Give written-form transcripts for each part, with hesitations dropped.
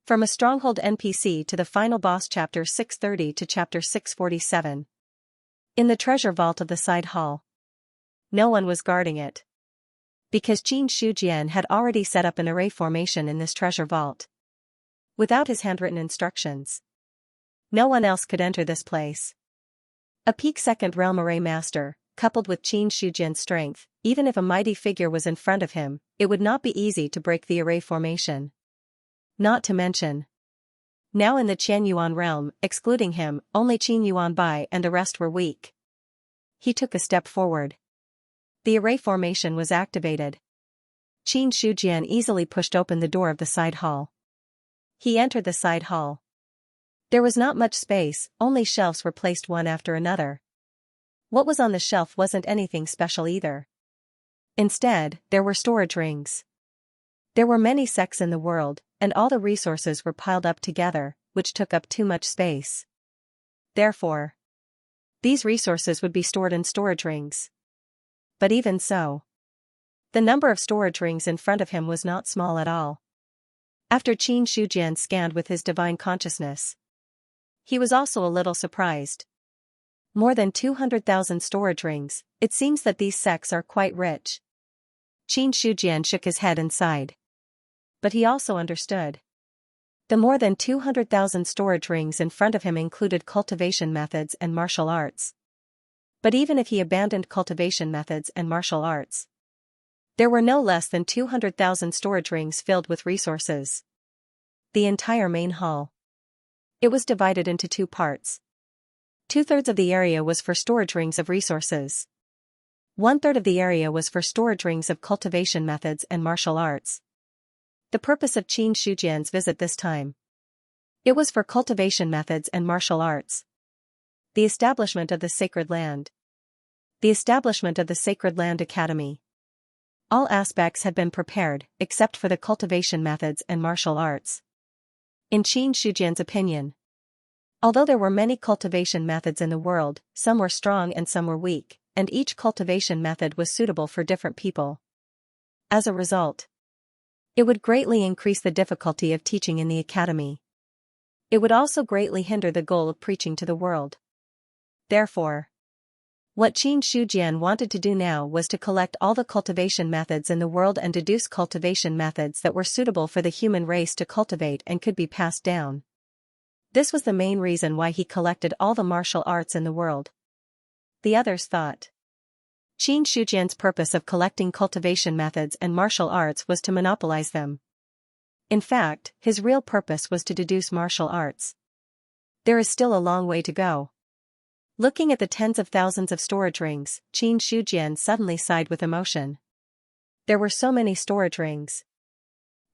From a Stronghold NPC to the final boss chapter 630 to chapter 647. In the treasure vault of the side hall. No one was guarding it. Because Xianxia had already set up an array formation in this treasure vault. Without his handwritten instructions. No one else could enter this place. A peak second realm array master, coupled with Xianxia's strength, even if a mighty figure was in front of him, it would not be easy to break the array formation. Not to mention. Now in the Qianyuan realm, excluding him, only Qin Yuanbai and the rest were weak. He took a step forward. The array formation was activated. Xianxia easily pushed open the door of the side hall. He entered the side hall. There was not much space, only shelves were placed one after another. What was on the shelf wasn't anything special either. Instead, there were storage rings. There were many sects in the world, and all the resources were piled up together, which took up too much space. Therefore, these resources would be stored in storage rings. But even so, the number of storage rings in front of him was not small at all. After Xianxia scanned with his divine consciousness, he was also a little surprised. More than 200,000 storage rings, it seems that these sects are quite rich. Xianxia shook his head and sighed. But he also understood. The more than 200,000 storage rings in front of him included cultivation methods and martial arts. But even if he abandoned cultivation methods and martial arts, there were no less than 200,000 storage rings filled with resources. The entire main hall. It was divided into two parts. 2/3 of the area was for storage rings of resources. 1/3 of the area was for storage rings of cultivation methods and martial arts. The purpose of Xianxia's visit this time. It was for cultivation methods and martial arts. The establishment of the Sacred Land. The establishment of the Sacred Land Academy. All aspects had been prepared, except for the cultivation methods and martial arts. In Xianxia's opinion, although there were many cultivation methods in the world, some were strong and some were weak, and each cultivation method was suitable for different people. As a result, it would greatly increase the difficulty of teaching in the academy. It would also greatly hinder the goal of preaching to the world. Therefore, what Xianxia wanted to do now was to collect all the cultivation methods in the world and deduce cultivation methods that were suitable for the human race to cultivate and could be passed down. This was the main reason why he collected all the martial arts in the world. The others thought. Xianxia's purpose of collecting cultivation methods and martial arts was to monopolize them. In fact, his real purpose was to deduce martial arts. There is still a long way to go. Looking at the tens of thousands of storage rings, Xianxia suddenly sighed with emotion. There were so many storage rings.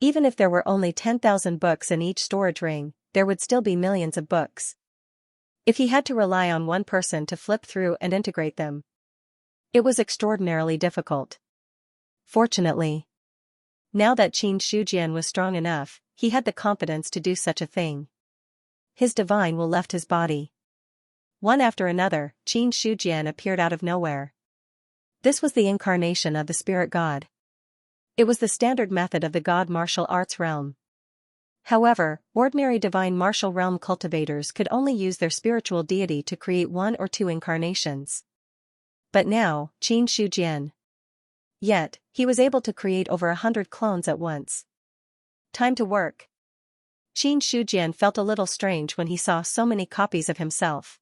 Even if there were only 10,000 books in each storage ring, there would still be millions of books. If he had to rely on one person to flip through and integrate them, it was extraordinarily difficult. Fortunately, now that Xianxia was strong enough, he had the confidence to do such a thing. His divine will left his body. One after another, Xianxia appeared out of nowhere. This was the incarnation of the spirit god. It was the standard method of the god martial arts realm. However, ordinary divine martial realm cultivators could only use their spiritual deity to create one or two incarnations. But now, Xianxia. Yet, he was able to create over 100 clones at once. Time to work. Xianxia felt a little strange when he saw so many copies of himself.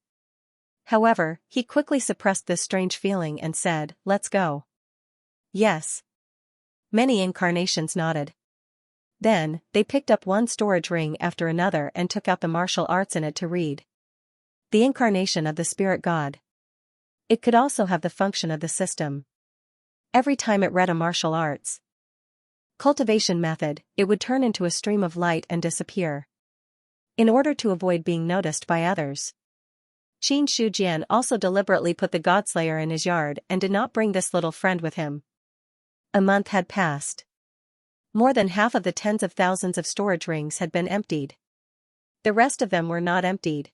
However, he quickly suppressed this strange feeling and said, "Let's go." Yes. Many incarnations nodded. Then, they picked up one storage ring after another and took out the martial arts in it to read. The incarnation of the spirit god. It could also have the function of the system. Every time it read a martial arts cultivation method, it would turn into a stream of light and disappear. In order to avoid being noticed by others, Xianxia also deliberately put the Godslayer in his yard and did not bring this little friend with him. A month had passed. More than half of the tens of thousands of storage rings had been emptied. The rest of them were not emptied.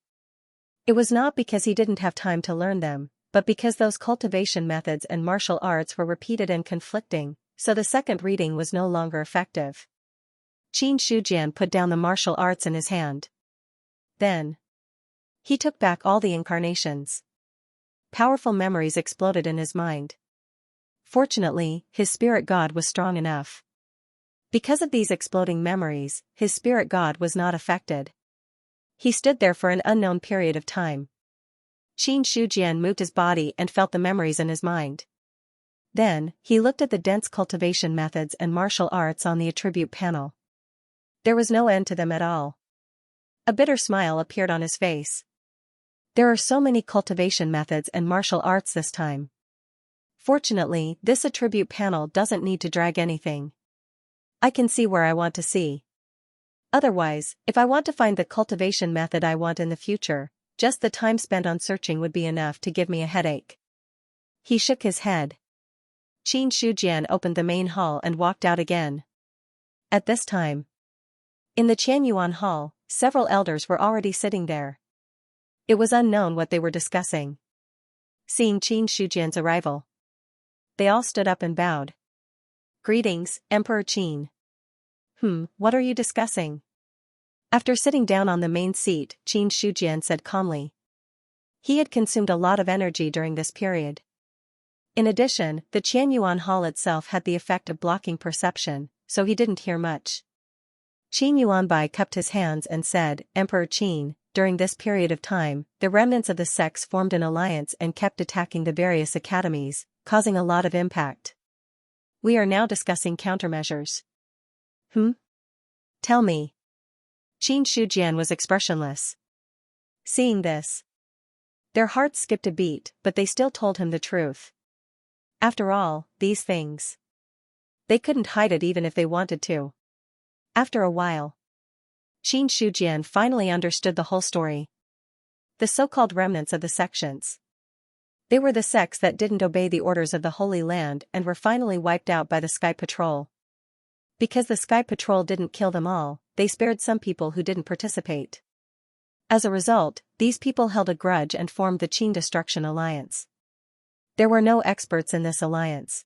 It was not because he didn't have time to learn them, but because those cultivation methods and martial arts were repeated and conflicting, so the second reading was no longer effective. Qin Shujian put down the martial arts in his hand. Then he took back all the incarnations. Powerful memories exploded in his mind. Fortunately, his spirit god was strong enough. Because of these exploding memories, his spirit god was not affected. He stood there for an unknown period of time. Qin Shujian moved his body and felt the memories in his mind. Then, he looked at the dense cultivation methods and martial arts on the attribute panel. There was no end to them at all. A bitter smile appeared on his face. There are so many cultivation methods and martial arts this time. Fortunately, this attribute panel doesn't need to drag anything. I can see where I want to see. Otherwise, if I want to find the cultivation method I want in the future, just the time spent on searching would be enough to give me a headache. He shook his head. Qin Shujian opened the main hall and walked out again. At this time, in the Qianyuan hall, several elders were already sitting there. It was unknown what they were discussing. Seeing Qin Shujian's arrival, they all stood up and bowed. Greetings, Emperor Qin. What are you discussing? After sitting down on the main seat, Qin Shujian said calmly. He had consumed a lot of energy during this period. In addition, the Qianyuan hall itself had the effect of blocking perception, so he didn't hear much. Qin Yuanbai cupped his hands and said, Emperor Qin, during this period of time, the remnants of the sects formed an alliance and kept attacking the various academies, causing a lot of impact. We are now discussing countermeasures. Tell me. Qin Shujian was expressionless. Seeing this, their hearts skipped a beat, but they still told him the truth. After all, these things, they couldn't hide it even if they wanted to. After a while, Qin Shujian finally understood the whole story. The so-called remnants of the sections. They were the sects that didn't obey the orders of the Holy Land and were finally wiped out by the Sky Patrol. Because the Sky Patrol didn't kill them all, they spared some people who didn't participate. As a result, these people held a grudge and formed the Qin Destruction Alliance. There were no experts in this alliance.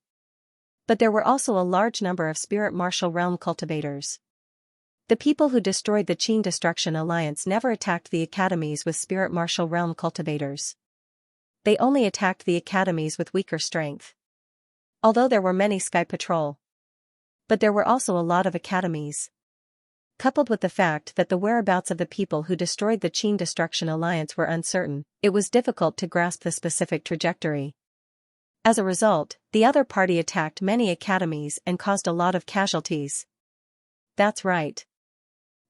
But there were also a large number of Spirit Martial Realm cultivators. The people who destroyed the Qin Destruction Alliance never attacked the academies with Spirit Martial Realm cultivators. They only attacked the academies with weaker strength. Although there were many Sky Patrol, but there were also a lot of academies. Coupled with the fact that the whereabouts of the people who destroyed the Qin Destruction Alliance were uncertain, it was difficult to grasp the specific trajectory. As a result, the other party attacked many academies and caused a lot of casualties. That's right.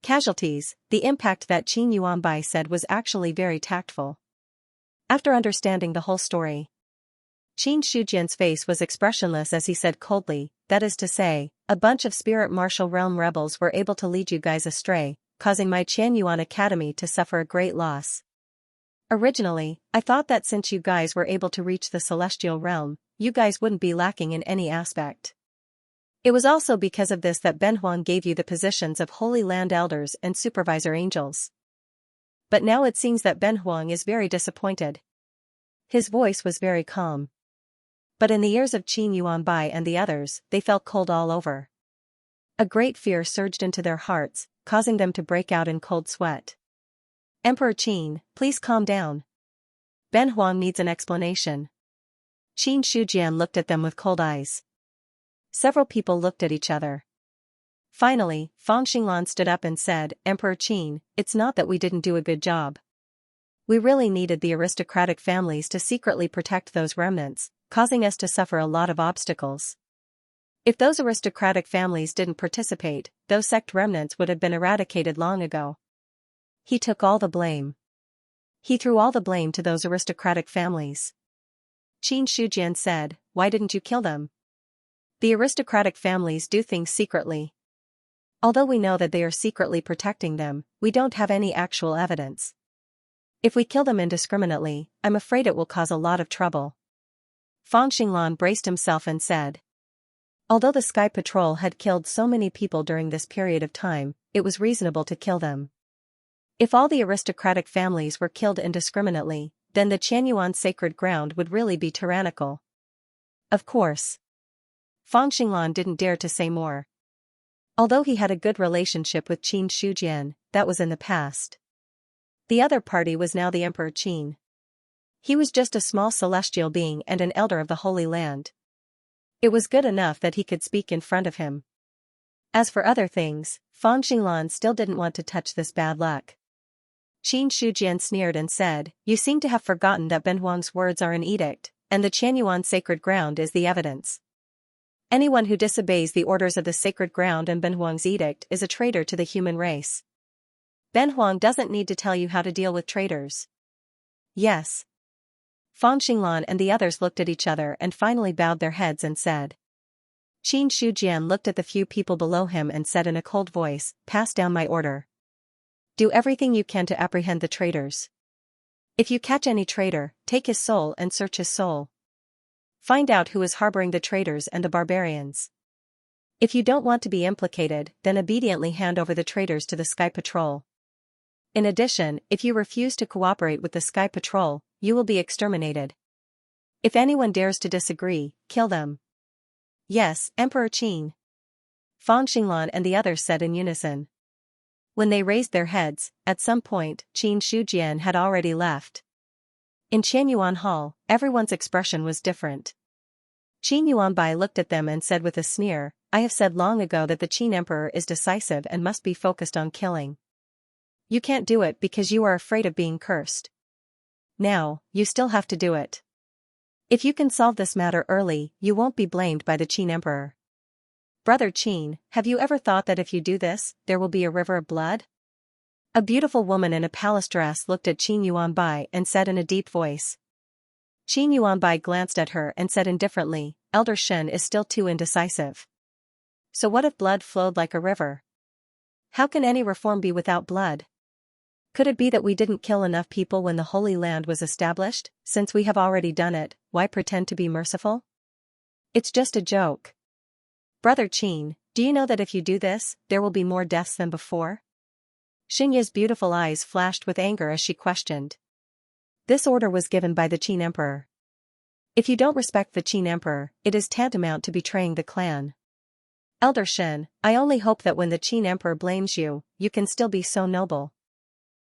Casualties, the impact that Qin Yuanbai said was actually very tactful. After understanding the whole story, Qin Shujian's face was expressionless as he said coldly, that is to say, a bunch of Spirit Martial Realm rebels were able to lead you guys astray, causing my Qianyuan Academy to suffer a great loss. Originally, I thought that since you guys were able to reach the Celestial Realm, you guys wouldn't be lacking in any aspect. It was also because of this that Ben Huang gave you the positions of Holy Land Elders and Supervisor Angels. But now it seems that Ben Huang is very disappointed. His voice was very calm. But in the ears of Qin Yuanbai and the others, they felt cold all over. A great fear surged into their hearts, causing them to break out in cold sweat. Emperor Qin, please calm down. Ben Huang needs an explanation. Qin Shujian looked at them with cold eyes. Several people looked at each other. Finally, Fang Xinglan stood up and said, Emperor Qin, it's not that we didn't do a good job. We really needed the aristocratic families to secretly protect those remnants, causing us to suffer a lot of obstacles. If those aristocratic families didn't participate, those sect remnants would have been eradicated long ago. He took all the blame. He threw all the blame to those aristocratic families. Qin Shujian said, why didn't you kill them? The aristocratic families do things secretly. Although we know that they are secretly protecting them, we don't have any actual evidence. If we kill them indiscriminately, I'm afraid it will cause a lot of trouble. Fang Xinglan braced himself and said. Although the Sky Patrol had killed so many people during this period of time, it was reasonable to kill them. If all the aristocratic families were killed indiscriminately, then the Qianyuan sacred ground would really be tyrannical. Of course. Fang Xinglan didn't dare to say more. Although he had a good relationship with Qin Shujian, that was in the past. The other party was now the Emperor Qin. He was just a small celestial being and an elder of the Holy Land. It was good enough that he could speak in front of him. As for other things, Fang Xinglan still didn't want to touch this bad luck. Qin Shujian sneered and said, "You seem to have forgotten that Ben Huang's words are an edict, and the Qianyuan sacred ground is the evidence. Anyone who disobeys the orders of the sacred ground and Ben Huang's edict is a traitor to the human race. Ben Huang doesn't need to tell you how to deal with traitors." Yes. Fang Xinglan and the others looked at each other and finally bowed their heads and said. Qin Shujian looked at the few people below him and said in a cold voice, "Pass down my order. Do everything you can to apprehend the traitors. If you catch any traitor, take his soul and search his soul. Find out who is harboring the traitors and the barbarians. If you don't want to be implicated, then obediently hand over the traitors to the Sky Patrol. In addition, if you refuse to cooperate with the Sky Patrol, you will be exterminated. If anyone dares to disagree, kill them." "Yes, Emperor Qin." Fang Xinglan and the others said in unison. When they raised their heads, at some point, Qin Shujian had already left. In Qianyuan Hall, everyone's expression was different. Qin Yuanbai looked at them and said with a sneer, "I have said long ago that the Qin Emperor is decisive and must be focused on killing. You can't do it because you are afraid of being cursed. Now, you still have to do it. If you can solve this matter early, you won't be blamed by the Qin Emperor. Brother Qin, have you ever thought that if you do this, there will be a river of blood?" A beautiful woman in a palace dress looked at Qin Yuanbai and said in a deep voice. Qin Yuanbai glanced at her and said indifferently, "Elder Shen is still too indecisive. So what if blood flowed like a river? How can any reform be without blood? Could it be that we didn't kill enough people when the Holy Land was established? Since we have already done it, why pretend to be merciful? It's just a joke. Brother Qin, do you know that if you do this, there will be more deaths than before?" Xinya's beautiful eyes flashed with anger as she questioned. This order was given by the Qin Emperor. If you don't respect the Qin Emperor, it is tantamount to betraying the clan. Elder Shen, I only hope that when the Qin Emperor blames you, you can still be so noble.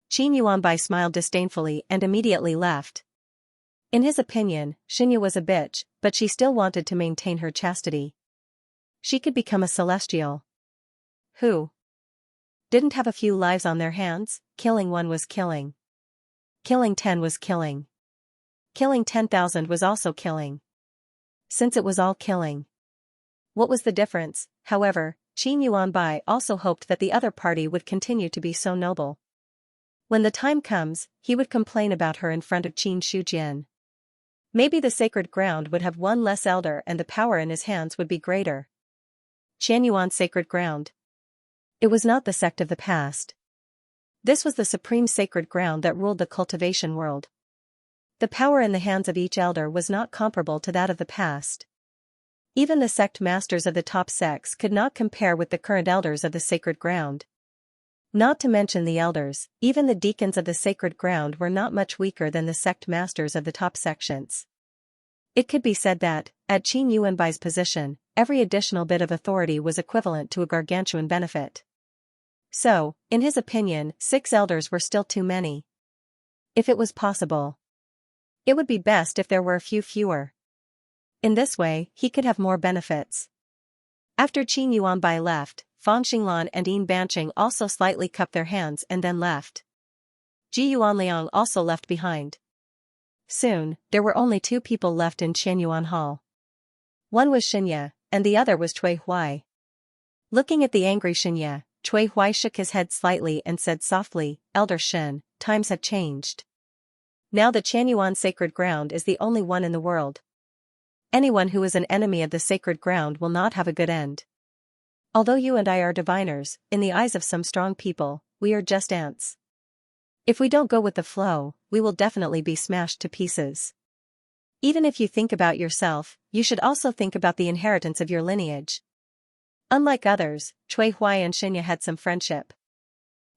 Qin Yuanbai smiled disdainfully and immediately left. In his opinion, Xinya was a bitch, but she still wanted to maintain her chastity. She could become a celestial. Who didn't have a few lives on their hands? Killing one was killing. Killing 10 was killing. Killing 10,000 was also killing. Since it was all killing. What was the difference? However, Qin Yuanbai also hoped that the other party would continue to be so noble. When the time comes, he would complain about her in front of Qin Shujian. Maybe the sacred ground would have one less elder and the power in his hands would be greater. Qianyuan sacred ground. It was not the sect of the past. This was the supreme sacred ground that ruled the cultivation world. The power in the hands of each elder was not comparable to that of the past. Even the sect masters of the top sects could not compare with the current elders of the sacred ground. Not to mention the elders, even the deacons of the sacred ground were not much weaker than the sect masters of the top sections. It could be said that, at Qin Yuanbai's position, every additional bit of authority was equivalent to a gargantuan benefit. So, in his opinion, 6 elders were still too many. If it was possible, it would be best if there were a few fewer. In this way, he could have more benefits. After Qin Yuanbai left, Fang Xinglan and Yin Banqing also slightly cupped their hands and then left. Ji Yuanliang also left behind. Soon, there were only 2 people left in Qianyuan Hall. One was Xinya, and the other was Cui Huai. Looking at the angry Xinya, Cui Huai shook his head slightly and said softly, "Elder Shen, times have changed. Now the Qianyuan sacred ground is the only one in the world. Anyone who is an enemy of the sacred ground will not have a good end. Although you and I are diviners, in the eyes of some strong people, we are just ants. If we don't go with the flow, we will definitely be smashed to pieces. Even if you think about yourself, you should also think about the inheritance of your lineage." Unlike others, Cui Huai and Xinya had some friendship.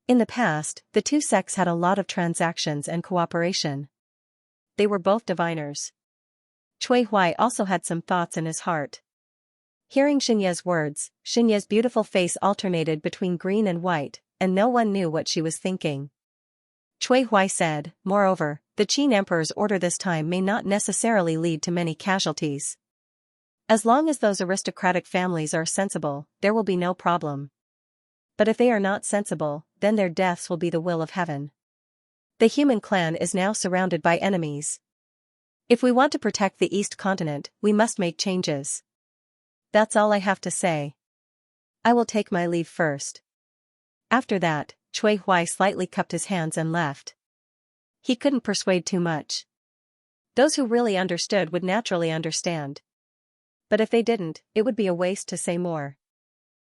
In the past, the 2 sects had a lot of transactions and cooperation. They were both diviners. Cui Huai also had some thoughts in his heart. Hearing Xianxia's words, Xianxia's beautiful face alternated between green and white, and no one knew what she was thinking. Cui Huai said, moreover, the Qin Emperor's order this time may not necessarily lead to many casualties. As long as those aristocratic families are sensible, there will be no problem. But if they are not sensible, then their deaths will be the will of heaven. The human clan is now surrounded by enemies. If we want to protect the East Continent, we must make changes. That's all I have to say. I will take my leave first. After that, Cui Huai slightly cupped his hands and left. He couldn't persuade too much. Those who really understood would naturally understand. But if they didn't, it would be a waste to say more.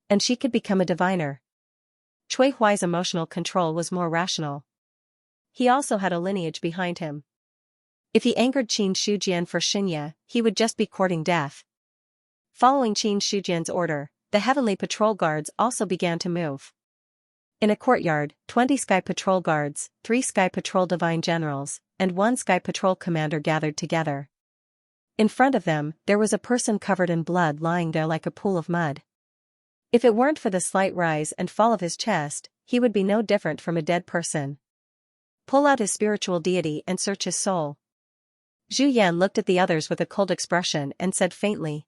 And she could become a diviner. Cui Huai's emotional control was more rational. He also had a lineage behind him. If he angered Qin Shujian for Xianxia, he would just be courting death. Following Qin Shujian's order, the heavenly patrol guards also began to move. In a courtyard, 20 Sky Patrol guards, 3 Sky Patrol Divine Generals, and 1 Sky Patrol Commander gathered together. In front of them, there was a person covered in blood lying there like a pool of mud. If it weren't for the slight rise and fall of his chest, he would be no different from a dead person. Pull out his spiritual deity and search his soul. Zhu Yan looked at the others with a cold expression and said faintly.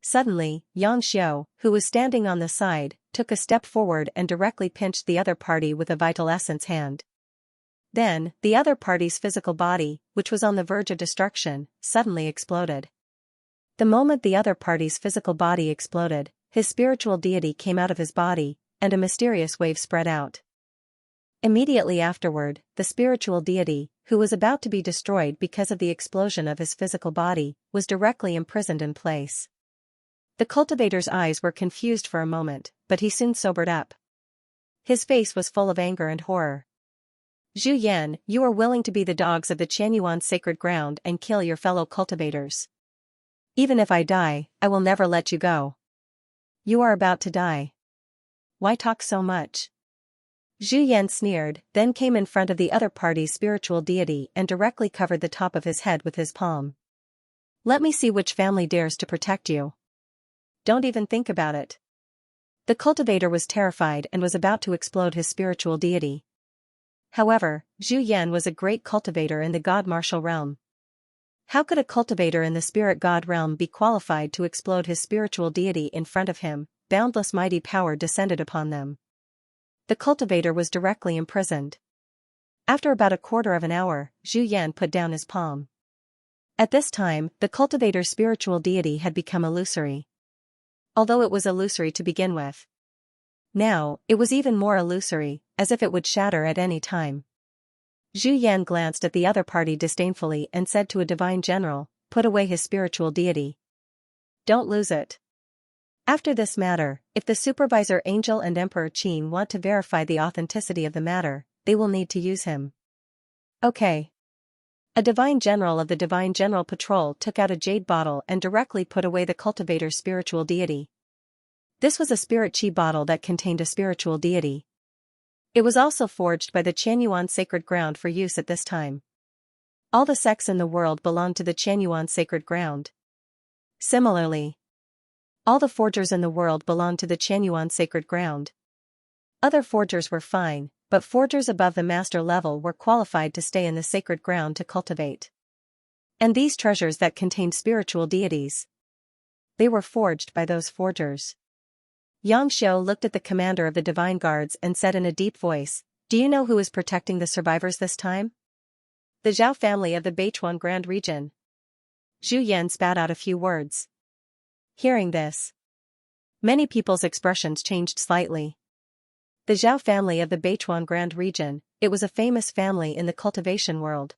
Suddenly, Xianxia, who was standing on the side, took a step forward and directly pinched the other party with a vital essence hand. Then, the other party's physical body, which was on the verge of destruction, suddenly exploded. The moment the other party's physical body exploded, his spiritual deity came out of his body, and a mysterious wave spread out. Immediately afterward, the spiritual deity, who was about to be destroyed because of the explosion of his physical body, was directly imprisoned in place. The cultivator's eyes were confused for a moment, but he soon sobered up. His face was full of anger and horror. Zhu Yan, you are willing to be the dogs of the Qianyuan sacred ground and kill your fellow cultivators. Even if I die, I will never let you go. You are about to die. Why talk so much? Zhu Yan sneered, then came in front of the other party's spiritual deity and directly covered the top of his head with his palm. Let me see which family dares to protect you. Don't even think about it. The cultivator was terrified and was about to explode his spiritual deity. However, Zhu Yan was a great cultivator in the god martial realm. How could a cultivator in the spirit god realm be qualified to explode his spiritual deity in front of him? Boundless mighty power descended upon them. The cultivator was directly imprisoned. After about a quarter of an hour, Zhu Yan put down his palm. At this time, the cultivator's spiritual deity had become illusory. Although it was illusory to begin with. Now, it was even more illusory, as if it would shatter at any time. Zhu Yan glanced at the other party disdainfully and said to a divine general, put away his spiritual deity. Don't lose it. After this matter, if the supervisor angel and Emperor Qin want to verify the authenticity of the matter, they will need to use him. Okay. A divine general of the Divine General Patrol took out a jade bottle and directly put away the cultivator's spiritual deity. This was a spirit chi bottle that contained a spiritual deity. It was also forged by the Qianyuan sacred ground for use at this time. All the sects in the world belonged to the Qianyuan sacred ground. Similarly, all the forgers in the world belonged to the Qianyuan sacred ground. Other forgers were fine, but forgers above the master level were qualified to stay in the sacred ground to cultivate. And these treasures that contained spiritual deities, they were forged by those forgers. Xianxia looked at the commander of the divine guards and said in a deep voice, do you know who is protecting the survivors this time? The Zhao family of the Beichuan Grand Region. Zhu Yan spat out a few words. Hearing this, many people's expressions changed slightly. The Zhao family of the Beichuan Grand Region, it was a famous family in the cultivation world.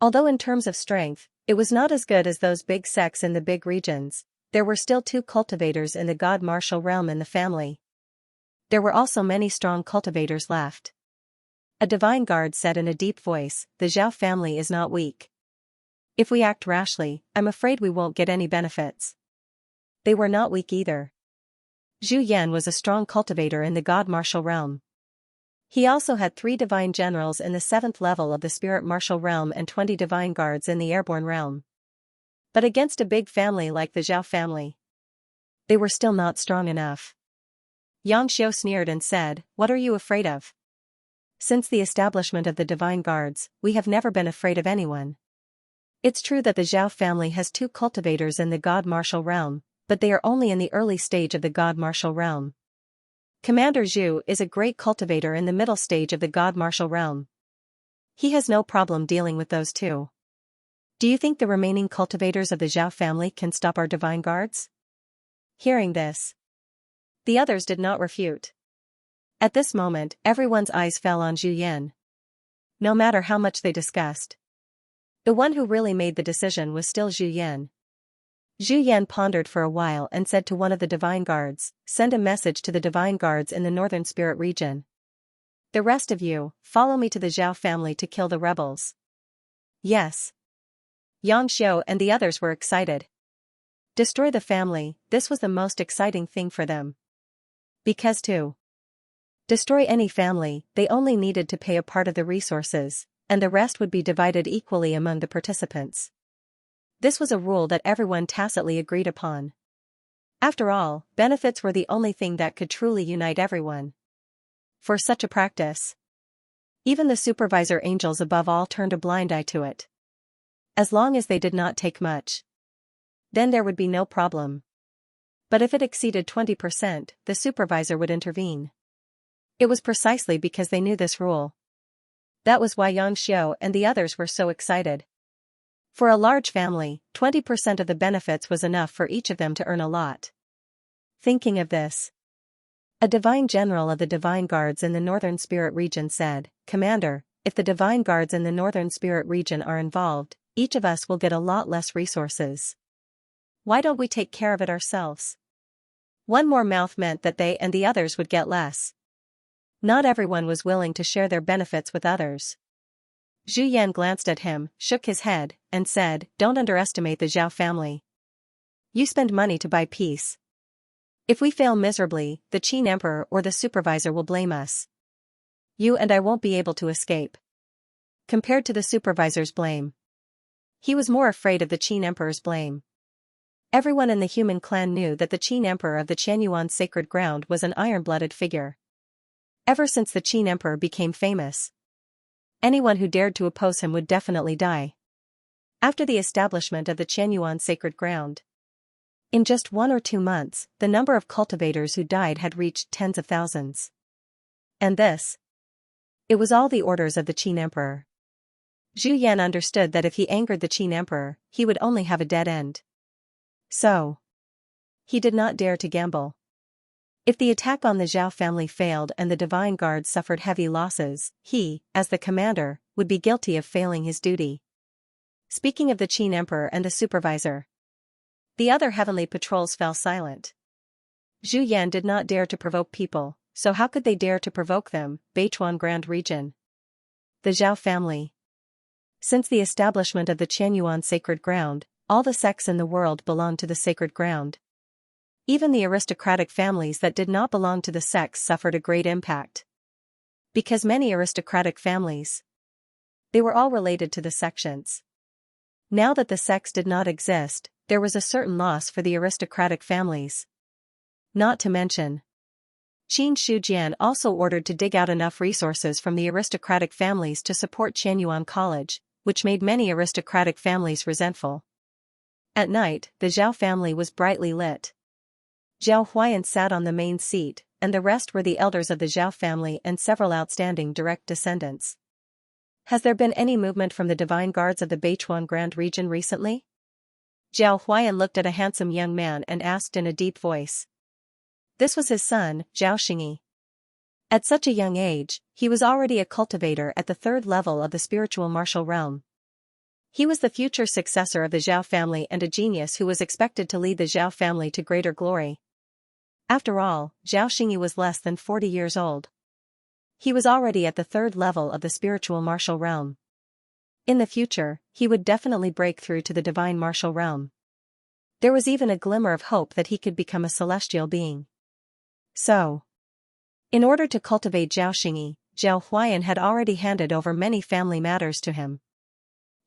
Although in terms of strength, it was not as good as those big sects in the big regions, there were still 2 cultivators in the god martial realm in the family. There were also many strong cultivators left. A divine guard said in a deep voice, the Zhao family is not weak. If we act rashly, I'm afraid we won't get any benefits. They were not weak either. Zhu Yan was a strong cultivator in the god martial realm. He also had 3 divine generals in the 7th level of the spirit martial realm and 20 divine guards in the airborne realm. But against a big family like the Zhao family, They were still not strong enough. Xianxia sneered and said, "What are you afraid of? Since the establishment of the Divine Guards, we have never been afraid of anyone. It's true that the Zhao family has 2 cultivators in the God Martial Realm, but they are only in the early stage of the God Martial Realm. Commander Zhu is a great cultivator in the middle stage of the God Martial Realm. He has no problem dealing with those 2. Do you think the remaining cultivators of the Zhao family can stop our Divine Guards?" Hearing this, the others did not refute. At this moment, everyone's eyes fell on Zhu Yan. No matter how much they discussed, the one who really made the decision was still Zhu Yan. Zhu Yan pondered for a while and said to one of the Divine Guards, "Send a message to the Divine Guards in the Northern Spirit region. The rest of you, follow me to the Zhao family to kill the rebels." Yes. Xianxia and the others were excited. Destroy the family, this was the most exciting thing for them. Because to destroy any family, they only needed to pay a part of the resources, and the rest would be divided equally among the participants. This was a rule that everyone tacitly agreed upon. After all, benefits were the only thing that could truly unite everyone. For such a practice, even the supervisor angels above all turned a blind eye to it. As long as they did not take much, then there would be no problem. But if it exceeded 20%, the supervisor would intervene. It was precisely because they knew this rule. That was why Xianxia and the others were so excited. For a large family, 20% of the benefits was enough for each of them to earn a lot. Thinking of this, a divine general of the Divine Guards in the Northern Spirit region said, "Commander, if the Divine Guards in the Northern Spirit region are involved, each of us will get a lot less resources. Why don't we take care of it ourselves?" One more mouth meant that they and the others would get less. Not everyone was willing to share their benefits with others. Zhu Yan glanced at him, shook his head, and said, "Don't underestimate the Zhao family. You spend money to buy peace. If we fail miserably, the Qin Emperor or the supervisor will blame us. You and I won't be able to escape." Compared to the supervisor's blame, he was more afraid of the Qin Emperor's blame. Everyone in the human clan knew that the Qin Emperor of the Qianyuan sacred ground was an iron-blooded figure. Ever since the Qin Emperor became famous, anyone who dared to oppose him would definitely die. After the establishment of the Qianyuan sacred ground, in just 1 or 2 months, the number of cultivators who died had reached tens of thousands. And this, it was all the orders of the Qin Emperor. Zhu Yan understood that if he angered the Qin Emperor, he would only have a dead end. So, he did not dare to gamble. If the attack on the Zhao family failed and the Divine Guards suffered heavy losses, he, as the commander, would be guilty of failing his duty. Speaking of the Qin Emperor and the supervisor, the other heavenly patrols fell silent. Zhu Yan did not dare to provoke people, so how could they dare to provoke them? Beichuan Grand Region. The Zhao family. Since the establishment of the Qianyuan sacred ground, all the sects in the world belonged to the sacred ground. Even the aristocratic families that did not belong to the sects suffered a great impact. Because many aristocratic families, they were all related to the sections. Now that the sects did not exist, there was a certain loss for the aristocratic families. Not to mention, Qin Shujian also ordered to dig out enough resources from the aristocratic families to support Qianyuan College, which made many aristocratic families resentful. At night, the Zhao family was brightly lit. Zhao Huayan sat on the main seat, and the rest were the elders of the Zhao family and several outstanding direct descendants. "Has there been any movement from the Divine Guards of the Beichuan Grand Region recently?" Zhao Huayan looked at a handsome young man and asked in a deep voice. This was his son, Zhao Xingyi. At such a young age, he was already a cultivator at the 3rd level of the spiritual martial realm. He was the future successor of the Zhao family and a genius who was expected to lead the Zhao family to greater glory. After all, Zhao Xingyi was less than 40 years old. He was already at the 3rd level of the spiritual martial realm. In the future, he would definitely break through to the divine martial realm. There was even a glimmer of hope that he could become a celestial being. So, in order to cultivate Zhao Xingyi, Zhao Huayan had already handed over many family matters to him.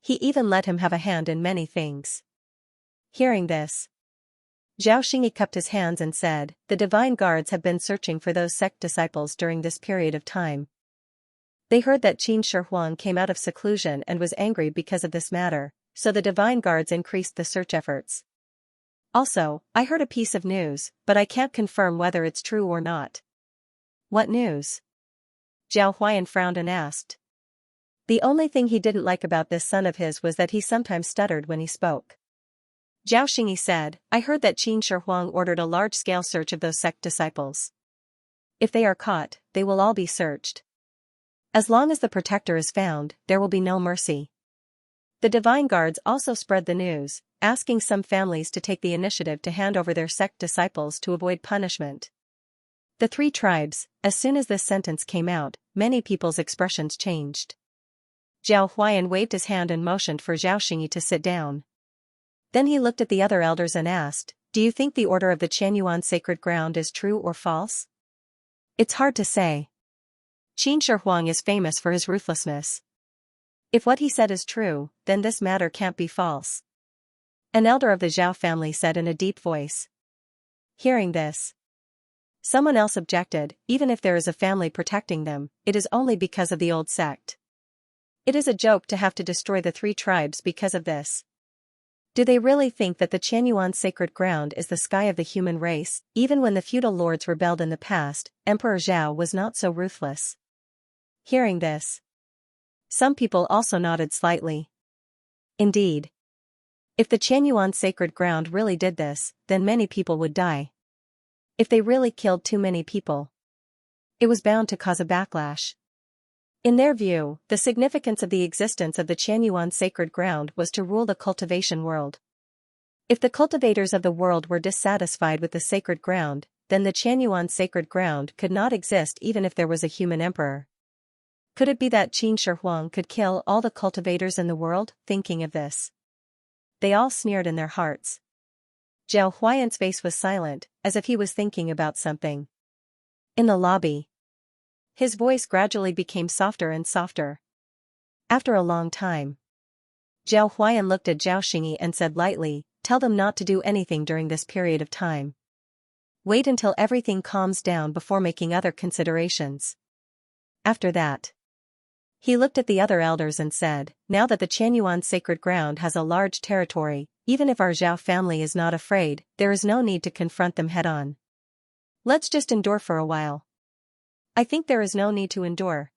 He even let him have a hand in many things. Hearing this, Zhao Xingyi cupped his hands and said, the divine guards have been searching for those sect disciples during this period of time. They heard that Qin Shi Huang came out of seclusion and was angry because of this matter, so the divine guards increased the search efforts. Also, I heard a piece of news, but I can't confirm whether it's true or not. What news? Zhao Huayan frowned and asked. The only thing he didn't like about this son of his was that he sometimes stuttered when he spoke. Zhao Xingyi said, I heard that Qin Shi Huang ordered a large-scale search of those sect disciples. If they are caught, they will all be searched. As long as the protector is found, there will be no mercy. The divine guards also spread the news, asking some families to take the initiative to hand over their sect disciples to avoid punishment. The three tribes, as soon as this sentence came out, many people's expressions changed. Zhao Huayan waved his hand and motioned for Zhao Xingyi to sit down. Then he looked at the other elders and asked, do you think the order of the Qianyuan sacred ground is true or false? It's hard to say. Qin Shi Huang is famous for his ruthlessness. If what he said is true, then this matter can't be false. An elder of the Zhao family said in a deep voice. Hearing this, someone else objected, even if there is a family protecting them, it is only because of the old sect. It is a joke to have to destroy the three tribes because of this. Do they really think that the Qianyuan sacred ground is the sky of the human race? Even when the feudal lords rebelled in the past, Emperor Zhao was not so ruthless. Hearing this, some people also nodded slightly. Indeed. If the Qianyuan sacred ground really did this, then many people would die. If they really killed too many people, it was bound to cause a backlash. In their view, the significance of the existence of the Qianyuan sacred ground was to rule the cultivation world. If the cultivators of the world were dissatisfied with the sacred ground, then the Qianyuan sacred ground could not exist even if there was a human emperor. Could it be that Qin Shi Huang could kill all the cultivators in the world? Thinking of this, they all sneered in their hearts. Zhao Huayan's face was silent, as if he was thinking about something. In the lobby, his voice gradually became softer and softer. After a long time, Zhao Huayan looked at Zhao Xingyi and said lightly, tell them not to do anything during this period of time. Wait until everything calms down before making other considerations. After that, he looked at the other elders and said, now that the Qianyuan sacred ground has a large territory, even if our Zhao family is not afraid, there is no need to confront them head-on. Let's just endure for a while. I think there is no need to endure.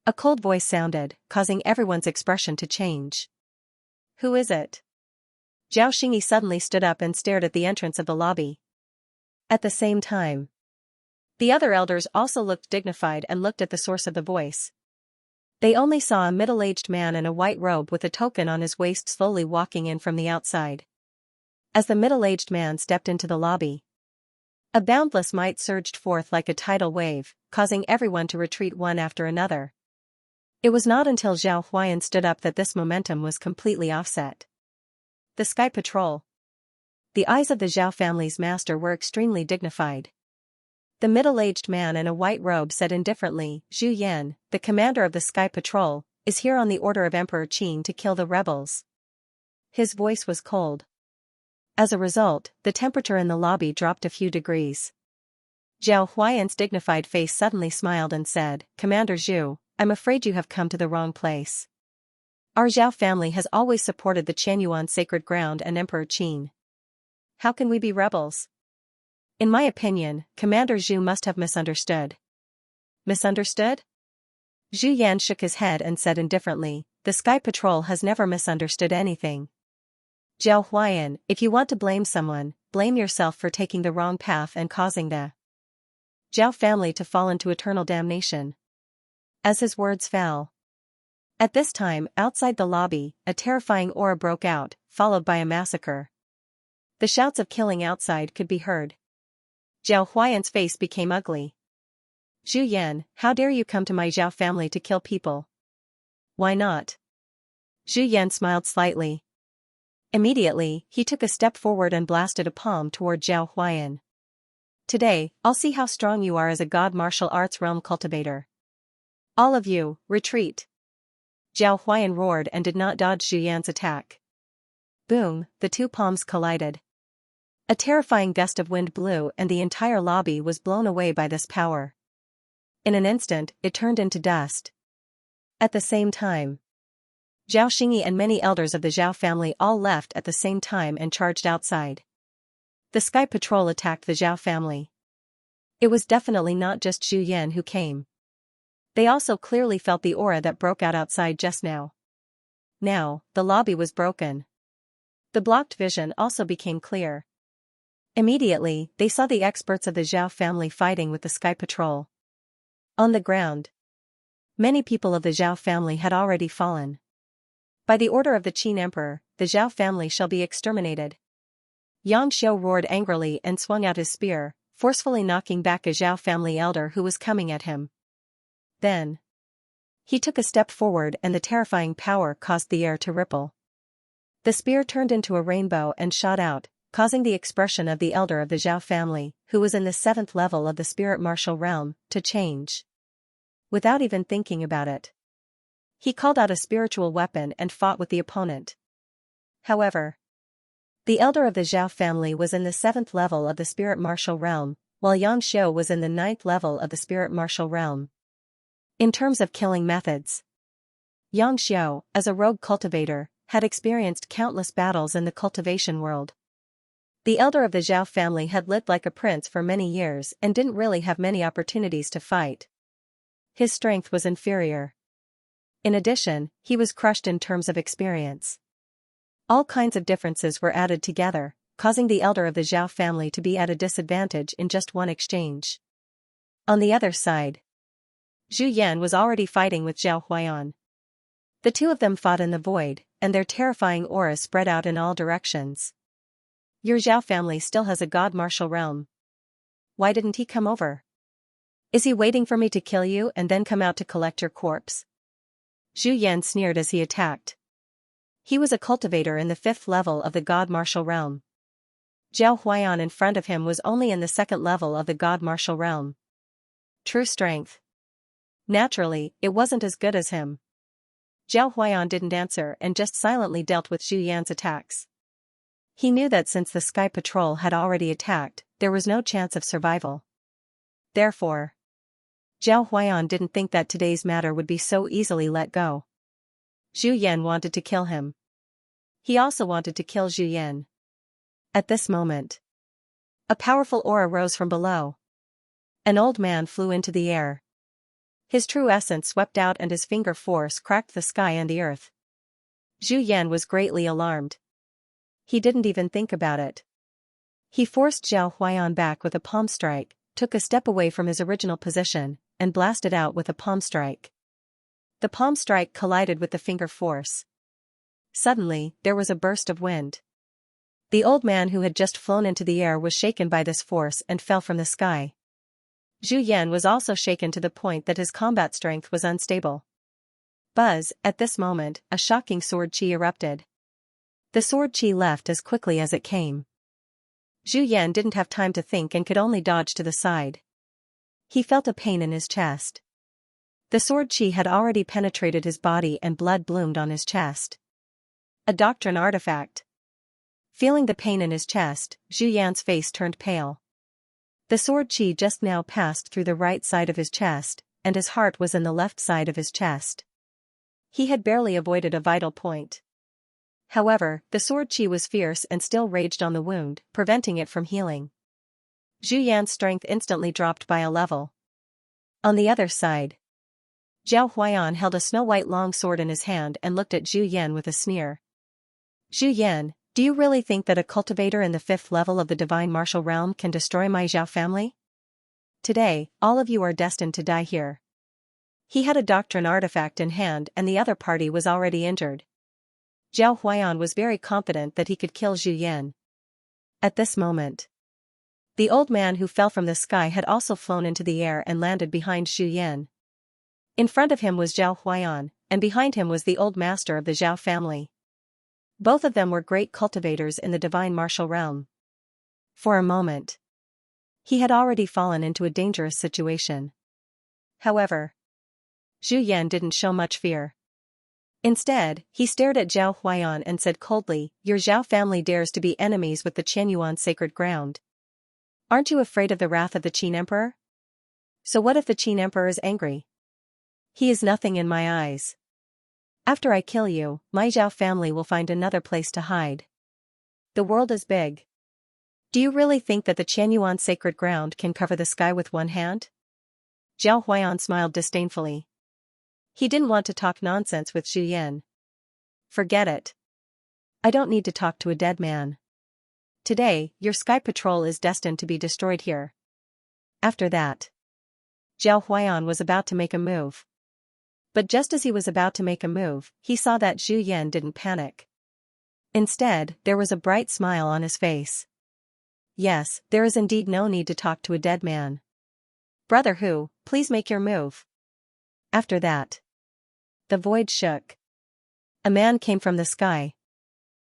A cold voice sounded, causing everyone's expression to change. Who is it? Zhao Xingyi suddenly stood up and stared at the entrance of the lobby. At the same time, the other elders also looked dignified and looked at the source of the voice. They only saw a middle-aged man in a white robe with a token on his waist slowly walking in from the outside. As the middle-aged man stepped into the lobby, a boundless might surged forth like a tidal wave, causing everyone to retreat one after another. It was not until Zhao Huayan stood up that this momentum was completely offset. The Sky Patrol. The eyes of the Zhao family's master were extremely dignified. The middle-aged man in a white robe said indifferently, Zhu Yan, the commander of the Sky Patrol, is here on the order of Emperor Qin to kill the rebels. His voice was cold. As a result, the temperature in the lobby dropped a few degrees. Zhao Huayan's dignified face suddenly smiled and said, Commander Zhu, I'm afraid you have come to the wrong place. Our Zhao family has always supported the Qianyuan sacred ground and Emperor Qin. How can we be rebels? In my opinion, Commander Zhu must have misunderstood. Misunderstood? Zhu Yan shook his head and said indifferently, the Sky Patrol has never misunderstood anything. Zhao Huayan, if you want to blame someone, blame yourself for taking the wrong path and causing the Zhao family to fall into eternal damnation. As his words fell. At this time, outside the lobby, a terrifying aura broke out, followed by a massacre. The shouts of killing outside could be heard. Zhao Huayan's face became ugly. Zhu Yan, how dare you come to my Zhao family to kill people? Why not? Zhu Yan smiled slightly. Immediately, he took a step forward and blasted a palm toward Zhao Huayan. Today, I'll see how strong you are as a god martial arts realm cultivator. All of you, retreat. Zhao Huayan roared and did not dodge Zhu Yan's attack. Boom, the two palms collided. A terrifying gust of wind blew and the entire lobby was blown away by this power. In an instant, it turned into dust. At the same time, Zhao Xingyi and many elders of the Zhao family all left at the same time and charged outside. The Sky Patrol attacked the Zhao family. It was definitely not just Zhu Yan who came. They also clearly felt the aura that broke out outside just now. Now, the lobby was broken. The blocked vision also became clear. Immediately, they saw the experts of the Zhao family fighting with the Sky Patrol. On the ground, many people of the Zhao family had already fallen. By the order of the Qin Emperor, the Zhao family shall be exterminated. Xianxia roared angrily and swung out his spear, forcefully knocking back a Zhao family elder who was coming at him. Then, he took a step forward and the terrifying power caused the air to ripple. The spear turned into a rainbow and shot out, causing the expression of the elder of the Zhao family, who was in the 7th level of the spirit martial realm, to change. Without even thinking about it, he called out a spiritual weapon and fought with the opponent. However, the elder of the Zhao family was in the 7th level of the spirit martial realm, while Xianxia was in the 9th level of the spirit martial realm. In terms of killing methods, Xianxia, as a rogue cultivator, had experienced countless battles in the cultivation world. The elder of the Zhao family had lived like a prince for many years and didn't really have many opportunities to fight. His strength was inferior. In addition, he was crushed in terms of experience. All kinds of differences were added together, causing the elder of the Zhao family to be at a disadvantage in just one exchange. On the other side, Zhu Yan was already fighting with Zhao Huayan. The two of them fought in the void, and their terrifying aura spread out in all directions. Your Zhao family still has a god martial realm. Why didn't he come over? Is he waiting for me to kill you and then come out to collect your corpse? Zhu Yan sneered as he attacked. He was a cultivator in the 5th level of the god martial realm. Zhao Huayan in front of him was only in the 2nd level of the god martial realm. True strength. Naturally, it wasn't as good as him. Zhao Huayan didn't answer and just silently dealt with Zhu Yan's attacks. He knew that since the Sky Patrol had already attacked, there was no chance of survival. Therefore, Zhao Huayan didn't think that today's matter would be so easily let go. Zhu Yan wanted to kill him. He also wanted to kill Zhu Yan. At this moment, a powerful aura rose from below. An old man flew into the air. His true essence swept out and his finger force cracked the sky and the earth. Zhu Yan was greatly alarmed. He didn't even think about it. He forced Zhao Huayan back with a palm strike, took a step away from his original position, and blasted out with a palm strike. The palm strike collided with the finger force. Suddenly, there was a burst of wind. The old man who had just flown into the air was shaken by this force and fell from the sky. Zhu Yan was also shaken to the point that his combat strength was unstable. Buzz, at this moment, a shocking sword chi erupted. The sword chi left as quickly as it came. Zhu Yan didn't have time to think and could only dodge to the side. He felt a pain in his chest. The sword chi had already penetrated his body and blood bloomed on his chest. A doctrine artifact. Feeling the pain in his chest, Zhu Yan's face turned pale. The sword chi just now passed through the right side of his chest, and his heart was in the left side of his chest. He had barely avoided a vital point. However, the sword chi was fierce and still raged on the wound, preventing it from healing. Zhu Yan's strength instantly dropped by a level. On the other side, Zhao Huayan held a snow-white long sword in his hand and looked at Zhu Yan with a sneer. Zhu Yan, do you really think that a cultivator in the 5th level of the divine martial realm can destroy my Zhao family? Today, all of you are destined to die here. He had a doctrine artifact in hand and the other party was already injured. Zhao Huayan was very confident that he could kill Zhu Yan. At this moment, the old man who fell from the sky had also flown into the air and landed behind Zhu Yan. In front of him was Zhao Huayan, and behind him was the old master of the Zhao family. Both of them were great cultivators in the divine martial realm. For a moment, he had already fallen into a dangerous situation. However, Zhu Yan didn't show much fear. Instead, he stared at Zhao Huayan and said coldly, "Your Zhao family dares to be enemies with the Qianyuan sacred ground. Aren't you afraid of the wrath of the Qin Emperor? So what if the Qin Emperor is angry? He is nothing in my eyes. After I kill you, my Zhao family will find another place to hide. The world is big. Do you really think that the Qianyuan sacred ground can cover the sky with one hand?" Zhao Huayan smiled disdainfully. He didn't want to talk nonsense with Zhu Yan. "Forget it. I don't need to talk to a dead man. Today, your sky patrol is destined to be destroyed here." After that, Zhao Huayan was about to make a move. But just as he was about to make a move, he saw that Zhu Yan didn't panic. Instead, there was a bright smile on his face. "Yes, there is indeed no need to talk to a dead man. Brother Hu, please make your move." After that, the void shook. A man came from the sky.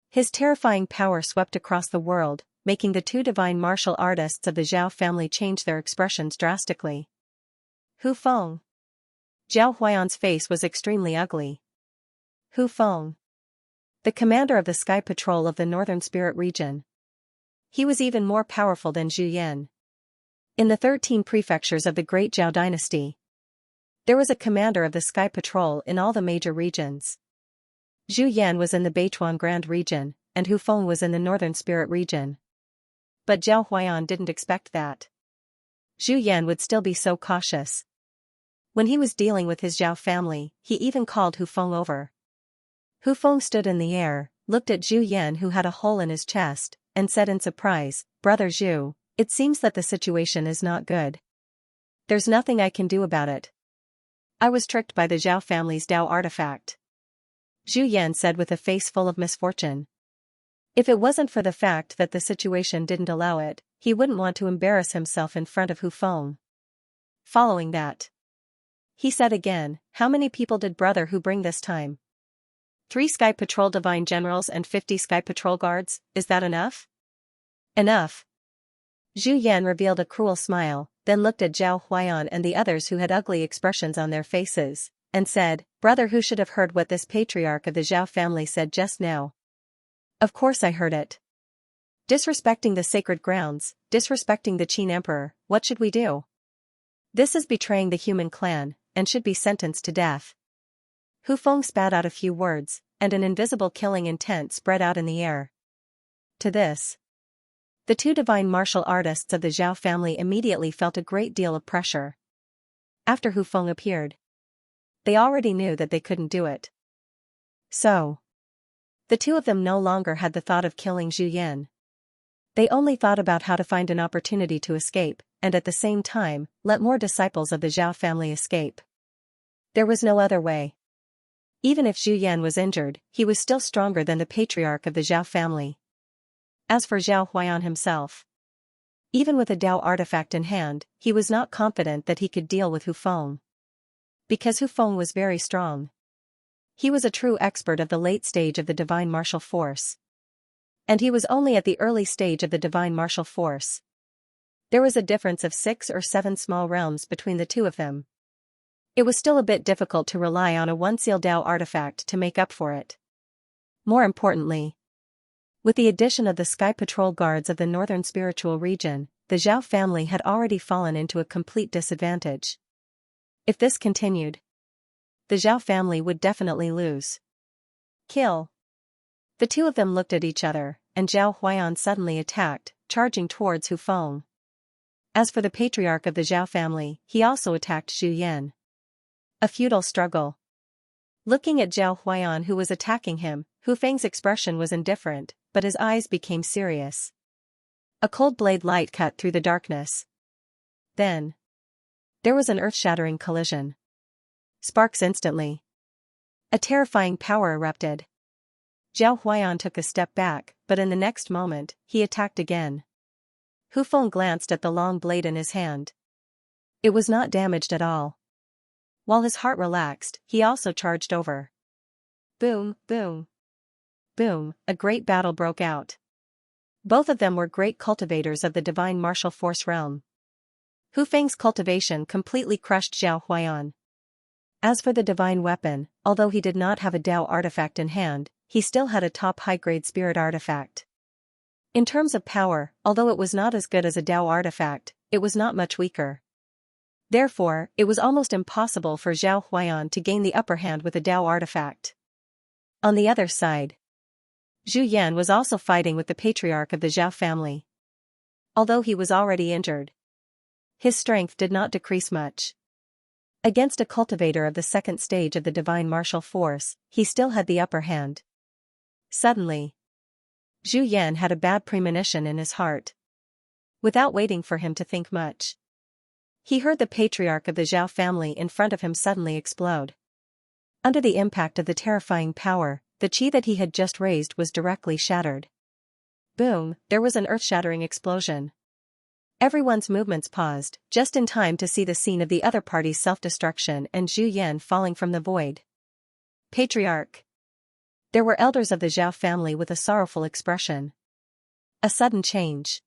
His terrifying power swept across the world, making the two divine martial artists of the Zhao family change their expressions drastically. Hu Feng. Zhao Huayan's face was extremely ugly. Hu Feng, the commander of the Sky Patrol of the Northern Spirit region. He was even more powerful than Zhu Yan. In the 13 prefectures of the Great Zhao dynasty, there was a commander of the Sky Patrol in all the major regions. Zhu Yan was in the Beichuan Grand region, and Hu Feng was in the Northern Spirit region. But Zhao Huayan didn't expect that. Zhu Yan would still be so cautious. When he was dealing with his Zhao family, he even called Hu Feng over. Hu Feng stood in the air, looked at Zhu Yan who had a hole in his chest, and said in surprise, "Brother Zhu, it seems that the situation is not good. There's nothing I can do about it. I was tricked by the Zhao family's Dao artifact." Zhu Yan said with a face full of misfortune. If it wasn't for the fact that the situation didn't allow it, he wouldn't want to embarrass himself in front of Hu Feng. Following that, he said again, "How many people did Brother Hu bring this time? 3 Sky Patrol Divine Generals and 50 Sky Patrol Guards, is that enough?" "Enough." Zhu Yan revealed a cruel smile, then looked at Zhao Huayan and the others who had ugly expressions on their faces, and said, "Brother Hu should have heard what this patriarch of the Zhao family said just now." "Of course I heard it. Disrespecting the sacred grounds, disrespecting the Qin Emperor, what should we do? This is betraying the human clan, and should be sentenced to death." Hu Feng spat out a few words, and an invisible killing intent spread out in the air. To this, the two divine martial artists of the Zhao family immediately felt a great deal of pressure. After Hu Feng appeared, they already knew that they couldn't do it. So, the two of them no longer had the thought of killing Zhu Yan. They only thought about how to find an opportunity to escape, and at the same time, let more disciples of the Zhao family escape. There was no other way. Even if Zhu Yan was injured, he was still stronger than the patriarch of the Zhao family. As for Zhao Huayan himself, even with a Dao artifact in hand, he was not confident that he could deal with Hu Feng. Because Hu Feng was very strong. He was a true expert of the late stage of the divine martial force. And he was only at the early stage of the divine martial force. There was a difference of 6 or 7 small realms between the two of them. It was still a bit difficult to rely on a one-seal Dao artifact to make up for it. More importantly, with the addition of the Sky Patrol Guards of the Northern Spiritual Region, the Zhao family had already fallen into a complete disadvantage. If this continued, the Zhao family would definitely lose. Kill. The two of them looked at each other, and Zhao Huayan suddenly attacked, charging towards Hu Feng. As for the patriarch of the Zhao family, he also attacked Zhu Yan. A futile struggle. Looking at Zhao Huayan who was attacking him, Hu Feng's expression was indifferent, but his eyes became serious. A cold blade light cut through the darkness. Then, there was an earth-shattering collision. Sparks instantly. A terrifying power erupted. Zhao Huayan took a step back, but in the next moment, he attacked again. Hu Feng glanced at the long blade in his hand. It was not damaged at all. While his heart relaxed, he also charged over. Boom, boom. Boom, a great battle broke out. Both of them were great cultivators of the divine martial force realm. Hu Feng's cultivation completely crushed Zhao Huayan. As for the divine weapon, although he did not have a Tao artifact in hand, he still had a top high-grade spirit artifact. In terms of power, although it was not as good as a Tao artifact, it was not much weaker. Therefore, it was almost impossible for Zhao Huaiyan to gain the upper hand with a Tao artifact. On the other side, Zhu Yan was also fighting with the patriarch of the Zhao family. Although he was already injured, his strength did not decrease much. Against a cultivator of the second stage of the divine martial force, he still had the upper hand. Suddenly, Zhu Yan had a bad premonition in his heart. Without waiting for him to think much, he heard the patriarch of the Zhao family in front of him suddenly explode. Under the impact of the terrifying power, the qi that he had just raised was directly shattered. Boom, there was an earth-shattering explosion. Everyone's movements paused, just in time to see the scene of the other party's self-destruction and Zhu Yan falling from the void. Patriarch. There were elders of the Zhao family with a sorrowful expression. A sudden change.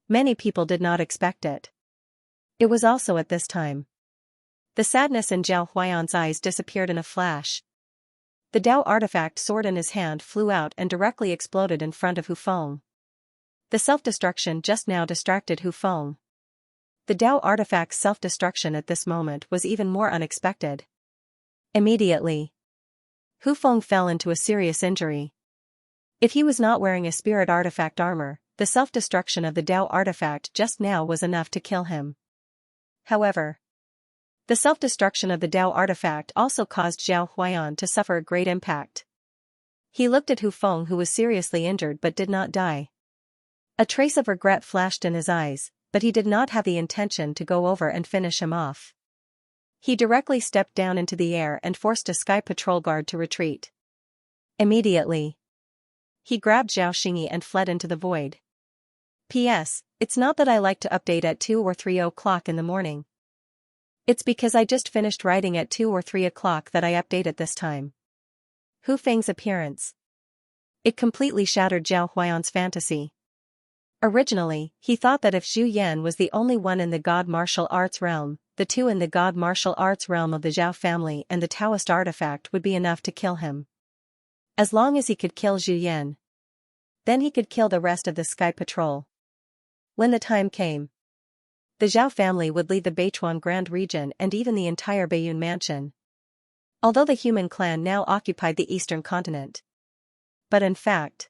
Many people did not expect it. It was also at this time. The sadness in Zhao Huaiyan's eyes disappeared in a flash. The Tao artifact sword in his hand flew out and directly exploded in front of Hu Feng. The self-destruction just now distracted Hu Feng. The Tao artifact's self-destruction at this moment was even more unexpected. Immediately, Hu Feng fell into a serious injury. If he was not wearing a spirit artifact armor, the self-destruction of the Tao artifact just now was enough to kill him. However, the self-destruction of the Tao artifact also caused Zhao Huaiyan to suffer a great impact. He looked at Hu Feng, who was seriously injured but did not die. A trace of regret flashed in his eyes, but he did not have the intention to go over and finish him off. He directly stepped down into the air and forced a sky patrol guard to retreat. Immediately, he grabbed Zhao Xingyi and fled into the void. P.S. It's not that I like to update at 2 or 3 o'clock in the morning. It's because I just finished writing at 2 or 3 o'clock that I update at this time. Hu Feng's appearance. It completely shattered Zhao Huaiyan's fantasy. Originally, he thought that if Zhu Yan was the only one in the God martial arts realm, the two in the God martial arts realm of the Zhao family and the Taoist artifact would be enough to kill him. As long as he could kill Zhu Yan, then he could kill the rest of the Sky Patrol. When the time came, the Zhao family would lead the Beichuan Grand region and even the entire Baiyun mansion. Although the human clan now occupied the eastern continent. But in fact,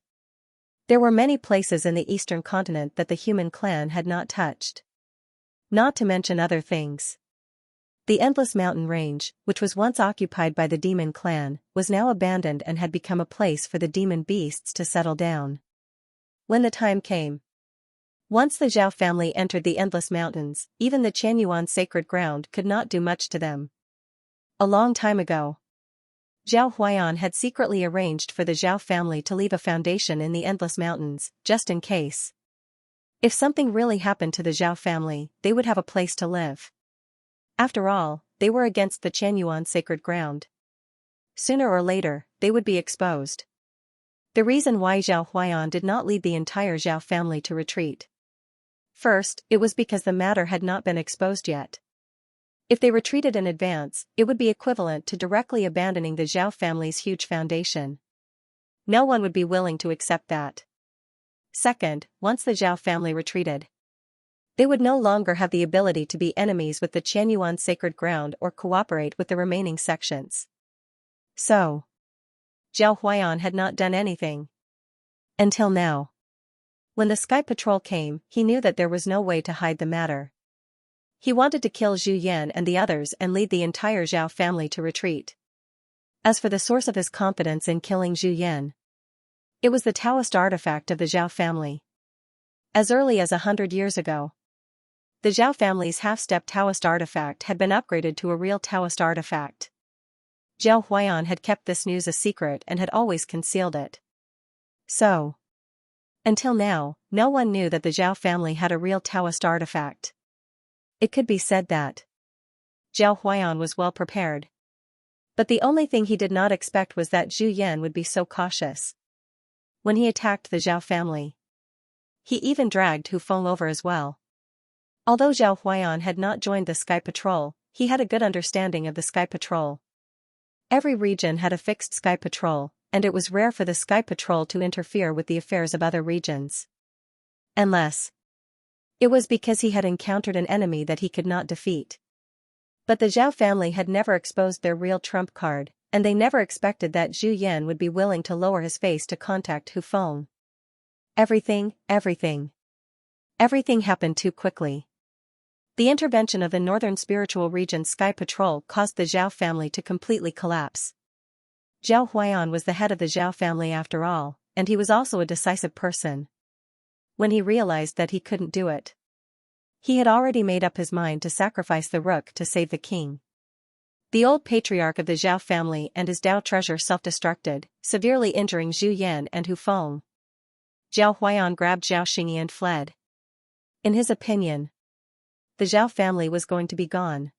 there were many places in the eastern continent that the human clan had not touched. Not to mention other things. The endless mountain range, which was once occupied by the demon clan, was now abandoned and had become a place for the demon beasts to settle down. When the time came, once the Zhao family entered the endless mountains, even the Qianyuan sacred ground could not do much to them. A long time ago, Zhao Huaiyan had secretly arranged for the Zhao family to leave a foundation in the endless mountains, just in case. If something really happened to the Zhao family, they would have a place to live. After all, they were against the Qianyuan sacred ground. Sooner or later, they would be exposed. The reason why Zhao Huaiyan did not lead the entire Zhao family to retreat. First, it was because the matter had not been exposed yet. If they retreated in advance, it would be equivalent to directly abandoning the Zhao family's huge foundation. No one would be willing to accept that. Second, once the Zhao family retreated, they would no longer have the ability to be enemies with the Qianyuan sacred ground or cooperate with the remaining sections. So, Zhao Huaiyan had not done anything. Until now. When the Sky Patrol came, he knew that there was no way to hide the matter. He wanted to kill Zhu Yan and the others and lead the entire Zhao family to retreat. As for the source of his confidence in killing Zhu Yan, it was the Taoist artifact of the Zhao family. As early as 100 years ago, the Zhao family's half-step Taoist artifact had been upgraded to a real Taoist artifact. Zhao Huaiyan had kept this news a secret and had always concealed it. So, until now, no one knew that the Zhao family had a real Taoist artifact. It could be said that Zhao Huaiyan was well prepared. But the only thing he did not expect was that Zhu Yan would be so cautious. When he attacked the Zhao family, he even dragged Hu Feng over as well. Although Zhao Huaiyan had not joined the Sky Patrol, he had a good understanding of the Sky Patrol. Every region had a fixed Sky Patrol, and it was rare for the Sky Patrol to interfere with the affairs of other regions. Unless it was because he had encountered an enemy that he could not defeat. But the Zhao family had never exposed their real trump card, and they never expected that Zhu Yan would be willing to lower his face to contact Hu Feng. Everything happened too quickly. The intervention of the Northern Spiritual Region's Sky Patrol caused the Zhao family to completely collapse. Zhao Huaiyan was the head of the Zhao family after all, and he was also a decisive person. When he realized that he couldn't do it, he had already made up his mind to sacrifice the rook to save the king. The old patriarch of the Zhao family and his Dao treasure self-destructed, severely injuring Zhu Yan and Hu Feng. Zhao Huaiyan grabbed Zhao Xingyi and fled. In his opinion, the Zhao family was going to be gone.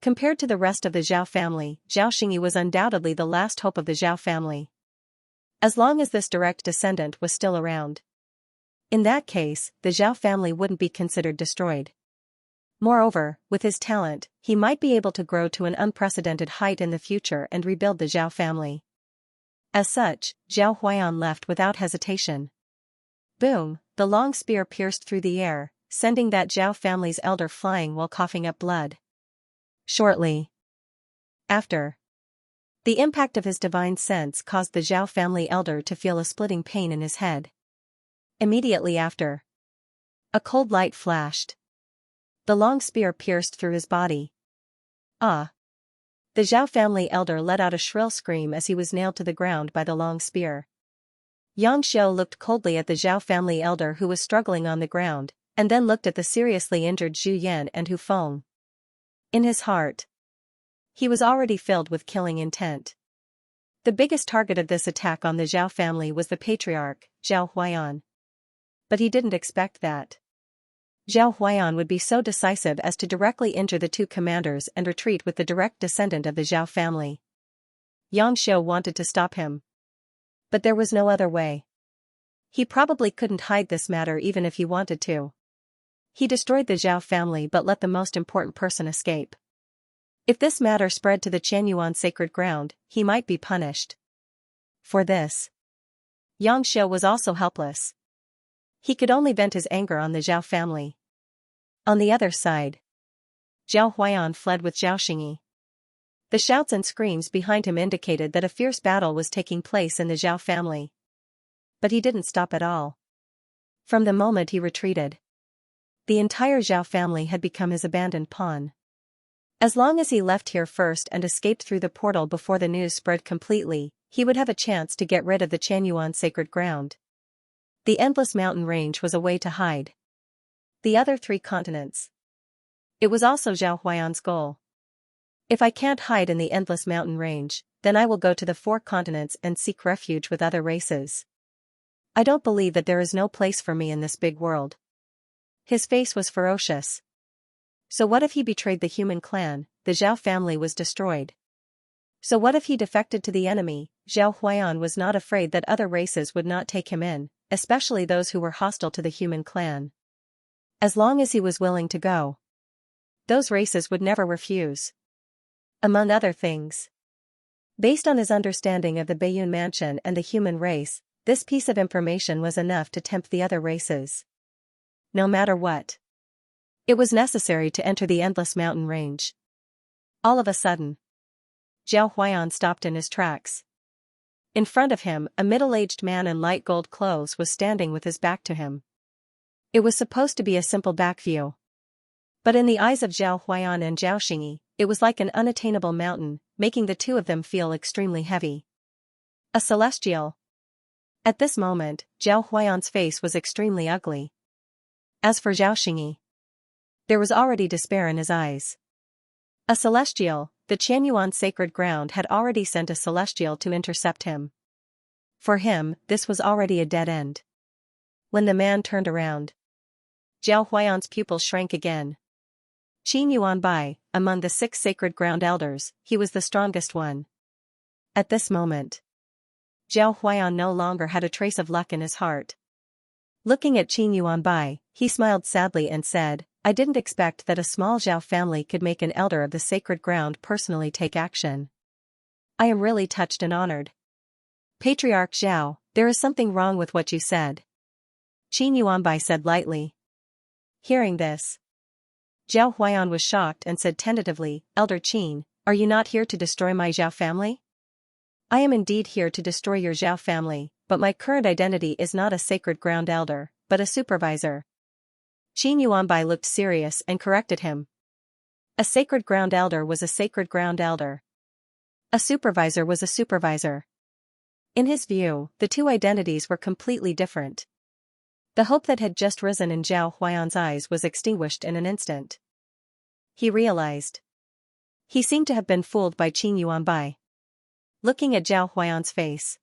Compared to the rest of the Zhao family, Zhao Xingyi was undoubtedly the last hope of the Zhao family. As long as this direct descendant was still around. In that case, the Zhao family wouldn't be considered destroyed. Moreover, with his talent, he might be able to grow to an unprecedented height in the future and rebuild the Zhao family. As such, Zhao Huaiyan left without hesitation. Boom, the long spear pierced through the air, sending that Zhao family's elder flying while coughing up blood. Shortly after, the impact of his divine sense caused the Zhao family elder to feel a splitting pain in his head. Immediately after, a cold light flashed. The long spear pierced through his body. Ah! The Zhao family elder let out a shrill scream as he was nailed to the ground by the long spear. Xianxia looked coldly at the Zhao family elder who was struggling on the ground, and then looked at the seriously injured Zhu Yan and Hu Feng. In his heart, he was already filled with killing intent. The biggest target of this attack on the Zhao family was the patriarch, Zhao Huaiyan. But he didn't expect that Zhao Huaiyan would be so decisive as to directly injure the two commanders and retreat with the direct descendant of the Zhao family. Xianxia wanted to stop him, but there was no other way. He probably couldn't hide this matter even if he wanted to. He destroyed the Zhao family but let the most important person escape. If this matter spread to the Qianyuan sacred ground, he might be punished. For this, Xianxia was also helpless. He could only vent his anger on the Zhao family. On the other side, Zhao Huaiyan fled with Zhao Xingyi. The shouts and screams behind him indicated that a fierce battle was taking place in the Zhao family. But he didn't stop at all. From the moment he retreated, the entire Zhao family had become his abandoned pawn. As long as he left here first and escaped through the portal before the news spread completely, he would have a chance to get rid of the Qianyuan sacred ground. The endless mountain range was a way to hide. The other 3 continents. It was also Zhao Huaiyan's goal. If I can't hide in the endless mountain range, then I will go to the 4 continents and seek refuge with other races. I don't believe that there is no place for me in this big world. His face was ferocious. So what if he betrayed the human clan? The Zhao family was destroyed. So what if he defected to the enemy? Zhao Huaiyan was not afraid that other races would not take him in, especially those who were hostile to the human clan. As long as he was willing to go, those races would never refuse. Among other things, based on his understanding of the Baiyun mansion and the human race, this piece of information was enough to tempt the other races. No matter what, it was necessary to enter the endless mountain range. All of a sudden, Zhao Huaiyan stopped in his tracks. In front of him, a middle-aged man in light gold clothes was standing with his back to him. It was supposed to be a simple back view. But in the eyes of Zhao Huaiyan and Zhao Xingyi, it was like an unattainable mountain, making the two of them feel extremely heavy. A celestial. At this moment, Zhao Huaiyan's face was extremely ugly. As for Zhao Xingyi, there was already despair in his eyes. A celestial, the Qianyuan sacred ground had already sent a celestial to intercept him. For him, this was already a dead end. When the man turned around, Zhao Huaiyan's pupils shrank again. Qin Yuanbai, among the 6 sacred ground elders, he was the strongest one. At this moment, Zhao Huaiyan no longer had a trace of luck in his heart. Looking at Qin Yuanbai, he smiled sadly and said, I didn't expect that a small Zhao family could make an elder of the sacred ground personally take action. I am really touched and honored. Patriarch Zhao, there is something wrong with what you said. Qin Yuanbai said lightly. Hearing this, Zhao Huaiyan was shocked and said tentatively, Elder Qin, are you not here to destroy my Zhao family? I am indeed here to destroy your Zhao family, but my current identity is not a sacred ground elder, but a supervisor. Qin Yuanbai looked serious and corrected him. A sacred ground elder was a sacred ground elder. A supervisor was a supervisor. In his view, the two identities were completely different. The hope that had just risen in Zhao Huaiyan's eyes was extinguished in an instant. He realized. He seemed to have been fooled by Qin Yuanbai. Looking at Zhao Huaiyan's face,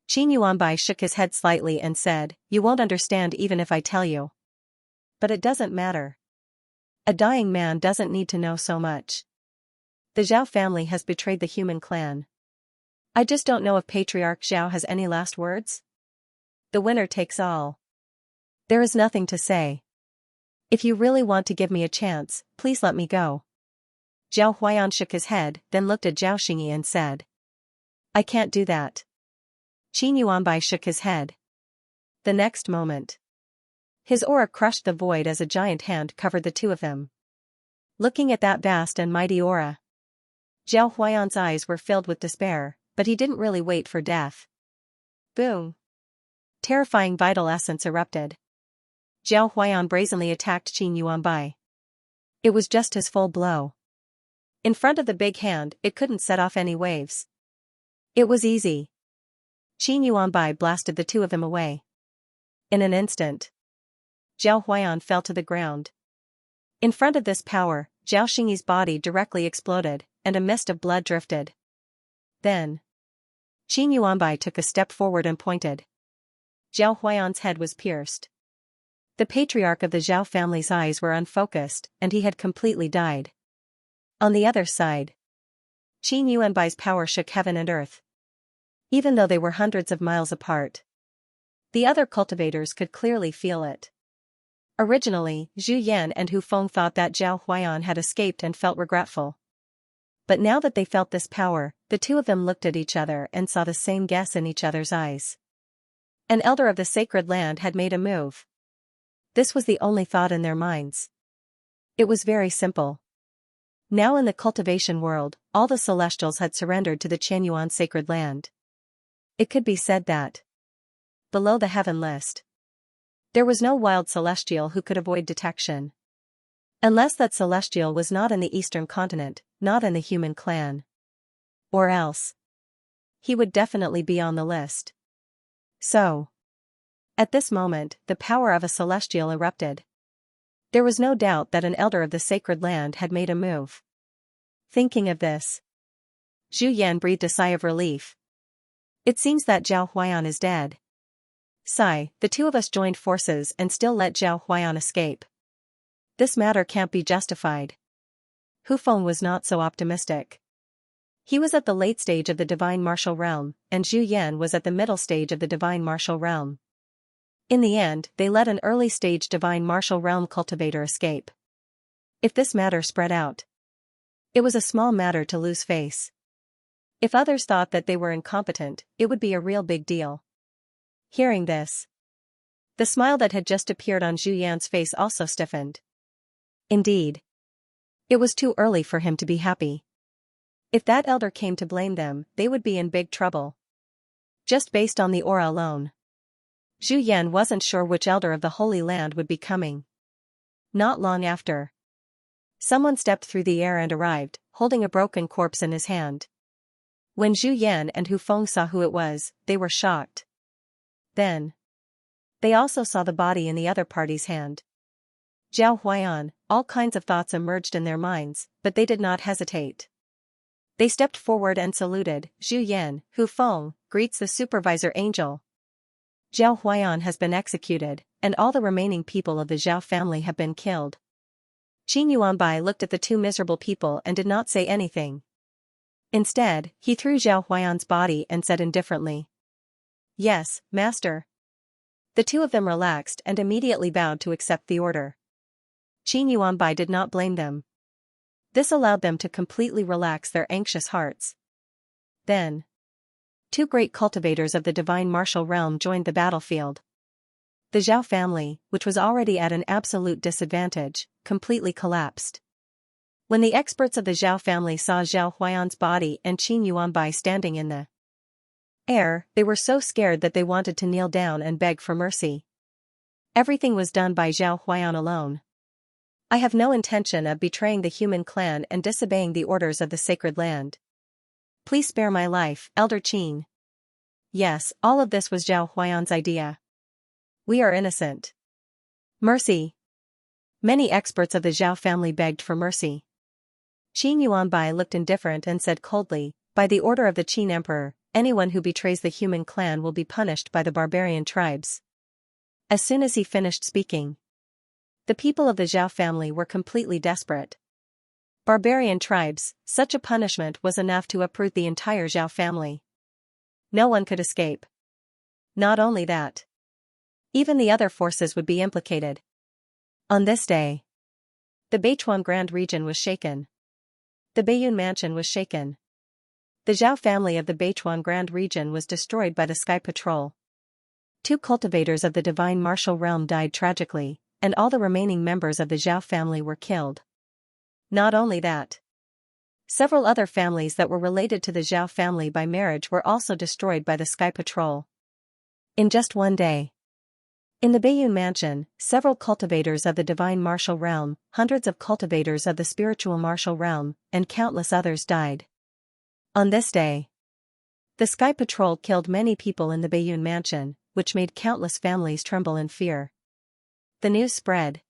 Qin Yuanbai shook his head slightly and said, you won't understand even if I tell you. But it doesn't matter. A dying man doesn't need to know so much. The Zhao family has betrayed the human clan. I just don't know if Patriarch Zhao has any last words? The winner takes all. There is nothing to say. If you really want to give me a chance, please let me go. Zhao Huaiyan shook his head, then looked at Zhao Xingyi and said. I can't do that. Qin Yuanbai shook his head. The next moment, his aura crushed the void as a giant hand covered the two of them. Looking at that vast and mighty aura, Zhao Huaiyan's eyes were filled with despair, but he didn't really wait for death. Boom! Terrifying vital essence erupted. Zhao Huaiyan brazenly attacked Qin Yuanbai. It was just his full blow. In front of the big hand, it couldn't set off any waves. It was easy. Qin Yuanbai blasted the two of them away. In an instant, Zhao Huaiyan fell to the ground. In front of this power, Zhao Xingyi's body directly exploded, and a mist of blood drifted. Then, Qin Yuanbai took a step forward and pointed. Zhao Huaiyan's head was pierced. The patriarch of the Zhao family's eyes were unfocused, and he had completely died. On the other side, Qin Yuanbai's power shook heaven and earth. Even though they were hundreds of miles apart, the other cultivators could clearly feel it. Originally, Zhu Yan and Hu Feng thought that Zhao Huaiyan had escaped and felt regretful. But now that they felt this power, the two of them looked at each other and saw the same guess in each other's eyes. An elder of the sacred land had made a move. This was the only thought in their minds. It was very simple. Now in the cultivation world, all the celestials had surrendered to the Qianyuan sacred land. It could be said that, below the heaven list, there was no wild celestial who could avoid detection. Unless that celestial was not in the eastern continent, not in the human clan. Or else, he would definitely be on the list. So, at this moment, the power of a celestial erupted. There was no doubt that an elder of the sacred land had made a move. Thinking of this, Zhu Yan breathed a sigh of relief. It seems that Zhao Huaiyan is dead. Sigh, the two of us joined forces and still let Zhao Huaiyan escape. This matter can't be justified. Hu Feng was not so optimistic. He was at the late stage of the divine martial realm, and Zhu Yan was at the middle stage of the divine martial realm. In the end, they let an early stage divine martial realm cultivator escape. If this matter spread out, it was a small matter to lose face. If others thought that they were incompetent, it would be a real big deal. Hearing this, the smile that had just appeared on Zhu Yan's face also stiffened. Indeed, it was too early for him to be happy. If that elder came to blame them, they would be in big trouble. Just based on the aura alone, Zhu Yan wasn't sure which elder of the Holy Land would be coming. Not long after, someone stepped through the air and arrived, holding a broken corpse in his hand. When Zhu Yan and Hu Feng saw who it was, they were shocked. Then, they also saw the body in the other party's hand. Zhao Huaiyan, all kinds of thoughts emerged in their minds, but they did not hesitate. They stepped forward and saluted. Zhu Yan, Hu Feng, greets the supervisor angel. Zhao Huaiyan has been executed, and all the remaining people of the Zhao family have been killed. Qin Yuanbai looked at the two miserable people and did not say anything. Instead, he threw Zhao Huaiyan's body and said indifferently, "Yes, master." The two of them relaxed and immediately bowed to accept the order. Qin Yuanbai did not blame them. This allowed them to completely relax their anxious hearts. Then, two great cultivators of the divine martial realm joined the battlefield. The Zhao family, which was already at an absolute disadvantage, completely collapsed. When the experts of the Zhao family saw Zhao Huayan's body and Qin Yuanbai standing in the air, they were so scared that they wanted to kneel down and beg for mercy. Everything was done by Zhao Huayan alone. I have no intention of betraying the human clan and disobeying the orders of the sacred land. Please spare my life, Elder Qin. Yes, all of this was Zhao Huayan's idea. We are innocent. Mercy. Many experts of the Zhao family begged for mercy. Qin Yuanbai looked indifferent and said coldly, by the order of the Qin Emperor, anyone who betrays the human clan will be punished by the barbarian tribes. As soon as he finished speaking, the people of the Zhao family were completely desperate. Barbarian tribes, such a punishment was enough to uproot the entire Zhao family. No one could escape. Not only that, even the other forces would be implicated. On this day, the Beichuan Grand region was shaken. The Beiyun mansion was shaken. The Zhao family of the Beichuan Grand region was destroyed by the Sky Patrol. Two cultivators of the divine martial realm died tragically, and all the remaining members of the Zhao family were killed. Not only that, several other families that were related to the Zhao family by marriage were also destroyed by the Sky Patrol. In just one day. In the Beiyun mansion, several cultivators of the divine martial realm, hundreds of cultivators of the spiritual martial realm, and countless others died. On this day, the Sky Patrol killed many people in the Beiyun mansion, which made countless families tremble in fear. The news spread.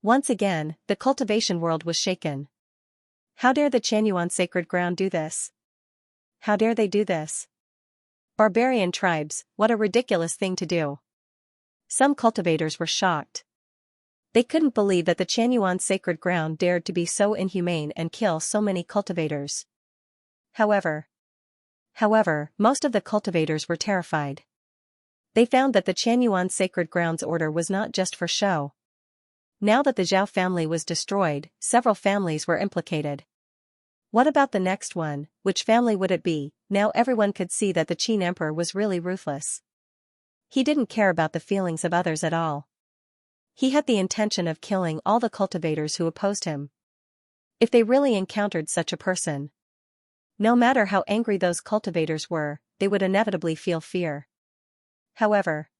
Once again, the cultivation world was shaken. How dare the Qianyuan sacred ground do this? How dare they do this? Barbarian tribes, what a ridiculous thing to do. Some cultivators were shocked. They couldn't believe that the Qianyuan sacred ground dared to be so inhumane and kill so many cultivators. However, most of the cultivators were terrified. They found that the Qianyuan sacred ground's order was not just for show. Now that the Zhao family was destroyed, several families were implicated. What about the next one? Which family would it be? Now everyone could see that the Qin Emperor was really ruthless. He didn't care about the feelings of others at all. He had the intention of killing all the cultivators who opposed him. If they really encountered such a person, no matter how angry those cultivators were, they would inevitably feel fear. However,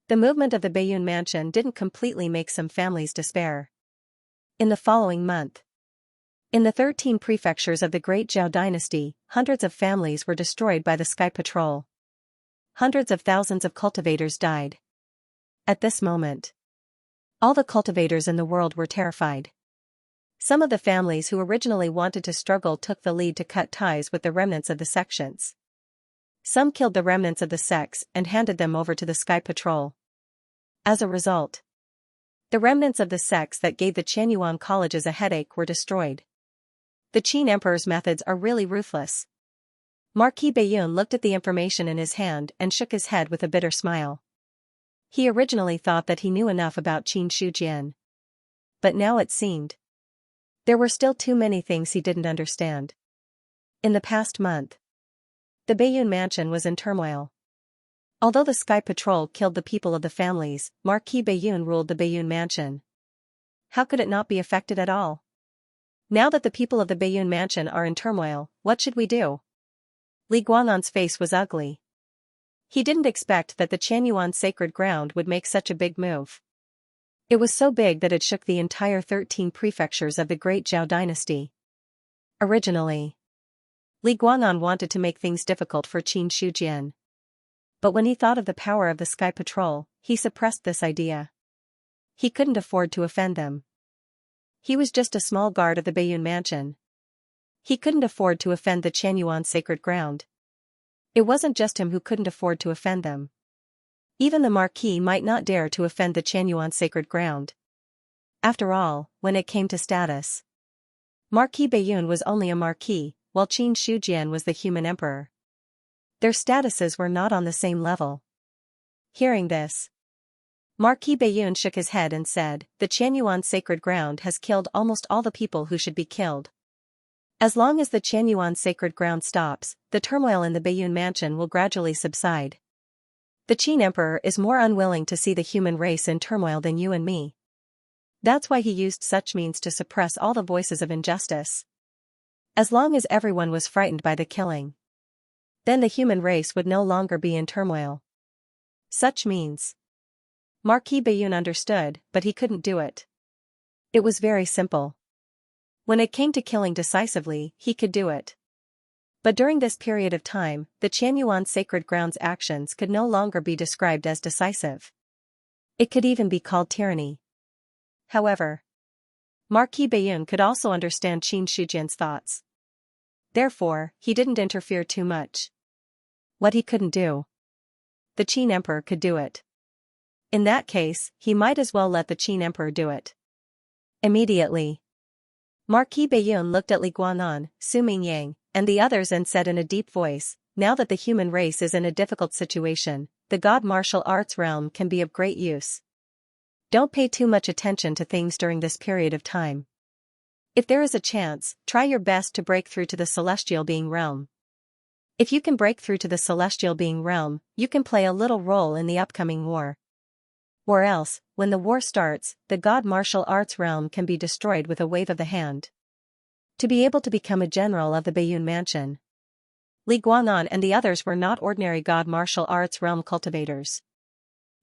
the movement of the Beiyun mansion didn't completely make some families despair. In the following month, in the 13 prefectures of the Great Zhao dynasty, hundreds of families were destroyed by the Sky Patrol. Hundreds of thousands of cultivators died. At this moment, all the cultivators in the world were terrified. Some of the families who originally wanted to struggle took the lead to cut ties with the remnants of the sections. Some killed the remnants of the sects and handed them over to the Sky Patrol. As a result, the remnants of the sects that gave the Qianyuan colleges a headache were destroyed. The Qin Emperor's methods are really ruthless. Marquis Beiyun looked at the information in his hand and shook his head with a bitter smile. He originally thought that he knew enough about Qin Shujian. But now it seemed there were still too many things he didn't understand. In the past month, the Beiyun mansion was in turmoil. Although the Sky Patrol killed the people of the families, Marquis Beiyun ruled the Beiyun mansion. How could it not be affected at all? Now that the people of the Beiyun mansion are in turmoil, what should we do? Li Guangan's face was ugly. He didn't expect that the Qianyuan sacred ground would make such a big move. It was so big that it shook the entire 13 prefectures of the Great Zhao dynasty. Originally, Li Guangan wanted to make things difficult for Qin Shujian. But when he thought of the power of the Sky Patrol, he suppressed this idea. He couldn't afford to offend them. He was just a small guard of the Beiyun mansion. He couldn't afford to offend the Qianyuan sacred ground. It wasn't just him who couldn't afford to offend them. Even the Marquis might not dare to offend the Qianyuan sacred ground. After all, when it came to status, Marquis Beiyun was only a marquis, while Qin Shujian was the human emperor. Their statuses were not on the same level. Hearing this, Marquis Bayun shook his head and said, the Qianyuan sacred ground has killed almost all the people who should be killed. As long as the Qianyuan sacred ground stops, the turmoil in the Bayun mansion will gradually subside. The Qin Emperor is more unwilling to see the human race in turmoil than you and me. That's why he used such means to suppress all the voices of injustice. As long as everyone was frightened by the killing, then the human race would no longer be in turmoil. Such means. Marquis Bayun understood, but he couldn't do it. It was very simple. When it came to killing decisively, he could do it. But during this period of time, the Qianyuan sacred ground's actions could no longer be described as decisive. It could even be called tyranny. However, Marquis Bayun could also understand Qin Shijian's thoughts. Therefore, he didn't interfere too much. What he couldn't do, the Qin Emperor could do it. In that case, he might as well let the Qin Emperor do it. Immediately, Marquis Bayun looked at Li Guanan, Su Mingyang, and the others and said in a deep voice, now that the human race is in a difficult situation, the God martial arts realm can be of great use. Don't pay too much attention to things during this period of time. If there is a chance, try your best to break through to the celestial being realm. If you can break through to the celestial being realm, you can play a little role in the upcoming war. Or else, when the war starts, the God martial arts realm can be destroyed with a wave of the hand. To be able to become a general of the Bayun mansion, Li Guanan and the others were not ordinary God martial arts realm cultivators.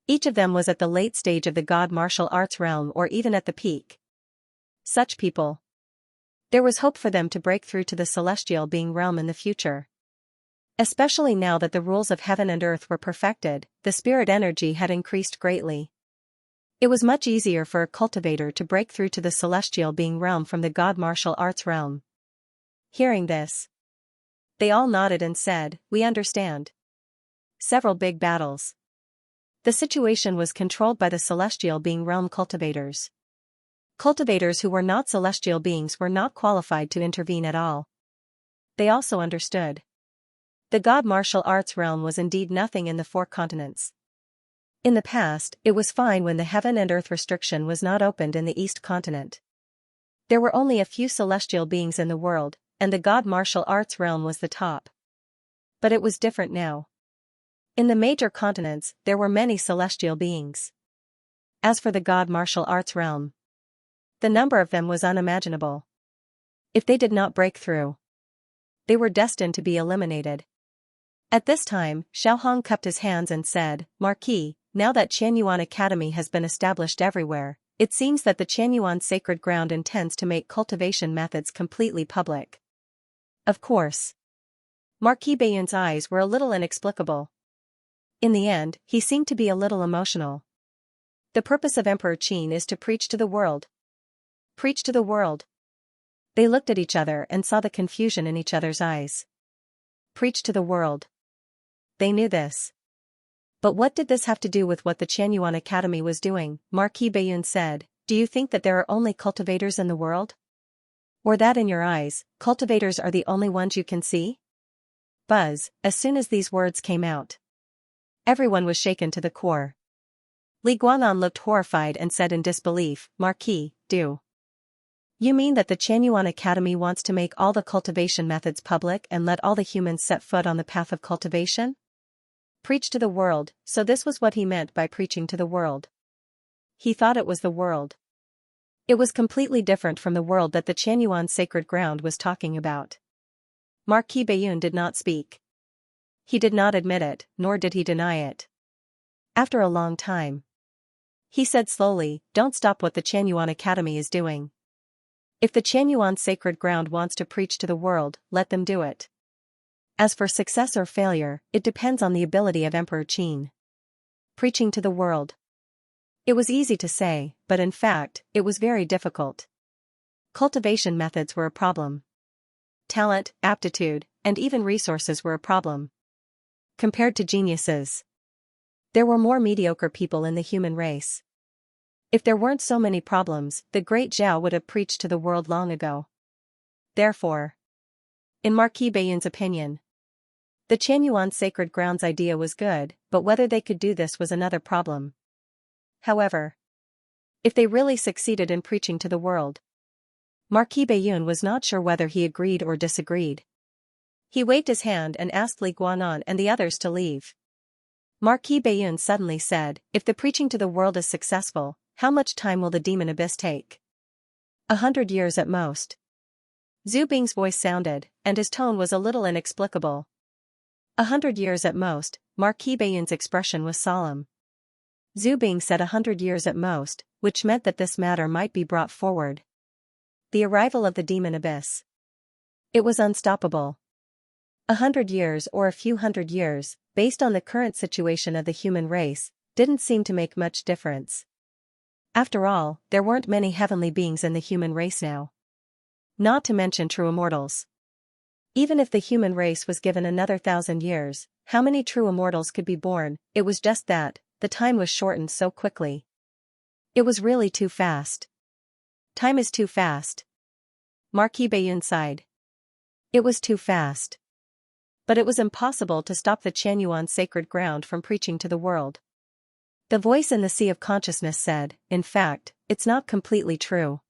Each of them was at the late stage of the God martial arts realm or even at the peak. Such people. There was hope for them to break through to the celestial being realm in the future. Especially now that the rules of heaven and earth were perfected, the spirit energy had increased greatly. It was much easier for a cultivator to break through to the celestial being realm from the God martial arts realm. Hearing this, they all nodded and said, we understand. Several big battles. The situation was controlled by the celestial being realm cultivators. Cultivators who were not celestial beings were not qualified to intervene at all. They also understood. The God martial arts realm was indeed nothing in the four continents. In the past, it was fine when the heaven and earth restriction was not opened in the East continent. There were only a few celestial beings in the world, and the God martial arts realm was the top. But it was different now. In the major continents, there were many celestial beings. As for the God martial arts realm, the number of them was unimaginable. If they did not break through, they were destined to be eliminated. At this time, Xiaohong cupped his hands and said, Marquis, now that Qianyuan Academy has been established everywhere, it seems that the Qianyuan sacred ground intends to make cultivation methods completely public. Of course. Marquis Bayun's eyes were a little inexplicable. In the end, he seemed to be a little emotional. The purpose of Emperor Qin is to preach to the world. Preach to the world. They looked at each other and saw the confusion in each other's eyes. Preach to the world. They knew this. But what did this have to do with what the Qianyuan Academy was doing? Marquis Bayun said, do you think that there are only cultivators in the world? Or that in your eyes, cultivators are the only ones you can see? Buzz, as soon as these words came out, everyone was shaken to the core. Li Guanan looked horrified and said in disbelief, Marquis, do you mean that the Qianyuan Academy wants to make all the cultivation methods public and let all the humans set foot on the path of cultivation? Preach to the world, so this was what he meant by preaching to the world. He thought it was the world. It was completely different from the world that the Qianyuan sacred ground was talking about. Marquis Bayun did not speak. He did not admit it, nor did he deny it. After a long time, he said slowly, don't stop what the Qianyuan Academy is doing. If the Qianyuan sacred ground wants to preach to the world, let them do it. As for success or failure, it depends on the ability of Emperor Qin. Preaching to the world. It was easy to say, but in fact, it was very difficult. Cultivation methods were a problem. Talent, aptitude, and even resources were a problem. Compared to geniuses, there were more mediocre people in the human race. If there weren't so many problems, the great Zhao would have preached to the world long ago. Therefore, in Marquis Bayun's opinion, the Qianyuan sacred grounds idea was good, but whether they could do this was another problem. however, if they really succeeded in preaching to the world. Marquis Bayun was not sure whether he agreed or disagreed. He waved his hand and asked Li Guanan and the others to leave. Marquis Bayun suddenly said, "If the preaching to the world is successful, how much time will the demon abyss take?" 100 years at most. Zhu Bing's voice sounded, and his tone was a little inexplicable. 100 years at most. Marquis Bayun's expression was solemn. Zhu Bing said 100 years at most, which meant that this matter might be brought forward. The arrival of the demon abyss. It was unstoppable. 100 years or a few hundred years, based on the current situation of the human race, didn't seem to make much difference. After all, there weren't many heavenly beings in the human race now. Not to mention true immortals. Even if the human race was given another 1,000 years, how many true immortals could be born? It was just that, the time was shortened so quickly. It was really too fast. Time is too fast. Marquis Bayun sighed. It was too fast. But it was impossible to stop the Qianyuan sacred ground from preaching to the world. The voice in the sea of consciousness said, "In fact, it's not completely true.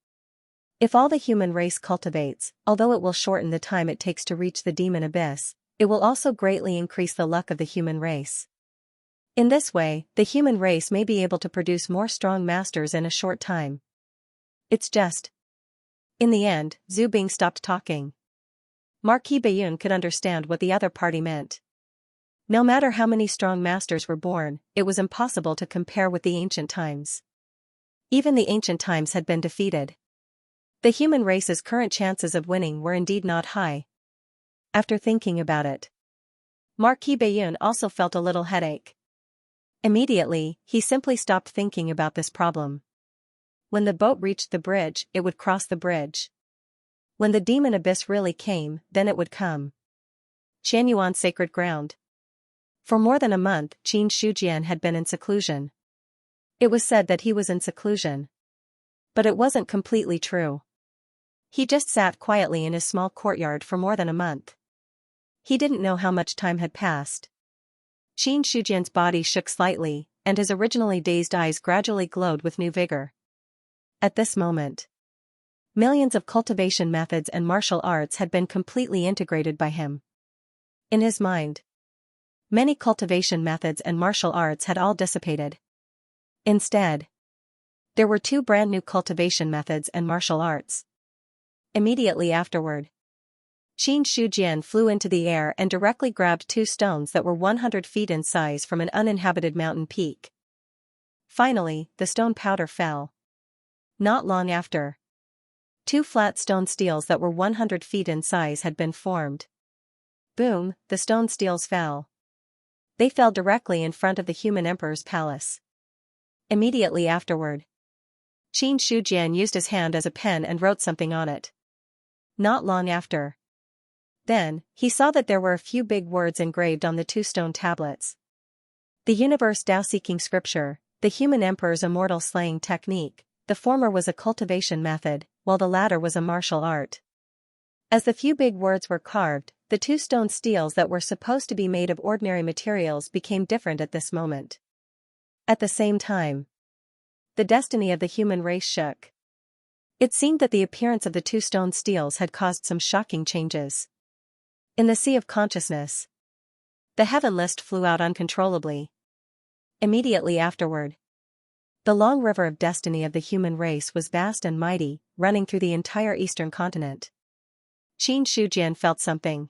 If all the human race cultivates, although it will shorten the time it takes to reach the demon abyss, it will also greatly increase the luck of the human race. In this way, the human race may be able to produce more strong masters in a short time. It's just..." In the end, Zhu Bing stopped talking. Marquis Bayun could understand what the other party meant. No matter how many strong masters were born, it was impossible to compare with the ancient times. Even the ancient times had been defeated. The human race's current chances of winning were indeed not high. After thinking about it, Marquis Bayun also felt a little headache. Immediately, he simply stopped thinking about this problem. When the boat reached the bridge, it would cross the bridge. When the demon abyss really came, then it would come. Qianyuan sacred ground. For more than a month, Qin Shujian had been in seclusion. It was said that he was in seclusion. But it wasn't completely true. He just sat quietly in his small courtyard for more than a month. He didn't know how much time had passed. Qin Shujian's body shook slightly, and his originally dazed eyes gradually glowed with new vigor. At this moment, millions of cultivation methods and martial arts had been completely integrated by him. In his mind, many cultivation methods and martial arts had all dissipated. Instead, there were 2 brand new cultivation methods and martial arts. Immediately afterward, Qin Shujian flew into the air and directly grabbed 2 stones that were 100 feet in size from an uninhabited mountain peak. Finally, the stone powder fell. Not long after, 2 flat stone steels that were 100 feet in size had been formed. Boom, the stone steels fell. They fell directly in front of the human emperor's palace. Immediately afterward, Qin Shujian used his hand as a pen and wrote something on it. Not long after. Then, he saw that there were a few big words engraved on the 2 stone tablets. The universe Tao-seeking scripture, the human emperor's immortal slaying technique. The former was a cultivation method, while the latter was a martial art. As the few big words were carved, the 2 stone steels that were supposed to be made of ordinary materials became different at this moment. At the same time, the destiny of the human race shook. It seemed that the appearance of the 2 stone steels had caused some shocking changes. In the sea of consciousness, the heaven list flew out uncontrollably. Immediately afterward, the long river of destiny of the human race was vast and mighty, running through the entire eastern continent. Qin Shujian felt something.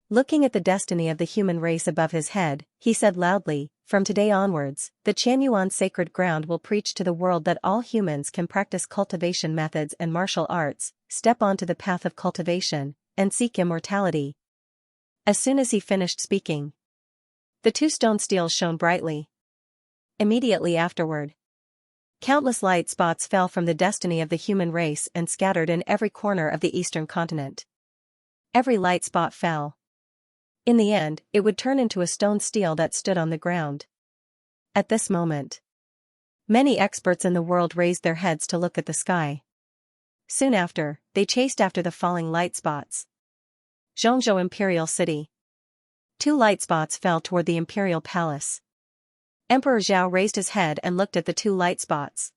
Looking at the destiny of the human race above his head, he said loudly, "From today onwards, the Qianyuan sacred ground will preach to the world that all humans can practice cultivation methods and martial arts, step onto the path of cultivation, and seek immortality." As soon as he finished speaking, the 2 stone steels shone brightly. Immediately afterward, countless light spots fell from the destiny of the human race and scattered in every corner of the eastern continent. Every light spot fell. In the end, it would turn into a stone steel that stood on the ground. At this moment, many experts in the world raised their heads to look at the sky. Soon after, they chased after the falling light spots. Zhongzhou Imperial City. 2 light spots fell toward the imperial palace. Emperor Zhao raised his head and looked at the two light spots.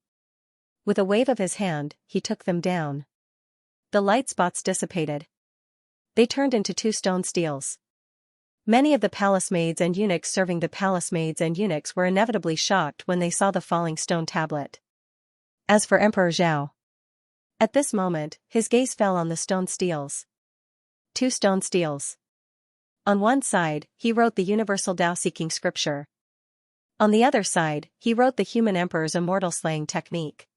With a wave of his hand, he took them down. The light spots dissipated. They turned into two stone steels. Many of the palace maids and eunuchs serving the palace maids and eunuchs were inevitably shocked when they saw the falling stone tablet. As for Emperor Zhao, at this moment, his gaze fell on the stone steels. Two stone steels. On one side, he wrote the universal Tao-seeking scripture. On the other side, he wrote the human emperor's immortal slaying technique.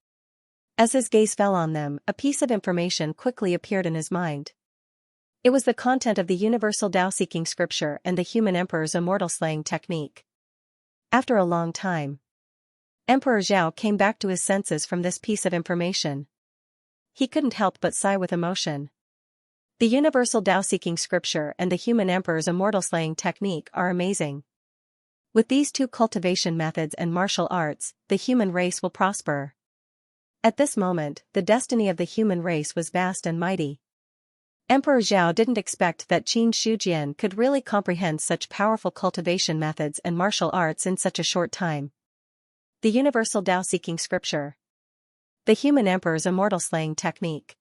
As his gaze fell on them, a piece of information quickly appeared in his mind. It was the content of the universal Tao-seeking scripture and the human emperor's immortal slaying technique. After a long time, Emperor Zhao came back to his senses from this piece of information. He couldn't help but sigh with emotion. The universal Tao-seeking scripture and the human emperor's immortal slaying technique are amazing. With these two cultivation methods and martial arts, the human race will prosper. At this moment, the destiny of the human race was vast and mighty. Emperor Zhao didn't expect that Qin Shujian could really comprehend such powerful cultivation methods and martial arts in such a short time. The universal Tao-seeking scripture. The human emperor's immortal slaying technique.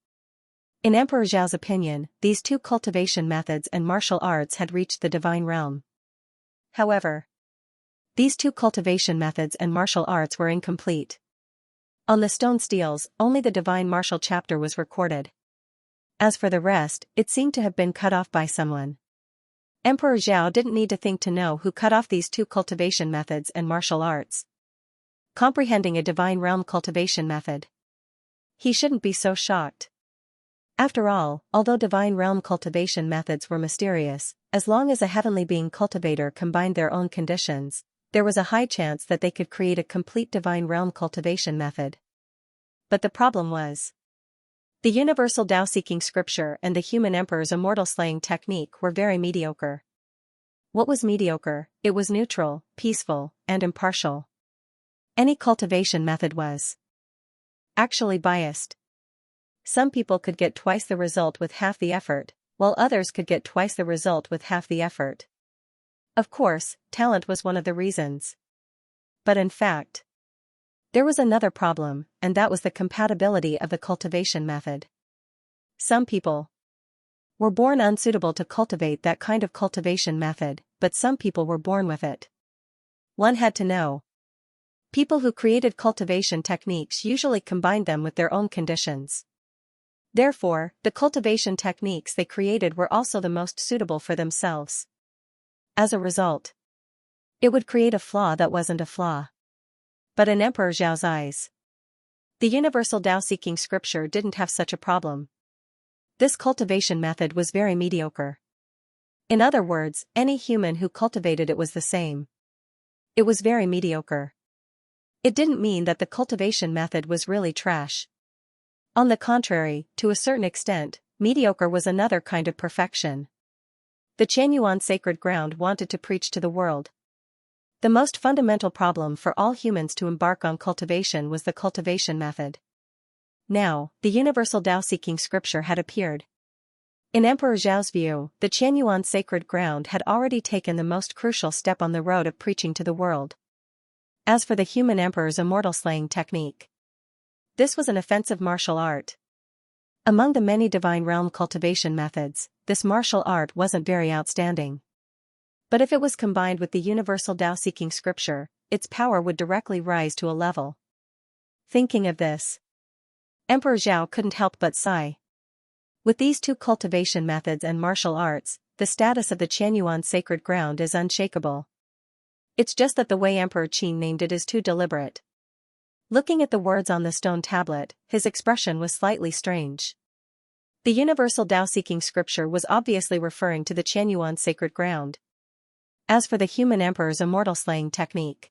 In Emperor Zhao's opinion, these two cultivation methods and martial arts had reached the divine realm. However, these two cultivation methods and martial arts were incomplete. On the stone steels, only the divine martial chapter was recorded. As for the rest, it seemed to have been cut off by someone. Emperor Zhao didn't need to think to know who cut off these two cultivation methods and martial arts. Comprehending a divine realm cultivation method, he shouldn't be so shocked. After all, although divine realm cultivation methods were mysterious, as long as a heavenly being cultivator combined their own conditions, there was a high chance that they could create a complete divine realm cultivation method. But the problem was, the universal Tao-seeking scripture and the human emperor's immortal slaying technique were very mediocre. What was mediocre? It was neutral, peaceful, and impartial. Any cultivation method was actually biased. Some people could get twice the result with half the effort, while others could get twice the result with half the effort. Of course, talent was one of the reasons. But in fact, there was another problem, and that was the compatibility of the cultivation method. Some people were born unsuitable to cultivate that kind of cultivation method, but some people were born with it. One had to know. People who created cultivation techniques usually combined them with their own conditions. Therefore, the cultivation techniques they created were also the most suitable for themselves. As a result, it would create a flaw that wasn't a flaw. But in Emperor Zhao's eyes, the universal Tao-seeking scripture didn't have such a problem. This cultivation method was very mediocre. In other words, any human who cultivated it was the same. It was very mediocre. It didn't mean that the cultivation method was really trash. On the contrary, to a certain extent, mediocre was another kind of perfection. The Qianyuan sacred ground wanted to preach to the world. The most fundamental problem for all humans to embark on cultivation was the cultivation method. Now, the universal Tao-seeking scripture had appeared. In Emperor Zhao's view, the Qianyuan sacred ground had already taken the most crucial step on the road of preaching to the world. As for the human emperor's immortal slaying technique, this was an offensive martial art. Among the many divine realm cultivation methods, this martial art wasn't very outstanding. But if it was combined with the universal Tao-seeking scripture, its power would directly rise to a level. Thinking of this, Emperor Zhao couldn't help but sigh. With these two cultivation methods and martial arts, the status of the Qianyuan sacred ground is unshakable. It's just that the way Emperor Qin named it is too deliberate. Looking at the words on the stone tablet, his expression was slightly strange. The universal Tao-seeking scripture was obviously referring to the Qianyuan sacred ground. As for the human emperor's immortal slaying technique,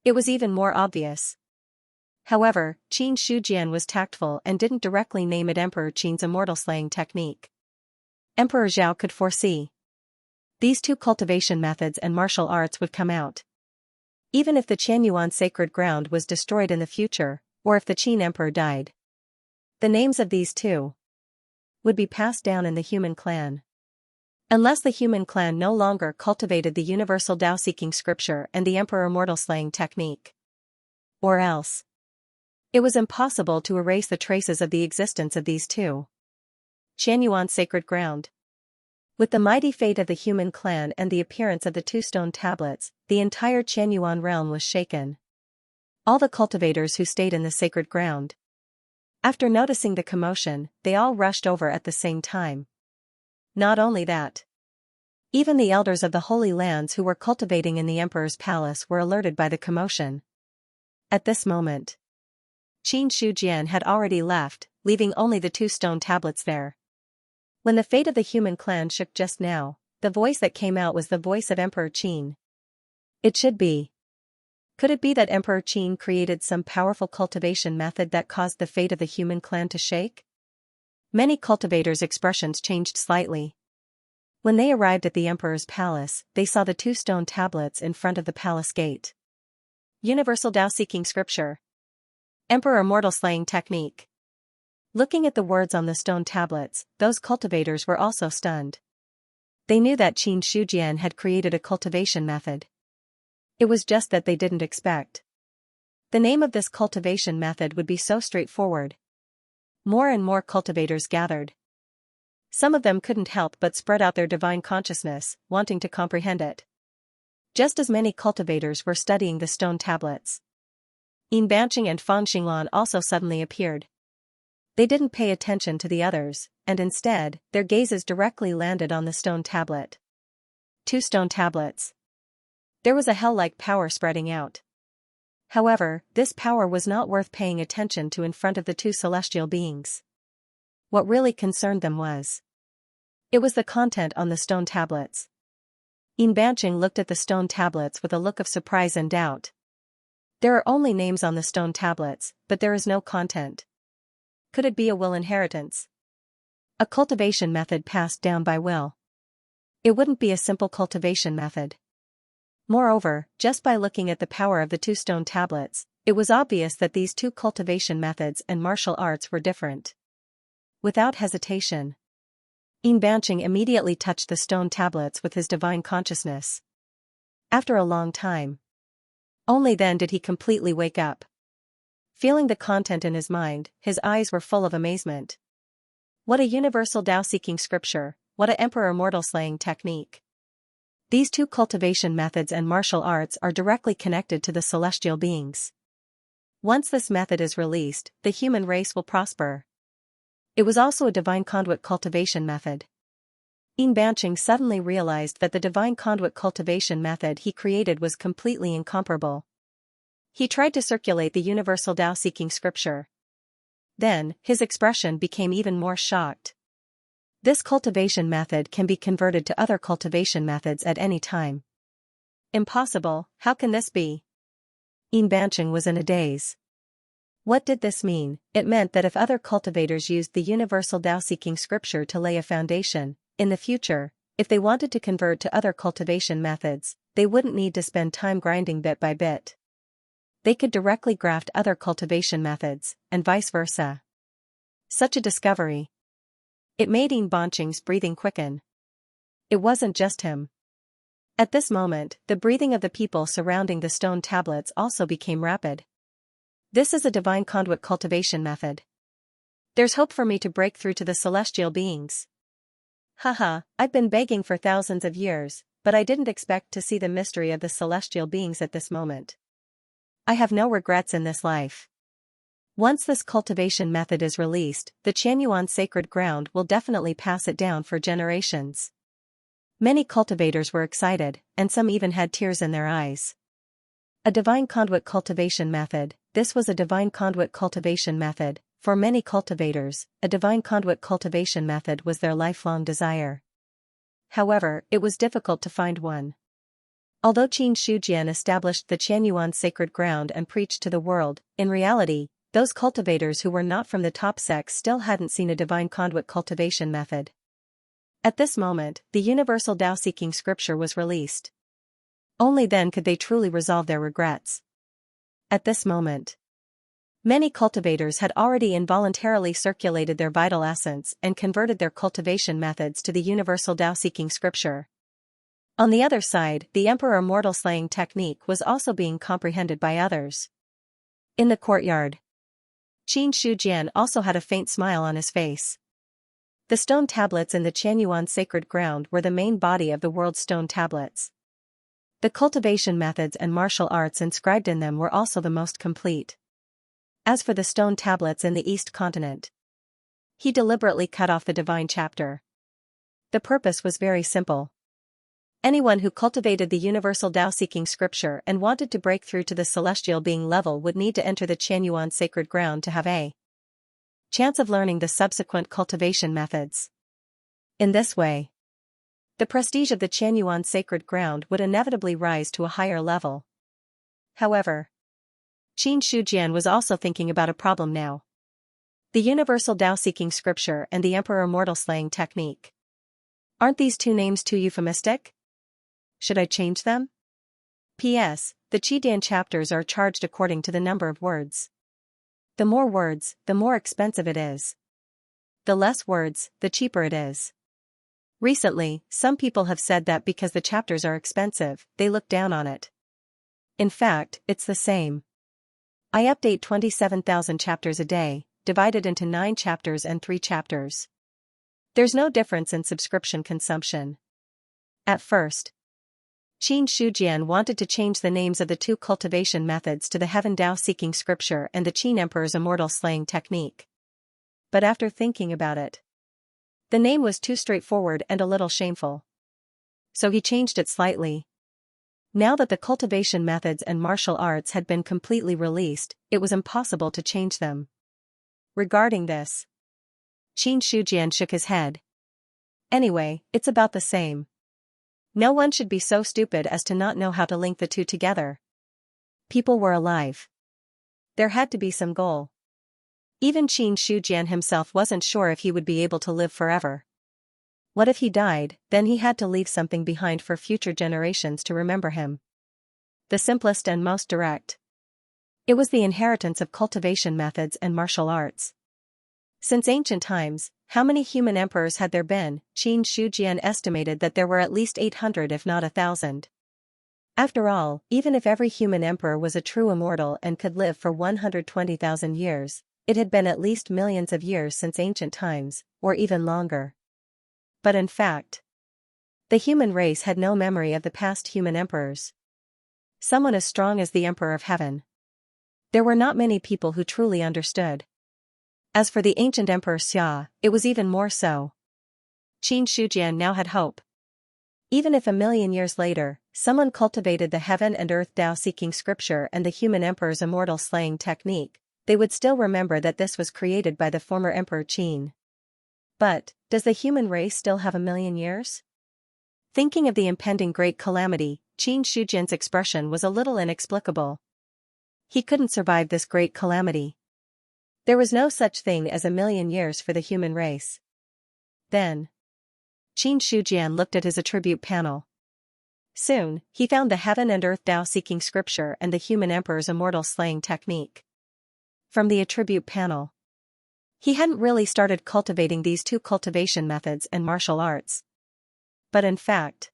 it was even more obvious. However, Qin Shujian was tactful and didn't directly name it Emperor Qin's immortal slaying technique. Emperor Zhao could foresee these two cultivation methods and martial arts would come out. Even if the Qianyuan sacred ground was destroyed in the future, or if the Qin emperor died, the names of these two would be passed down in the human clan. Unless the human clan no longer cultivated the universal Tao-seeking scripture and the emperor mortal-slaying technique. Or else. It was impossible to erase the traces of the existence of these two. Xianxia sacred ground. With the mighty fate of the human clan and the appearance of the two stone tablets, the entire Xianxia realm was shaken. All the cultivators who stayed in the sacred ground. After noticing the commotion, they all rushed over at the same time. Not only that. Even the elders of the Holy Lands who were cultivating in the Emperor's palace were alerted by the commotion. At this moment, Qin Shujian had already left, leaving only the two stone tablets there. When the fate of the human clan shook just now, the voice that came out was the voice of Emperor Qin. It should be. Could it be that Emperor Qin created some powerful cultivation method that caused the fate of the human clan to shake? Many cultivators' expressions changed slightly. When they arrived at the Emperor's palace, they saw the two stone tablets in front of the palace gate. Universal Tao-seeking scripture. Emperor mortal-slaying technique. Looking at the words on the stone tablets, those cultivators were also stunned. They knew that Qin Shujian had created a cultivation method. It was just that they didn't expect. The name of this cultivation method would be so straightforward. More and more cultivators gathered. Some of them couldn't help but spread out their divine consciousness, wanting to comprehend it. Just as many cultivators were studying the stone tablets. Yin Banqing and Fang Xinglan also suddenly appeared. They didn't pay attention to the others, and instead, their gazes directly landed on the stone tablet. Two stone tablets. There was a hell-like power spreading out. However, this power was not worth paying attention to in front of the two celestial beings. What really concerned them was. It was the content on the stone tablets. Yin Banqing looked at the stone tablets with a look of surprise and doubt. There are only names on the stone tablets, but there is no content. Could it be a will inheritance? A cultivation method passed down by will. It wouldn't be a simple cultivation method. Moreover, just by looking at the power of the two stone tablets, it was obvious that these two cultivation methods and martial arts were different. Without hesitation, Yin Banqing immediately touched the stone tablets with his divine consciousness. After a long time, only then did he completely wake up. Feeling the content in his mind, his eyes were full of amazement. What a universal Tao-seeking scripture, what a emperor mortal-slaying technique. These two cultivation methods and martial arts are directly connected to the celestial beings. Once this method is released, the human race will prosper. It was also a divine conduit cultivation method. Yin Banqing suddenly realized that the divine conduit cultivation method he created was completely incomparable. He tried to circulate the universal Tao-seeking scripture. Then, his expression became even more shocked. This cultivation method can be converted to other cultivation methods at any time. Impossible, how can this be? Yin Banqing was in a daze. What did this mean? It meant that if other cultivators used the universal Tao-seeking scripture to lay a foundation, in the future, if they wanted to convert to other cultivation methods, they wouldn't need to spend time grinding bit by bit. They could directly graft other cultivation methods, and vice versa. Such a discovery. It made Yin Banqing's breathing quicken. It wasn't just him. At this moment, the breathing of the people surrounding the stone tablets also became rapid. This is a divine conduit cultivation method. There's hope for me to break through to the celestial beings. Haha, I've been begging for thousands of years, but I didn't expect to see the mystery of the celestial beings at this moment. I have no regrets in this life. Once this cultivation method is released, the Qianyuan sacred ground will definitely pass it down for generations. Many cultivators were excited, and some even had tears in their eyes. A divine conduit cultivation method. This was a divine conduit cultivation method. For many cultivators, a divine conduit cultivation method was their lifelong desire. However, it was difficult to find one. Although Qin Shujian established the Qianyuan sacred ground and preached to the world, in reality, those cultivators who were not from the top sects still hadn't seen a divine conduit cultivation method. At this moment, the universal Tao-seeking scripture was released. Only then could they truly resolve their regrets. At this moment, Many cultivators had already involuntarily circulated their vital essence and converted their cultivation methods to the universal Tao-seeking scripture. On the other side, the emperor mortal slaying technique was also being comprehended by others. In the courtyard, Qin Shujian also had a faint smile on his face. The stone tablets in the Qianyuan sacred ground were the main body of the world's stone tablets. The cultivation methods and martial arts inscribed in them were also the most complete. As for the stone tablets in the East continent, he deliberately cut off the divine chapter. The purpose was very simple. Anyone who cultivated the universal Tao-seeking scripture and wanted to break through to the celestial being level would need to enter the Qianyuan sacred ground to have a chance of learning the subsequent cultivation methods. In this way, the prestige of the Qianyuan sacred ground would inevitably rise to a higher level. However, Qin Shujian was also thinking about a problem now. The universal Tao-seeking scripture and the emperor mortal slaying technique. Aren't these two names too euphemistic? Should I change them? P.S. The Qidan chapters are charged according to the number of words. The more words, the more expensive it is. The less words, the cheaper it is. Recently, some people have said that because the chapters are expensive, they look down on it. In fact, it's the same. I update 27,000 chapters a day, divided into 9 chapters and 3 chapters. There's no difference in subscription consumption. At first, Qin Shujian wanted to change the names of the 2 cultivation methods to the Heaven Tao-seeking scripture and the Qin Emperor's immortal slaying technique. But after thinking about it, the name was too straightforward and a little shameful. So he changed it slightly. Now that the cultivation methods and martial arts had been completely released, it was impossible to change them. Regarding this, Qin Shujian shook his head. Anyway, it's about the same. No one should be so stupid as to not know how to link the two together. People were alive. There had to be some goal. Even Qin Shujian himself wasn't sure if he would be able to live forever. What if he died? Then he had to leave something behind for future generations to remember him. The simplest and most direct. It was the inheritance of cultivation methods and martial arts. Since ancient times, how many human emperors had there been? Qin Shujian estimated that there were at least 800 if not 1,000. After all, even if every human emperor was a true immortal and could live for 120,000 years, it had been at least millions of years since ancient times, or even longer. But in fact, the human race had no memory of the past human emperors. Someone as strong as the Emperor of Heaven. There were not many people who truly understood. As for the ancient Emperor Xia, it was even more so. Qin Shujian now had hope. Even if 1,000,000 years later, someone cultivated the heaven and earth Tao-seeking scripture and the human emperor's immortal slaying technique, they would still remember that this was created by the former Emperor Qin. But, does the human race still have 1,000,000 years? Thinking of the impending great calamity, Qin Shujian's expression was a little inexplicable. He couldn't survive this great calamity. There was no such thing as 1,000,000 years for the human race. Then, Qin Shujian looked at his attribute panel. Soon, he found the heaven and earth Tao-seeking scripture and the human emperor's immortal slaying technique. From the attribute panel, he hadn't really started cultivating these 2 cultivation methods and martial arts. But in fact,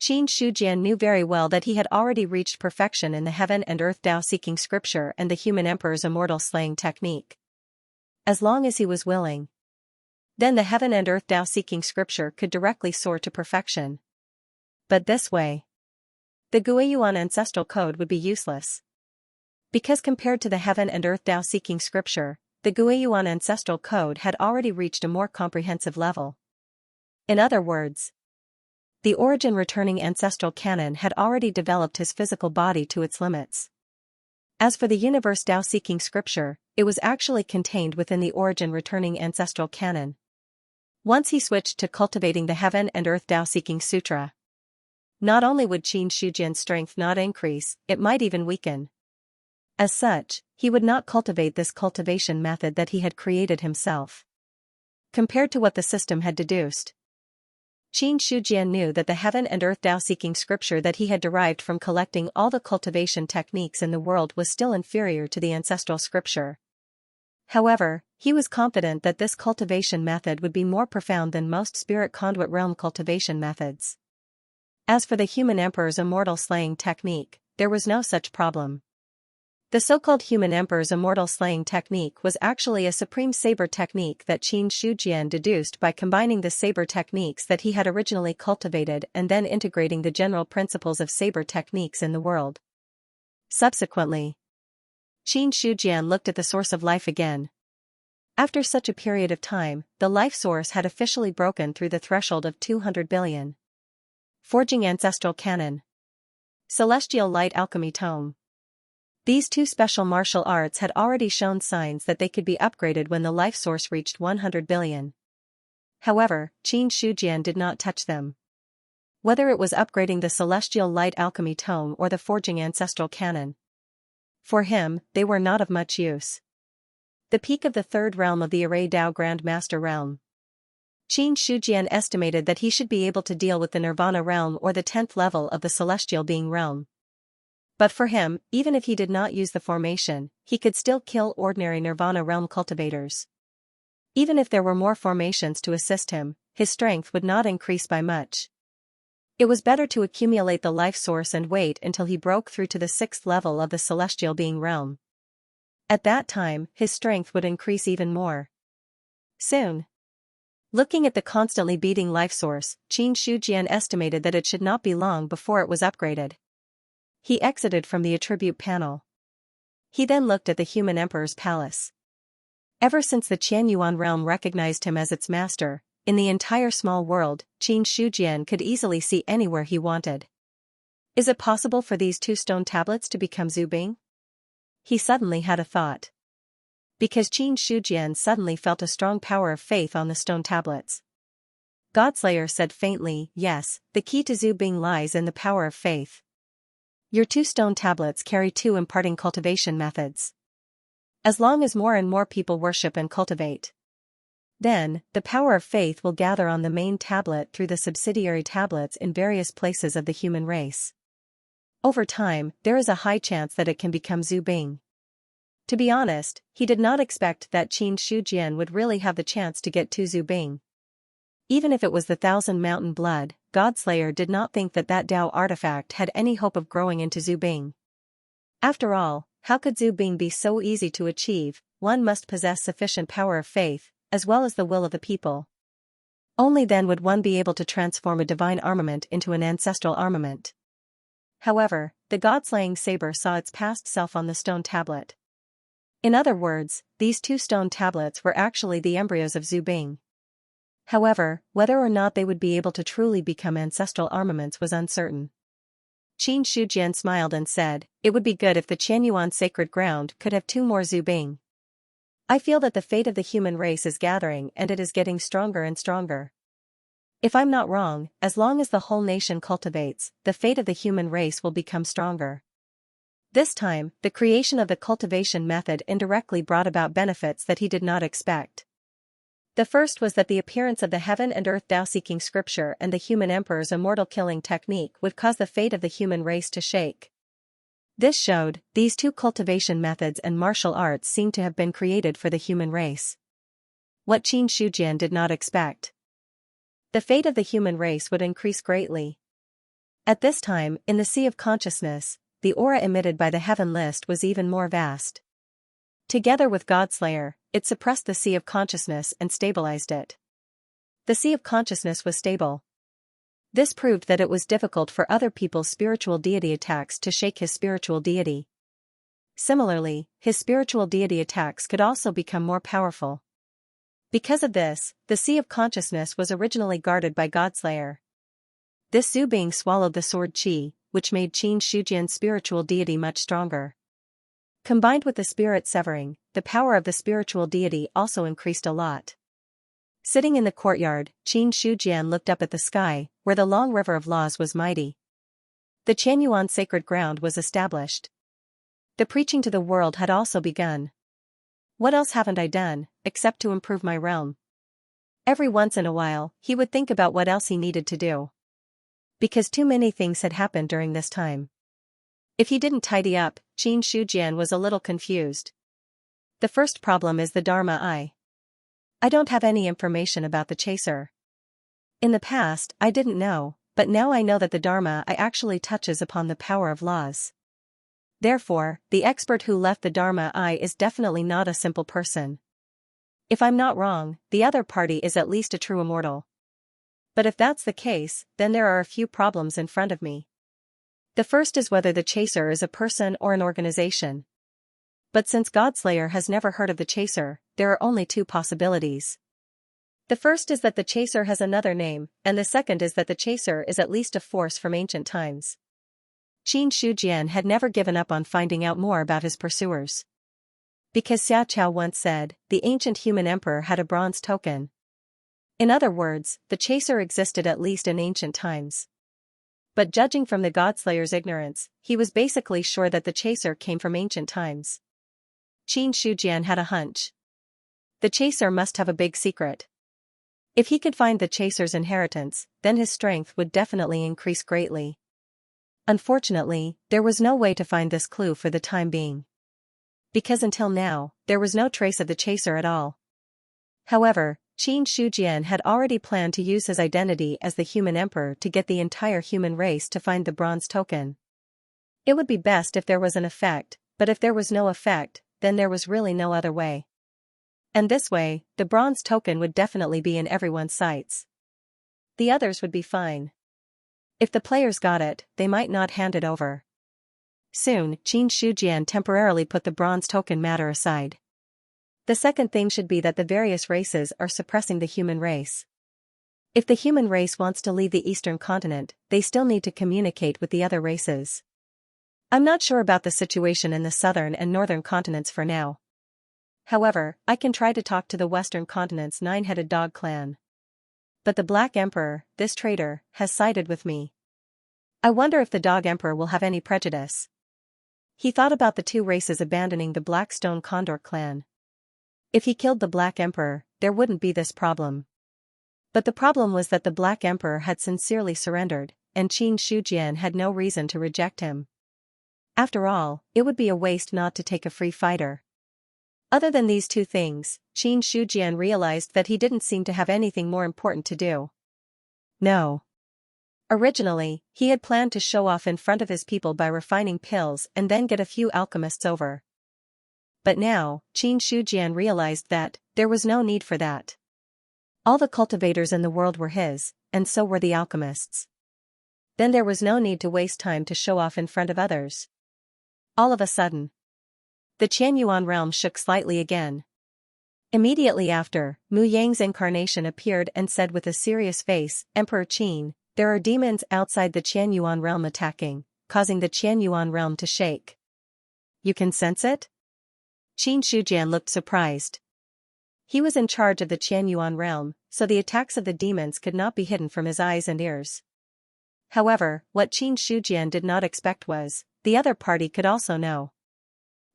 Qin Shujian knew very well that he had already reached perfection in the heaven and earth Tao-seeking scripture and the human emperor's immortal slaying technique. As long as he was willing, then the heaven and earth Tao-seeking scripture could directly soar to perfection. But this way, the Guiyuan ancestral code would be useless. Because compared to the heaven and earth Tao-seeking scripture, the Guiyuan ancestral code had already reached a more comprehensive level. In other words, the origin returning ancestral canon had already developed his physical body to its limits. As for the universe Tao-seeking scripture, it was actually contained within the origin returning ancestral canon. Once he switched to cultivating the heaven and earth Tao-seeking sutra, not only would Qin Shujian's strength not increase, it might even weaken. As such, he would not cultivate this cultivation method that he had created himself. Compared to what the system had deduced, Qin Shujian knew that the heaven and earth Tao-seeking scripture that he had derived from collecting all the cultivation techniques in the world was still inferior to the ancestral scripture. However, he was confident that this cultivation method would be more profound than most spirit conduit realm cultivation methods. As for the human emperor's immortal slaying technique, there was no such problem. The so-called human emperor's immortal slaying technique was actually a supreme saber technique that Qin Shujian deduced by combining the saber techniques that he had originally cultivated and then integrating the general principles of saber techniques in the world. Subsequently, Qin Shujian looked at the source of life again. After such a period of time, the life source had officially broken through the threshold of 200 billion. Forging Ancestral Canon. Celestial Light Alchemy Tome. These two special martial arts had already shown signs that they could be upgraded when the life source reached 100 billion. However, Qin Shujian did not touch them. Whether it was upgrading the Celestial Light Alchemy Tome or the Forging Ancestral Canon, for him, they were not of much use. The peak of the third realm of the Array Dao Grand Master realm. Qin Shujian estimated that he should be able to deal with the Nirvana realm or the 10th level of the Celestial Being realm. But for him, even if he did not use the formation, he could still kill ordinary Nirvana realm cultivators. Even if there were more formations to assist him, his strength would not increase by much. It was better to accumulate the life source and wait until he broke through to the 6th level of the Celestial Being realm. At that time, his strength would increase even more. Soon. Looking at the constantly beating life source, Qin Shujian estimated that it should not be long before it was upgraded. He exited from the attribute panel. He then looked at the human emperor's palace. Ever since the Qianyuan realm recognized him as its master, in the entire small world, Qin Shujian could easily see anywhere he wanted. Is it possible for these two stone tablets to become Zubing? He suddenly had a thought. Because Qin Shujian suddenly felt a strong power of faith on the stone tablets. Godslayer said faintly, yes, the key to Zubing lies in the power of faith. Your two stone tablets carry two imparting cultivation methods. As long as more and more people worship and cultivate, then, the power of faith will gather on the main tablet through the subsidiary tablets in various places of the human race. Over time, there is a high chance that it can become Zubing. To be honest, he did not expect that Qin Shujian would really have the chance to get to Zubing. Even if it was the Thousand Mountain Blood, Godslayer did not think that that Dao artifact had any hope of growing into Zubing. After all, how could Zubing be so easy to achieve? One must possess sufficient power of faith, as well as the will of the people. Only then would one be able to transform a divine armament into an ancestral armament. However, the god-slaying saber saw its past self on the stone tablet. In other words, these two stone tablets were actually the embryos of Zubing. However, whether or not they would be able to truly become ancestral armaments was uncertain. Qin Shujian smiled and said, it would be good if the Qianyuan sacred ground could have two more Zubing. I feel that the fate of the human race is gathering and it is getting stronger and stronger. If I'm not wrong, as long as the whole nation cultivates, the fate of the human race will become stronger. This time, the creation of the cultivation method indirectly brought about benefits that he did not expect. The first was that the appearance of the heaven and earth Tao-seeking scripture and the human emperor's immortal killing technique would cause the fate of the human race to shake. This showed, these two cultivation methods and martial arts seemed to have been created for the human race. What Qin Shujian did not expect. The fate of the human race would increase greatly. At this time, in the sea of consciousness, the aura emitted by the heaven list was even more vast. Together with Godslayer, it suppressed the sea of consciousness and stabilized it. The sea of consciousness was stable. This proved that it was difficult for other people's spiritual deity attacks to shake his spiritual deity. Similarly, his spiritual deity attacks could also become more powerful. Because of this, the sea of consciousness was originally guarded by Godslayer. This Zubing swallowed the sword Qi, which made Qin Shujian's spiritual deity much stronger. Combined with the spirit severing, the power of the spiritual deity also increased a lot. Sitting in the courtyard, Qin Shujian looked up at the sky, where the long river of laws was mighty. The Qianyuan sacred ground was established. The preaching to the world had also begun. What else haven't I done, except to improve my realm? Every once in a while, he would think about what else he needed to do. Because too many things had happened during this time. If he didn't tidy up, Qin Shujian was a little confused. The first problem is the Dharma Eye. I don't have any information about the chaser. In the past, I didn't know, but now I know that the Dharma Eye actually touches upon the power of laws. Therefore, the expert who left the Dharma Eye is definitely not a simple person. If I'm not wrong, the other party is at least a true immortal. But if that's the case, then there are a few problems in front of me. The first is whether the chaser is a person or an organization. But since Godslayer has never heard of the chaser, there are only two possibilities. The first is that the chaser has another name, and the second is that the chaser is at least a force from ancient times. Qin Shujian had never given up on finding out more about his pursuers. Because Xiaoqiao once said, the ancient human emperor had a bronze token. In other words, the chaser existed at least in ancient times. But judging from the Godslayer's ignorance, he was basically sure that the chaser came from ancient times. Qin Shujian had a hunch. The chaser must have a big secret. If he could find the chaser's inheritance, then his strength would definitely increase greatly. Unfortunately, there was no way to find this clue for the time being. Because until now, there was no trace of the chaser at all. However, Qin Shujian had already planned to use his identity as the human emperor to get the entire human race to find the bronze token. It would be best if there was an effect, but if there was no effect, then there was really no other way. And this way, the bronze token would definitely be in everyone's sights. The others would be fine. If the players got it, they might not hand it over. Soon, Qin Shujian temporarily put the bronze token matter aside. The second thing should be that the various races are suppressing the human race. If the human race wants to leave the eastern continent, they still need to communicate with the other races. I'm not sure about the situation in the southern and northern continents for now. However, I can try to talk to the western continent's nine-headed dog clan. But the Black Emperor, this traitor, has sided with me. I wonder if the Dog Emperor will have any prejudice. He thought about the two races abandoning the Black Stone Condor clan. If he killed the Black Emperor, there wouldn't be this problem. But the problem was that the Black Emperor had sincerely surrendered, and Qin Shujian had no reason to reject him. After all, it would be a waste not to take a free fighter. Other than these two things, Qin Shujian realized that he didn't seem to have anything more important to do. No. Originally, he had planned to show off in front of his people by refining pills and then get a few alchemists over. But now, Qin Shujian realized that there was no need for that. All the cultivators in the world were his, and so were the alchemists. Then there was no need to waste time to show off in front of others. All of a sudden, the Qianyuan realm shook slightly again. Immediately after, Mu Yang's incarnation appeared and said with a serious face, Emperor Qin, there are demons outside the Qianyuan realm attacking, causing the Qianyuan realm to shake. You can sense it? Qin Shujian looked surprised. He was in charge of the Qianyuan realm, so the attacks of the demons could not be hidden from his eyes and ears. However, what Qin Shujian did not expect was, the other party could also know.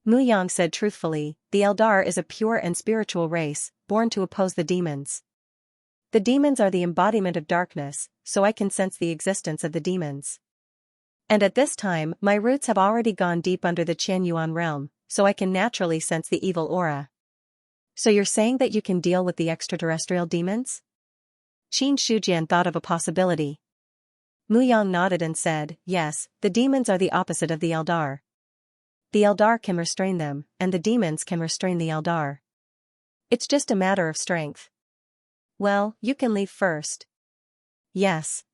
Mu Yang said truthfully, the Eldar is a pure and spiritual race, born to oppose the demons. The demons are the embodiment of darkness, so I can sense the existence of the demons. And at this time, my roots have already gone deep under the Qianyuan realm, so I can naturally sense the evil aura. So you're saying that you can deal with the extraterrestrial demons? Qin Shujian thought of a possibility. Mu Yang nodded and said, yes, the demons are the opposite of the Eldar. The Eldar can restrain them, and the demons can restrain the Eldar. It's just a matter of strength. Well, you can leave first. Yes.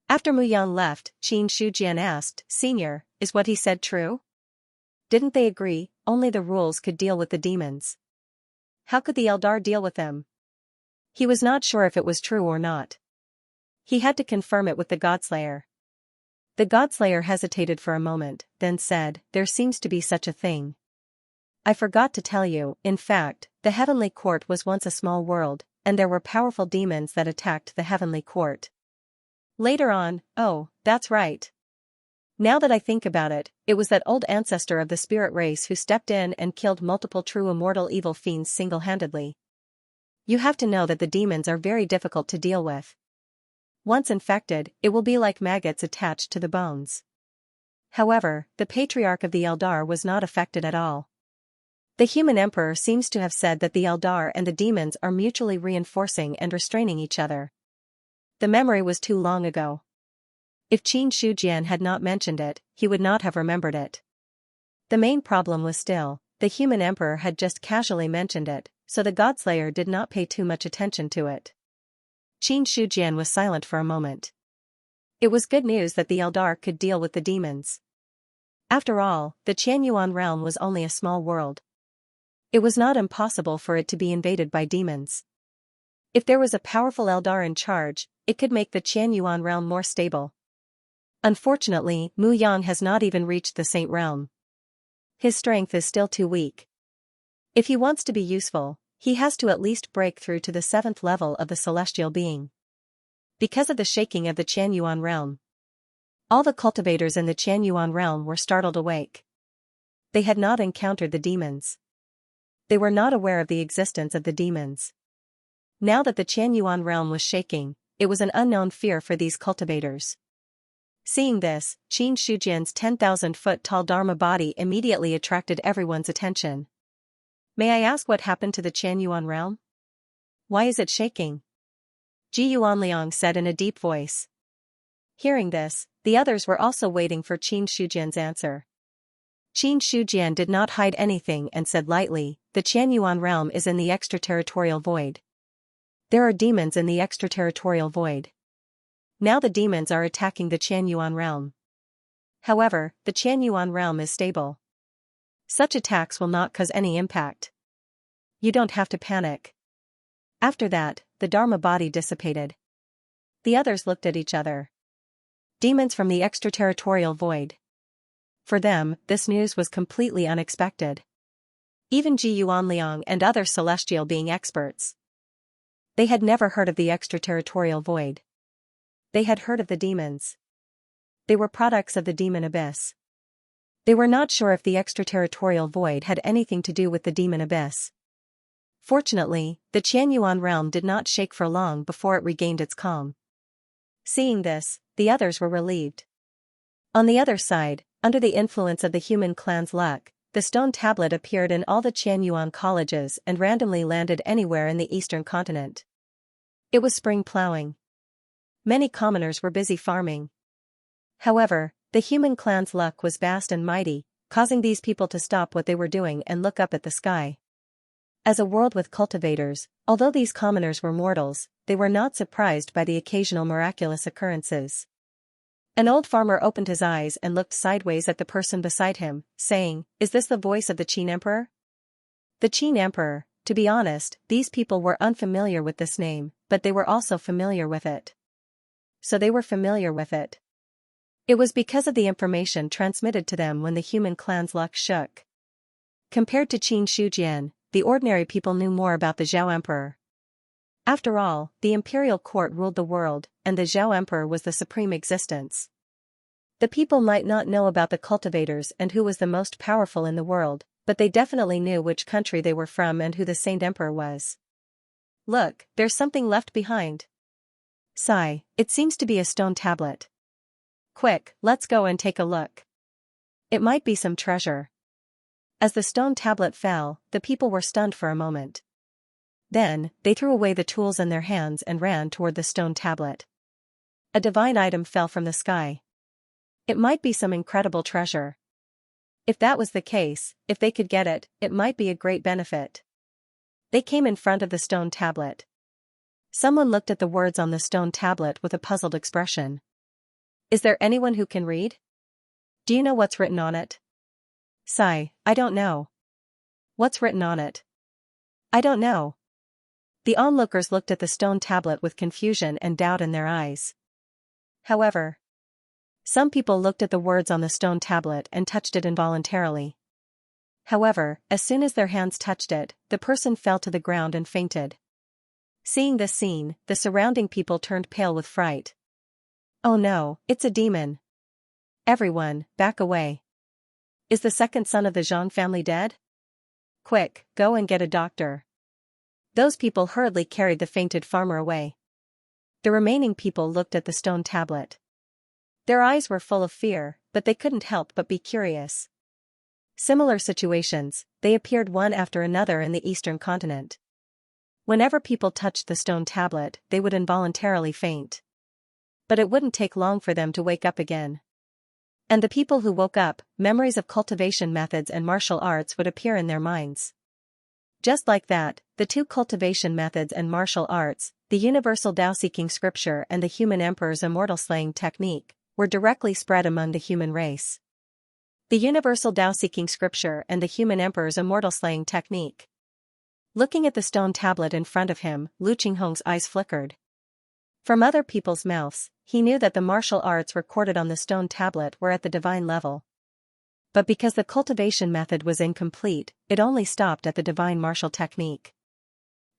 After Mu Yang left, Qin Shujian asked, Senior, is what he said true? Didn't they agree, only the rules could deal with the demons? How could the Eldar deal with them? He was not sure if it was true or not. He had to confirm it with the Godslayer. The Godslayer hesitated for a moment, then said, there seems to be such a thing. I forgot to tell you, in fact, the Heavenly Court was once a small world, and there were powerful demons that attacked the Heavenly Court. Later on, oh, that's right. Now that I think about it, it was that old ancestor of the spirit race who stepped in and killed multiple true immortal evil fiends single-handedly. You have to know that the demons are very difficult to deal with. Once infected, it will be like maggots attached to the bones. However, the patriarch of the Eldar was not affected at all. The human emperor seems to have said that the Eldar and the demons are mutually reinforcing and restraining each other. The memory was too long ago. If Qin Shujian had not mentioned it, he would not have remembered it. The main problem was still, the human emperor had just casually mentioned it, so the Godslayer did not pay too much attention to it. Qin Shujian was silent for a moment. It was good news that the Eldar could deal with the demons. After all, the Qianyuan realm was only a small world. It was not impossible for it to be invaded by demons. If there was a powerful Eldar in charge, it could make the Qianyuan realm more stable. Unfortunately, Mu Yang has not even reached the Saint realm. His strength is still too weak. If he wants to be useful, he has to at least break through to the 7th level of the celestial being. Because of the shaking of the Qianyuan realm, all the cultivators in the Qianyuan realm were startled awake. They had not encountered the demons. They were not aware of the existence of the demons. Now that the Qianyuan realm was shaking, it was an unknown fear for these cultivators. Seeing this, Qin Shujian's 10,000-foot-tall Dharma body immediately attracted everyone's attention. May I ask what happened to the Qianyuan realm? Why is it shaking? Ji Yuanliang said in a deep voice. Hearing this, the others were also waiting for Qin Shujian's answer. Qin Shujian did not hide anything and said lightly, the Qianyuan realm is in the extraterritorial void. There are demons in the extraterritorial void. Now the demons are attacking the Qianyuan realm. However, the Qianyuan realm is stable. Such attacks will not cause any impact. You don't have to panic. After that, the Dharma body dissipated. The others looked at each other. Demons from the extraterritorial void. For them, this news was completely unexpected. Even Ji Yuanliang and other celestial being experts. They had never heard of the extraterritorial void. They had heard of the demons. They were products of the demon abyss. They were not sure if the extraterritorial void had anything to do with the demon abyss. Fortunately, the Qianyuan realm did not shake for long before it regained its calm. Seeing this, the others were relieved. On the other side, under the influence of the human clan's luck, the stone tablet appeared in all the Qianyuan colleges and randomly landed anywhere in the eastern continent. It was spring plowing. Many commoners were busy farming. However, the human clan's luck was vast and mighty, causing these people to stop what they were doing and look up at the sky. As a world with cultivators, although these commoners were mortals, they were not surprised by the occasional miraculous occurrences. An old farmer opened his eyes and looked sideways at the person beside him, saying, "Is this the voice of the Qin Emperor?" The Qin Emperor, to be honest, these people were unfamiliar with this name, but they were also familiar with it. So they were familiar with it. It was because of the information transmitted to them when the human clan's luck shook. Compared to Qin Shujian, the ordinary people knew more about the Zhao Emperor. After all, the imperial court ruled the world, and the Zhao Emperor was the supreme existence. The people might not know about the cultivators and who was the most powerful in the world, but they definitely knew which country they were from and who the Saint Emperor was. Look, there's something left behind. Sigh, it seems to be a stone tablet. Quick, let's go and take a look. It might be some treasure. As the stone tablet fell, the people were stunned for a moment. Then, they threw away the tools in their hands and ran toward the stone tablet. A divine item fell from the sky. It might be some incredible treasure. If that was the case, if they could get it, it might be a great benefit. They came in front of the stone tablet. Someone looked at the words on the stone tablet with a puzzled expression. Is there anyone who can read? Do you know what's written on it? Sigh, I don't know. What's written on it? I don't know. The onlookers looked at the stone tablet with confusion and doubt in their eyes. However, some people looked at the words on the stone tablet and touched it involuntarily. However, as soon as their hands touched it, the person fell to the ground and fainted. Seeing this scene, the surrounding people turned pale with fright. Oh no, it's a demon. Everyone, back away. Is the second son of the Zhang family dead? Quick, go and get a doctor. Those people hurriedly carried the fainted farmer away. The remaining people looked at the stone tablet. Their eyes were full of fear, but they couldn't help but be curious. Similar situations, they appeared one after another in the eastern continent. Whenever people touched the stone tablet, they would involuntarily faint. But it wouldn't take long for them to wake up again. And the people who woke up, memories of cultivation methods and martial arts would appear in their minds. Just like that, the two cultivation methods and martial arts, the universal Tao-seeking scripture and the human emperor's immortal slaying technique, were directly spread among the human race. The universal Tao-seeking scripture and the human emperor's immortal slaying technique. Looking at the stone tablet in front of him, Lu Qinghong's eyes flickered. From other people's mouths, he knew that the martial arts recorded on the stone tablet were at the divine level. But because the cultivation method was incomplete, it only stopped at the divine martial technique.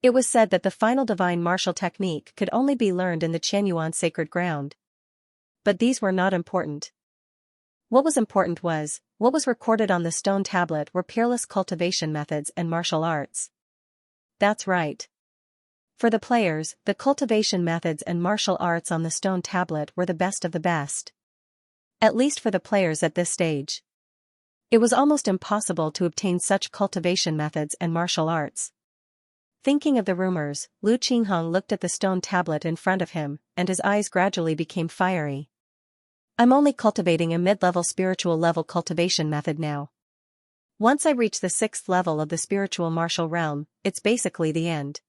It was said that the final divine martial technique could only be learned in the Qianyuan sacred ground. But these were not important. What was important was, what was recorded on the stone tablet were peerless cultivation methods and martial arts. That's right. For the players, the cultivation methods and martial arts on the stone tablet were the best of the best. At least for the players at this stage. It was almost impossible to obtain such cultivation methods and martial arts. Thinking of the rumors, Lu Qinghong looked at the stone tablet in front of him, and his eyes gradually became fiery. I'm only cultivating a mid-level spiritual level cultivation method now. Once I reach the 6th level of the spiritual martial realm, it's basically the end.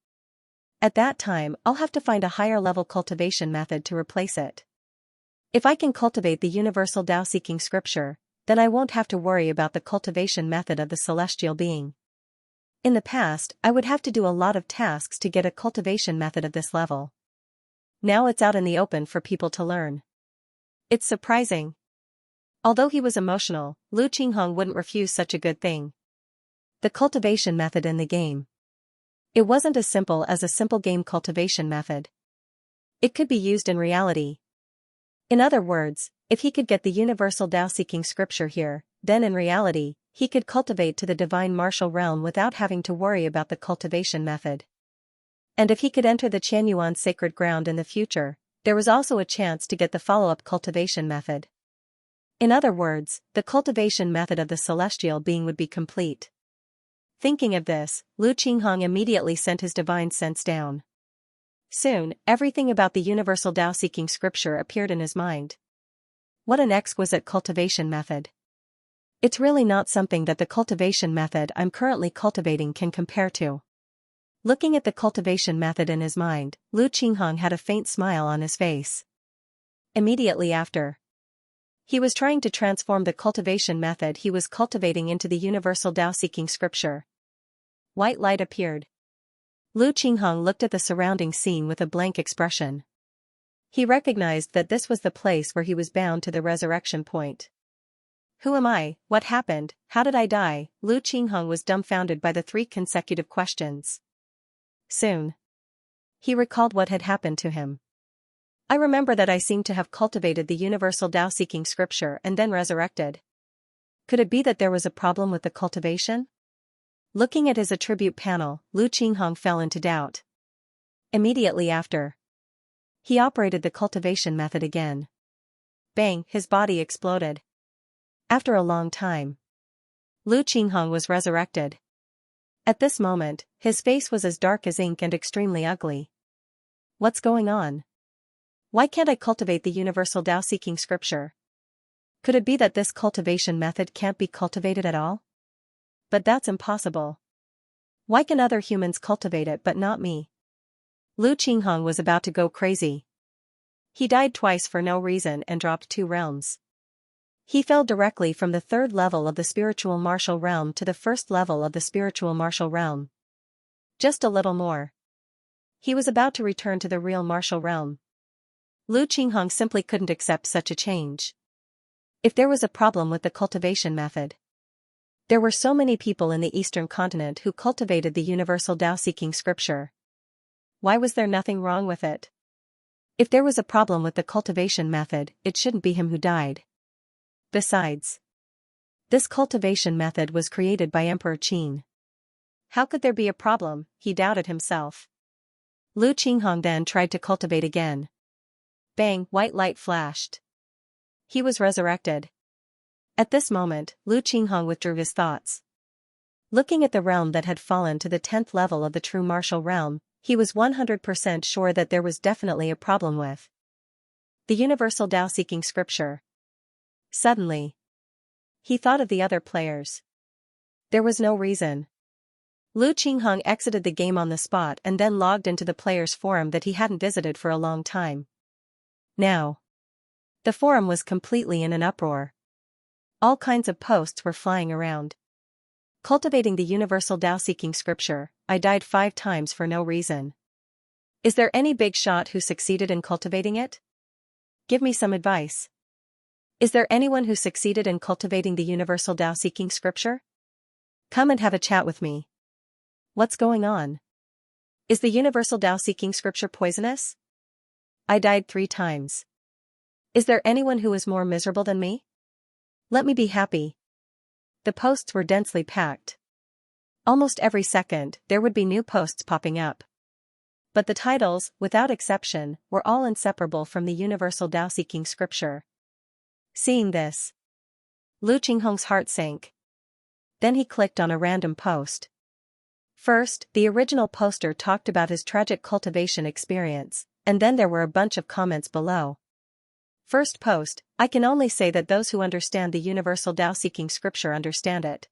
At that time, I'll have to find a higher level cultivation method to replace it. If I can cultivate the universal Tao-seeking scripture, then I won't have to worry about the cultivation method of the celestial being. In the past, I would have to do a lot of tasks to get a cultivation method of this level. Now it's out in the open for people to learn. It's surprising. Although he was emotional, Lu Qinghong wouldn't refuse such a good thing. The cultivation method in the game. It wasn't as simple as a simple game cultivation method. It could be used in reality. In other words, if he could get the universal Tao-seeking scripture here, then in reality, he could cultivate to the divine martial realm without having to worry about the cultivation method. And if he could enter the Qianyuan sacred ground in the future, there was also a chance to get the follow-up cultivation method. In other words, the cultivation method of the celestial being would be complete. Thinking of this, Lu Qinghong immediately sent his divine sense down. Soon, everything about the universal Tao-seeking scripture appeared in his mind. What an exquisite cultivation method. It's really not something that the cultivation method I'm currently cultivating can compare to. Looking at the cultivation method in his mind, Lu Qinghong had a faint smile on his face. Immediately after, he was trying to transform the cultivation method he was cultivating into the universal Tao-seeking scripture. White light appeared. Lu Qinghong looked at the surrounding scene with a blank expression. He recognized that this was the place where he was bound to the resurrection point. Who am I? What happened? How did I die? Lu Qinghong was dumbfounded by the 3 consecutive questions. Soon, he recalled what had happened to him. I remember that I seemed to have cultivated the universal Tao-seeking scripture and then resurrected. Could it be that there was a problem with the cultivation? Looking at his attribute panel, Lu Qinghong fell into doubt. Immediately after, he operated the cultivation method again. Bang, his body exploded. After a long time, Lu Qinghong was resurrected. At this moment, his face was as dark as ink and extremely ugly. What's going on? Why can't I cultivate the universal Tao-seeking scripture? Could it be that this cultivation method can't be cultivated at all? But that's impossible. Why can other humans cultivate it but not me? Lu Qinghong was about to go crazy. He died twice for no reason and dropped 2 realms. He fell directly from the 3rd level of the spiritual martial realm to the 1st level of the spiritual martial realm. Just a little more. He was about to return to the real martial realm. Lu Qinghong simply couldn't accept such a change. If there was a problem with the cultivation method. There were so many people in the eastern continent who cultivated the universal Tao-seeking scripture. Why was there nothing wrong with it? If there was a problem with the cultivation method, it shouldn't be him who died. Besides, this cultivation method was created by Emperor Qin. How could there be a problem? He doubted himself. Lu Qinghong then tried to cultivate again. Bang, white light flashed. He was resurrected. At this moment, Lu Qinghong withdrew his thoughts. Looking at the realm that had fallen to the 10th level of the true martial realm, he was 100% sure that there was definitely a problem with the universal Tao-seeking scripture. Suddenly, he thought of the other players. There was no reason. Lu Qinghong exited the game on the spot and then logged into the players' forum that he hadn't visited for a long time. Now, the forum was completely in an uproar. All kinds of posts were flying around. Cultivating the universal Tao-seeking scripture, I died 5 times for no reason. Is there any big shot who succeeded in cultivating it? Give me some advice. Is there anyone who succeeded in cultivating the universal Tao-seeking scripture? Come and have a chat with me. What's going on? Is the universal Tao-seeking scripture poisonous? I died 3 times. Is there anyone who is more miserable than me? Let me be happy. The posts were densely packed. Almost every second, there would be new posts popping up. But the titles, without exception, were all inseparable from the universal Tao-seeking scripture. Seeing this, Lu Qinghong's heart sank. Then he clicked on a random post. First, the original poster talked about his tragic cultivation experience, and then there were a bunch of comments below. First post, I can only say that those who understand the universal Tao-seeking scripture understand it.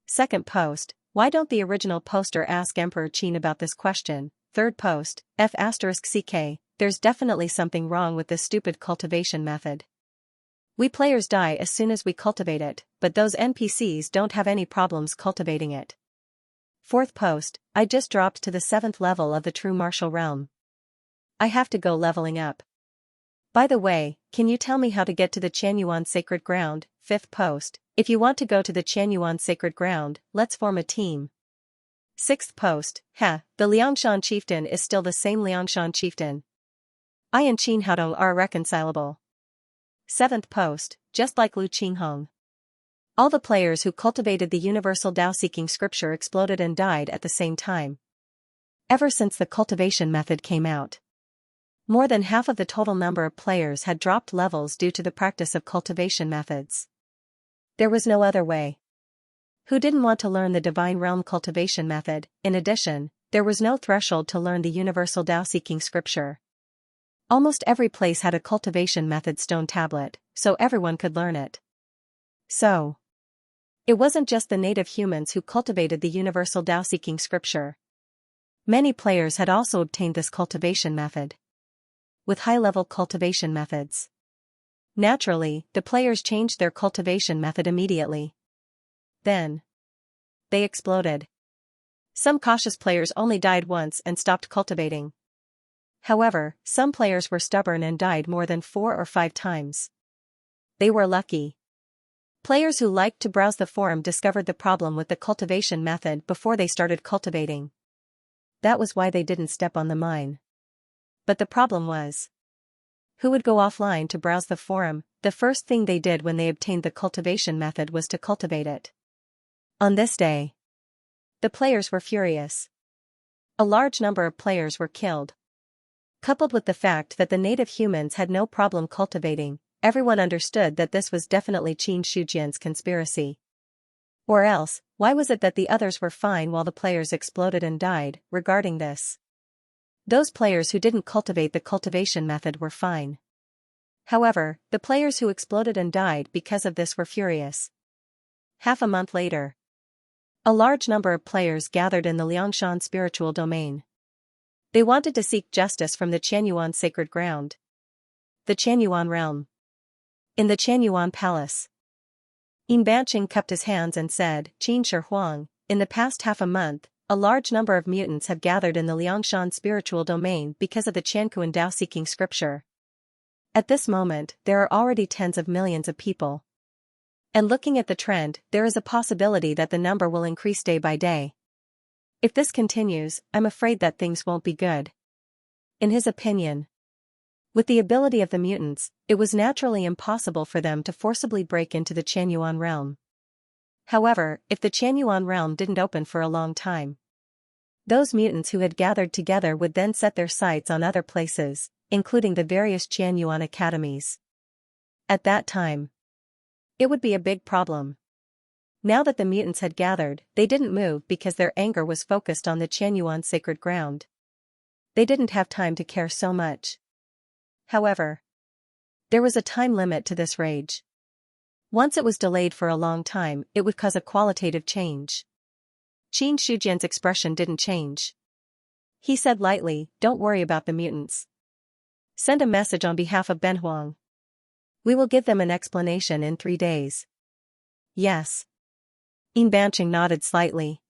Second post, why don't the original poster ask Emperor Qin about this question? Third post, F***CK, there's definitely something wrong with this stupid cultivation method. We players die as soon as we cultivate it, but those NPCs don't have any problems cultivating it. Fourth post, I just dropped to the 7th level of the true martial realm. I have to go leveling up. By the way, can you tell me how to get to the Qianyuan sacred ground? Fifth post, if you want to go to the Qianyuan sacred ground, let's form a team. Sixth post, the Liangshan chieftain is still the same Liangshan chieftain. I and Qin Haodong are irreconcilable. Seventh post, just like Lu Qinghong. All the players who cultivated the universal Tao-seeking scripture exploded and died at the same time. Ever since the cultivation method came out, more than half of the total number of players had dropped levels due to the practice of cultivation methods. There was no other way. Who didn't want to learn the divine realm cultivation method? In addition, there was no threshold to learn the universal Tao-seeking scripture. Almost every place had a cultivation method stone tablet, so everyone could learn it. So, it wasn't just the native humans who cultivated the universal Tao-seeking scripture. Many players had also obtained this cultivation method with high-level cultivation methods. Naturally, the players changed their cultivation method immediately. Then, they exploded. Some cautious players only died once and stopped cultivating. However, some players were stubborn and died more than 4 or 5 times. They were lucky. Players who liked to browse the forum discovered the problem with the cultivation method before they started cultivating. That was why they didn't step on the mine. But the problem was, who would go offline to browse the forum? The first thing they did when they obtained the cultivation method was to cultivate it. On this day, the players were furious. A large number of players were killed. Coupled with the fact that the native humans had no problem cultivating, everyone understood that this was definitely Qin Shujian's conspiracy. Or else, why was it that the others were fine while the players exploded and died? Regarding this, those players who didn't cultivate the cultivation method were fine. However, the players who exploded and died because of this were furious. Half a month later, a large number of players gathered in the Liangshan spiritual domain. They wanted to seek justice from the Qianyuan sacred ground, the Qianyuan realm. In the Qianyuan palace, Yin Banqing cupped his hands and said, Qin Shi Huang, in the past half a month, a large number of mutants have gathered in the Liangshan spiritual domain because of the Qiankuan Tao-seeking scripture. At this moment, there are already tens of millions of people. And looking at the trend, there is a possibility that the number will increase day by day. If this continues, I'm afraid that things won't be good. In his opinion, with the ability of the mutants, it was naturally impossible for them to forcibly break into the Qianyuan realm. However, if the Qianyuan realm didn't open for a long time, those mutants who had gathered together would then set their sights on other places, including the various Qianyuan academies. At that time, it would be a big problem. Now that the mutants had gathered, they didn't move because their anger was focused on the Qianyuan sacred ground. They didn't have time to care so much. However, there was a time limit to this rage. Once it was delayed for a long time, it would cause a qualitative change. Qin Shujian's expression didn't change. He said lightly, "Don't worry about the mutants. Send a message on behalf of Benhuang. We will give them an explanation in 3 days." "Yes." Yin Banqing nodded slightly.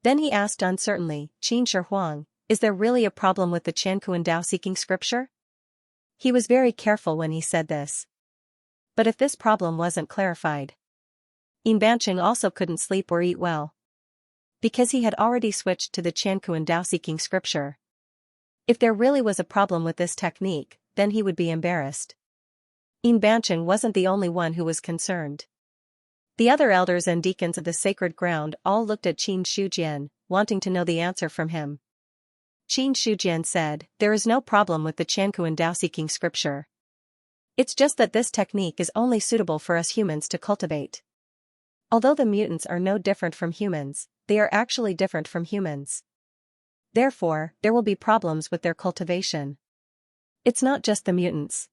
Then he asked uncertainly, "Qin Shi, is there really a problem with the Qiankuan Dao-seeking scripture?" He was very careful when he said this. But if this problem wasn't clarified, Yin Banqing also couldn't sleep or eat well. Because he had already switched to the Qiankuan Dao-seeking scripture. If there really was a problem with this technique, then he would be embarrassed. Yin Banqing wasn't the only one who was concerned. The other elders and deacons of the sacred ground all looked at Qin Shujian, wanting to know the answer from him. Qin Shujian said, "There is no problem with the Qiankuan Dao-seeking scripture. It's just that this technique is only suitable for us humans to cultivate. Although the mutants are no different from humans, they are actually different from humans. Therefore, there will be problems with their cultivation. It's not just the mutants.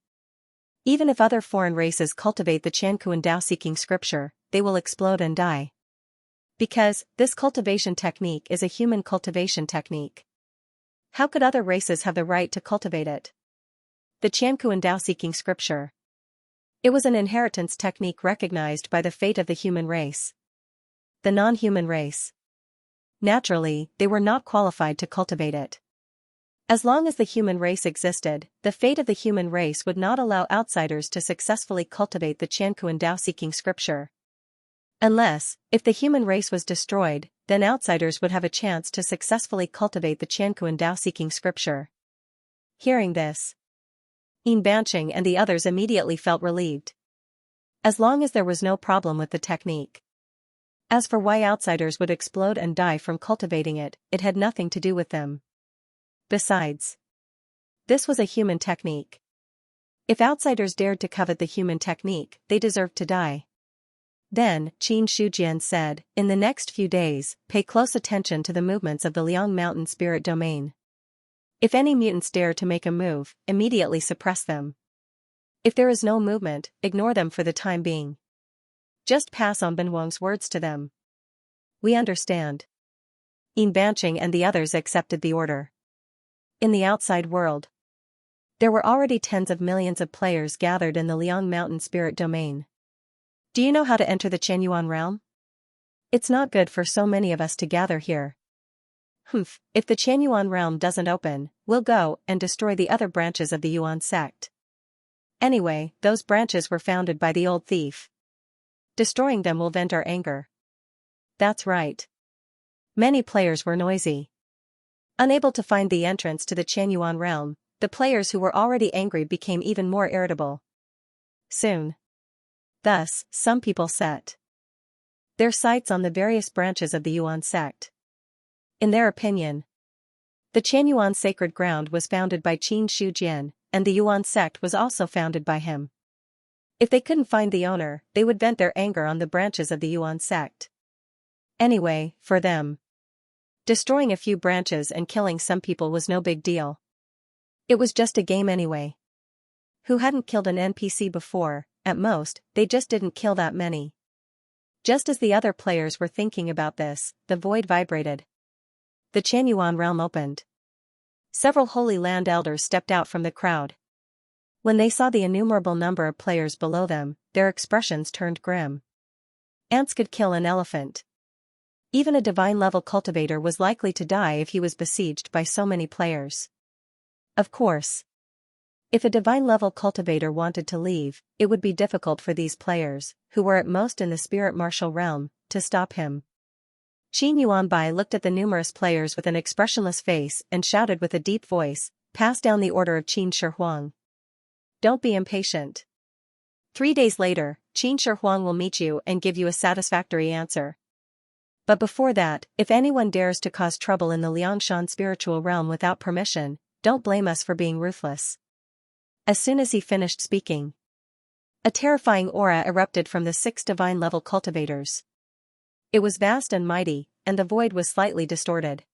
Even if other foreign races cultivate the Qiankuan Dao-seeking scripture, they will explode and die. Because, this cultivation technique is a human cultivation technique. How could other races have the right to cultivate it? The Qiankuan Dao-seeking scripture. It was an inheritance technique recognized by the fate of the human race. The non-human race. Naturally, they were not qualified to cultivate it. As long as the human race existed, the fate of the human race would not allow outsiders to successfully cultivate the Qiankuan Dao-seeking scripture. Unless, if the human race was destroyed, then outsiders would have a chance to successfully cultivate the Qiankuan Dao-seeking scripture. Hearing this, Yin Banqing and the others immediately felt relieved. As long as there was no problem with the technique. As for why outsiders would explode and die from cultivating it, it had nothing to do with them. Besides, this was a human technique. If outsiders dared to covet the human technique, they deserved to die. Then, Qin Shujian said, "In the next few days, pay close attention to the movements of the Liang Mountain Spirit Domain. If any mutants dare to make a move, immediately suppress them. If there is no movement, ignore them for the time being. Just pass on Benhuang's words to them." "We understand." Yin Banqing and the others accepted the order. In the outside world, there were already tens of millions of players gathered in the Liang Mountain Spirit Domain. "Do you know how to enter the Qianyuan realm? It's not good for so many of us to gather here." If the Qianyuan realm doesn't open, we'll go and destroy the other branches of the Yuan sect. Anyway, those branches were founded by the old thief. Destroying them will vent our anger." That's right. Many players were noisy. Unable to find the entrance to the Qianyuan realm, the players who were already angry became even more irritable. Soon. Thus, some people set their sights on the various branches of the Yuan sect. In their opinion, the Qianyuan sacred ground was founded by Qin Shujian, and the Yuan sect was also founded by him. If they couldn't find the owner, they would vent their anger on the branches of the Yuan sect. Anyway, for them, destroying a few branches and killing some people was no big deal. It was just a game anyway. Who hadn't killed an NPC before? At most, they just didn't kill that many. Just as the other players were thinking about this, the void vibrated. The Qianyuan realm opened. Several Holy Land elders stepped out from the crowd. When they saw the innumerable number of players below them, their expressions turned grim. Ants could kill an elephant. Even a divine-level cultivator was likely to die if he was besieged by so many players. Of course, if a divine-level cultivator wanted to leave, it would be difficult for these players, who were at most in the spirit martial realm, to stop him. Qin Yuanbai looked at the numerous players with an expressionless face and shouted with a deep voice, "Pass down the order of Qin Shi Huang. Don't be impatient. 3 days later, Qin Shi Huang will meet you and give you a satisfactory answer. But before that, if anyone dares to cause trouble in the Liangshan spiritual realm without permission, don't blame us for being ruthless. As soon as he finished speaking, a terrifying aura erupted from the 6 divine-level cultivators. It was vast and mighty, and the void was slightly distorted.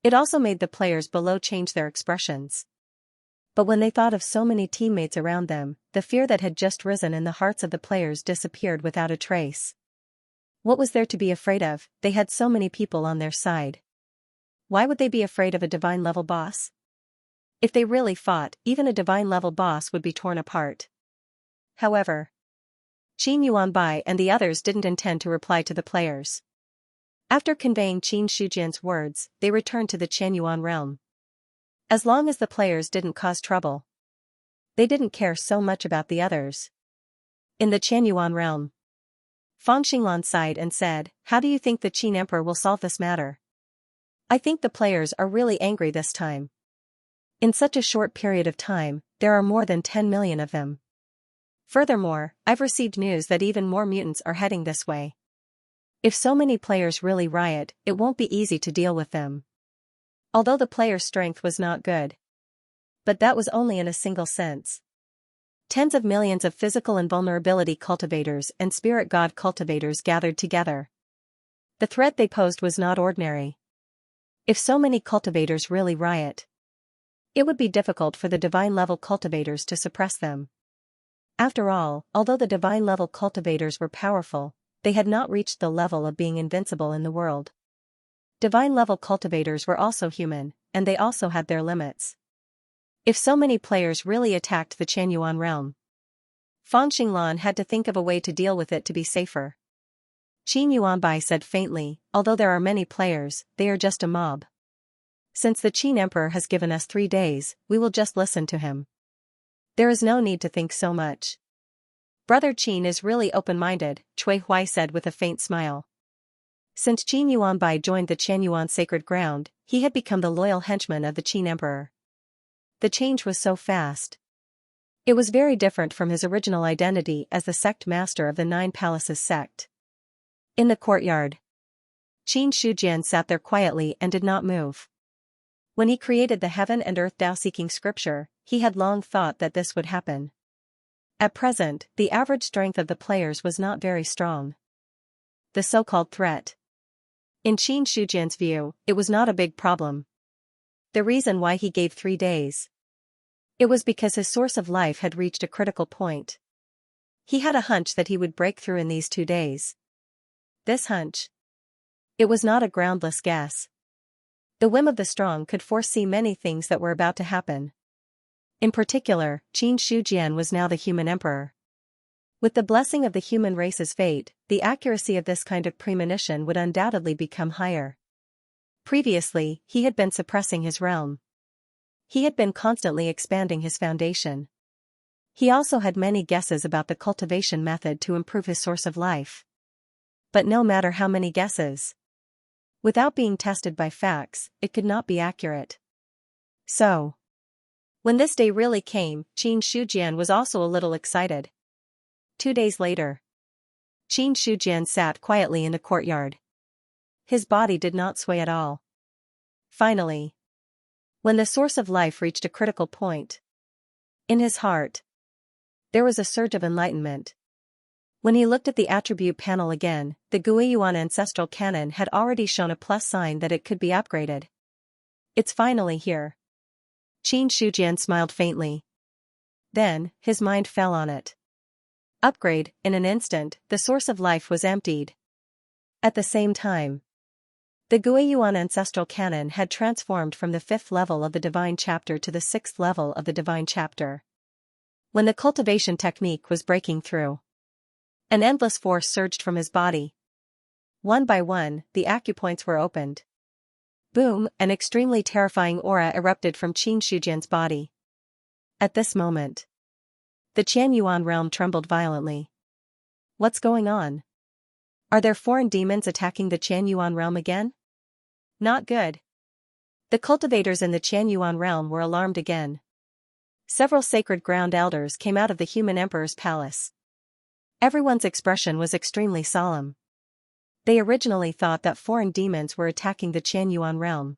It also made the players below change their expressions. But when they thought of so many teammates around them, the fear that had just risen in the hearts of the players disappeared without a trace. What was there to be afraid of? They had so many people on their side. Why would they be afraid of a divine-level boss? If they really fought, even a divine-level boss would be torn apart. However, Qin Yuanbai and the others didn't intend to reply to the players. After conveying Qin Shujian's words, they returned to the Qianyuan realm. As long as the players didn't cause trouble, they didn't care so much about the others. In the Qianyuan realm, Fan Xinglan sighed and said, "How do you think the Qin Emperor will solve this matter? I think the players are really angry this time. In such a short period of time, there are more than 10 million of them. Furthermore, I've received news that even more mutants are heading this way. If so many players really riot, it won't be easy to deal with them." Although the players' strength was not good, but that was only in a single sense. Tens of millions of physical invulnerability cultivators and spirit god cultivators gathered together. The threat they posed was not ordinary. If so many cultivators really riot, it would be difficult for the divine-level cultivators to suppress them. After all, although the divine-level cultivators were powerful, they had not reached the level of being invincible in the world. Divine-level cultivators were also human, and they also had their limits. If so many players really attacked the Qianyuan realm, Fan Xinglan had to think of a way to deal with it to be safer. Qin Yuanbai said faintly, "Although there are many players, they are just a mob. Since the Qin Emperor has given us 3 days, we will just listen to him. There is no need to think so much." "Brother Qin is really open-minded," Cui Huai said with a faint smile. Since Qin Yuanbai joined the Qianyuan sacred ground, he had become the loyal henchman of the Qin Emperor. The change was so fast. It was very different from his original identity as the sect master of the 9 Palaces sect. In the courtyard, Qin Shujian sat there quietly and did not move. When he created the heaven and earth Tao-seeking scripture, he had long thought that this would happen. At present, the average strength of the players was not very strong. The so-called threat. In Qin Shujian's view, it was not a big problem. The reason why he gave 3 days. It was because his source of life had reached a critical point. He had a hunch that he would break through in these 2 days. This hunch. It was not a groundless guess. The whim of the strong could foresee many things that were about to happen. In particular, Qin Shujian was now the human emperor. With the blessing of the human race's fate, the accuracy of this kind of premonition would undoubtedly become higher. Previously, he had been suppressing his realm. He had been constantly expanding his foundation. He also had many guesses about the cultivation method to improve his source of life. But no matter how many guesses, without being tested by facts, it could not be accurate. So, when this day really came, Qin Shujian was also a little excited. 2 days later, Qin Shujian sat quietly in the courtyard. His body did not sway at all. Finally, when the source of life reached a critical point, in his heart, there was a surge of enlightenment. When he looked at the attribute panel again, the Guiyuan ancestral canon had already shown a plus sign that it could be upgraded. "It's finally here." Qin Shujian smiled faintly. Then, his mind fell on it. Upgrade. In an instant, the source of life was emptied. At the same time, the Guiyuan ancestral canon had transformed from the 5th level of the divine chapter to the 6th level of the divine chapter. When the cultivation technique was breaking through, an endless force surged from his body. One by one, the acupoints were opened. Boom, an extremely terrifying aura erupted from Qin Shujian's body. At this moment, the Qianyuan realm trembled violently. What's going on? Are there foreign demons attacking the Qianyuan realm again? Not good. The cultivators in the Qianyuan realm were alarmed again. Several sacred ground elders came out of the human emperor's palace. Everyone's expression was extremely solemn. They originally thought that foreign demons were attacking the Qianyuan realm.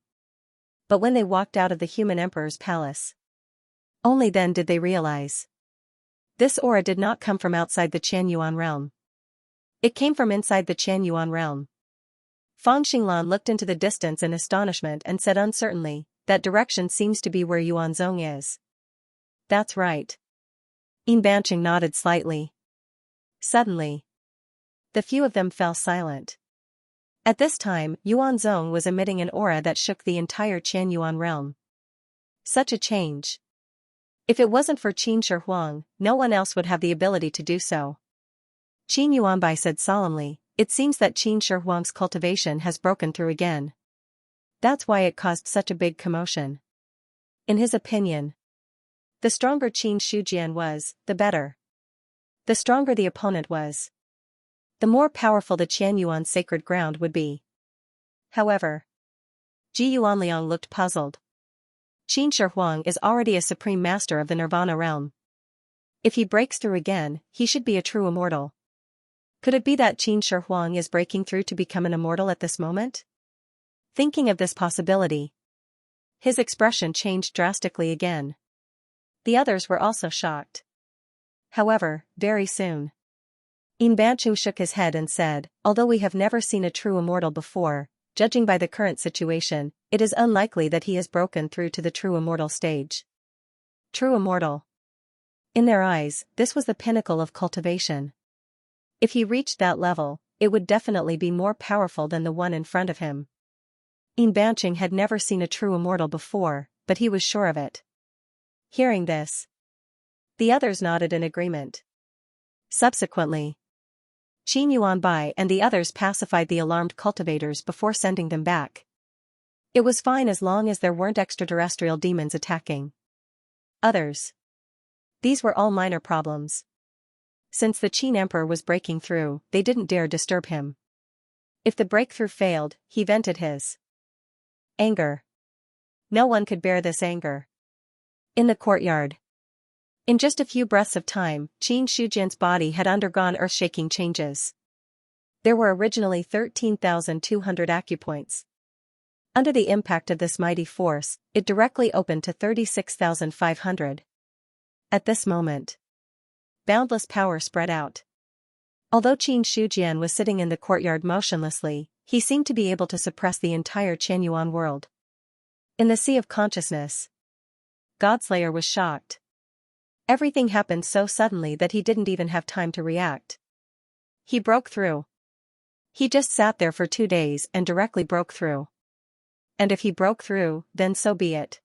But when they walked out of the human emperor's palace, only then did they realize. This aura did not come from outside the Qianyuan realm. It came from inside the Qianyuan realm. Fang Xinglan looked into the distance in astonishment and said uncertainly, "That direction seems to be where Yuanzong is." "That's right." Yin Banqing nodded slightly. Suddenly, the few of them fell silent. At this time, Yuanzong was emitting an aura that shook the entire Qianyuan realm. Such a change. If it wasn't for Qin Shi Huang, no one else would have the ability to do so. Qin Yuanbai said solemnly, "It seems that Qin Shi Huang's cultivation has broken through again. That's why it caused such a big commotion." In his opinion, the stronger Qin Shujian was, the better. The stronger the opponent was, the more powerful the Qianyuan sacred ground would be. However, Ji Yuanliang looked puzzled. Qin Shi Huang is already a supreme master of the Nirvana realm. If he breaks through again, he should be a true immortal. Could it be that Qin Shi Huang is breaking through to become an immortal at this moment? Thinking of this possibility, his expression changed drastically again. The others were also shocked. However, very soon, Yin Banqing shook his head and said, "Although we have never seen a true immortal before, judging by the current situation, it is unlikely that he has broken through to the true immortal stage." True immortal. In their eyes, this was the pinnacle of cultivation. If he reached that level, it would definitely be more powerful than the one in front of him. Yin Banqing had never seen a true immortal before, but he was sure of it. Hearing this, the others nodded in agreement. Subsequently, Qin Yuanbai and the others pacified the alarmed cultivators before sending them back. It was fine as long as there weren't extraterrestrial demons attacking others. These were all minor problems. Since the Qin Emperor was breaking through, they didn't dare disturb him. If the breakthrough failed, he vented his anger. No one could bear this anger. In the courtyard, in just a few breaths of time, Qin Shujian's body had undergone earth-shaking changes. There were originally 13,200 acupoints. Under the impact of this mighty force, it directly opened to 36,500. At this moment, boundless power spread out. Although Qin Shujian was sitting in the courtyard motionlessly, he seemed to be able to suppress the entire Qianyuan world. In the sea of consciousness, Godslayer was shocked. Everything happened so suddenly that he didn't even have time to react. He broke through. He just sat there for 2 days and directly broke through. And if he broke through, then so be it.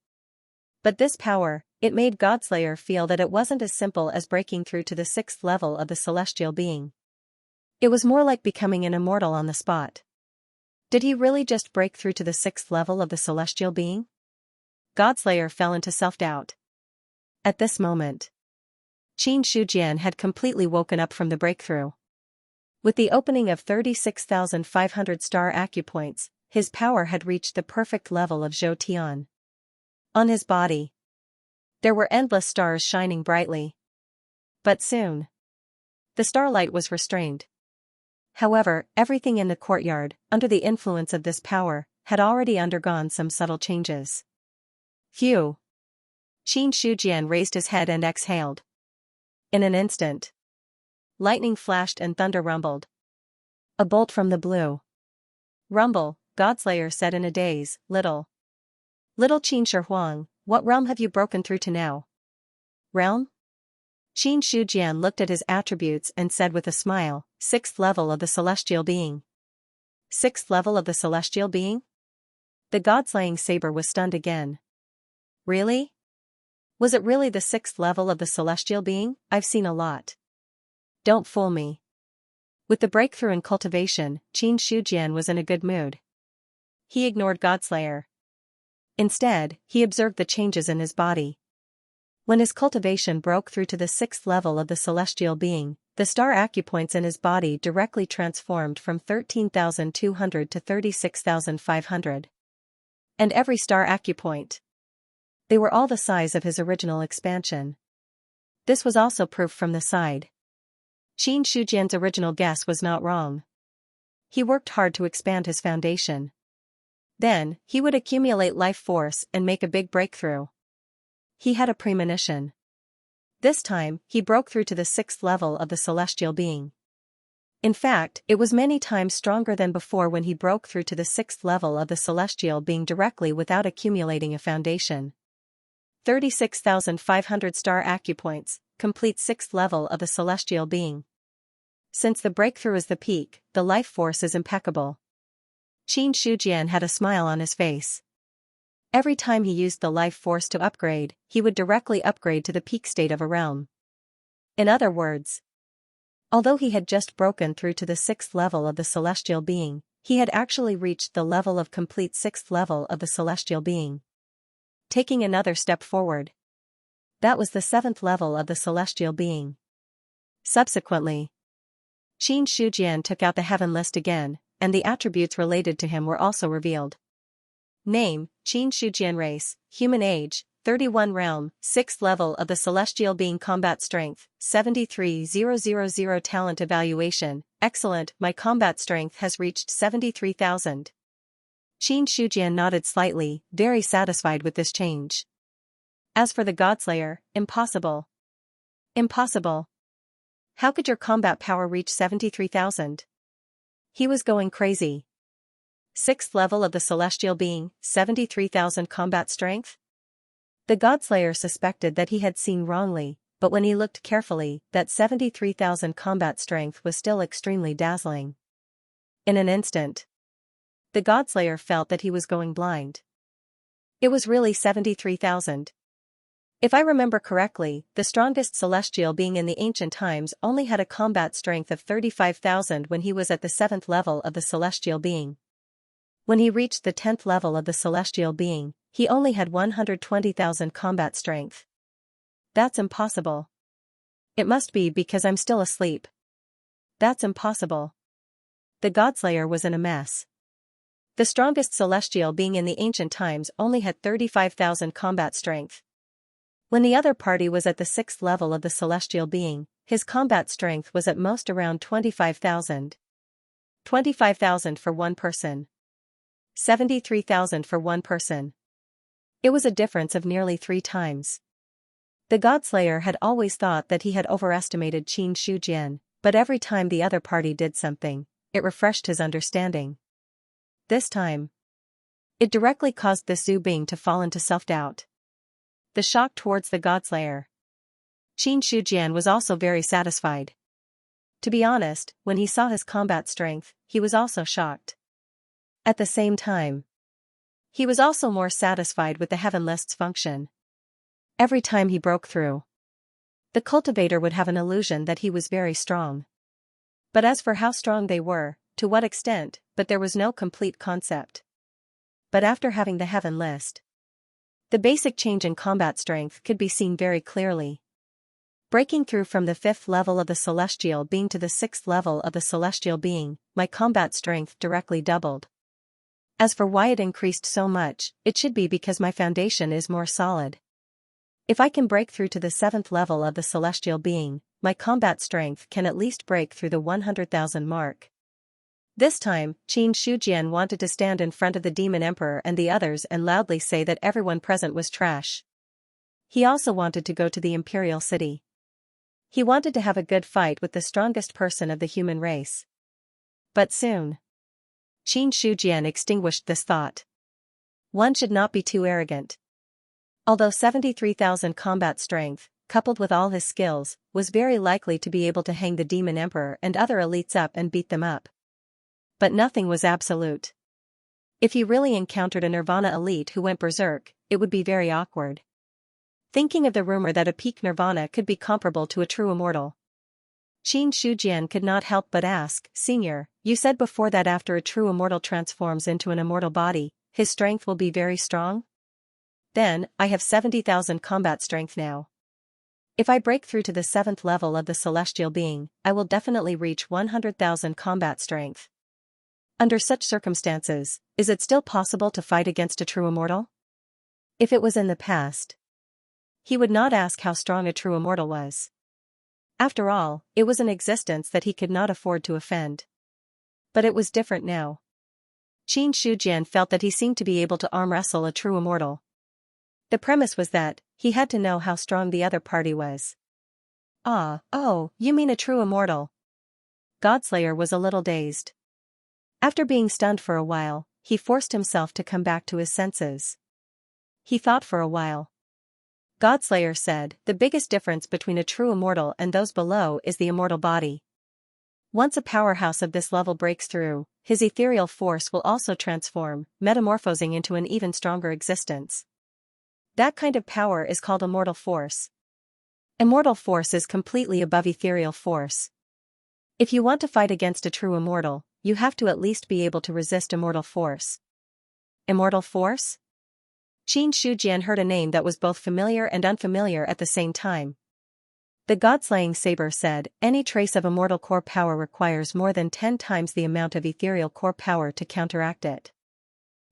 But this power, it made Godslayer feel that it wasn't as simple as breaking through to the 6th level of the celestial being. It was more like becoming an immortal on the spot. Did he really just break through to the 6th level of the celestial being? Godslayer fell into self-doubt. At this moment, Qin Shujian had completely woken up from the breakthrough. With the opening of 36,500 star acupoints, his power had reached the perfect level of Zhou Tian. On his body, there were endless stars shining brightly. But soon, the starlight was restrained. However, everything in the courtyard, under the influence of this power, had already undergone some subtle changes. Phew! Qin Shujian raised his head and exhaled. In an instant, lightning flashed and thunder rumbled. A bolt from the blue. Rumble, Godslayer said in a daze, Little Qin Shi Huang, what realm have you broken through to now? Realm? Qin Shujian looked at his attributes and said with a smile, 6th level of the celestial being. 6th level of the celestial being? The god-slaying saber was stunned again. Really? Was it really the 6th level of the celestial being? I've seen a lot. Don't fool me. With the breakthrough in cultivation, Qin Shujian was in a good mood. He ignored Godslayer. Instead, he observed the changes in his body. When his cultivation broke through to the 6th level of the celestial being, the star acupoints in his body directly transformed from 13,200 to 36,500. And every star acupoint They were all the size of his original expansion. This was also proof from the side. Qin Shujian's original guess was not wrong. He worked hard to expand his foundation. Then, he would accumulate life force and make a big breakthrough. He had a premonition. This time, he broke through to the 6th level of the celestial being. In fact, it was many times stronger than before when he broke through to the 6th level of the celestial being directly without accumulating a foundation. 36,500 star acupoints, complete 6th level of the celestial being. Since the breakthrough is the peak, the life force is impeccable. Qin Shujian had a smile on his face. Every time he used the life force to upgrade, he would directly upgrade to the peak state of a realm. In other words, although he had just broken through to the 6th level of the celestial being, he had actually reached the level of complete 6th level of the celestial being. Taking another step forward. That was the 7th level of the celestial being. Subsequently, Qin Shujian took out the heaven list again, and the attributes related to him were also revealed. Name, Qin Shujian race, human age, 31 realm, 6th level of the celestial being combat strength, 73,000 talent evaluation, excellent, my combat strength has reached 73,000. Qin Shujian nodded slightly, very satisfied with this change. As for the Godslayer, impossible. Impossible. How could your combat power reach 73,000? He was going crazy. 6th level of the celestial being, 73,000 combat strength? The Godslayer suspected that he had seen wrongly, but when he looked carefully, that 73,000 combat strength was still extremely dazzling. In an instant, the Godslayer felt that he was going blind. It was really 73,000. If I remember correctly, the strongest celestial being in the ancient times only had a combat strength of 35,000 when he was at the 7th level of the celestial being. When he reached the 10th level of the celestial being, he only had 120,000 combat strength. That's impossible. It must be because I'm still asleep. That's impossible. The Godslayer was in a mess. The strongest celestial being in the ancient times only had 35,000 combat strength. When the other party was at the 6th level of the celestial being, his combat strength was at most around 25,000. 25,000 for one person. 73,000 for one person. It was a difference of nearly 3 times. The Godslayer had always thought that he had overestimated Qin Shujian, but every time the other party did something, it refreshed his understanding. This time, it directly caused the Zhu being to fall into self-doubt. The shock towards the Godslayer. Qin Shujian was also very satisfied. To be honest, when he saw his combat strength, he was also shocked. At the same time, he was also more satisfied with the heaven list's function. Every time he broke through, the cultivator would have an illusion that he was very strong. But as for how strong they were, to what extent, but there was no complete concept. But after having the heaven list, the basic change in combat strength could be seen very clearly. Breaking through from the 5th level of the celestial being to the 6th level of the celestial being, my combat strength directly doubled. As for why it increased so much, it should be because my foundation is more solid. If I can break through to the 7th level of the celestial being, my combat strength can at least break through the 100,000 mark. This time, Qin Shujian wanted to stand in front of the Demon Emperor and the others and loudly say that everyone present was trash. He also wanted to go to the Imperial City. He wanted to have a good fight with the strongest person of the human race. But soon, Qin Shujian extinguished this thought. One should not be too arrogant. Although 73,000 combat strength, coupled with all his skills, was very likely to be able to hang the Demon Emperor and other elites up and beat them up. But nothing was absolute. If he really encountered a Nirvana elite who went berserk, it would be very awkward. Thinking of the rumor that a peak Nirvana could be comparable to a true immortal, Qin Shujian could not help but ask, "Senior, you said before that after a true immortal transforms into an immortal body, his strength will be very strong? Then, I have 70,000 combat strength now. If I break through to the 7th level of the celestial being, I will definitely reach 100,000 combat strength. Under such circumstances, is it still possible to fight against a true immortal?" If it was in the past, he would not ask how strong a true immortal was. After all, it was an existence that he could not afford to offend. But it was different now. Qin Shujian felt that he seemed to be able to arm wrestle a true immortal. The premise was that he had to know how strong the other party was. Oh, you mean a true immortal? Godslayer was a little dazed. After being stunned for a while, he forced himself to come back to his senses. He thought for a while. Godslayer said, the biggest difference between a true immortal and those below is the immortal body. Once a powerhouse of this level breaks through, his ethereal force will also transform, metamorphosing into an even stronger existence. That kind of power is called immortal force. Immortal force is completely above ethereal force. If you want to fight against a true immortal, you have to at least be able to resist immortal force. Immortal force? Qin Shujian heard a name that was both familiar and unfamiliar at the same time. The God-slaying saber said, any trace of immortal core power requires more than 10 times the amount of ethereal core power to counteract it.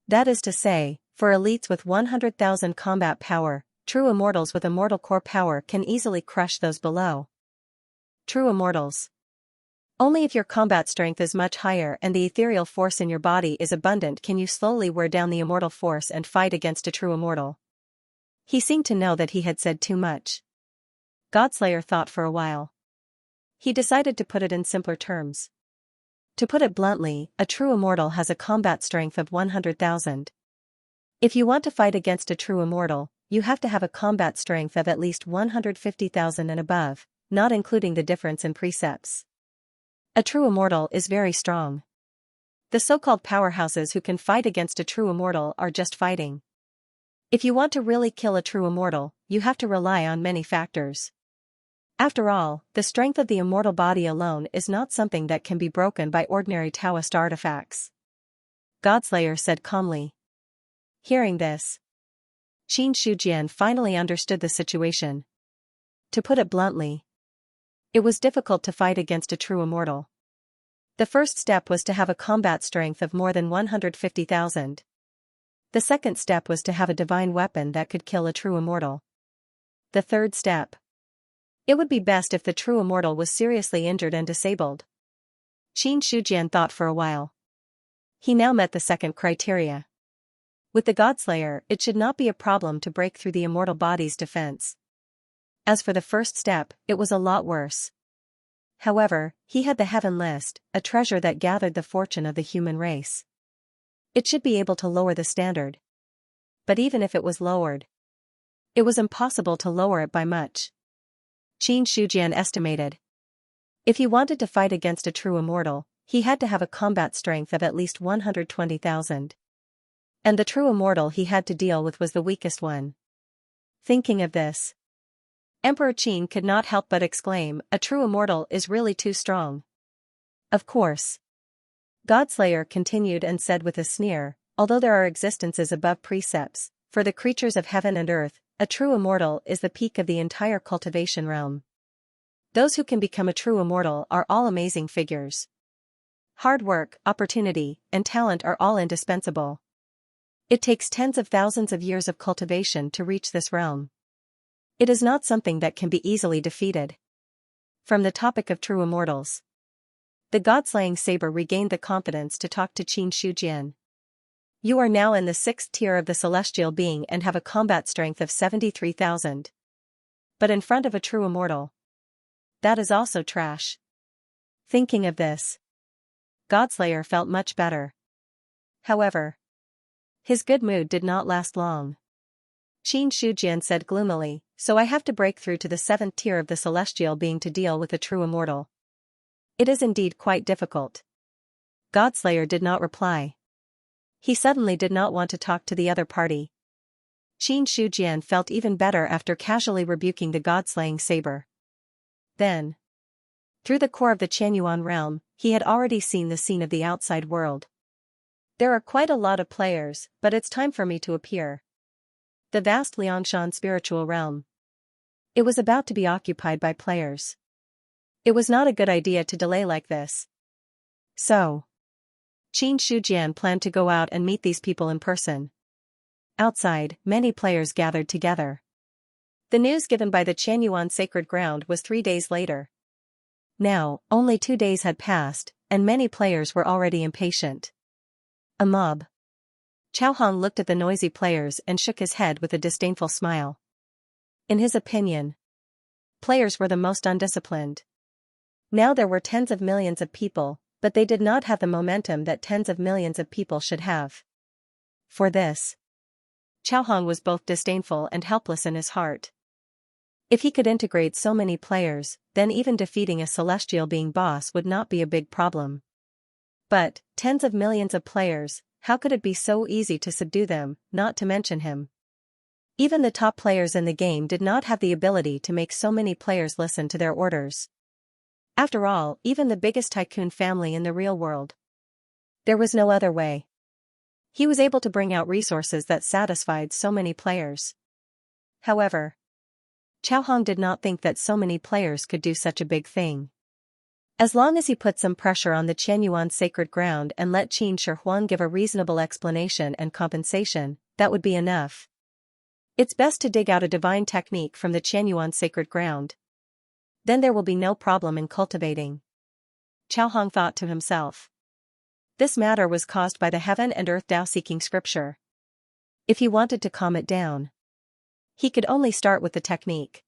That is to say, for elites with 100,000 combat power, true immortals with immortal core power can easily crush those below. True immortals. Only if your combat strength is much higher and the ethereal force in your body is abundant can you slowly wear down the immortal force and fight against a true immortal. He seemed to know that he had said too much. Godslayer thought for a while. He decided to put it in simpler terms. To put it bluntly, a true immortal has a combat strength of 100,000. If you want to fight against a true immortal, you have to have a combat strength of at least 150,000 and above, not including the difference in precepts. A true immortal is very strong. The so-called powerhouses who can fight against a true immortal are just fighting. If you want to really kill a true immortal, you have to rely on many factors. After all, the strength of the immortal body alone is not something that can be broken by ordinary Taoist artifacts. Godslayer said calmly. Hearing this, Qin Shujian finally understood the situation. To put it bluntly, it was difficult to fight against a true immortal. The first step was to have a combat strength of more than 150,000. The second step was to have a divine weapon that could kill a true immortal. The third step. It would be best if the true immortal was seriously injured and disabled. Qin Shujian thought for a while. He now met the second criteria. With the Godslayer, it should not be a problem to break through the immortal body's defense. As for the first step, it was a lot worse. However, he had the Heaven List, a treasure that gathered the fortune of the human race. It should be able to lower the standard. But even if it was lowered, it was impossible to lower it by much. Qin Shujian estimated. If he wanted to fight against a true immortal, he had to have a combat strength of at least 120,000. And the true immortal he had to deal with was the weakest one. Thinking of this, Emperor Qin could not help but exclaim, a true immortal is really too strong. Of course. Godslayer continued and said with a sneer, although there are existences above precepts, for the creatures of heaven and earth, a true immortal is the peak of the entire cultivation realm. Those who can become a true immortal are all amazing figures. Hard work, opportunity, and talent are all indispensable. It takes tens of thousands of years of cultivation to reach this realm. It is not something that can be easily defeated. From the topic of true immortals, the God-slaying saber regained the confidence to talk to Qin Shujian. You are now in the 6th tier of the celestial being and have a combat strength of 73,000. But in front of a true immortal, that is also trash. Thinking of this, Godslayer felt much better. However, his good mood did not last long. Qin Shujian said gloomily, so I have to break through to the 7th tier of the celestial being to deal with a true immortal. It is indeed quite difficult. Godslayer did not reply. He suddenly did not want to talk to the other party. Qin Shujian felt even better after casually rebuking the God-slaying saber. Then, through the core of the Qianyuan realm, he had already seen the scene of the outside world. There are quite a lot of players, but it's time for me to appear. The vast Liangshan spiritual realm. It was about to be occupied by players. It was not a good idea to delay like this. So, Qin Shujian planned to go out and meet these people in person. Outside, many players gathered together. The news given by the Qianyuan sacred ground was 3 days later. Now, only 2 days had passed, and many players were already impatient. A mob. Chao Hong looked at the noisy players and shook his head with a disdainful smile. In his opinion, players were the most undisciplined. Now there were tens of millions of people, but they did not have the momentum that tens of millions of people should have. For this, Chao Hong was both disdainful and helpless in his heart. If he could integrate so many players, then even defeating a celestial being boss would not be a big problem. But, tens of millions of players, how could it be so easy to subdue them, not to mention him? Even the top players in the game did not have the ability to make so many players listen to their orders. After all, even the biggest tycoon family in the real world. There was no other way. He was able to bring out resources that satisfied so many players. However, Chao Hong did not think that so many players could do such a big thing. As long as he put some pressure on the Qianyuan sacred ground and let Qin Shi Huang give a reasonable explanation and compensation, that would be enough. It's best to dig out a divine technique from the Qianyuan sacred ground. Then there will be no problem in cultivating. Chao Hong thought to himself. This matter was caused by the heaven and earth Tao-seeking scripture. If he wanted to calm it down, he could only start with the technique.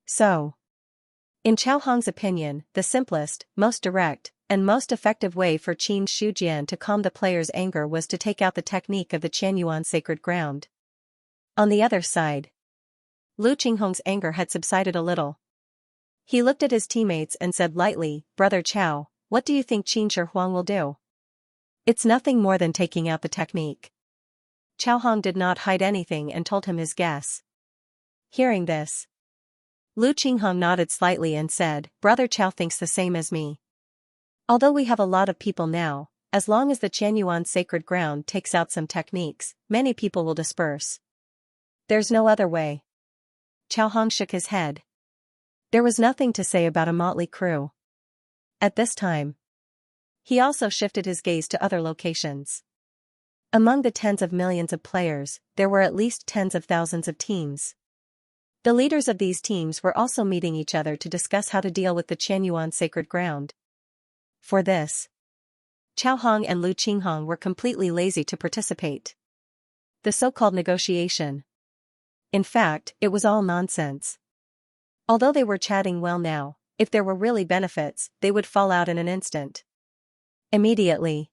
So, in Chao Hong's opinion, the simplest, most direct, and most effective way for Qin Shujian to calm the player's anger was to take out the technique of the Qianyuan sacred ground. On the other side, Lu Qinghong's anger had subsided a little. He looked at his teammates and said lightly, "Brother Chao, what do you think Qin Shi Huang will do?" "It's nothing more than taking out the technique." Chao Hong did not hide anything and told him his guess. Hearing this, Lu Qinghong nodded slightly and said, "Brother Chao thinks the same as me. Although we have a lot of people now, as long as the Qianyuan sacred ground takes out some techniques, many people will disperse. There's no other way." Chao Hong shook his head. There was nothing to say about a motley crew. At this time, he also shifted his gaze to other locations. Among the tens of millions of players, there were at least tens of thousands of teams. The leaders of these teams were also meeting each other to discuss how to deal with the Qianyuan sacred ground. For this, Chao Hong and Lu Qinghong were completely lazy to participate. The so-called negotiation. In fact, it was all nonsense. Although they were chatting well now, if there were really benefits, they would fall out in an instant. Immediately,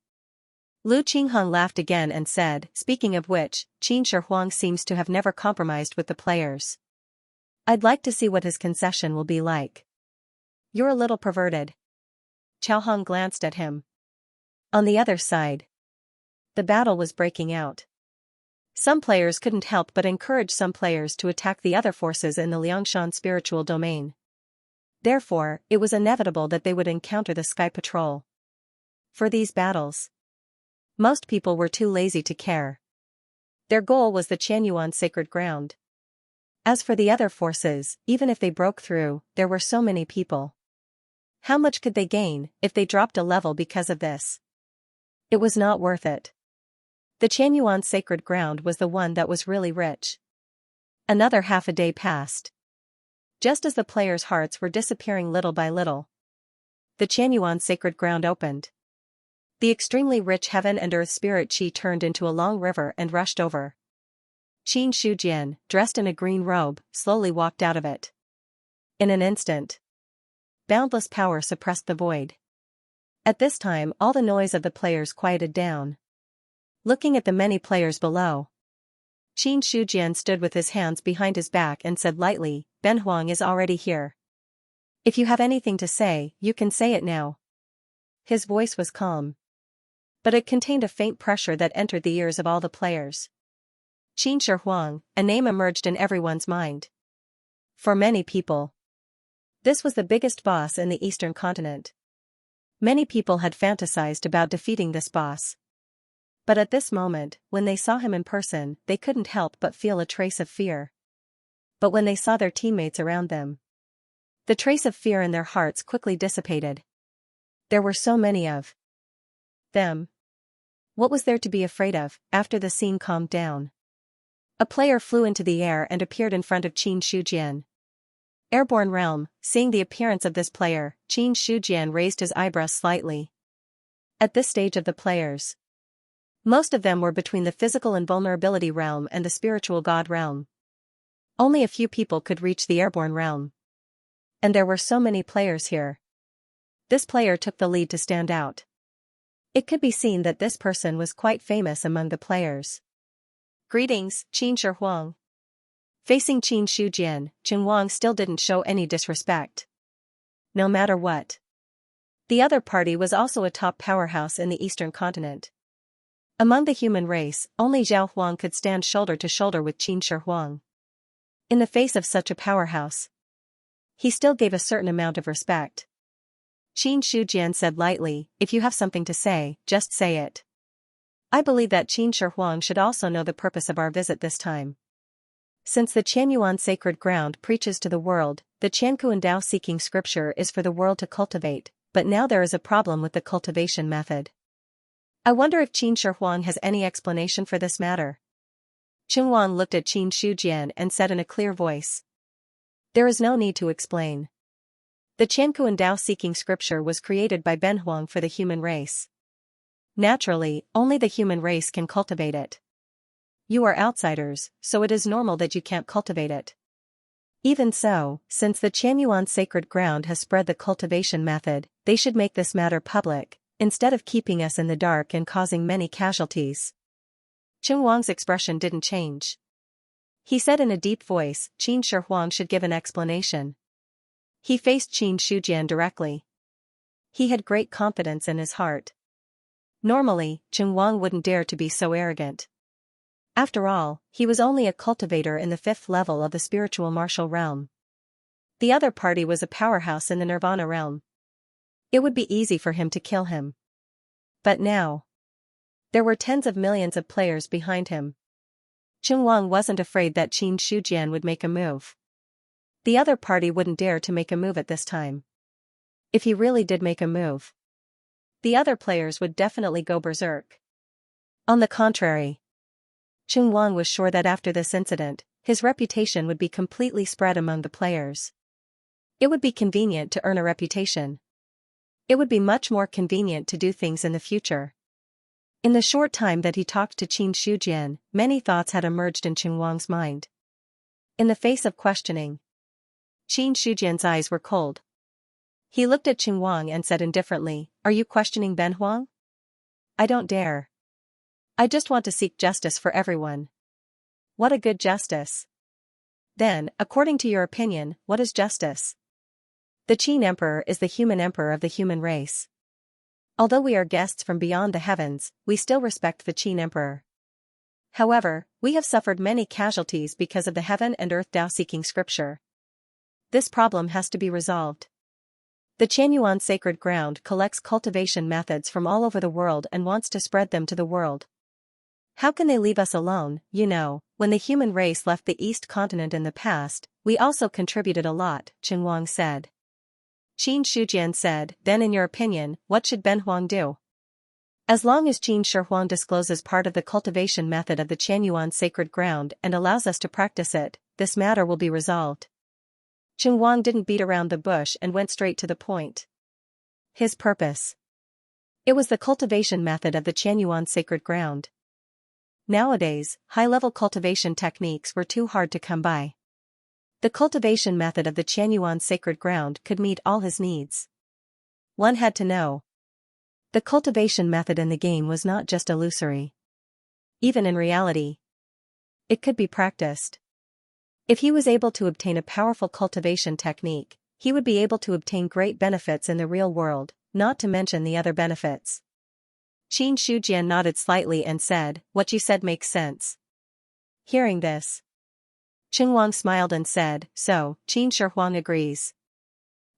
Lu Qinghong laughed again and said, "Speaking of which, Qin Shi Huang seems to have never compromised with the players. I'd like to see what his concession will be like." "You're a little perverted." Chao Hong glanced at him. On the other side, the battle was breaking out. Some players couldn't help but encourage some players to attack the other forces in the Liangshan spiritual domain. Therefore, it was inevitable that they would encounter the Sky Patrol. For these battles, most people were too lazy to care. Their goal was the Qianyuan sacred ground. As for the other forces, even if they broke through, there were so many people. How much could they gain if they dropped a level because of this? It was not worth it. The Qianyuan sacred ground was the one that was really rich. Another half a day passed. Just as the players' hearts were disappearing little by little, the Qianyuan sacred ground opened. The extremely rich heaven and earth spirit qi turned into a long river and rushed over. Qin Shujian, dressed in a green robe, slowly walked out of it. In an instant, boundless power suppressed the void. At this time, all the noise of the players quieted down. Looking at the many players below, Qin Shujian stood with his hands behind his back and said lightly, "Ben Huang is already here. If you have anything to say, you can say it now." His voice was calm, but it contained a faint pressure that entered the ears of all the players. Qin Shi Huang, a name emerged in everyone's mind. For many people, this was the biggest boss in the Eastern continent. Many people had fantasized about defeating this boss. But at this moment, when they saw him in person, they couldn't help but feel a trace of fear. But when they saw their teammates around them, the trace of fear in their hearts quickly dissipated. There were so many of them. What was there to be afraid of, after the scene calmed down? A player flew into the air and appeared in front of Qin Shujian. Airborne realm. Seeing the appearance of this player, Qin Shujian raised his eyebrows slightly. At this stage of the players, most of them were between the physical invulnerability realm and the spiritual god realm. Only a few people could reach the airborne realm. And there were so many players here. This player took the lead to stand out. It could be seen that this person was quite famous among the players. Greetings, Qin Shi. Facing Qin Shujian, Qin Wang still didn't show any disrespect. No matter what. The other party was also a top powerhouse in the eastern continent. Among the human race, only Zhao Huang could stand shoulder to shoulder with Qin Shi. In the face of such a powerhouse, he still gave a certain amount of respect. Qin Shujian said lightly, "If you have something to say, just say it. I believe that Qin Shi should also know the purpose of our visit this time. Since the Qianyuan sacred ground preaches to the world, the Qiankuan Dao seeking scripture is for the world to cultivate, but now there is a problem with the cultivation method. I wonder if Qin Shi has any explanation for this matter." Qin Wang looked at Qin Shujian and said in a clear voice, "There is no need to explain. The Qiankuan Dao seeking scripture was created by Ben Huang for the human race. Naturally, only the human race can cultivate it. You are outsiders, so it is normal that you can't cultivate it. Even so, since the Qianyuan sacred ground has spread the cultivation method, they should make this matter public, instead of keeping us in the dark and causing many casualties." Qin Wang's expression didn't change. He said in a deep voice, "Qin Shi should give an explanation." He faced Qin Shujian directly. He had great confidence in his heart. Normally, Qin Wang wouldn't dare to be so arrogant. After all, he was only a cultivator in the 5th level of the spiritual martial realm. The other party was a powerhouse in the nirvana realm. It would be easy for him to kill him. But now, there were tens of millions of players behind him. Qin Wang wasn't afraid that Qin Shujian would make a move. The other party wouldn't dare to make a move at this time. If he really did make a move, the other players would definitely go berserk. On the contrary, Qin Wang was sure that after this incident, his reputation would be completely spread among the players. It would be convenient to earn a reputation. It would be much more convenient to do things in the future. In the short time that he talked to Qin Shujian, many thoughts had emerged in Qin Wang's mind. In the face of questioning, Qin Shujian's eyes were cold. He looked at Qin Wang and said indifferently, "Are you questioning Ben Huang?" "I don't dare. I just want to seek justice for everyone." "What a good justice." "Then, according to your opinion, what is justice?" "The Qin Emperor is the human emperor of the human race. Although we are guests from beyond the heavens, we still respect the Qin Emperor. However, we have suffered many casualties because of the heaven and earth Dao-seeking scripture. This problem has to be resolved. The Qianyuan sacred ground collects cultivation methods from all over the world and wants to spread them to the world. How can they leave us alone? You know, when the human race left the East continent in the past, we also contributed a lot," Qin Wang said. Qin Shujian said, "Then in your opinion, what should Ben Huang do?" "As long as Qin Shi discloses part of the cultivation method of the Qianyuan sacred ground and allows us to practice it, this matter will be resolved." Qin Wang didn't beat around the bush and went straight to the point. His purpose. It was the cultivation method of the Qianyuan sacred ground. Nowadays, high-level cultivation techniques were too hard to come by. The cultivation method of the Qianyuan sacred ground could meet all his needs. One had to know. The cultivation method in the game was not just illusory. Even in reality, it could be practiced. If he was able to obtain a powerful cultivation technique, he would be able to obtain great benefits in the real world, not to mention the other benefits. Qin Shujian nodded slightly and said, "What you said makes sense." Hearing this, Qin Wang smiled and said, "So, Qin Shi agrees."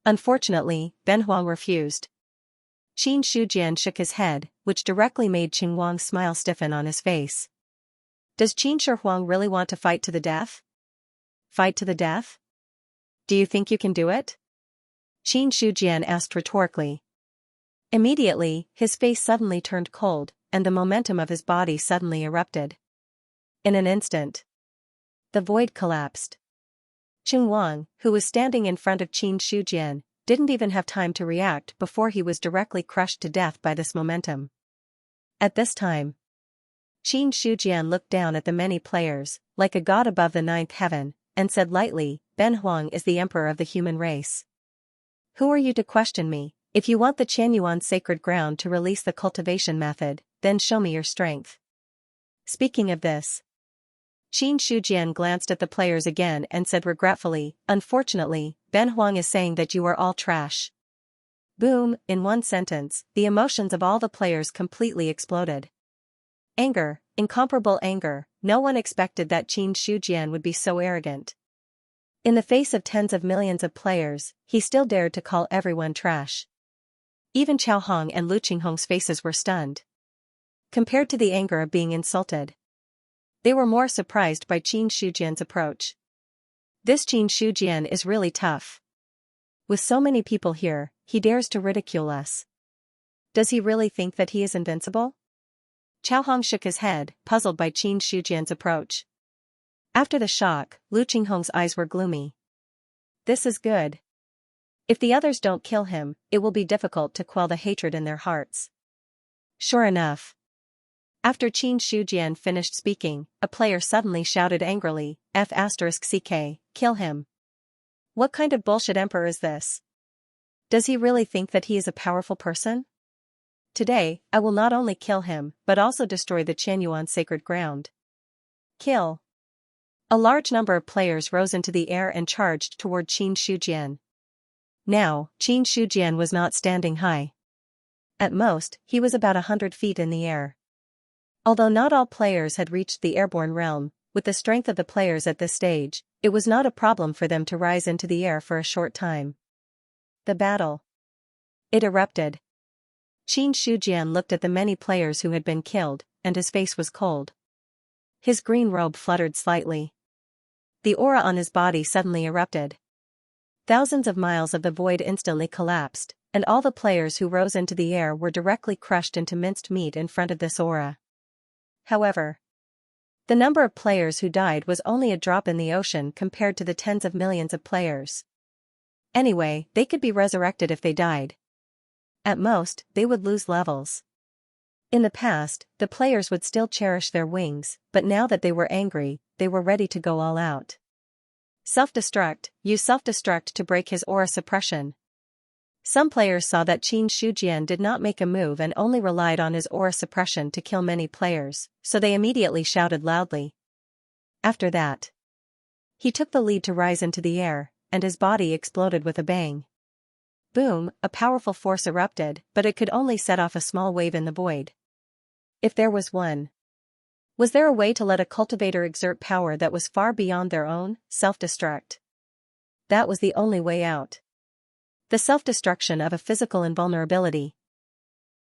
Unfortunately, Ben Huang refused. Qin Shujian shook his head, which directly made Qin Wang's smile stiffen on his face. "Does Qin Shi really want to fight to the death?" "Fight to the death? Do you think you can do it?" Qin Shujian asked rhetorically. Immediately, his face suddenly turned cold, and the momentum of his body suddenly erupted. In an instant, The void collapsed. Qing Wang, who was standing in front of Qin Shujian, didn't even have time to react before he was directly crushed to death by this momentum. At this time, Qin Shujian looked down at the many players, like a god above the ninth heaven, and said lightly, Ben Huang is the emperor of the human race. Who are you to question me? If you want the Qianyuan sacred ground to release the cultivation method, then show me your strength. Speaking of this, Qin Shujian glanced at the players again and said regretfully, unfortunately, Ben Huang is saying that you are all trash. Boom, in one sentence, the emotions of all the players completely exploded. Anger, incomparable anger, no one expected that Qin Shujian would be so arrogant. In the face of tens of millions of players, he still dared to call everyone trash. Even Chao Hong and Lu Qinghong's faces were stunned. Compared to the anger of being insulted, they were more surprised by Qin Shujian's approach. This Qin Shujian is really tough. With so many people here, he dares to ridicule us. Does he really think that he is invincible? Chao Hong shook his head, puzzled by Qin Shujian's approach. After the shock, Lu Qinghong's eyes were gloomy. This is good. If the others don't kill him, it will be difficult to quell the hatred in their hearts. Sure enough. After Qin Shujian finished speaking, a player suddenly shouted angrily, F***CK, kill him. What kind of bullshit emperor is this? Does he really think that he is a powerful person? Today, I will not only kill him, but also destroy the Qianyuan sacred ground. Kill. A large number of players rose into the air and charged toward Qin Shujian. Now, Qin Shujian was not standing high. At most, he was about 100 feet in the air. Although not all players had reached the airborne realm, with the strength of the players at this stage, it was not a problem for them to rise into the air for a short time. The battle. It erupted. Qin Shujian looked at the many players who had been killed, and his face was cold. His green robe fluttered slightly. The aura on his body suddenly erupted. Thousands of miles of the void instantly collapsed, and all the players who rose into the air were directly crushed into minced meat in front of this aura. However, the number of players who died was only a drop in the ocean compared to the tens of millions of players. Anyway, they could be resurrected if they died. At most, they would lose levels. In the past, the players would still cherish their wings, but now that they were angry, they were ready to go all out. Self-destruct, use self-destruct to break his aura suppression. Some players saw that Qin Shujian did not make a move and only relied on his aura suppression to kill many players, so they immediately shouted loudly. After that, he took the lead to rise into the air, and his body exploded with a bang. Boom, a powerful force erupted, but it could only set off a small wave in the void. If there was one. Was there a way to let a cultivator exert power that was far beyond their own, self-destruct? That was the only way out. The self-destruction of a physical invulnerability.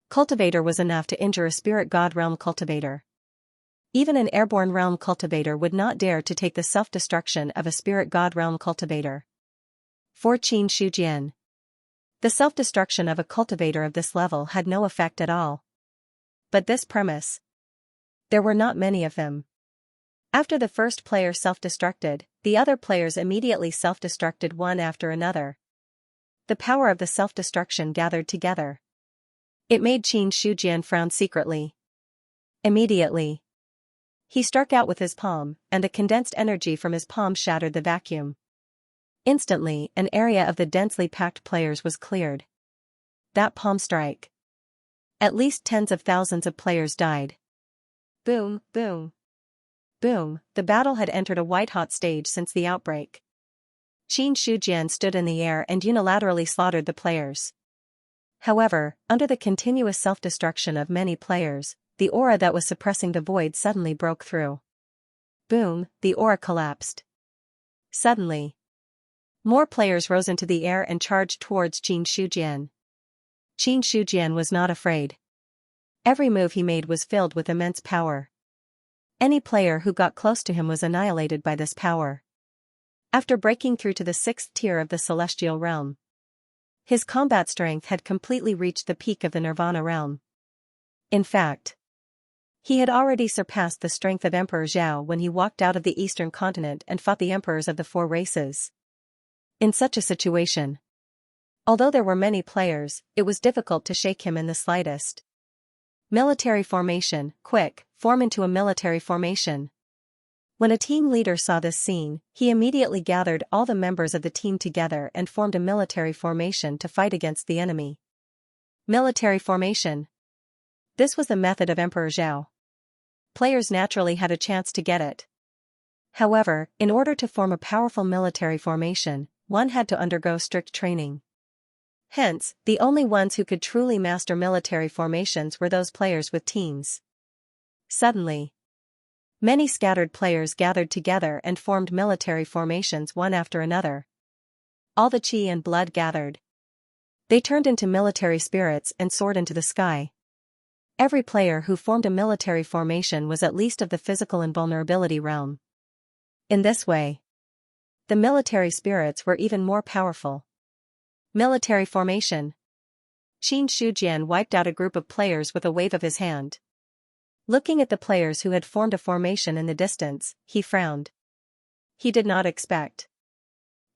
Cultivator was enough to injure a spirit god realm cultivator. Even an airborne realm cultivator would not dare to take the self-destruction of a spirit god realm cultivator. For Qin Shujian, the self-destruction of a cultivator of this level had no effect at all. But this premise. There were not many of them. After the first player self-destructed, the other players immediately self-destructed one after another. The power of the self-destruction gathered together. It made Qin Shujian frown secretly. Immediately, he struck out with his palm, and the condensed energy from his palm shattered the vacuum. Instantly, an area of the densely packed players was cleared. That palm strike. At least tens of thousands of players died. Boom, boom. Boom, the battle had entered a white-hot stage since the outbreak. Qin Shujian stood in the air and unilaterally slaughtered the players. However, under the continuous self-destruction of many players, the aura that was suppressing the void suddenly broke through. Boom, the aura collapsed. Suddenly, more players rose into the air and charged towards Qin Shujian. Qin Shujian was not afraid. Every move he made was filled with immense power. Any player who got close to him was annihilated by this power. After breaking through to the 6th tier of the celestial realm, his combat strength had completely reached the peak of the nirvana realm. In fact, He had already surpassed the strength of Emperor Zhao when he walked out of the eastern continent and fought the emperors of the four races. In such a situation, although there were many players, it was difficult to shake him in the slightest. Military formation, quick, form into a military formation. When a team leader saw this scene, he immediately gathered all the members of the team together and formed a military formation to fight against the enemy. Military formation. This was the method of Emperor Zhao. Players naturally had a chance to get it. However, in order to form a powerful military formation, one had to undergo strict training. Hence, the only ones who could truly master military formations were those players with teams. Suddenly, many scattered players gathered together and formed military formations one after another. All the chi and blood gathered. They turned into military spirits and soared into the sky. Every player who formed a military formation was at least of the physical invulnerability realm. In this way, the military spirits were even more powerful. Military formation. Qin Shujian wiped out a group of players with a wave of his hand. Looking at the players who had formed a formation in the distance, he frowned. He did not expect.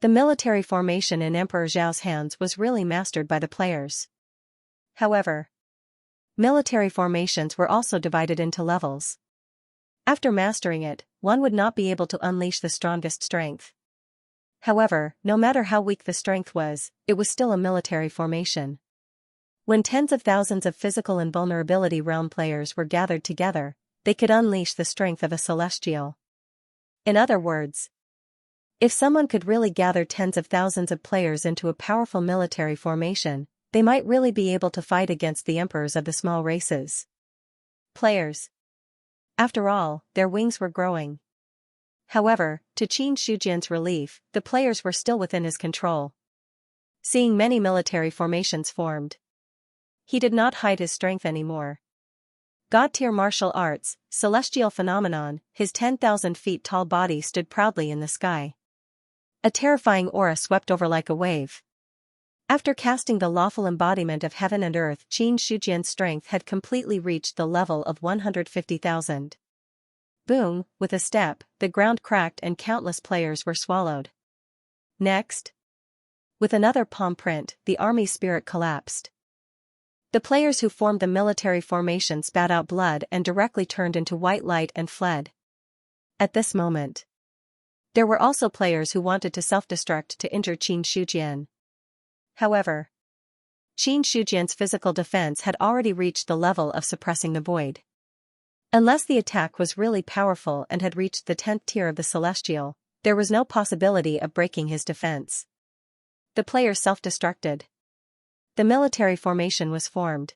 The military formation in Emperor Zhao's hands was really mastered by the players. However, military formations were also divided into levels. After mastering it, one would not be able to unleash the strongest strength. However, no matter how weak the strength was, it was still a military formation. When tens of thousands of physical invulnerability realm players were gathered together, they could unleash the strength of a celestial. In other words, if someone could really gather tens of thousands of players into a powerful military formation, they might really be able to fight against the emperors of the small races. Players. After all, their wings were growing. However, to Qin Shujian's relief, the players were still within his control. Seeing many military formations formed, he did not hide his strength anymore. God-tier martial arts, celestial phenomenon, his 10,000 feet tall body stood proudly in the sky. A terrifying aura swept over like a wave. After casting the lawful embodiment of heaven and earth, Qin Shujian's strength had completely reached the level of 150,000. Boom, with a step, the ground cracked and countless players were swallowed. Next, with another palm print, the army spirit collapsed. The players who formed the military formation spat out blood and directly turned into white light and fled. At this moment, there were also players who wanted to self-destruct to injure Qin Shujian. However, Qin Shujian's physical defense had already reached the level of suppressing the void. Unless the attack was really powerful and had reached the 10th tier of the celestial, there was no possibility of breaking his defense. The players self-destructed. The military formation was formed.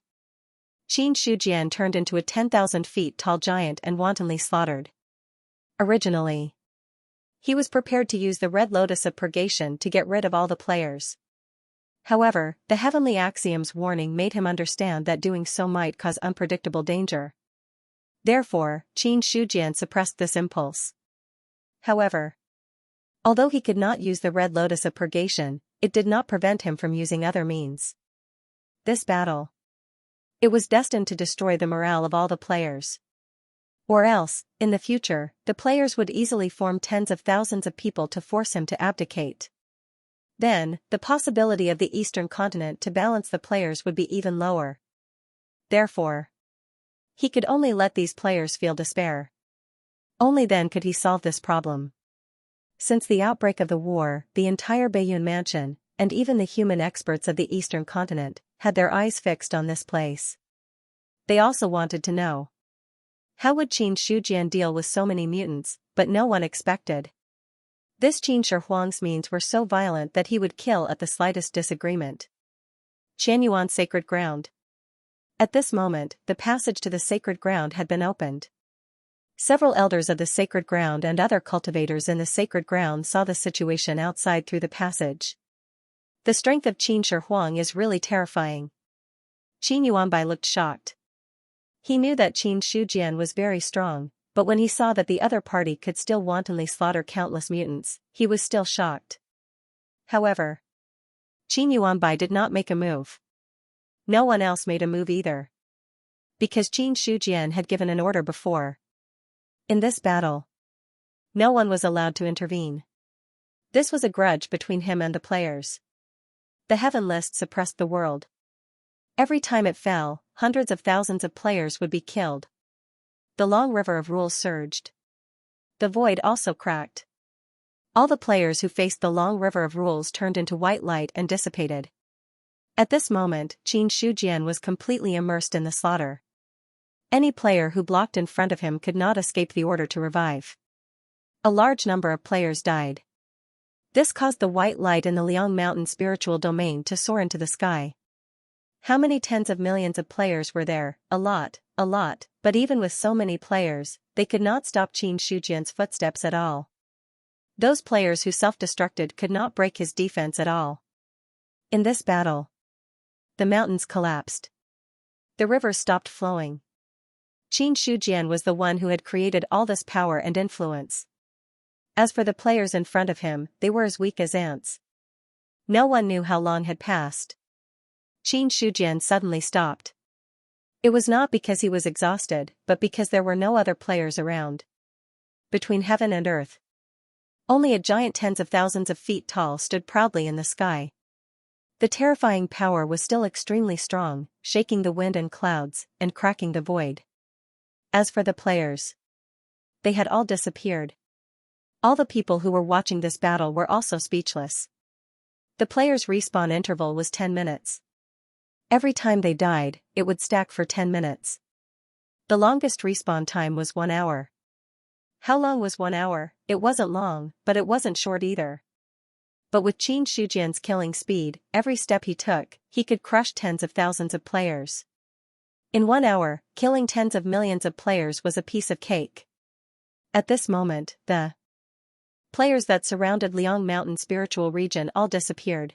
Qin Shujian turned into a 10,000 feet tall giant and wantonly slaughtered. Originally, he was prepared to use the Red Lotus of Purgation to get rid of all the players. However, the heavenly axiom's warning made him understand that doing so might cause unpredictable danger. Therefore, Qin Shujian suppressed this impulse. However, although he could not use the Red Lotus of Purgation, it did not prevent him from using other means. This battle, it was destined to destroy the morale of all the players. Or else, in the future, the players would easily form tens of thousands of people to force him to abdicate. Then, the possibility of the eastern continent to balance the players would be even lower. Therefore, he could only let these players feel despair. Only then could he solve this problem. Since the outbreak of the war, the entire Baiyun mansion, and even the human experts of the eastern continent, had their eyes fixed on this place. They also wanted to know, how would Qin Shujian deal with so many mutants, but no one expected. This Qin Shi Huang's means were so violent that he would kill at the slightest disagreement. Qianyuan Sacred Ground. At this moment, the passage to the sacred ground had been opened. Several elders of the sacred ground and other cultivators in the sacred ground saw the situation outside through the passage. The strength of Qin Shi Huang is really terrifying. Qin Yuanbai looked shocked. He knew that Qin Shujian was very strong, but when he saw that the other party could still wantonly slaughter countless mutants, he was still shocked. However, Qin Yuanbai did not make a move. No one else made a move either. because Xianxia had given an order before. In this battle, no one was allowed to intervene. This was a grudge between him and the players. The heaven list suppressed the world. Every time it fell, hundreds of thousands of players would be killed. The long river of rules surged. The void also cracked. All the players who faced the long river of rules turned into white light and dissipated. At this moment, Xianxia was completely immersed in the slaughter. Any player who blocked in front of him could not escape the order to revive. A large number of players died. This caused the white light in the Liang Mountain spiritual domain to soar into the sky. How many tens of millions of players were there? A lot, but even with so many players, they could not stop Xianxia's footsteps at all. Those players who self-destructed could not break his defense at all. In this battle, the mountains collapsed. The rivers stopped flowing. Xianxia was the one who had created all this power and influence. As for the players in front of him, they were as weak as ants. No one knew how long had passed. Xianxia suddenly stopped. It was not because he was exhausted, but because there were no other players around. Between heaven and earth, only a giant tens of thousands of feet tall stood proudly in the sky. The terrifying power was still extremely strong, shaking the wind and clouds, and cracking the void. As for the players, they had all disappeared. All the people who were watching this battle were also speechless. The players' respawn interval was 10 minutes. Every time they died, it would stack for 10 minutes. The longest respawn time was 1 hour. How long was 1 hour? It wasn't long, but it wasn't short either. But with Xianxia's killing speed, every step he took, he could crush tens of thousands of players. In 1 hour, killing tens of millions of players was a piece of cake. At this moment, the players that surrounded Liang Mountain spiritual region all disappeared.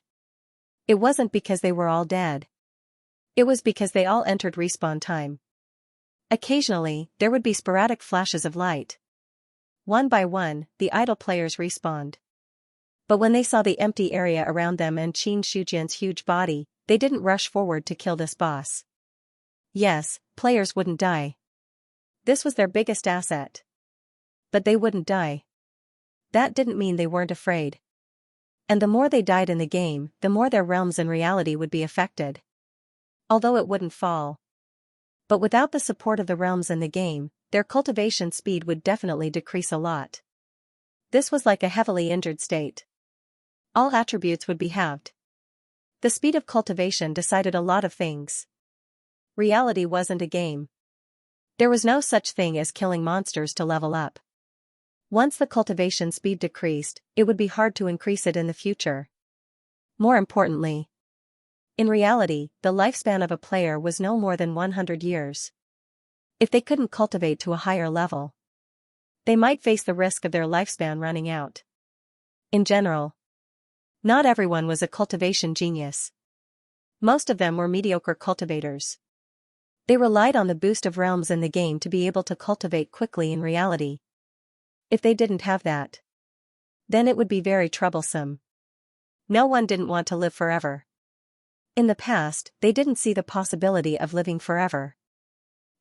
It wasn't because they were all dead. It was because they all entered respawn time. Occasionally, there would be sporadic flashes of light. One by one, the idle players respawned. But when they saw the empty area around them and Xianxia's huge body, they didn't rush forward to kill this boss. Yes, players wouldn't die. This was their biggest asset. But they wouldn't die. That didn't mean they weren't afraid. And the more they died in the game, the more their realms in reality would be affected. Although it wouldn't fall. But without the support of the realms in the game, their cultivation speed would definitely decrease a lot. This was like a heavily injured state. All attributes would be halved. The speed of cultivation decided a lot of things. Reality wasn't a game. There was no such thing as killing monsters to level up. Once the cultivation speed decreased, it would be hard to increase it in the future. More importantly, in reality, the lifespan of a player was no more than 100 years. If they couldn't cultivate to a higher level, they might face the risk of their lifespan running out. In general, not everyone was a cultivation genius. Most of them were mediocre cultivators. They relied on the boost of realms in the game to be able to cultivate quickly in reality. If they didn't have that, then it would be very troublesome. No one didn't want to live forever. In the past, they didn't see the possibility of living forever.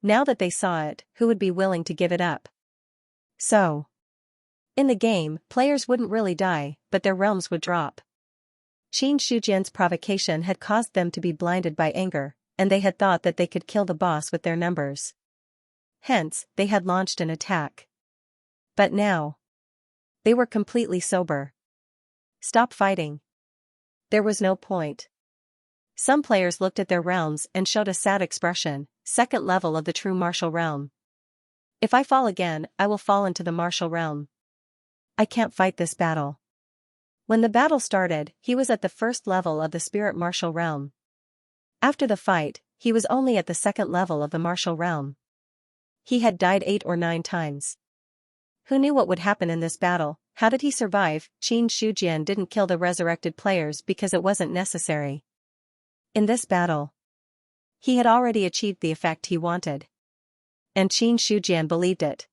Now that they saw it, who would be willing to give it up? So, in the game, players wouldn't really die, but their realms would drop. Xianxia's provocation had caused them to be blinded by anger, and they had thought that they could kill the boss with their numbers. Hence, they had launched an attack. But now, they were completely sober. Stop fighting. There was no point. Some players looked at their realms and showed a sad expression, second level of the true martial realm. If I fall again, I will fall into the martial realm. I can't fight this battle. When the battle started, he was at the first level of the spirit martial realm. After the fight, he was only at the second level of the martial realm. He had died 8 or 9 times. Who knew what would happen in this battle? How did he survive? Xianxia didn't kill the resurrected players because it wasn't necessary. In this battle, he had already achieved the effect he wanted. And Xianxia believed it.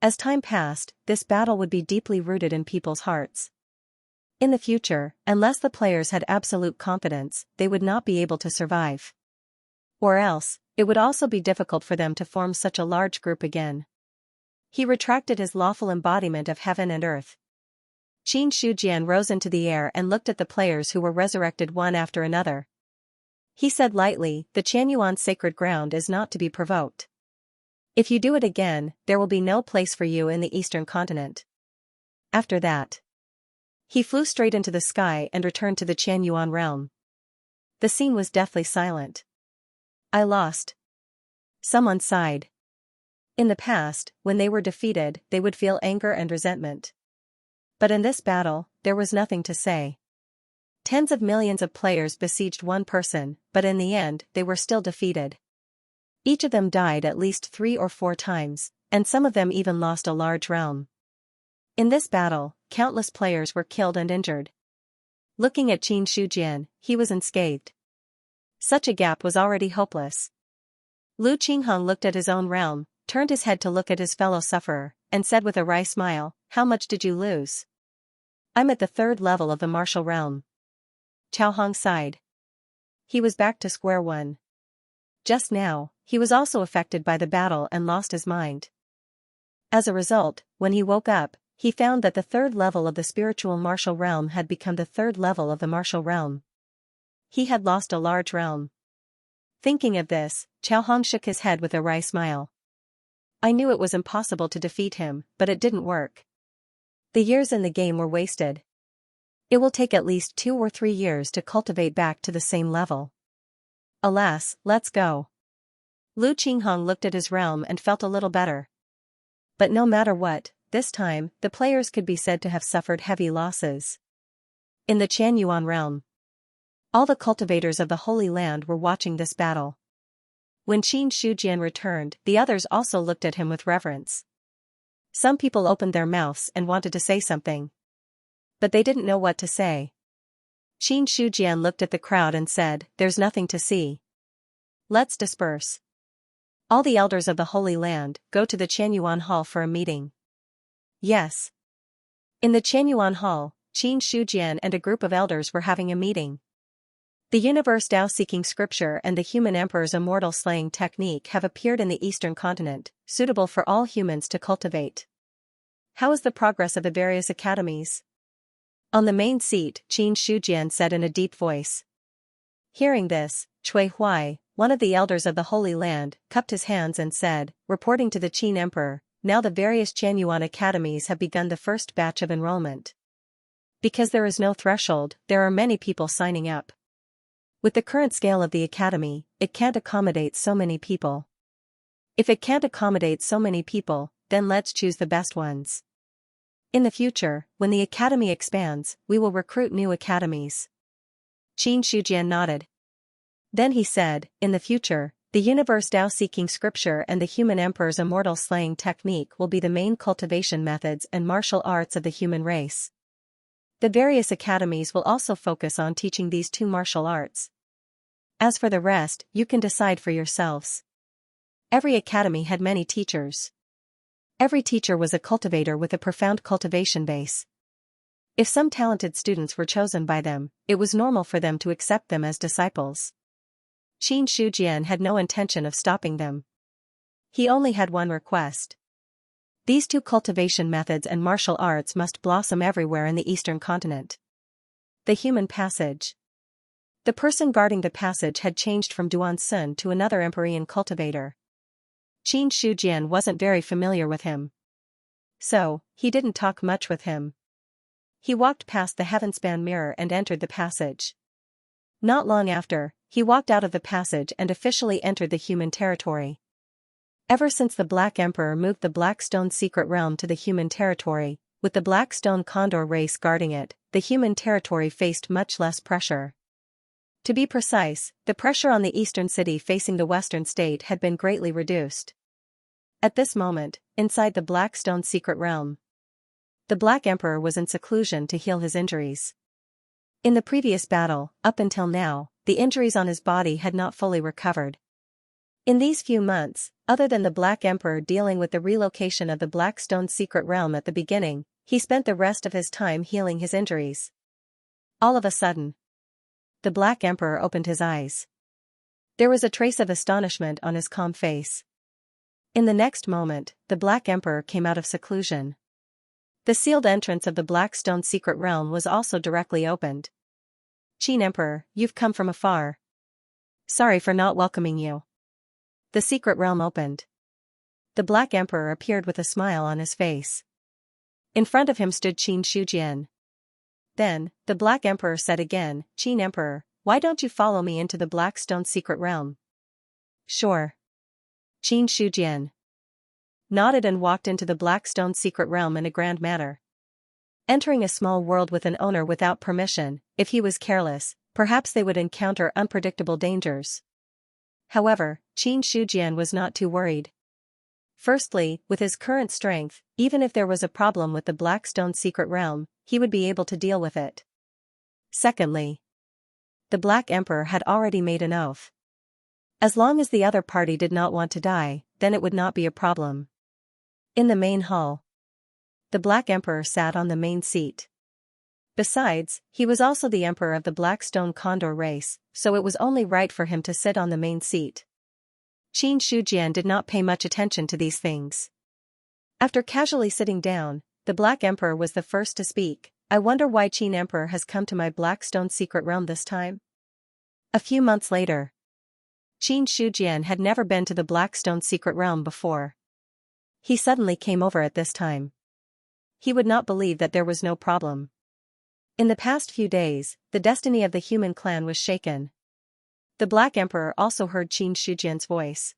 As time passed, this battle would be deeply rooted in people's hearts. In the future, unless the players had absolute confidence, they would not be able to survive. Or else, It would also be difficult for them to form such a large group again. He retracted his lawful embodiment of heaven and earth. Qin Shujian rose into the air and looked at the players who were resurrected one after another. He said lightly, "The Qianyuan sacred ground is not to be provoked. If you do it again, there will be no place for you in the eastern continent." After that, he flew straight into the sky and returned to the Qianyuan realm. The scene was deathly silent. "I lost." Someone sighed. In the past, when they were defeated, they would feel anger and resentment. But in this battle, there was nothing to say. Tens of millions of players besieged one person, but in the end, they were still defeated. Each of them died at least 3 or 4 times, and some of them even lost a large realm. In this battle, countless players were killed and injured. Looking at Qin Shujian, he was unscathed. Such a gap was already hopeless. Lu Qingheng looked at his own realm, turned his head to look at his fellow sufferer, and said with a wry smile, "How much did you lose?" "I'm at the 3rd level of the martial realm." Cao Hong sighed. He was back to square one. Just now, he was also affected by the battle and lost his mind. As a result, when he woke up, he found that the 3rd level of the spiritual martial realm had become the 3rd level of the martial realm. He had lost a large realm. Thinking of this, Cao Hong shook his head with a wry smile. "I knew it was impossible to defeat him, but it didn't work. The years in the game were wasted. It will take at least 2 or 3 years to cultivate back to the same level. Alas, let's go." Lu Qingheng looked at his realm and felt a little better. But no matter what, this time, the players could be said to have suffered heavy losses. In the Qianyuan realm, all the cultivators of the Holy Land were watching this battle. When Qin Shujian returned, the others also looked at him with reverence. Some people opened their mouths and wanted to say something, but they didn't know what to say. Qin Shujian looked at the crowd and said, "There's nothing to see. Let's disperse. All the elders of the Holy Land, go to the Qianyuan Hall for a meeting." Yes. In the Qianyuan Hall, Qin Shujian and a group of elders were having a meeting. The universe Tao-seeking scripture and the human emperor's immortal slaying technique have appeared in the eastern continent, suitable for all humans to cultivate. How is the progress of the various academies? On the main seat, Qin Shujian said in a deep voice. Hearing this, Cui Huai, one of the elders of the Holy Land, cupped his hands and said, reporting to the Qin Emperor, "Now the various Qianyuan academies have begun the first batch of enrollment. Because there is no threshold, there are many people signing up. With the current scale of the academy, it can't accommodate so many people. If it can't accommodate so many people, then let's choose the best ones. In the future, when the academy expands, we will recruit new academies." Qin Shujian nodded. Then he said, "In the future, the universe Tao-seeking scripture and the human emperor's immortal slaying technique will be the main cultivation methods and martial arts of the human race. The various academies will also focus on teaching these 2 martial arts. As for the rest, you can decide for yourselves." Every academy had many teachers. Every teacher was a cultivator with a profound cultivation base. If some talented students were chosen by them, it was normal for them to accept them as disciples. Qin Shujian had no intention of stopping them. He only had one request. These 2 cultivation methods and martial arts must blossom everywhere in the eastern continent. The human passage. The person guarding the passage had changed from Duan Sun to another Empyrean cultivator. Qin Shujian wasn't very familiar with him, so he didn't talk much with him. He walked past the heavenspan mirror and entered the passage. Not long after, he walked out of the passage and officially entered the human territory. Ever since the Black Emperor moved the Black Stone secret realm to the human territory, with the Black Stone Condor race guarding it, the human territory faced much less pressure. To be precise, the pressure on the eastern city facing the western state had been greatly reduced. At this moment, inside the Black Stone secret realm, the Black Emperor was in seclusion to heal his injuries. In the previous battle, up until now, the injuries on his body had not fully recovered. In these few months, other than the Black Emperor dealing with the relocation of the Black Stone secret realm at the beginning, he spent the rest of his time healing his injuries. All of a sudden, the Black Emperor opened his eyes. There was a trace of astonishment on his calm face. In the next moment, the Black Emperor came out of seclusion. The sealed entrance of the Black Stone secret realm was also directly opened. Qin Emperor, you've come from afar. Sorry for not welcoming you. The secret realm opened. The Black Emperor appeared with a smile on his face. In front of him stood Qin Shujian. Then, the Black Emperor said again, Qin Emperor, why don't you follow me into the Black Stone secret realm? Sure. Qin Shujian nodded and walked into the Black Stone secret realm in a grand manner. Entering a small world with an owner without permission, if he was careless, perhaps they would encounter unpredictable dangers. However, Qin Shujian was not too worried. Firstly, with his current strength, even if there was a problem with the Black Stone secret realm, he would be able to deal with it. Secondly, the Black Emperor had already made an oath. As long as the other party did not want to die, then it would not be a problem. In the main hall, the Black Emperor sat on the main seat. Besides, he was also the Emperor of the Black Stone Condor race, so it was only right for him to sit on the main seat. Qin Shujian did not pay much attention to these things. After casually sitting down, the Black Emperor was the first to speak. I wonder why Qin Emperor has come to my Black Stone secret realm this time? A few months later, Qin Shujian had never been to the Black Stone secret realm before. He suddenly came over at this time. He would not believe that there was no problem. In the past few days, the destiny of the human clan was shaken. The Black Emperor also heard Qin Shujian's voice.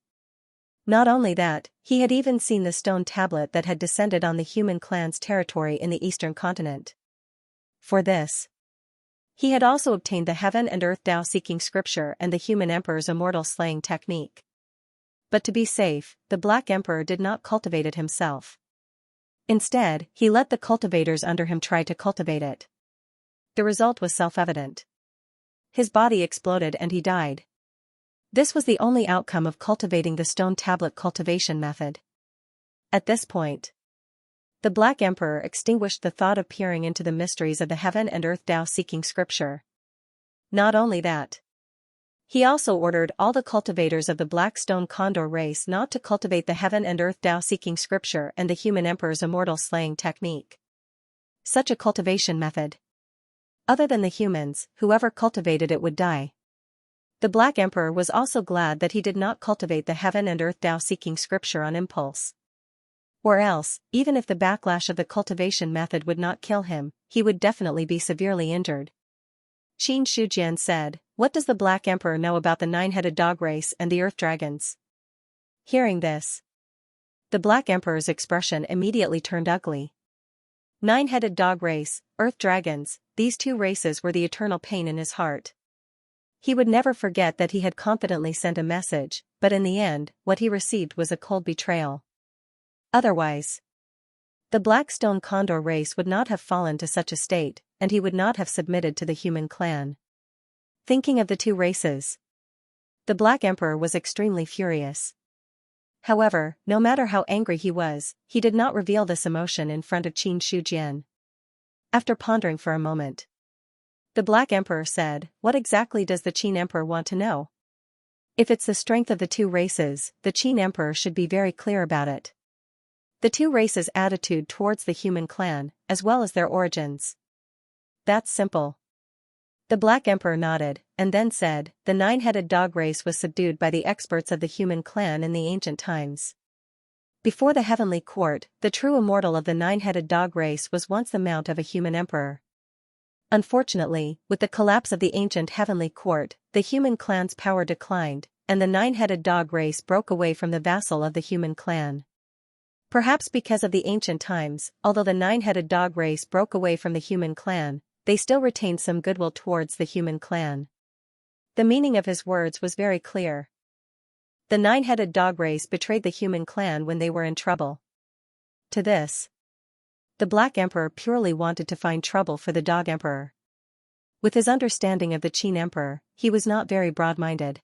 Not only that, he had even seen the stone tablet that had descended on the human clan's territory in the eastern continent. For this, he had also obtained the Heaven and Earth Tao-seeking scripture and the human emperor's immortal slaying technique. But to be safe, the Black Emperor did not cultivate it himself. Instead, he let the cultivators under him try to cultivate it. The result was self-evident. His body exploded and he died. This was the only outcome of cultivating the stone tablet cultivation method. At this point, the Black Emperor extinguished the thought of peering into the mysteries of the Heaven and Earth Tao-seeking scripture. Not only that, he also ordered all the cultivators of the Black Stone Condor race not to cultivate the Heaven and Earth Tao-seeking scripture and the human emperor's immortal slaying technique. Such a cultivation method. Other than the humans, whoever cultivated it would die. The Black Emperor was also glad that he did not cultivate the Heaven and Earth Tao-seeking scripture on impulse. Or else, even if the backlash of the cultivation method would not kill him, he would definitely be severely injured. Qin Shujian said, what does the Black Emperor know about the nine-headed dog race and the earth dragons? Hearing this, the Black Emperor's expression immediately turned ugly. Nine-headed dog race, earth dragons, these two races were the eternal pain in his heart. He would never forget that he had confidently sent a message, but in the end, what he received was a cold betrayal. Otherwise, the Black Stone Condor race would not have fallen to such a state, and he would not have submitted to the human clan. Thinking of the two races, the Black Emperor was extremely furious. However, no matter how angry he was, he did not reveal this emotion in front of Qin Shujian. After pondering for a moment, the Black Emperor said, what exactly does the Qin Emperor want to know? If it's the strength of the two races, the Qin Emperor should be very clear about it. The two races' attitude towards the human clan, as well as their origins. That's simple. The Black Emperor nodded, and then said, the nine-headed dog race was subdued by the experts of the human clan in the ancient times. Before the heavenly court, the true immortal of the nine-headed dog race was once the mount of a human emperor. Unfortunately, with the collapse of the ancient heavenly court, the human clan's power declined, and the nine-headed dog race broke away from the vassal of the human clan. Perhaps because of the ancient times, although the nine-headed dog race broke away from the human clan, they still retained some goodwill towards the human clan. The meaning of his words was very clear. The nine-headed dog race betrayed the human clan when they were in trouble. To this, the Black Emperor purely wanted to find trouble for the Dog Emperor. With his understanding of the Qin Emperor, he was not very broad-minded.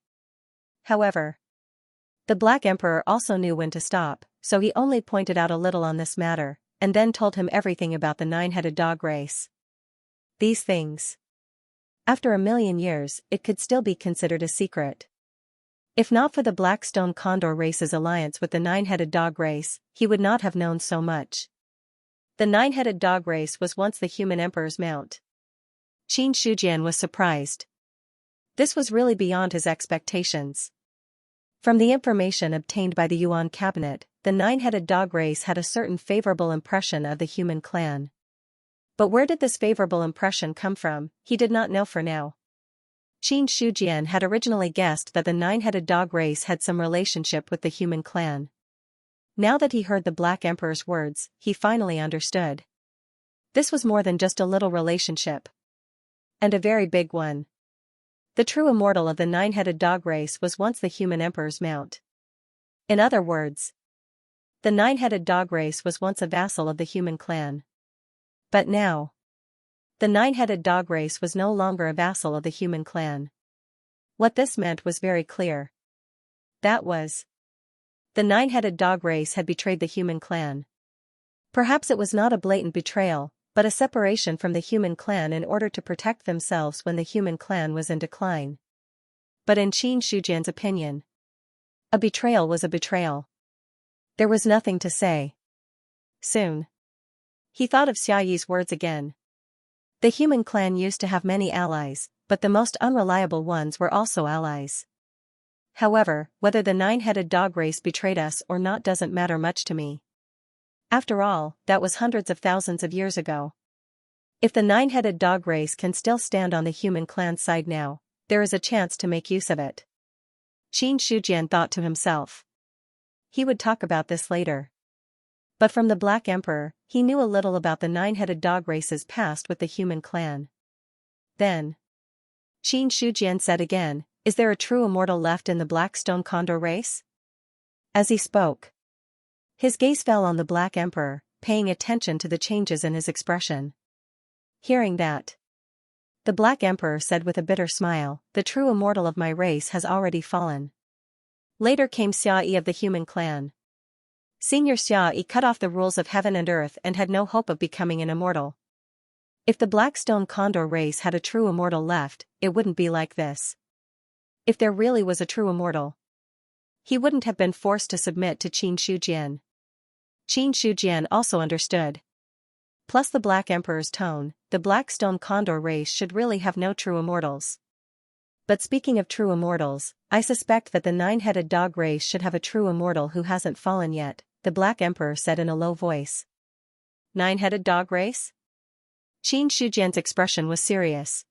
However, the Black Emperor also knew when to stop, so he only pointed out a little on this matter, and then told him everything about the nine-headed dog race. These things. After 1,000,000 years, it could still be considered a secret. If not for the Black Stone Condor race's alliance with the Nine-Headed Dog race, he would not have known so much. The Nine-Headed Dog race was once the human emperor's mount. Qin Shijian was surprised. This was really beyond his expectations. From the information obtained by the Yuan cabinet, the Nine-Headed Dog race had a certain favorable impression of the human clan. But where did this favorable impression come from, he did not know for now. Qin Shijian had originally guessed that the Nine-Headed Dog race had some relationship with the human clan. Now that he heard the Black Emperor's words, he finally understood. This was more than just a little relationship. And a very big one. The true immortal of the Nine-Headed Dog race was once the human emperor's mount. In other words, the Nine-Headed Dog race was once a vassal of the human clan. But now, the Nine-Headed Dog race was no longer a vassal of the human clan. What this meant was very clear. That was, the Nine-Headed Dog race had betrayed the human clan. Perhaps it was not a blatant betrayal, but a separation from the human clan in order to protect themselves when the human clan was in decline. But in Qin Shijian's opinion, a betrayal was a betrayal. There was nothing to say. Soon, he thought of Xiaoyi's words again. The human clan used to have many allies, but the most unreliable ones were also allies. However, whether the Nine-Headed Dog race betrayed us or not doesn't matter much to me. After all, that was hundreds of thousands of years ago. If the Nine-Headed Dog race can still stand on the human clan's side now, there is a chance to make use of it. Qin Shijian thought to himself. He would talk about this later. But from the Black Emperor, he knew a little about the Nine-Headed Dog race's past with the human clan. Then, Qin Shijian said again, "Is there a true immortal left in the Black Stone Condor race?" As he spoke, his gaze fell on the Black Emperor, paying attention to the changes in his expression. Hearing that, the Black Emperor said with a bitter smile, "The true immortal of my race has already fallen." Later came Xiaoyi of the human clan. Senior Xiaoyi cut off the rules of heaven and earth and had no hope of becoming an immortal. If the Black Stone Condor race had a true immortal left, it wouldn't be like this. If there really was a true immortal, he wouldn't have been forced to submit to Qin Shijian. Qin Shijian also understood. Plus the Black Emperor's tone, the Black Stone Condor race should really have no true immortals. But speaking of true immortals, I suspect that the Nine-Headed Dog race should have a true immortal who hasn't fallen yet, the Black Emperor said in a low voice. Nine-Headed Dog race? Qin Shijian's expression was serious.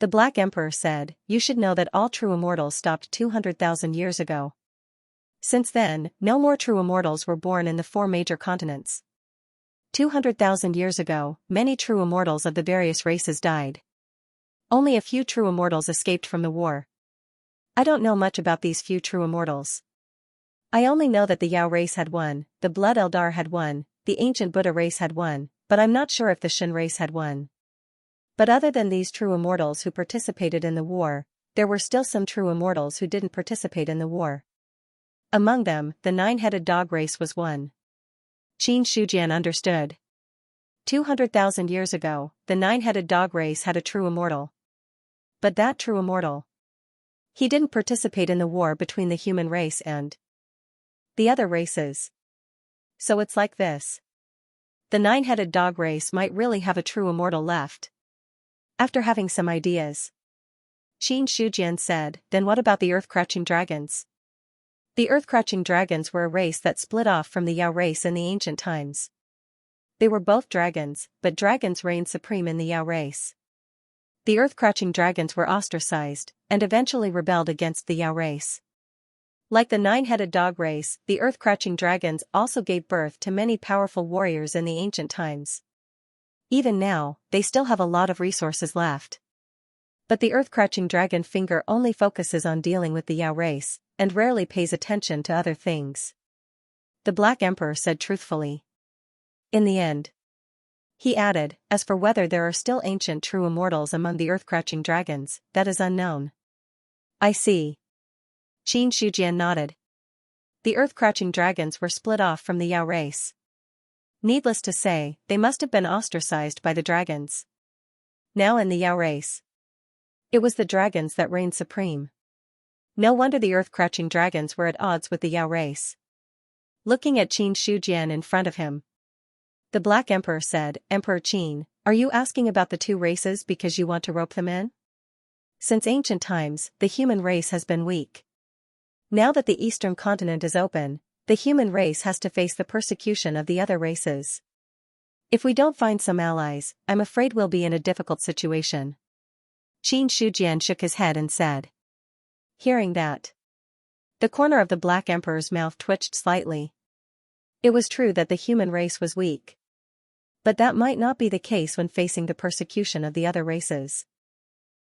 The Black Emperor said, "You should know that all true immortals stopped 200,000 years ago. Since then, no more true immortals were born in the 4 major continents. 200,000 years ago, many true immortals of the various races died. Only a few true immortals escaped from the war. I don't know much about these few true immortals. I only know that the Yao race had won, the Blood Eldar had won, the Ancient Buddha race had won, but I'm not sure if the Shin race had won. But other than these true immortals who participated in the war, there were still some true immortals who didn't participate in the war. Among them, the Nine-Headed Dog race was one." Qin Shijian understood. 200,000 years ago, the Nine-Headed Dog race had a true immortal. But that true immortal, he didn't participate in the war between the human race and the other races. So it's like this. The Nine-Headed Dog race might really have a true immortal left. After having some ideas, Qin Shijian said, "Then what about the Earth-Crouching Dragons?" The Earth-Crouching Dragons were a race that split off from the Yao race in the ancient times. They were both dragons, but dragons reigned supreme in the Yao race. The Earth-Crouching Dragons were ostracized, and eventually rebelled against the Yao race. Like the Nine-Headed Dog race, the Earth-Crouching Dragons also gave birth to many powerful warriors in the ancient times. Even now, they still have a lot of resources left. But the Earth-Crouching Dragon finger only focuses on dealing with the Yao race, and rarely pays attention to other things. The Black Emperor said truthfully. In the end, he added, "As for whether there are still ancient true immortals among the Earth-Crouching Dragons, that is unknown." "I see." Qin Shijian nodded. The Earth-Crouching Dragons were split off from the Yao race. Needless to say, they must have been ostracized by the dragons. Now in the Yao race, it was the dragons that reigned supreme. No wonder the earth-crouching dragons were at odds with the Yao race. Looking at Qin Shujian in front of him, the Black Emperor said, "Emperor Qin, are you asking about the two races because you want to rope them in? Since ancient times, the human race has been weak. Now that the eastern continent is open, the human race has to face the persecution of the other races. If we don't find some allies, I'm afraid we'll be in a difficult situation." Qin Shujian shook his head and said. Hearing that, the corner of the Black Emperor's mouth twitched slightly. It was true that the human race was weak. But that might not be the case when facing the persecution of the other races.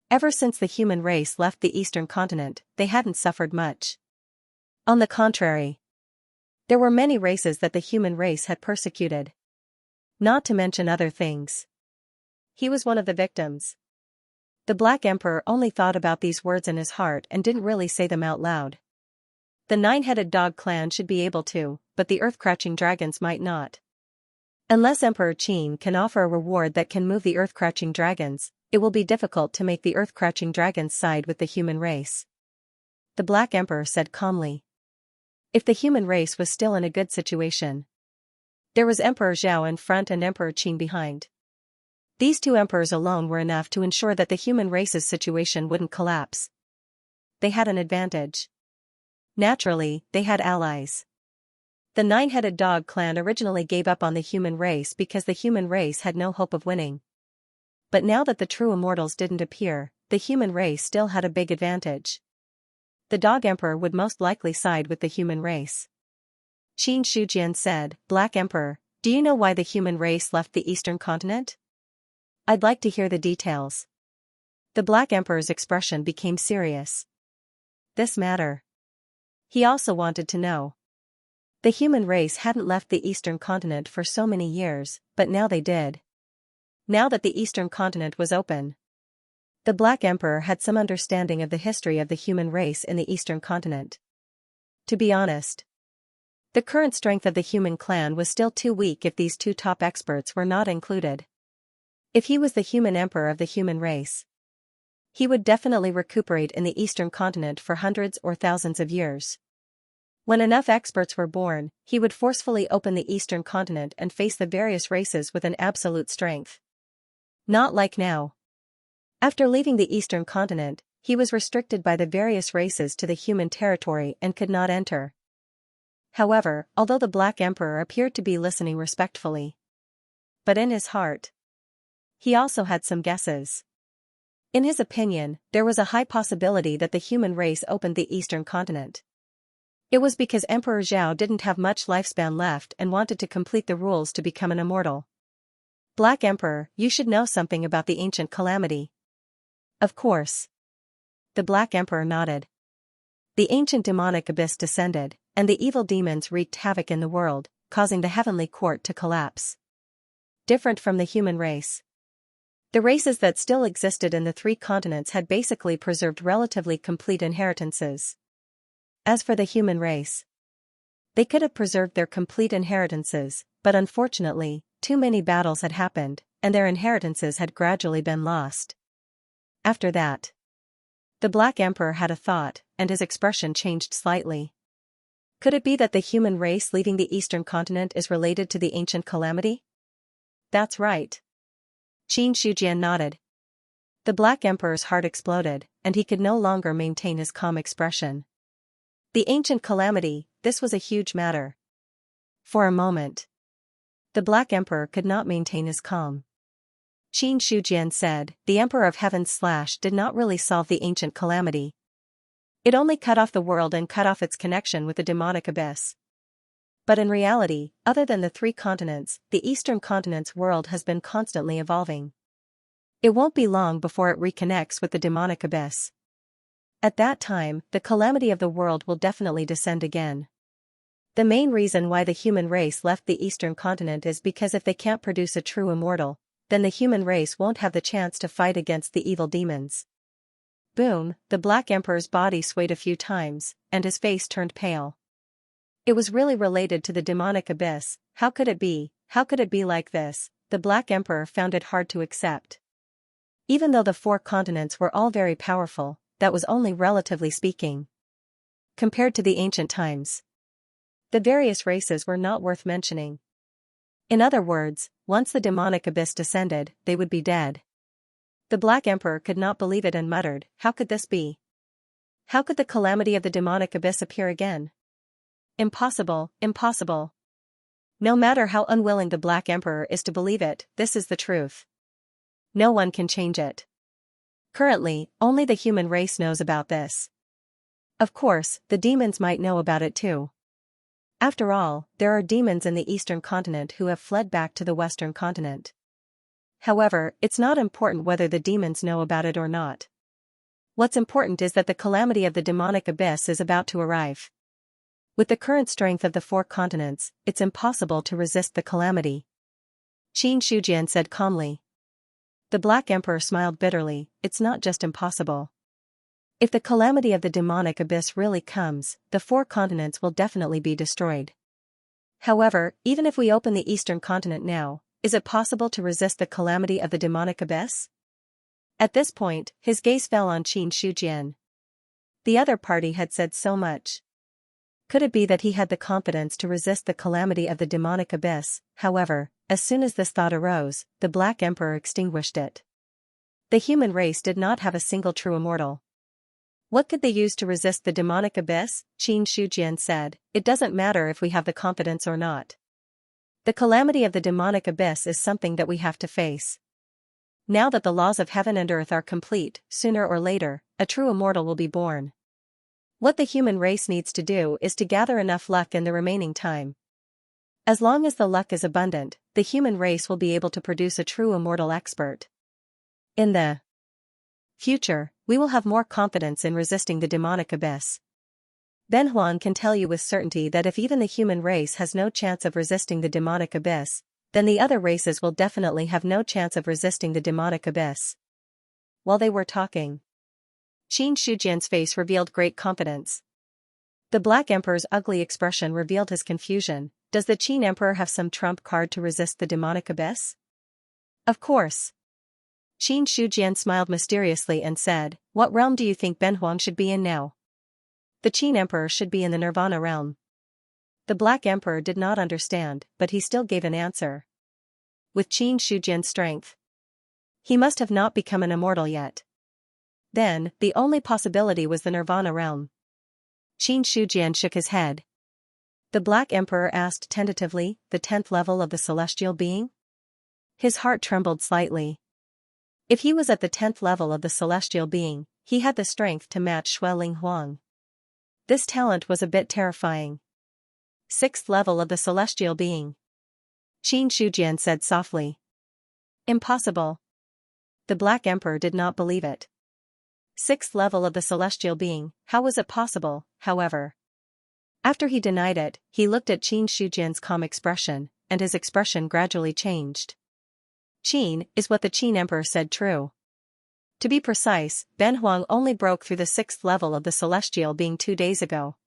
Ever since the human race left the eastern continent, they hadn't suffered much. On the contrary, there were many races that the human race had persecuted. Not to mention other things. He was one of the victims. The Black Emperor only thought about these words in his heart and didn't really say them out loud. The nine-headed dog clan should be able to, but the earth-crouching dragons might not. Unless Emperor Qin can offer a reward that can move the earth-crouching dragons, it will be difficult to make the earth-crouching dragons side with the human race. The Black Emperor said calmly. If the human race was still in a good situation. There was Emperor Zhao in front and Emperor Qin behind. These two emperors alone were enough to ensure that the human race's situation wouldn't collapse. They had an advantage. Naturally, they had allies. The nine-headed dog clan originally gave up on the human race because the human race had no hope of winning. But now that the true immortals didn't appear, the human race still had a big advantage. The dog emperor would most likely side with the human race. Qin Shujian said, "Black Emperor, do you know why the human race left the eastern continent? I'd like to hear the details." The Black Emperor's expression became serious. This matter. He also wanted to know. The human race hadn't left the eastern continent for so many years, but now they did. Now that the eastern continent was open, the Black Emperor had some understanding of the history of the human race in the eastern continent. To be honest, the current strength of the human clan was still too weak if these two top experts were not included. If he was the human emperor of the human race, he would definitely recuperate in the eastern continent for hundreds or thousands of years. When enough experts were born, he would forcefully open the eastern continent and face the various races with an absolute strength. Not like now. After leaving the eastern continent, he was restricted by the various races to the human territory and could not enter. However, although the Black Emperor appeared to be listening respectfully, but in his heart, he also had some guesses. In his opinion, there was a high possibility that the human race opened the eastern continent. It was because Emperor Zhao didn't have much lifespan left and wanted to complete the rules to become an immortal. Black Emperor, you should know something about the ancient calamity. Of course. The Black Emperor nodded. The ancient demonic abyss descended, and the evil demons wreaked havoc in the world, causing the heavenly court to collapse. Different from the human race. The races that still existed in the three continents had basically preserved relatively complete inheritances. As for the human race, they could have preserved their complete inheritances, but unfortunately, too many battles had happened, and their inheritances had gradually been lost. After that, the Black Emperor had a thought, and his expression changed slightly. Could it be that the human race leaving the eastern continent is related to the ancient calamity? That's right. Qin Shujian nodded. The Black Emperor's heart exploded, and he could no longer maintain his calm expression. The ancient calamity, this was a huge matter. For a moment, the Black Emperor could not maintain his calm. Qin Shujian said, "The Emperor of Heaven did not really solve the ancient calamity. It only cut off the world and cut off its connection with the demonic abyss. But in reality, other than the three continents, the eastern continent's world has been constantly evolving. It won't be long before it reconnects with the demonic abyss. At that time, the calamity of the world will definitely descend again. The main reason why the human race left the eastern continent is because if they can't produce a true immortal, then the human race won't have the chance to fight against the evil demons." Boom, the Black Emperor's body swayed a few times, and his face turned pale. It was really related to the demonic abyss. How could it be? How could it be like this? The Black Emperor found it hard to accept. Even though the four continents were all very powerful, that was only relatively speaking. compared to the ancient times. The various races were not worth mentioning. In other words, once the demonic abyss descended, they would be dead. The Black Emperor could not believe it and muttered, "How could this be? How could the calamity of the demonic abyss appear again? Impossible, impossible." No matter how unwilling the Black Emperor is to believe it, this is the truth. No one can change it. Currently, only the human race knows about this. Of course, the demons might know about it too. After all, there are demons in the Eastern continent who have fled back to the Western continent. However, it's not important whether the demons know about it or not. What's important is that the calamity of the demonic abyss is about to arrive. With the current strength of the 4 continents, it's impossible to resist the calamity. Xianxia said calmly. The Black Emperor smiled bitterly, "It's not just impossible. If the calamity of the demonic abyss really comes, the 4 continents will definitely be destroyed. However, even if we open the Eastern continent now, is it possible to resist the calamity of the demonic abyss?" At this point, his gaze fell on Xianxia. The other party had said so much. Could it be that he had the confidence to resist the calamity of the demonic abyss? However, as soon as this thought arose, the Black Emperor extinguished it. The human race did not have a single true immortal. What could they use to resist the demonic abyss? Xianxia said, "It doesn't matter if we have the confidence or not. The calamity of the demonic abyss is something that we have to face. Now that the laws of heaven and earth are complete, sooner or later, a true immortal will be born. What the human race needs to do is to gather enough luck in the remaining time. As long as the luck is abundant, the human race will be able to produce a true immortal expert. In the future, we will have more confidence in resisting the demonic abyss. Ben Huang can tell you with certainty that if even the human race has no chance of resisting the demonic abyss, then the other races will definitely have no chance of resisting the demonic abyss." While they were talking, Xianxia's face revealed great confidence. The Black Emperor's ugly expression revealed his confusion. Does the Qin Emperor have some trump card to resist the demonic abyss? Of course. Xianxia smiled mysteriously and said, "What realm do you think Ben Huang should be in now?" "The Qin Emperor should be in the Nirvana realm." The Black Emperor did not understand, but he still gave an answer. With Xianxia's strength, he must have not become an immortal yet. Then, the only possibility was the Nirvana realm. Xianxia shook his head. The Black Emperor asked tentatively, "The 10th level of the celestial being?" His heart trembled slightly. If he was at the 10th level of the celestial being, he had the strength to match Xueling Huang. This talent was a bit terrifying. 6th level of the celestial being. Xianxia said softly. Impossible. The Black Emperor did not believe it. 6th level of the celestial being, how was it possible, however? After he denied it, he looked at Xianxia's calm expression, and his expression gradually changed. Qin, is what the Qin Emperor said true? To be precise, Ben Huang only broke through the 6th level of the celestial being 2 days ago.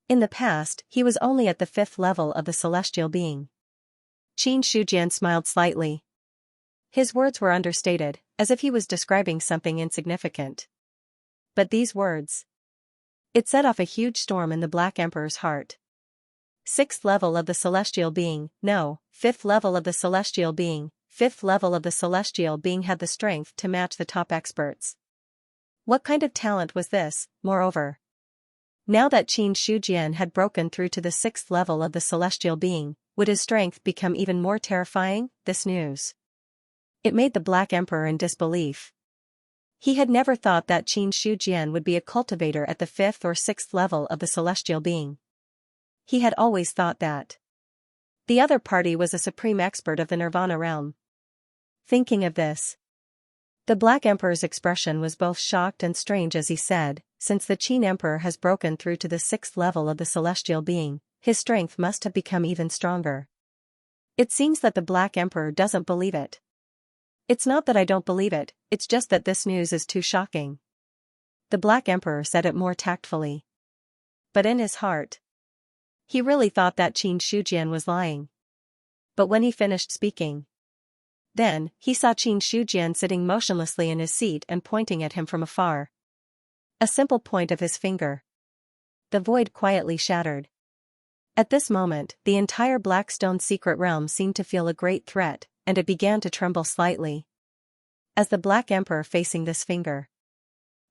In the past, he was only at the 5th level of the celestial being. Xianxia smiled slightly. His words were understated, as if he was describing something insignificant. But these words, it set off a huge storm in the Black Emperor's heart. 6th level of the celestial being, no, 5th level of the celestial being, 5th level of the celestial being had the strength to match the top experts. What kind of talent was this, moreover? Now that Xianxia had broken through to the 6th level of the celestial being, would his strength become even more terrifying? This news, it made the Black Emperor in disbelief. He had never thought that Xianxia would be a cultivator at the 5th or 6th level of the celestial being. He had always thought that the other party was a supreme expert of the Nirvana realm. Thinking of this, the Black Emperor's expression was both shocked and strange as he said, "Since the Qin Emperor has broken through to the 6th level of the celestial being, his strength must have become even stronger." It seems that the Black Emperor doesn't believe it. It's not that I don't believe it, it's just that this news is too shocking. The Black Emperor said it more tactfully. But in his heart, he really thought that Xianxia was lying. But when he finished speaking, then, he saw Xianxia sitting motionlessly in his seat and pointing at him from afar. A simple point of his finger. the void quietly shattered. At this moment, the entire Blackstone secret realm seemed to feel a great threat, and it began to tremble slightly. As the Black Emperor facing this finger,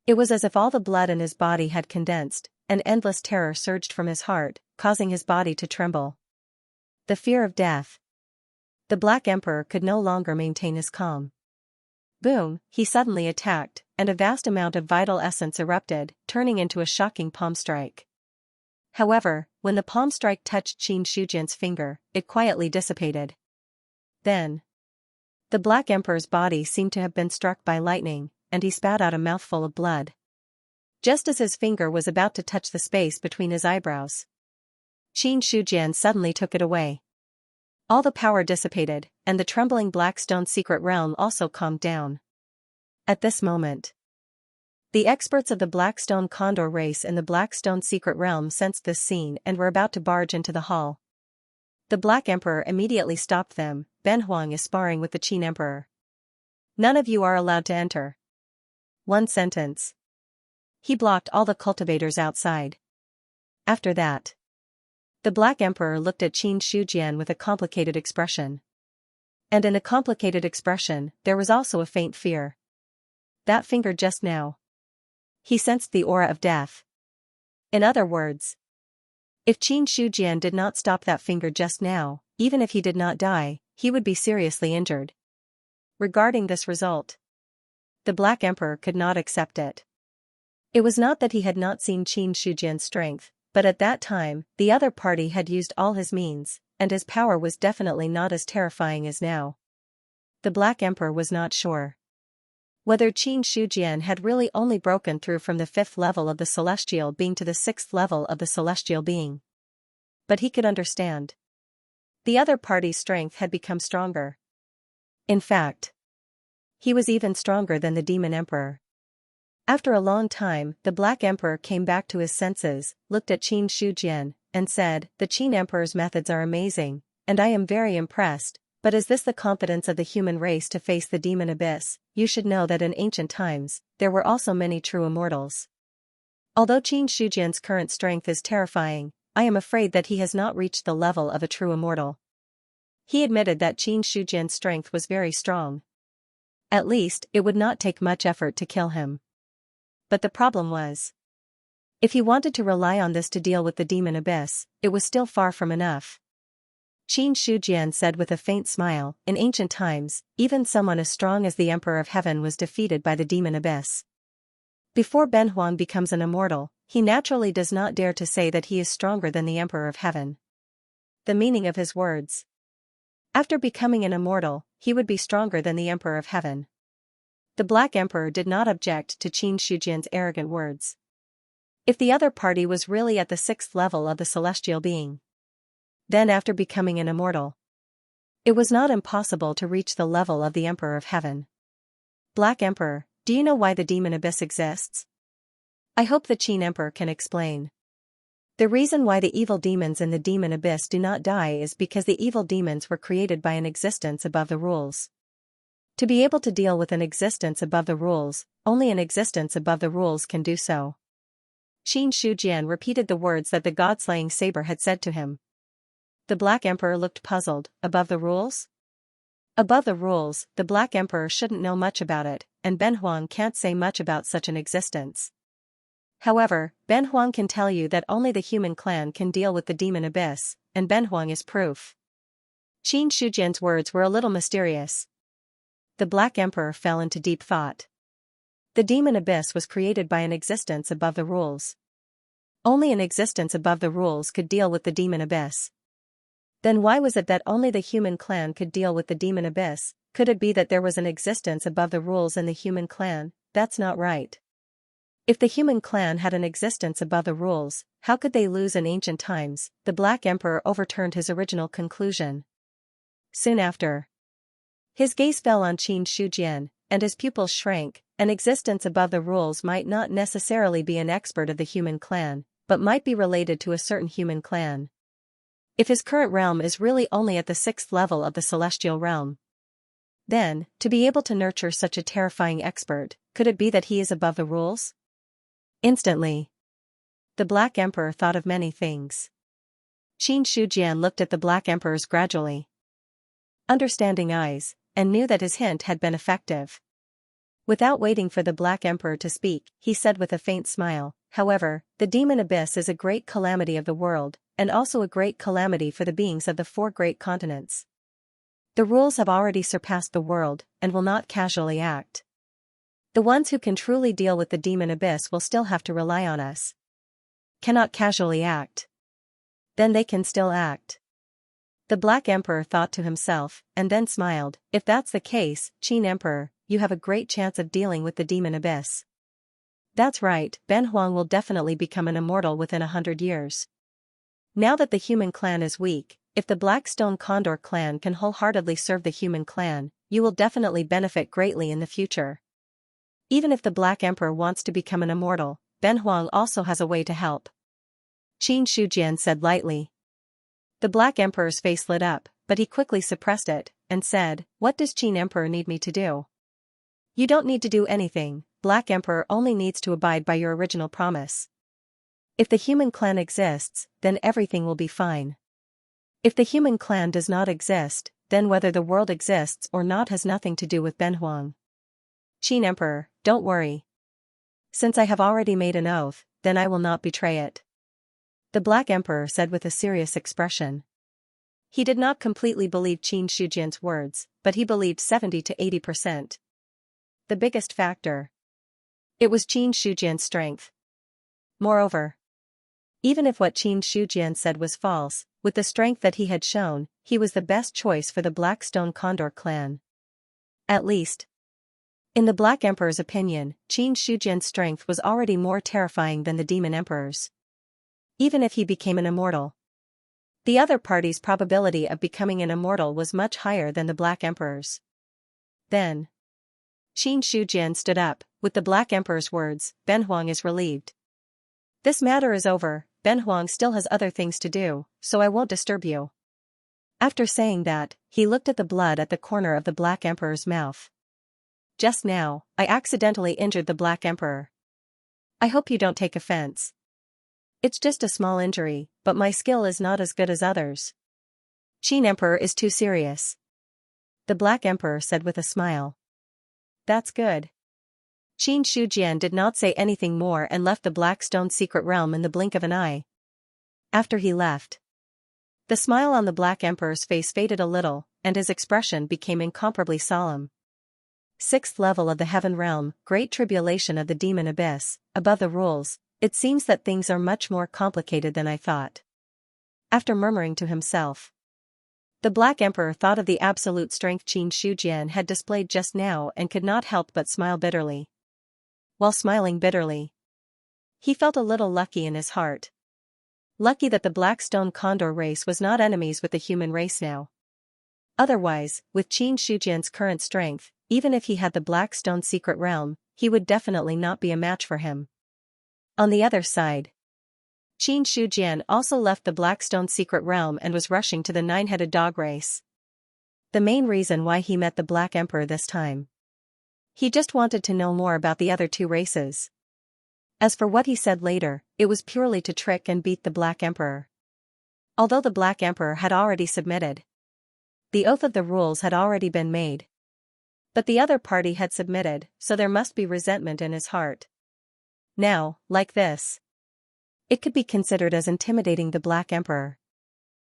it was as if all the blood in his body had condensed, and endless terror surged from his heart, causing his body to tremble. The fear of death. The Black Emperor could no longer maintain his calm. Boom, he suddenly attacked, and a vast amount of vital essence erupted, turning into a shocking palm strike. However, when the palm strike touched Qin Shujian's finger, it quietly dissipated. Then, the Black Emperor's body seemed to have been struck by lightning, and he spat out a mouthful of blood. Just as his finger was about to touch the space between his eyebrows, Qin Shujian suddenly took it away. All the power dissipated, and the trembling Blackstone secret realm also calmed down. At this moment, the experts of the Blackstone Condor race in the Blackstone secret realm sensed this scene and were about to barge into the hall. The Black Emperor immediately stopped them. Ben Huang is sparring with the Qin Emperor. None of you are allowed to enter. One sentence. He blocked all the cultivators outside. After that, the Black Emperor looked at Qin Shujian with a complicated expression. And in the complicated expression, there was also a faint fear. That finger just now. He sensed the aura of death. In other words, if Qin Shujian did not stop that finger just now, even if he did not die, he would be seriously injured. Regarding this result, the Black Emperor could not accept it. It was not that he had not seen Qin Shujian's strength, but at that time, the other party had used all his means, and his power was definitely not as terrifying as now. The Black Emperor was not sure whether Qin Shujian had really only broken through from the 5th level of the celestial being to the 6th level of the celestial being. But he could understand. The other party's strength had become stronger. In fact, he was even stronger than the Demon Emperor. After a long time, the Black Emperor came back to his senses, looked at Qin Shujian, and said, "The Qin Emperor's methods are amazing, and I am very impressed, but is this the confidence of the human race to face the demon abyss? You should know that in ancient times, there were also many true immortals. Although Qin Shujian's current strength is terrifying, I am afraid that he has not reached the level of a true immortal." He admitted that Qin Shujian's strength was very strong. At least, it would not take much effort to kill him. But the problem was, if he wanted to rely on this to deal with the demon abyss, it was still far from enough. Qin Shujian said with a faint smile, "In ancient times, even someone as strong as the Emperor of Heaven was defeated by the demon abyss. Before Ben Huang becomes an immortal, he naturally does not dare to say that he is stronger than the Emperor of Heaven." The meaning of his words. After becoming an immortal, he would be stronger than the Emperor of Heaven. The Black Emperor did not object to Qin Shujian's arrogant words. If the other party was really at the 6th level of the celestial being, then after becoming an immortal, it was not impossible to reach the level of the Emperor of Heaven. "Black Emperor, do you know why the demon abyss exists?" I hope the Qin Emperor can explain. The reason why the evil demons in the demon abyss do not die is because the evil demons were created by an existence above the rules. To be able to deal with an existence above the rules, only an existence above the rules can do so. Qin Shujian repeated the words that the god-slaying saber had said to him. The Black Emperor looked puzzled. Above the rules? Above the rules, the Black Emperor shouldn't know much about it, and Ben Huang can't say much about such an existence. However, Ben Huang can tell you that only the human clan can deal with the demon abyss, and Ben Huang is proof. Qin Shujian's words were a little mysterious. The Black Emperor fell into deep thought. The demon abyss was created by an existence above the rules. Only an existence above the rules could deal with the demon abyss. Then why was it that only the human clan could deal with the demon abyss? Could it be that there was an existence above the rules in the human clan? That's not right. If the human clan had an existence above the rules, how could they lose in ancient times? The Black Emperor overturned his original conclusion. Soon after, his gaze fell on Qin Shujian, and his pupils shrank. An existence above the rules might not necessarily be an expert of the human clan, but might be related to a certain human clan. If his current realm is really only at the 6th level of the celestial realm, then, to be able to nurture such a terrifying expert, could it be that he is above the rules? Instantly, the Black Emperor thought of many things. Qin Shujian looked at the Black Emperor's gradually understanding eyes, and knew that his hint had been effective. Without waiting for the Black Emperor to speak, he said with a faint smile, "However, the demon abyss is a great calamity of the world, and also a great calamity for the beings of the 4 great continents. The rules have already surpassed the world, and will not casually act. The ones who can truly deal with the demon abyss will still have to rely on us. Cannot casually act. Then they can still act." The Black Emperor thought to himself, and then smiled. "If that's the case, Qin Emperor, you have a great chance of dealing with the demon abyss." "That's right, Ben Huang will definitely become an immortal within 100 years. Now that the human clan is weak, if the Black Stone Condor clan can wholeheartedly serve the human clan, you will definitely benefit greatly in the future. Even if the Black Emperor wants to become an immortal, Ben Huang also has a way to help." Qin Shujian said lightly. The Black Emperor's face lit up, but he quickly suppressed it, and said, "What does Qin Emperor need me to do?" "You don't need to do anything, Black Emperor only needs to abide by your original promise. If the human clan exists, then everything will be fine. If the human clan does not exist, then whether the world exists or not has nothing to do with Ben Huang. Qin Emperor, don't worry. Since I have already made an oath, then I will not betray it." The Black Emperor said with a serious expression. He did not completely believe Qin Shujian's words, but he believed 70 to 80%. The biggest factor. It was Qin Shujian's strength. Moreover, even if what Qin Shujian said was false, with the strength that he had shown, he was the best choice for the Black Stone Condor clan. At least, in the Black Emperor's opinion, Qin Shujian's strength was already more terrifying than the Demon Emperor's. Even if he became an immortal, the other party's probability of becoming an immortal was much higher than the Black Emperor's. Then, Qin Shujian stood up. With the Black Emperor's words, Ben Huang is relieved. "This matter is over, Ben Huang still has other things to do, so I won't disturb you." After saying that, he looked at the blood at the corner of the Black Emperor's mouth. "Just now, I accidentally injured the Black Emperor. I hope you don't take offense. It's just a small injury, but my skill is not as good as others." "Qin Emperor is too serious," the Black Emperor said with a smile. "That's good." Qin Shujian did not say anything more and left the Black Stone secret realm in the blink of an eye. After he left, the smile on the Black Emperor's face faded a little, and his expression became incomparably solemn. 6th level of the Heaven Realm, Great Tribulation of the Demon Abyss, above the rules. It seems that things are much more complicated than I thought. After murmuring to himself, the Black Emperor thought of the absolute strength Qin Shujian had displayed just now and could not help but smile bitterly. While smiling bitterly, he felt a little lucky in his heart. Lucky that the Black Stone Condor race was not enemies with the human race now. Otherwise, with Qin Shujian's current strength, even if he had the Black Stone secret realm, he would definitely not be a match for him. On the other side, Qin Shujian also left the Black Stone secret realm and was rushing to the 9-headed dog race. The main reason why he met the Black Emperor this time. He just wanted to know more about the other 2 races. As for what he said later, it was purely to trick and beat the Black Emperor. Although the Black Emperor had already submitted, the oath of the rules had already been made. But the other party had submitted, so there must be resentment in his heart. Now, like this, it could be considered as intimidating the Black Emperor.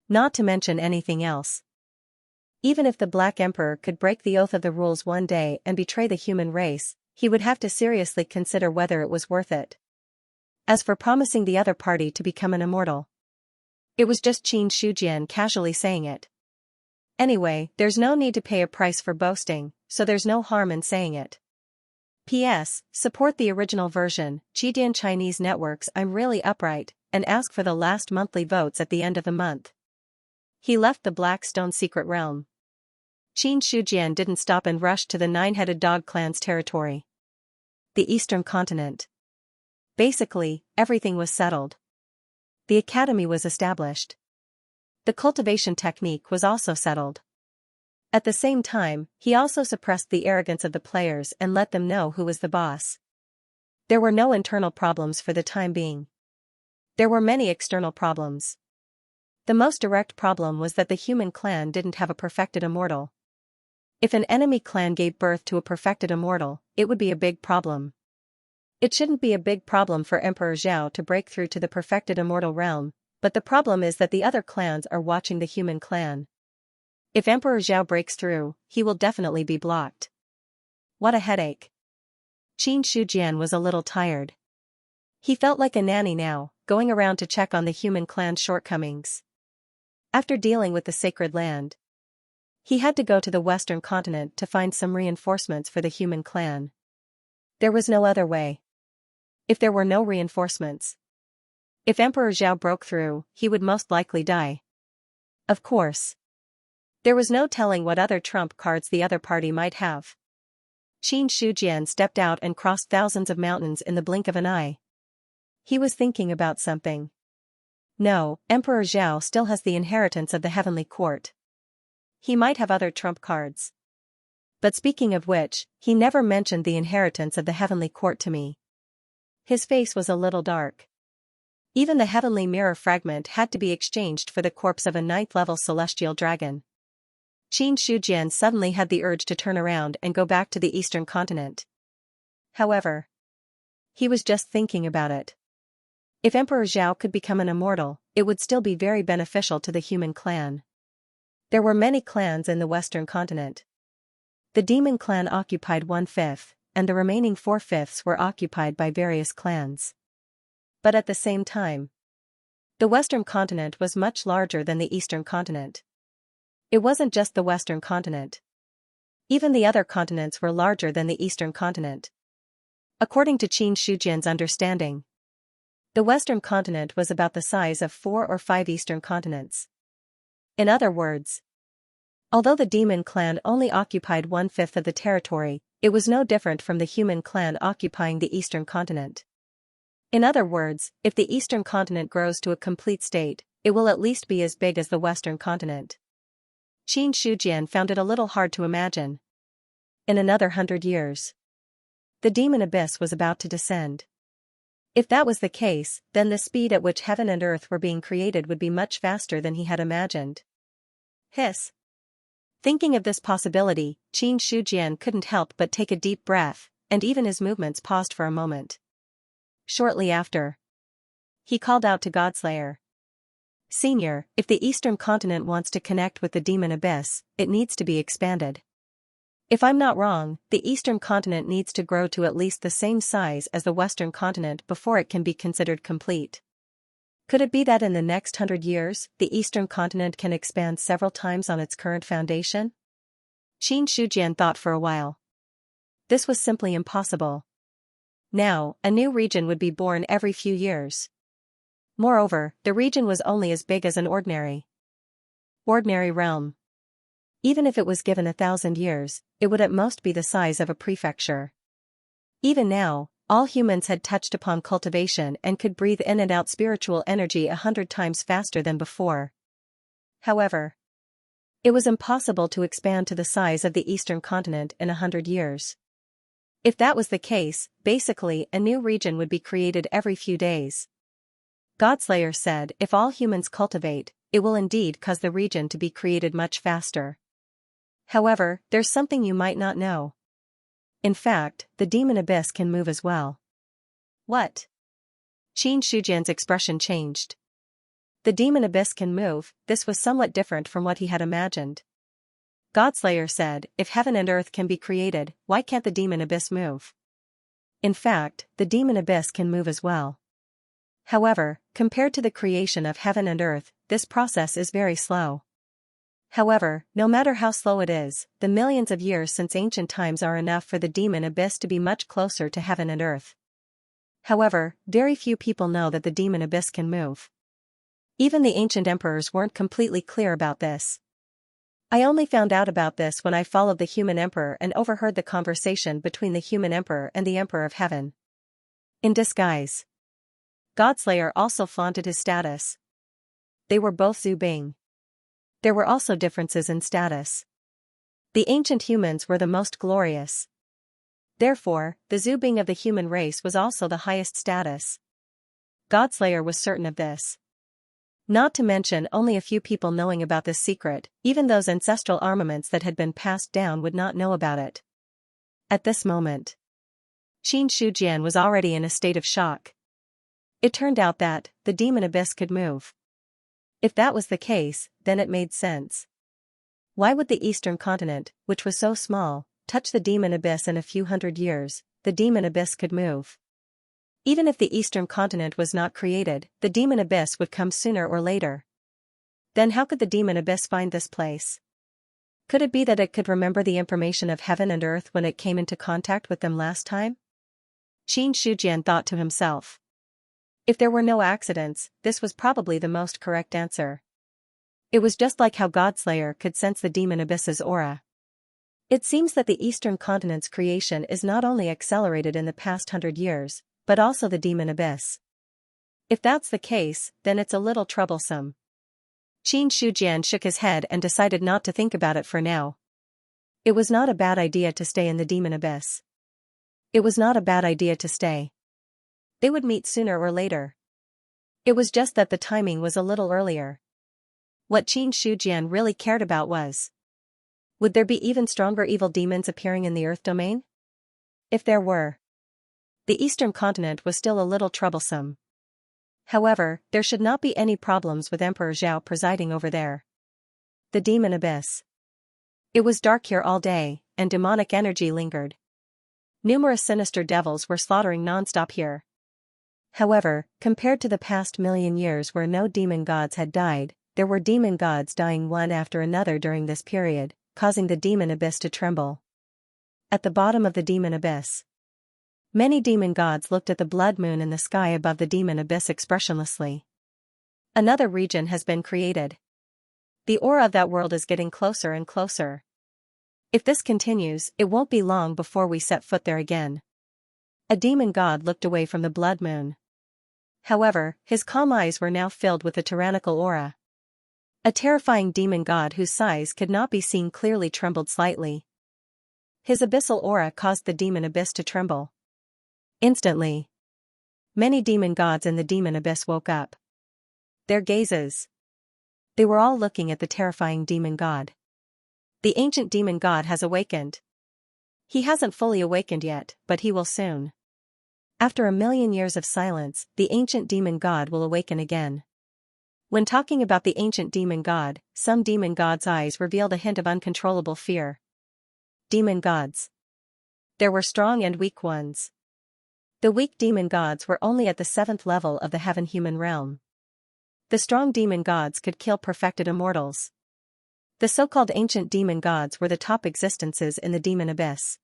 Not to mention anything else. Even if the Black Emperor could break the oath of the rules one day and betray the human race, he would have to seriously consider whether it was worth it. As for promising the other party to become an immortal, it was just Qin Shujian casually saying it. Anyway, there's no need to pay a price for boasting, so there's no harm in saying it. P.S. Support the original version, Chidian Chinese networks. I'm really upright, and ask for the last monthly votes at the end of the month. He left the Black Stone secret realm. Qin Shujian didn't stop and rushed to the 9-headed dog clan's territory. The eastern continent. Basically, everything was settled. The academy was established. The cultivation technique was also settled. At the same time, he also suppressed the arrogance of the players and let them know who was the boss. There were no internal problems for the time being. There were many external problems. The most direct problem was that the human clan didn't have a perfected immortal. If an enemy clan gave birth to a perfected immortal, it would be a big problem. It shouldn't be a big problem for Emperor Zhao to break through to the perfected immortal realm, but the problem is that the other clans are watching the human clan. If Emperor Zhao breaks through, he will definitely be blocked. What a headache. Qin Shujian was a little tired. He felt like a nanny now, going around to check on the human clan's shortcomings. After dealing with the sacred land, he had to go to the western continent to find some reinforcements for the human clan. There was no other way. If there were no reinforcements, if Emperor Zhao broke through, he would most likely die. Of course. There was no telling what other trump cards the other party might have. Qin Shujian stepped out and crossed thousands of mountains in the blink of an eye. He was thinking about something. No, Emperor Zhao still has the inheritance of the heavenly court. He might have other trump cards. But speaking of which, he never mentioned the inheritance of the heavenly court to me. His face was a little dark. Even the heavenly mirror fragment had to be exchanged for the corpse of a 9th-level celestial dragon. Qin Shujian suddenly had the urge to turn around and go back to the eastern continent. However, he was just thinking about it. If Emperor Zhao could become an immortal, it would still be very beneficial to the human clan. There were many clans in the western continent. The demon clan occupied 1/5, and the remaining 4/5 were occupied by various clans. But at the same time, the western continent was much larger than the eastern continent. It wasn't just the western continent. Even the other continents were larger than the eastern continent. According to Qin Shujian's understanding, the western continent was about the size of 4 or 5 eastern continents. In other words, although the demon clan only occupied 1/5 of the territory, it was no different from the human clan occupying the eastern continent. In other words, if the eastern continent grows to a complete state, it will at least be as big as the western continent. Qin Shujian found it a little hard to imagine. In another 100 years, the demon abyss was about to descend. If that was the case, then the speed at which heaven and earth were being created would be much faster than he had imagined. Hiss. Thinking of this possibility, Qin Shujian couldn't help but take a deep breath, and even his movements paused for a moment. Shortly after, he called out to Godslayer. Senior, if the eastern continent wants to connect with the demon abyss, it needs to be expanded. If I'm not wrong, the eastern continent needs to grow to at least the same size as the western continent before it can be considered complete. Could it be that in the next 100 years, the eastern continent can expand several times on its current foundation? Qin Shujian thought for a while. This was simply impossible. Now, a new region would be born every few years. Moreover, the region was only as big as an ordinary realm. Even if it was given 1,000 years, it would at most be the size of a prefecture. Even now, all humans had touched upon cultivation and could breathe in and out spiritual energy 100 times faster than before. However, it was impossible to expand to the size of the eastern continent in 100 years. If that was the case, basically a new region would be created every few days. Godslayer said if all humans cultivate, it will indeed cause the region to be created much faster. However, there's something you might not know. In fact, the demon abyss can move as well. What? Qin Shujian's expression changed. The demon abyss can move. This was somewhat different from what he had imagined. Godslayer said, if heaven and earth can be created, why can't the demon abyss move? In fact, the demon abyss can move as well. However, compared to the creation of heaven and earth, this process is very slow. However, no matter how slow it is, the millions of years since ancient times are enough for the demon abyss to be much closer to heaven and earth. However, very few people know that the demon abyss can move. Even the ancient emperors weren't completely clear about this. I only found out about this when I followed the human emperor and overheard the conversation between the human emperor and the emperor of heaven. In disguise, Godslayer also flaunted his status. They were both Zhu Bing. There were also differences in status. The ancient humans were the most glorious. Therefore, the Zhu Bing of the human race was also the highest status. Godslayer was certain of this. Not to mention only a few people knowing about this secret, even those ancestral armaments that had been passed down would not know about it. At this moment, Xianxia was already in a state of shock. It turned out that the demon abyss could move. If that was the case, then it made sense. Why would the eastern continent, which was so small, touch the demon abyss in a few hundred years? The demon abyss could move. Even if the eastern continent was not created, the demon abyss would come sooner or later. Then how could the demon abyss find this place? Could it be that it could remember the information of heaven and earth when it came into contact with them last time? Xianxia thought to himself. If there were no accidents, this was probably the most correct answer. It was just like how Godslayer could sense the demon abyss's aura. It seems that the eastern continent's creation is not only accelerated in the past 100 years, but also the demon abyss. If that's the case, then it's a little troublesome. Xianxia shook his head and decided not to think about it for now. It was not a bad idea to stay in the demon abyss. It was not a bad idea to stay. They would meet sooner or later. It was just that the timing was a little earlier. What Xianxia really cared about was, would there be even stronger evil demons appearing in the Earth domain? If there were, the eastern continent was still a little troublesome. However, there should not be any problems with Emperor Zhao presiding over there. The demon abyss. It was dark here all day, and demonic energy lingered. Numerous sinister devils were slaughtering non-stop here. However, compared to the past million years where no demon gods had died, there were demon gods dying one after another during this period, causing the demon abyss to tremble. At the bottom of the demon abyss, many demon gods looked at the blood moon in the sky above the demon abyss expressionlessly. Another region has been created. The aura of that world is getting closer and closer. If this continues, it won't be long before we set foot there again. A demon god looked away from the blood moon. However, his calm eyes were now filled with a tyrannical aura. A terrifying demon god whose size could not be seen clearly trembled slightly. His abyssal aura caused the demon abyss to tremble. Instantly, many demon gods in the demon abyss woke up. Their gazes. They were all looking at the terrifying demon god. The ancient demon god has awakened. He hasn't fully awakened yet, but he will soon. After 1,000,000 years of silence, the ancient demon god will awaken again. When talking about the ancient demon god, some demon gods' eyes revealed a hint of uncontrollable fear. Demon gods. There were strong and weak ones. The weak demon gods were only at the 7th level of the heaven-human realm. The strong demon gods could kill perfected immortals. The so-called ancient demon gods were the top existences in the demon abyss.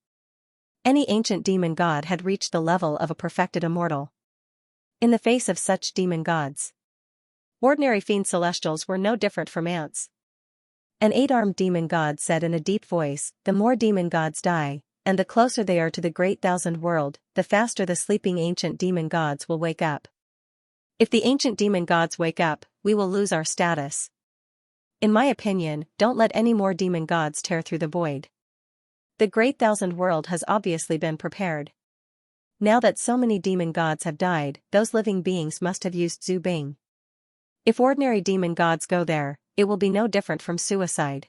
Any ancient demon god had reached the level of a perfected immortal. In the face of such demon gods, ordinary fiend celestials were no different from ants. An 8-armed demon god said in a deep voice, "The more demon gods die, and the closer they are to the great thousand world, the faster the sleeping ancient demon gods will wake up. If the ancient demon gods wake up, we will lose our status. In my opinion, don't let any more demon gods tear through the void. The great thousand world has obviously been prepared. Now that so many demon gods have died, those living beings must have used Zubing. If ordinary demon gods go there, it will be no different from suicide."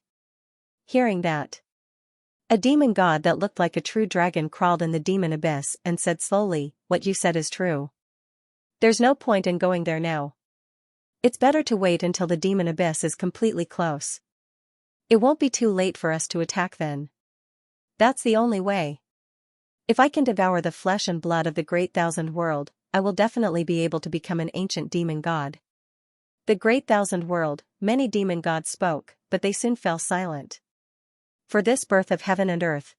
Hearing that, a demon god that looked like a true dragon crawled in the demon abyss and said slowly, "What you said is true. There's no point in going there now. It's better to wait until the demon abyss is completely close. It won't be too late for us to attack then. That's the only way. If I can devour the flesh and blood of the great thousand world, I will definitely be able to become an ancient demon god." The great thousand world, many demon gods spoke, but they soon fell silent. For this birth of heaven and earth,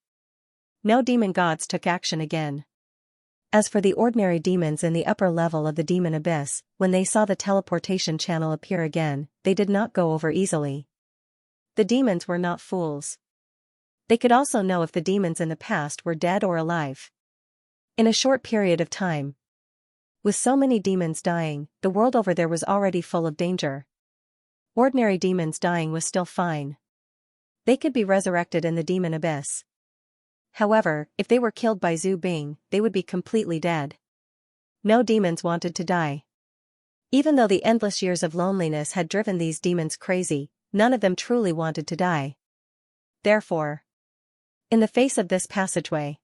no demon gods took action again. As for the ordinary demons in the upper level of the demon abyss, when they saw the teleportation channel appear again, they did not go over easily. The demons were not fools. They could also know if the demons in the past were dead or alive. In a short period of time, with so many demons dying, the world over there was already full of danger. Ordinary demons dying was still fine. They could be resurrected in the demon abyss. However, if they were killed by Zubing, they would be completely dead. No demons wanted to die. Even though the endless years of loneliness had driven these demons crazy, none of them truly wanted to die. Therefore, in the face of this passageway,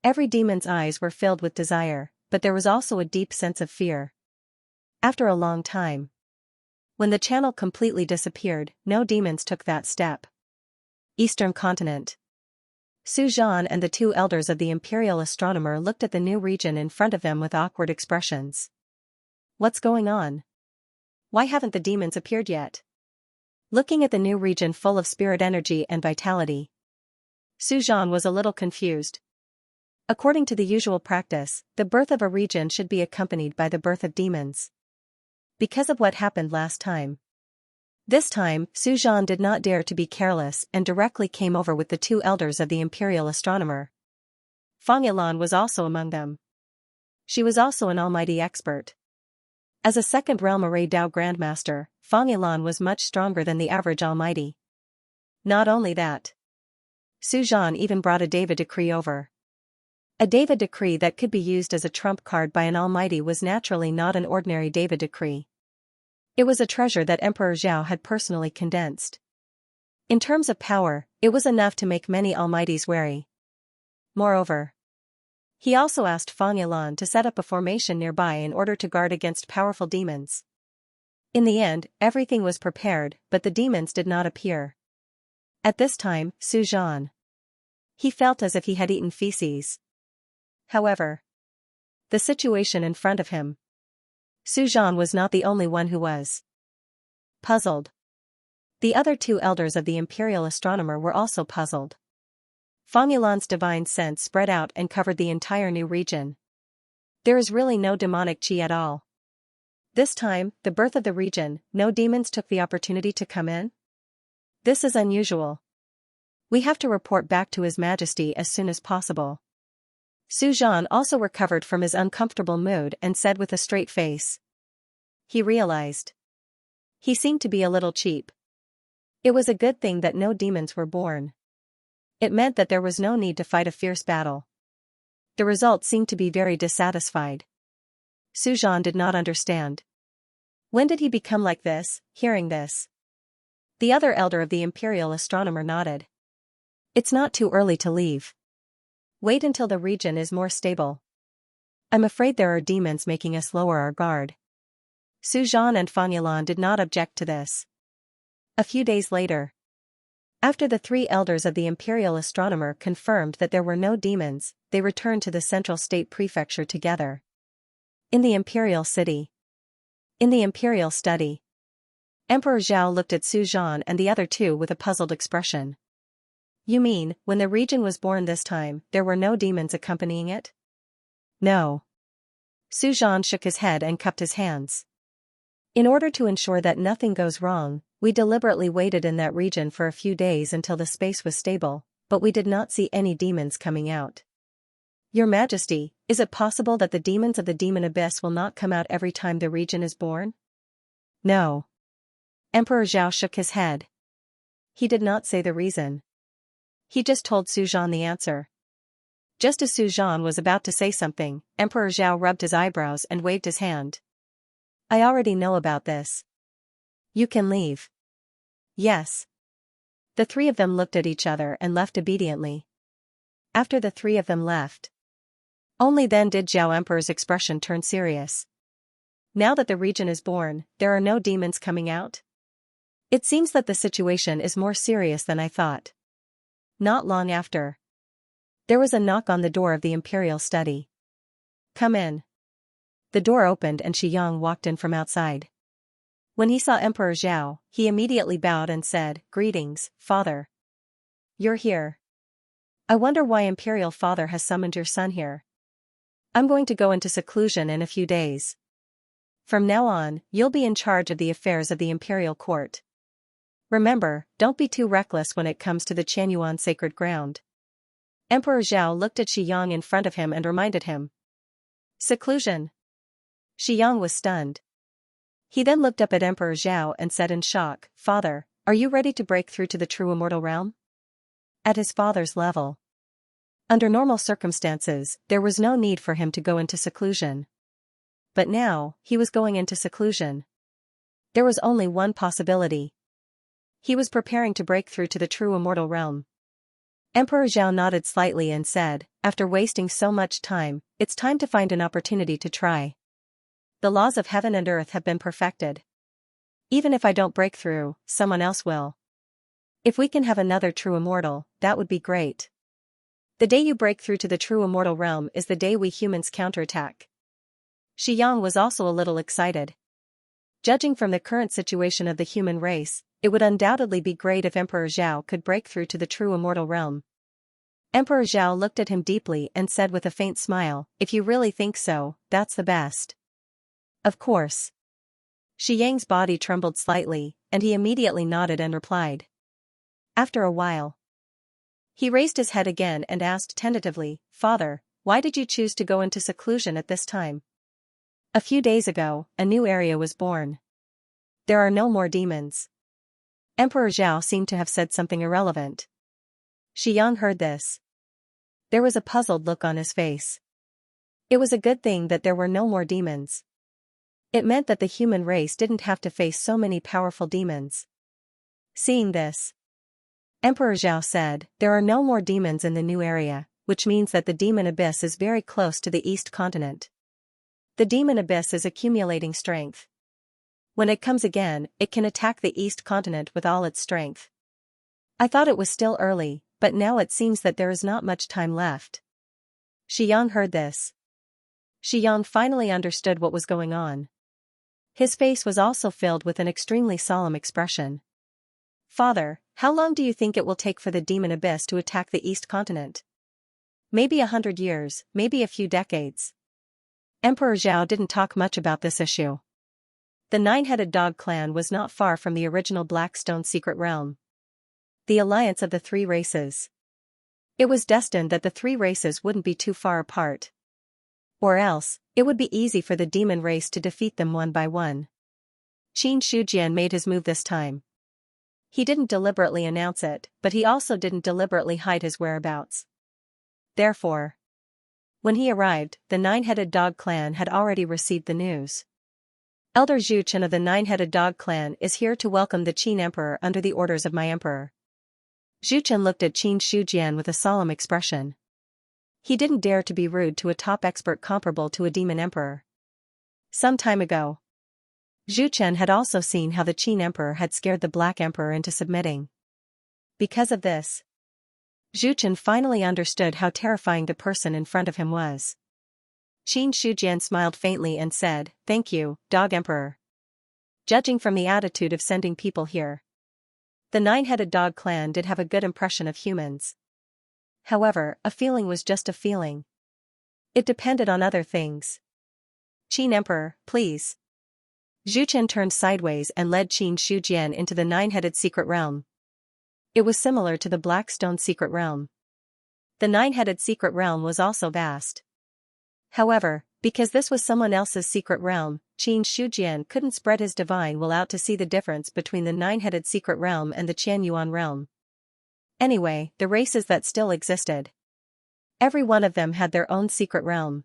every demon's eyes were filled with desire, but there was also a deep sense of fear. After a long time, when the channel completely disappeared, no demons took that step. Eastern continent. Su Zhan and the two elders of the imperial astronomer looked at the new region in front of them with awkward expressions. What's going on? Why haven't the demons appeared yet? Looking at the new region full of spirit energy and vitality, Su Zhan was a little confused. According to the usual practice, the birth of a region should be accompanied by the birth of demons. Because of what happened last time. This time, Su Zhan did not dare to be careless and directly came over with the two elders of the imperial astronomer. Fang Yilan was also among them. She was also an almighty expert. As a second realm array Dao Grandmaster, Fang Yilan was much stronger than the average almighty. Not only that, Su Zhan even brought a Deva decree over. A Deva decree that could be used as a trump card by an almighty was naturally not an ordinary Deva decree. It was a treasure that Emperor Zhao had personally condensed. In terms of power, it was enough to make many almighties wary. Moreover, he also asked Fang Yilan to set up a formation nearby in order to guard against powerful demons. In the end, everything was prepared, but the demons did not appear. At this time, Su Zhan. He felt as if he had eaten feces. However, the situation in front of him. Su Zhan was not the only one who was puzzled. The other two elders of the imperial astronomer were also puzzled. Fang Yilan's divine sense spread out and covered the entire new region. There is really no demonic chi at all. This time, the birth of the region, no demons took the opportunity to come in? This is unusual. We have to report back to His Majesty as soon as possible. Su Zhan also recovered from his uncomfortable mood and said with a straight face. He realized. He seemed to be a little cheap. It was a good thing that no demons were born. It meant that there was no need to fight a fierce battle. The result seemed to be very dissatisfied. Su Zhan did not understand. When did he become like this, hearing this? The other elder of the imperial astronomer nodded. It's not too early to leave. Wait until the region is more stable. I'm afraid there are demons making us lower our guard. Su Zhan and Fang Yilan did not object to this. A few days later, after the three elders of the imperial astronomer confirmed that there were no demons, they returned to the central state prefecture together. In the imperial city. In the imperial study. Emperor Zhao looked at Su Zhan and the other two with a puzzled expression. You mean, when the region was born this time, there were no demons accompanying it? No. Su Zhan shook his head and cupped his hands. In order to ensure that nothing goes wrong, we deliberately waited in that region for a few days until the space was stable, but we did not see any demons coming out. Your Majesty, is it possible that the demons of the demon abyss will not come out every time the region is born? No. Emperor Zhao shook his head. He did not say the reason. He just told Su Zhan the answer. Just as Su Zhan was about to say something, Emperor Zhao rubbed his eyebrows and waved his hand. I already know about this. You can leave. Yes. The three of them looked at each other and left obediently. After the three of them left, only then did Zhao Emperor's expression turn serious. Now that the region is born, there are no demons coming out? It seems that the situation is more serious than I thought. Not long after, there was a knock on the door of the imperial study. Come in. The door opened and Xianxia walked in from outside. When he saw Emperor Zhao, he immediately bowed and said, Greetings, Father. You're here. I wonder why Imperial Father has summoned your son here. I'm going to go into seclusion in a few days. From now on, you'll be in charge of the affairs of the Imperial Court. Remember, don't be too reckless when it comes to the Qianyuan sacred ground. Emperor Zhao looked at Xianxia in front of him and reminded him. Seclusion. Xianxia was stunned. He then looked up at Emperor Zhao and said in shock, Father, are you ready to break through to the true immortal realm? At his father's level. Under normal circumstances, there was no need for him to go into seclusion. but now, he was going into seclusion. There was only one possibility. He was preparing to break through to the true immortal realm. Emperor Zhao nodded slightly and said, after wasting so much time, it's time to find an opportunity to try. The laws of heaven and earth have been perfected. Even if I don't break through, someone else will. If we can have another true immortal, that would be great. The day you break through to the true immortal realm is the day we humans counterattack. Xianxia was also a little excited. Judging from the current situation of the human race, it would undoubtedly be great if Emperor Zhao could break through to the true immortal realm. Emperor Zhao looked at him deeply and said with a faint smile, if you really think so, that's the best. Of course. Xianxia's body trembled slightly, and he immediately nodded and replied. After a while, he raised his head again and asked tentatively, Father, why did you choose to go into seclusion at this time? A few days ago, a new area was born. There are no more demons. Emperor Zhao seemed to have said something irrelevant. Xianxia heard this. There was a puzzled look on his face. It was a good thing that there were no more demons. It meant that the human race didn't have to face so many powerful demons. Seeing this, Emperor Zhao said, there are no more demons in the new area, which means that the demon abyss is very close to the East continent. The demon abyss is accumulating strength. When it comes again, it can attack the East continent with all its strength. I thought it was still early, but now it seems that there is not much time left. Xianxia heard this. Xianxia finally understood what was going on. His face was also filled with an extremely solemn expression. Father, how long do you think it will take for the demon abyss to attack the East continent? Maybe 100 years, maybe a few decades. Emperor Zhao didn't talk much about this issue. The nine-headed dog clan was not far from the original Blackstone secret realm. The alliance of the three races. It was destined that the three races wouldn't be too far apart. Or else, it would be easy for the demon race to defeat them one by one. Xianxia made his move this time. He didn't deliberately announce it, but he also didn't deliberately hide his whereabouts. Therefore, when he arrived, the nine-headed dog clan had already received the news. Elder Zhu Chen of the nine-headed dog clan is here to welcome the Qin Emperor under the orders of my emperor. Zhu Chen looked at Qin Shujian with a solemn expression. He didn't dare to be rude to a top expert comparable to a demon emperor. Some time ago, Zhu Chen had also seen how the Qin Emperor had scared the Black Emperor into submitting. Because of this, Zhu Chen finally understood how terrifying the person in front of him was. Qin Shujian smiled faintly and said, Thank you, Dog Emperor. Judging from the attitude of sending people here, the nine-headed dog clan did have a good impression of humans. However, a feeling was just a feeling. It depended on other things. Qin Emperor, please. Zhu Chen turned sideways and led Qin Shujian into the nine-headed secret realm. It was similar to the Blackstone secret realm. The nine-headed secret realm was also vast. However, because this was someone else's secret realm, Qin Shujian couldn't spread his divine will out to see the difference between the nine-headed secret realm and the Qianyuan realm. Anyway, the races that still existed. Every one of them had their own secret realm.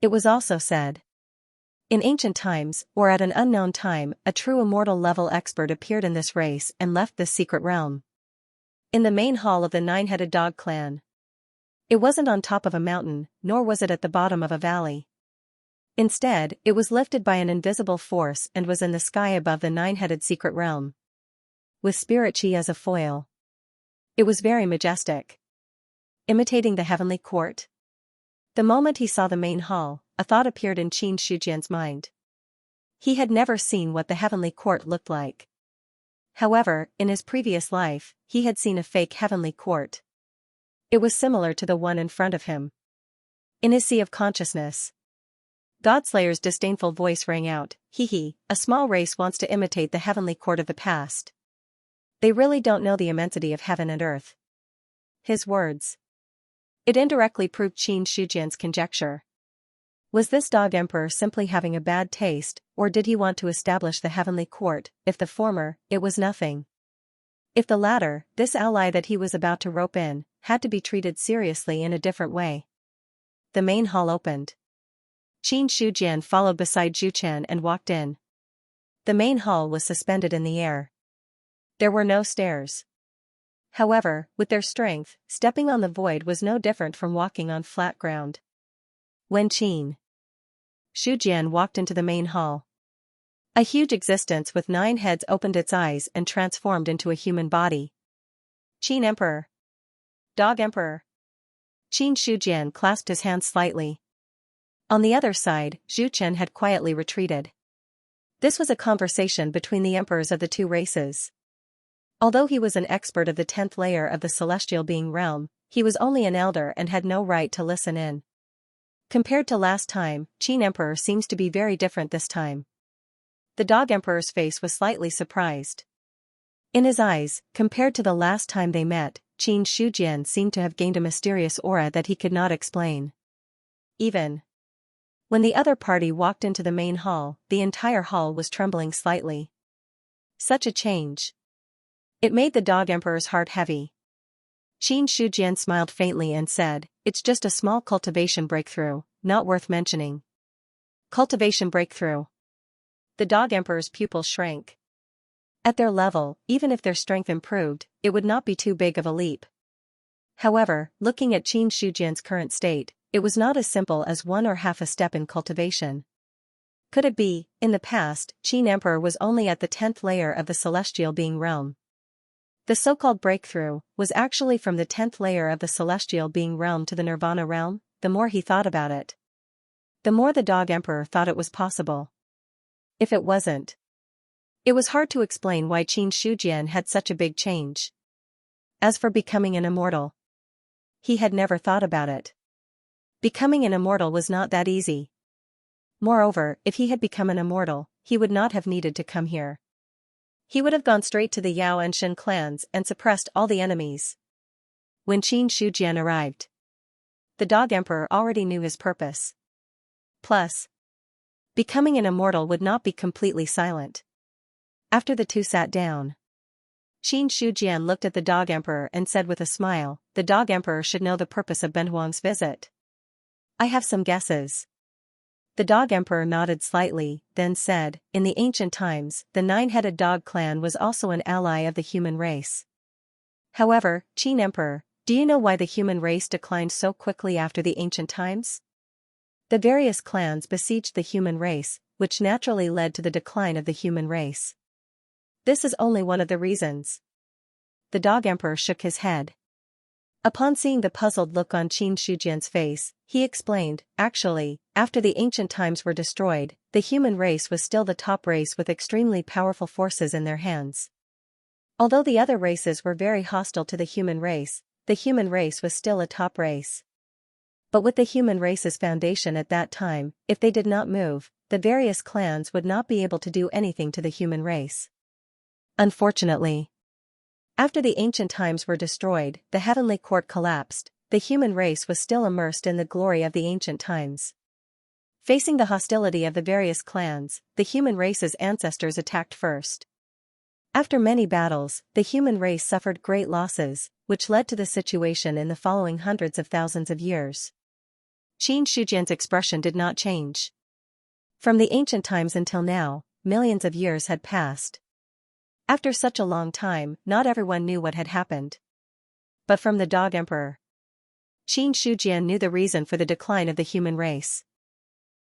It was also said. In ancient times, or at an unknown time, a true immortal level expert appeared in this race and left this secret realm. In the main hall of the nine-headed dog clan. It wasn't on top of a mountain, nor was it at the bottom of a valley. Instead, it was lifted by an invisible force and was in the sky above the nine-headed secret realm. With spirit chi as a foil. It was very majestic. Imitating the heavenly court. The moment he saw the main hall, a thought appeared in Qin Shujian's mind. He had never seen what the heavenly court looked like. However, in his previous life, he had seen a fake heavenly court. It was similar to the one in front of him. In his sea of consciousness, Godslayer's disdainful voice rang out, Hee, a small race wants to imitate the heavenly court of the past. They really don't know the immensity of heaven and earth. His words. It indirectly proved Qin Shujian's conjecture. Was this dog emperor simply having a bad taste, or did he want to establish the heavenly court? If the former, it was nothing. If the latter, this ally that he was about to rope in, had to be treated seriously in a different way. The main hall opened. Qin Shujian followed beside Zhu Chen and walked in. The main hall was suspended in the air. There were no stairs. However, with their strength, stepping on the void was no different from walking on flat ground. When Qin Shujian walked into the main hall, a huge existence with 9 heads opened its eyes and transformed into a human body. Qin Emperor. Dog Emperor. Qin Shujian clasped his hands slightly. On the other side, Zhu Chen had quietly retreated. This was a conversation between the emperors of the 2 races. Although he was an expert of the 10th layer of the celestial being realm, he was only an elder and had no right to listen in. Compared to last time, Qin Emperor seems to be very different this time. The Dog Emperor's face was slightly surprised. In his eyes, compared to the last time they met, Qin Shujian seemed to have gained a mysterious aura that he could not explain. Even when the other party walked into the main hall, the entire hall was trembling slightly. Such a change. It made the Dog Emperor's heart heavy. Qin Shujian smiled faintly and said, "It's just a small cultivation breakthrough, not worth mentioning." Cultivation breakthrough. The Dog Emperor's pupils shrank. At their level, even if their strength improved, it would not be too big of a leap. However, looking at Qin Shujian's current state, it was not as simple as 1 or half a step in cultivation. Could it be, in the past, Qin Emperor was only at the 10th layer of the celestial being realm? The so-called breakthrough was actually from the 10th layer of the celestial being realm to the nirvana realm. The more he thought about it, the more the Dog Emperor thought it was possible. If it wasn't, it was hard to explain why Qin Shujian had such a big change. As for becoming an immortal, he had never thought about it. Becoming an immortal was not that easy. Moreover, if he had become an immortal, he would not have needed to come here. He would have gone straight to the Yao and Shen clans and suppressed all the enemies. When Qin Shujian arrived, the Dog Emperor already knew his purpose. Plus, becoming an immortal would not be completely silent. After the 2 sat down, Qin Shujian looked at the Dog Emperor and said with a smile, "The Dog Emperor should know the purpose of Benhuang's visit." "I have some guesses." The Dog Emperor nodded slightly, then said, "In the ancient times, the 9-headed dog clan was also an ally of the human race. However, Qin Emperor, do you know why the human race declined so quickly after the ancient times? The various clans besieged the human race, which naturally led to the decline of the human race. This is only one of the reasons." The Dog Emperor shook his head. Upon seeing the puzzled look on Qin Shujian's face, he explained, "Actually, after the ancient times were destroyed, the human race was still the top race with extremely powerful forces in their hands. Although the other races were very hostile to the human race was still a top race. But with the human race's foundation at that time, if they did not move, the various clans would not be able to do anything to the human race. Unfortunately, after the ancient times were destroyed, the heavenly court collapsed. The human race was still immersed in the glory of the ancient times. Facing the hostility of the various clans, the human race's ancestors attacked first. After many battles, the human race suffered great losses, which led to the situation in the following hundreds of thousands of years." Qin Shujian's expression did not change. From the ancient times until now, millions of years had passed. After such a long time, not everyone knew what had happened. But from the Dog Emperor, Qin Shujian knew the reason for the decline of the human race.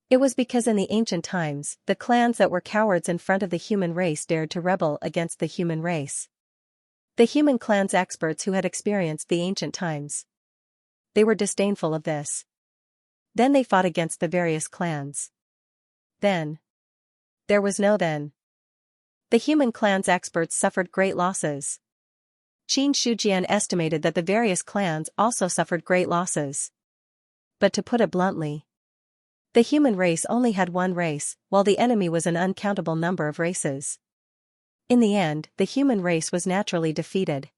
It was because in the ancient times, the clans that were cowards in front of the human race dared to rebel against the human race. The human clans experts who had experienced the ancient times. They were disdainful of this. Then they fought against the various clans. Then there was no then. The human clans experts suffered great losses. Qin Shujian estimated that the various clans also suffered great losses. But to put it bluntly, the human race only had one race, while the enemy was an uncountable number of races. In the end, the human race was naturally defeated.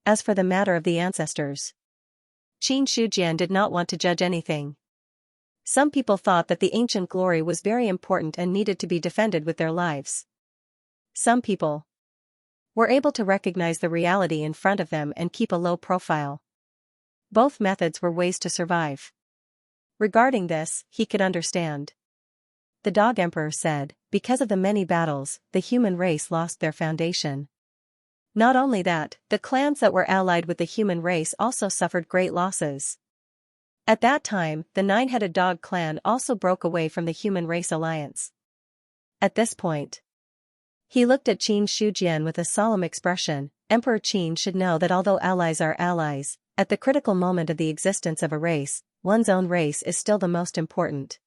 As for the matter of the ancestors, Qin Shujian did not want to judge anything. Some people thought that the ancient glory was very important and needed to be defended with their lives. Some people were able to recognize the reality in front of them and keep a low profile. Both methods were ways to survive. Regarding this, he could understand. The Dog Emperor said, because of the many battles, the human race lost their foundation. Not only that, the clans that were allied with the human race also suffered great losses. At that time, the nine-headed dog clan also broke away from the human race alliance. At this point, he looked at Qin Shujian with a solemn expression. Emperor Qin should know that although allies are allies, at the critical moment of the existence of a race, one's own race is still the most important.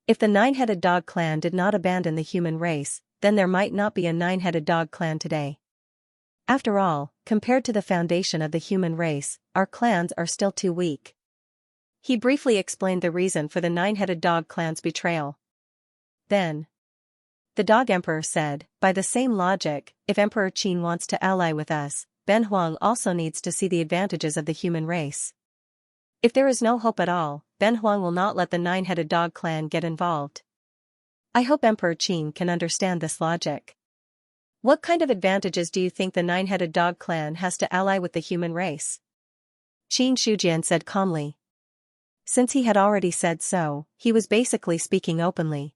If the nine-headed dog clan did not abandon the human race, then there might not be a nine-headed dog clan today. After all, compared to the foundation of the human race, our clans are still too weak. He briefly explained the reason for the nine-headed dog clan's betrayal. Then, the Dog Emperor said, by the same logic, if Emperor Qin wants to ally with us, Ben Huang also needs to see the advantages of the human race. If there is no hope at all, Ben Huang will not let the nine-headed dog clan get involved. I hope Emperor Qin can understand this logic. What kind of advantages do you think the nine-headed dog clan has to ally with the human race? Qin Shujian said calmly. Since he had already said so, he was basically speaking openly.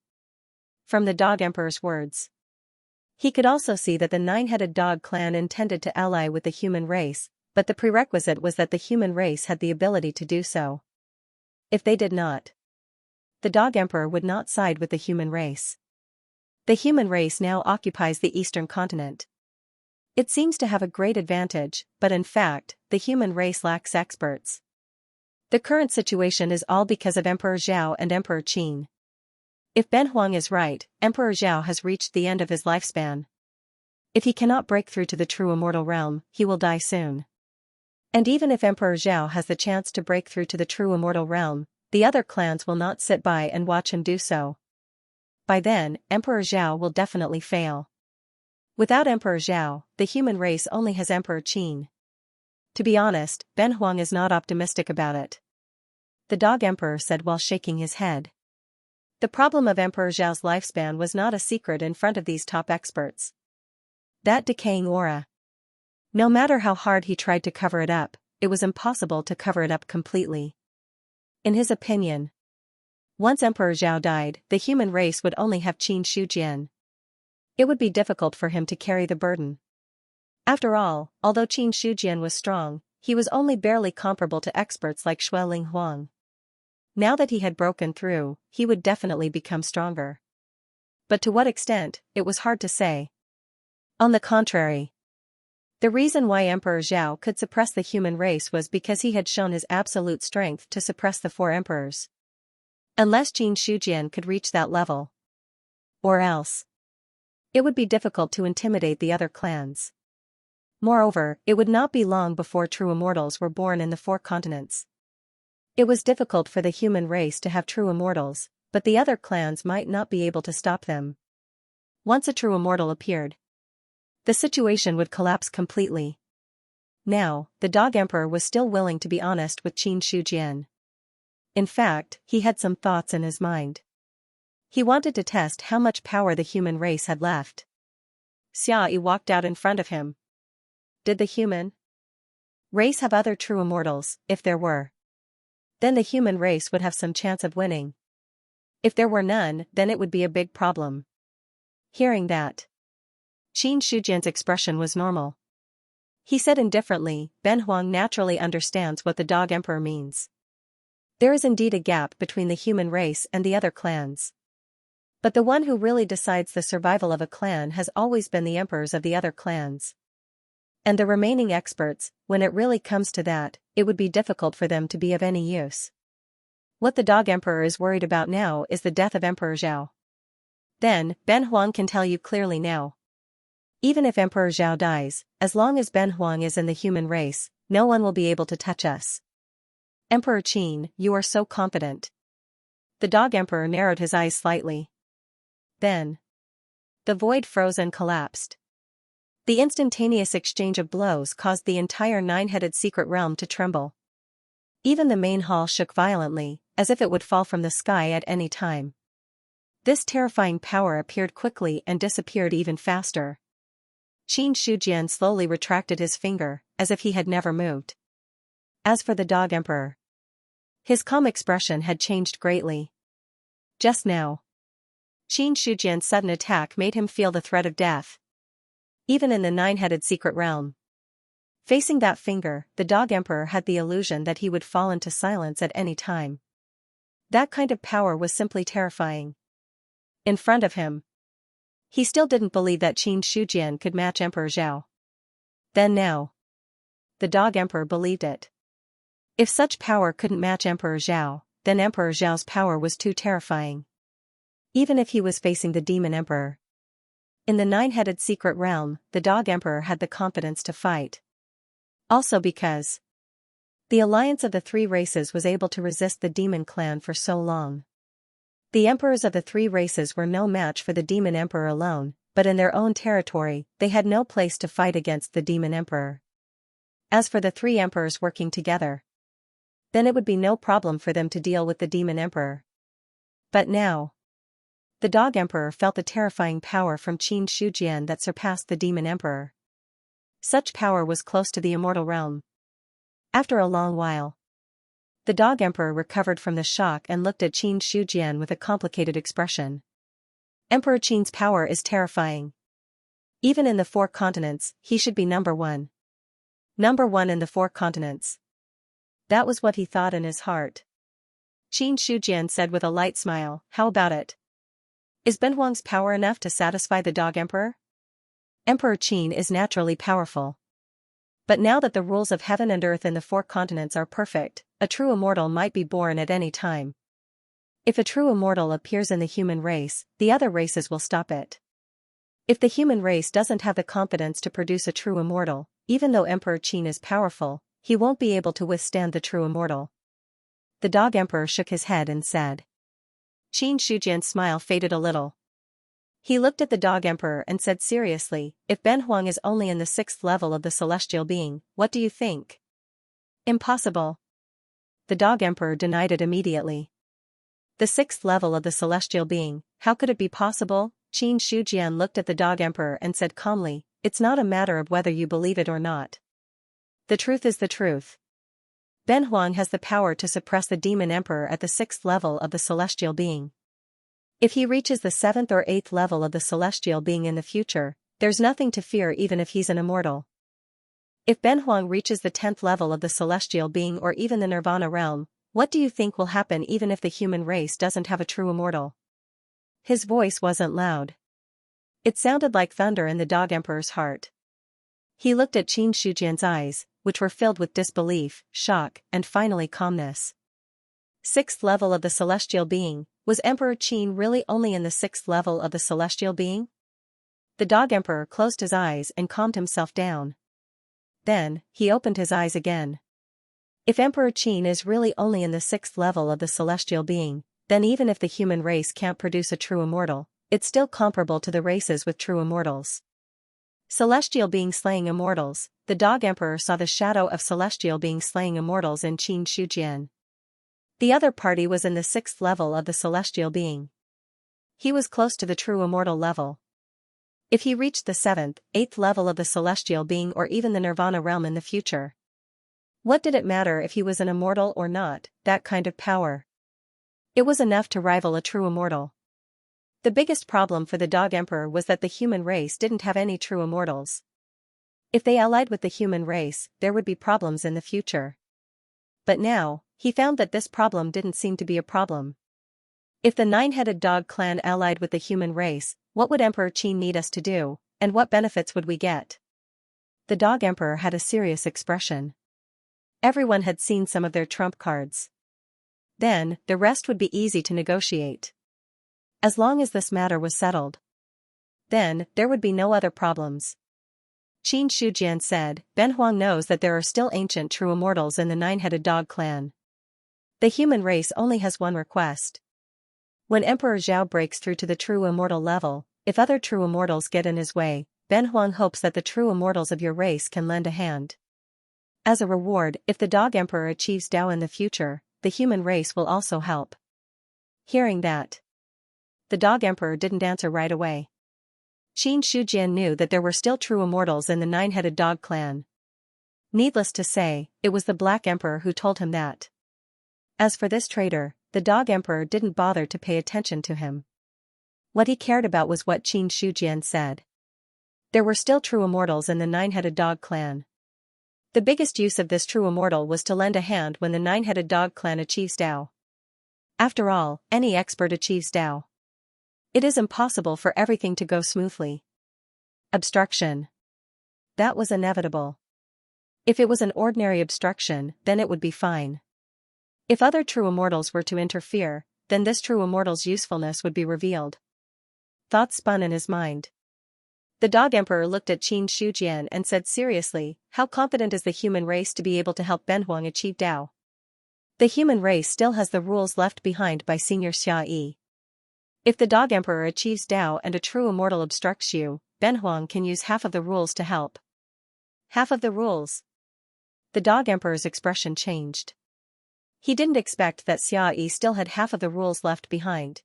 From the Dog Emperor's words, he could also see that the nine-headed dog clan intended to ally with the human race, but the prerequisite was that the human race had the ability to do so. If they did not, the Dog Emperor would not side with the human race. The human race now occupies the eastern continent. It seems to have a great advantage, but in fact, the human race lacks experts. The current situation is all because of Emperor Zhao and Emperor Qin. If Ben Huang is right, Emperor Zhao has reached the end of his lifespan. If he cannot break through to the true immortal realm, he will die soon. And even if Emperor Zhao has the chance to break through to the true immortal realm, the other clans will not sit by and watch him do so. By then, Emperor Zhao will definitely fail. Without Emperor Zhao, the human race only has Emperor Qin. To be honest, Ben Huang is not optimistic about it. The Dog Emperor said while shaking his head. The problem of Emperor Zhao's lifespan was not a secret in front of these top experts. That decaying aura. No matter how hard he tried to cover it up, it was impossible to cover it up completely. In his opinion, once Emperor Zhao died, the human race would only have Qin Shujian. It would be difficult for him to carry the burden. After all, although Qin Shujian was strong, he was only barely comparable to experts like Xue Ling Huang. Now that he had broken through, he would definitely become stronger. But to what extent, it was hard to say. On the contrary, the reason why Emperor Zhao could suppress the human race was because he had shown his absolute strength to suppress the four emperors. Unless Qin Shujian could reach that level. Or else, it would be difficult to intimidate the other clans. Moreover, it would not be long before true immortals were born in the four continents. It was difficult for the human race to have true immortals, but the other clans might not be able to stop them. Once a true immortal appeared, the situation would collapse completely. Now, the Dog Emperor was still willing to be honest with Qin Shujian. In fact, he had some thoughts in his mind. He wanted to test how much power the human race had left. Xiaoyi walked out in front of him. Did the human race have other true immortals? If there were, then the human race would have some chance of winning. If there were none, then it would be a big problem. Hearing that, Qin Shujian's expression was normal. He said indifferently, Ben Huang naturally understands what the Dog Emperor means. There is indeed a gap between the human race and the other clans. But the one who really decides the survival of a clan has always been the emperors of the other clans. And the remaining experts, when it really comes to that, it would be difficult for them to be of any use. What the Dog Emperor is worried about now is the death of Emperor Zhao. Then, Ben Huang can tell you clearly now. Even if Emperor Zhao dies, as long as Ben Huang is in the human race, no one will be able to touch us. Emperor Qin, you are so confident. The Dog Emperor narrowed his eyes slightly. Then, the void froze and collapsed. The instantaneous exchange of blows caused the entire nine-headed secret realm to tremble. Even the main hall shook violently, as if it would fall from the sky at any time. This terrifying power appeared quickly and disappeared even faster. Qin Shujian slowly retracted his finger, as if he had never moved. As for the Dog Emperor, His calm expression had changed greatly. Just now, Xianxia's sudden attack made him feel the threat of death. Even in the nine-headed secret realm. Facing that finger, the Dog Emperor had the illusion that he would fall into silence at any time. That kind of power was simply terrifying. In front of him, he still didn't believe that Xianxia could match Emperor Zhao. Then now, the Dog Emperor believed it. If such power couldn't match Emperor Zhao, then Emperor Zhao's power was too terrifying. Even if he was facing the Demon Emperor. In the nine-headed secret realm, the Dog Emperor had the confidence to fight. Also because the alliance of the three races was able to resist the Demon Clan for so long. The emperors of the three races were no match for the Demon Emperor alone, but in their own territory, they had no place to fight against the Demon Emperor. As for the three emperors working together, then it would be no problem for them to deal with the Demon Emperor. But now, the Dog Emperor felt the terrifying power from Xianxia that surpassed the Demon Emperor. Such power was close to the immortal realm. After a long while, the Dog Emperor recovered from the shock and looked at Xianxia with a complicated expression. Emperor Qin's power is terrifying. Even in the four continents, he should be number one. Number one in the four continents. That was what he thought in his heart. Xianxia said with a light smile, "How about it? Is Ben Huang's power enough to satisfy the Dog Emperor?" Emperor Qin is naturally powerful. But now that the rules of heaven and earth in the four continents are perfect, a true immortal might be born at any time. If a true immortal appears in the human race, the other races will stop it. If the human race doesn't have the confidence to produce a true immortal, even though Emperor Qin is powerful, he won't be able to withstand the true immortal. The Dog Emperor shook his head and said. Xianxia's smile faded a little. He looked at the Dog Emperor and said seriously, "If Ben Huang is only in the 6th level of the celestial being, what do you think?" "Impossible." The Dog Emperor denied it immediately. The 6th level of the celestial being, how could it be possible? Xianxia looked at the Dog Emperor and said calmly, "It's not a matter of whether you believe it or not. The truth is the truth. Ben Huang has the power to suppress the Demon Emperor at the 6th level of the celestial being. If he reaches the 7th or 8th level of the celestial being in the future, there's nothing to fear even if he's an immortal. If Ben Huang reaches the 10th level of the celestial being or even the Nirvana realm, what do you think will happen even if the human race doesn't have a true immortal?" His voice wasn't loud. It sounded like thunder in the Dog Emperor's heart. He looked at Xianxia's eyes, which were filled with disbelief, shock, and finally calmness. 6th level of the celestial being, was Emperor Qin really only in the 6th level of the celestial being? The Dog Emperor closed his eyes and calmed himself down. Then, he opened his eyes again. If Emperor Qin is really only in the 6th level of the celestial being, then even if the human race can't produce a true immortal, it's still comparable to the races with true immortals. Celestial beings slaying immortals, the Dog Emperor saw the shadow of celestial beings slaying immortals in Xianxia. The other party was in the 6th level of the celestial being. He was close to the true immortal level. If he reached the 7th, 8th level of the celestial being or even the Nirvana realm in the future, what did it matter if he was an immortal or not? That kind of power. It was enough to rival a true immortal. The biggest problem for the Dog Emperor was that the human race didn't have any true immortals. If they allied with the human race, there would be problems in the future. But now, he found that this problem didn't seem to be a problem. If the nine-headed dog clan allied with the human race, what would Emperor Qin need us to do, and what benefits would we get? The Dog Emperor had a serious expression. Everyone had seen some of their trump cards. Then, the rest would be easy to negotiate. As long as this matter was settled, then, there would be no other problems. Xianxia said, "Ben Huang knows that there are still ancient true immortals in the nine-headed dog clan. The human race only has one request. When Emperor Zhao breaks through to the true immortal level, if other true immortals get in his way, Ben Huang hopes that the true immortals of your race can lend a hand. As a reward, if the Dog Emperor achieves Dao in the future, the human race will also help." Hearing that, the Dog Emperor didn't answer right away. Xianxia knew that there were still true immortals in the nine-headed dog clan. Needless to say, it was the Black Emperor who told him that. As for this traitor, the Dog Emperor didn't bother to pay attention to him. What he cared about was what Xianxia said. There were still true immortals in the nine-headed dog clan. The biggest use of this true immortal was to lend a hand when the nine-headed dog clan achieves Dao. After all, any expert achieves Dao. It is impossible for everything to go smoothly. Obstruction. That was inevitable. If it was an ordinary obstruction, then it would be fine. If other true immortals were to interfere, then this true immortal's usefulness would be revealed. Thoughts spun in his mind. The Dog Emperor looked at Qin Shujian and said seriously, "How competent is the human race to be able to help Ben Huang achieve Dao?" The human race still has the rules left behind by Senior Xia. If the Dog Emperor achieves Dao and a true immortal obstructs you, Ben Huang can use half of the rules to help. Half of the rules? The Dog Emperor's expression changed. He didn't expect that Xia still had half of the rules left behind.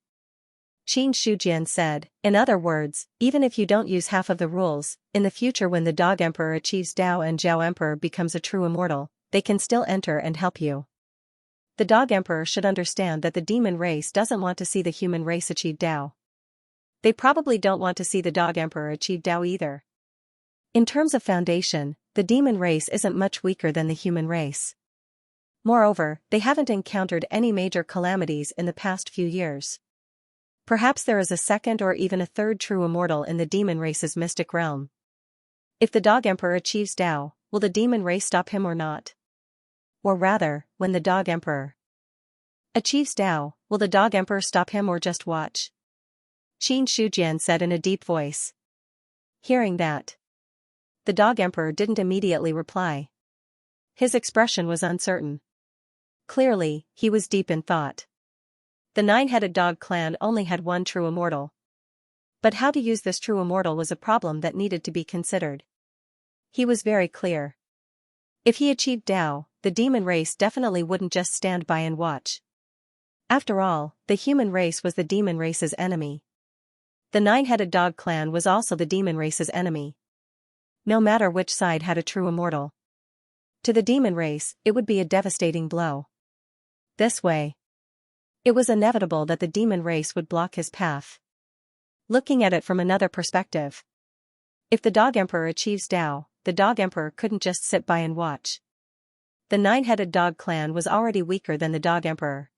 Qin Shujian said, "In other words, even if you don't use half of the rules, in the future when the Dog Emperor achieves Dao and Zhao Emperor becomes a true immortal, they can still enter and help you." The Dog Emperor should understand that the demon race doesn't want to see the human race achieve Dao. They probably don't want to see the Dog Emperor achieve Dao either. In terms of foundation, the demon race isn't much weaker than the human race. Moreover, they haven't encountered any major calamities in the past few years. Perhaps there is a second or even a third true immortal in the demon race's mystic realm. If the Dog Emperor achieves Dao, will the demon race stop him or not? Or rather, when the Dog Emperor achieves Dao, will the Dog Emperor stop him or just watch? Qin Shujian said in a deep voice. Hearing that, the Dog Emperor didn't immediately reply. His expression was uncertain. Clearly, he was deep in thought. The nine-headed dog clan only had one true immortal. But how to use this true immortal was a problem that needed to be considered. He was very clear. If he achieved Dao, the demon race definitely wouldn't just stand by and watch. After all, the human race was the demon race's enemy. The nine-headed dog clan was also the demon race's enemy. No matter which side had a true immortal. To the demon race, it would be a devastating blow. This way, it was inevitable that the demon race would block his path. Looking at it from another perspective, if the Dog Emperor achieves Dao, the Dog Emperor couldn't just sit by and watch. The nine-headed dog clan was already weaker than the Dog Emperor.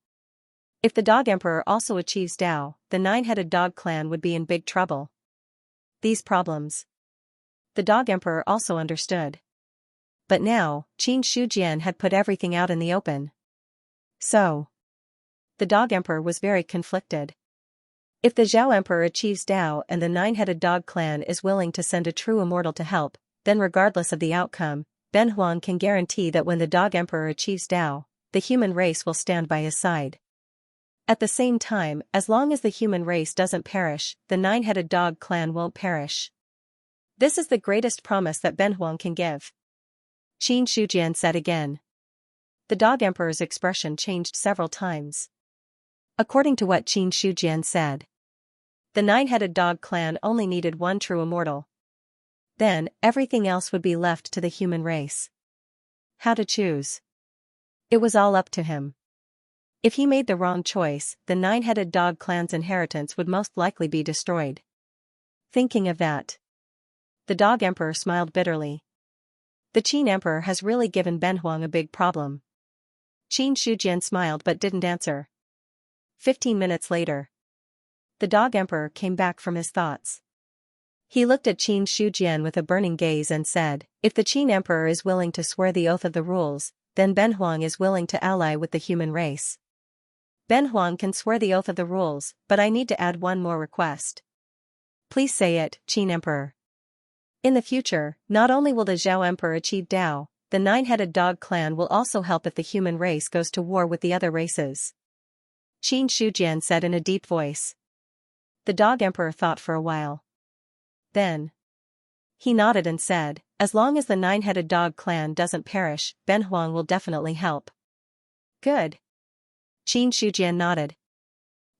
If the Dog Emperor also achieves Dao, the nine-headed dog clan would be in big trouble. These problems, the Dog Emperor also understood. But now, Qin Shujian had put everything out in the open. So, the Dog Emperor was very conflicted. If the Zhao Emperor achieves Dao and the nine-headed dog clan is willing to send a true immortal to help, then regardless of the outcome, Ben Huang can guarantee that when the Dog Emperor achieves Dao, the human race will stand by his side. At the same time, as long as the human race doesn't perish, the nine-headed dog clan won't perish. This is the greatest promise that Ben Huang can give. Qin Shujian said again. The Dog Emperor's expression changed several times. According to what Qin Shujian said, the nine-headed dog clan only needed one true immortal. Then, everything else would be left to the human race. How to choose? It was all up to him. If he made the wrong choice, the nine-headed dog clan's inheritance would most likely be destroyed. Thinking of that, the Dog Emperor smiled bitterly. The Qin Emperor has really given Ben Huang a big problem. Qin Shujian smiled but didn't answer. 15 minutes later, the Dog Emperor came back from his thoughts. He looked at Qin Shujian with a burning gaze and said, "If the Qin Emperor is willing to swear the oath of the rules, then Ben Huang is willing to ally with the human race. Ben Huang can swear the oath of the rules, but I need to add one more request." "Please say it, Qin Emperor." "In the future, not only will the Zhao Emperor achieve Dao, the nine-headed dog clan will also help if the human race goes to war with the other races," Qin Shujian said in a deep voice. The Dog Emperor thought for a while. Then, he nodded and said, "As long as the nine-headed dog clan doesn't perish, Ben Huang will definitely help." "Good." Qin Shujian nodded.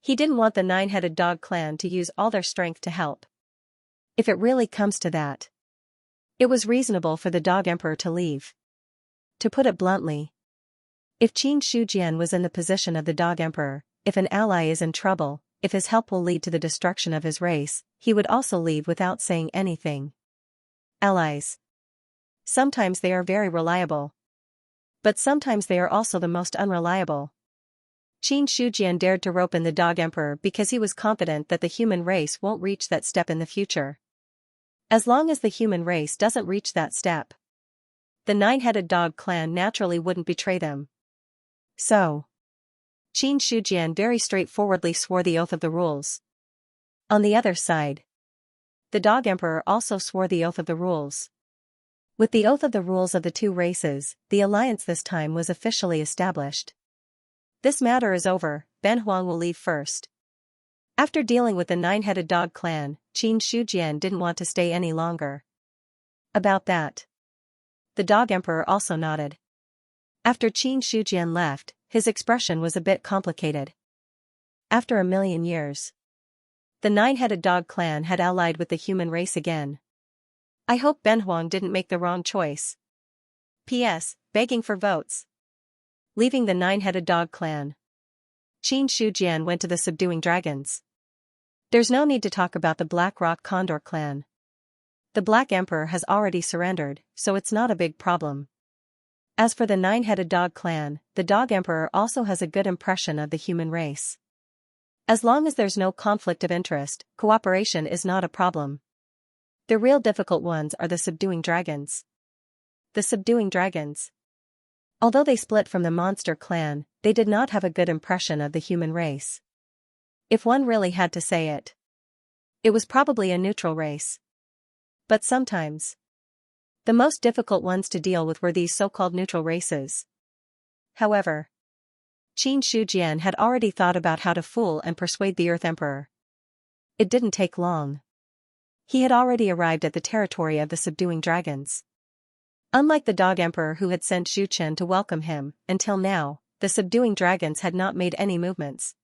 He didn't want the nine-headed dog clan to use all their strength to help. If it really comes to that, it was reasonable for the Dog Emperor to leave. To put it bluntly, If Qin Shujian was in the position of the Dog Emperor, if an ally is in trouble, if his help will lead to the destruction of his race, he would also leave without saying anything. Allies. Sometimes they are very reliable. But sometimes they are also the most unreliable. Qin Shujian dared to rope in the Dog Emperor because he was confident that the human race won't reach that step in the future. As long as the human race doesn't reach that step, the nine-headed dog clan naturally wouldn't betray them. So, Qin Shujian very straightforwardly swore the oath of the rules. On the other side, the Dog Emperor also swore the oath of the rules. With the oath of the rules of the two races, the alliance this time was officially established. This matter is over, Ben Huang will leave first. After dealing with the nine-headed dog clan, Qin Shujian didn't want to stay any longer. About that, the Dog Emperor also nodded. After Qin Shujian left, his expression was a bit complicated. After 1,000,000 years, the nine-headed dog clan had allied with the human race again. I hope Ben Huang didn't make the wrong choice. P.S. Begging for votes. Leaving the nine-headed dog clan, Qin Shujian went to the subduing dragons. There's no need to talk about the Black Rock Condor clan. The Black Emperor has already surrendered, so it's not a big problem. As for the nine-headed dog clan, the Dog Emperor also has a good impression of the human race. As long as there's no conflict of interest, cooperation is not a problem. The real difficult ones are the subduing dragons. The subduing dragons. Although they split from the monster clan, they did not have a good impression of the human race. If one really had to say it, it was probably a neutral race. But sometimes, the most difficult ones to deal with were these so-called neutral races. However, Qin Shujian had already thought about how to fool and persuade the Earth Emperor. It didn't take long. He had already arrived at the territory of the subduing dragons. Unlike the Dog Emperor who had sent Xu Chen to welcome him, until now, the subduing dragons had not made any movements.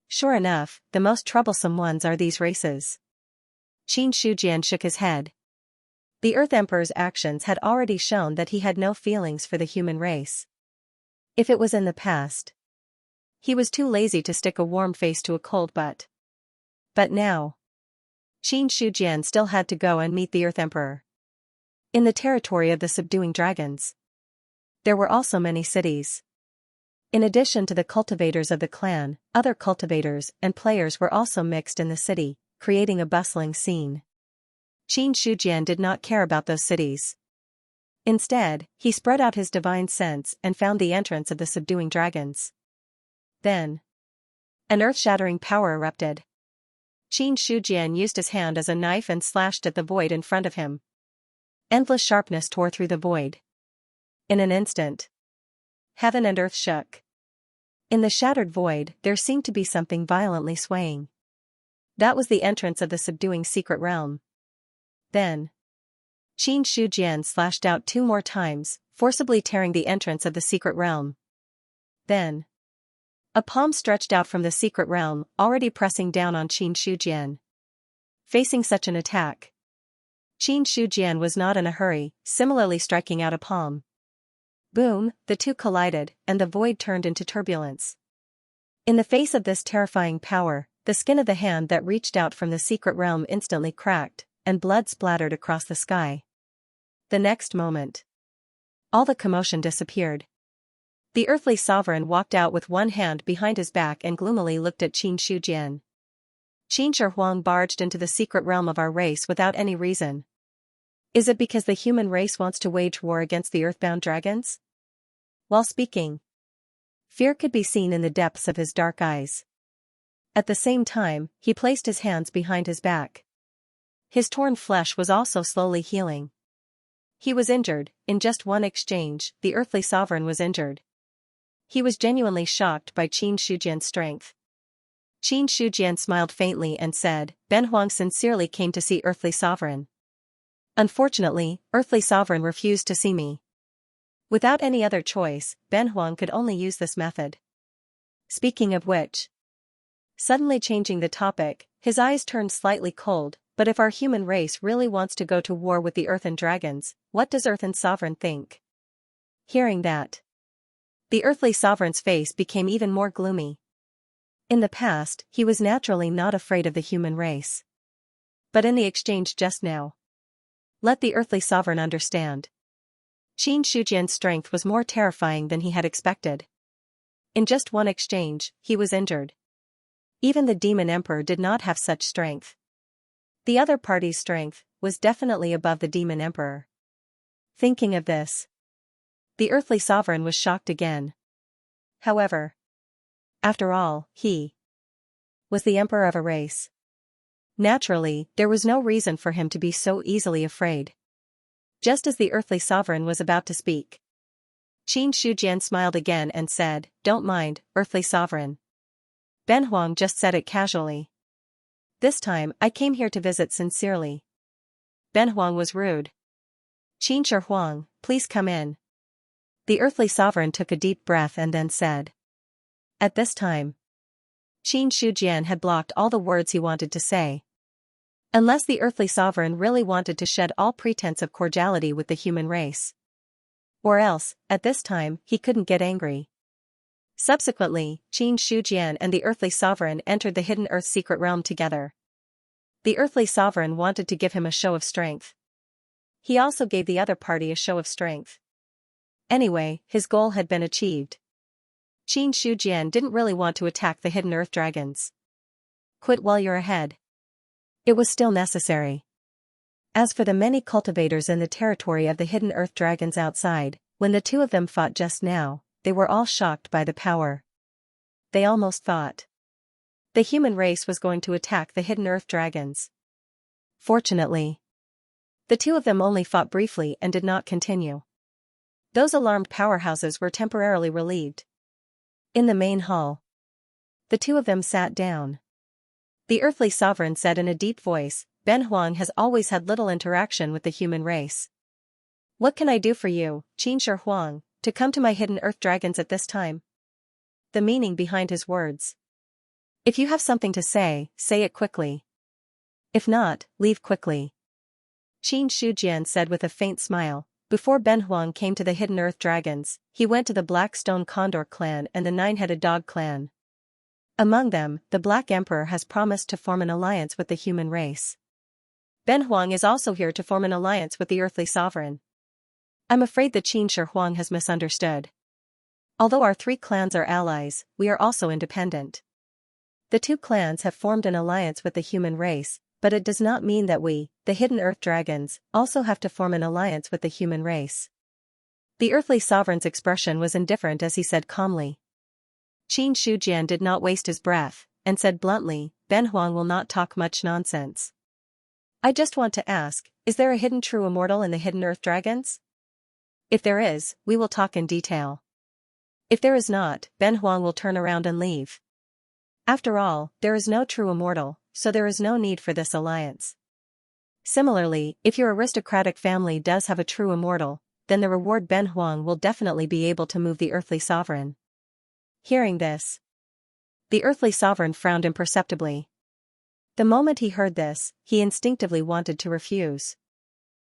Sure enough, the most troublesome ones are these races. Qin Shujian shook his head. The Earth Emperor's actions had already shown that he had no feelings for the human race. If it was in the past, he was too lazy to stick a warm face to a cold butt. But now, Qin Shujian still had to go and meet the Earth Emperor. In the territory of the subduing dragons, there were also many cities. In addition to the cultivators of the clan, other cultivators and players were also mixed in the city, creating a bustling scene. Qin Shujian did not care about those cities. Instead, he spread out his divine sense and found the entrance of the subduing dragons. Then, an earth-shattering power erupted. Qin Shujian used his hand as a knife and slashed at the void in front of him. Endless sharpness tore through the void. In an instant, heaven and earth shook. In the shattered void, there seemed to be something violently swaying. That was the entrance of the subduing secret realm. Then, Qin Shujian slashed out 2 more times, forcibly tearing the entrance of the secret realm. Then, a palm stretched out from the secret realm, already pressing down on Qin Shujian. Facing such an attack, Qin Shujian was not in a hurry, similarly striking out a palm. Boom, the two collided, and the void turned into turbulence. In the face of this terrifying power, the skin of the hand that reached out from the secret realm instantly cracked, and blood splattered across the sky. The next moment, all the commotion disappeared. The earthly sovereign walked out with one hand behind his back and gloomily looked at Qin Shujian. Qin Shi barged into the secret realm of our race without any reason. Is it because the human race wants to wage war against the earthbound dragons? While speaking, fear could be seen in the depths of his dark eyes. At the same time, he placed his hands behind his back. His torn flesh was also slowly healing. He was injured. In just one exchange, the earthly sovereign was injured. He was genuinely shocked by Qin Shujian's strength. Qin Shujian smiled faintly and said, Ben Huang sincerely came to see Earthly Sovereign. Unfortunately, Earthly Sovereign refused to see me. Without any other choice, Ben Huang could only use this method. Speaking of which, suddenly changing the topic, his eyes turned slightly cold, but if our human race really wants to go to war with the Earth and dragons, what does Earth and Sovereign think? Hearing that, The earthly sovereign's face became even more gloomy. In the past, he was naturally not afraid of the human race. But in the exchange just now, let the earthly sovereign understand. Qin Shujian's strength was more terrifying than he had expected. In just one exchange, he was injured. Even the demon emperor did not have such strength. The other party's strength was definitely above the demon emperor. Thinking of this, the earthly sovereign was shocked again. However, after all, he was the emperor of a race. Naturally, there was no reason for him to be so easily afraid. Just as the earthly sovereign was about to speak, Qin Shujian smiled again and said, "Don't mind, earthly sovereign. Ben Huang just said it casually. This time, I came here to visit sincerely." Ben Huang was rude. "Qin Shi Huang, please come in." The earthly sovereign took a deep breath and then said. At this time, Qin Shujian had blocked all the words he wanted to say. Unless the earthly sovereign really wanted to shed all pretense of cordiality with the human race. Or else, at this time, he couldn't get angry. Subsequently, Qin Shujian and the earthly sovereign entered the hidden earth secret realm together. The earthly sovereign wanted to give him a show of strength. He also gave the other party a show of strength. Anyway, his goal had been achieved. Qin Shujian didn't really want to attack the hidden earth dragons. Quit while you're ahead. It was still necessary. As for the many cultivators in the territory of the hidden earth dragons outside, when the two of them fought just now, they were all shocked by the power. They almost thought the human race was going to attack the hidden earth dragons. Fortunately, the two of them only fought briefly and did not continue. Those alarmed powerhouses were temporarily relieved. In the main hall, the two of them sat down. The earthly sovereign said in a deep voice, "Ben Huang has always had little interaction with the human race. What can I do for you, Qin Shi Huang, to come to my hidden earth dragons at this time?" The meaning behind his words. If you have something to say it quickly. If not, leave quickly. Qin Shujian said with a faint smile. Before Ben Huang came to the hidden earth dragons, he went to the Black Stone Condor clan and the Nine-Headed Dog clan. Among them, the Black Emperor has promised to form an alliance with the human race. Ben Huang is also here to form an alliance with the earthly sovereign. I'm afraid that Qin Shi Huang has misunderstood. Although our three clans are allies, we are also independent. The two clans have formed an alliance with the human race, but it does not mean that we, the hidden earth dragons, also have to form an alliance with the human race. The earthly sovereign's expression was indifferent as he said calmly. Qin Shujian did not waste his breath, and said bluntly, Ben Huang will not talk much nonsense. I just want to ask, is there a hidden true immortal in the hidden earth dragons? If there is, we will talk in detail. If there is not, Ben Huang will turn around and leave. After all, there is no true immortal, so there is no need for this alliance. Similarly, if your aristocratic family does have a true immortal, then the reward Ben Huang will definitely be able to move the earthly sovereign. Hearing this, the earthly sovereign frowned imperceptibly. The moment he heard this, he instinctively wanted to refuse.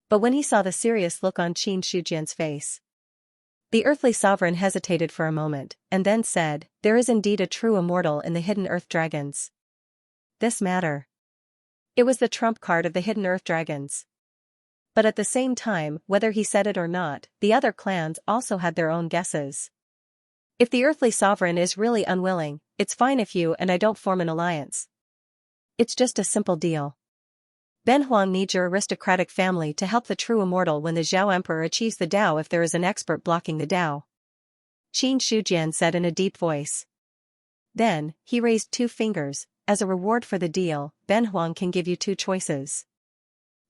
But when he saw the serious look on Qin Shujian's face, the earthly sovereign hesitated for a moment, and then said, there is indeed a true immortal in the hidden earth dragons. This matter. It was the trump card of the hidden earth dragons. But at the same time, whether he said it or not, the other clans also had their own guesses. If the earthly sovereign is really unwilling, it's fine if you and I don't form an alliance. It's just a simple deal. Ben Huang needs your aristocratic family to help the true immortal when the Zhao Emperor achieves the Dao if there is an expert blocking the Dao. Qin Shujian said in a deep voice. Then, he raised two fingers. As a reward for the deal, Ben Huang can give you two choices.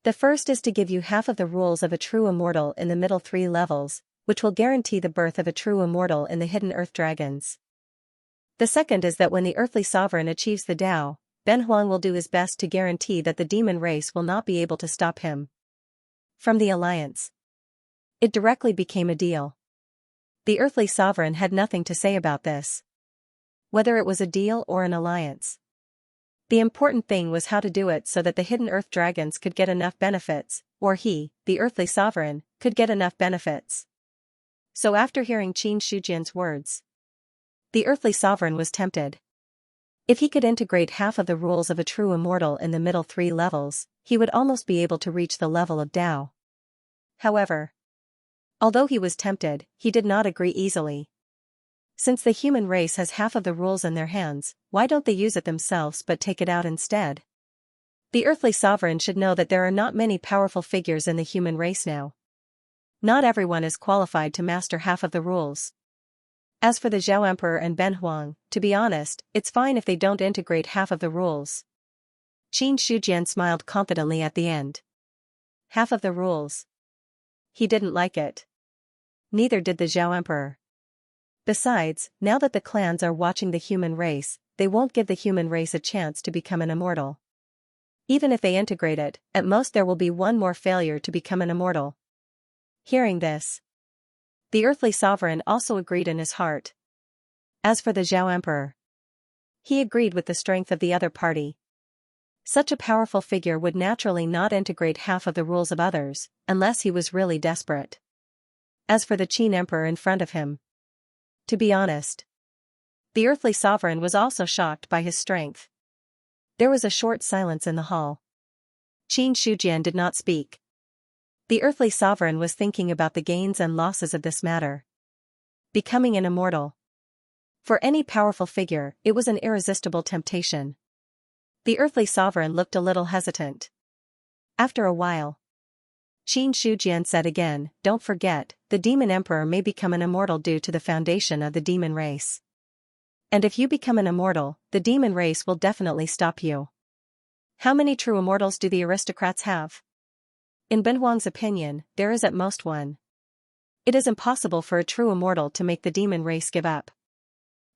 The first is to give you half of the rules of a true immortal in the middle 3 levels, which will guarantee the birth of a true immortal in the hidden earth dragons. The second is that when the earthly sovereign achieves the Dao, Ben Huang will do his best to guarantee that the demon race will not be able to stop him from the alliance. It directly became a deal. The earthly sovereign had nothing to say about this. Whether it was a deal or an alliance. The important thing was how to do it so that the hidden earth dragons could get enough benefits, or he, the earthly sovereign, could get enough benefits. So after hearing Qin Shujian's words, the earthly sovereign was tempted. If he could integrate half of the rules of a true immortal in the middle 3 levels, he would almost be able to reach the level of Tao. However, although he was tempted, he did not agree easily. Since the human race has half of the rules in their hands, why don't they use it themselves but take it out instead? The earthly sovereign should know that there are not many powerful figures in the human race now. Not everyone is qualified to master half of the rules. As for the Zhao Emperor and Ben Huang, to be honest, it's fine if they don't integrate half of the rules. Qin Shujian smiled confidently at the end. Half of the rules. He didn't like it. Neither did the Zhao Emperor. Besides, now that the clans are watching the human race, they won't give the human race a chance to become an immortal. Even if they integrate it, at most there will be one more failure to become an immortal. Hearing this, the earthly sovereign also agreed in his heart. As for the Zhao Emperor, he agreed with the strength of the other party. Such a powerful figure would naturally not integrate half of the rules of others, unless he was really desperate. As for the Qin Emperor in front of him, to be honest, the earthly sovereign was also shocked by his strength. There was a short silence in the hall. Qin Shujian did not speak. The earthly sovereign was thinking about the gains and losses of this matter. Becoming an immortal. For any powerful figure, it was an irresistible temptation. The earthly sovereign looked a little hesitant. After a while, Qin Shujian said again, "Don't forget, the demon emperor may become an immortal due to the foundation of the demon race. And if you become an immortal, the demon race will definitely stop you. How many true immortals do the aristocrats have? In Ben Huang's opinion, there is at most one. It is impossible for a true immortal to make the demon race give up.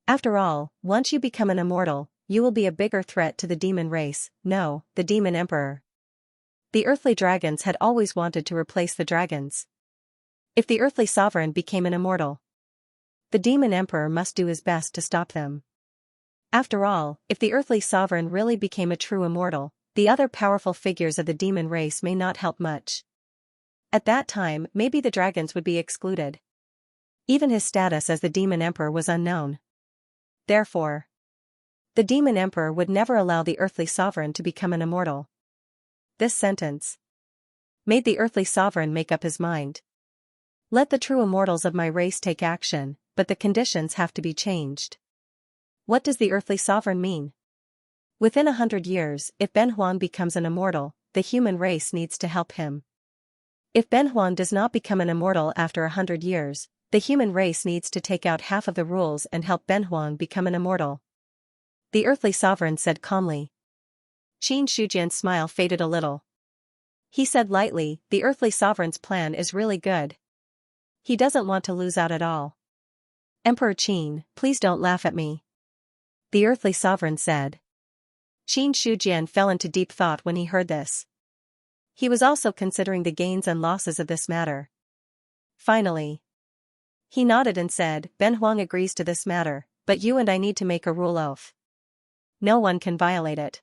After all, once you become an immortal, you will be a bigger threat to the demon race, no, the demon emperor. The earthly dragons had always wanted to replace the dragons. If the earthly sovereign became an immortal, the demon emperor must do his best to stop them. After all, if the earthly sovereign really became a true immortal, the other powerful figures of the demon race may not help much. At that time, maybe the dragons would be excluded. Even his status as the demon emperor was unknown. Therefore, the demon emperor would never allow the earthly sovereign to become an immortal. This sentence made the earthly sovereign make up his mind. Let the true immortals of my race take action, but the conditions have to be changed. What does the earthly sovereign mean? Within 100 years, if Ben Huang becomes an immortal, the human race needs to help him. If Ben Huang does not become an immortal after 100 years, the human race needs to take out half of the rules and help Ben Huang become an immortal. The earthly sovereign said calmly. Qin Shujian's smile faded a little. He said lightly, the earthly sovereign's plan is really good. He doesn't want to lose out at all. Emperor Qin, please don't laugh at me. The earthly sovereign said. Qin Shujian fell into deep thought when he heard this. He was also considering the gains and losses of this matter. Finally, he nodded and said, Ben Huang agrees to this matter, but you and I need to make a rule oath. No one can violate it.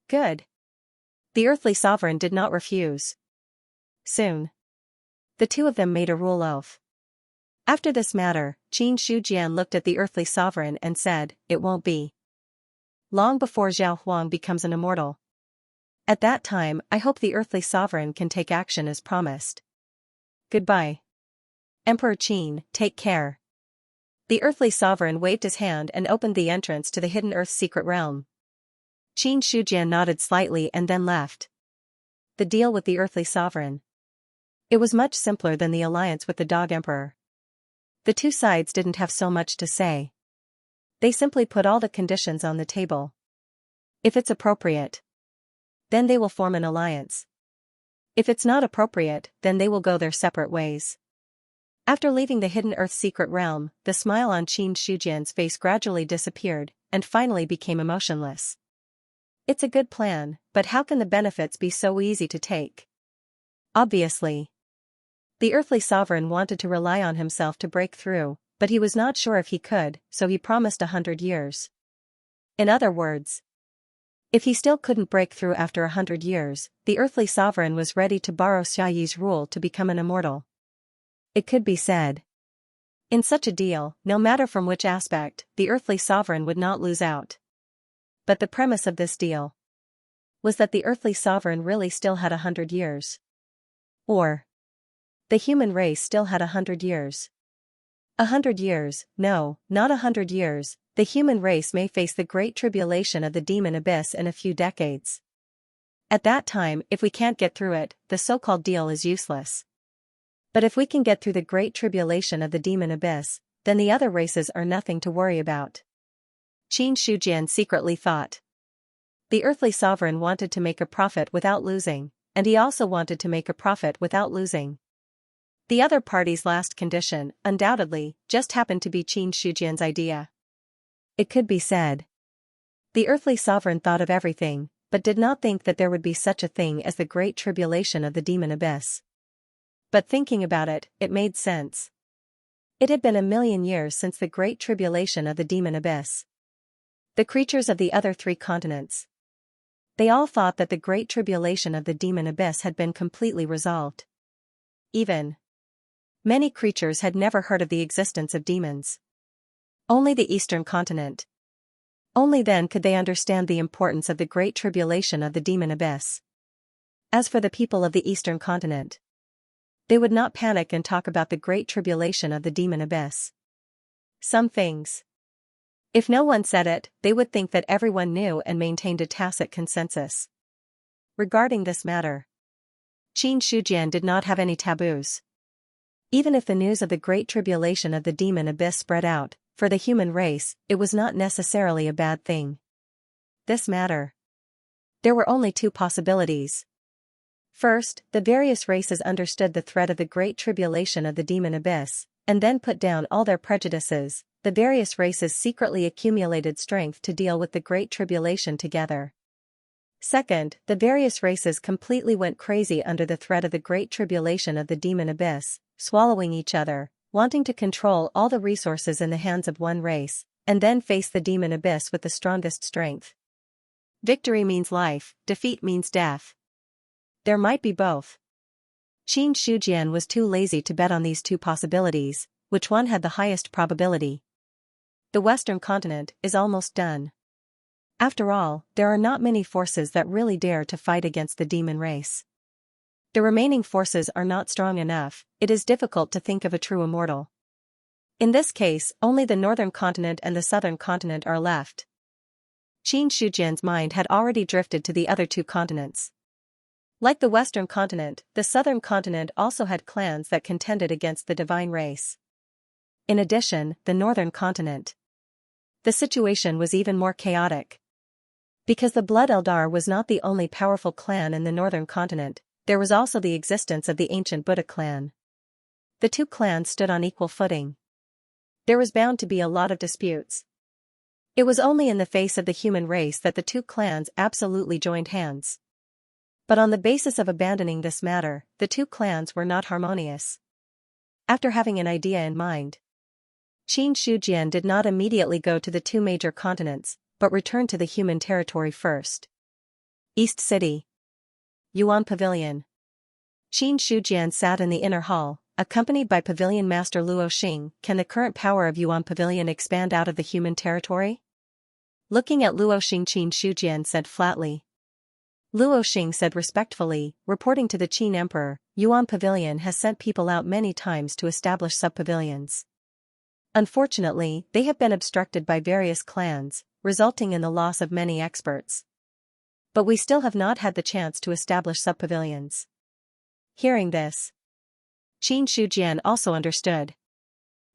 Good. The earthly sovereign did not refuse. Soon, the two of them made a rule oath. After this matter, Qin Shujian looked at the earthly sovereign and said, it won't be long before Zhao Huang becomes an immortal. At that time, I hope the earthly sovereign can take action as promised. Goodbye. Emperor Qin, take care. The earthly sovereign waved his hand and opened the entrance to the hidden Earth's secret realm. Qin Shujian nodded slightly and then left. The deal with the earthly sovereign. It was much simpler than the alliance with the Dog Emperor. The two sides didn't have so much to say. They simply put all the conditions on the table. If it's appropriate, then they will form an alliance. If it's not appropriate, then they will go their separate ways. After leaving the hidden Earth's secret realm, the smile on Qin Shujian's face gradually disappeared, and finally became emotionless. It's a good plan, but how can the benefits be so easy to take? Obviously, the earthly sovereign wanted to rely on himself to break through, but he was not sure if he could, so he promised 100 years. In other words, if he still couldn't break through after 100 years, the earthly sovereign was ready to borrow Xiaoyi's rule to become an immortal. It could be said In such a deal, no matter from which aspect, the earthly sovereign would not lose out. But the premise of this deal was that the earthly sovereign really still had 100 years. Or the human race still had 100 years. 100 years, no, not 100 years, the human race may face the great tribulation of the demon abyss in a few decades. At that time, if we can't get through it, the so-called deal is useless. But if we can get through the great tribulation of the demon abyss, then the other races are nothing to worry about. Qin Shujian secretly thought. The earthly sovereign wanted to make a profit without losing, and he also wanted to make a profit without losing. The other party's last condition, undoubtedly, just happened to be Qin Shujian's idea. It could be said. The earthly sovereign thought of everything, but did not think that there would be such a thing as the great tribulation of the demon abyss. But thinking about it, it made sense. It had been 1,000,000 years since the great tribulation of the demon abyss. The creatures of the other 3 continents. They all thought that the great tribulation of the demon abyss had been completely resolved. Even many creatures had never heard of the existence of demons. Only the eastern continent. Only then could they understand the importance of the great tribulation of the demon abyss. As for the people of the eastern continent, they would not panic and talk about the great tribulation of the demon abyss. Some things, if no one said it, they would think that everyone knew and maintained a tacit consensus. Regarding this matter, Qin Shujian did not have any taboos. Even if the news of the great tribulation of the demon abyss spread out, for the human race, it was not necessarily a bad thing. This matter. There were only 2 possibilities. First, the various races understood the threat of the great tribulation of the demon abyss, and then put down all their prejudices. The various races secretly accumulated strength to deal with the great tribulation together. Second, the various races completely went crazy under the threat of the great tribulation of the demon abyss, swallowing each other, wanting to control all the resources in the hands of one race, and then face the demon abyss with the strongest strength. Victory means life, defeat means death. There might be both. Qin Shujian was too lazy to bet on these 2 possibilities, which one had the highest probability. The Western continent is almost done. After all, there are not many forces that really dare to fight against the demon race. The remaining forces are not strong enough, it is difficult to think of a true immortal. In this case, only the northern continent and the southern continent are left. Qin Shujian's mind had already drifted to the other 2 continents. Like the western continent, the southern continent also had clans that contended against the divine race. In addition, the northern continent. The situation was even more chaotic. Because the Blood Eldar was not the only powerful clan in the northern continent, there was also the existence of the ancient Buddha clan. The 2 clans stood on equal footing. There was bound to be a lot of disputes. It was only in the face of the human race that the 2 clans absolutely joined hands. But on the basis of abandoning this matter, the 2 clans were not harmonious. After having an idea in mind, Qin Shujian did not immediately go to the 2 major continents, but returned to the human territory first. East City. Yuan Pavilion. Qin Shujian sat in the inner hall, accompanied by Pavilion Master Luo Xing. Can the current power of Yuan Pavilion expand out of the human territory? Looking at Luo Xing, Qin Shujian said flatly. Luo Xing said respectfully, reporting to the Qin Emperor, Yuan Pavilion has sent people out many times to establish sub-pavilions. Unfortunately, they have been obstructed by various clans, resulting in the loss of many experts. But we still have not had the chance to establish sub-pavilions. Hearing this, Qin Shujian also understood.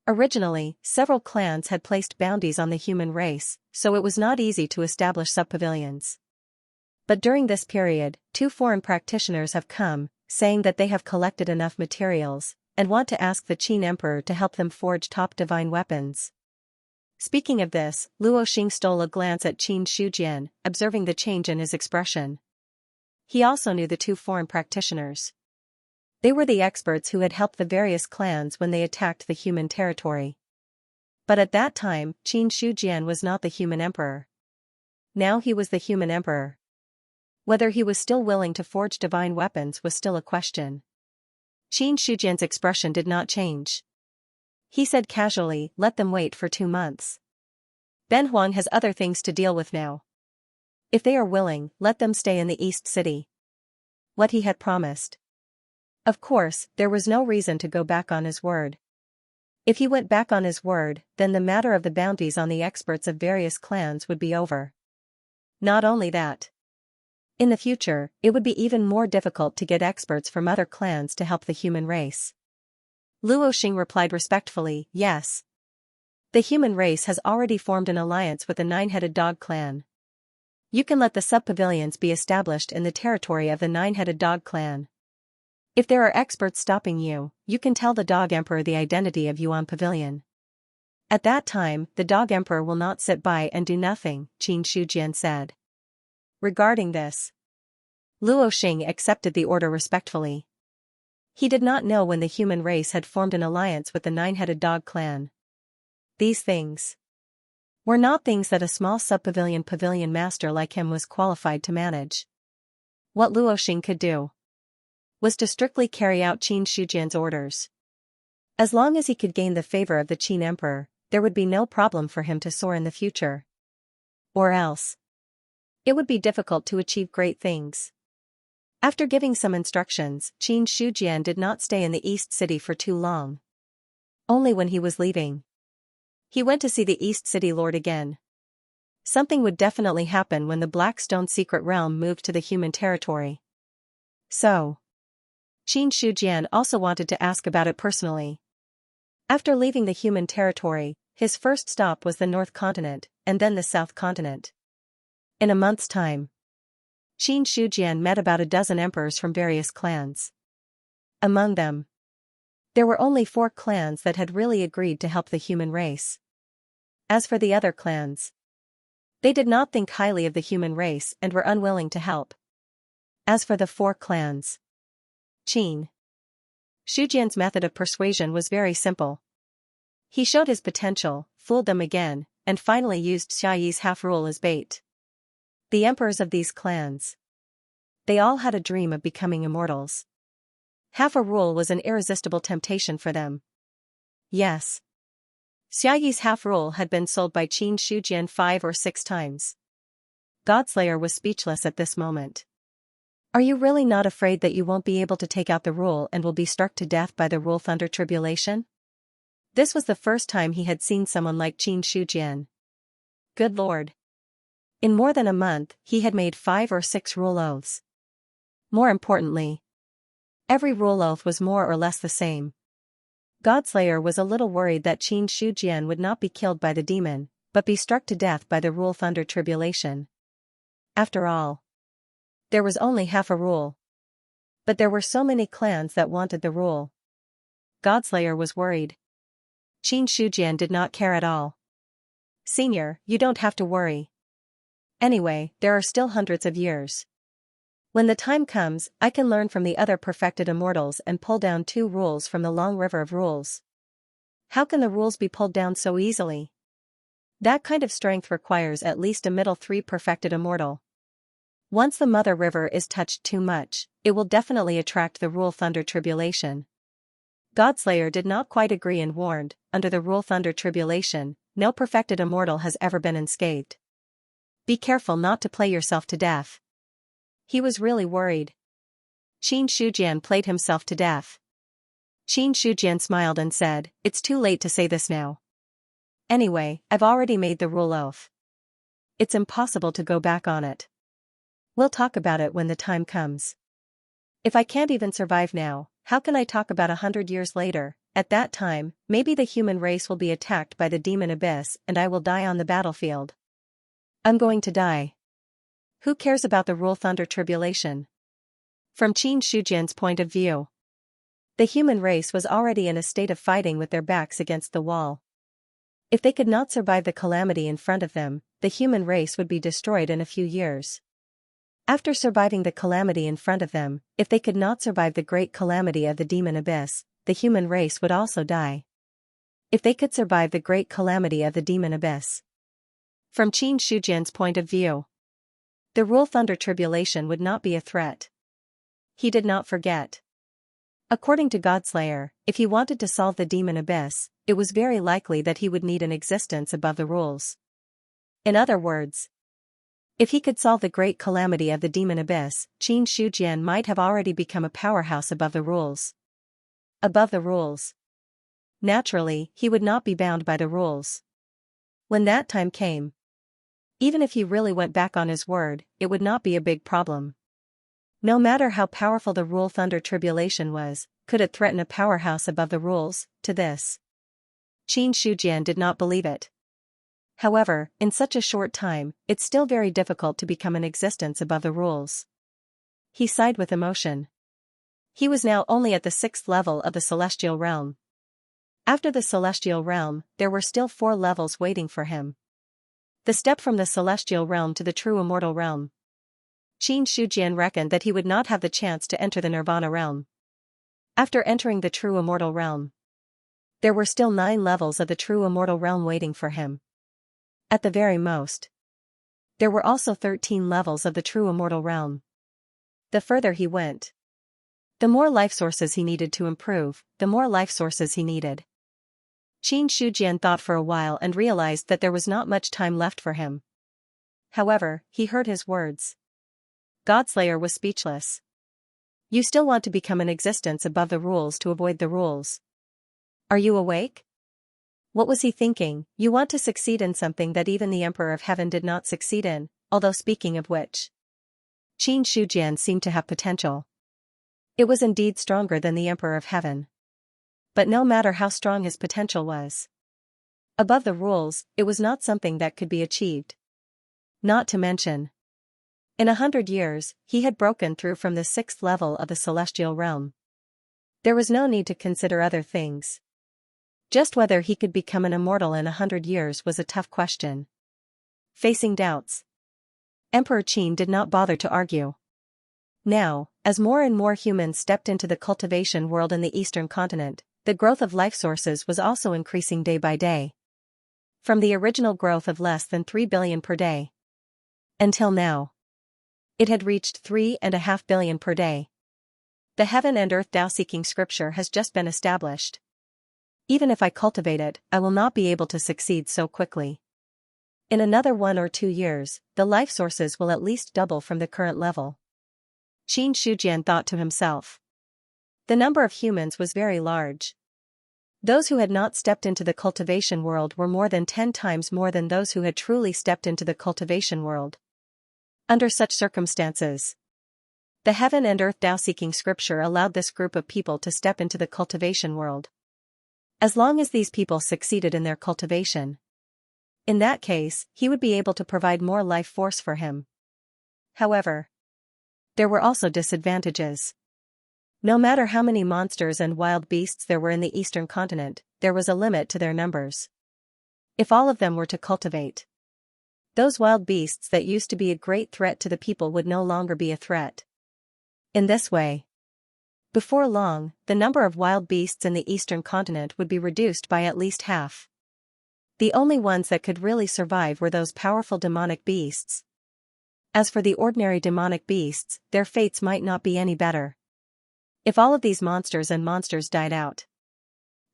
Originally, several clans had placed bounties on the human race, so it was not easy to establish sub-pavilions. But during this period, 2 foreign practitioners have come, saying that they have collected enough materials, and want to ask the Qin Emperor to help them forge top divine weapons. Speaking of this, Luo Xing stole a glance at Qin Shujian, observing the change in his expression. He also knew the 2 foreign practitioners. They were the experts who had helped the various clans when they attacked the human territory. But at that time, Qin Shujian was not the human emperor. Now he was the human emperor. Whether he was still willing to forge divine weapons was still a question. Qin Shujian's expression did not change. He said casually, let them wait for 2 months. Ben Huang has other things to deal with now. If they are willing, let them stay in the East City. What he had promised. Of course, there was no reason to go back on his word. If he went back on his word, then the matter of the bounties on the experts of various clans would be over. Not only that. In the future, it would be even more difficult to get experts from other clans to help the human race. Luo Xing replied respectfully, yes. The human race has already formed an alliance with the Nine-Headed Dog clan. You can let the sub-pavilions be established in the territory of the Nine-Headed Dog clan. If there are experts stopping you, you can tell the Dog Emperor the identity of Yuan Pavilion. At that time, the Dog Emperor will not sit by and do nothing, Qin Shujian said. Regarding this, Luo Xing accepted the order respectfully. He did not know when the human race had formed an alliance with the Nine-Headed Dog clan. These things were not things that a small pavilion master like him was qualified to manage. What Luo Xing could do was to strictly carry out Qin Shujian's orders. As long as he could gain the favor of the Qin Emperor, there would be no problem for him to soar in the future. Or else, it would be difficult to achieve great things. After giving some instructions, Qin Shujian did not stay in the East City for too long. Only when he was leaving, he went to see the East City Lord again. Something would definitely happen when the Black Stone Secret Realm moved to the human territory. So, Qin Shujian also wanted to ask about it personally. After leaving the human territory, his first stop was the North Continent, and then the South Continent. In a month's time, Qin Shujian met about a dozen emperors from various clans. Among them, there were only 4 clans that had really agreed to help the human race. As for the other clans, they did not think highly of the human race and were unwilling to help. As for the 4 clans, Qin Shujian's method of persuasion was very simple. He showed his potential, fooled them again, and finally used Xiayi's half-rule as bait. The emperors of these clans, they all had a dream of becoming immortals. Half a rule was an irresistible temptation for them. Yes. Xiayi's half-rule had been sold by Qin Shujian 5 or 6 times. Godslayer was speechless at this moment. Are you really not afraid that you won't be able to take out the rule and will be struck to death by the rule thunder tribulation? This was the first time he had seen someone like Qin Shujian. Good Lord. In more than a month, he had made 5 or 6 rule oaths. More importantly, every rule oath was more or less the same. Godslayer was a little worried that Qin Shujian would not be killed by the demon, but be struck to death by the rule thunder tribulation. After all, there was only half a rule. But there were so many clans that wanted the rule. Godslayer was worried. Qin Shujian did not care at all. Senior, you don't have to worry. Anyway, there are still hundreds of years. When the time comes, I can learn from the other perfected immortals and pull down 2 rules from the long river of rules. How can the rules be pulled down so easily? That kind of strength requires at least a middle 3 perfected immortal. Once the mother river is touched too much, it will definitely attract the rule thunder tribulation. Godslayer did not quite agree and warned, under the rule thunder tribulation, no perfected immortal has ever been unscathed. Be careful not to play yourself to death. He was really worried. Qin Shujian played himself to death. Qin Shujian smiled and said, it's too late to say this now. Anyway, I've already made the rule oath. It's impossible to go back on it. We'll talk about it when the time comes. If I can't even survive now, how can I talk about 100 years later? At that time, maybe the human race will be attacked by the demon abyss and I will die on the battlefield. I'm going to die. Who cares about the rule thunder tribulation? From Qin Shujian's point of view, the human race was already in a state of fighting with their backs against the wall. If they could not survive the calamity in front of them, the human race would be destroyed in a few years. After surviving the calamity in front of them, if they could not survive the great calamity of the demon abyss, the human race would also die. If they could survive the great calamity of the demon abyss. From Qin Shujian's point of view, the rule thunder tribulation would not be a threat. He did not forget. According to Godslayer, if he wanted to solve the demon abyss, it was very likely that he would need an existence above the rules. In other words, if he could solve the great calamity of the demon abyss, Qin Shujian might have already become a powerhouse above the rules. Above the rules. Naturally, he would not be bound by the rules. When that time came, even if he really went back on his word, it would not be a big problem. No matter how powerful the rule Thunder Tribulation was, could it threaten a powerhouse above the rules? To this, Qin Shujian did not believe it. However, in such a short time, it's still very difficult to become an existence above the rules. He sighed with emotion. He was now only at the 6th level of the celestial realm. After the celestial realm, there were still 4 levels waiting for him. The step from the celestial realm to the true immortal realm. Qin Shujian reckoned that he would not have the chance to enter the nirvana realm. After entering the true immortal realm, there were still 9 levels of the true immortal realm waiting for him. At the very most, there were also 13 levels of the true immortal realm. The further he went, the more life sources he needed to improve, the more life sources he needed. Qin Shujian thought for a while and realized that there was not much time left for him. However, he heard his words. Godslayer was speechless. You still want to become an existence above the rules to avoid the rules. Are you awake? What was he thinking? You want to succeed in something that even the Emperor of Heaven did not succeed in, although speaking of which, Qin Shujian seemed to have potential. It was indeed stronger than the Emperor of Heaven. But no matter how strong his potential was, above the rules, it was not something that could be achieved. Not to mention, in 100 years, he had broken through from the 6th level of the celestial realm. There was no need to consider other things. Just whether he could become an immortal in 100 years was a tough question. Facing doubts, Emperor Qin did not bother to argue. Now, as more and more humans stepped into the cultivation world in the eastern continent, the growth of life sources was also increasing day by day. From the original growth of less than 3 billion per day. Until now, it had reached 3.5 billion per day. The heaven and earth Tao-seeking scripture has just been established. Even if I cultivate it, I will not be able to succeed so quickly. In another 1 or 2 years, the life sources will at least double from the current level. Qin Shujian thought to himself. The number of humans was very large. Those who had not stepped into the cultivation world were more than 10 times more than those who had truly stepped into the cultivation world. Under such circumstances, the heaven and earth Tao-seeking scripture allowed this group of people to step into the cultivation world. As long as these people succeeded in their cultivation, in that case, he would be able to provide more life force for him. However, there were also disadvantages. No matter how many monsters and wild beasts there were in the eastern continent, there was a limit to their numbers. If all of them were to cultivate, those wild beasts that used to be a great threat to the people would no longer be a threat. In this way, before long, the number of wild beasts in the eastern continent would be reduced by at least half. The only ones that could really survive were those powerful demonic beasts. As for the ordinary demonic beasts, their fates might not be any better. If all of these monsters died out,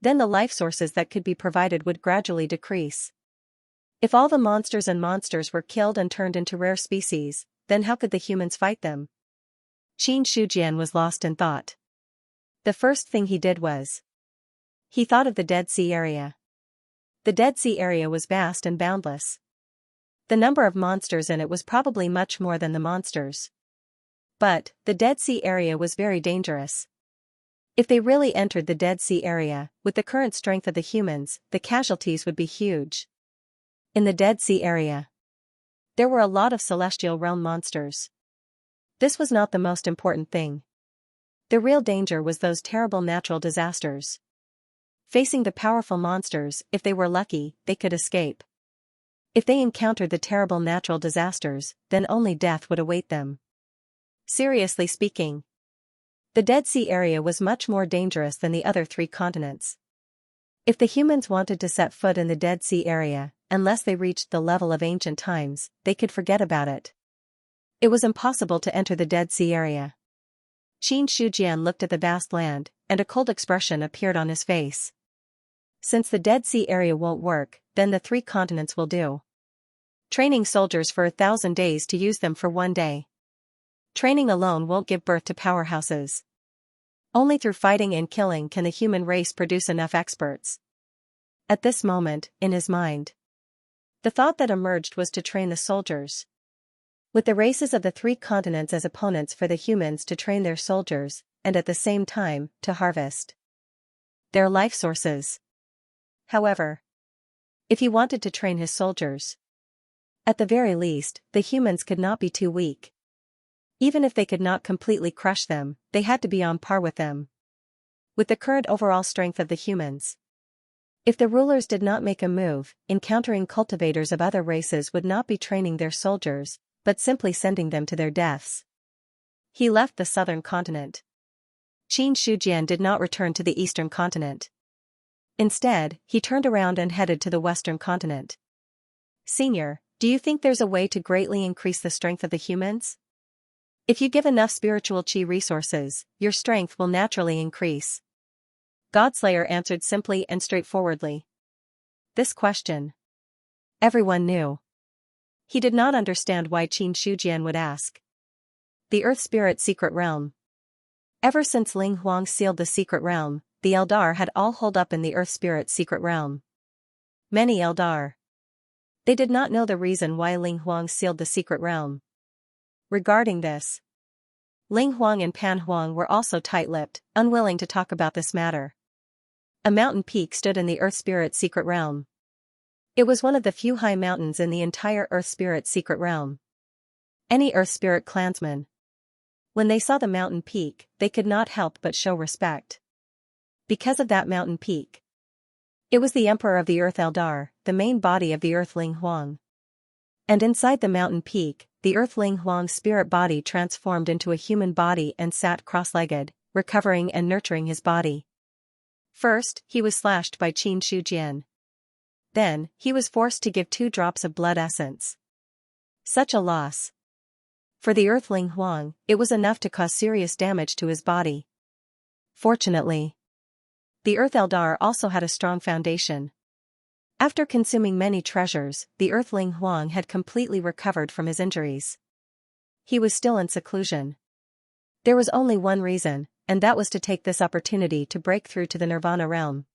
then the life sources that could be provided would gradually decrease. If all the monsters were killed and turned into rare species, then how could the humans fight them? Qin Shujian was lost in thought. The first thing he did was, he thought of the Dead Sea area. The Dead Sea area was vast and boundless. The number of monsters in it was probably much more than the monsters. But, the Dead Sea area was very dangerous. If they really entered the Dead Sea area, with the current strength of the humans, the casualties would be huge. In the Dead Sea area, there were a lot of celestial realm monsters. This was not the most important thing. The real danger was those terrible natural disasters. Facing the powerful monsters, if they were lucky, they could escape. If they encountered the terrible natural disasters, then only death would await them. Seriously speaking, the Dead Sea area was much more dangerous than the other 3 continents. If the humans wanted to set foot in the Dead Sea area, unless they reached the level of ancient times, they could forget about it. It was impossible to enter the Dead Sea area. Qin Shujian looked at the vast land, and a cold expression appeared on his face. Since the Dead Sea area won't work, then the 3 continents will do. Training soldiers for 1,000 days to use them for 1 day. Training alone won't give birth to powerhouses. Only through fighting and killing can the human race produce enough experts. At this moment, in his mind, the thought that emerged was to train the soldiers. With the races of the 3 continents as opponents for the humans to train their soldiers, and at the same time, to harvest their life sources. However, if he wanted to train his soldiers, at the very least, the humans could not be too weak. Even if they could not completely crush them, they had to be on par with them. With the current overall strength of the humans. If the rulers did not make a move, encountering cultivators of other races would not be training their soldiers, but simply sending them to their deaths. He left the southern continent. Xianxia did not return to the eastern continent. Instead, he turned around and headed to the western continent. Senior, do you think there's a way to greatly increase the strength of the humans? If you give enough spiritual qi resources, your strength will naturally increase. Godslayer answered simply and straightforwardly. This question everyone knew. He did not understand why Qin Shujian would ask. The Earth Spirit Secret Realm. Ever since Ling Huang sealed the Secret Realm, the Eldar had all holed up in the Earth Spirit Secret Realm. Many Eldar. They did not know the reason why Ling Huang sealed the Secret Realm. Regarding this, Ling Huang and Pan Huang were also tight-lipped, unwilling to talk about this matter. A mountain peak stood in the Earth Spirit Secret Realm. It was one of the few high mountains in the entire Earth Spirit Secret Realm. Any Earth Spirit clansman, when they saw the mountain peak, they could not help but show respect. Because of that mountain peak. It was the Emperor of the Earth Eldar, the main body of the Earth Ling Huang. And inside the mountain peak, the Earth Ling Huang spirit body transformed into a human body and sat cross-legged, recovering and nurturing his body. First, he was slashed by Qin Shujian. Then, he was forced to give 2 drops of blood essence. Such a loss. For the Earth Ling Huang, it was enough to cause serious damage to his body. Fortunately, the Earth Eldar also had a strong foundation. After consuming many treasures, the Earth Ling Huang had completely recovered from his injuries. He was still in seclusion. There was only one reason, and that was to take this opportunity to break through to the Nirvana realm.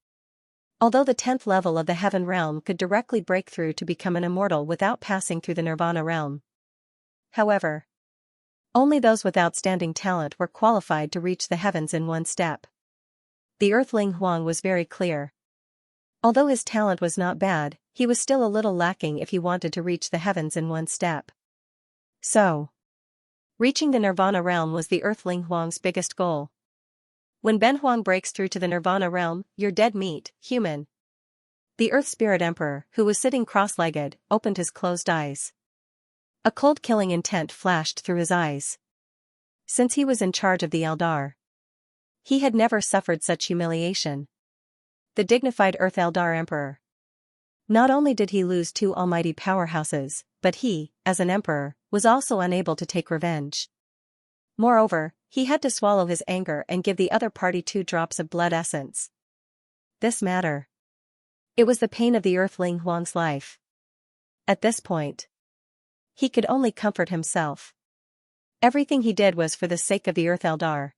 Although the 10th level of the Heaven realm could directly break through to become an immortal without passing through the Nirvana realm. However, only those with outstanding talent were qualified to reach the heavens in 1 step. The Earth Ling Huang was very clear. Although his talent was not bad, he was still a little lacking if he wanted to reach the heavens in 1 step. So, reaching the Nirvana realm was the Earth Ling Huang's biggest goal. When Ben Huang breaks through to the Nirvana realm, you're dead meat, human. The Earth Spirit Emperor, who was sitting cross-legged, opened his closed eyes. A cold killing intent flashed through his eyes. Since he was in charge of the Eldar, he had never suffered such humiliation. The dignified Earth Eldar Emperor. Not only did he lose 2 almighty powerhouses, but he, as an emperor, was also unable to take revenge. Moreover, he had to swallow his anger and give the other party 2 drops of blood essence. This matter. It was the pain of the Earth Ling Huang's life. At this point, he could only comfort himself. Everything he did was for the sake of the Earth Eldar.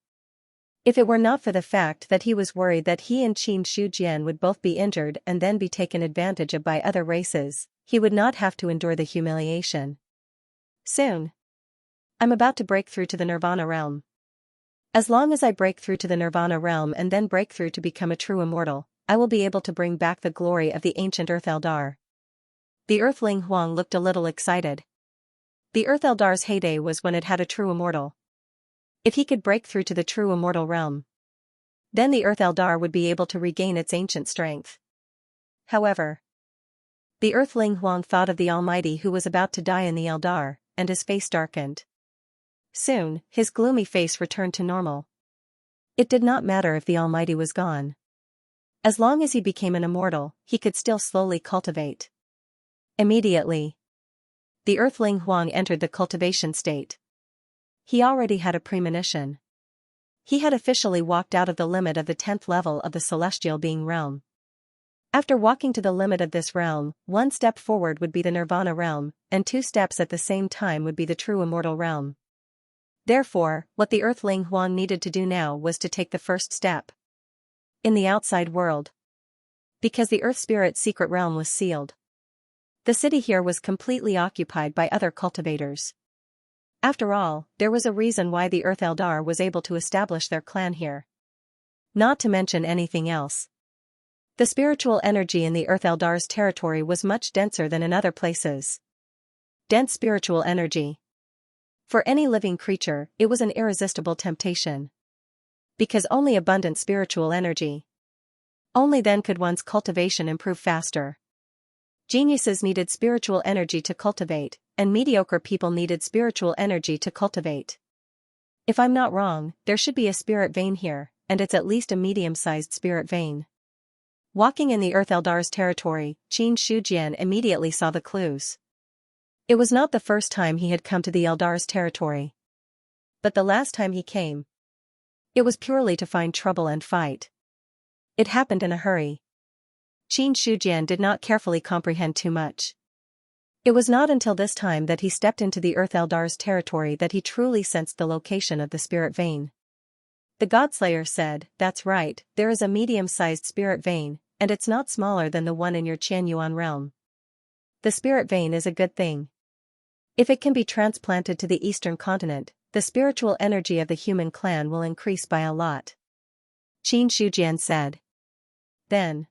If it were not for the fact that he was worried that he and Qin Shujian would both be injured and then be taken advantage of by other races, he would not have to endure the humiliation. Soon. I'm about to break through to the Nirvana realm. As long as I break through to the Nirvana realm and then break through to become a true immortal, I will be able to bring back the glory of the ancient Earth Eldar. The Earth Ling Huang looked a little excited. The Earth Eldar's heyday was when it had a true immortal. If he could break through to the true immortal realm, then the Earth Eldar would be able to regain its ancient strength. However, the Earth Ling Huang thought of the Almighty who was about to die in the Eldar, and his face darkened. Soon, his gloomy face returned to normal. It did not matter if the Almighty was gone. As long as he became an immortal, he could still slowly cultivate. Immediately, the Earth Ling Huang entered the cultivation state. He already had a premonition. He had officially walked out of the limit of the 10th level of the celestial being realm. After walking to the limit of this realm, 1 step forward would be the nirvana realm, and 2 steps at the same time would be the true immortal realm. Therefore, what the Earthling Huang needed to do now was to take the first step in the outside world. Because the Earth Spirit secret realm was sealed, the city here was completely occupied by other cultivators. After all, there was a reason why the Earth Eldar was able to establish their clan here. Not to mention anything else. The spiritual energy in the Earth Eldar's territory was much denser than in other places. Dense spiritual energy. For any living creature, it was an irresistible temptation. Because only abundant spiritual energy. Only then could one's cultivation improve faster. Geniuses needed spiritual energy to cultivate, and mediocre people needed spiritual energy to cultivate. If I'm not wrong, there should be a spirit vein here, and it's at least a medium-sized spirit vein. Walking in the Earth Eldar's territory, Xianxia immediately saw the clues. It was not the first time he had come to the Eldar's territory. But the last time he came, it was purely to find trouble and fight. It happened in a hurry. Xianxia did not carefully comprehend too much. It was not until this time that he stepped into the Earth Eldar's territory that he truly sensed the location of the spirit vein. The Godslayer said, "That's right, there is a medium-sized spirit vein, and it's not smaller than the one in your Qianyuan realm. The spirit vein is a good thing. If it can be transplanted to the eastern continent, the spiritual energy of the human clan will increase by a lot," Xianxia said. Then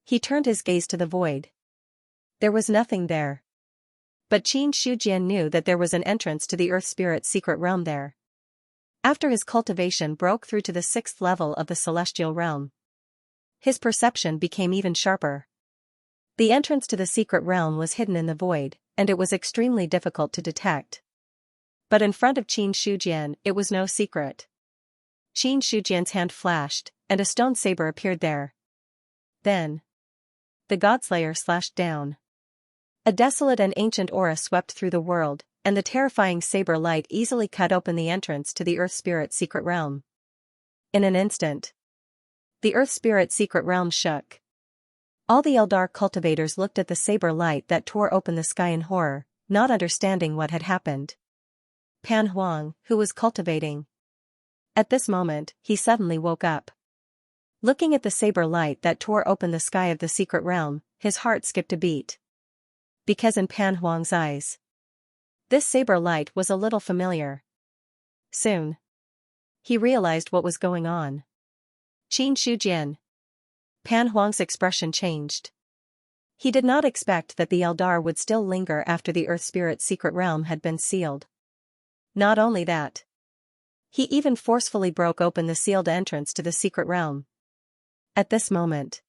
he turned his gaze to the void. There was nothing there. But Xianxia knew that there was an entrance to the Earth Spirit secret realm there. After his cultivation broke through to the 6th level of the celestial realm, his perception became even sharper. The entrance to the secret realm was hidden in the void, and it was extremely difficult to detect. But in front of Xianxia, it was no secret. Xianxia's hand flashed, and a stone saber appeared there. Then the Godslayer slashed down. A desolate and ancient aura swept through the world, and the terrifying saber light easily cut open the entrance to the Earth Spirit secret realm. In an instant, the Earth Spirit secret realm shook. All the Eldar cultivators looked at the saber light that tore open the sky in horror, not understanding what had happened. Pan Huang, who was cultivating. At this moment, he suddenly woke up. Looking at the saber light that tore open the sky of the secret realm, his heart skipped a beat. Because in Pan Huang's eyes, this saber light was a little familiar. Soon, he realized what was going on. Xianxia. Pan Huang's expression changed. He did not expect that the Eldar would still linger after the Earth Spirit secret realm had been sealed. Not only that, he even forcefully broke open the sealed entrance to the secret realm. At this moment,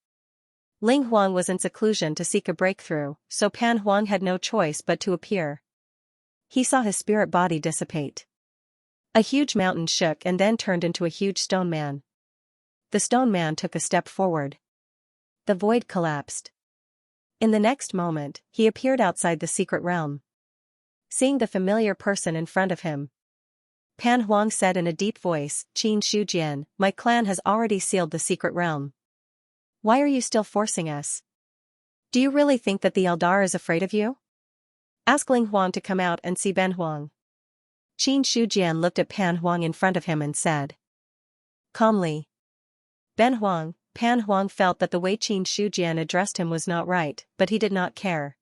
Ling Huang was in seclusion to seek a breakthrough, so Pan Huang had no choice but to appear. He saw his spirit body dissipate. A huge mountain shook and then turned into a huge stone man. The stone man took a step forward. The void collapsed. In the next moment, he appeared outside the secret realm. Seeing the familiar person in front of him, Pan Huang said in a deep voice, "Xianxia, my clan has already sealed the secret realm. Why are you still forcing us? Do you really think that the Eldar is afraid of you? Ask Ling Huang to come out and see Ben Huang." Xianxia looked at Pan Huang in front of him and said calmly, "Ben Huang." Pan Huang felt that the way Xianxia addressed him was not right, but he did not care.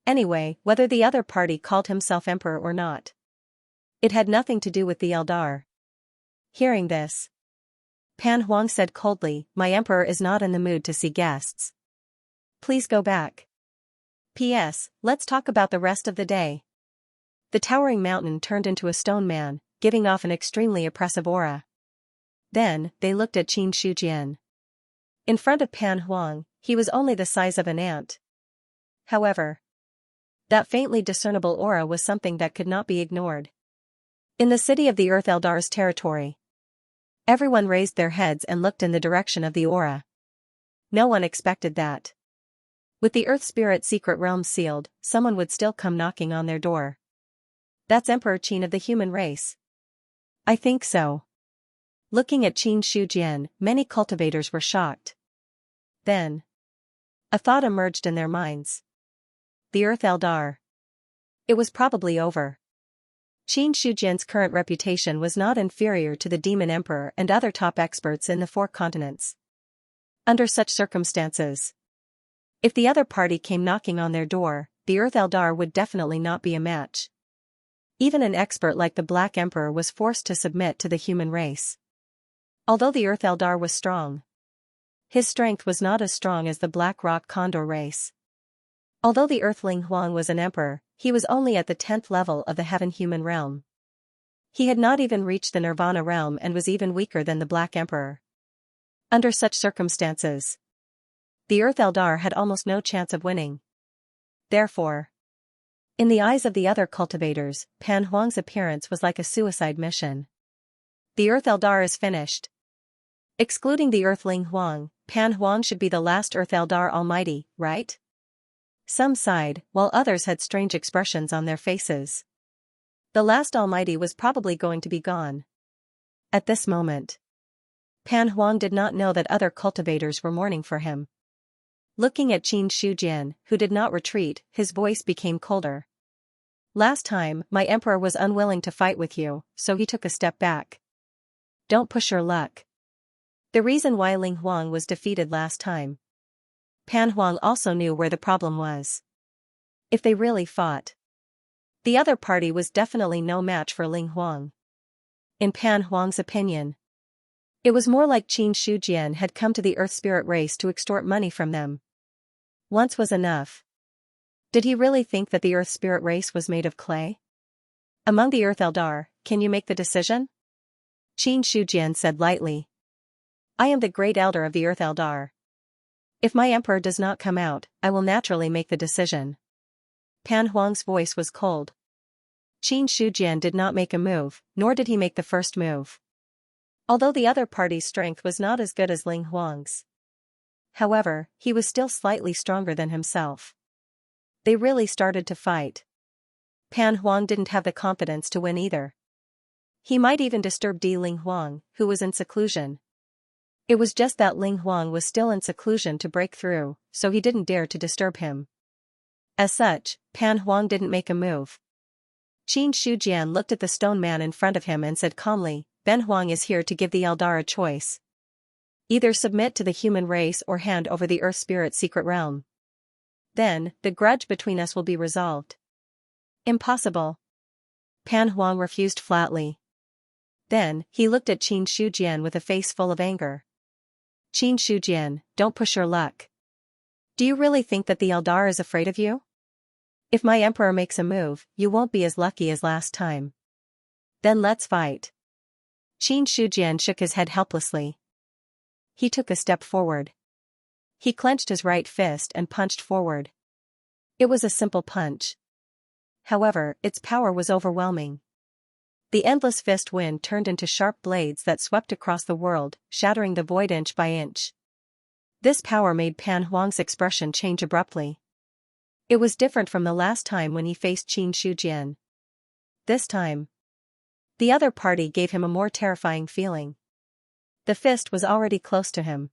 Anyway, whether the other party called himself emperor or not, it had nothing to do with the Eldar. Hearing this, Pan Huang said coldly, "My emperor is not in the mood to see guests. Please go back. P.S. Let's talk about the rest of the day." The towering mountain turned into a stone man, giving off an extremely oppressive aura. Then, they looked at Xianxia. In front of Pan Huang, he was only the size of an ant. However, that faintly discernible aura was something that could not be ignored. In the city of the Earth Eldar's territory, everyone raised their heads and looked in the direction of the aura. No one expected that. With the Earth Spirit secret realm sealed, someone would still come knocking on their door. That's Emperor Qin of the human race. I think so. Looking at Qin Shujian, many cultivators were shocked. Then, a thought emerged in their minds. The Earth Eldar. It was probably over. Qin Shujian's current reputation was not inferior to the Demon Emperor and other top experts in the 4 continents. Under such circumstances, if the other party came knocking on their door, the Earth Eldar would definitely not be a match. Even an expert like the Black Emperor was forced to submit to the human race. Although the Earth Eldar was strong, his strength was not as strong as the Black Rock Condor race. Although the Earthling Huang was an emperor, he was only at the 10th level of the heaven-human realm. He had not even reached the Nirvana realm and was even weaker than the Black Emperor. Under such circumstances, the Earth Eldar had almost no chance of winning. Therefore, in the eyes of the other cultivators, Pan Huang's appearance was like a suicide mission. The Earth Eldar is finished. Excluding the Earthling Huang, Pan Huang should be the last Earth Eldar Almighty, right? Some sighed, while others had strange expressions on their faces. The last Almighty was probably going to be gone. At this moment, Pan Huang did not know that other cultivators were mourning for him. Looking at Qin Shujian, who did not retreat, his voice became colder. Last time, my emperor was unwilling to fight with you, so he took a step back. Don't push your luck. The reason why Ling Huang was defeated last time. Pan Huang also knew where the problem was. If they really fought, the other party was definitely no match for Ling Huang. In Pan Huang's opinion, it was more like Qin Shujian had come to the Earth Spirit race to extort money from them. Once was enough. Did he really think that the Earth Spirit race was made of clay? Among the Earth Eldar, can you make the decision? Qin Shujian said lightly. I am the great elder of the Earth Eldar. If my emperor does not come out, I will naturally make the decision. Pan Huang's voice was cold. Qin Shujian did not make a move, nor did he make the first move. Although the other party's strength was not as good as Ling Huang's. However, he was still slightly stronger than himself. They really started to fight. Pan Huang didn't have the confidence to win either. He might even disturb Ling Huang, who was in seclusion. It was just that Ling Huang was still in seclusion to break through, so he didn't dare to disturb him. As such, Pan Huang didn't make a move. Qin Shujian looked at the stone man in front of him and said calmly, Ben Huang is here to give the Eldar a choice. Either submit to the human race or hand over the Earth Spirit secret realm. Then, the grudge between us will be resolved. Impossible. Pan Huang refused flatly. Then, he looked at Qin Shujian with a face full of anger. Qin Shujian, don't push your luck. Do you really think that the Eldar is afraid of you? If my emperor makes a move, you won't be as lucky as last time. Then let's fight. Qin Shujian shook his head helplessly. He took a step forward. He clenched his right fist and punched forward. It was a simple punch. However, its power was overwhelming. The endless fist wind turned into sharp blades that swept across the world, shattering the void inch by inch. This power made Pan Huang's expression change abruptly. It was different from the last time when he faced Qin Shujian. This time, the other party gave him a more terrifying feeling. The fist was already close to him.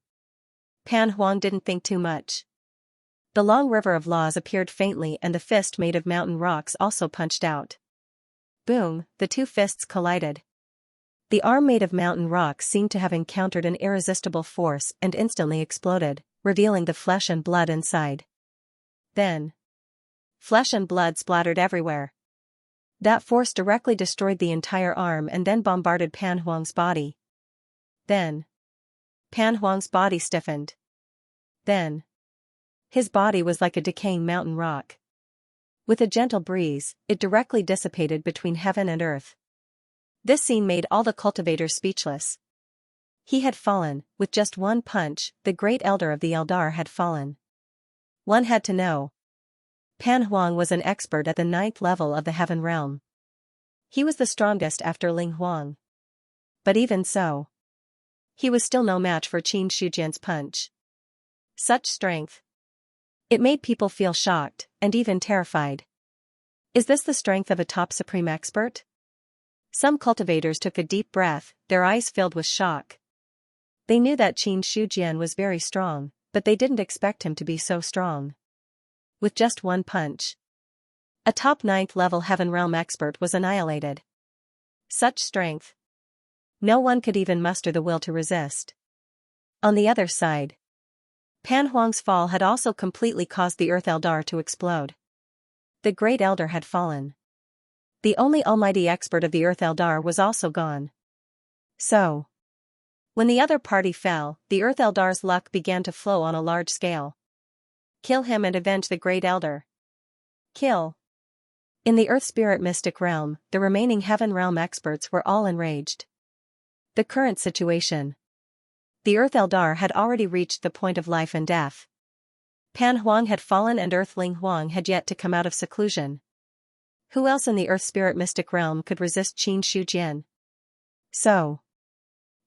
Pan Huang didn't think too much. The long river of laws appeared faintly and the fist made of mountain rocks also punched out. Boom, the two fists collided. The arm made of mountain rocks seemed to have encountered an irresistible force and instantly exploded, revealing the flesh and blood inside. Then, flesh and blood splattered everywhere. That force directly destroyed the entire arm and then bombarded Pan Huang's body. Then, Pan Huang's body stiffened. Then, his body was like a decaying mountain rock. With a gentle breeze, it directly dissipated between heaven and earth. This scene made all the cultivators speechless. He had fallen, with just one punch, the great elder of the Eldar had fallen. One had to know. Pan Huang was an expert at the 9th level of the heaven realm. He was the strongest after Ling Huang. But even so, he was still no match for Qin Shujian's punch. Such strength. It made people feel shocked, and even terrified. Is this the strength of a top supreme expert? Some cultivators took a deep breath, their eyes filled with shock. They knew that Xianxia was very strong, but they didn't expect him to be so strong. With just one punch, a top 9th level Heaven Realm expert was annihilated. Such strength. No one could even muster the will to resist. On the other side, Pan Huang's fall had also completely caused the Earth Eldar to explode. The Great Elder had fallen. The only almighty expert of the Earth Eldar was also gone. So, when the other party fell, the Earth Eldar's luck began to flow on a large scale. Kill him and avenge the Great Elder. Kill. In the Earth Spirit Mystic Realm, the remaining Heaven Realm experts were all enraged. The current situation. The Earth Eldar had already reached the point of life and death. Pan Huang had fallen and Earthling Huang had yet to come out of seclusion. Who else in the Earth Spirit Mystic Realm could resist Qin Shujian? So,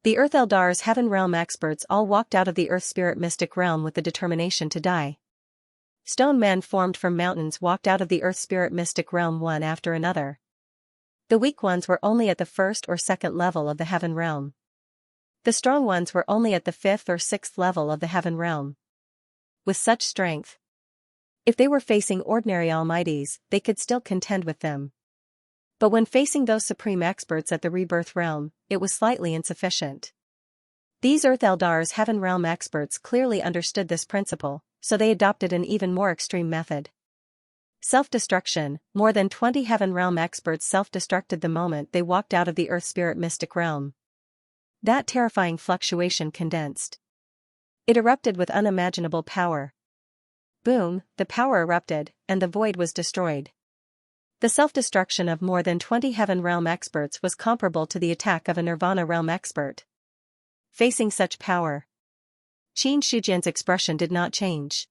the Earth Eldar's Heaven Realm experts all walked out of the Earth Spirit Mystic Realm with the determination to die. Stone men formed from mountains walked out of the Earth Spirit Mystic Realm one after another. The weak ones were only at the 1st or 2nd level of the Heaven Realm. The strong ones were only at the 5th or 6th level of the Heaven Realm. With such strength, if they were facing ordinary almighties, they could still contend with them. But when facing those supreme experts at the Rebirth Realm, it was slightly insufficient. These Earth Eldar's Heaven Realm experts clearly understood this principle, so they adopted an even more extreme method. Self-destruction. More than 20 Heaven Realm experts self-destructed the moment they walked out of the Earth Spirit Mystic Realm. That terrifying fluctuation condensed. It erupted with unimaginable power. Boom, the power erupted, and the void was destroyed. The self-destruction of more than 20 Heaven Realm experts was comparable to the attack of a Nirvana Realm expert. Facing such power, Qin Shujian's expression did not change.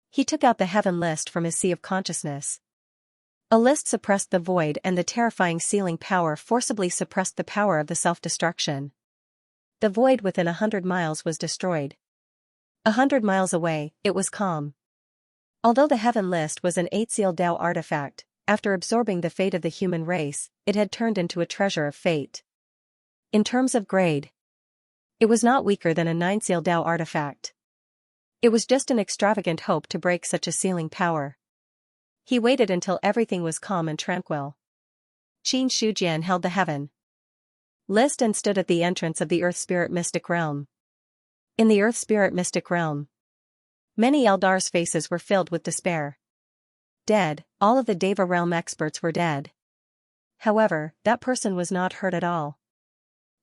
He took out the Heaven List from his sea of consciousness. A list suppressed the void and the terrifying sealing power forcibly suppressed the power of the self-destruction. The void within 100 miles was destroyed. 100 miles away, it was calm. Although the Heaven List was an 8-seal Dao artifact, after absorbing the fate of the human race, it had turned into a treasure of fate. In terms of grade, it was not weaker than a 9-seal Dao artifact. It was just an extravagant hope to break such a sealing power. He waited until everything was calm and tranquil. Qin Shujian held the Heaven List and stood at the entrance of the Earth Spirit Mystic Realm. In the Earth Spirit Mystic Realm, many Eldar's faces were filled with despair. Dead, all of the Deva Realm experts were dead. However, that person was not hurt at all.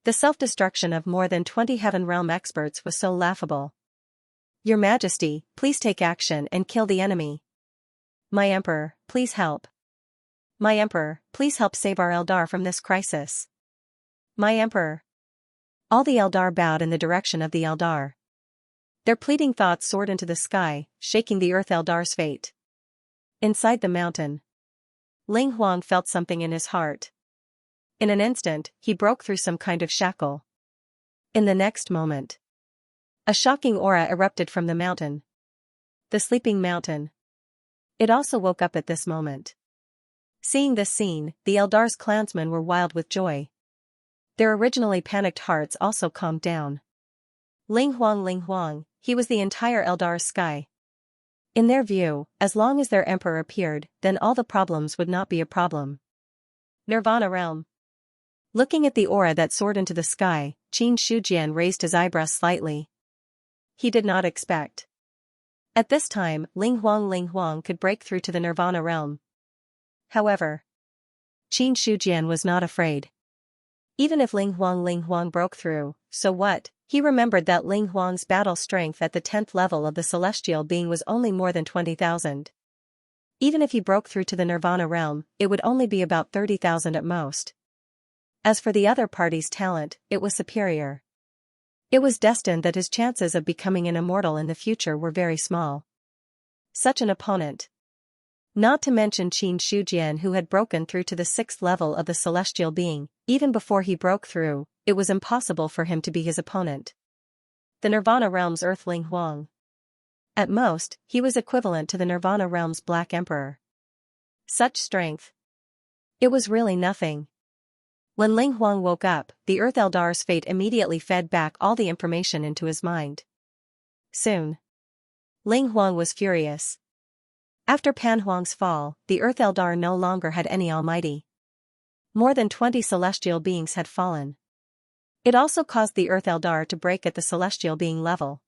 The self-destruction of more than 20 Heaven Realm experts was so laughable. Your Majesty, please take action and kill the enemy. My Emperor, please help. My Emperor, please help save our Eldar from this crisis. My Emperor. All the Eldar bowed in the direction of the Eldar. Their pleading thoughts soared into the sky, shaking the Earth Eldar's fate. Inside the mountain, Ling Huang felt something in his heart. In an instant, he broke through some kind of shackle. In the next moment, a shocking aura erupted from the mountain. The sleeping mountain. It also woke up at this moment. Seeing this scene, the Eldar's clansmen were wild with joy. Their originally panicked hearts also calmed down. Ling Huang, he was the entire Eldar's sky. In their view, as long as their emperor appeared, then all the problems would not be a problem. Nirvana Realm. Looking at the aura that soared into the sky, Qin Shujian raised his eyebrows slightly. He did not expect. At this time, Ling Huang could break through to the Nirvana Realm. However, Qin Shujian was not afraid. Even if Ling Huang broke through, so what? He remembered that Ling Huang's battle strength at the 10th level of the celestial being was only more than 20,000. Even if he broke through to the Nirvana Realm, it would only be about 30,000 at most. As for the other party's talent, it was superior. It was destined that his chances of becoming an immortal in the future were very small. Such an opponent. Not to mention Qin Shujian, who had broken through to the 6th level of the celestial being. Even before he broke through, it was impossible for him to be his opponent. The Nirvana Realm's Earthling Huang. At most, he was equivalent to the Nirvana Realm's Black Emperor. Such strength. It was really nothing. When Ling Huang woke up, the Earth Eldar's fate immediately fed back all the information into his mind. Soon, Ling Huang was furious. After Pan Huang's fall, the Earth Eldar no longer had any almighty. More than 20 celestial beings had fallen. It also caused the Earth Eldar to break at the celestial being level.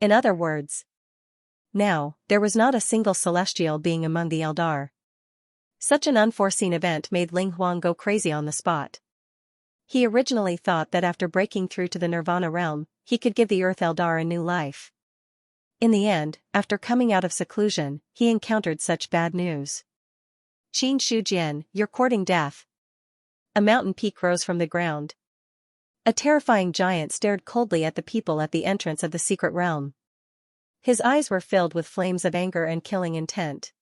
In other words, now, there was not a single celestial being among the Eldar. Such an unforeseen event made Ling Huang go crazy on the spot. He originally thought that after breaking through to the Nirvana realm, he could give the Earth Eldar a new life. In the end, after coming out of seclusion, he encountered such bad news. Qin Shujian, you're courting death. A mountain peak rose from the ground. A terrifying giant stared coldly at the people at the entrance of the secret realm. His eyes were filled with flames of anger and killing intent.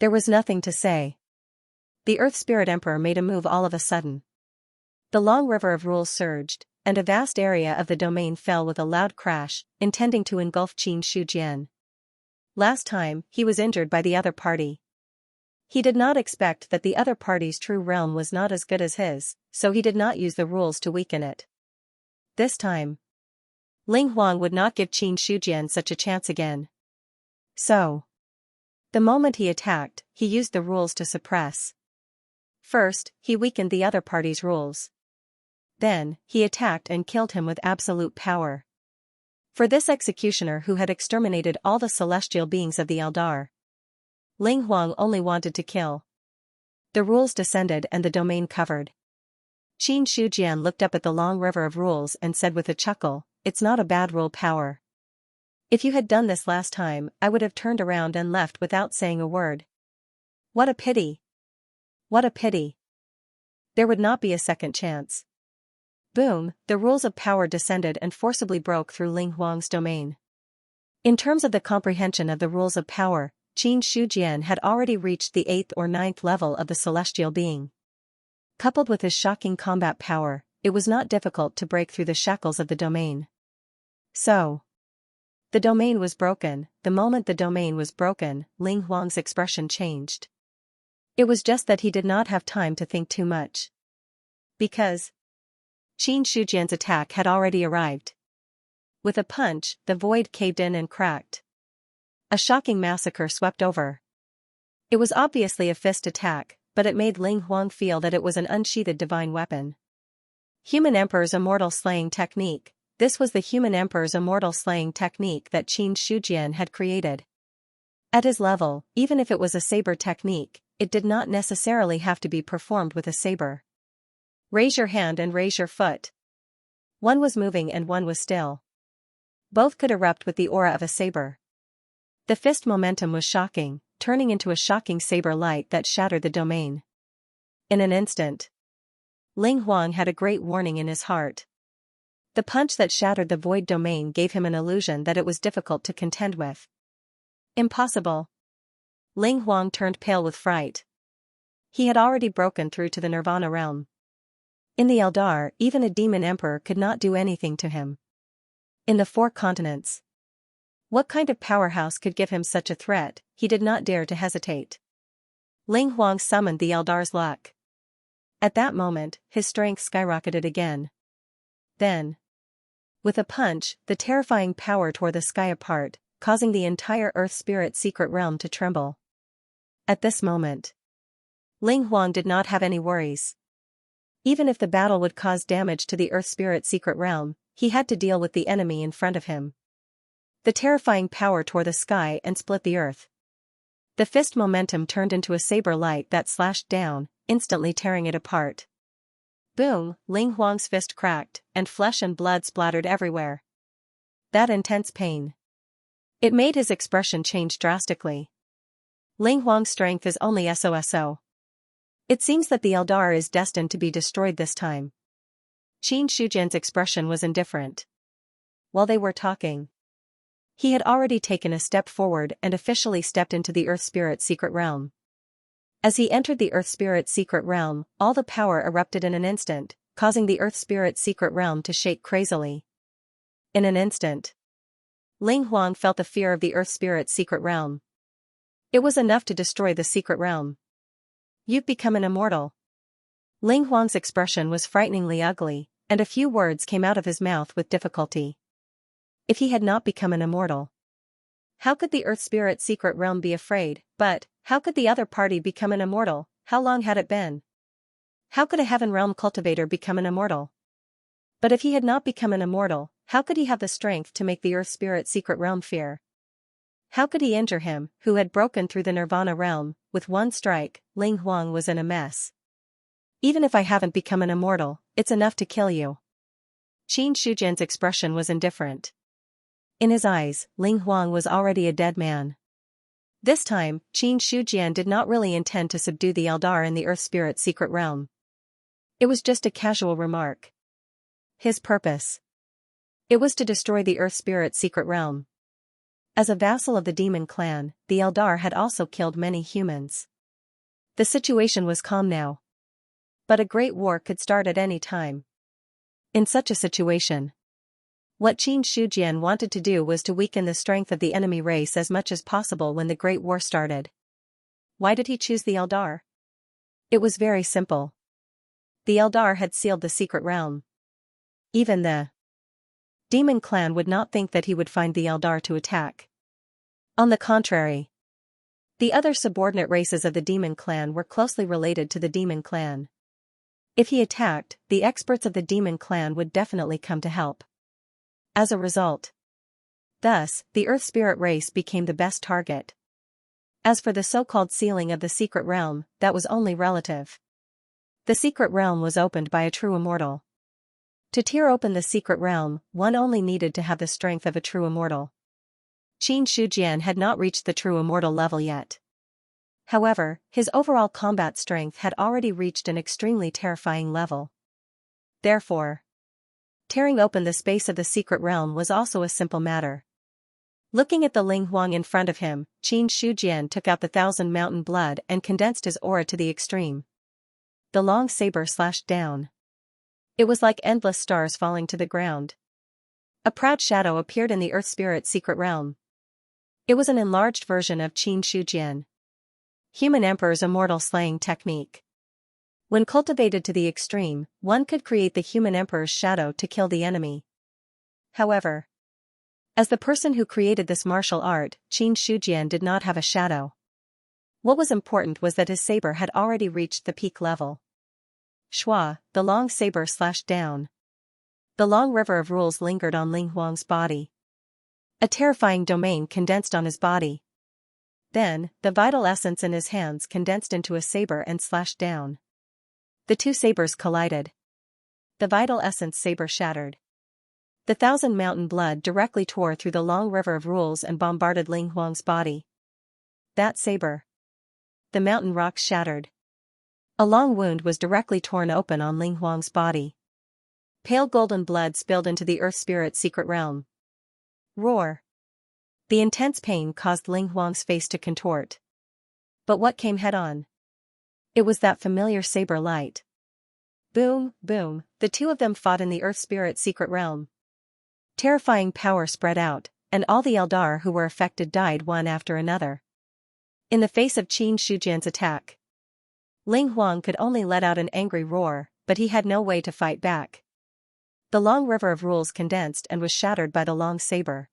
There was nothing to say. The Earth Spirit Emperor made a move all of a sudden. The long river of rules surged, and a vast area of the domain fell with a loud crash, intending to engulf Qin Shujian. Last time, he was injured by the other party. He did not expect that the other party's true realm was not as good as his, so he did not use the rules to weaken it. This time, Ling Huang would not give Qin Shujian such a chance again. So, the moment he attacked, he used the rules to suppress. First, he weakened the other party's rules. Then, he attacked and killed him with absolute power. For this executioner who had exterminated all the celestial beings of the Eldar, Ling Huang only wanted to kill. The rules descended and the domain covered. Qin Shujian looked up at the long river of rules and said with a chuckle, "It's not a bad rule power. If you had done this last time, I would have turned around and left without saying a word. What a pity. What a pity. There would not be a second chance." Boom, the rules of power descended and forcibly broke through Ling Huang's domain. In terms of the comprehension of the rules of power, Qin Shujian had already reached the 8th or 9th level of the celestial being. Coupled with his shocking combat power, it was not difficult to break through the shackles of the domain. So, the domain was broken. The moment the domain was broken, Ling Huang's expression changed. It was just that he did not have time to think too much. Because Qin Shujian's attack had already arrived. With a punch, the void caved in and cracked. A shocking massacre swept over. It was obviously a fist attack, but it made Ling Huang feel that it was an unsheathed divine weapon. Human Emperor's immortal slaying technique. This was the Human Emperor's immortal slaying technique that Qin Shujian had created. At his level, even if it was a saber technique, it did not necessarily have to be performed with a saber. Raise your hand and raise your foot. One was moving and one was still. Both could erupt with the aura of a saber. The fist momentum was shocking, turning into a shocking saber light that shattered the domain. In an instant, Ling Huang had a great warning in his heart. The punch that shattered the void domain gave him an illusion that it was difficult to contend with. Impossible. Ling Huang turned pale with fright. He had already broken through to the Nirvana realm. In the Eldar, even a demon emperor could not do anything to him. In the 4 continents, what kind of powerhouse could give him such a threat? He did not dare to hesitate. Ling Huang summoned the Eldar's luck. At that moment, his strength skyrocketed again. Then, with a punch, the terrifying power tore the sky apart, causing the entire Earth Spirit secret realm to tremble. At this moment, Ling Huang did not have any worries. Even if the battle would cause damage to the Earth Spirit secret realm, he had to deal with the enemy in front of him. The terrifying power tore the sky and split the earth. The fist momentum turned into a saber light that slashed down, instantly tearing it apart. Boom, Ling Huang's fist cracked, and flesh and blood splattered everywhere. That intense pain. It made his expression change drastically. Ling Huang's strength is only SOSO. It seems that the Eldar is destined to be destroyed this time. Qin Shujian's expression was indifferent. While they were talking, he had already taken a step forward and officially stepped into the Earth Spirit secret realm. As he entered the Earth Spirit secret realm, all the power erupted in an instant, causing the Earth Spirit secret realm to shake crazily. In an instant, Ling Huang felt the fear of the Earth Spirit secret realm. It was enough to destroy the secret realm. You've become an immortal. Ling Huang's expression was frighteningly ugly, and a few words came out of his mouth with difficulty. If he had not become an immortal, how could the Earth Spirit secret realm be afraid? But how could the other party become an immortal? How long had it been? How could a Heaven Realm cultivator become an immortal? But if he had not become an immortal, how could he have the strength to make the Earth Spirit secret realm fear? How could he injure him, who had broken through the Nirvana realm? With one strike, Ling Huang was in a mess. Even if I haven't become an immortal, it's enough to kill you. Qin Shujian's expression was indifferent. In his eyes, Ling Huang was already a dead man. This time, Qin Shujian did not really intend to subdue the Eldar in the Earth Spirit secret realm. It was just a casual remark. His purpose. It was to destroy the Earth Spirit secret realm. As a vassal of the demon clan, the Eldar had also killed many humans. The situation was calm now. But a great war could start at any time. In such a situation, what Qin Shujian wanted to do was to weaken the strength of the enemy race as much as possible when the Great War started. Why did he choose the Eldar? It was very simple. The Eldar had sealed the secret realm. Even the demon clan would not think that he would find the Eldar to attack. On the contrary, the other subordinate races of the demon clan were closely related to the demon clan. If he attacked, the experts of the demon clan would definitely come to help. As a result, thus, the Earth Spirit race became the best target. As for the so-called sealing of the secret realm, that was only relative. The secret realm was opened by a true immortal. To tear open the secret realm, one only needed to have the strength of a true immortal. Qin Shujian had not reached the true immortal level yet. However, his overall combat strength had already reached an extremely terrifying level. Therefore, tearing open the space of the secret realm was also a simple matter. Looking at the Ling Huang in front of him, Qin Shujian took out the 1,000 mountain blood and condensed his aura to the extreme. The long saber slashed down. It was like endless stars falling to the ground. A proud shadow appeared in the Earth Spirit secret realm. It was an enlarged version of Qin Shujian. Human Emperor's immortal slaying technique. When cultivated to the extreme, one could create the Human Emperor's shadow to kill the enemy. However, as the person who created this martial art, Qin Shujian did not have a shadow. What was important was that his saber had already reached the peak level. Shua, the long saber slashed down. The long river of rules lingered on Ling Huang's body. A terrifying domain condensed on his body. Then, the vital essence in his hands condensed into a saber and slashed down. The two sabers collided. The vital essence saber shattered. The 1,000 mountain blood directly tore through the long river of rules and bombarded Ling Huang's body. That saber. The mountain rocks shattered. A long wound was directly torn open on Ling Huang's body. Pale golden blood spilled into the Earth Spirit secret realm. Roar. The intense pain caused Ling Huang's face to contort. But what came head-on? It was that familiar saber light. Boom, boom, the two of them fought in the Earth Spirit secret realm. Terrifying power spread out, and all the Eldar who were affected died one after another. In the face of Qin Shujian's attack, Ling Huang could only let out an angry roar, but he had no way to fight back. The long river of rules condensed and was shattered by the long saber.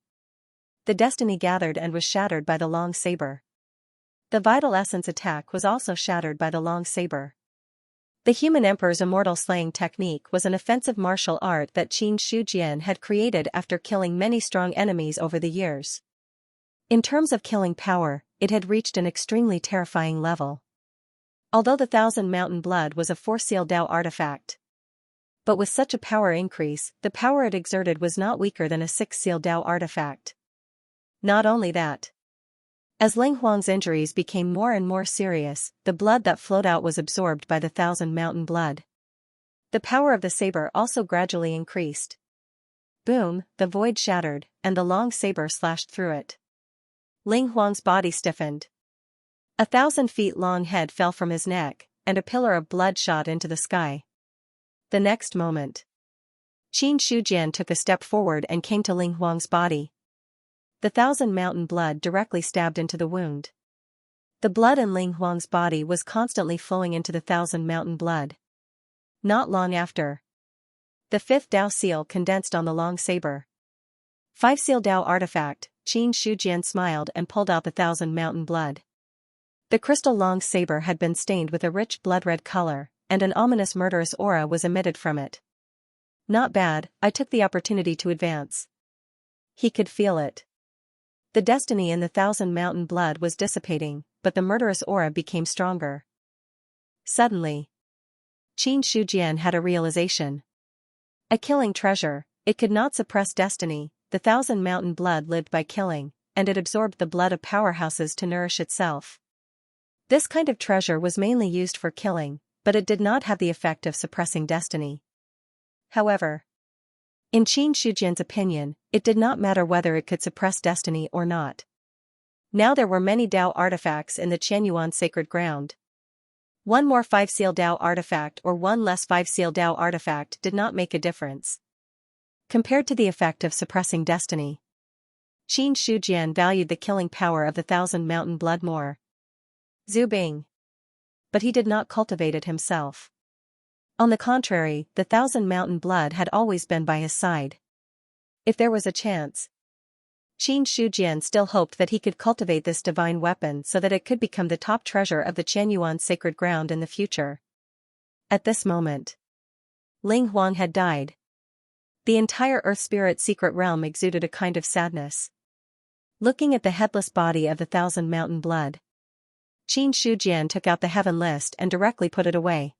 The destiny gathered and was shattered by the long saber. The vital essence attack was also shattered by the long saber. The Human Emperor's immortal slaying technique was an offensive martial art that Qin Shujian had created after killing many strong enemies over the years. In terms of killing power, it had reached an extremely terrifying level. Although the 1,000 mountain blood was a 4-seal Dao artifact. But with such a power increase, the power it exerted was not weaker than a 6-seal Dao artifact. Not only that. As Ling Huang's injuries became more and more serious, the blood that flowed out was absorbed by the 1,000 mountain blood. The power of the saber also gradually increased. Boom, the void shattered, and the long saber slashed through it. Ling Huang's body stiffened. A 1,000 feet long head fell from his neck, and a pillar of blood shot into the sky. The next moment, Qin Shujian took a step forward and came to Ling Huang's body. The 1,000 mountain blood directly stabbed into the wound. The blood in Ling Huang's body was constantly flowing into the 1,000 mountain blood. Not long after, the fifth Dao seal condensed on the long saber. 5 Seal Dao artifact. Qin Shujian smiled and pulled out the 1,000 mountain blood. The crystal long saber had been stained with a rich blood-red color, and an ominous murderous aura was emitted from it. Not bad, I took the opportunity to advance. He could feel it. The destiny in the 1,000 mountain blood was dissipating, but the murderous aura became stronger. Suddenly, Qin Shujian had a realization. A killing treasure, it could not suppress destiny. The 1,000 mountain blood lived by killing, and it absorbed the blood of powerhouses to nourish itself. This kind of treasure was mainly used for killing, but it did not have the effect of suppressing destiny. However, in Qin Shujian's opinion, it did not matter whether it could suppress destiny or not. Now there were many Dao artifacts in the Qianyuan sacred ground. One more 5 Seal Dao artifact or one less 5 Seal Dao artifact did not make a difference compared to the effect of suppressing destiny. Qin Shujian valued the killing power of the 1,000 mountain blood more. Zubing. But he did not cultivate it himself. On the contrary, the 1,000 mountain blood had always been by his side. If there was a chance, Qin Shujian still hoped that he could cultivate this divine weapon so that it could become the top treasure of the Qianyuan sacred ground in the future. At this moment, Ling Huang had died. The entire Earth Spirit secret realm exuded a kind of sadness. Looking at the headless body of the 1,000 mountain blood, Qin Shujian took out the heaven list and directly put it away.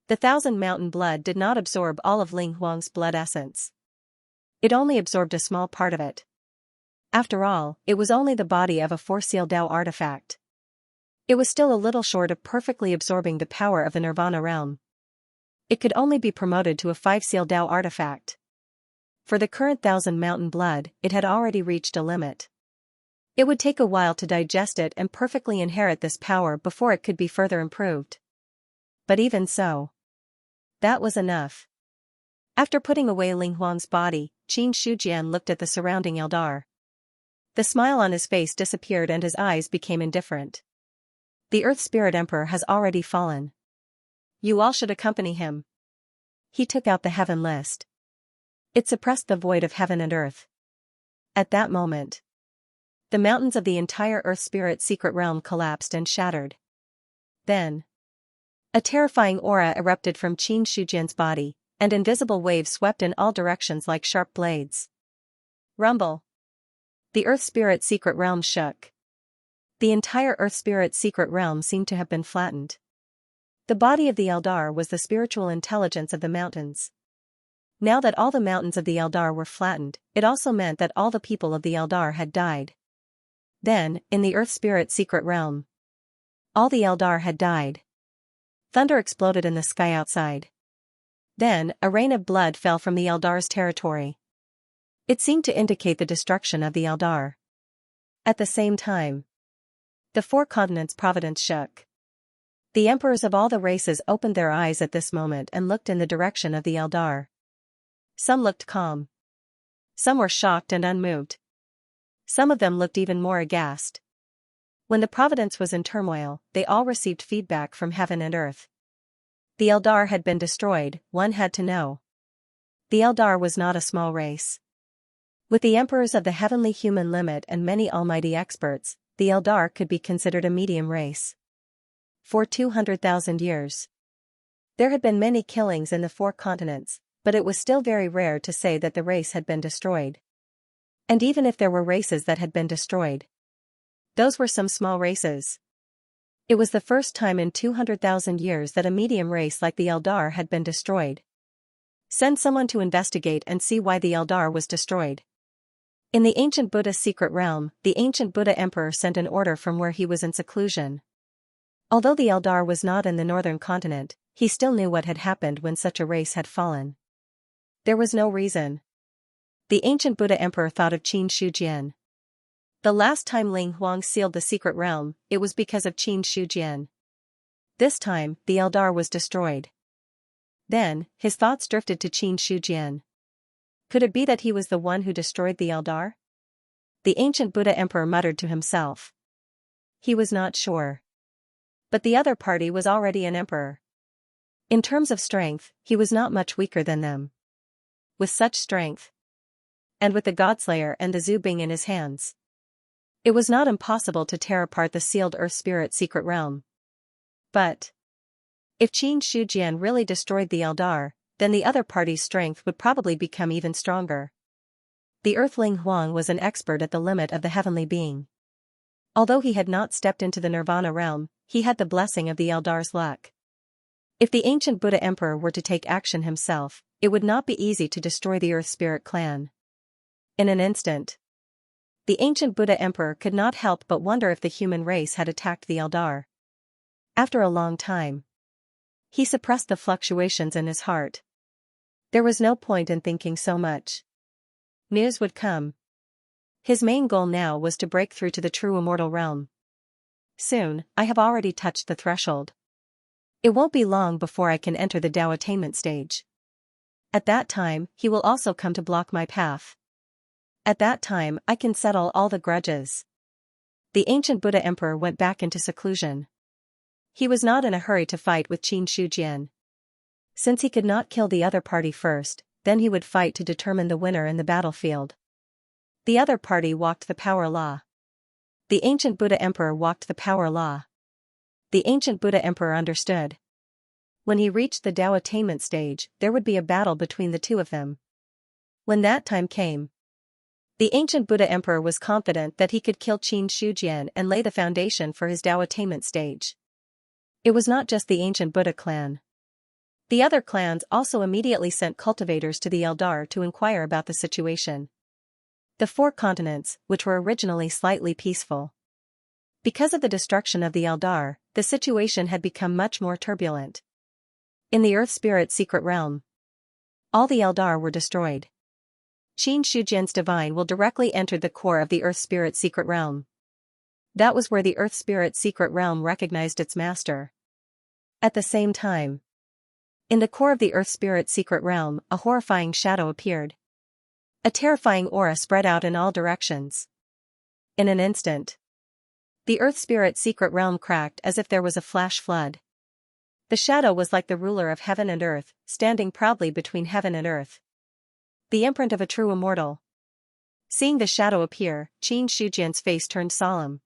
The 1,000 mountain blood did not absorb all of Ling Huang's blood essence. It only absorbed a small part of it. After all, it was only the body of a 4 Seal Dao artifact. It was still a little short of perfectly absorbing the power of the Nirvana realm. It could only be promoted to a 5 Seal Dao artifact. For the current 1,000 mountain blood, it had already reached a limit. It would take a while to digest it and perfectly inherit this power before it could be further improved. But even so, that was enough. After putting away Ling Huang's body, Qin Shujian looked at the surrounding Eldar. The smile on his face disappeared and his eyes became indifferent. The Earth Spirit Emperor has already fallen. You all should accompany him. He took out the heaven list. It suppressed the void of heaven and earth. At that moment, the mountains of the entire Earth Spirit secret realm collapsed and shattered. Then, a terrifying aura erupted from Qin Shujian's body, and invisible waves swept in all directions like sharp blades. Rumble. The Earth Spirit secret realm shook. The entire Earth Spirit secret realm seemed to have been flattened. The body of the Eldar was the spiritual intelligence of the mountains. Now that all the mountains of the Eldar were flattened, it also meant that all the people of the Eldar had died. Then, in the Earth Spirit secret realm, all the Eldar had died. Thunder exploded in the sky outside. Then, a rain of blood fell from the Eldar's territory. It seemed to indicate the destruction of the Eldar. At the same time, the 4 continents' providence shook. The emperors of all the races opened their eyes at this moment and looked in the direction of the Eldar. Some looked calm. Some were shocked and unmoved. Some of them looked even more aghast. When the providence was in turmoil, they all received feedback from heaven and earth. The Eldar had been destroyed, one had to know. The Eldar was not a small race. With the emperors of the heavenly human limit and many almighty experts, the Eldar could be considered a medium race. For 200,000 years, there had been many killings in the 4 continents, but it was still very rare to say that the race had been destroyed. And even if there were races that had been destroyed, those were some small races. It was the first time in 200,000 years that a medium race like the Eldar had been destroyed. Send someone to investigate and see why the Eldar was destroyed. In the ancient Buddha secret realm, the ancient Buddha emperor sent an order from where he was in seclusion. Although the Eldar was not in the northern continent, he still knew what had happened when such a race had fallen. There was no reason. The ancient Buddha emperor thought of Qin Shujian. The last time Ling Huang sealed the secret realm, it was because of Qin Shujian. This time, the Eldar was destroyed. Then, his thoughts drifted to Qin Shujian. Could it be that he was the one who destroyed the Eldar? The ancient Buddha emperor muttered to himself. He was not sure. But the other party was already an emperor. In terms of strength, he was not much weaker than them. With such strength, and with the Godslayer and the Zubing in his hands, it was not impossible to tear apart the sealed Earth Spirit secret realm. But if Qin Shujian really destroyed the Eldar, then the other party's strength would probably become even stronger. The Earthling Huang was an expert at the limit of the heavenly being. Although he had not stepped into the Nirvana realm, he had the blessing of the Eldar's luck. If the ancient Buddha Emperor were to take action himself, it would not be easy to destroy the Earth Spirit clan. In an instant, the ancient Buddha Emperor could not help but wonder if the human race had attacked the Eldar. After a long time, he suppressed the fluctuations in his heart. There was no point in thinking so much. News would come. His main goal now was to break through to the true immortal realm. Soon, I have already touched the threshold. It won't be long before I can enter the Tao attainment stage. At that time, he will also come to block my path. At that time, I can settle all the grudges. The ancient Buddha Emperor went back into seclusion. He was not in a hurry to fight with Qin Shujian. Since he could not kill the other party first, then he would fight to determine the winner in the battlefield. The other party walked the power law. The ancient Buddha Emperor walked the power law. The ancient Buddha Emperor understood. When he reached the Tao attainment stage, there would be a battle between the two of them. When that time came, the ancient Buddha Emperor was confident that he could kill Qin Shujian and lay the foundation for his Tao attainment stage. It was not just the ancient Buddha clan. The other clans also immediately sent cultivators to the Eldar to inquire about the situation. The 4 continents, which were originally slightly peaceful. Because of the destruction of the Eldar, the situation had become much more turbulent. In the Earth Spirit secret realm, all the Eldar were destroyed. Qin Shujian's divine will directly entered the core of the Earth Spirit secret realm. That was where the Earth Spirit secret realm recognized its master. At the same time, in the core of the Earth Spirit secret realm, a horrifying shadow appeared. A terrifying aura spread out in all directions. In an instant, the Earth Spirit secret realm cracked as if there was a flash flood. The shadow was like the ruler of heaven and earth, standing proudly between heaven and earth. The imprint of a true immortal. Seeing the shadow appear, Qin Shujian's face turned solemn.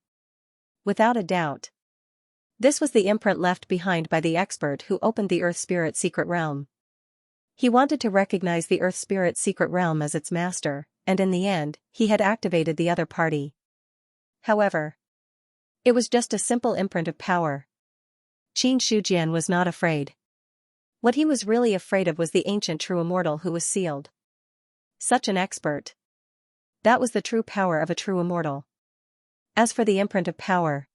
Without a doubt, this was the imprint left behind by the expert who opened the Earth Spirit secret realm. He wanted to recognize the Earth Spirit secret realm as its master, and in the end, he had activated the other party. However, it was just a simple imprint of power. Qin Shujian was not afraid. What he was really afraid of was the ancient true immortal who was sealed. Such an expert. That was the true power of a true immortal. As for the imprint of power,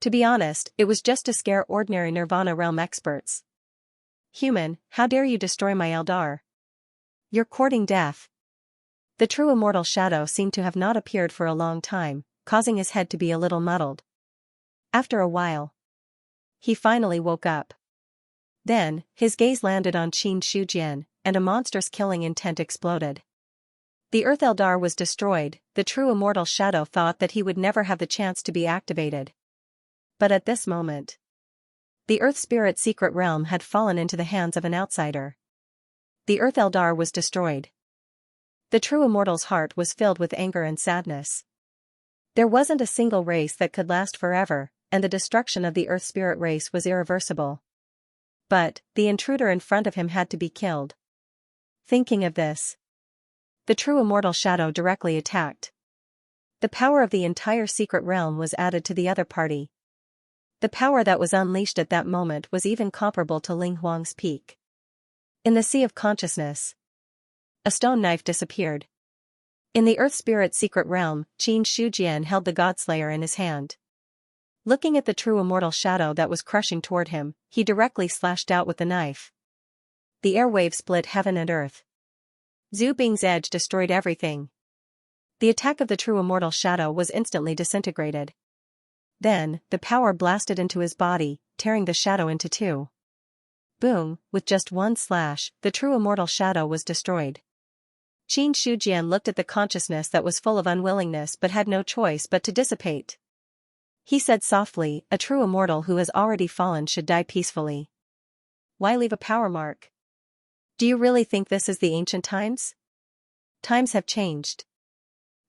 to be honest, it was just to scare ordinary Nirvana realm experts. Human, how dare you destroy my Eldar? You're courting death. The true immortal shadow seemed to have not appeared for a long time, causing his head to be a little muddled. After a while, he finally woke up. Then, his gaze landed on Qin Shujian, and a monstrous killing intent exploded. The Earth Eldar was destroyed. The true immortal shadow thought that he would never have the chance to be activated. But at this moment, the Earth Spirit secret realm had fallen into the hands of an outsider. The Earth Eldar was destroyed. The true immortal's heart was filled with anger and sadness. There wasn't a single race that could last forever, and the destruction of the Earth Spirit race was irreversible. But, the intruder in front of him had to be killed. Thinking of this, the true immortal shadow directly attacked. The power of the entire secret realm was added to the other party. The power that was unleashed at that moment was even comparable to Ling Huang's peak. In the sea of consciousness, a stone knife disappeared. In the Earth Spirit secret realm, Qin Shujian held the Godslayer in his hand. Looking at the true immortal shadow that was crushing toward him, he directly slashed out with the knife. The airwave split heaven and earth. Zhu Bing's edge destroyed everything. The attack of the true immortal shadow was instantly disintegrated. Then, the power blasted into his body, tearing the shadow into 2. Boom, with just one slash, the true immortal shadow was destroyed. Qin Shujian looked at the consciousness that was full of unwillingness but had no choice but to dissipate. He said softly, a true immortal who has already fallen should die peacefully. why leave a power mark? Do you really think this is the ancient times? Times have changed.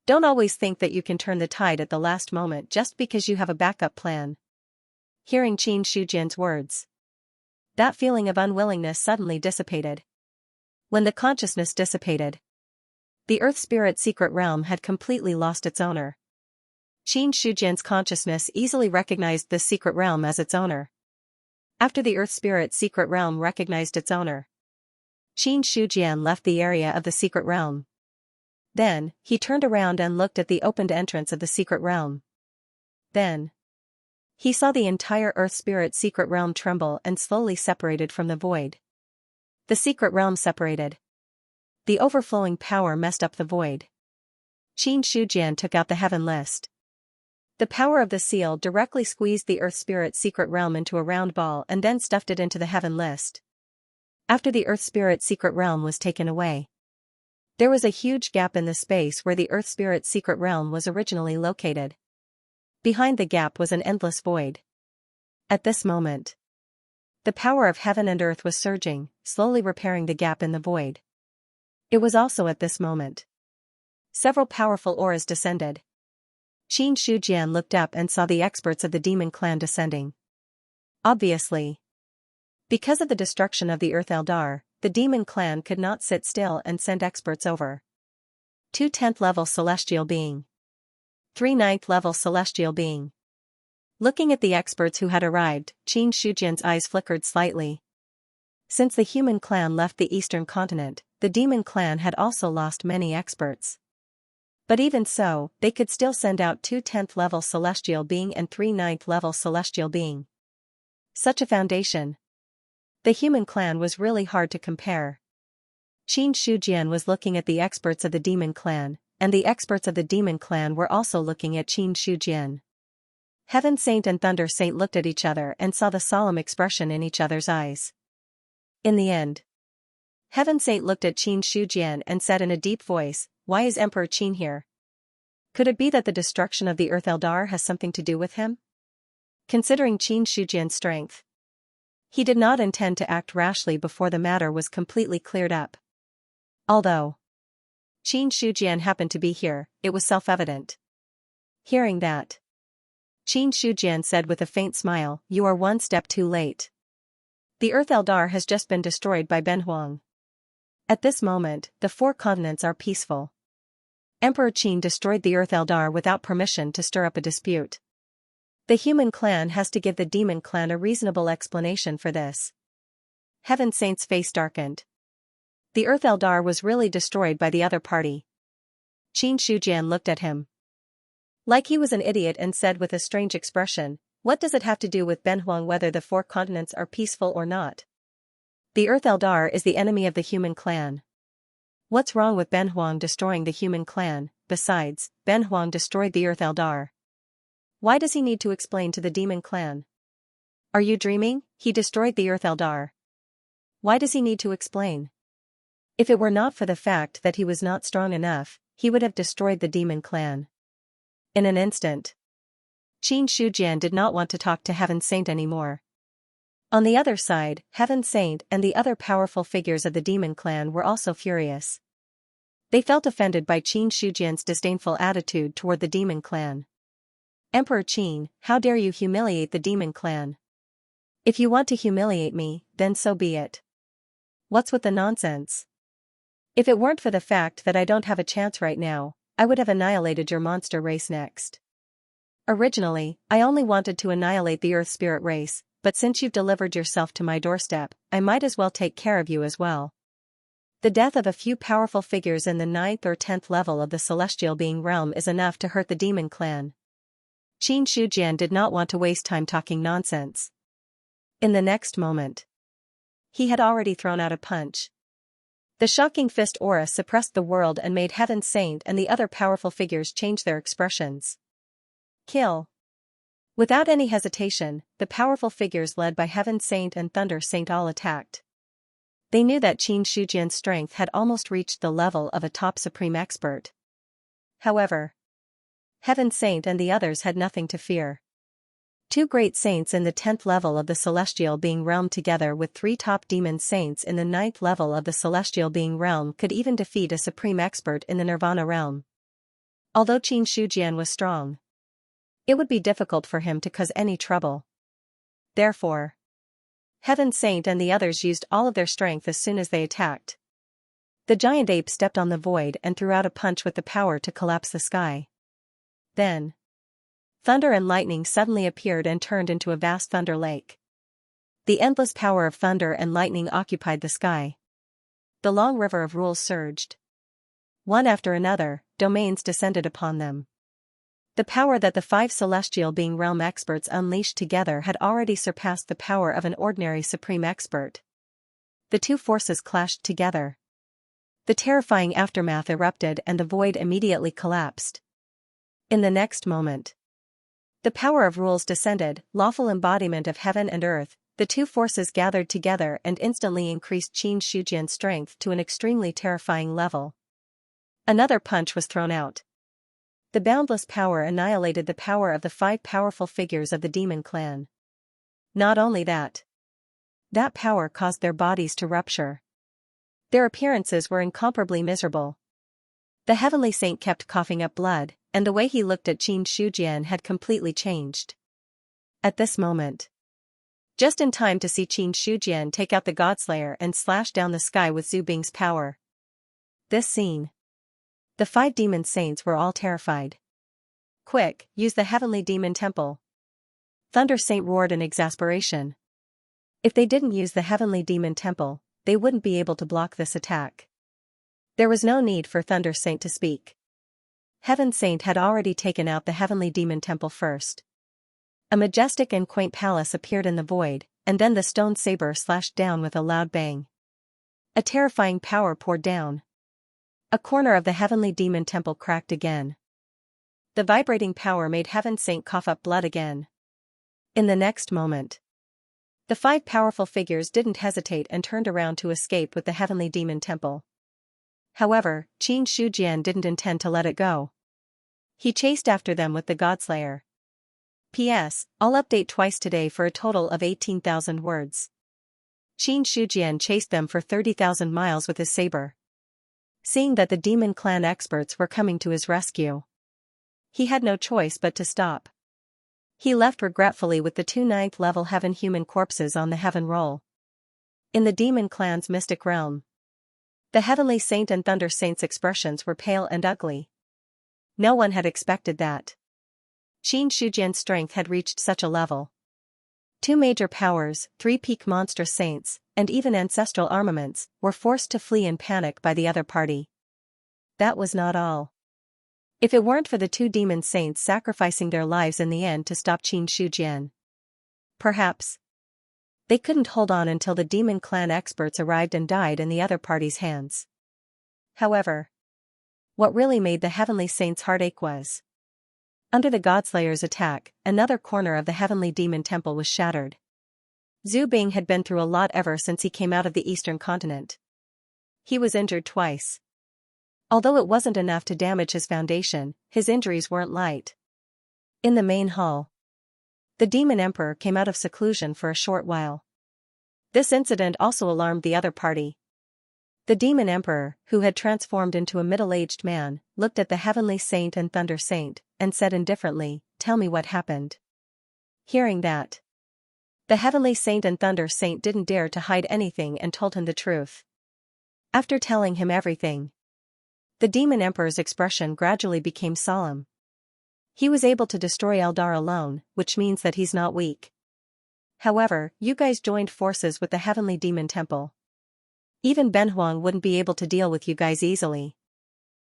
Don't always think that you can turn the tide at the last moment just because you have a backup plan. Hearing Qin Shujian's words, that feeling of unwillingness suddenly dissipated. When the consciousness dissipated, the Earth Spirit secret realm had completely lost its owner. Qin Shujian's consciousness easily recognized this secret realm as its owner. After the Earth Spirit secret realm recognized its owner, Qin Shujian left the area of the secret realm. Then, he turned around and looked at the opened entrance of the secret realm. Then, he saw the entire Earth Spirit secret realm tremble and slowly separated from the void. The secret realm separated. The overflowing power messed up the void. Qin Shujian took out the heaven list. The power of the seal directly squeezed the Earth Spirit secret realm into a round ball and then stuffed it into the heaven list. After the Earth Spirit secret realm was taken away, there was a huge gap in the space where the Earth Spirit secret realm was originally located. Behind the gap was an endless void. At this moment, the power of heaven and earth was surging, slowly repairing the gap in the void. It was also at this moment several powerful auras descended. Qin Shujian looked up and saw the experts of the demon clan descending. Obviously, because of the destruction of the Earth Eldar, the demon clan could not sit still and send experts over. 2 10th level celestial being. 3 9th level celestial being. Looking at the experts who had arrived, Qin Shujian's eyes flickered slightly. Since the human clan left the eastern continent, the demon clan had also lost many experts. But even so, they could still send out 2 10th level celestial being and 3 9th level celestial being. Such a foundation. The human clan was really hard to compare. Qin Shujian was looking at the experts of the demon clan, and the experts of the demon clan were also looking at Qin Shujian. Heaven Saint and Thunder Saint looked at each other and saw the solemn expression in each other's eyes. In the end, Heaven Saint looked at Qin Shujian and said in a deep voice, "Why is Emperor Qin here? Could it be that the destruction of the Earth Eldar has something to do with him?" Considering Qin Shujian's strength, he did not intend to act rashly before the matter was completely cleared up. Although Qin Shujian happened to be here, it was self-evident. Hearing that, Qin Shujian said with a faint smile, "You are one step too late. The Earth Eldar has just been destroyed by Benhuang. At this moment, the 4 continents are peaceful. Emperor Qin destroyed the Earth Eldar without permission to stir up a dispute. The human clan has to give the demon clan a reasonable explanation for this." Heaven Saint's face darkened. The Earth Eldar was really destroyed by the other party. Qin Shujian looked at him like he was an idiot and said with a strange expression, "What does it have to do with Benhuang whether the 4 continents are peaceful or not? The Earth Eldar is the enemy of the human clan. What's wrong with Benhuang destroying the human clan? Besides, Benhuang destroyed the Earth Eldar. Why does he need to explain to the demon clan? Are you dreaming? He destroyed the Earth Eldar. Why does he need to explain? If it were not for the fact that he was not strong enough, he would have destroyed the demon clan." In an instant, Qin Shujian did not want to talk to Heaven Saint anymore. On the other side, Heaven Saint and the other powerful figures of the demon clan were also furious. They felt offended by Qin Shujian's disdainful attitude toward the demon clan. "Emperor Qin, how dare you humiliate the demon clan? If you want to humiliate me, then so be it. What's with the nonsense? If it weren't for the fact that I don't have a chance right now, I would have annihilated your monster race next. Originally, I only wanted to annihilate the Earth Spirit race, but since you've delivered yourself to my doorstep, I might as well take care of you as well." The death of a few powerful figures in the 9th or 10th level of the celestial being realm is enough to hurt the demon clan. Qin Shujian did not want to waste time talking nonsense. In the next moment, he had already thrown out a punch. The shocking fist aura suppressed the world and made Heaven Saint and the other powerful figures change their expressions. Kill. Without any hesitation, the powerful figures led by Heaven Saint and Thunder Saint all attacked. They knew that Qin Shujian's strength had almost reached the level of a top supreme expert. However, Heaven Saint and the others had nothing to fear. 2 great saints in the 10th level of the celestial being realm together with 3 top demon saints in the 9th level of the celestial being realm could even defeat a supreme expert in the nirvana realm. Although Qin Shujian was strong, it would be difficult for him to cause any trouble. Therefore, Heaven Saint and the others used all of their strength as soon as they attacked. The giant ape stepped on the void and threw out a punch with the power to collapse the sky. Then, thunder and lightning suddenly appeared and turned into a vast thunder lake. The endless power of thunder and lightning occupied the sky. The long river of rules surged. One after another, domains descended upon them. The power that the 5 celestial being realm experts unleashed together had already surpassed the power of an ordinary supreme expert. The 2 forces clashed together. The terrifying aftermath erupted and the void immediately collapsed. In the next moment, the power of rules descended, lawful embodiment of heaven and earth. The 2 forces gathered together and instantly increased Qin Shujian's strength to an extremely terrifying level. Another punch was thrown out. The boundless power annihilated the power of the 5 powerful figures of the demon clan. Not only that. That power caused their bodies to rupture. Their appearances were incomparably miserable. The heavenly saint kept coughing up blood, and the way he looked at Qin Shujian had completely changed. At this moment, just in time to see Qin Shujian take out the Godslayer and slash down the sky with Zhu Bing's power. This scene. The 5 demon saints were all terrified. Quick, use the heavenly demon temple. Thunder Saint roared in exasperation. If they didn't use the heavenly demon temple, they wouldn't be able to block this attack. There was no need for Thunder Saint to speak. Heaven Saint had already taken out the heavenly demon temple first. A majestic and quaint palace appeared in the void, and then the stone saber slashed down with a loud bang. A terrifying power poured down. A corner of the heavenly demon temple cracked again. The vibrating power made Heaven Saint cough up blood again. In the next moment, the 5 powerful figures didn't hesitate and turned around to escape with the heavenly demon temple. However, Qin Shujian didn't intend to let it go. He chased after them with the Godslayer. P.S. I'll update twice today for a total of 18,000 words. Qin Shujian chased them for 30,000 miles with his saber. Seeing that the demon clan experts were coming to his rescue, he had no choice but to stop. He left regretfully with the 2 9th level heaven human corpses on the heaven roll. In the demon clan's mystic realm, the heavenly saint and thunder saint's expressions were pale and ugly. No one had expected that. Qin Shujian's strength had reached such a level. 2 major powers, 3 peak monstrous saints, and even ancestral armaments, were forced to flee in panic by the other party. That was not all. If it weren't for the 2 demon saints sacrificing their lives in the end to stop Qin Shujian, perhaps they couldn't hold on until the demon clan experts arrived and died in the other party's hands. However, what really made the heavenly saints' heartache was, under the Godslayer's attack, another corner of the heavenly demon temple was shattered. Zhu Bing had been through a lot ever since he came out of the eastern continent. He was injured twice. Although it wasn't enough to damage his foundation, his injuries weren't light. In the main hall, the demon emperor came out of seclusion for a short while. This incident also alarmed the other party. The demon emperor, who had transformed into a middle-aged man, looked at the heavenly saint and thunder saint, and said indifferently, "Tell me what happened." Hearing that, the heavenly saint and thunder saint didn't dare to hide anything and told him the truth. After telling him everything, the demon emperor's expression gradually became solemn. He was able to destroy Eldar alone, which means that he's not weak. However, you guys joined forces with the heavenly demon temple. Even Benhuang wouldn't be able to deal with you guys easily.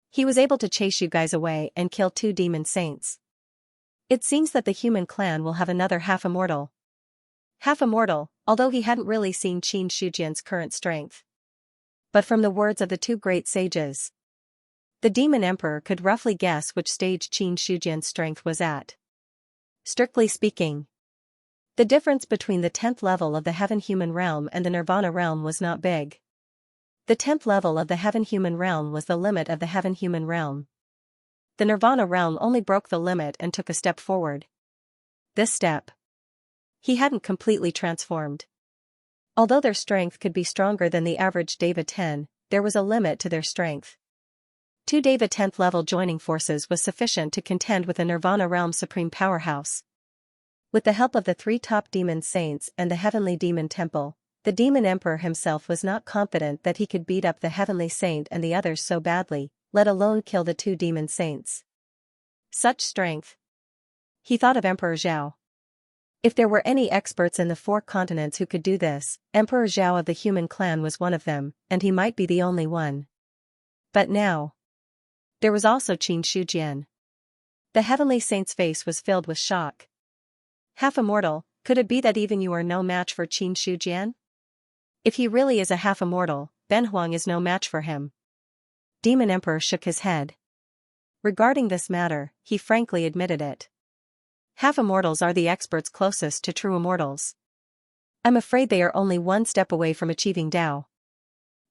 He was able to chase you guys away and kill 2 demon saints. It seems that the human clan will have another half-immortal. Half-immortal, although he hadn't really seen Qin Shujian's current strength. But from the words of the 2 great sages, the demon emperor could roughly guess which stage Qin Shujian's strength was at. Strictly speaking, the difference between the 10th level of the heaven-human realm and the nirvana realm was not big. The 10th level of the heaven-human realm was the limit of the heaven-human realm. The nirvana realm only broke the limit and took a step forward. This step he hadn't completely transformed. Although their strength could be stronger than the average Deva 10, there was a limit to their strength. 2 Deva 10th level joining forces was sufficient to contend with a Nirvana realm supreme powerhouse. With the help of the 3 top demon saints and the heavenly demon temple, the demon emperor himself was not confident that he could beat up the heavenly saint and the others so badly, let alone kill the 2 demon saints. Such strength. He thought of Emperor Zhao. If there were any experts in the 4 continents who could do this, Emperor Zhao of the human clan was one of them, and he might be the only one. But now, there was also Qin Shujian. The heavenly saint's face was filled with shock. Half immortal, could it be that even you are no match for Qin Shujian? If he really is a half immortal, Ben Huang is no match for him. Demon Emperor shook his head. Regarding this matter, he frankly admitted it. Half immortals are the experts closest to true immortals. I'm afraid they are only one step away from achieving Tao.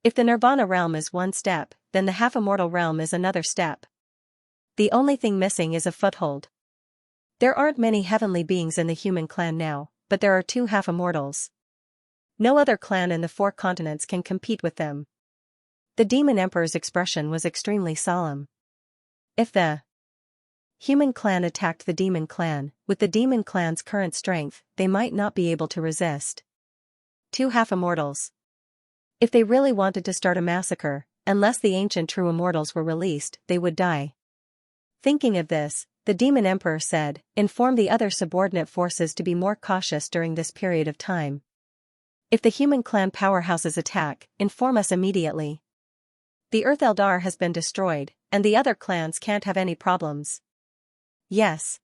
If the Nirvana realm is one step, then the half-immortal realm is another step. The only thing missing is a foothold. There aren't many heavenly beings in the human clan now, but there are 2 half-immortals. No other clan in the 4 continents can compete with them. The demon emperor's expression was extremely solemn. If the human clan attacked the demon clan, with the demon clan's current strength, they might not be able to resist. 2 half-immortals. If they really wanted to start a massacre, unless the ancient true immortals were released, they would die. Thinking of this, the demon emperor said, inform the other subordinate forces to be more cautious during this period of time. If the human clan powerhouses attack, inform us immediately. The Earth Eldar has been destroyed, and the other clans can't have any problems. Yes.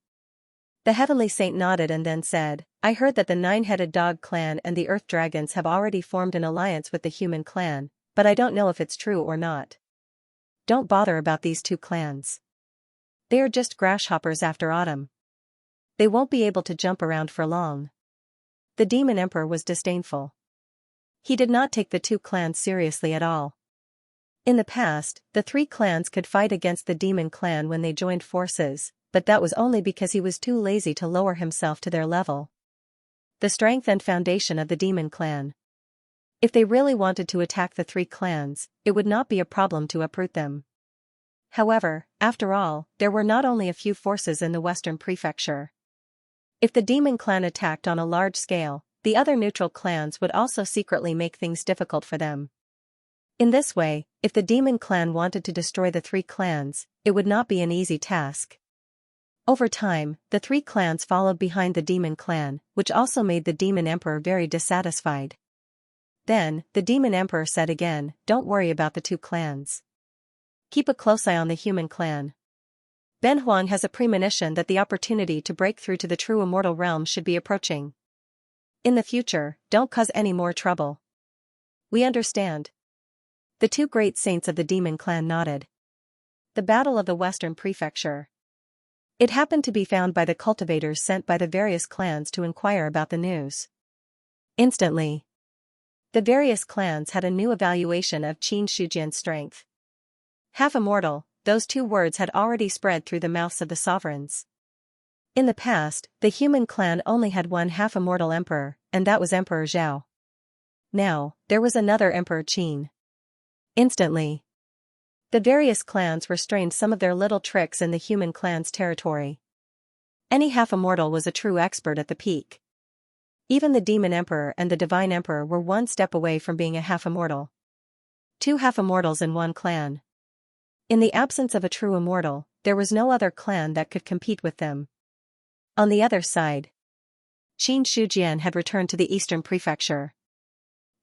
The heavenly saint nodded and then said, I heard that the 9-headed dog clan and the earth dragons have already formed an alliance with the human clan, but I don't know if it's true or not. Don't bother about these 2 clans. They are just grasshoppers after autumn. They won't be able to jump around for long. The demon emperor was disdainful. He did not take the 2 clans seriously at all. In the past, the 3 clans could fight against the demon clan when they joined forces, but that was only because he was too lazy to lower himself to their level. The strength and foundation of the demon clan. If they really wanted to attack the 3 clans, it would not be a problem to uproot them. However, after all, there were not only a few forces in the western prefecture. If the demon clan attacked on a large scale, the other neutral clans would also secretly make things difficult for them. In this way, if the demon clan wanted to destroy the 3 clans, it would not be an easy task. Over time, the 3 clans followed behind the demon clan, which also made the demon emperor very dissatisfied. Then, the demon emperor said again, don't worry about the 2 clans. Keep a close eye on the human clan. Ben Huang has a premonition that the opportunity to break through to the true immortal realm should be approaching. In the future, don't cause any more trouble. We understand. The 2 great saints of the demon clan nodded. The Battle of the Western Prefecture. It happened to be found by the cultivators sent by the various clans to inquire about the news. Instantly, the various clans had a new evaluation of Qin Shujian's strength. Half immortal, those 2 words had already spread through the mouths of the sovereigns. In the past, the human clan only had one half-immortal emperor, and that was Emperor Zhao. Now, there was another Emperor Qin. Instantly, the various clans restrained some of their little tricks in the human clan's territory. Any half-immortal was a true expert at the peak. Even the demon emperor and the divine emperor were one step away from being a half-immortal. 2 half-immortals in one clan. In the absence of a true immortal, there was no other clan that could compete with them. On the other side, Qin Shujian had returned to the eastern prefecture.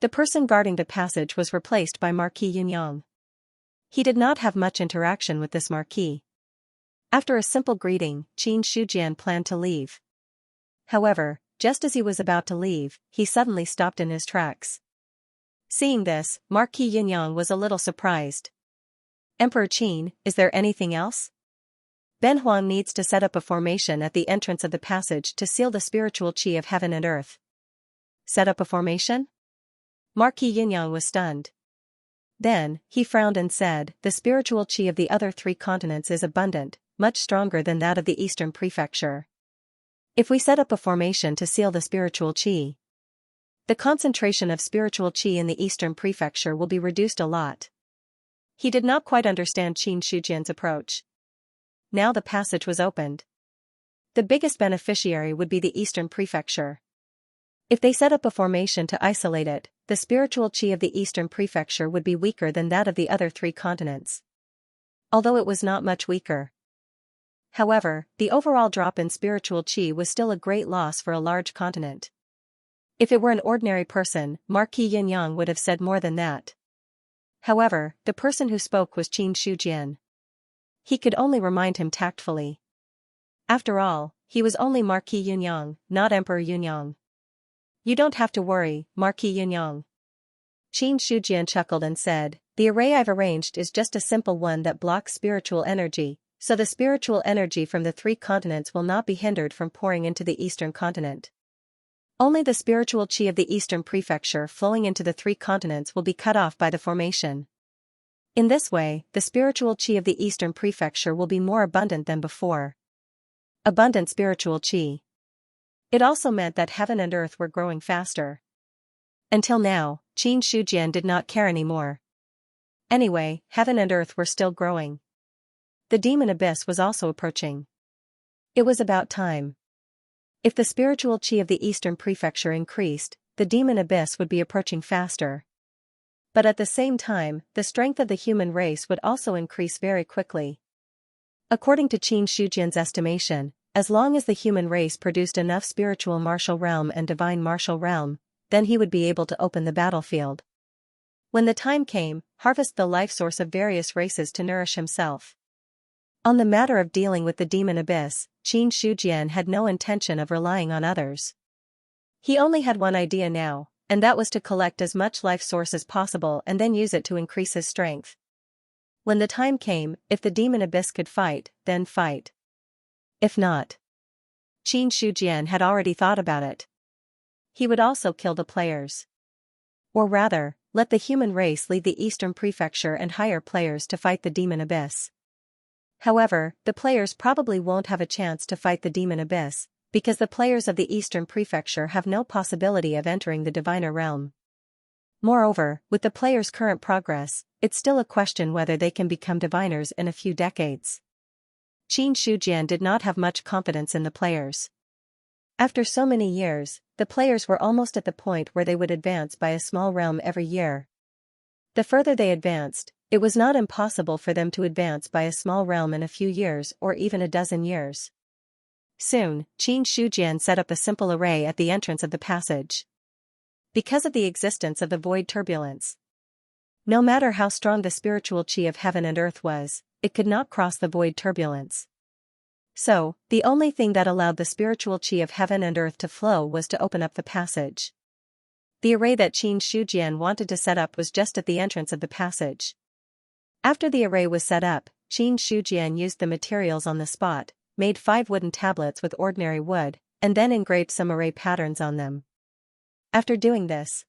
The person guarding the passage was replaced by Marquis Yunyang. He did not have much interaction with this marquis. After a simple greeting, Qin Shujian planned to leave. However, just as he was about to leave, he suddenly stopped in his tracks. Seeing this, Marquis Yunyang was a little surprised. Emperor Qin, is there anything else? Ben Huang needs to set up a formation at the entrance of the passage to seal the spiritual qi of heaven and earth. Set up a formation? Marquis Yunyang was stunned. Then, he frowned and said, the spiritual qi of the other 3 continents is abundant, much stronger than that of the eastern prefecture. If we set up a formation to seal the spiritual qi, the concentration of spiritual qi in the eastern prefecture will be reduced a lot. He did not quite understand Qin Shijian's approach. Now the passage was opened. The biggest beneficiary would be the eastern prefecture. If they set up a formation to isolate it, the spiritual qi of the eastern prefecture would be weaker than that of the other 3 continents. Although it was not much weaker. However, the overall drop in spiritual qi was still a great loss for a large continent. If it were an ordinary person, Marquis Yin would have said more than that. However, the person who spoke was Qin Shijian. He could only remind him tactfully. After all, he was only Marquis Yin, not Emperor Yin. You don't have to worry, Marquis Yin. Qin Shijian chuckled and said, the array I've arranged is just a simple one that blocks spiritual energy, so the spiritual energy from the 3 continents will not be hindered from pouring into the eastern continent. Only the spiritual qi of the eastern prefecture flowing into the 3 continents will be cut off by the formation. In this way, the spiritual qi of the eastern prefecture will be more abundant than before. Abundant spiritual qi. It also meant that heaven and earth were growing faster. Until now, Qin Shijian did not care anymore. Anyway, heaven and earth were still growing. The demon abyss was also approaching. It was about time. If the spiritual qi of the eastern prefecture increased, the demon abyss would be approaching faster. But at the same time, the strength of the human race would also increase very quickly. According to Qin Shijian's estimation, as long as the human race produced enough spiritual martial realm and divine martial realm, then he would be able to open the battlefield. When the time came, harvest the life source of various races to nourish himself. On the matter of dealing with the demon abyss, Qin Shijian had no intention of relying on others. He only had one idea now, and that was to collect as much life source as possible and then use it to increase his strength. When the time came, if the demon abyss could fight, then fight. If not, Qin Shijian had already thought about it. He would also kill the players. Or rather, let the human race leave the eastern prefecture and hire players to fight the demon abyss. However, the players probably won't have a chance to fight the demon abyss, because the players of the eastern prefecture have no possibility of entering the diviner realm. Moreover, with the players' current progress, it's still a question whether they can become diviners in a few decades. Qin Shijian did not have much confidence in the players. After so many years, the players were almost at the point where they would advance by a small realm every year. The further they advanced, it was not impossible for them to advance by a small realm in a few years or even a dozen years. Soon, Qin Shijian set up a simple array at the entrance of the passage. Because of the existence of the void turbulence, no matter how strong the spiritual qi of heaven and earth was, it could not cross the void turbulence. So, the only thing that allowed the spiritual qi of heaven and earth to flow was to open up the passage. The array that Qin Shijian wanted to set up was just at the entrance of the passage. After the array was set up, Qin Shijian used the materials on the spot, made 5 wooden tablets with ordinary wood, and then engraved some array patterns on them. After doing this,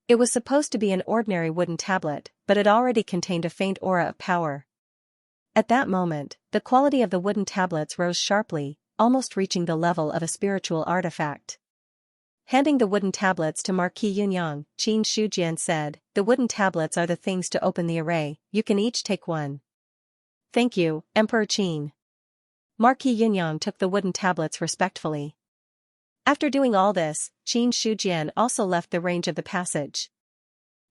it was supposed to be an ordinary wooden tablet, but it already contained a faint aura of power. At that moment, the quality of the wooden tablets rose sharply, almost reaching the level of a spiritual artifact. Handing the wooden tablets to Marquis Yin, Qin Shijian said, "The wooden tablets are the things to open the array, you can each take one." "Thank you, Emperor Qin." Marquis Yin took the wooden tablets respectfully. After doing all this, Qin Shijian also left the range of the passage.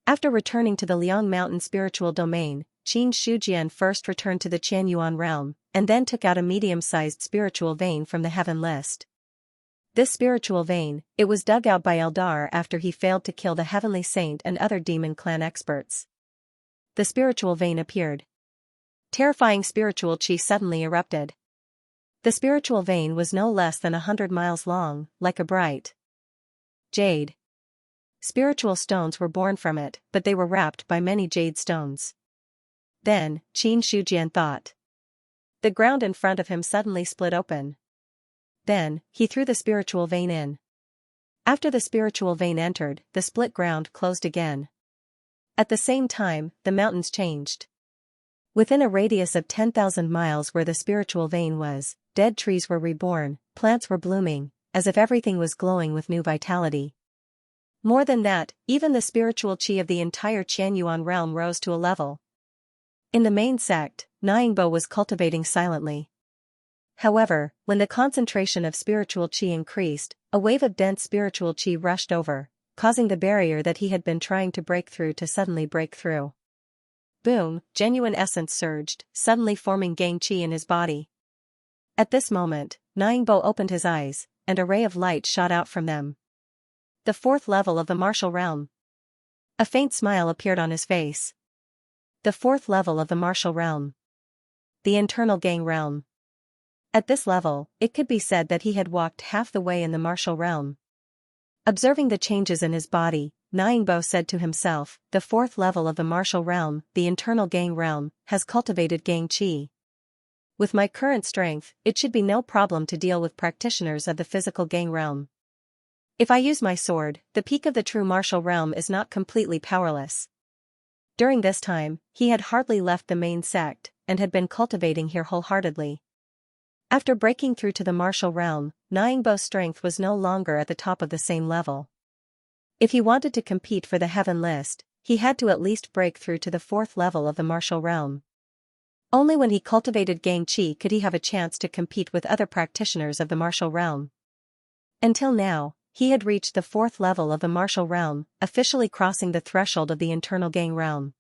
After returning to the Liang Mountain spiritual domain, Qin Shijian first returned to the Qianyuan realm, and then took out a medium-sized spiritual vein from the heaven list. This spiritual vein, it was dug out by Eldar after he failed to kill the heavenly saint and other demon clan experts. The spiritual vein appeared. Terrifying spiritual qi suddenly erupted. The spiritual vein was no less than 100 miles long, like a bright jade. Spiritual stones were born from it, but they were wrapped by many jade stones. Then, Qin Shijian thought. The ground in front of him suddenly split open. Then, he threw the spiritual vein in. After the spiritual vein entered, the split ground closed again. At the same time, the mountains changed. Within a radius of 10,000 miles where the spiritual vein was, dead trees were reborn, plants were blooming, as if everything was glowing with new vitality. More than that, even the spiritual qi of the entire Qianyuan realm rose to a level. In the main sect, Ningbo was cultivating silently. However, when the concentration of spiritual qi increased, a wave of dense spiritual qi rushed over, causing the barrier that he had been trying to break through to suddenly break through. Boom, genuine essence surged, suddenly forming gang qi in his body. At this moment, Ningbo opened his eyes, and a ray of light shot out from them. The fourth level of the martial realm. A faint smile appeared on his face. The fourth level of the martial realm. The internal gang realm. At this level, it could be said that he had walked half the way in the martial realm. Observing the changes in his body, Ningbo said to himself, the fourth level of the martial realm, the internal gang realm, has cultivated gang qi. With my current strength, it should be no problem to deal with practitioners of the physical gang realm. If I use my sword, the peak of the true martial realm is not completely powerless. During this time, he had hardly left the main sect, and had been cultivating here wholeheartedly. After breaking through to the martial realm, Ningbo's strength was no longer at the top of the same level. If he wanted to compete for the heaven list, he had to at least break through to the fourth level of the martial realm. Only when he cultivated gang qi could he have a chance to compete with other practitioners of the martial realm. Until now, he had reached the fourth level of the martial realm, officially crossing the threshold of the internal gang realm.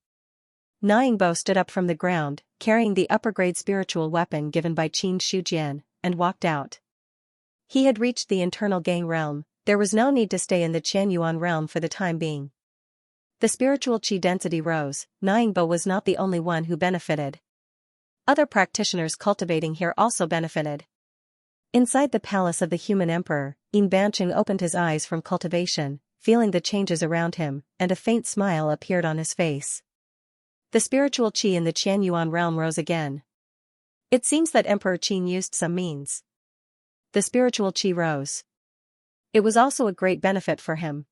Ningbo stood up from the ground, carrying the upper-grade spiritual weapon given by Qin Shujian, and walked out. He had reached the internal gang realm, there was no need to stay in the Qianyuan realm for the time being. The spiritual qi density rose, Ningbo was not the only one who benefited. Other practitioners cultivating here also benefited. Inside the palace of the human emperor, Yin Banqing opened his eyes from cultivation, feeling the changes around him, and a faint smile appeared on his face. The spiritual qi in the Qianyuan realm rose again. It seems that Emperor Qin used some means. The spiritual qi rose. It was also a great benefit for him.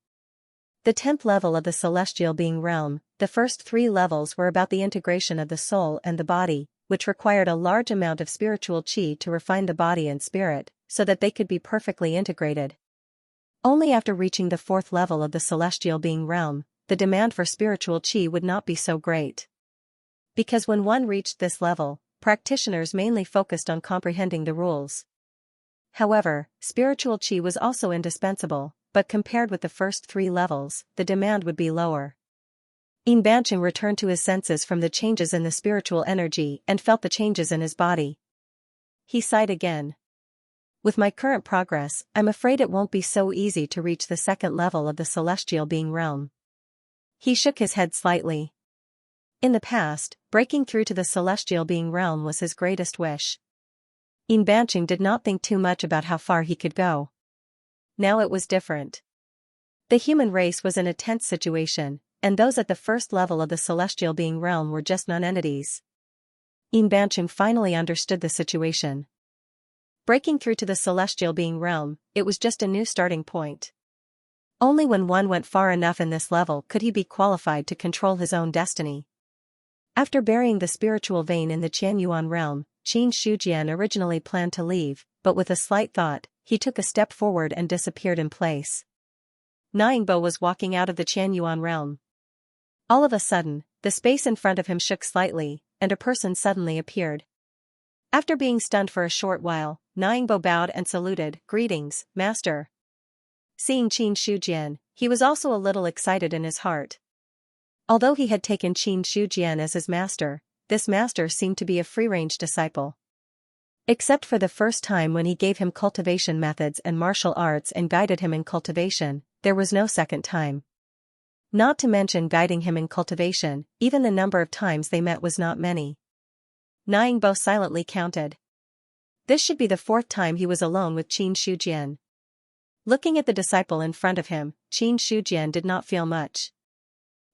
The 10th level of the celestial being realm, the first 3 levels were about the integration of the soul and the body, which required a large amount of spiritual qi to refine the body and spirit, so that they could be perfectly integrated. Only after reaching the 4th level of the celestial being realm, the demand for spiritual qi would not be so great. Because when one reached this level, practitioners mainly focused on comprehending the rules. However, spiritual qi was also indispensable, but compared with the first 3 levels, the demand would be lower. Yin Banqing returned to his senses from the changes in the spiritual energy and felt the changes in his body. He sighed again. With my current progress, I'm afraid it won't be so easy to reach the 2nd level of the celestial being realm. He shook his head slightly. In the past, breaking through to the celestial being realm was his greatest wish. Yin Banqing did not think too much about how far he could go. Now it was different. The human race was in a tense situation, and those at the first level of the celestial being realm were just non-entities. Yin Banqing finally understood the situation. Breaking through to the celestial being realm, it was just a new starting point. Only when one went far enough in this level could he be qualified to control his own destiny. After burying the spiritual vein in the Qianyuan realm, Qin Shujian originally planned to leave, but with a slight thought, he took a step forward and disappeared in place. Ningbo was walking out of the Qianyuan realm. All of a sudden, the space in front of him shook slightly, and a person suddenly appeared. After being stunned for a short while, Ningbo bowed and saluted, "Greetings, Master." Seeing Qin Shujian, he was also a little excited in his heart. Although he had taken Qin Shujian as his master, this master seemed to be a free-range disciple. Except for the first time when he gave him cultivation methods and martial arts and guided him in cultivation, there was no second time. Not to mention guiding him in cultivation, even the number of times they met was not many. Ningbo silently counted. This should be the 4th time he was alone with Qin Shujian. Looking at the disciple in front of him, Qin Shujian did not feel much.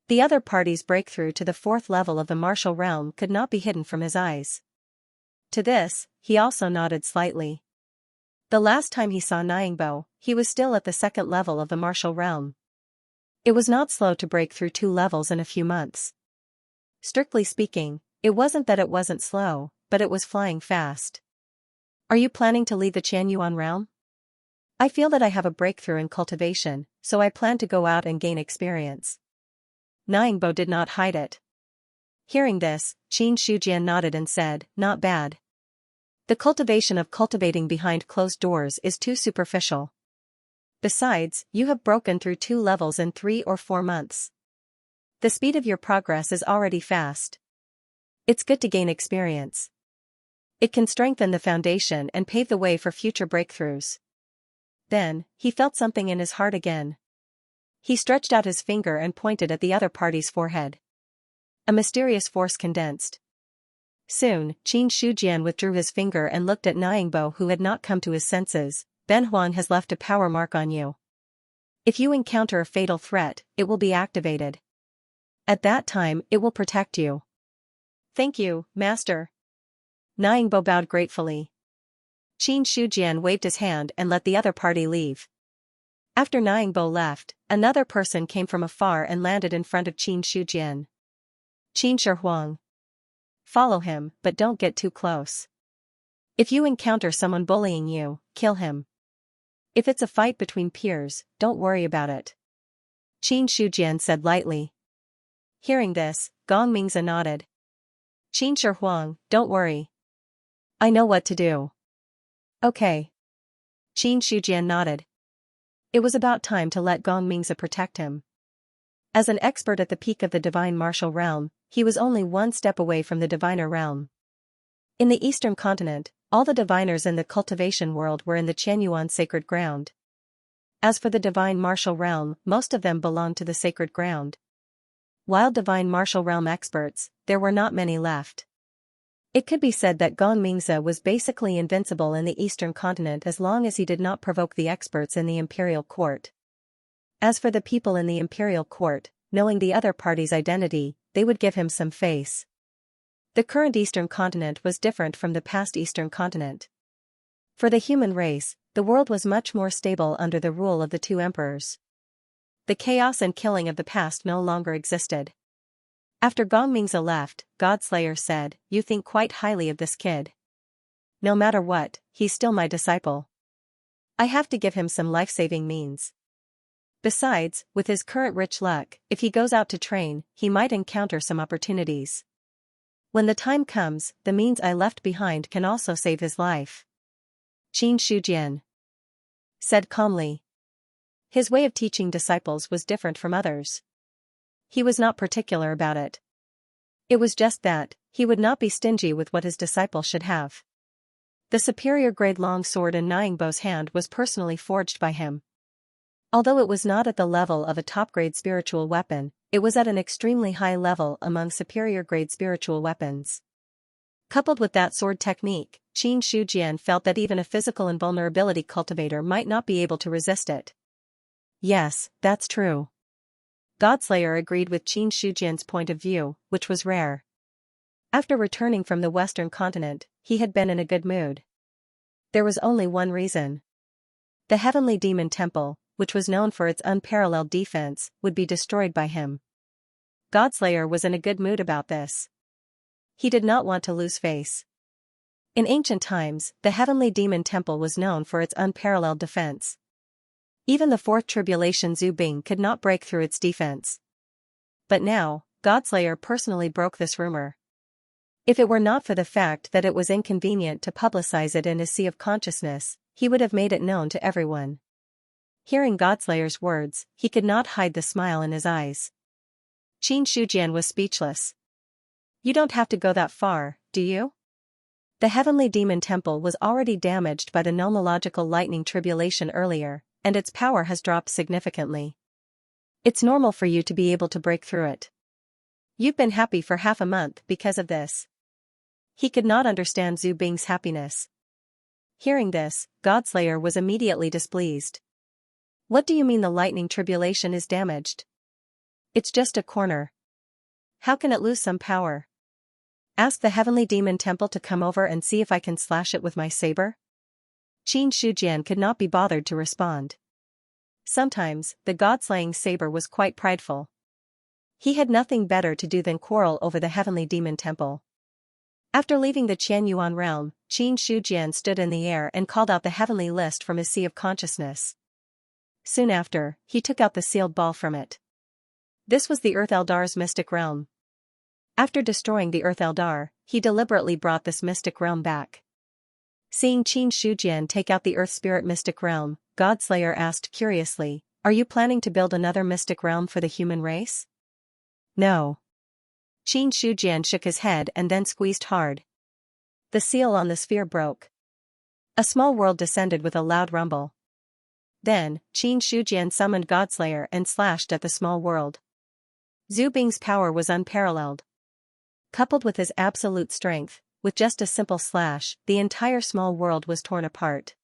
The other party's breakthrough to the 4th level of the martial realm could not be hidden from his eyes. To this, he also nodded slightly. The last time he saw Ningbo, he was still at the 2nd level of the martial realm. It was not slow to break through 2 levels in a few months. Strictly speaking, it wasn't that it wasn't slow, but it was flying fast. Are you planning to leave the Qianyuan realm? I feel that I have a breakthrough in cultivation, so I plan to go out and gain experience. Ningbo did not hide it. Hearing this, Qin Shujian nodded and said, not bad. The cultivation of cultivating behind closed doors is too superficial. Besides, you have broken through 2 levels in 3 or 4 months. The speed of your progress is already fast. It's good to gain experience. It can strengthen the foundation and pave the way for future breakthroughs. Then, he felt something in his heart again. He stretched out his finger and pointed at the other party's forehead. A mysterious force condensed. Soon, Qin Shujian withdrew his finger and looked at Ningbo, who had not come to his senses. Ben Huang has left a power mark on you. If you encounter a fatal threat, it will be activated. At that time, it will protect you. Thank you, Master. Ningbo bowed gratefully. Qin Shujian waved his hand and let the other party leave. After Ningbo left, another person came from afar and landed in front of Qin Shujian. Qin Shihuang. Follow him, but don't get too close. If you encounter someone bullying you, kill him. If it's a fight between peers, don't worry about it. Qin Shujian said lightly. Hearing this, Gong Mingzi nodded. Qin Shihuang, don't worry. I know what to do. Okay. Qin Shujian nodded. It was about time to let Gong Mingzi protect him. As an expert at the peak of the divine martial realm, he was only 1 step away from the diviner realm. In the eastern continent, all the diviners in the cultivation world were in the Qianyuan sacred ground. As for the divine martial realm, most of them belonged to the sacred ground. While divine martial realm experts, there were not many left. It could be said that Gong Mingzi was basically invincible in the eastern continent as long as he did not provoke the experts in the imperial court. As for the people in the imperial court, knowing the other party's identity, they would give him some face. The current eastern continent was different from the past eastern continent. For the human race, the world was much more stable under the rule of the 2 emperors. The chaos and killing of the past no longer existed. After Gong Mingzi left, Godslayer said, you think quite highly of this kid. No matter what, he's still my disciple. I have to give him some life-saving means. Besides, with his current rich luck, if he goes out to train, he might encounter some opportunities. When the time comes, the means I left behind can also save his life. Qin Shujian said calmly. His way of teaching disciples was different from others. He was not particular about it. It was just that, he would not be stingy with what his disciple should have. The superior grade long sword in Ningbo's hand was personally forged by him. Although it was not at the level of a top-grade spiritual weapon, it was at an extremely high level among superior-grade spiritual weapons. Coupled with that sword technique, Qin Shujian felt that even a physical invulnerability cultivator might not be able to resist it. Yes, that's true. Godslayer agreed with Qin Shujian's point of view, which was rare. After returning from the western continent, he had been in a good mood. There was only one reason. The Heavenly Demon Temple, which was known for its unparalleled defense, would be destroyed by him. Godslayer was in a good mood about this. He did not want to lose face. In ancient times, the Heavenly Demon Temple was known for its unparalleled defense. Even the 4th Tribulation Zhu Bing could not break through its defense. But now, Godslayer personally broke this rumor. If it were not for the fact that it was inconvenient to publicize it in his sea of consciousness, he would have made it known to everyone. Hearing Godslayer's words, he could not hide the smile in his eyes. Qin Shujian was speechless. You don't have to go that far, do you? The Heavenly Demon Temple was already damaged by the nomological lightning tribulation earlier, and its power has dropped significantly. It's normal for you to be able to break through it. You've been happy for half a month because of this. He could not understand Zhu Bing's happiness. Hearing this, Godslayer was immediately displeased. What do you mean the lightning tribulation is damaged? It's just a corner. How can it lose some power? Ask the Heavenly Demon Temple to come over and see if I can slash it with my saber? Qin Shujian could not be bothered to respond. Sometimes, the god-slaying saber was quite prideful. He had nothing better to do than quarrel over the Heavenly Demon Temple. After leaving the Qianyuan realm, Qin Shujian stood in the air and called out the heavenly list from his sea of consciousness. Soon after, he took out the sealed ball from it. This was the Earth Eldar's mystic realm. After destroying the Earth Eldar, he deliberately brought this mystic realm back. Seeing Qin Shujian take out the Earth Spirit mystic realm, Godslayer asked curiously, "Are you planning to build another mystic realm for the human race?" "No." Qin Shujian shook his head and then squeezed hard. The seal on the sphere broke. A small world descended with a loud rumble. Then, Qin Shujian summoned Godslayer and slashed at the small world. Zhu Bing's power was unparalleled. Coupled with his absolute strength, with just a simple slash, the entire small world was torn apart.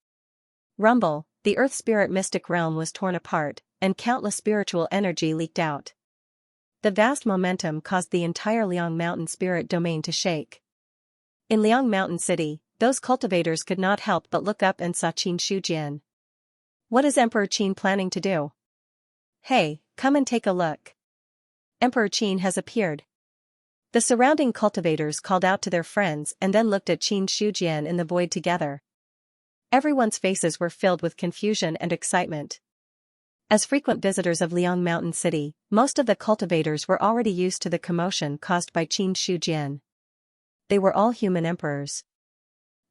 Rumble, the Earth Spirit mystic realm was torn apart, and countless spiritual energy leaked out. The vast momentum caused the entire Liang Mountain spirit domain to shake. In Liang Mountain City, those cultivators could not help but look up and saw Qin Shujian. What is Emperor Qin planning to do? Hey, come and take a look. Emperor Qin has appeared. The surrounding cultivators called out to their friends and then looked at Qin Shujian in the void together. Everyone's faces were filled with confusion and excitement. As frequent visitors of Liang Mountain City, most of the cultivators were already used to the commotion caused by Qin Shujian. They were all human emperors.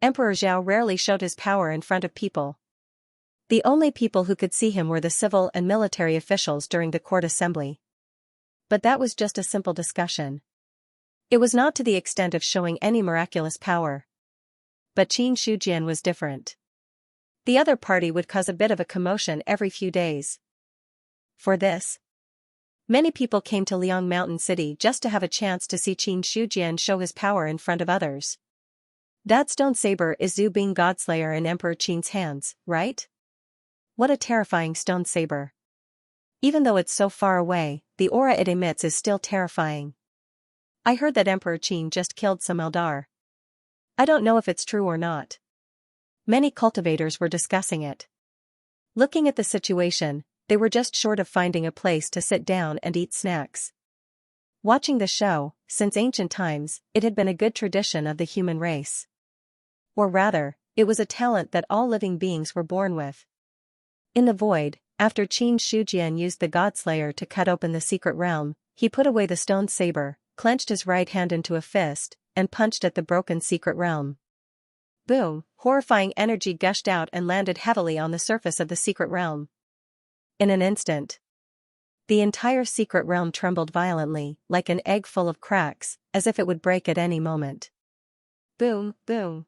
Emperor Zhao rarely showed his power in front of people. The only people who could see him were the civil and military officials during the court assembly. But that was just a simple discussion. It was not to the extent of showing any miraculous power. But Qin Shujian was different. The other party would cause a bit of a commotion every few days. For this, many people came to Liang Mountain City just to have a chance to see Qin Shujian show his power in front of others. That stone saber is Zhu Bing Godslayer in Emperor Qin's hands, right? What a terrifying stone saber. Even though it's so far away, the aura it emits is still terrifying. I heard that Emperor Qin just killed some Eldar. I don't know if it's true or not. Many cultivators were discussing it. Looking at the situation, they were just short of finding a place to sit down and eat snacks. Watching the show, since ancient times, it had been a good tradition of the human race. Or rather, it was a talent that all living beings were born with. In the void, after Qin Shujian used the Godslayer to cut open the secret realm, he put away the stone saber, clenched his right hand into a fist, and punched at the broken secret realm. Boom, horrifying energy gushed out and landed heavily on the surface of the secret realm. In an instant, the entire secret realm trembled violently, like an egg full of cracks, as if it would break at any moment. Boom, boom,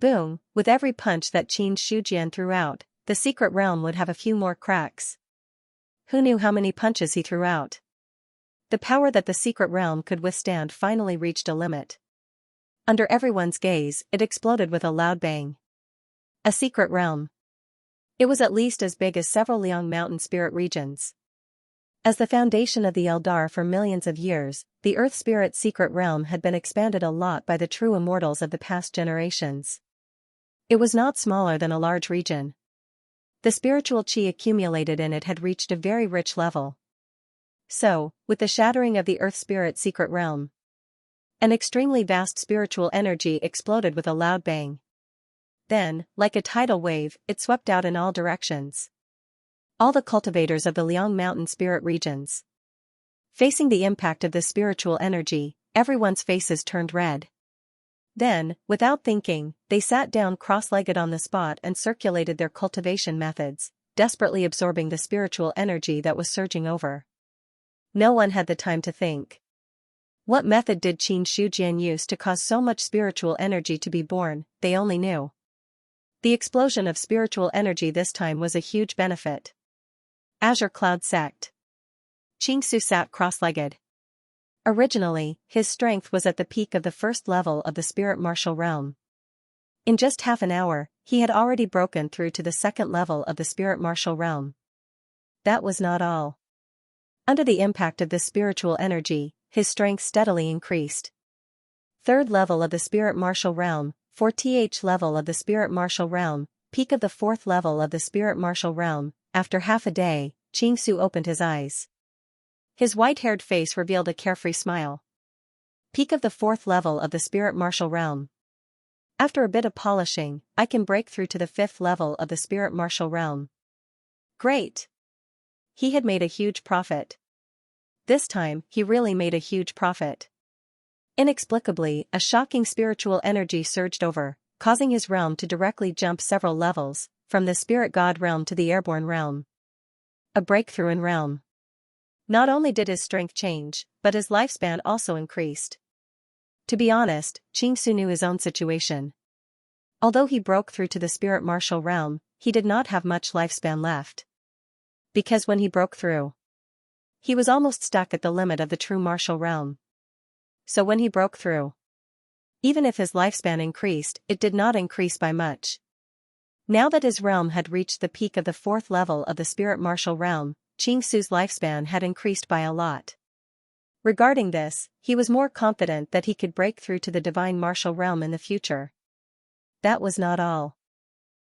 boom, with every punch that Qin Shujian threw out, the secret realm would have a few more cracks. Who knew how many punches he threw out? The power that the secret realm could withstand finally reached a limit. Under everyone's gaze, it exploded with a loud bang. A secret realm. It was at least as big as several Liang Mountain spirit regions. As the foundation of the Eldar for millions of years, the Earth Spirit secret realm had been expanded a lot by the true immortals of the past generations. It was not smaller than a large region. The spiritual qi accumulated in it had reached a very rich level. So, with the shattering of the Earth Spirit secret realm, an extremely vast spiritual energy exploded with a loud bang. Then, like a tidal wave, it swept out in all directions. All the cultivators of the Liang Mountain spirit regions. Facing the impact of this spiritual energy, everyone's faces turned red. Then, without thinking, they sat down cross-legged on the spot and circulated their cultivation methods, desperately absorbing the spiritual energy that was surging over. No one had the time to think. What method did Qin Shujian use to cause so much spiritual energy to be born? They only knew. The explosion of spiritual energy this time was a huge benefit. Azure Cloud Sect. Qingsu sat cross-legged. Originally, his strength was at the peak of the first level of the spirit martial realm. In just half an hour, he had already broken through to the second level of the spirit martial realm. That was not all. Under the impact of this spiritual energy, his strength steadily increased. Third level of the spirit martial realm, 4th level of the spirit martial realm, peak of the fourth level of the spirit martial realm. After half a day, Qingsu opened his eyes. His white-haired face revealed a carefree smile. Peak of the 4th level of the spirit martial realm. After a bit of polishing, I can break through to the 5th level of the spirit martial realm. Great! He had made a huge profit. This time, he really made a huge profit. Inexplicably, a shocking spiritual energy surged over, causing his realm to directly jump several levels, from the spirit god realm to the airborne realm. A breakthrough in realm. Not only did his strength change, but his lifespan also increased. To be honest, Xianxia knew his own situation. Although he broke through to the spirit martial realm, he did not have much lifespan left. Because when he broke through, he was almost stuck at the limit of the true martial realm. So when he broke through, even if his lifespan increased, it did not increase by much. Now that his realm had reached the peak of the 4th level of the spirit martial realm, Xianxia's lifespan had increased by a lot. Regarding this, he was more confident that he could break through to the divine martial realm in the future. That was not all.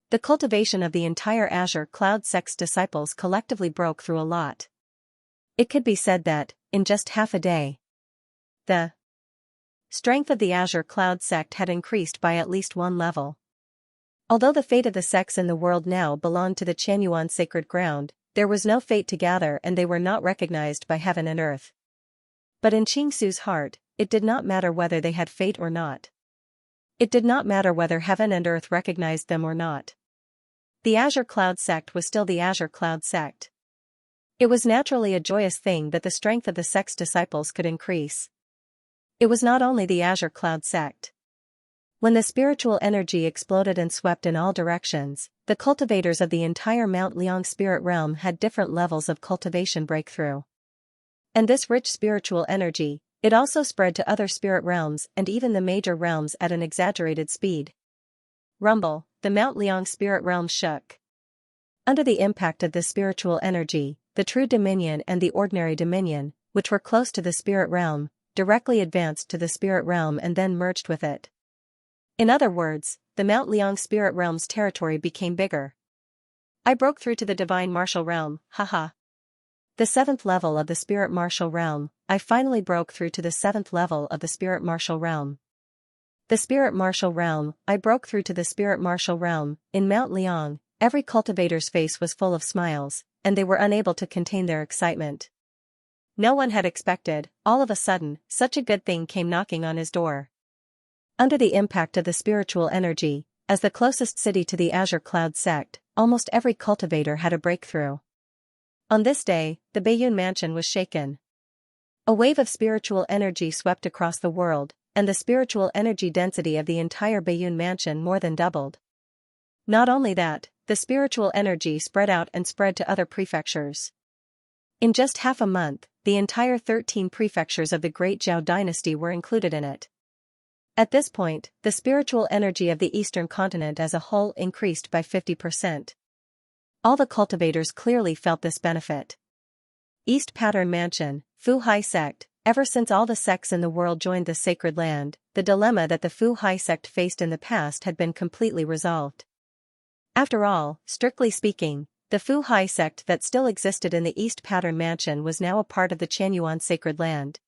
The cultivation of the entire Azure Cloud sect's disciples collectively broke through a lot. It could be said that, in just half a day, the strength of the Azure Cloud sect had increased by at least 1 level. Although the fate of the sects in the world now belonged to the Qianyuan sacred ground, there was no fate to gather and they were not recognized by heaven and earth. But in Xianxia's heart, it did not matter whether they had fate or not. It did not matter whether heaven and earth recognized them or not. The Azure Cloud sect was still the Azure Cloud sect. It was naturally a joyous thing that the strength of the sect's disciples could increase. It was not only the Azure Cloud sect. When the spiritual energy exploded and swept in all directions, the cultivators of the entire Mount Liang spirit realm had different levels of cultivation breakthrough. And this rich spiritual energy, it also spread to other spirit realms and even the major realms at an exaggerated speed. Rumble, the Mount Liang spirit realm shook. Under the impact of this spiritual energy, the true dominion and the ordinary dominion, which were close to the spirit realm, directly advanced to the spirit realm and then merged with it. In other words, the Mount Liang spirit realm's territory became bigger. I broke through to the divine martial realm, haha. The 7th level of the spirit martial realm, I finally broke through to the 7th level of the spirit martial realm. The spirit martial realm, I broke through to the spirit martial realm. In Mount Liang, every cultivator's face was full of smiles, and they were unable to contain their excitement. No one had expected, all of a sudden, such a good thing came knocking on his door. Under the impact of the spiritual energy, as the closest city to the Azure Cloud sect, almost every cultivator had a breakthrough. On this day, the Baiyun mansion was shaken. A wave of spiritual energy swept across the world, and the spiritual energy density of the entire Baiyun mansion more than doubled. Not only that, the spiritual energy spread out and spread to other prefectures. In just half a month, the entire 13 prefectures of the Great Zhao dynasty were included in it. At this point, the spiritual energy of the eastern continent as a whole increased by 50%. All the cultivators clearly felt this benefit. East Pattern Mansion, Fu Hai Sect. Ever since all the sects in the world joined the sacred land, the dilemma that the Fu Hai sect faced in the past had been completely resolved. After all, strictly speaking, the Fu Hai sect that still existed in the East Pattern Mansion was now a part of the Qianyuan sacred land.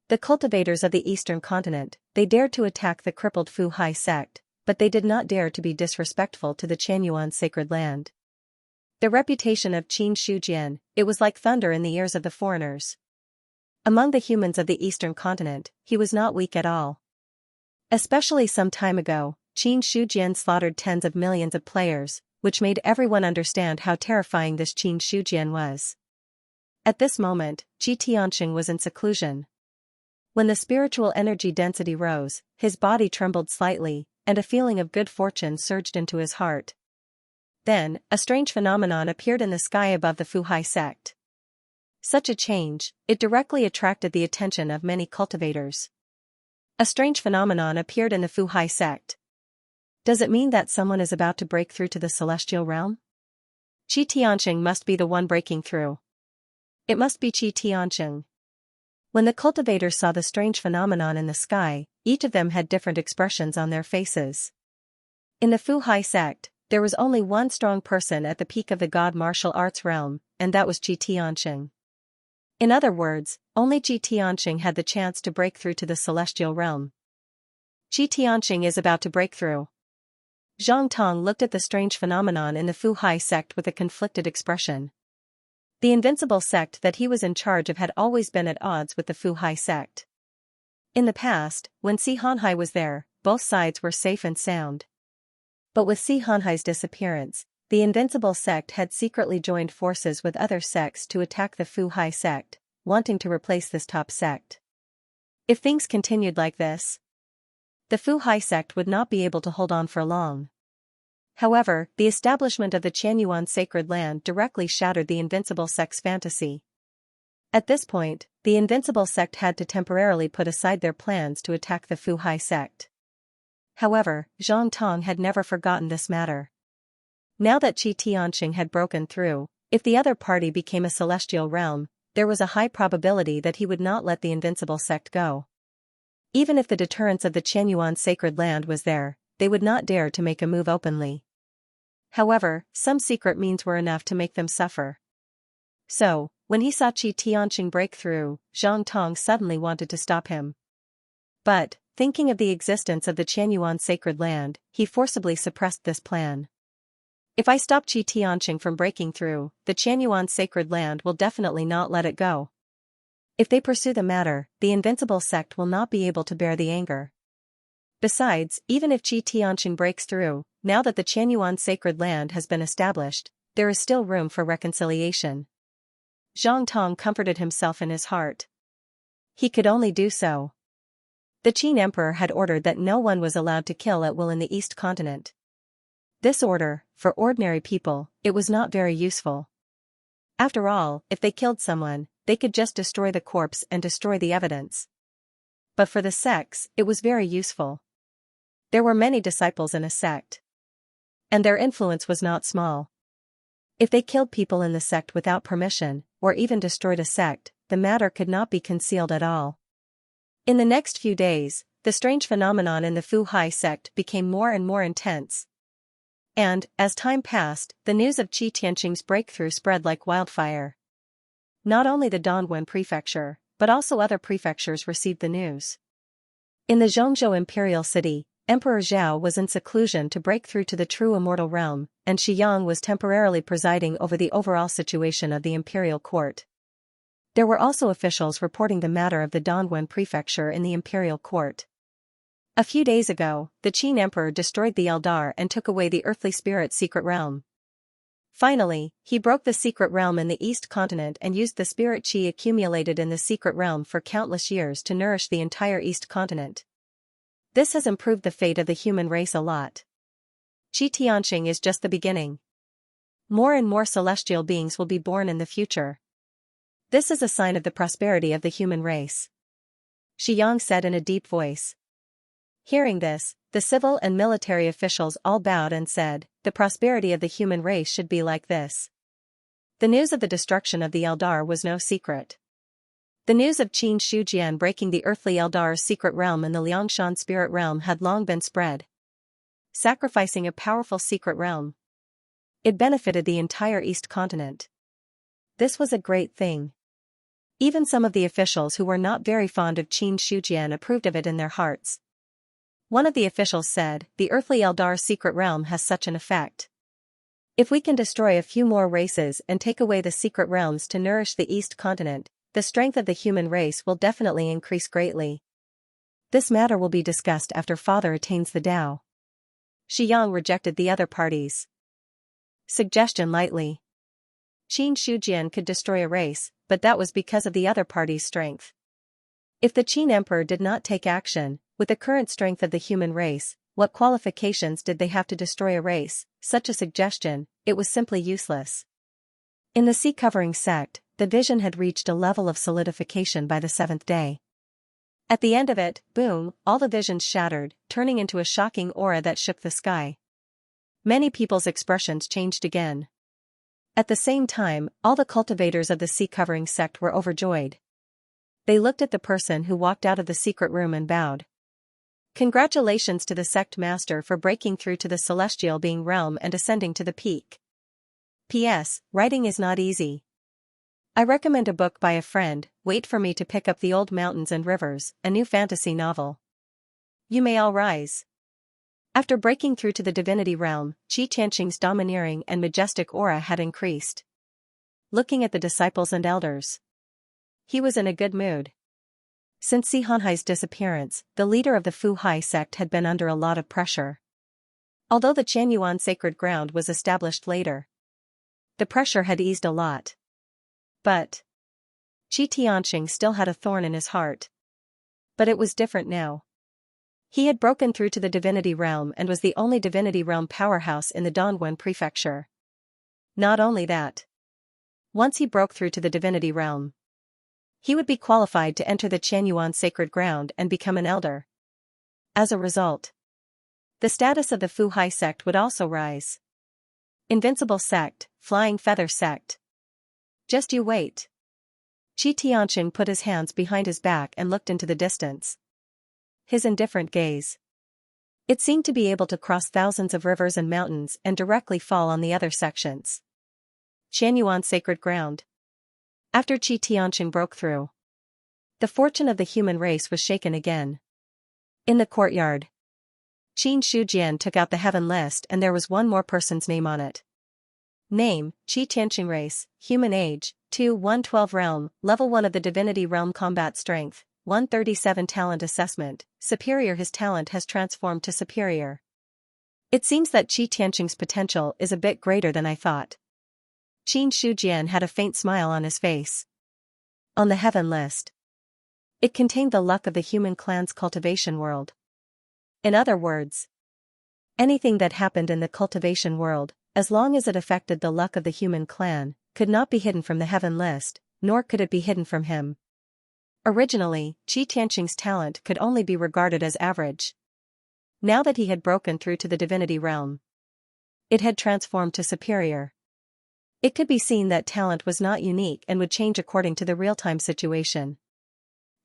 The cultivators of the eastern continent, they dared to attack the crippled Fu Hai sect, but they did not dare to be disrespectful to the Qianyuan sacred land. The reputation of Qin Shujian, it was like thunder in the ears of the foreigners. Among the humans of the eastern continent, he was not weak at all. Especially some time ago, Qin Shujian slaughtered tens of millions of players, which made everyone understand how terrifying this Qin Shujian was. At this moment, Qi Tianxing was in seclusion. When the spiritual energy density rose, his body trembled slightly, and a feeling of good fortune surged into his heart. Then, a strange phenomenon appeared in the sky above the Fu Hai sect. Such a change, it directly attracted the attention of many cultivators. A strange phenomenon appeared in the Fu Hai sect. Does it mean that someone is about to break through to the celestial realm? Qi Tianxing must be the one breaking through. It must be Qi Tianxing. When the cultivators saw the strange phenomenon in the sky, each of them had different expressions on their faces. In the Fu Hai sect, there was only one strong person at the peak of the God martial arts realm, and that was Qi Tianxing. In other words, only Ji Tianqing had the chance to break through to the celestial realm. Ji Tianqing is about to break through. Zhang Tong looked at the strange phenomenon in the Fu Hai sect with a conflicted expression. The invincible sect that he was in charge of had always been at odds with the Fu Hai sect. In the past, when Si Hanhai was there, both sides were safe and sound. But with Si Hanhai's disappearance, the invincible sect had secretly joined forces with other sects to attack the Fu Hai sect, wanting to replace this top sect. If things continued like this, the Fu Hai sect would not be able to hold on for long. However, the establishment of the Qianyuan sacred land directly shattered the invincible sect's fantasy. At this point, the invincible sect had to temporarily put aside their plans to attack the Fu Hai sect. However, Zhang Tong had never forgotten this matter. Now that Ji Tianqing had broken through, if the other party became a celestial realm, there was a high probability that he would not let the invincible sect go. Even if the deterrence of the Qianyuan sacred land was there, they would not dare to make a move openly. However, some secret means were enough to make them suffer. So, when he saw Ji Tianqing break through, Zhang Tong suddenly wanted to stop him. But, thinking of the existence of the Qianyuan sacred land, he forcibly suppressed this plan. If I stop Ji Tianqing from breaking through, the Qianyuan sacred land will definitely not let it go. If they pursue the matter, the invincible sect will not be able to bear the anger. Besides, even if Ji Tianqing breaks through, now that the Qianyuan sacred land has been established, there is still room for reconciliation. Zhang Tong comforted himself in his heart. He could only do so. The Qin Emperor had ordered that no one was allowed to kill at will in the East Continent. This order, for ordinary people, it was not very useful. After all, if they killed someone, they could just destroy the corpse and destroy the evidence. But for the sects, it was very useful. There were many disciples in a sect. And their influence was not small. If they killed people in the sect without permission, or even destroyed a sect, the matter could not be concealed at all. In the next few days, the strange phenomenon in the Fu Hai sect became more and more intense. And, as time passed, the news of Ji Tianqing's breakthrough spread like wildfire. Not only the Dongguan prefecture, but also other prefectures received the news. In the Zhongzhou imperial city, Emperor Zhao was in seclusion to break through to the true immortal realm, and Xiyang was temporarily presiding over the overall situation of the imperial court. There were also officials reporting the matter of the Dongguan prefecture in the imperial court. A few days ago, the Qin Emperor destroyed the Eldar and took away the earthly spirit's secret realm. Finally, he broke the secret realm in the East Continent and used the spirit qi accumulated in the secret realm for countless years to nourish the entire East Continent. This has improved the fate of the human race a lot. Ji Tianqing is just the beginning. More and more celestial beings will be born in the future. This is a sign of the prosperity of the human race. Xianxia said in a deep voice. Hearing this, the civil and military officials all bowed and said, the prosperity of the human race should be like this. The news of the destruction of the Eldar was no secret. The news of Qin Shujian breaking the earthly Eldar's secret realm in the Liangshan spirit realm had long been spread. Sacrificing a powerful secret realm. It benefited the entire East Continent. This was a great thing. Even some of the officials who were not very fond of Qin Shujian approved of it in their hearts. One of the officials said, the earthly Eldar's secret realm has such an effect. If we can destroy a few more races and take away the secret realms to nourish the East Continent, the strength of the human race will definitely increase greatly. This matter will be discussed after Father attains the Tao. Xiyang rejected the other party's suggestion lightly. Qin Shujian could destroy a race, but that was because of the other party's strength. If the Qin Emperor did not take action, with the current strength of the human race, what qualifications did they have to destroy a race? Such a suggestion, it was simply useless. In the sea-covering sect, the vision had reached a level of solidification by the seventh day. At the end of it, boom, all the visions shattered, turning into a shocking aura that shook the sky. Many people's expressions changed again. At the same time, all the cultivators of the sea-covering sect were overjoyed. They looked at the person who walked out of the secret room and bowed. Congratulations to the sect master for breaking through to the celestial being realm and ascending to the peak. P.S. Writing is not easy. I recommend a book by a friend, wait for me to pick up The Old Mountains and Rivers, a new fantasy novel. You may all rise. After breaking through to the divinity realm, Xianxia's domineering and majestic aura had increased. Looking at the disciples and elders, he was in a good mood. Since Xianxia's disappearance, the leader of the Fu Hai sect had been under a lot of pressure. Although the Qianyuan sacred ground was established later, the pressure had eased a lot. But Xianxia still had a thorn in his heart. But it was different now. He had broken through to the divinity realm and was the only divinity realm powerhouse in the Dongguan prefecture. Not only that, once he broke through to the divinity realm, he would be qualified to enter the Qianyuan sacred ground and become an elder. As a result, the status of the Fu Hai sect would also rise. Invincible sect, flying feather sect. Just you wait. Xianxia put his hands behind his back and looked into the distance. His indifferent gaze, it seemed to be able to cross thousands of rivers and mountains and directly fall on the other sections. Qianyuan sacred ground. After Xianxia broke through, the fortune of the human race was shaken again. In the courtyard, Qin Shujian took out the heaven list and there was one more person's name on it. Name, Xianxia race, human age, 112 realm, level 1 of the divinity realm combat strength, 137 talent assessment, superior. His talent has transformed to superior. It seems that Xianxia's potential is a bit greater than I thought. Qin Shujian had a faint smile on his face. On the heaven list, it contained the luck of the human clan's cultivation world. In other words, anything that happened in the cultivation world, as long as it affected the luck of the human clan, could not be hidden from the heaven list, nor could it be hidden from him. Originally, Xianxia's talent could only be regarded as average. Now that he had broken through to the divinity realm, it had transformed to superior. It could be seen that talent was not unique and would change according to the real-time situation.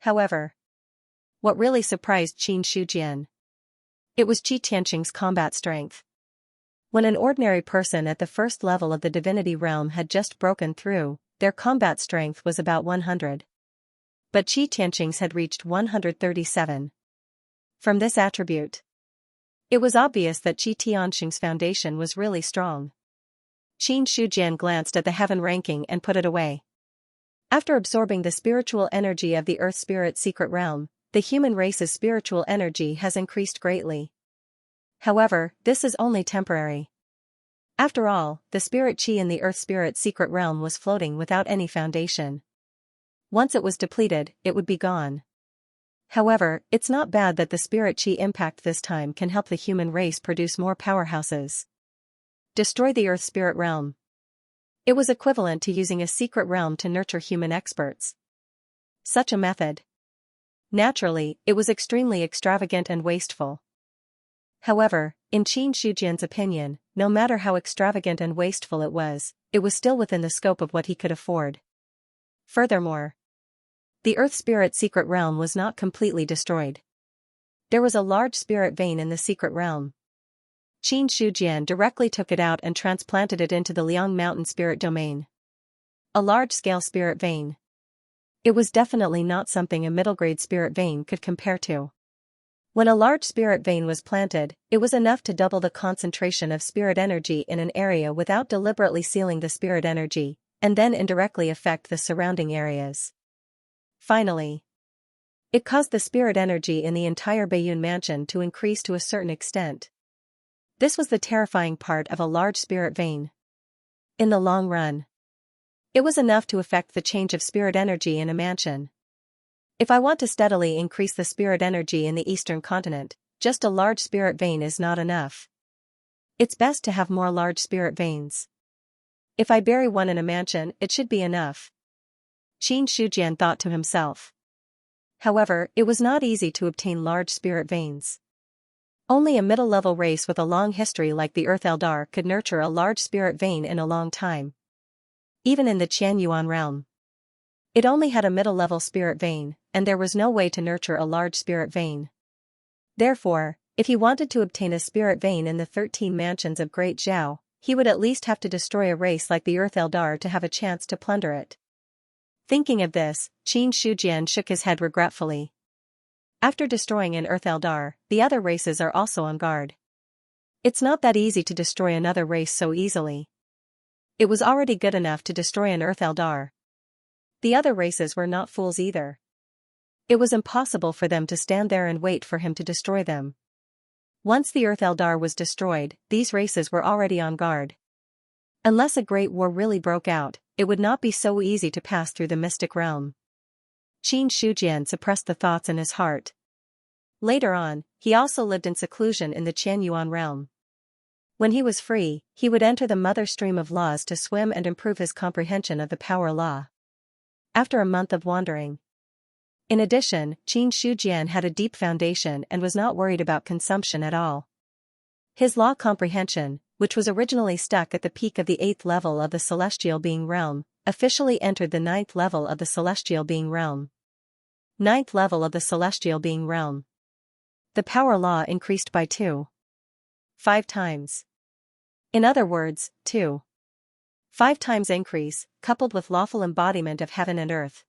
However, what really surprised Qin Shujian, it was Xianxia's combat strength. When an ordinary person at the first level of the divinity realm had just broken through, their combat strength was about 100. But Xianxia's had reached 137. From this attribute, it was obvious that Xianxia's foundation was really strong. Qin Shujian glanced at the heaven ranking and put it away. After absorbing the spiritual energy of the Earth Spirit secret realm, the human race's spiritual energy has increased greatly. However, this is only temporary. After all, the spirit chi in the Earth Spirit secret realm was floating without any foundation. Once it was depleted, it would be gone. However, it's not bad that the spirit chi impact this time can help the human race produce more powerhouses. Destroy the Earth Spirit realm. It was equivalent to using a secret realm to nurture human experts. Such a method, naturally, it was extremely extravagant and wasteful. However, in Qin Shujian's opinion, no matter how extravagant and wasteful it was still within the scope of what he could afford. Furthermore, the Earth Spirit secret realm was not completely destroyed. There was a large spirit vein in the secret realm. Qin Shujian directly took it out and transplanted it into the Liang Mountain spirit domain. A large-scale spirit vein. It was definitely not something a middle-grade spirit vein could compare to. When a large spirit vein was planted, it was enough to double the concentration of spirit energy in an area without deliberately sealing the spirit energy, and then indirectly affect the surrounding areas. Finally, it caused the spirit energy in the entire Baiyun mansion to increase to a certain extent. This was the terrifying part of a large spirit vein. In the long run, it was enough to affect the change of spirit energy in a mansion. If I want to steadily increase the spirit energy in the eastern continent, just a large spirit vein is not enough. It's best to have more large spirit veins. If I bury one in a mansion, it should be enough. Qin Shujian thought to himself. However, it was not easy to obtain large spirit veins. Only a middle-level race with a long history like the Earth Eldar could nurture a large spirit vein in a long time. Even in the Qianyuan realm, it only had a middle-level spirit vein, and there was no way to nurture a large spirit vein. Therefore, if he wanted to obtain a spirit vein in the 13 mansions of Great Zhao, he would at least have to destroy a race like the Earth Eldar to have a chance to plunder it. Thinking of this, Qin Shujian shook his head regretfully. After destroying an Earth Eldar, the other races are also on guard. It's not that easy to destroy another race so easily. It was already good enough to destroy an Earth Eldar. The other races were not fools either. It was impossible for them to stand there and wait for him to destroy them. Once the Earth Eldar was destroyed, these races were already on guard. Unless a great war really broke out, it would not be so easy to pass through the mystic realm. Qin Shujian suppressed the thoughts in his heart. Later on, he also lived in seclusion in the Qianyuan realm. When he was free, he would enter the mother stream of laws to swim and improve his comprehension of the power law. After a month of wandering. In addition, Qin Shujian had a deep foundation and was not worried about consumption at all. His law comprehension, which was originally stuck at the peak of the 8th level of the Celestial Being Realm, officially entered the 9th level of the Celestial Being Realm. 9th level of the Celestial Being Realm. The power law increased by 5 times. In other words, 5 times increase, coupled with lawful embodiment of heaven and earth.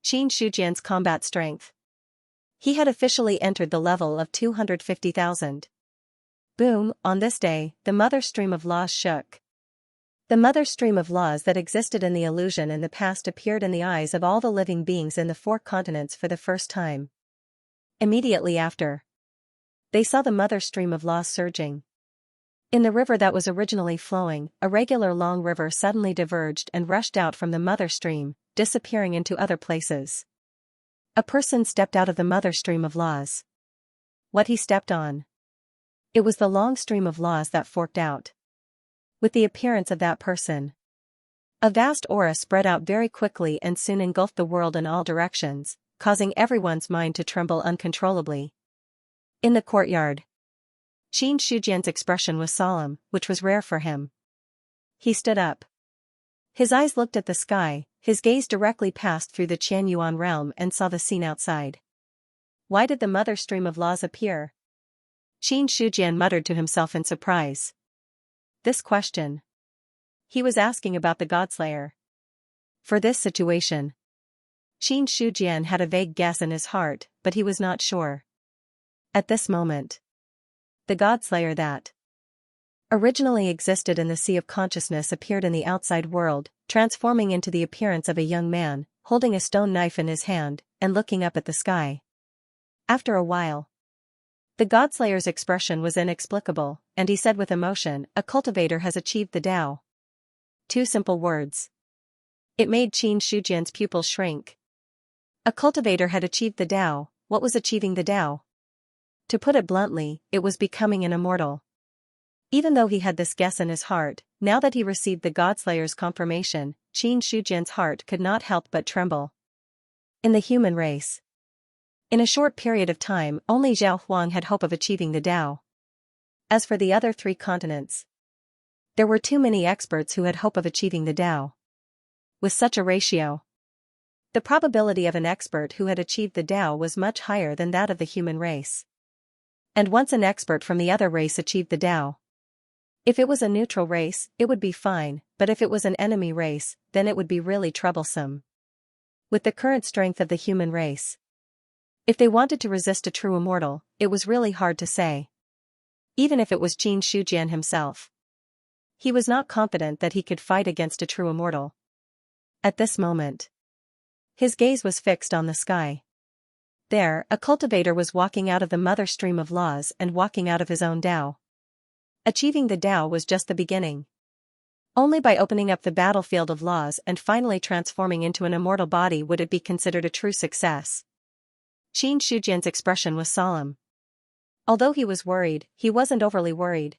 Qin Shujian's combat strength. He had officially entered the level of 250,000. Boom, on this day, the mother stream of laws shook. The mother stream of laws that existed in the illusion in the past appeared in the eyes of all the living beings in the 4 continents for the first time. Immediately after, they saw the mother stream of laws surging. In the river that was originally flowing, a regular long river suddenly diverged and rushed out from the mother stream, disappearing into other places. A person stepped out of the mother stream of laws. What he stepped on? It was the long stream of laws that forked out. With the appearance of that person, a vast aura spread out very quickly and soon engulfed the world in all directions, causing everyone's mind to tremble uncontrollably. In the courtyard, Qin Shujian's expression was solemn, which was rare for him. He stood up. His eyes looked at the sky, his gaze directly passed through the Qianyuan realm and saw the scene outside. Why did the mother stream of laws appear? Qin Shujian muttered to himself in surprise. This question. He was asking about the Godslayer. For this situation, Qin Shujian had a vague guess in his heart, but he was not sure. At this moment, the Godslayer that originally existed in the sea of consciousness appeared in the outside world, transforming into the appearance of a young man, holding a stone knife in his hand, and looking up at the sky. After a while, the Godslayer's expression was inexplicable, and he said with emotion, "A cultivator has achieved the Tao." 2 simple words. It made Qin Shujian's pupils shrink. A cultivator had achieved the Tao. What was achieving the Tao? To put it bluntly, it was becoming an immortal. Even though he had this guess in his heart, now that he received the Godslayer's confirmation, Qin Shujian's heart could not help but tremble. In the human race, in a short period of time, only Zhao Huang had hope of achieving the Tao. As for the other 3 continents, there were too many experts who had hope of achieving the Tao. With such a ratio, the probability of an expert who had achieved the Tao was much higher than that of the human race. And once an expert from the other race achieved the Tao, if it was a neutral race, it would be fine, but if it was an enemy race, then it would be really troublesome. With the current strength of the human race, if they wanted to resist a true immortal, it was really hard to say. Even if it was Qin Shujian himself, he was not confident that he could fight against a true immortal. At this moment, his gaze was fixed on the sky. There, a cultivator was walking out of the mother stream of laws and walking out of his own Tao. Achieving the Tao was just the beginning. Only by opening up the battlefield of laws and finally transforming into an immortal body would it be considered a true success. Qin Shujian's expression was solemn. Although he was worried, he wasn't overly worried.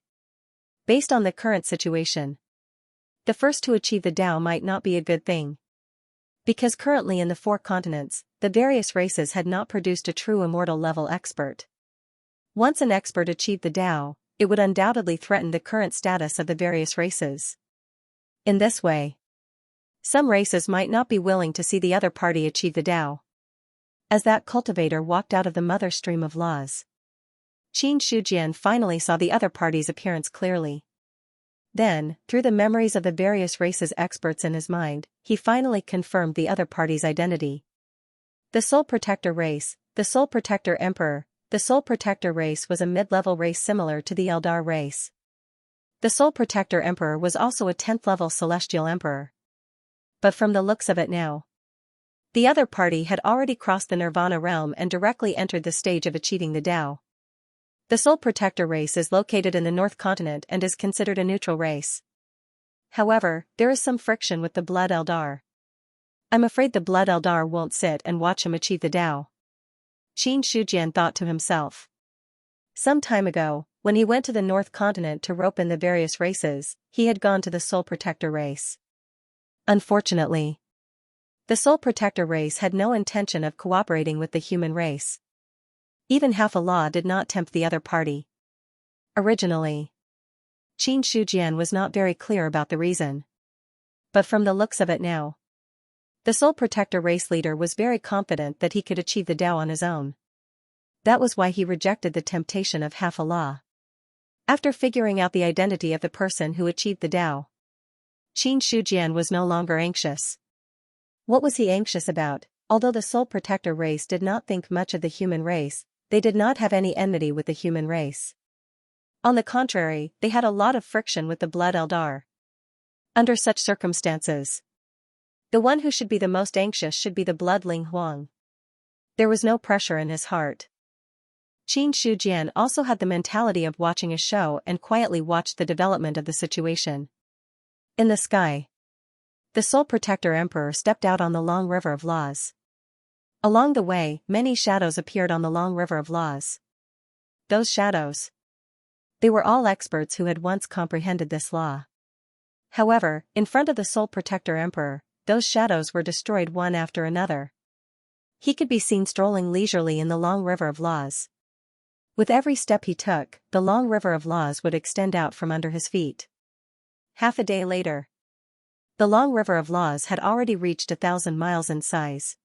Based on the current situation, the first to achieve the Tao might not be a good thing. Because currently in the 4 continents, the various races had not produced a true immortal level expert. Once an expert achieved the Tao, it would undoubtedly threaten the current status of the various races. In this way, some races might not be willing to see the other party achieve the Tao. As that cultivator walked out of the mother stream of laws, Qin Shujian finally saw the other party's appearance clearly. Then, through the memories of the various races experts in his mind, he finally confirmed the other party's identity. The Soul Protector race, the Soul Protector Emperor. The Soul Protector race was a mid-level race similar to the Eldar race. The Soul Protector Emperor was also a 10th-level Celestial Emperor. But from the looks of it now, the other party had already crossed the Nirvana realm and directly entered the stage of achieving the Tao. The Soul Protector race is located in the North Continent and is considered a neutral race. However, there is some friction with the Blood Eldar. I'm afraid the Blood Eldar won't sit and watch him achieve the Tao, Xianxia thought to himself. Some time ago, when he went to the North Continent to rope in the various races, he had gone to the Soul Protector race. Unfortunately, the Soul Protector race had no intention of cooperating with the human race. Even half a law did not tempt the other party. Originally, Xianxia was not very clear about the reason. But from the looks of it now, the Soul Protector race leader was very confident that he could achieve the Tao on his own. That was why he rejected the temptation of half a law. After figuring out the identity of the person who achieved the Tao, Xianxia was no longer anxious. What was he anxious about? Although the Soul Protector race did not think much of the human race, they did not have any enmity with the human race. On the contrary, they had a lot of friction with the Blood Eldar. Under such circumstances, the one who should be the most anxious should be the Bloodling Huang. There was no pressure in his heart. Xianxia also had the mentality of watching a show and quietly watched the development of the situation. In the sky, the Soul Protector Emperor stepped out on the long river of laws. Along the way, many shadows appeared on the long river of laws. Those shadows, they were all experts who had once comprehended this law. However, in front of the Soul Protector Emperor, those shadows were destroyed one after another. He could be seen strolling leisurely in the long river of laws. With every step he took, the long river of laws would extend out from under his feet. Half a day later, the long river of laws had already reached 1,000 miles in size.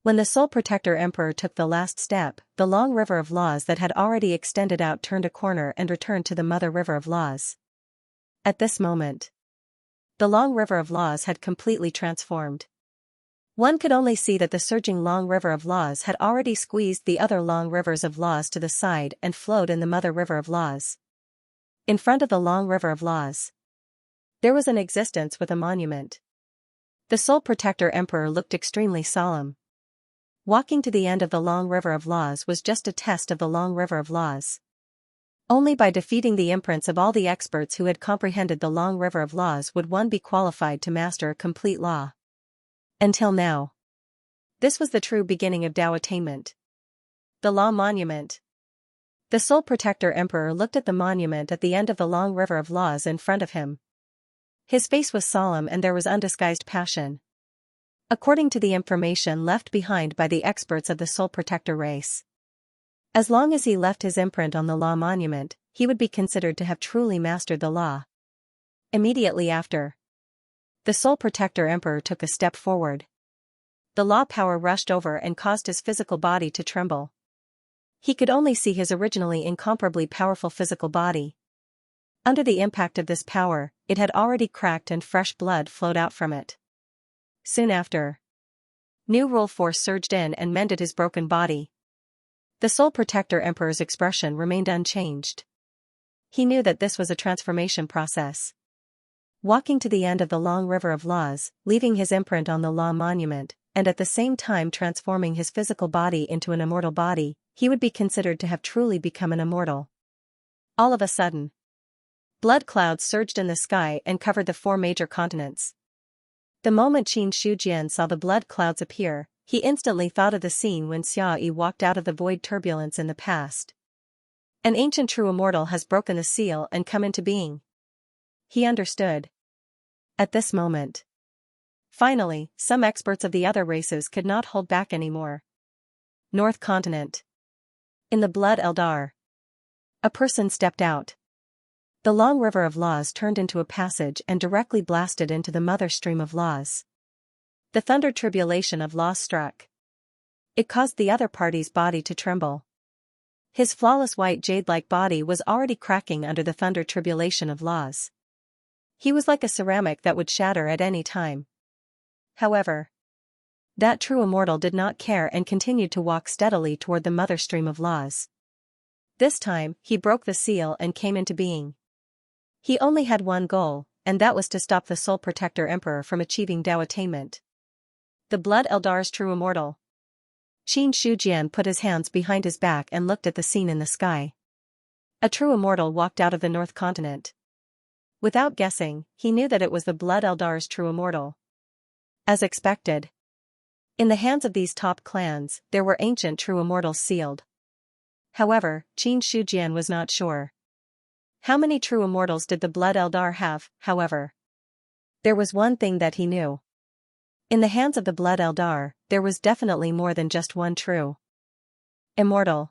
When the Soul Protector Emperor took the last step, the long river of laws that had already extended out turned a corner and returned to the mother river of laws. At this moment, the long river of laws had completely transformed. One could only see that the surging long river of laws had already squeezed the other long rivers of laws to the side and flowed in the mother river of laws. In front of the long river of laws, there was an existence with a monument. The Soul Protector Emperor looked extremely solemn. Walking to the end of the long river of laws was just a test of the long river of laws. Only by defeating the imprints of all the experts who had comprehended the long river of laws would one be qualified to master a complete law. Until now, this was the true beginning of Tao attainment. The Law Monument. The Soul Protector Emperor looked at the monument at the end of the long river of laws in front of him. His face was solemn and there was undisguised passion. According to the information left behind by the experts of the Soul Protector race, as long as he left his imprint on the Law Monument, he would be considered to have truly mastered the law. Immediately after, the Soul Protector Emperor took a step forward. The law power rushed over and caused his physical body to tremble. He could only see his originally incomparably powerful physical body. Under the impact of this power, it had already cracked and fresh blood flowed out from it. Soon after, new rule force surged in and mended his broken body. The Soul Protector Emperor's expression remained unchanged. He knew that this was a transformation process. Walking to the end of the long river of laws, leaving his imprint on the Law Monument, and at the same time transforming his physical body into an immortal body, he would be considered to have truly become an immortal. All of a sudden, blood clouds surged in the sky and covered the 4 major continents. The moment Xianxia saw the blood clouds appear, he instantly thought of the scene when Xiaoyi walked out of the void turbulence in the past. An ancient true immortal has broken the seal and come into being. He understood. At this moment, finally, some experts of the other races could not hold back anymore. North Continent. In the Blood Eldar, a person stepped out. The long river of laws turned into a passage and directly blasted into the mother stream of laws. The thunder tribulation of laws struck. It caused the other party's body to tremble. His flawless white jade-like body was already cracking under the thunder tribulation of laws. He was like a ceramic that would shatter at any time. However, that true immortal did not care and continued to walk steadily toward the mother stream of laws. This time, he broke the seal and came into being. He only had one goal, and that was to stop the Soul Protector Emperor from achieving Tao attainment. The Blood Eldar's true immortal. Xianxia put his hands behind his back and looked at the scene in the sky. A true immortal walked out of the North Continent. Without guessing, he knew that it was the Blood Eldar's true immortal. As expected. In the hands of these top clans, there were ancient true immortals sealed. However, Xianxia was not sure. How many true immortals did the Blood Eldar have, however? There was one thing that he knew. In the hands of the Blood Eldar, there was definitely more than just one true immortal.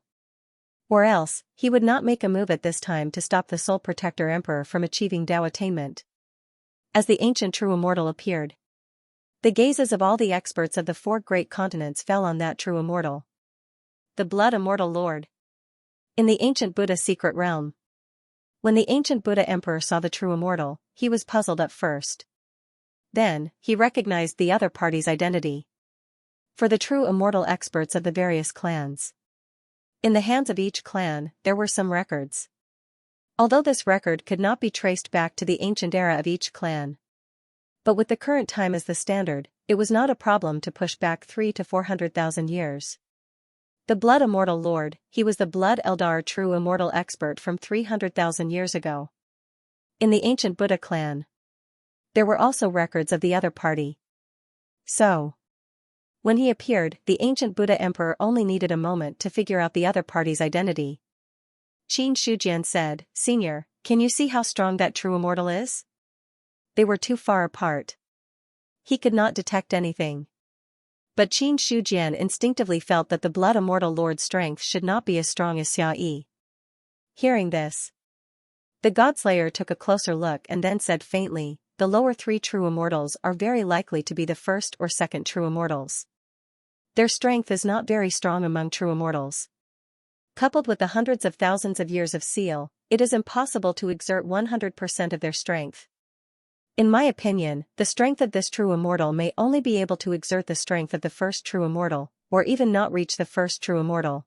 Or else, he would not make a move at this time to stop the Soul Protector Emperor from achieving Tao attainment. As the ancient true immortal appeared, the gazes of all the experts of the 4 great continents fell on that true immortal. The Blood Immortal Lord. In the ancient Buddha secret realm. When the ancient Buddha Emperor saw the true immortal, he was puzzled at first. Then, he recognized the other party's identity. For the true immortal experts of the various clans. In the hands of each clan, there were some records. Although this record could not be traced back to the ancient era of each clan. But with the current time as the standard, it was not a problem to push back 300 to 400,000 years. The Blood Immortal Lord, he was the Blood Eldar true immortal expert from 300,000 years ago. In the ancient Buddha clan, there were also records of the other party. So, when he appeared, the ancient Buddha Emperor only needed a moment to figure out the other party's identity. Xianxia said, "Senior, can you see how strong that true immortal is?" They were too far apart. He could not detect anything. But Xianxia instinctively felt that the Blood Immortal Lord's strength should not be as strong as Xiaoyi. Hearing this, the Godslayer took a closer look and then said faintly, "The lower 3 true immortals are very likely to be the first or second true immortals. Their strength is not very strong among true immortals. Coupled with the hundreds of thousands of years of seal, it is impossible to exert 100% of their strength. In my opinion, the strength of this true immortal may only be able to exert the strength of the first true immortal, or even not reach the first true immortal.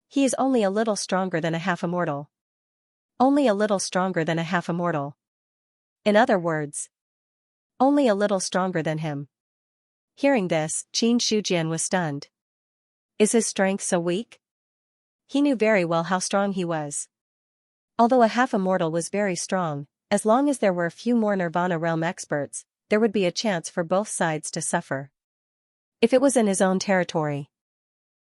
He is only a little stronger than a half immortal. Only a little stronger than a half immortal. In other words, only a little stronger than him." Hearing this, Xianxia was stunned. Is his strength so weak? He knew very well how strong he was. Although a half immortal was very strong, as long as there were a few more Nirvana realm experts, there would be a chance for both sides to suffer. If it was in his own territory.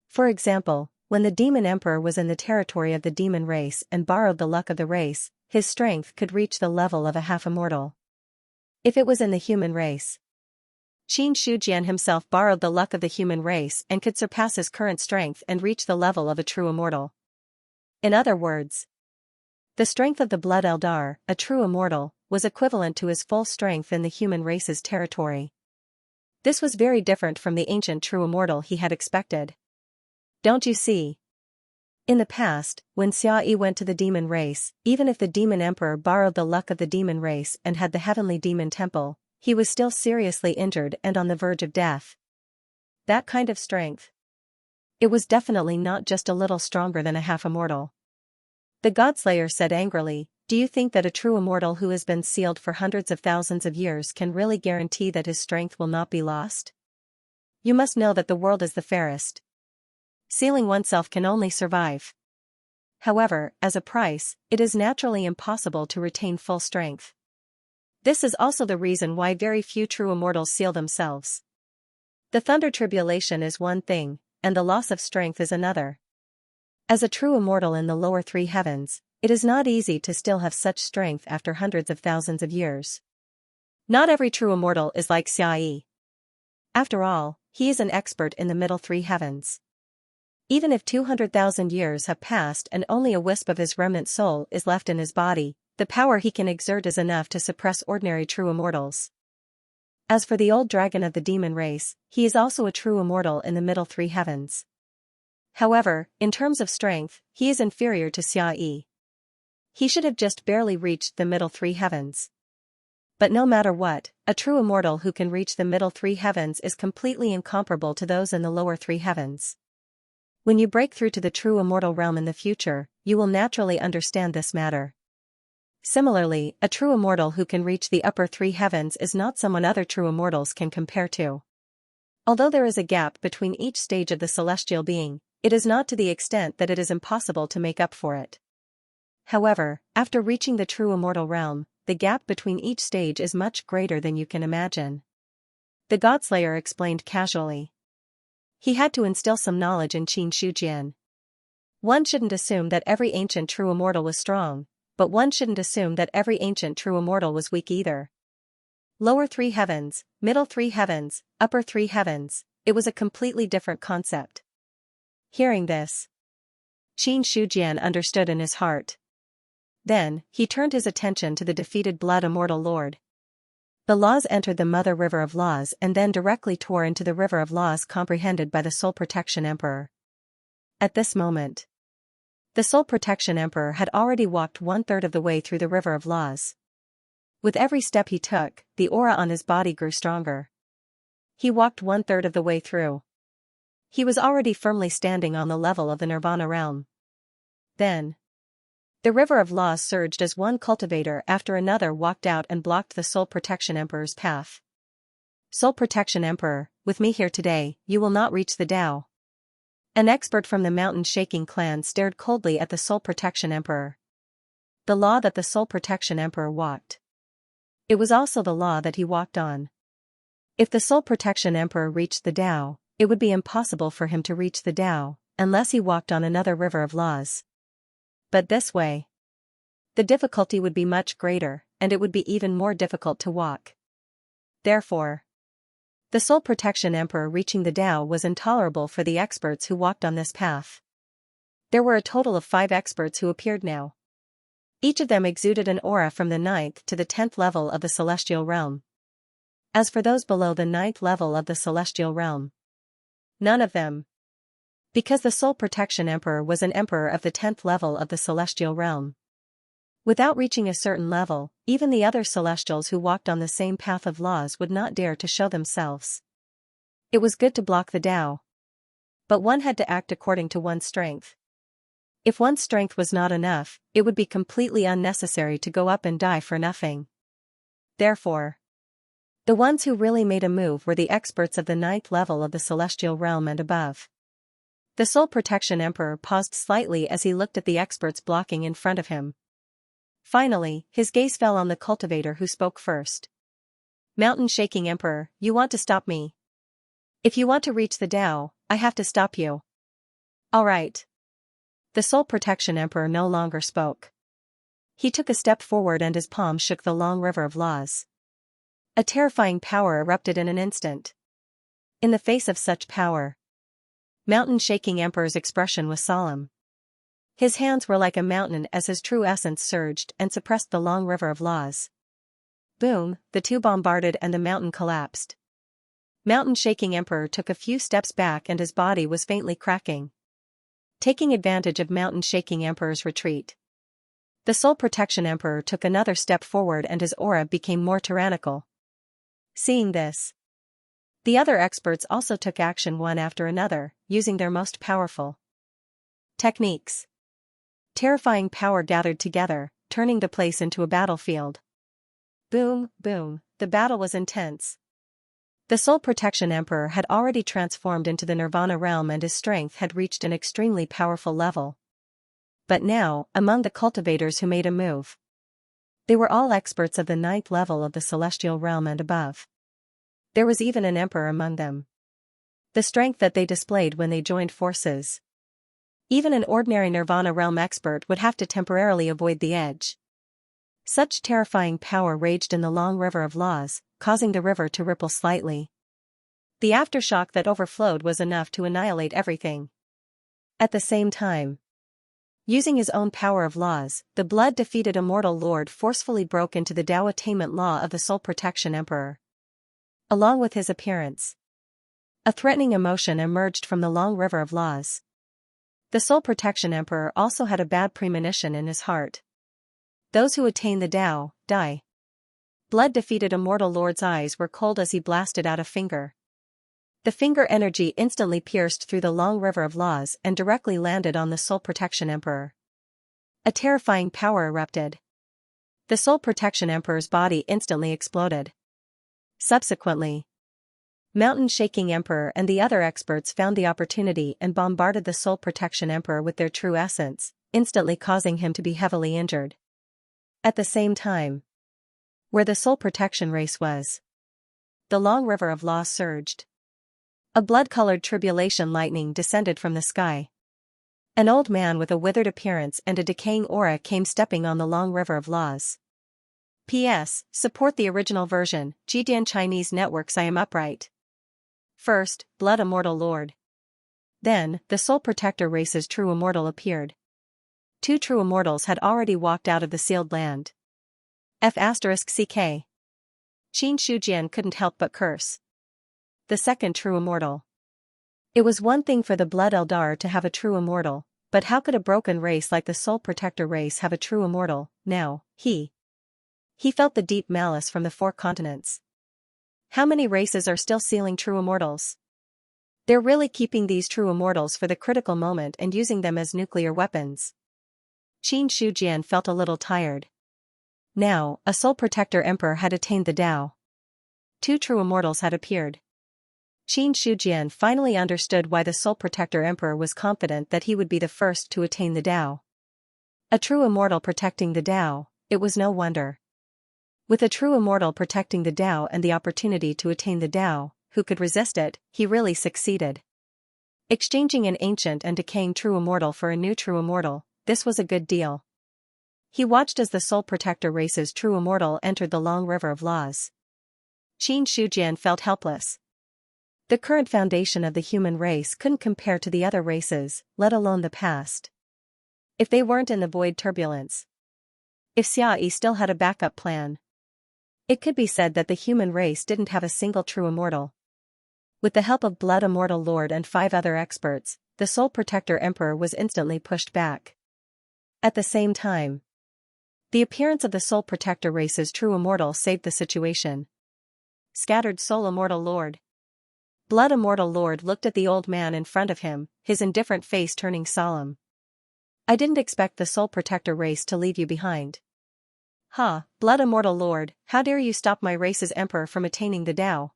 For example, when the Demon Emperor was in the territory of the demon race and borrowed the luck of the race, his strength could reach the level of a half immortal. If it was in the human race, Xianxia himself borrowed the luck of the human race and could surpass his current strength and reach the level of a true immortal. In other words, the strength of the Blood Eldar, a true immortal, was equivalent to his full strength in the human race's territory. This was very different from the ancient true immortal he had expected. Don't you see? In the past, when Xiaoyi went to the demon race, even if the demon emperor borrowed the luck of the demon race and had the heavenly demon temple, he was still seriously injured and on the verge of death. That kind of strength. It was definitely not just a little stronger than a half immortal. The Godslayer said angrily, "Do you think that a true immortal who has been sealed for hundreds of thousands of years can really guarantee that his strength will not be lost? You must know that the world is the fairest. Sealing oneself can only survive. However, as a price, it is naturally impossible to retain full strength. This is also the reason why very few true immortals seal themselves. The thunder tribulation is one thing, and the loss of strength is another. As a true immortal in the lower 3 heavens, it is not easy to still have such strength after hundreds of thousands of years. Not every true immortal is like Xiaoyi. After all, he is an expert in the middle 3 heavens. Even if 200,000 years have passed and only a wisp of his remnant soul is left in his body, the power he can exert is enough to suppress ordinary true immortals. As for the old dragon of the demon race, he is also a true immortal in the middle 3 heavens. However, in terms of strength, he is inferior to Xiaoyi. He should have just barely reached the middle 3 heavens. But no matter what, a true immortal who can reach the middle three heavens is completely incomparable to those in the lower three heavens. When you break through to the true immortal realm in the future, you will naturally understand this matter. Similarly, a true immortal who can reach the upper three heavens is not someone other true immortals can compare to. Although there is a gap between each stage of the celestial being, it is not to the extent that it is impossible to make up for it. However, after reaching the true immortal realm, the gap between each stage is much greater than you can imagine. The Godslayer explained casually. He had to instill some knowledge in Xianxia. One shouldn't assume that every ancient true immortal was strong, but one shouldn't assume that every ancient true immortal was weak either. Lower three heavens, middle three heavens, upper three heavens, it was a completely different concept. Hearing this, Xianxia understood in his heart. Then, he turned his attention to the defeated blood immortal lord. The laws entered the mother river of laws and then directly tore into the river of laws comprehended by the Soul Protection Emperor. At this moment, the Soul Protection Emperor had already walked 1/3 of the way through the river of laws. With every step he took, the aura on his body grew stronger. He walked 1/3 of the way through. He was already firmly standing on the level of the Nirvana realm. Then, the river of laws surged as one cultivator after another walked out and blocked the Soul Protection Emperor's path. Soul Protection Emperor, with me here today, you will not reach the Tao. An expert from the Mountain Shaking clan stared coldly at the Soul Protection Emperor. The law that the Soul Protection Emperor walked. It was also the law that he walked on. If the Soul Protection Emperor reached the Tao, it would be impossible for him to reach the Tao, unless he walked on another river of laws. But this way, the difficulty would be much greater, and it would be even more difficult to walk. Therefore, the Soul Protection Emperor reaching the Tao was intolerable for the experts who walked on this path. There were a total of 5 experts who appeared now. Each of them exuded an aura from the 9th to the 10th level of the celestial realm. As for those below the 9th level of the celestial realm, none of them. Because the Soul Protection Emperor was an emperor of the 10th level of the celestial realm. Without reaching a certain level, even the other celestials who walked on the same path of laws would not dare to show themselves. It was good to block the Tao. But one had to act according to one's strength. If one's strength was not enough, it would be completely unnecessary to go up and die for nothing. Therefore, the ones who really made a move were the experts of the 9th level of the celestial realm and above. The Soul Protection Emperor paused slightly as he looked at the experts blocking in front of him. Finally, his gaze fell on the cultivator who spoke first. Mountain Shaking Emperor, you want to stop me? If you want to reach the Tao, I have to stop you. All right. The Soul Protection Emperor no longer spoke. He took a step forward and his palm shook the long river of laws. A terrifying power erupted in an instant. In the face of such power, Mountain Shaking Emperor's expression was solemn. His hands were like a mountain as his true essence surged and suppressed the long river of laws. Boom, the two bombarded and the mountain collapsed. Mountain Shaking Emperor took a few steps back and his body was faintly cracking. Taking advantage of Mountain Shaking Emperor's retreat, the Soul Protection Emperor took another step forward and his aura became more tyrannical. Seeing this, the other experts also took action one after another, using their most powerful techniques. Terrifying power gathered together, turning the place into a battlefield. Boom, boom, the battle was intense. The Soul Protection Emperor had already transformed into the Nirvana realm and his strength had reached an extremely powerful level. But now, among the cultivators who made a move, they were all experts of the 9th level of the celestial realm and above. There was even an emperor among them. The strength that they displayed when they joined forces. Even an ordinary Nirvana realm expert would have to temporarily avoid the edge. Such terrifying power raged in the long river of laws, causing the river to ripple slightly. The aftershock that overflowed was enough to annihilate everything. At the same time, using his own power of laws, the blood-defeated immortal lord forcefully broke into the Tao attainment law of the Soul Protection Emperor. Along with his appearance, a threatening emotion emerged from the long river of laws. The Soul Protection Emperor also had a bad premonition in his heart. Those who attain the Tao, die. Blood defeated Immortal Lord's eyes were cold as he blasted out a finger. The finger energy instantly pierced through the long river of laws and directly landed on the Soul Protection Emperor. A terrifying power erupted. The Soul Protection Emperor's body instantly exploded. Subsequently, Mountain Shaking Emperor and the other experts found the opportunity and bombarded the Soul Protection Emperor with their true essence, instantly causing him to be heavily injured. At the same time, where the Soul Protection race was, the long river of law surged. A blood-colored tribulation lightning descended from the sky. An old man with a withered appearance and a decaying aura came stepping on the long river of laws. P.S. Support the original version, Jidian Chinese networks. I am upright. First, Blood Immortal Lord. Then, the Soul Protector race's true immortal appeared. 2 true immortals had already walked out of the sealed land. F***CK. Qin Shujian couldn't help but curse. The second true immortal. It was one thing for the Blood Eldar to have a true immortal, but how could a broken race like the Soul Protector race have a true immortal? Now, he felt the deep malice from the 4 continents. How many races are still sealing true immortals? They're really keeping these true immortals for the critical moment and using them as nuclear weapons. Qin Shujian felt a little tired. Now, a Soul Protector Emperor had attained the Tao. 2 true immortals had appeared. Qin Shujian finally understood why the Soul Protector Emperor was confident that he would be the first to attain the Tao. A true immortal protecting the Tao, it was no wonder. With a true immortal protecting the Tao and the opportunity to attain the Tao, who could resist it, he really succeeded. Exchanging an ancient and decaying true immortal for a new true immortal, this was a good deal. He watched as the Soul Protector race's true immortal entered the long river of laws. Qin Shujian felt helpless. The current foundation of the human race couldn't compare to the other races, let alone the past. If they weren't in the void turbulence. If Xianxia still had a backup plan. It could be said that the human race didn't have a single true immortal. With the help of Blood Immortal Lord and 5 other experts, the Soul Protector Emperor was instantly pushed back. At the same time, the appearance of the Soul Protector race's true immortal saved the situation. Scattered Soul Immortal Lord. Blood Immortal Lord looked at the old man in front of him, his indifferent face turning solemn. I didn't expect the Soul Protector race to leave you behind. Blood Immortal Lord, how dare you stop my race's emperor from attaining the Tao?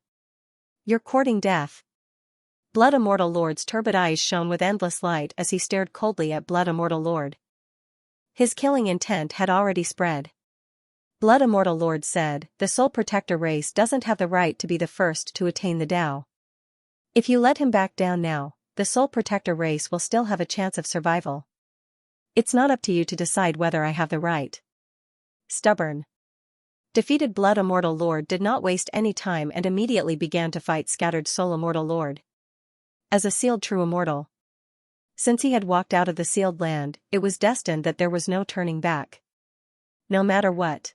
You're courting death. Blood Immortal Lord's turbid eyes shone with endless light as he stared coldly at Blood Immortal Lord. His killing intent had already spread. Blood Immortal Lord said, the Soul Protector race doesn't have the right to be the first to attain the Tao. If you let him back down now, the Soul Protector race will still have a chance of survival. It's not up to you to decide whether I have the right. Stubborn. Defeated Blood Immortal Lord did not waste any time and immediately began to fight Scattered Soul Immortal Lord. As a sealed true immortal. Since he had walked out of the sealed land, it was destined that there was no turning back. No matter what.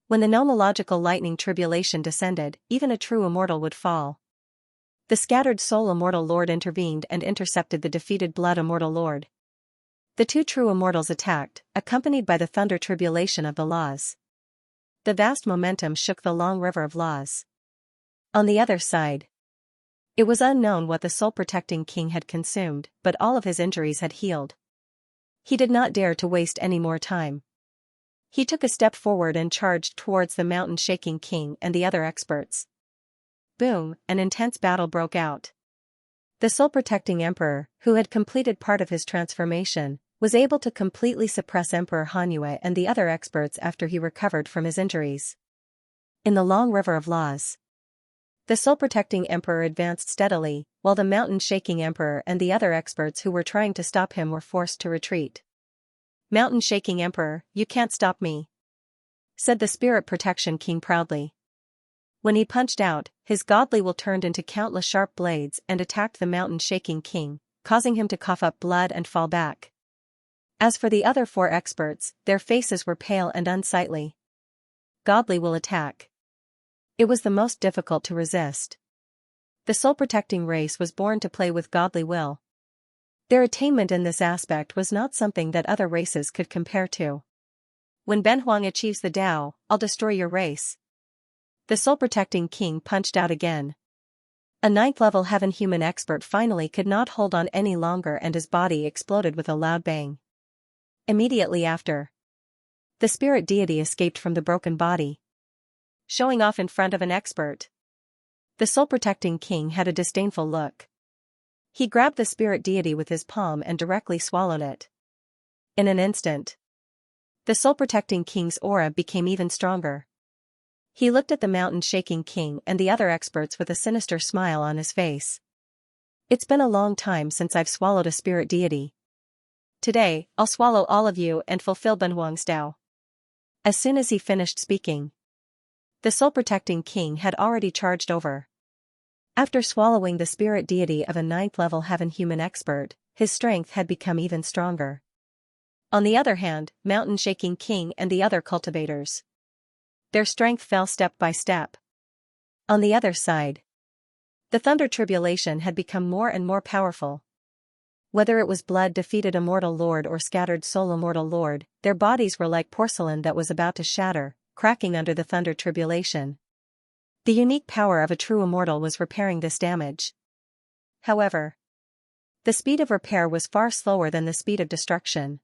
When the nomological lightning tribulation descended, even a true immortal would fall. The Scattered Soul Immortal Lord intervened and intercepted the defeated Blood Immortal Lord. The 2 true immortals attacked, accompanied by the thunder tribulation of the laws. The vast momentum shook the long river of laws. On the other side, it was unknown what the soul-protecting king had consumed, but all of his injuries had healed. He did not dare to waste any more time. He took a step forward and charged towards the mountain-shaking king and the other experts. Boom, an intense battle broke out. The soul-protecting emperor, who had completed part of his transformation, was able to completely suppress Emperor Hanyue and the other experts after he recovered from his injuries. In the long river of laws, the soul-protecting emperor advanced steadily, while the mountain-shaking emperor and the other experts who were trying to stop him were forced to retreat. Mountain-shaking emperor, you can't stop me, said the spirit protection king proudly. When he punched out, his godly will turned into countless sharp blades and attacked the mountain-shaking king, causing him to cough up blood and fall back. As for the other 4 experts, their faces were pale and unsightly. Godly will attack. It was the most difficult to resist. The soul-protecting race was born to play with godly will. Their attainment in this aspect was not something that other races could compare to. When Ben Huang achieves the Tao, I'll destroy your race, The soul-protecting king punched out again. A 9th-level heaven human expert finally could not hold on any longer and his body exploded with a loud bang. Immediately after, the spirit deity escaped from the broken body, showing off in front of an expert. The soul-protecting king had a disdainful look. He grabbed the spirit deity with his palm and directly swallowed it. In an instant, the soul-protecting king's aura became even stronger. He looked at the mountain-shaking king and the other experts with a sinister smile on his face. It's been a long time since I've swallowed a spirit deity. Today, I'll swallow all of you and fulfill Ben Huang's Tao. As soon as he finished speaking, the soul-protecting king had already charged over. After swallowing the spirit deity of a 9th-level heaven human expert, his strength had become even stronger. On the other hand, mountain-shaking king and the other cultivators, their strength fell step by step. On the other side, the thunder tribulation had become more and more powerful. Whether it was blood defeated immortal lord or scattered soul immortal lord, their bodies were like porcelain that was about to shatter, cracking under the thunder tribulation. The unique power of a true immortal was repairing this damage. However, the speed of repair was far slower than the speed of destruction.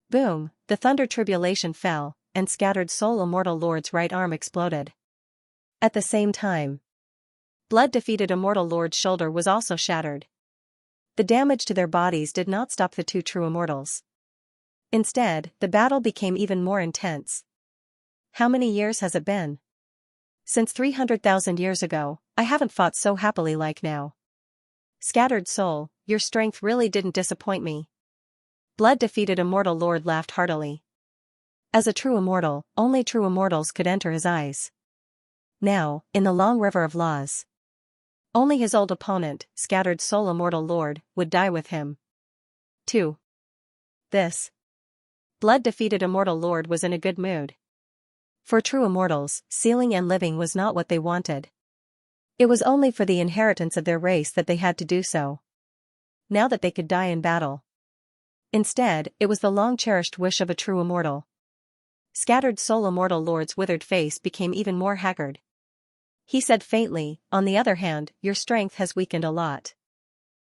Boom, the thunder tribulation fell, and scattered soul immortal lord's right arm exploded. At the same time, blood defeated immortal lord's shoulder was also shattered. The damage to their bodies did not stop the two true immortals. Instead, the battle became even more intense. How many years has it been? Since 300,000 years ago, I haven't fought so happily like now. Scattered soul, your strength really didn't disappoint me. Blood defeated immortal lord laughed heartily. As a true immortal, only true immortals could enter his eyes. Now, in the long river of laws, only his old opponent, scattered soul immortal lord, would die with him. 2. This blood defeated immortal lord was in a good mood. For true immortals, sealing and living was not what they wanted. It was only for the inheritance of their race that they had to do so. Now that they could die in battle. Instead, it was the long-cherished wish of a true immortal. Scattered soul immortal lord's withered face became even more haggard. He said faintly, on the other hand, your strength has weakened a lot.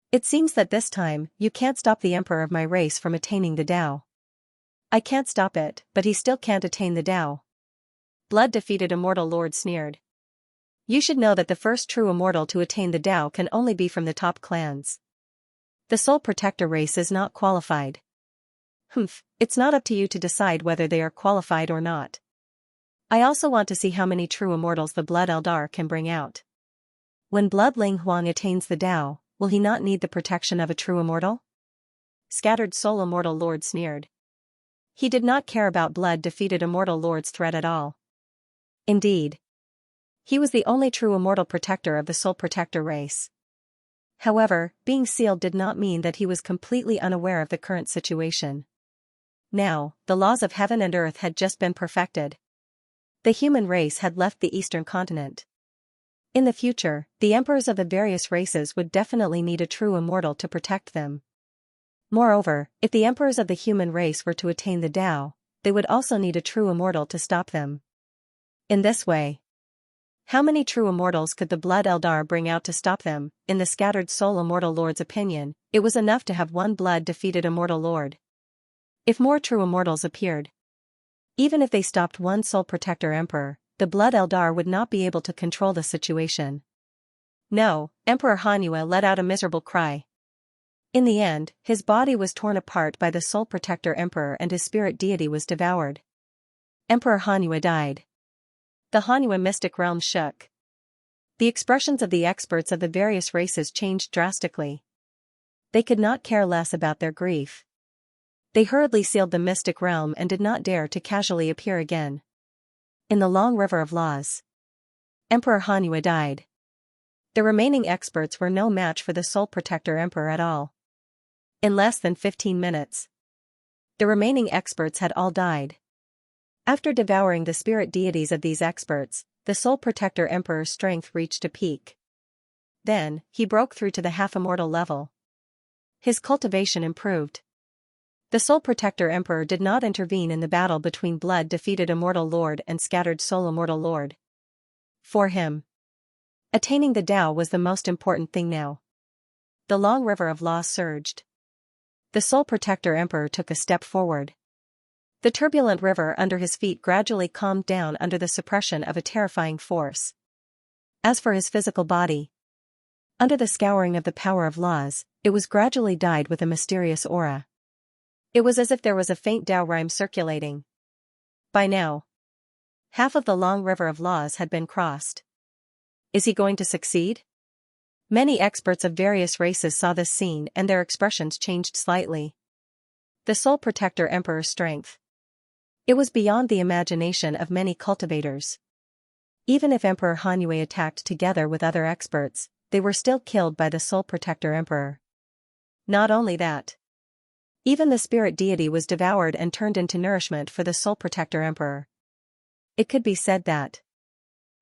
It seems that this time, you can't stop the emperor of my race from attaining the Tao. I can't stop it, but he still can't attain the Tao. Blood defeated immortal lord sneered. You should know that the first true immortal to attain the Tao can only be from the top clans. The soul protector race is not qualified. It's not up to you to decide whether they are qualified or not. I also want to see how many true immortals the Blood Eldar can bring out. When Blood Ling Huang attains the Tao, will he not need the protection of a true immortal? Scattered soul immortal lord sneered. He did not care about blood defeated immortal lord's threat at all. Indeed, he was the only true immortal protector of the soul protector race. However, being sealed did not mean that he was completely unaware of the current situation. Now, the laws of heaven and earth had just been perfected. The human race had left the eastern continent. In the future, the emperors of the various races would definitely need a true immortal to protect them. Moreover, if the emperors of the human race were to attain the Tao, they would also need a true immortal to stop them. In this way, how many true immortals could the Blood Eldar bring out to stop them? In the scattered soul immortal lord's opinion, it was enough to have one blood defeated immortal lord. If more true immortals appeared, even if they stopped one soul protector emperor, the Blood Eldar would not be able to control the situation. No, Emperor Hanyu let out a miserable cry. In the end, his body was torn apart by the soul protector emperor and his spirit deity was devoured. Emperor Hanyu died. The Hanyu mystic realm shook. The expressions of the experts of the various races changed drastically. They could not care less about their grief. They hurriedly sealed the mystic realm and did not dare to casually appear again. In the long river of laws, Emperor Hanyu died. The remaining experts were no match for the soul protector emperor at all. In less than 15 minutes, the remaining experts had all died. After devouring the spirit deities of these experts, the soul protector emperor's strength reached a peak. Then, he broke through to the half-immortal level. His cultivation improved. The soul protector emperor did not intervene in the battle between blood defeated immortal lord and scattered soul immortal lord. For him, attaining the Tao was the most important thing now. The long river of law surged. The Soul Protector Emperor took a step forward. The turbulent river under his feet gradually calmed down under the suppression of a terrifying force. As for his physical body, under the scouring of the power of laws, it was gradually dyed with a mysterious aura. It was as if there was a faint Tao rhyme circulating. By now, half of the long river of laws had been crossed. Is he going to succeed? Many experts of various races saw this scene and their expressions changed slightly. The Soul Protector Emperor's strength. It was beyond the imagination of many cultivators. Even if Emperor Hanyu attacked together with other experts, they were still killed by the Soul Protector Emperor. Not only that. Even the spirit deity was devoured and turned into nourishment for the Soul Protector Emperor. It could be said that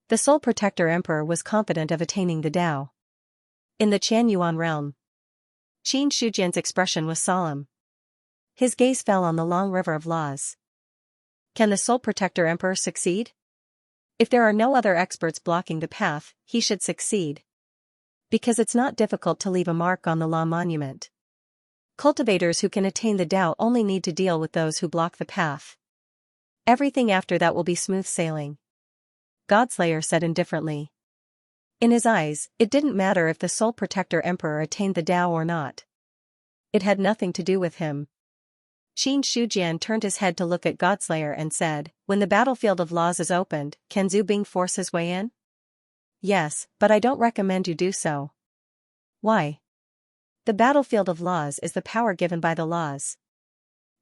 the Soul Protector Emperor was confident of attaining the Tao. In the Qianyuan realm, Qin Shujian's expression was solemn. His gaze fell on the long river of laws. Can the Soul Protector Emperor succeed? If there are no other experts blocking the path, he should succeed. Because it's not difficult to leave a mark on the law monument. Cultivators who can attain the Tao only need to deal with those who block the path. Everything after that will be smooth sailing. Godslayer said indifferently. In his eyes, it didn't matter if the Soul Protector Emperor attained the Tao or not. It had nothing to do with him. Qin Shujian turned his head to look at Godslayer and said, when the battlefield of laws is opened, can Zhu Bing force his way in? Yes, but I don't recommend you do so. Why? The battlefield of laws is the power given by the laws.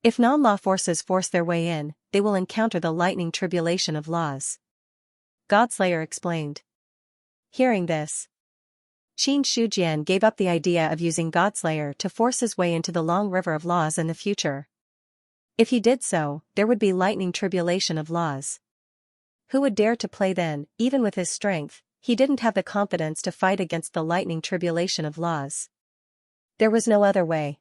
If non-law forces force their way in, they will encounter the lightning tribulation of laws. Godslayer explained. Hearing this, Qin Shujian gave up the idea of using Godslayer to force his way into the long river of laws in the future. If he did so, there would be lightning tribulation of laws. Who would dare to play then? Even with his strength, he didn't have the confidence to fight against the lightning tribulation of laws. There was no other way.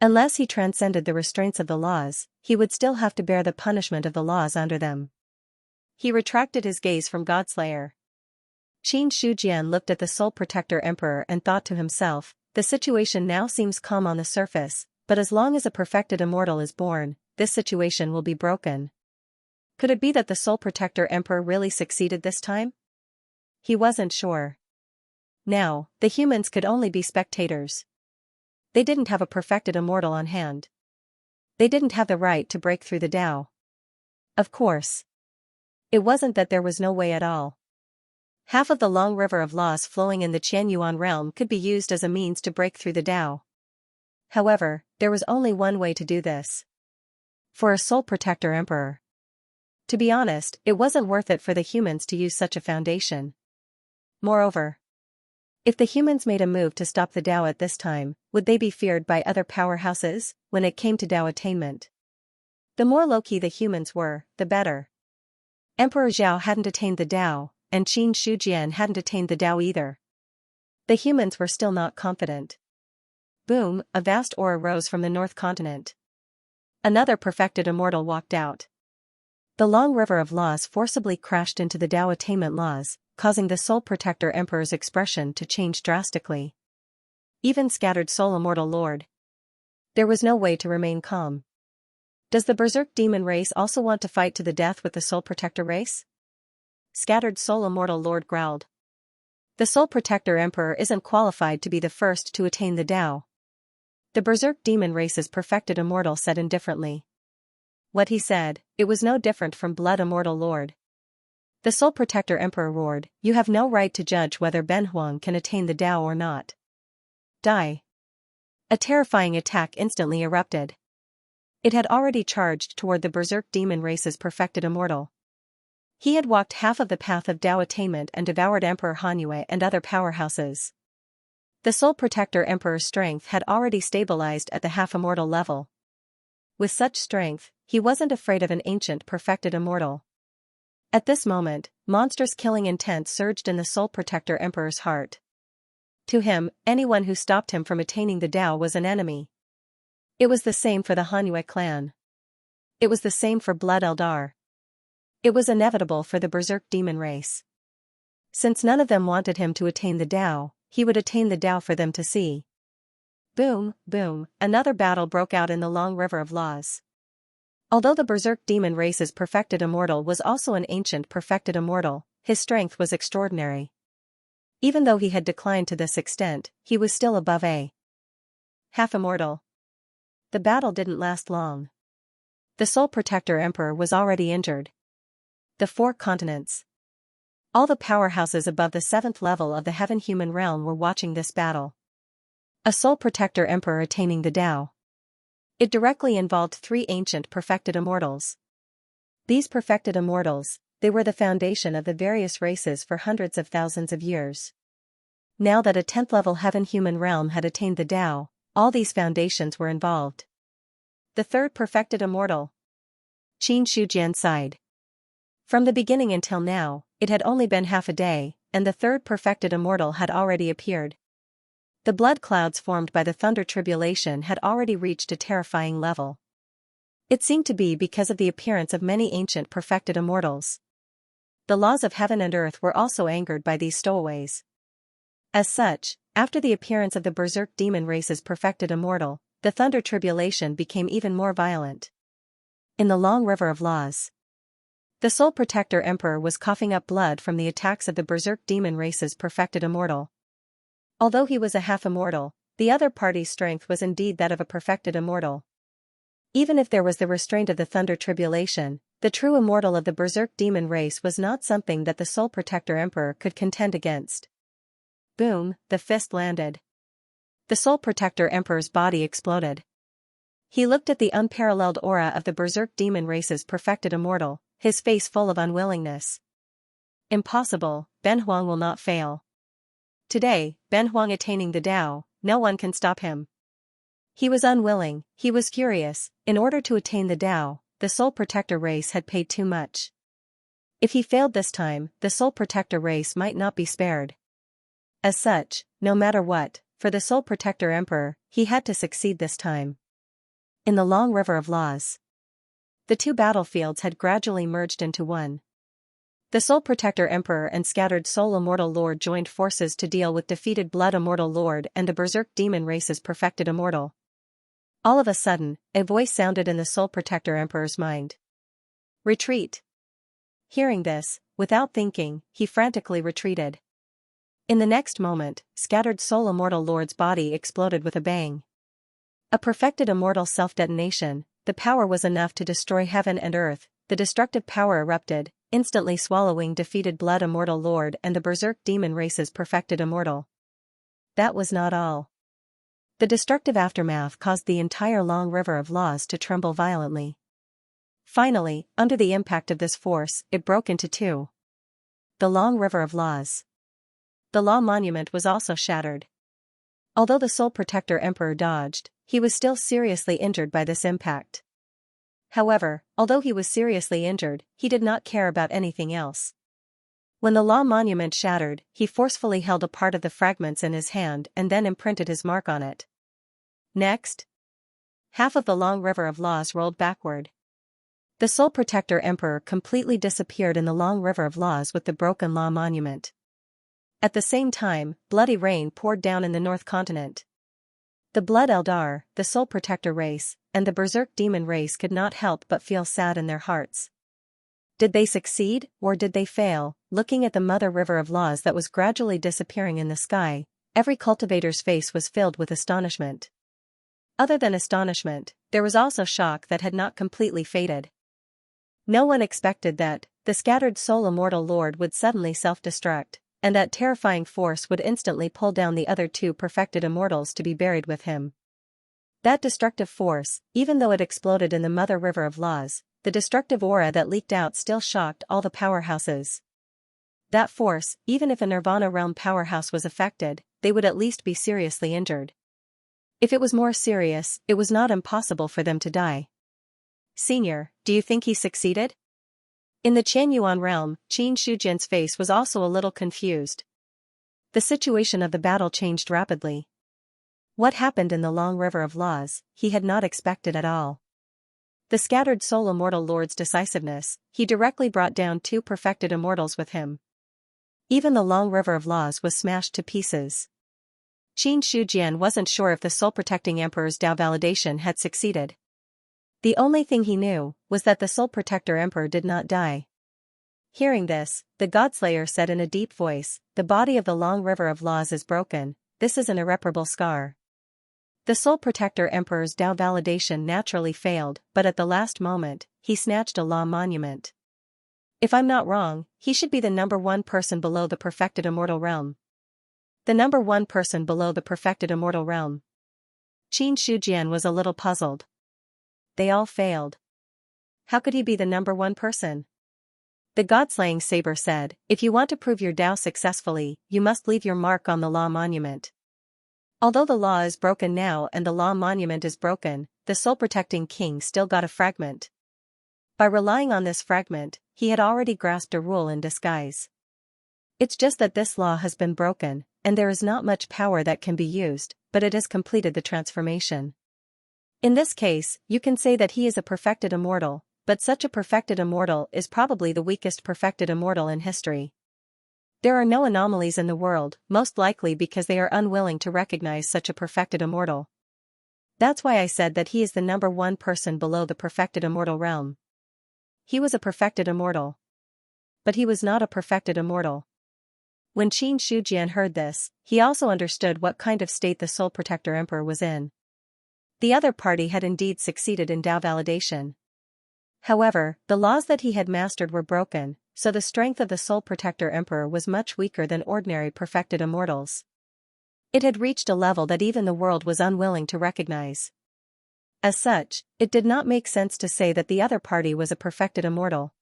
Unless he transcended the restraints of the laws, he would still have to bear the punishment of the laws under them. He retracted his gaze from Godslayer. Qin Shujian looked at the Soul Protector Emperor and thought to himself, the situation now seems calm on the surface, but as long as a perfected immortal is born, this situation will be broken. Could it be that the Soul Protector Emperor really succeeded this time? He wasn't sure. Now, the humans could only be spectators. They didn't have a perfected immortal on hand. They didn't have the right to break through the Tao. Of course. It wasn't that there was no way at all. Half of the long river of laws flowing in the Qianyuan realm could be used as a means to break through the Tao. However, there was only one way to do this. For a Soul Protector Emperor. To be honest, it wasn't worth it for the humans to use such a foundation. Moreover, if the humans made a move to stop the Tao at this time, would they be feared by other powerhouses, when it came to Tao attainment? The more low-key the humans were, the better. Emperor Zhao hadn't attained the Tao, and Qin Shujian hadn't attained the Tao either. The humans were still not confident. Boom, a vast aura rose from the North Continent. Another perfected immortal walked out. The long river of laws forcibly crashed into the Tao attainment laws, causing the Soul Protector Emperor's expression to change drastically. Even scattered Soul Immortal Lord. There was no way to remain calm. Does the Berserk Demon race also want to fight to the death with the Soul Protector race? Scattered Soul Immortal Lord growled. The Soul Protector Emperor isn't qualified to be the first to attain the Tao. The Berserk Demon race's perfected immortal said indifferently. What he said, it was no different from Blood Immortal Lord. The Soul Protector Emperor roared, you have no right to judge whether Ben Huang can attain the Tao or not. Die. A terrifying attack instantly erupted. It had already charged toward the Berserk Demon race's perfected immortal. He had walked half of the path of Tao attainment and devoured Emperor Hanyu and other powerhouses. The Soul Protector Emperor's strength had already stabilized at the half-immortal level. With such strength, he wasn't afraid of an ancient perfected immortal. At this moment, monstrous killing intent surged in the Soul Protector Emperor's heart. To him, anyone who stopped him from attaining the Tao was an enemy. It was the same for the Hanyu clan. It was the same for Blood Eldar. It was inevitable for the Berserk Demon race. Since none of them wanted him to attain the Tao, he would attain the Tao for them to see. Boom, boom, another battle broke out in the long river of laws. Although the berserk demon race's perfected immortal was also an ancient perfected immortal, his strength was extraordinary. Even though he had declined to this extent, he was still above a half-immortal. The battle didn't last long. The Soul Protector Emperor was already injured. The 4 continents. All the powerhouses above the 7th level of the heaven-human realm were watching this battle. A Soul Protector Emperor attaining the Tao. It directly involved 3 ancient perfected immortals. These perfected immortals, they were the foundation of the various races for hundreds of thousands of years. Now that a 10th level heaven-human realm had attained the Tao, all these foundations were involved. The 3rd perfected immortal. Xianxia sighed. From the beginning until now, it had only been half a day, and the 3rd perfected immortal had already appeared. The blood clouds formed by the thunder tribulation had already reached a terrifying level. It seemed to be because of the appearance of many ancient perfected immortals. The laws of heaven and earth were also angered by these stowaways. As such, after the appearance of the berserk demon race's perfected immortal, the thunder tribulation became even more violent. In the long river of laws, the Soul Protector Emperor was coughing up blood from the attacks of the berserk demon race's perfected immortal. Although he was a half-immortal, the other party's strength was indeed that of a perfected immortal. Even if there was the restraint of the thunder tribulation, the true immortal of the berserk demon race was not something that the Soul Protector Emperor could contend against. Boom, the fist landed. The Soul Protector Emperor's body exploded. He looked at the unparalleled aura of the berserk demon race's perfected immortal, his face full of unwillingness. Impossible, Ben Huang will not fail. Today, Ben Huang attaining the Tao, no one can stop him. He was unwilling, he was furious. In order to attain the Tao, the Soul Protector race had paid too much. If he failed this time, the Soul Protector race might not be spared. As such, no matter what, for the Soul Protector Emperor, he had to succeed this time. In the long river of laws, the 2 battlefields had gradually merged into one. The Soul Protector Emperor and Scattered Soul Immortal Lord joined forces to deal with defeated Blood Immortal Lord and the berserk demon race's perfected immortal. All of a sudden, a voice sounded in the Soul Protector Emperor's mind. Retreat. Hearing this, without thinking, he frantically retreated. In the next moment, Scattered Soul Immortal Lord's body exploded with a bang. A perfected immortal self-detonation, the power was enough to destroy heaven and earth. The destructive power erupted, instantly swallowing defeated Blood Immortal Lord and the berserk demon race's perfected immortal. That was not all. The destructive aftermath caused the entire long river of laws to tremble violently. Finally, under the impact of this force, it broke into 2. The long river of laws. The law monument was also shattered. Although the Soul Protector Emperor dodged, he was still seriously injured by this impact. However, although he was seriously injured, he did not care about anything else. When the law monument shattered, he forcefully held a part of the fragments in his hand and then imprinted his mark on it. Next, half of the long river of laws rolled backward. The Soul Protector Emperor completely disappeared in the long river of laws with the broken law monument. At the same time, bloody rain poured down in the North Continent. The Blood Eldar, the Soul Protector race, and the Berserk Demon race could not help but feel sad in their hearts. Did they succeed, or did they fail? Looking at the mother river of laws that was gradually disappearing in the sky, every cultivator's face was filled with astonishment. Other than astonishment, there was also shock that had not completely faded. No one expected that the Scattered Soul Immortal Lord would suddenly self-destruct, and that terrifying force would instantly pull down the other 2 perfected immortals to be buried with him. That destructive force, even though it exploded in the mother river of laws, the destructive aura that leaked out still shocked all the powerhouses. That force, even if a Nirvana realm powerhouse was affected, they would at least be seriously injured. If it was more serious, it was not impossible for them to die. Senior, do you think he succeeded? In the Qianyuan realm, Qin Shujian's face was also a little confused. The situation of the battle changed rapidly. What happened in the long river of laws, he had not expected at all. The Scattered Soul Immortal Lord's decisiveness, he directly brought down 2 perfected immortals with him. Even the long river of laws was smashed to pieces. Qin Shujian wasn't sure if the soul-protecting emperor's Dao validation had succeeded. The only thing he knew was that the soul protector emperor did not die. Hearing this, the Godslayer said in a deep voice, "The body of the long river of laws is broken, this is an irreparable scar." The soul protector emperor's Dao validation naturally failed, but at the last moment, he snatched a law monument. If I'm not wrong, he should be the number one person below the perfected immortal realm. The number one person below the perfected immortal realm. Qin Shujian was a little puzzled. They all failed. How could he be the number one person? The God-slaying saber said, "If you want to prove your Dao successfully, you must leave your mark on the law monument." Although the law is broken now and the law monument is broken, the soul-protecting king still got a fragment. By relying on this fragment, he had already grasped a rule in disguise. It's just that this law has been broken, and there is not much power that can be used, but it has completed the transformation. In this case, you can say that he is a perfected immortal, but such a perfected immortal is probably the weakest perfected immortal in history. There are no anomalies in the world, most likely because they are unwilling to recognize such a perfected immortal. That's why I said that he is the number one person below the perfected immortal realm. He was a perfected immortal. But he was not a perfected immortal. When Qin Shujian heard this, he also understood what kind of state the soul protector emperor was in. The other party had indeed succeeded in Dao validation. However, the laws that he had mastered were broken, so the strength of the soul protector emperor was much weaker than ordinary perfected immortals. It had reached a level that even the world was unwilling to recognize. As such, it did not make sense to say that the other party was a perfected immortal.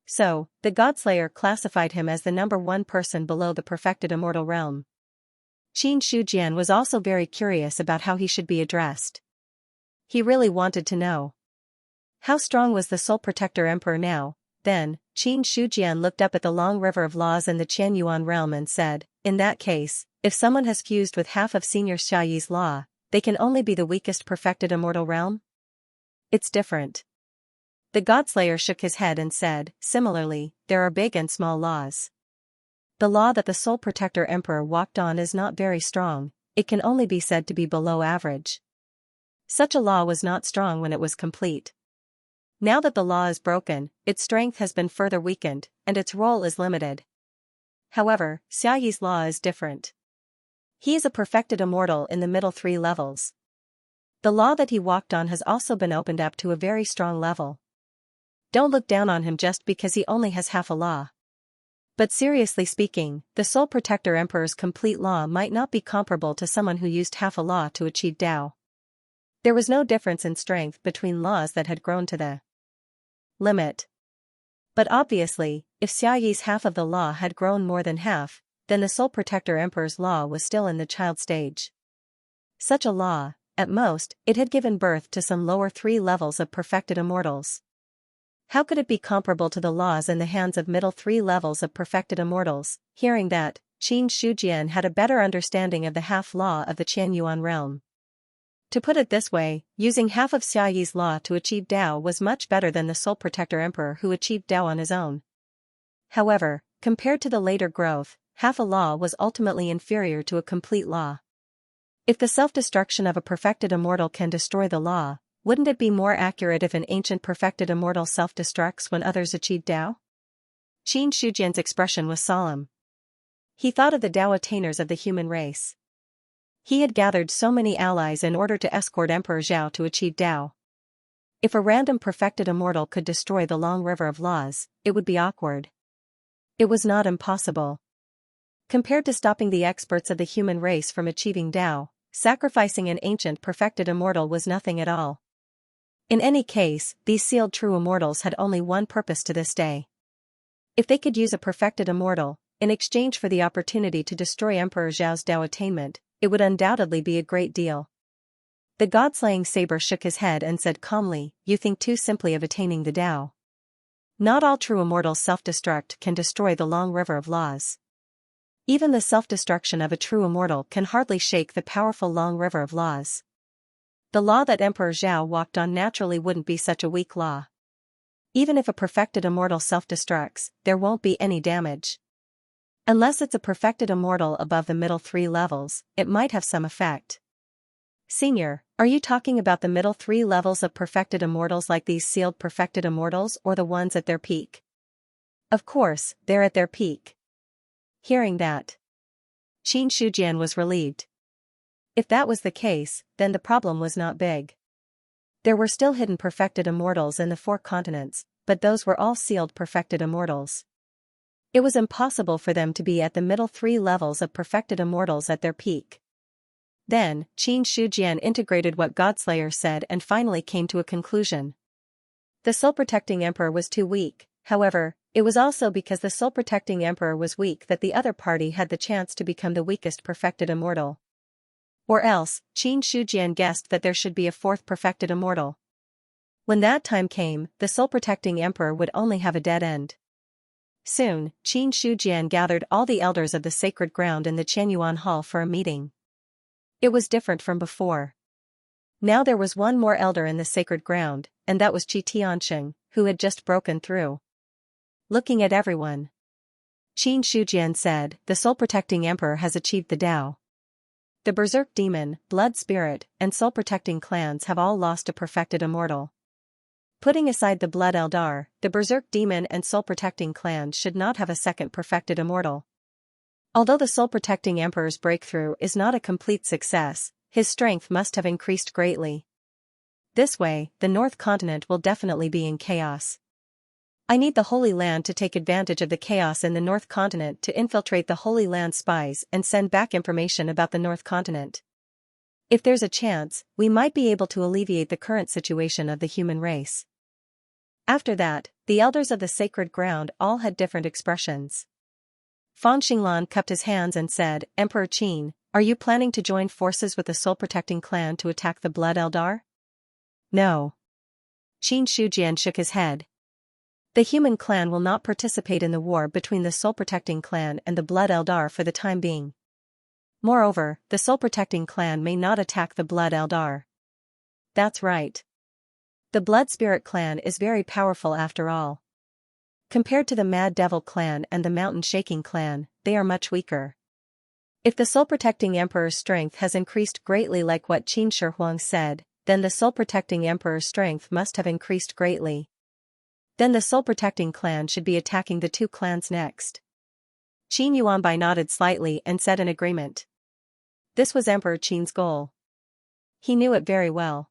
So, the Godslayer classified him as the number one person below the perfected immortal realm. Qin Shujian was also very curious about how he should be addressed. He really wanted to know. How strong was the soul protector emperor now? Then, Qin Shujian looked up at the long river of laws in the Qianyuan realm and said, "In that case, if someone has fused with half of Senior Xiaoyi's law, they can only be the weakest perfected immortal realm? It's different." The Godslayer shook his head and said, "Similarly, there are big and small laws. The law that the soul protector emperor walked on is not very strong, it can only be said to be below average. Such a law was not strong when it was complete. Now that the law is broken, its strength has been further weakened, and its role is limited. However, Xiaoyi's law is different. He is a perfected immortal in the middle three levels. The law that he walked on has also been opened up to a very strong level. Don't look down on him just because he only has half a law. But seriously speaking, the soul protector emperor's complete law might not be comparable to someone who used half a law to achieve Dao. There was no difference in strength between laws that had grown to the limit. But obviously, if Xiaoyi's half of the law had grown more than half, then the soul protector emperor's law was still in the child stage. Such a law, at most, it had given birth to some lower three levels of perfected immortals. How could it be comparable to the laws in the hands of middle three levels of perfected immortals? Hearing that, Qin Shujian had a better understanding of the half-law of the Qianyuan realm. To put it this way, using half of Xiaoyi's law to achieve Dao was much better than the soul protector emperor who achieved Dao on his own. However, compared to the later growth, half a law was ultimately inferior to a complete law. If the self-destruction of a perfected immortal can destroy the law, wouldn't it be more accurate if an ancient perfected immortal self-destructs when others achieve Dao? Qin Shujian's expression was solemn. He thought of the Dao attainers of the human race. He had gathered so many allies in order to escort Emperor Zhao to achieve Dao. If a random perfected immortal could destroy the long river of laws, it would be awkward. It was not impossible. Compared to stopping the experts of the human race from achieving Dao, sacrificing an ancient perfected immortal was nothing at all. In any case, these sealed true immortals had only one purpose to this day. If they could use a perfected immortal, in exchange for the opportunity to destroy Emperor Zhao's Dao attainment, it would undoubtedly be a great deal. The god-slaying saber shook his head and said calmly, "You think too simply of attaining the Dao. Not all true immortals self-destruct can destroy the long river of laws. Even the self-destruction of a true immortal can hardly shake the powerful long river of laws. The law that Emperor Zhao walked on naturally wouldn't be such a weak law. Even if a perfected immortal self-destructs, there won't be any damage. Unless it's a perfected immortal above the middle 3 levels, it might have some effect. Senior, are you talking about the middle 3 levels of perfected immortals like these sealed perfected immortals or the ones at their peak? Of course, they're at their peak. Hearing that, Qin Shujian was relieved. If that was the case, then the problem was not big. There were still hidden perfected immortals in the 4 continents, but those were all sealed perfected immortals. It was impossible for them to be at the middle 3 levels of perfected immortals at their peak. Then, Qin Shujian integrated what Godslayer said and finally came to a conclusion. The soul-protecting emperor was too weak. However, it was also because the soul-protecting emperor was weak that the other party had the chance to become the weakest perfected immortal. Or else, Qin Shujian guessed that there should be a 4th perfected immortal. When that time came, the soul-protecting emperor would only have a dead end. Soon, Qin Shujian gathered all the elders of the sacred ground in the Qianyuan Hall for a meeting. It was different from before. Now there was one more elder in the sacred ground, and that was Qi Tianxing, who had just broken through. Looking at everyone, Qin Shujian said, "The soul-protecting emperor has achieved the Tao. The berserk demon, blood spirit, and soul-protecting clans have all lost a perfected immortal. Putting aside the blood eldar, the berserk demon and soul-protecting clans should not have a second perfected immortal. Although the soul-protecting emperor's breakthrough is not a complete success, his strength must have increased greatly. This way, the North Continent will definitely be in chaos. I need the Holy Land to take advantage of the chaos in the North Continent to infiltrate the Holy Land spies and send back information about the North Continent. If there's a chance, we might be able to alleviate the current situation of the human race." After that, the elders of the sacred ground all had different expressions. Fan Xinglan cupped his hands and said, "Emperor Qin, are you planning to join forces with the soul-protecting clan to attack the blood eldar?" "No." Qin Shujian shook his head. "The human clan will not participate in the war between the soul-protecting clan and the blood eldar for the time being. Moreover, the soul-protecting clan may not attack the blood eldar." "That's right. The blood spirit clan is very powerful after all. Compared to the Mad Devil clan and the Mountain Shaking clan, they are much weaker. If the soul-protecting emperor's strength has increased greatly like what Qin Shi said, then the soul-protecting emperor's strength must have increased greatly. Then the soul-protecting clan should be attacking the 2 clans next." Qin Yuanbai nodded slightly and said in agreement. This was Emperor Qin's goal. He knew it very well.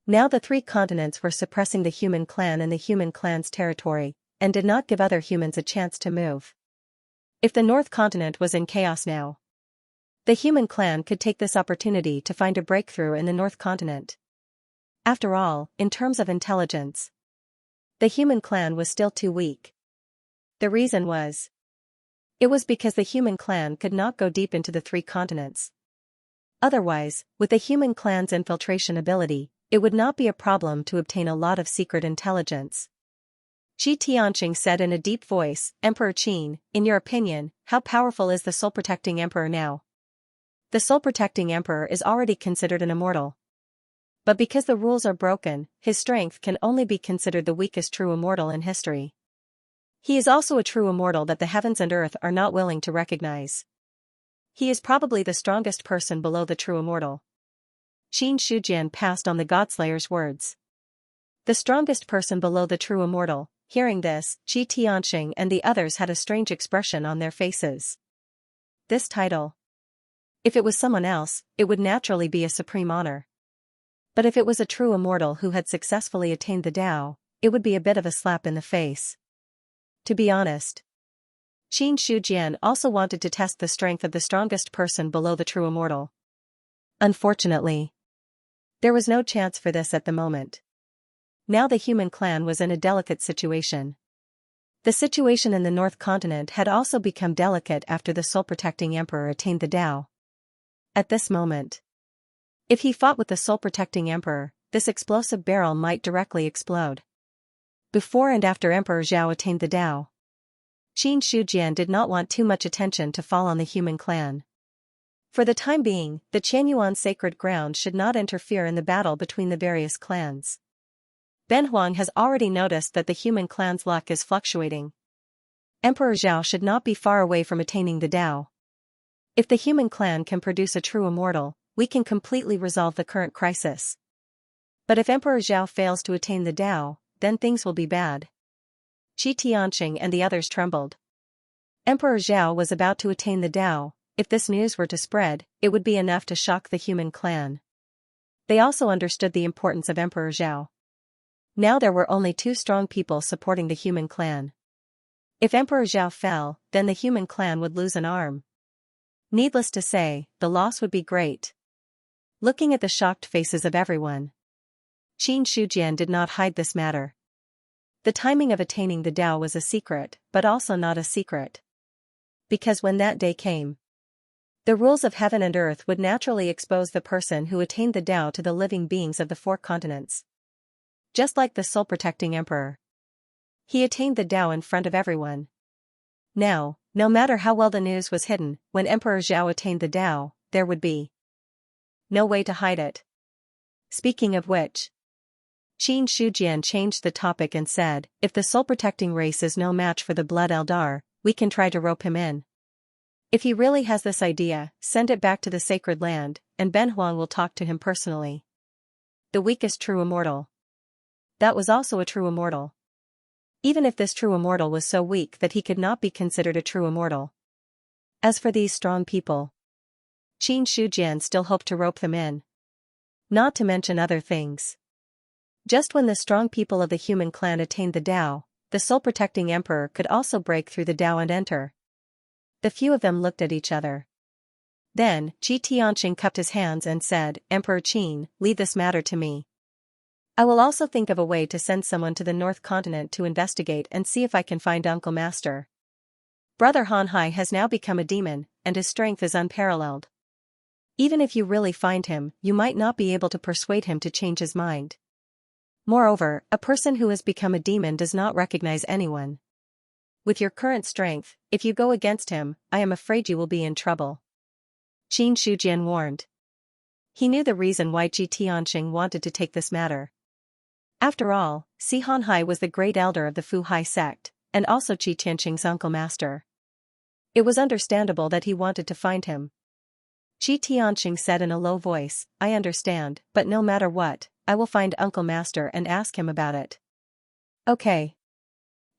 Now the 3 continents were suppressing the human clan in the human clan's territory, and did not give other humans a chance to move. If the North Continent was in chaos now, the human clan could take this opportunity to find a breakthrough in the North Continent. After all, in terms of intelligence, the human clan was still too weak. The reason was, it was because the human clan could not go deep into the 3 continents. Otherwise, with the human clan's infiltration ability, it would not be a problem to obtain a lot of secret intelligence. Qi Tianxing said in a deep voice, "Emperor Qin, in your opinion, how powerful is the soul-protecting emperor now?" "The soul-protecting emperor is already considered an immortal. But because the rules are broken, his strength can only be considered the weakest true immortal in history. He is also a true immortal that the heavens and earth are not willing to recognize. He is probably the strongest person below the true immortal." Qin Shujian passed on the Godslayer's words. The strongest person below the true immortal. Hearing this, Qi Tianxing and the others had a strange expression on their faces. This title, if it was someone else, it would naturally be a supreme honor. But if it was a true immortal who had successfully attained the Tao, it would be a bit of a slap in the face. To be honest, Qin Shujian also wanted to test the strength of the strongest person below the true immortal. Unfortunately, there was no chance for this at the moment. Now the human clan was in a delicate situation. The situation in the North Continent had also become delicate after the soul-protecting emperor attained the Tao. At this moment, if he fought with the soul-protecting emperor, this explosive barrel might directly explode. Before and after Emperor Zhao attained the Tao, Qin Shujian did not want too much attention to fall on the human clan. For the time being, the Qianyuan sacred ground should not interfere in the battle between the various clans. Ben Huang has already noticed that the human clan's luck is fluctuating. Emperor Zhao should not be far away from attaining the Tao. If the human clan can produce a true immortal, we can completely resolve the current crisis. But if Emperor Zhao fails to attain the Tao, then things will be bad. Qi Tianqing and the others trembled. Emperor Zhao was about to attain the Tao. If this news were to spread, it would be enough to shock the human clan. They also understood the importance of Emperor Zhao. Now there were only 2 strong people supporting the human clan. If Emperor Zhao fell, then the human clan would lose an arm. Needless to say, the loss would be great. Looking at the shocked faces of everyone, Qin Shujian did not hide this matter. The timing of attaining the Tao was a secret, but also not a secret. Because when that day came, the rules of heaven and earth would naturally expose the person who attained the Tao to the living beings of the 4 continents. Just like the soul-protecting emperor, he attained the Tao in front of everyone. Now, no matter how well the news was hidden, when Emperor Zhao attained the Tao, there would be no way to hide it. Speaking of which, Qin Shujian changed the topic and said, if the soul-protecting race is no match for the Blood Eldar, we can try to rope him in. If he really has this idea, send it back to the sacred land, and Ben Huang will talk to him personally. The weakest true immortal. That was also a true immortal. Even if this true immortal was so weak that he could not be considered a true immortal. As for these strong people, Qin Shujian still hoped to rope them in. Not to mention other things. Just when the strong people of the human clan attained the Tao, the soul-protecting emperor could also break through the Tao and enter. The few of them looked at each other. Then, Qi Tianqing cupped his hands and said, Emperor Qin, leave this matter to me. I will also think of a way to send someone to the North Continent to investigate and see if I can find Uncle Master. Brother Han Hai has now become a demon, and his strength is unparalleled. Even if you really find him, you might not be able to persuade him to change his mind. Moreover, a person who has become a demon does not recognize anyone. With your current strength, if you go against him, I am afraid you will be in trouble. Qin Shujian warned. He knew the reason why Qi Tianqing wanted to take this matter. After all, Si Han Hai was the great elder of the Fu Hai sect, and also Qi Tianqing's uncle master. It was understandable that he wanted to find him. Qi Tianqing said in a low voice, I understand, but no matter what, I will find Uncle Master and ask him about it. Okay.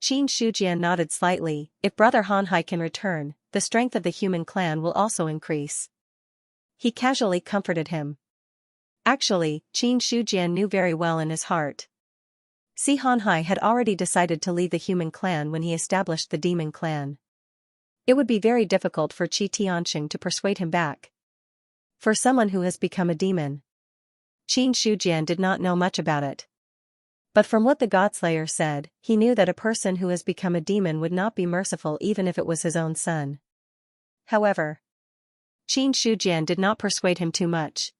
Qin Shujian nodded slightly. If Brother Han Hai can return, the strength of the human clan will also increase. He casually comforted him. Actually, Qin Shujian knew very well in his heart. Si Han Hai had already decided to leave the human clan when he established the demon clan. It would be very difficult for Qi Tianqing to persuade him back. For someone who has become a demon, Qin Shujian did not know much about it. But from what the Godslayer said, he knew that a person who has become a demon would not be merciful even if it was his own son. However, Qin Shujian did not persuade him too much.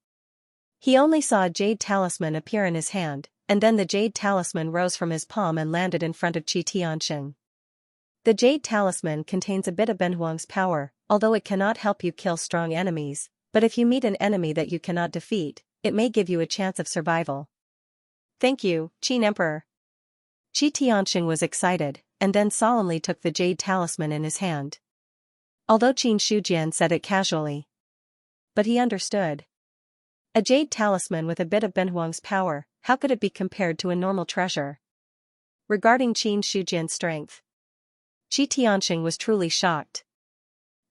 He only saw a jade talisman appear in his hand, and then the jade talisman rose from his palm and landed in front of Qi Tianqing. The jade talisman contains a bit of Benhuang's power, although it cannot help you kill strong enemies, but if you meet an enemy that you cannot defeat, it may give you a chance of survival. Thank you, Qin Emperor. Qi Tianqing was excited, and then solemnly took the jade talisman in his hand. Although Qin Shujian said it casually. But he understood. A jade talisman with a bit of Benhuang's power, how could it be compared to a normal treasure? Regarding Qin Shujian's strength, Qi Tianqing was truly shocked.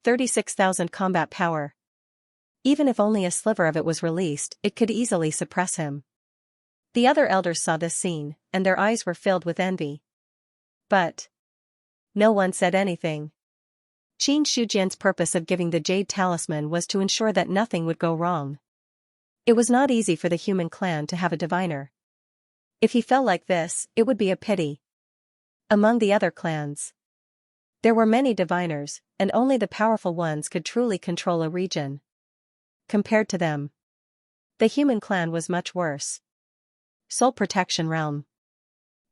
36,000 combat power. Even if only a sliver of it was released, it could easily suppress him. The other elders saw this scene, and their eyes were filled with envy. But no one said anything. Qin Shujian's purpose of giving the jade talisman was to ensure that nothing would go wrong. It was not easy for the human clan to have a diviner. If he fell like this, it would be a pity. Among the other clans, there were many diviners, and only the powerful ones could truly control a region. Compared to them, the human clan was much worse. Soul Protection Realm.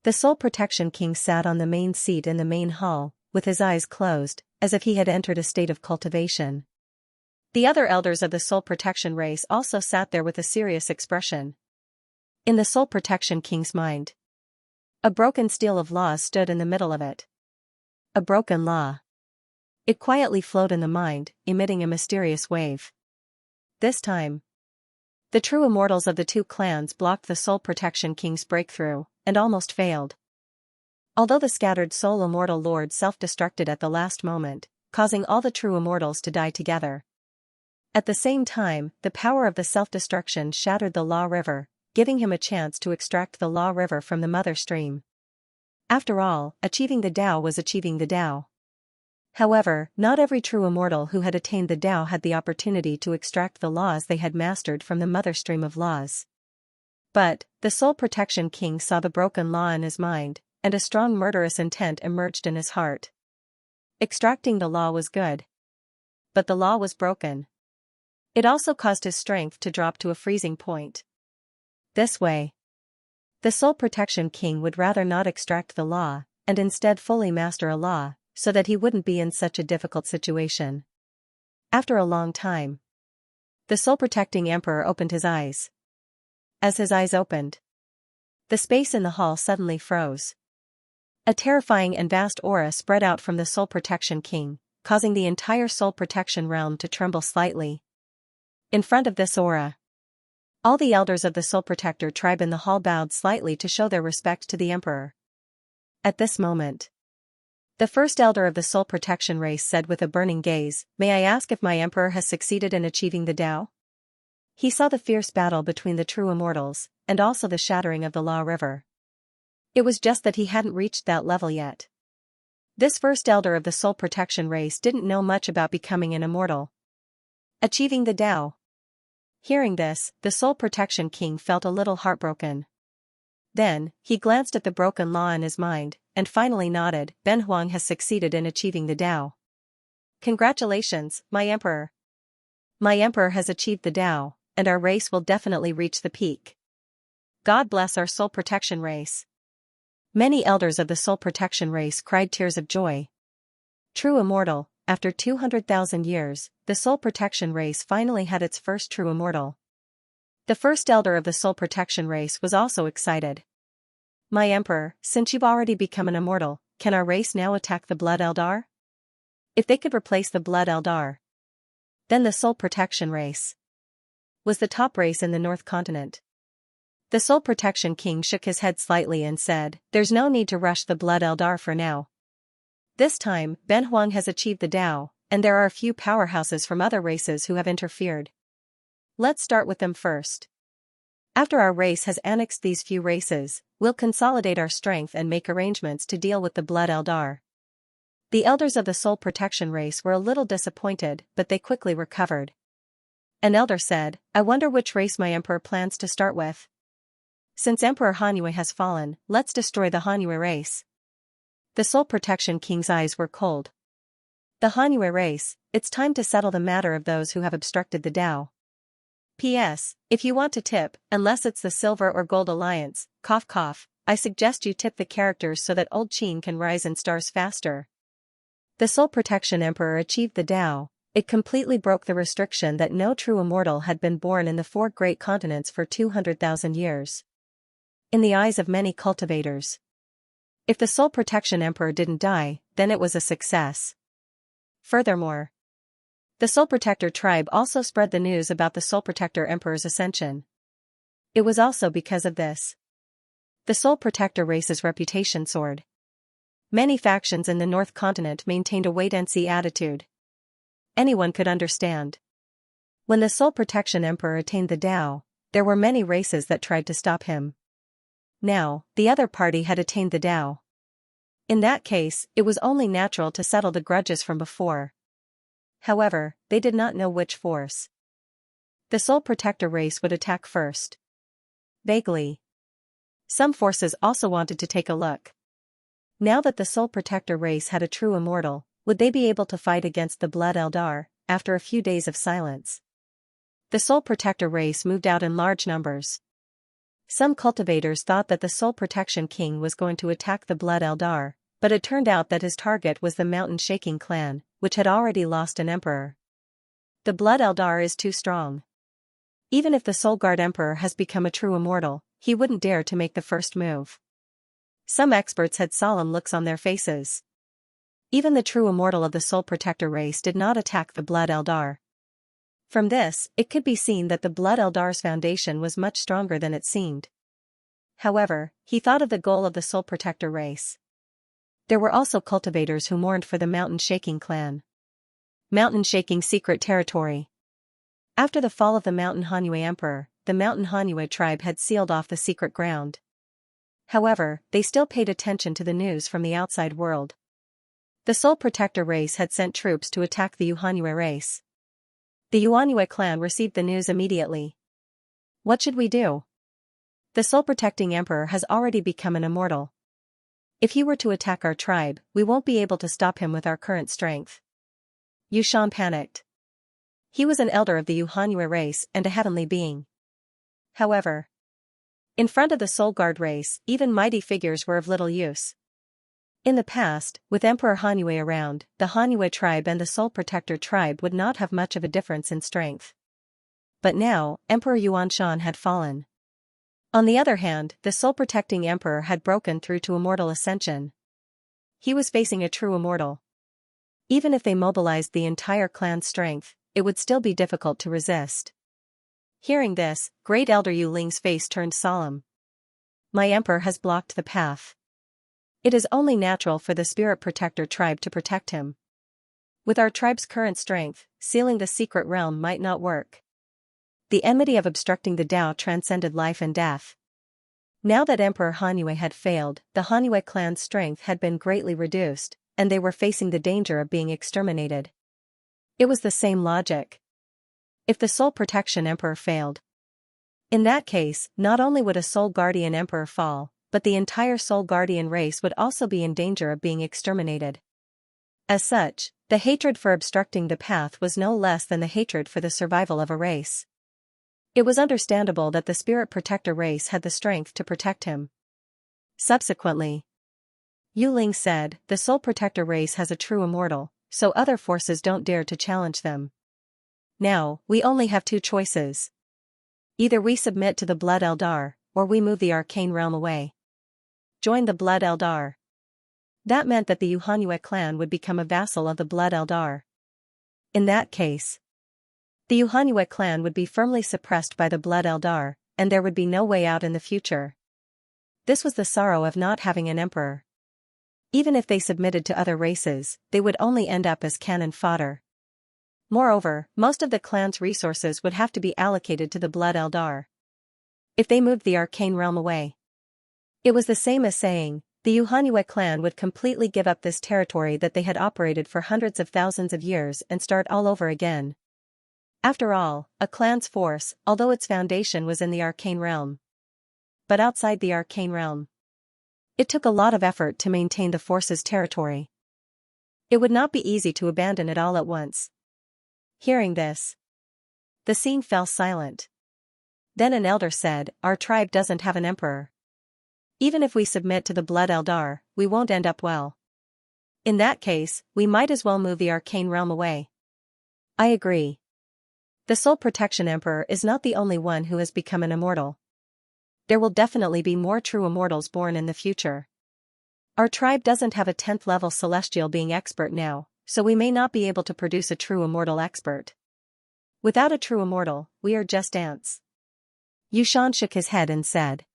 The Soul Protection King sat on the main seat in the main hall, with his eyes closed, as if he had entered a state of cultivation. The other elders of the Soul Protection race also sat there with a serious expression. In the Soul Protection King's mind, a broken steel of laws stood in the middle of it. A broken law. It quietly flowed in the mind, emitting a mysterious wave. This time, the true immortals of the two clans blocked the Soul Protection King's breakthrough, and almost failed. Although the scattered Soul Immortal Lord self-destructed at the last moment, causing all the true immortals to die together. At the same time, the power of the self-destruction shattered the Law River, giving him a chance to extract the Law River from the mother stream. After all, achieving the Tao was achieving the Tao. However, not every true immortal who had attained the Tao had the opportunity to extract the laws they had mastered from the mother stream of laws. But, the Soul Protection King saw the broken law in his mind, and a strong murderous intent emerged in his heart. Extracting the law was good. But the law was broken. It also caused his strength to drop to a freezing point. This way, the Soul Protection King would rather not extract the law, and instead fully master a law, so that he wouldn't be in such a difficult situation. After a long time, the Soul-Protecting Emperor opened his eyes. As his eyes opened, the space in the hall suddenly froze. A terrifying and vast aura spread out from the Soul Protection King, causing the entire Soul Protection realm to tremble slightly. In front of this aura, all the elders of the Soul Protector tribe in the hall bowed slightly to show their respect to the Emperor. At this moment, the first elder of the Soul Protection race said with a burning gaze, "May I ask if my Emperor has succeeded in achieving the Tao?" He saw the fierce battle between the true immortals, and also the shattering of the Law River. It was just that he hadn't reached that level yet. This first elder of the Soul Protection race didn't know much about becoming an immortal. Achieving the Tao. Hearing this, the Soul Protection King felt a little heartbroken. Then, he glanced at the broken law in his mind, and finally nodded. "Ben Huang has succeeded in achieving the Tao. Congratulations, my Emperor. My Emperor has achieved the Tao, and our race will definitely reach the peak. God bless our Soul Protection race." Many elders of the Soul Protection race cried tears of joy. True immortal, after 200,000 years, the Soul Protection race finally had its first true immortal. The first elder of the Soul Protection race was also excited. "My Emperor, since you've already become an immortal, can our race now attack the Blood Eldar?" If they could replace the Blood Eldar, then the Soul Protection race was the top race in the North Continent. The Soul Protection King shook his head slightly and said, "There's no need to rush the Blood Eldar for now. This time, Ben Huang has achieved the Tao, and there are a few powerhouses from other races who have interfered. Let's start with them first. After our race has annexed these few races, we'll consolidate our strength and make arrangements to deal with the Blood Eldar." The elders of the Soul Protection race were a little disappointed, but they quickly recovered. An elder said, "I wonder which race my Emperor plans to start with. Since Emperor Hanyue has fallen, let's destroy the Hanyue race." The Soul Protection King's eyes were cold. "The Hanyue race, it's time to settle the matter of those who have obstructed the Tao. P.S. If you want to tip, unless it's the Silver or Gold Alliance, cough cough, I suggest you tip the characters so that Old Qin can rise in stars faster." The Soul Protection Emperor achieved the Tao. It completely broke the restriction that no true immortal had been born in the 4 great continents for 200,000 years. In the eyes of many cultivators, if the Soul Protection Emperor didn't die, then it was a success. Furthermore, the Soul Protector tribe also spread the news about the Soul Protector Emperor's ascension. It was also because of this the Soul Protector race's reputation soared. Many factions in the North Continent maintained a wait-and-see attitude. Anyone could understand. When the Soul Protection Emperor attained the Tao, there were many races that tried to stop him. Now, the other party had attained the Tao. In that case, it was only natural to settle the grudges from before. However, they did not know which force the Soul Protector race would attack first. Vaguely, some forces also wanted to take a look. Now that the Soul Protector race had a true immortal, would they be able to fight against the Blood Eldar, after a few days of silence? The Soul Protector race moved out in large numbers. Some cultivators thought that the Soul Protection King was going to attack the Blood Eldar, but it turned out that his target was the Mountain Shaking clan, which had already lost an emperor. The Blood Eldar is too strong. Even if the Soul Guard Emperor has become a true immortal, he wouldn't dare to make the first move. Some experts had solemn looks on their faces. Even the true immortal of the Soul Protector race did not attack the Blood Eldar. From this, it could be seen that the Blood Eldar's foundation was much stronger than it seemed. However, he thought of the goal of the Soul Protector race. There were also cultivators who mourned for the Mountain Shaking clan. Mountain Shaking secret territory. After the fall of the Mountain Hanyu Emperor, the Mountain Hanyu tribe had sealed off the secret ground. However, they still paid attention to the news from the outside world. The Soul Protector race had sent troops to attack the Yuhanyu race. The Yuanyu clan received the news immediately. What should we do? The Soul Protecting Emperor has already become an immortal. If he were to attack our tribe, we won't be able to stop him with our current strength. Yushan panicked. He was an elder of the Yuhanyu race and a heavenly being. However, in front of the Soul Guard race, even mighty figures were of little use. In the past, with Emperor Hanyu around, the Hanyu tribe and the Soul Protector tribe would not have much of a difference in strength. But now, Emperor Yuanshan had fallen. On the other hand, the Soul Protecting Emperor had broken through to immortal ascension. He was facing a true immortal. Even if they mobilized the entire clan's strength, it would still be difficult to resist. Hearing this, Great Elder Yu Ling's face turned solemn. My emperor has blocked the path. It is only natural for the Spirit Protector tribe to protect him. With our tribe's current strength, sealing the secret realm might not work. The enmity of obstructing the Tao transcended life and death. Now that Emperor Hanyu had failed, the Hanyu clan's strength had been greatly reduced, and they were facing the danger of being exterminated. It was the same logic. If the Soul Protection Emperor failed, in that case, not only would a Soul Guardian Emperor fall, but the entire Soul Guardian race would also be in danger of being exterminated. As such, the hatred for obstructing the path was no less than the hatred for the survival of a race. It was understandable that the Spirit Protector race had the strength to protect him. Subsequently, Yu Ling said, the Soul Protector race has a true immortal, so other forces don't dare to challenge them. Now, we only have two choices. Either we submit to the Blood Eldar, or we move the arcane realm away. Join the Blood Eldar. That meant that the Yuhanyu clan would become a vassal of the Blood Eldar. In that case, the Yuhanyu clan would be firmly suppressed by the Blood Eldar, and there would be no way out in the future. This was the sorrow of not having an emperor. Even if they submitted to other races, they would only end up as cannon fodder. Moreover, most of the clan's resources would have to be allocated to the Blood Eldar. If they moved the arcane realm away, it was the same as saying, the Yuhanyu clan would completely give up this territory that they had operated for hundreds of thousands of years and start all over again. After all, a clan's force, although its foundation was in the arcane realm. But outside the arcane realm, it took a lot of effort to maintain the force's territory. It would not be easy to abandon it all at once. Hearing this, the scene fell silent. Then an elder said, our tribe doesn't have an emperor. Even if we submit to the Blood Eldar, we won't end up well. In that case, we might as well move the arcane realm away. I agree. The Soul Protection Emperor is not the only one who has become an immortal. There will definitely be more true immortals born in the future. Our tribe doesn't have a 10th level celestial being expert now, so we may not be able to produce a true immortal expert. Without a true immortal, we are just ants. Yushan shook his head and said,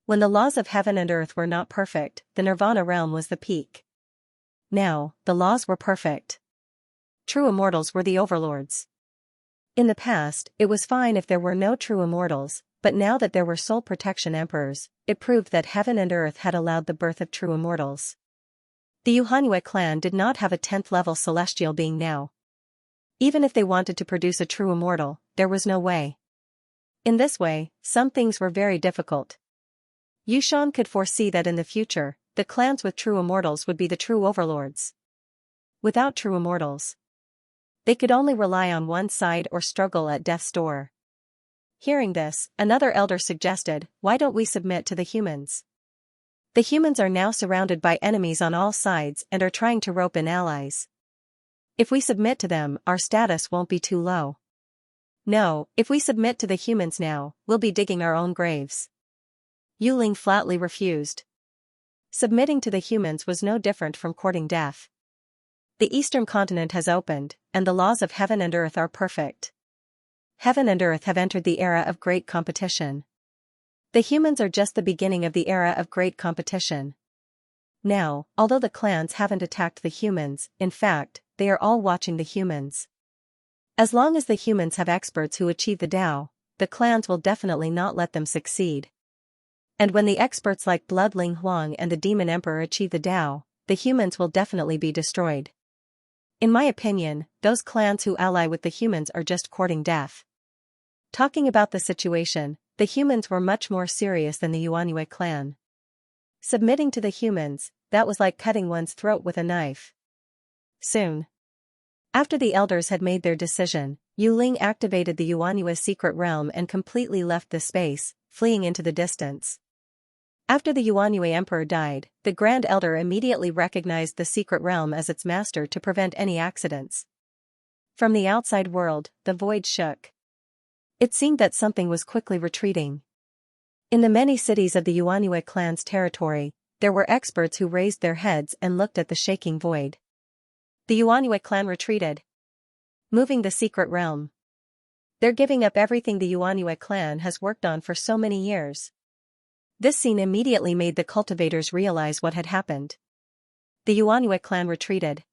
when the laws of heaven and earth were not perfect, the Nirvana realm was the peak. Now, the laws were perfect. True immortals were the overlords. In the past, it was fine if there were no true immortals, but now that there were Soul Protection Emperors, it proved that heaven and earth had allowed the birth of true immortals. The Yuhanyu clan did not have a 10th level celestial being now. Even if they wanted to produce a true immortal, there was no way. In this way, some things were very difficult. Yushan could foresee that in the future, the clans with true immortals would be the true overlords. Without true immortals, they could only rely on one side or struggle at death's door. Hearing this, another elder suggested, why don't we submit to the humans? The humans are now surrounded by enemies on all sides and are trying to rope in allies. If we submit to them, our status won't be too low. No, if we submit to the humans now, we'll be digging our own graves. Yu Ling flatly refused. Submitting to the humans was no different from courting death. The eastern continent has opened, and the laws of heaven and earth are perfect. Heaven and earth have entered the era of great competition. The humans are just the beginning of the era of great competition. Now, although the clans haven't attacked the humans, in fact, they are all watching the humans. As long as the humans have experts who achieve the Tao, the clans will definitely not let them succeed. And when the experts like Blood Ling Huang and the Demon Emperor achieve the Tao, the humans will definitely be destroyed. In my opinion, those clans who ally with the humans are just courting death. Talking about the situation, the humans were much more serious than the Yuanyue clan. Submitting to the humans, that was like cutting one's throat with a knife. Soon after the elders had made their decision, Yu Ling activated the Yuanyue secret realm and completely left the space, fleeing into the distance. After the Yuanyue emperor died, the Grand Elder immediately recognized the secret realm as its master to prevent any accidents. From the outside world, the void shook. It seemed that something was quickly retreating. In the many cities of the Yuanyue clan's territory, there were experts who raised their heads and looked at the shaking void. The Yuanyue clan retreated, moving the secret realm. They're giving up everything the Yuanyue clan has worked on for so many years. This scene immediately made the cultivators realize what had happened. The Yuanyue clan retreated.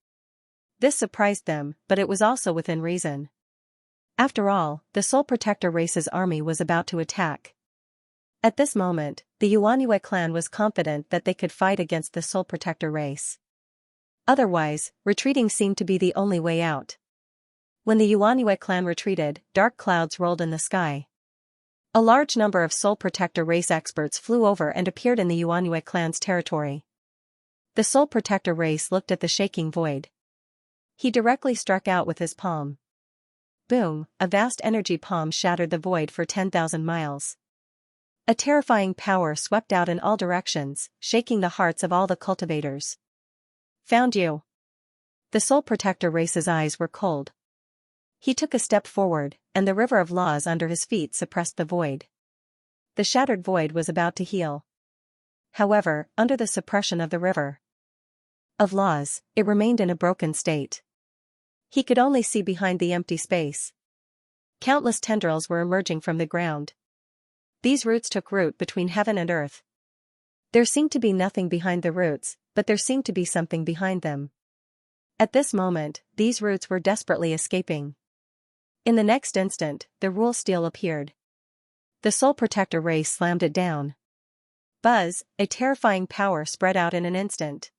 This surprised them, but it was also within reason. After all, the Soul Protector race's army was about to attack. At this moment, the Yuanyue clan was confident that they could fight against the Soul Protector race. Otherwise, retreating seemed to be the only way out. When the Yuanyue clan retreated, dark clouds rolled in the sky. A large number of Soul Protector race experts flew over and appeared in the Yuanyue clan's territory. The Soul Protector race looked at the shaking void. He directly struck out with his palm. Boom, a vast energy palm shattered the void for 10,000 miles. A terrifying power swept out in all directions, shaking the hearts of all the cultivators. Found you. The Soul Protector race's eyes were cold. He took a step forward, and the river of laws under his feet suppressed the void. The shattered void was about to heal. However, under the suppression of the river of laws, it remained in a broken state. He could only see behind the empty space. Countless tendrils were emerging from the ground. These roots took root between heaven and earth. There seemed to be nothing behind the roots, but there seemed to be something behind them. At this moment, these roots were desperately escaping. In the next instant, the rule steel appeared. The Soul Protector race slammed it down. Buzz, a terrifying power spread out in an instant.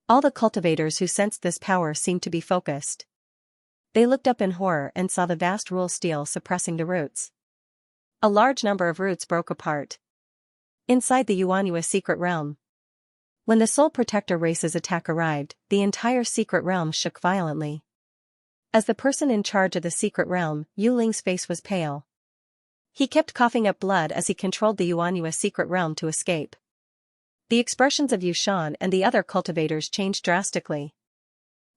All the cultivators who sensed this power seemed to be focused. They looked up in horror and saw the vast rule steel suppressing the roots. A large number of roots broke apart inside the Yuanyue secret realm. When the Soul Protector race's attack arrived, the entire secret realm shook violently. As the person in charge of the secret realm, Yu Ling's face was pale. He kept coughing up blood as he controlled the Yuanyue secret realm to escape. The expressions of Yu Shan and the other cultivators changed drastically.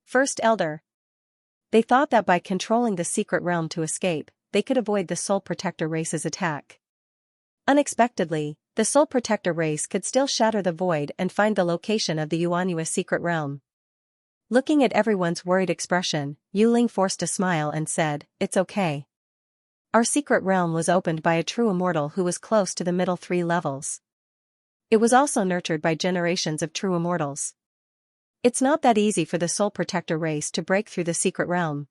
First Elder. They thought that by controlling the secret realm to escape, they could avoid the Soul Protector race's attack. Unexpectedly, the Soul Protector race could still shatter the void and find the location of the Yuanyue secret realm. Looking at everyone's worried expression, Yu Ling forced a smile and said, "It's okay. Our secret realm was opened by a true immortal who was close to the middle 3 levels. It was also nurtured by generations of true immortals. It's not that easy for the Soul Protector race to break through the secret realm."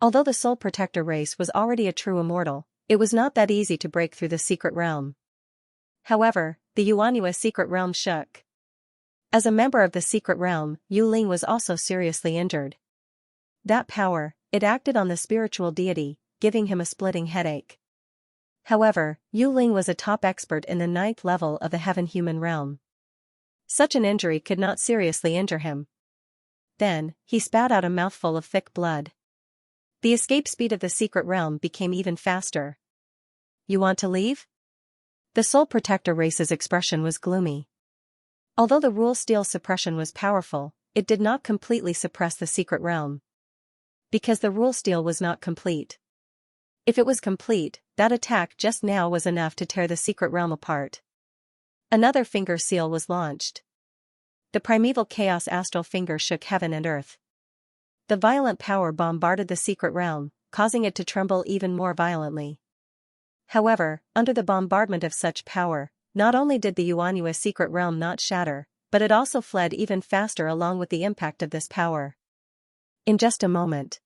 Although the Soul Protector race was already a true immortal, it was not that easy to break through the secret realm. However, the Yuanyue secret realm shook. As a member of the secret realm, Yu Ling was also seriously injured. That power, it acted on the spiritual deity, giving him a splitting headache. However, Yu Ling was a top expert in the 9th level of the heaven-human realm. Such an injury could not seriously injure him. Then, he spat out a mouthful of thick blood. The escape speed of the secret realm became even faster. "You want to leave?" The Soul Protector race's expression was gloomy. Although the rule steel suppression was powerful, it did not completely suppress the secret realm. Because the rule steel was not complete. If it was complete, that attack just now was enough to tear the secret realm apart. Another finger seal was launched. The primeval chaos astral finger shook heaven and earth. the violent power bombarded the secret realm, causing it to tremble even more violently. However, under the bombardment of such power, not only did the Xianxia secret realm not shatter, but it also fled even faster along with the impact of this power. In just a moment,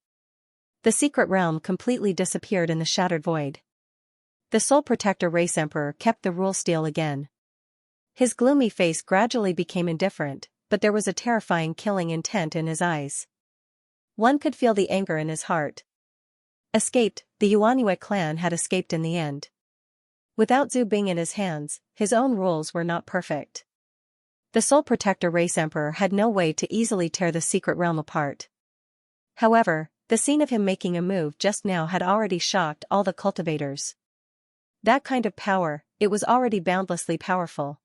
the secret realm completely disappeared in the shattered void. The Soul Protector Race Emperor kept the rule still again. His gloomy face gradually became indifferent, but there was a terrifying killing intent in his eyes. One could feel the anger in his heart. Escaped, the Xianxia clan had escaped in the end. Without Zhu Bing in his hands, his own rules were not perfect. The Soul Protector Race Emperor had no way to easily tear the secret realm apart. However, the scene of him making a move just now had already shocked all the cultivators. That kind of power, it was already boundlessly powerful.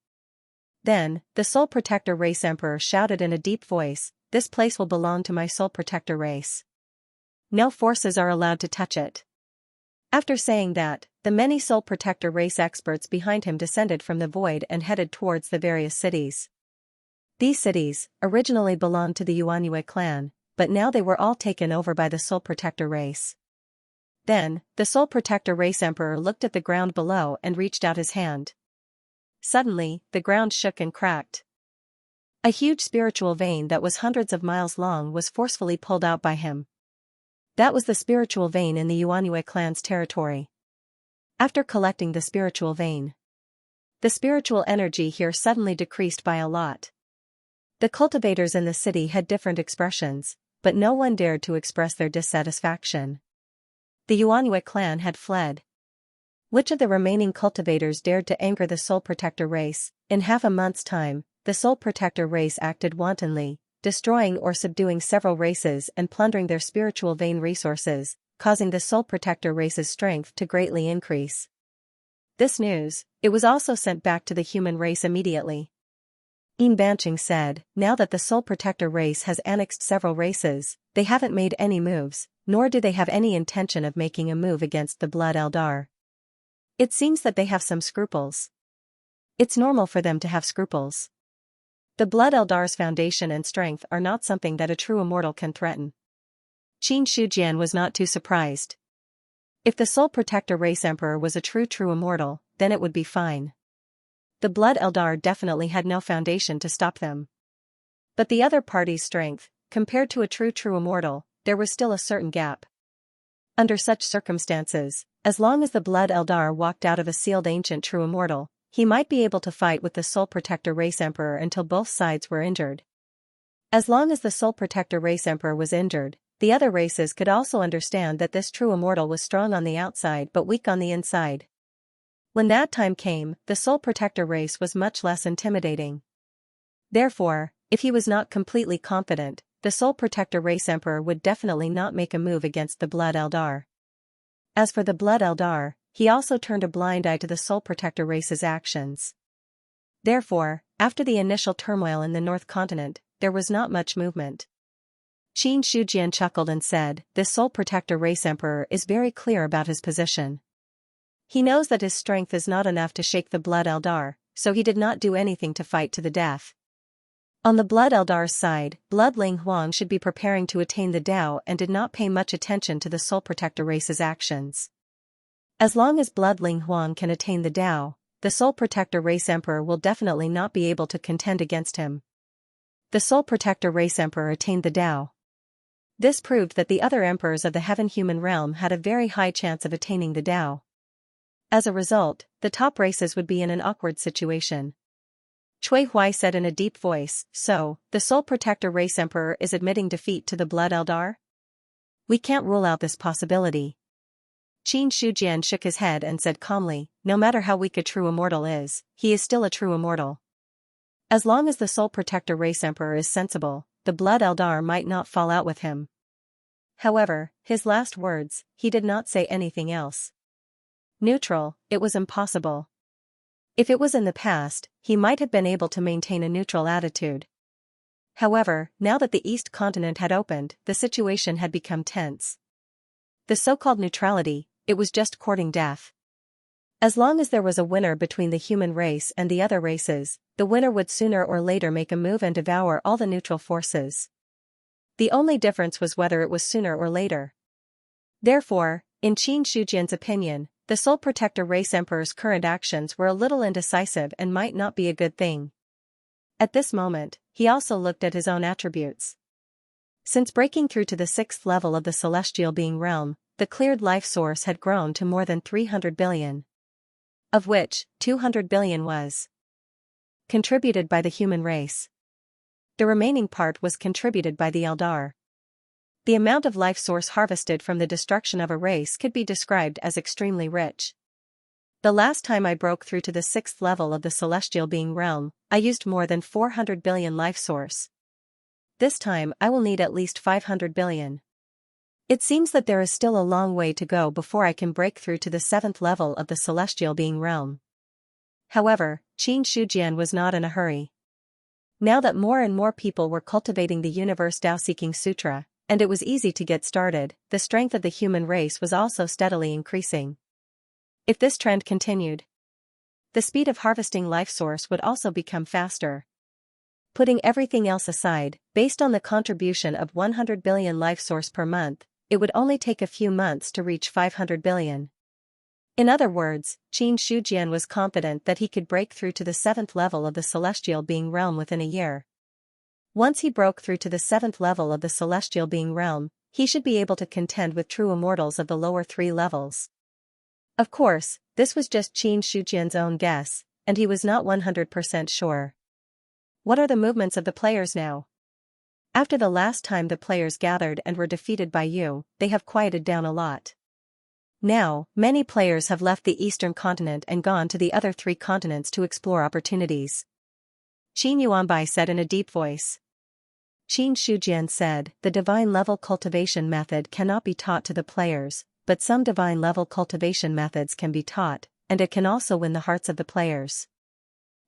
Then, the Soul Protector Race Emperor shouted in a deep voice, "This place will belong to my Soul Protector race. No forces are allowed to touch it." After saying that, the many Soul Protector race experts behind him descended from the void and headed towards the various cities. These cities, originally belonged to the Xianxia clan, but now they were all taken over by the Soul Protector race. Then, the Soul Protector Race Emperor looked at the ground below and reached out his hand. Suddenly, the ground shook and cracked. A huge spiritual vein that was hundreds of miles long was forcefully pulled out by him. That was the spiritual vein in the Xianxia clan's territory. After collecting the spiritual vein, the spiritual energy here suddenly decreased by a lot. The cultivators in the city had different expressions, but no one dared to express their dissatisfaction. The Xianxia clan had fled. Which of the remaining cultivators dared to anger the Soul Protector race? In half a month's time, the Soul Protector race acted wantonly, destroying or subduing several races and plundering their spiritual vein resources, causing the Soul Protector race's strength to greatly increase. This news, it was also sent back to the human race immediately. Banqing said, "Now that the Soul Protector race has annexed several races, they haven't made any moves, nor do they have any intention of making a move against the Blood Eldar. It seems that they have some scruples. It's normal for them to have scruples. The Blood Eldar's foundation and strength are not something that a true immortal can threaten." Qin Shujian was not too surprised. If the Soul Protector Race Emperor was a true immortal, then it would be fine. The Blood Eldar definitely had no foundation to stop them. But the other party's strength, compared to a true immortal, there was still a certain gap. Under such circumstances, as long as the Blood Eldar walked out of a sealed ancient true immortal, he might be able to fight with the Soul Protector Race Emperor until both sides were injured. As long as the Soul Protector Race Emperor was injured, the other races could also understand that this true immortal was strong on the outside but weak on the inside. When that time came, the Soul Protector race was much less intimidating. Therefore, if he was not completely confident, the Soul Protector Race Emperor would definitely not make a move against the Blood Eldar. As for the Blood Eldar, he also turned a blind eye to the Soul Protector race's actions. Therefore, after the initial turmoil in the North Continent, there was not much movement. Qin Shujian chuckled and said, "This Soul Protector Race Emperor is very clear about his position. He knows that his strength is not enough to shake the Blood Eldar, so he did not do anything to fight to the death." On the Blood Eldar's side, Blood Ling Huang should be preparing to attain the Tao and did not pay much attention to the Soul Protector race's actions. As long as Blood Ling Huang can attain the Tao, the Soul Protector Race Emperor will definitely not be able to contend against him. The Soul Protector Race Emperor attained the Tao. This proved that the other emperors of the heaven-human realm had a very high chance of attaining the Tao. As a result, the top races would be in an awkward situation. Cui Huai said in a deep voice, "So, the Soul Protector Race Emperor is admitting defeat to the Blood Eldar? We can't rule out this possibility." Qin Shujian shook his head and said calmly, "No matter how weak a true immortal is, he is still a true immortal. As long as the Soul Protector Race Emperor is sensible, the Blood Eldar might not fall out with him." However, his last words, he did not say anything else. Neutral, it was impossible. If it was in the past, he might have been able to maintain a neutral attitude. However, now that the East Continent had opened, the situation had become tense. The so-called neutrality, it was just courting death. As long as there was a winner between the human race and the other races, the winner would sooner or later make a move and devour all the neutral forces. The only difference was whether it was sooner or later. Therefore, in Qin Shijian's opinion, the Soul Protector Race Emperor's current actions were a little indecisive and might not be a good thing. At this moment, he also looked at his own attributes. Since breaking through to the 6th level of the celestial being realm, the cleared life source had grown to more than 300 billion. Of which, 200 billion was contributed by the human race. The remaining part was contributed by the Eldar. The amount of life source harvested from the destruction of a race could be described as extremely rich. The last time I broke through to the 6th level of the celestial being realm, I used more than 400 billion life source. This time I will need at least 500 billion. It seems that there is still a long way to go before I can break through to the 7th level of the celestial being realm. However, Qin Shijian was not in a hurry. Now that more and more people were cultivating the Universe Tao-Seeking Sutra, and it was easy to get started, the strength of the human race was also steadily increasing. If this trend continued, the speed of harvesting life source would also become faster. Putting everything else aside, based on the contribution of 100 billion life source per month, it would only take a few months to reach 500 billion. In other words, Qin Shijian was confident that he could break through to the 7th level of the celestial being realm within a year. Once he broke through to the 7th level of the celestial being realm, he should be able to contend with true immortals of the lower 3 levels. Of course, this was just Qin Shijian's own guess, and he was not 100% sure. What are the movements of the players now? After the last time the players gathered and were defeated by you, they have quieted down a lot. Now, many players have left the eastern continent and gone to the other 3 continents to explore opportunities. Qin Yuanbai said in a deep voice. Qin Shijian said, the divine level cultivation method cannot be taught to the players, but some divine level cultivation methods can be taught, and it can also win the hearts of the players.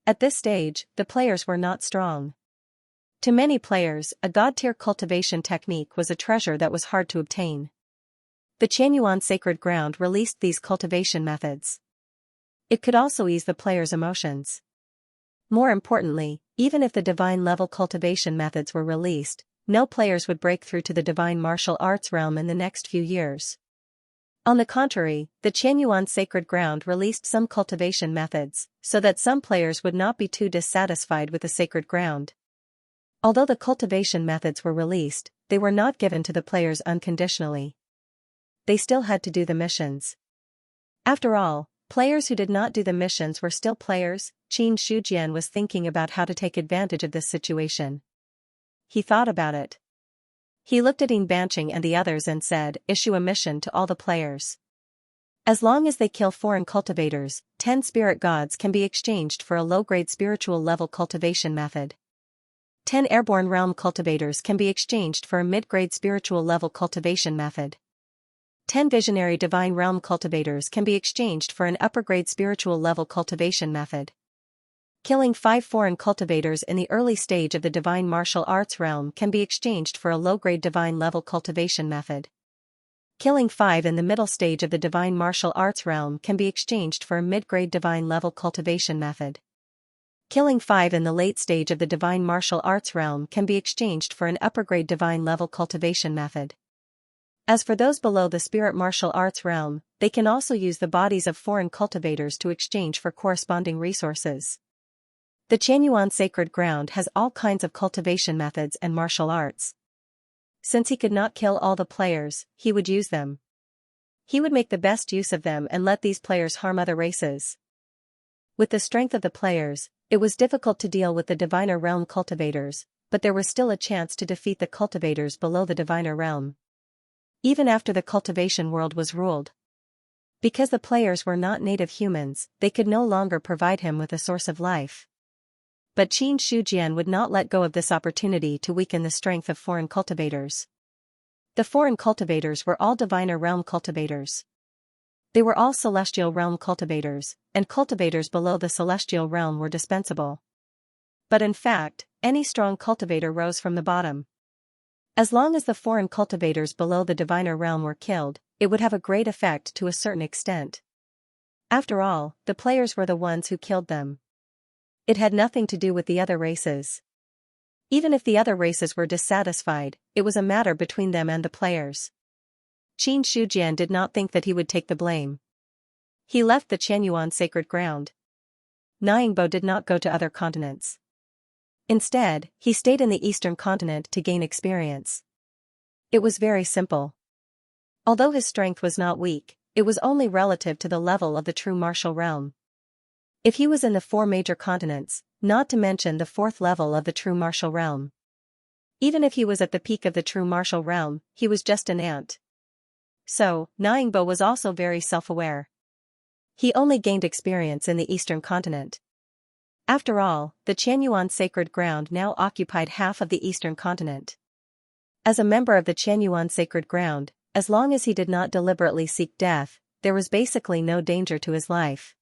At this stage, the players were not strong. To many players, a god-tier cultivation technique was a treasure that was hard to obtain. The Qianyuan Sacred Ground released these cultivation methods. It could also ease the players' emotions. More importantly, even if the divine level cultivation methods were released, no players would break through to the divine martial arts realm in the next few years. On the contrary, the Qianyuan Sacred Ground released some cultivation methods, so that some players would not be too dissatisfied with the sacred ground. Although the cultivation methods were released, they were not given to the players unconditionally. They still had to do the missions. After all, players who did not do the missions were still players. Qin Shijian was thinking about how to take advantage of this situation. He thought about it. He looked at Yin Banqing and the others and said, issue a mission to all the players. As long as they kill foreign cultivators, 10 spirit gods can be exchanged for a low-grade spiritual level cultivation method. 10 airborne realm cultivators can be exchanged for a mid-grade spiritual level cultivation method. 10 visionary divine realm cultivators can be exchanged for an upper-grade spiritual level cultivation method. Killing 5 foreign cultivators in the early stage of the divine martial arts realm can be exchanged for a low-grade divine level cultivation method. Killing 5 in the middle stage of the divine martial arts realm can be exchanged for a mid-grade divine level cultivation method. Killing 5 in the late stage of the divine martial arts realm can be exchanged for an upper-grade divine level cultivation method. As for those below the spirit martial arts realm, they can also use the bodies of foreign cultivators to exchange for corresponding resources. The Qianyuan Sacred Ground has all kinds of cultivation methods and martial arts. Since he could not kill all the players, he would use them. He would make the best use of them and let these players harm other races. With the strength of the players, it was difficult to deal with the diviner realm cultivators, but there was still a chance to defeat the cultivators below the diviner realm. Even after the cultivation world was ruled. Because the players were not native humans, they could no longer provide him with a source of life. But Qin Shijian would not let go of this opportunity to weaken the strength of foreign cultivators. The foreign cultivators were all diviner realm cultivators. They were all celestial realm cultivators, and cultivators below the celestial realm were dispensable. But in fact, any strong cultivator rose from the bottom. As long as the foreign cultivators below the diviner realm were killed, it would have a great effect to a certain extent. After all, the players were the ones who killed them. It had nothing to do with the other races. Even if the other races were dissatisfied, it was a matter between them and the players. Qin Shujian did not think that he would take the blame. He left the Qianyuan sacred ground. Ningbo did not go to other continents. Instead, he stayed in the eastern continent to gain experience. It was very simple. Although his strength was not weak, it was only relative to the level of the true martial realm. If he was in the 4 major continents, not to mention the 4th level of the true martial realm. Even if he was at the peak of the true martial realm, he was just an ant. So, Ningbo was also very self-aware. He only gained experience in the eastern continent. After all, the Qianyuan sacred ground now occupied half of the eastern continent. As a member of the Qianyuan sacred ground, as long as he did not deliberately seek death, there was basically no danger to his life.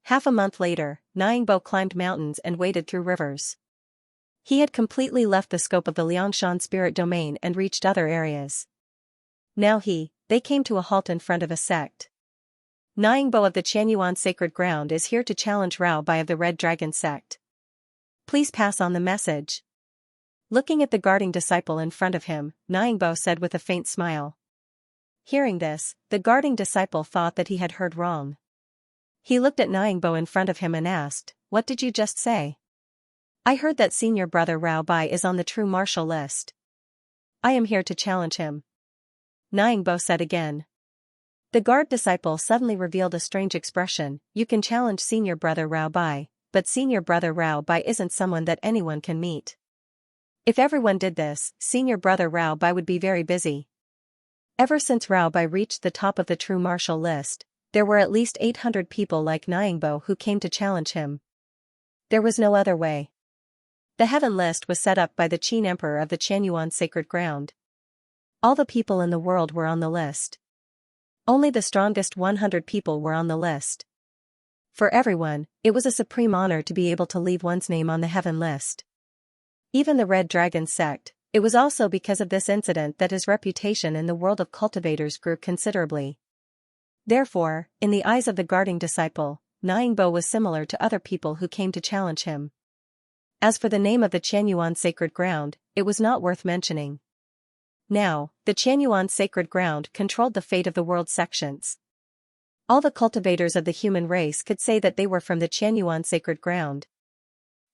Half a month later, Ningbo climbed mountains and waded through rivers. He had completely left the scope of the Liangshan spirit domain and reached other areas. Now they came to a halt in front of a sect. Ningbo of the Qianyuan sacred ground is here to challenge Rao Bai of the Red Dragon sect. Please pass on the message. Looking at the guarding disciple in front of him, Ningbo said with a faint smile. Hearing this, the guarding disciple thought that he had heard wrong. He looked at Ningbo in front of him and asked, "What did you just say?" "I heard that senior brother Rao Bai is on the true martial list. I am here to challenge him," Ningbo said again. The guard disciple suddenly revealed a strange expression. "You can challenge senior brother Rao Bai, but senior brother Rao Bai isn't someone that anyone can meet. If everyone did this, senior brother Rao Bai would be very busy." Ever since Rao Bai reached the top of the true martial list, there were at least 800 people like Ningbo who came to challenge him. There was no other way. The heaven list was set up by the Qin Emperor of the Qianyuan sacred ground. All the people in the world were on the list. Only the strongest 100 people were on the list. For everyone, it was a supreme honor to be able to leave one's name on the heaven list. Even the Red Dragon sect, it was also because of this incident that his reputation in the world of cultivators grew considerably. Therefore, in the eyes of the guarding disciple, Ningbo was similar to other people who came to challenge him. As for the name of the Qianyuan sacred ground, it was not worth mentioning. Now, the Qianyuan sacred ground controlled the fate of the world's sections. All the cultivators of the human race could say that they were from the Qianyuan sacred ground.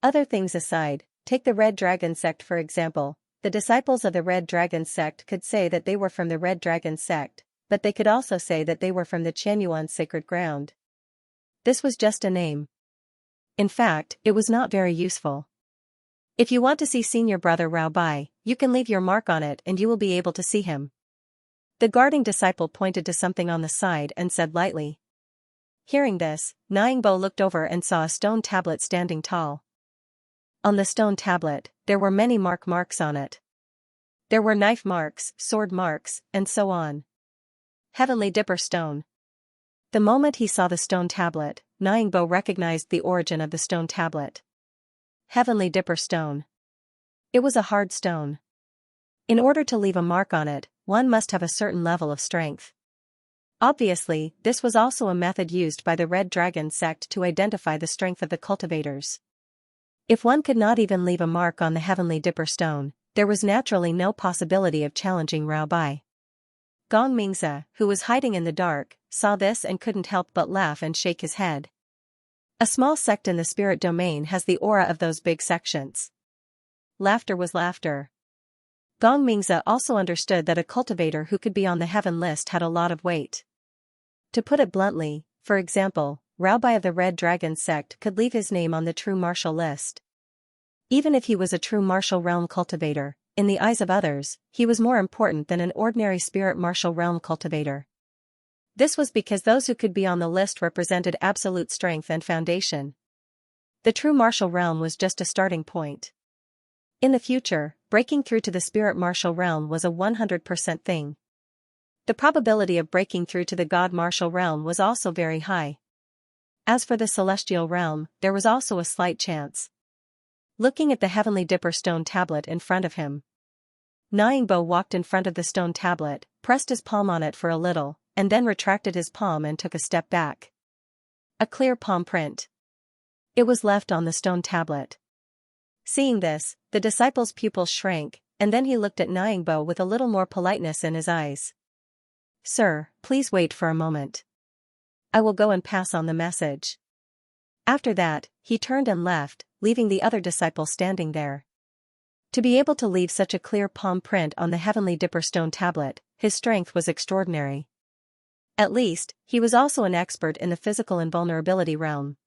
Other things aside, take the Red Dragon sect for example. The disciples of the Red Dragon sect could say that they were from the Red Dragon sect, but they could also say that they were from the Qianyuan sacred ground. This was just a name. In fact, it was not very useful. If you want to see senior brother Rao Bai, you can leave your mark on it and you will be able to see him. The guarding disciple pointed to something on the side and said lightly. Hearing this, Ningbo looked over and saw a stone tablet standing tall. On the stone tablet, there were many marks on it. There were knife marks, sword marks, and so on. Heavenly Dipper Stone. The moment he saw the stone tablet, Ningbo recognized the origin of the stone tablet. Heavenly Dipper Stone. It was a hard stone. In order to leave a mark on it, one must have a certain level of strength. Obviously, this was also a method used by the Red Dragon sect to identify the strength of the cultivators. If one could not even leave a mark on the Heavenly Dipper Stone, there was naturally no possibility of challenging Rao Bai. Gong Mingzi, who was hiding in the dark, saw this and couldn't help but laugh and shake his head. A small sect in the spirit domain has the aura of those big sections. Laughter was laughter. Gong Mingzi also understood that a cultivator who could be on the heaven list had a lot of weight. To put it bluntly, for example, Rao Bai of the Red Dragon sect could leave his name on the true martial list. Even if he was a true martial realm cultivator, in the eyes of others, he was more important than an ordinary spirit martial realm cultivator. This was because those who could be on the list represented absolute strength and foundation. The true martial realm was just a starting point. In the future, breaking through to the spirit martial realm was a 100% thing. The probability of breaking through to the god martial realm was also very high. As for the celestial realm, there was also a slight chance. Looking at the Heavenly Dipper Stone tablet in front of him, Ningbo walked in front of the stone tablet, pressed his palm on it for a little, and then retracted his palm and took a step back. A clear palm print. It was left on the stone tablet. Seeing this, the disciple's pupils shrank, and then he looked at Nyingbo with a little more politeness in his eyes. "Sir, please wait for a moment. I will go and pass on the message." After that, he turned and left, leaving the other disciple standing there. To be able to leave such a clear palm print on the heavenly dipper stone tablet, his strength was extraordinary. At least, he was also an expert in the physical invulnerability realm.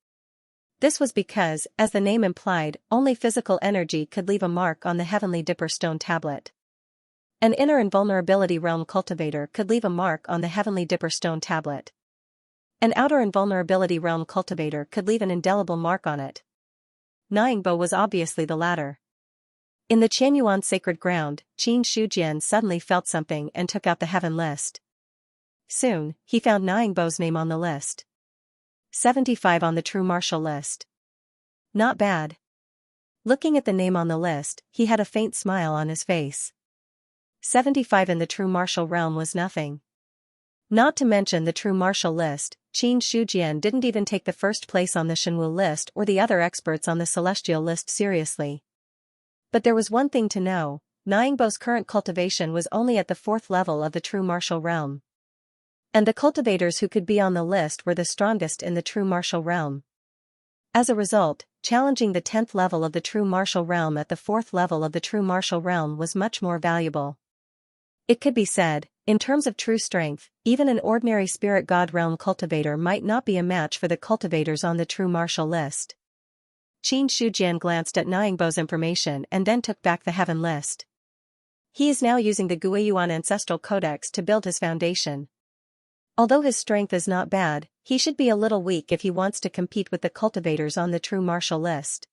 This was because, as the name implied, only physical energy could leave a mark on the heavenly dipper stone tablet. An inner invulnerability realm cultivator could leave a mark on the heavenly dipper stone tablet. An outer invulnerability realm cultivator could leave an indelible mark on it. Nyingbo was obviously the latter. In the Qianyuan sacred ground, Qin Shujian suddenly felt something and took out the heaven list. Soon, he found Nyingbo's name on the list. 75 on the true martial list. Not bad. Looking at the name on the list, he had a faint smile on his face. 75 in the true martial realm was nothing. Not to mention the true martial list, Qin Shujian didn't even take the first place on the Shenwu list or the other experts on the celestial list seriously. But there was one thing to know: Nyingbo's current cultivation was only at the 4th level of the true martial realm. And the cultivators who could be on the list were the strongest in the true martial realm. As a result, challenging the 10th level of the true martial realm at the 4th level of the true martial realm was much more valuable. It could be said, in terms of true strength, even an ordinary spirit god realm cultivator might not be a match for the cultivators on the true martial list. Qin Shujian glanced at Nyingbo's information and then took back the heaven list. He is now using the Guiyuan Ancestral Codex to build his foundation. Although his strength is not bad, he should be a little weak if he wants to compete with the cultivators on the true martial list.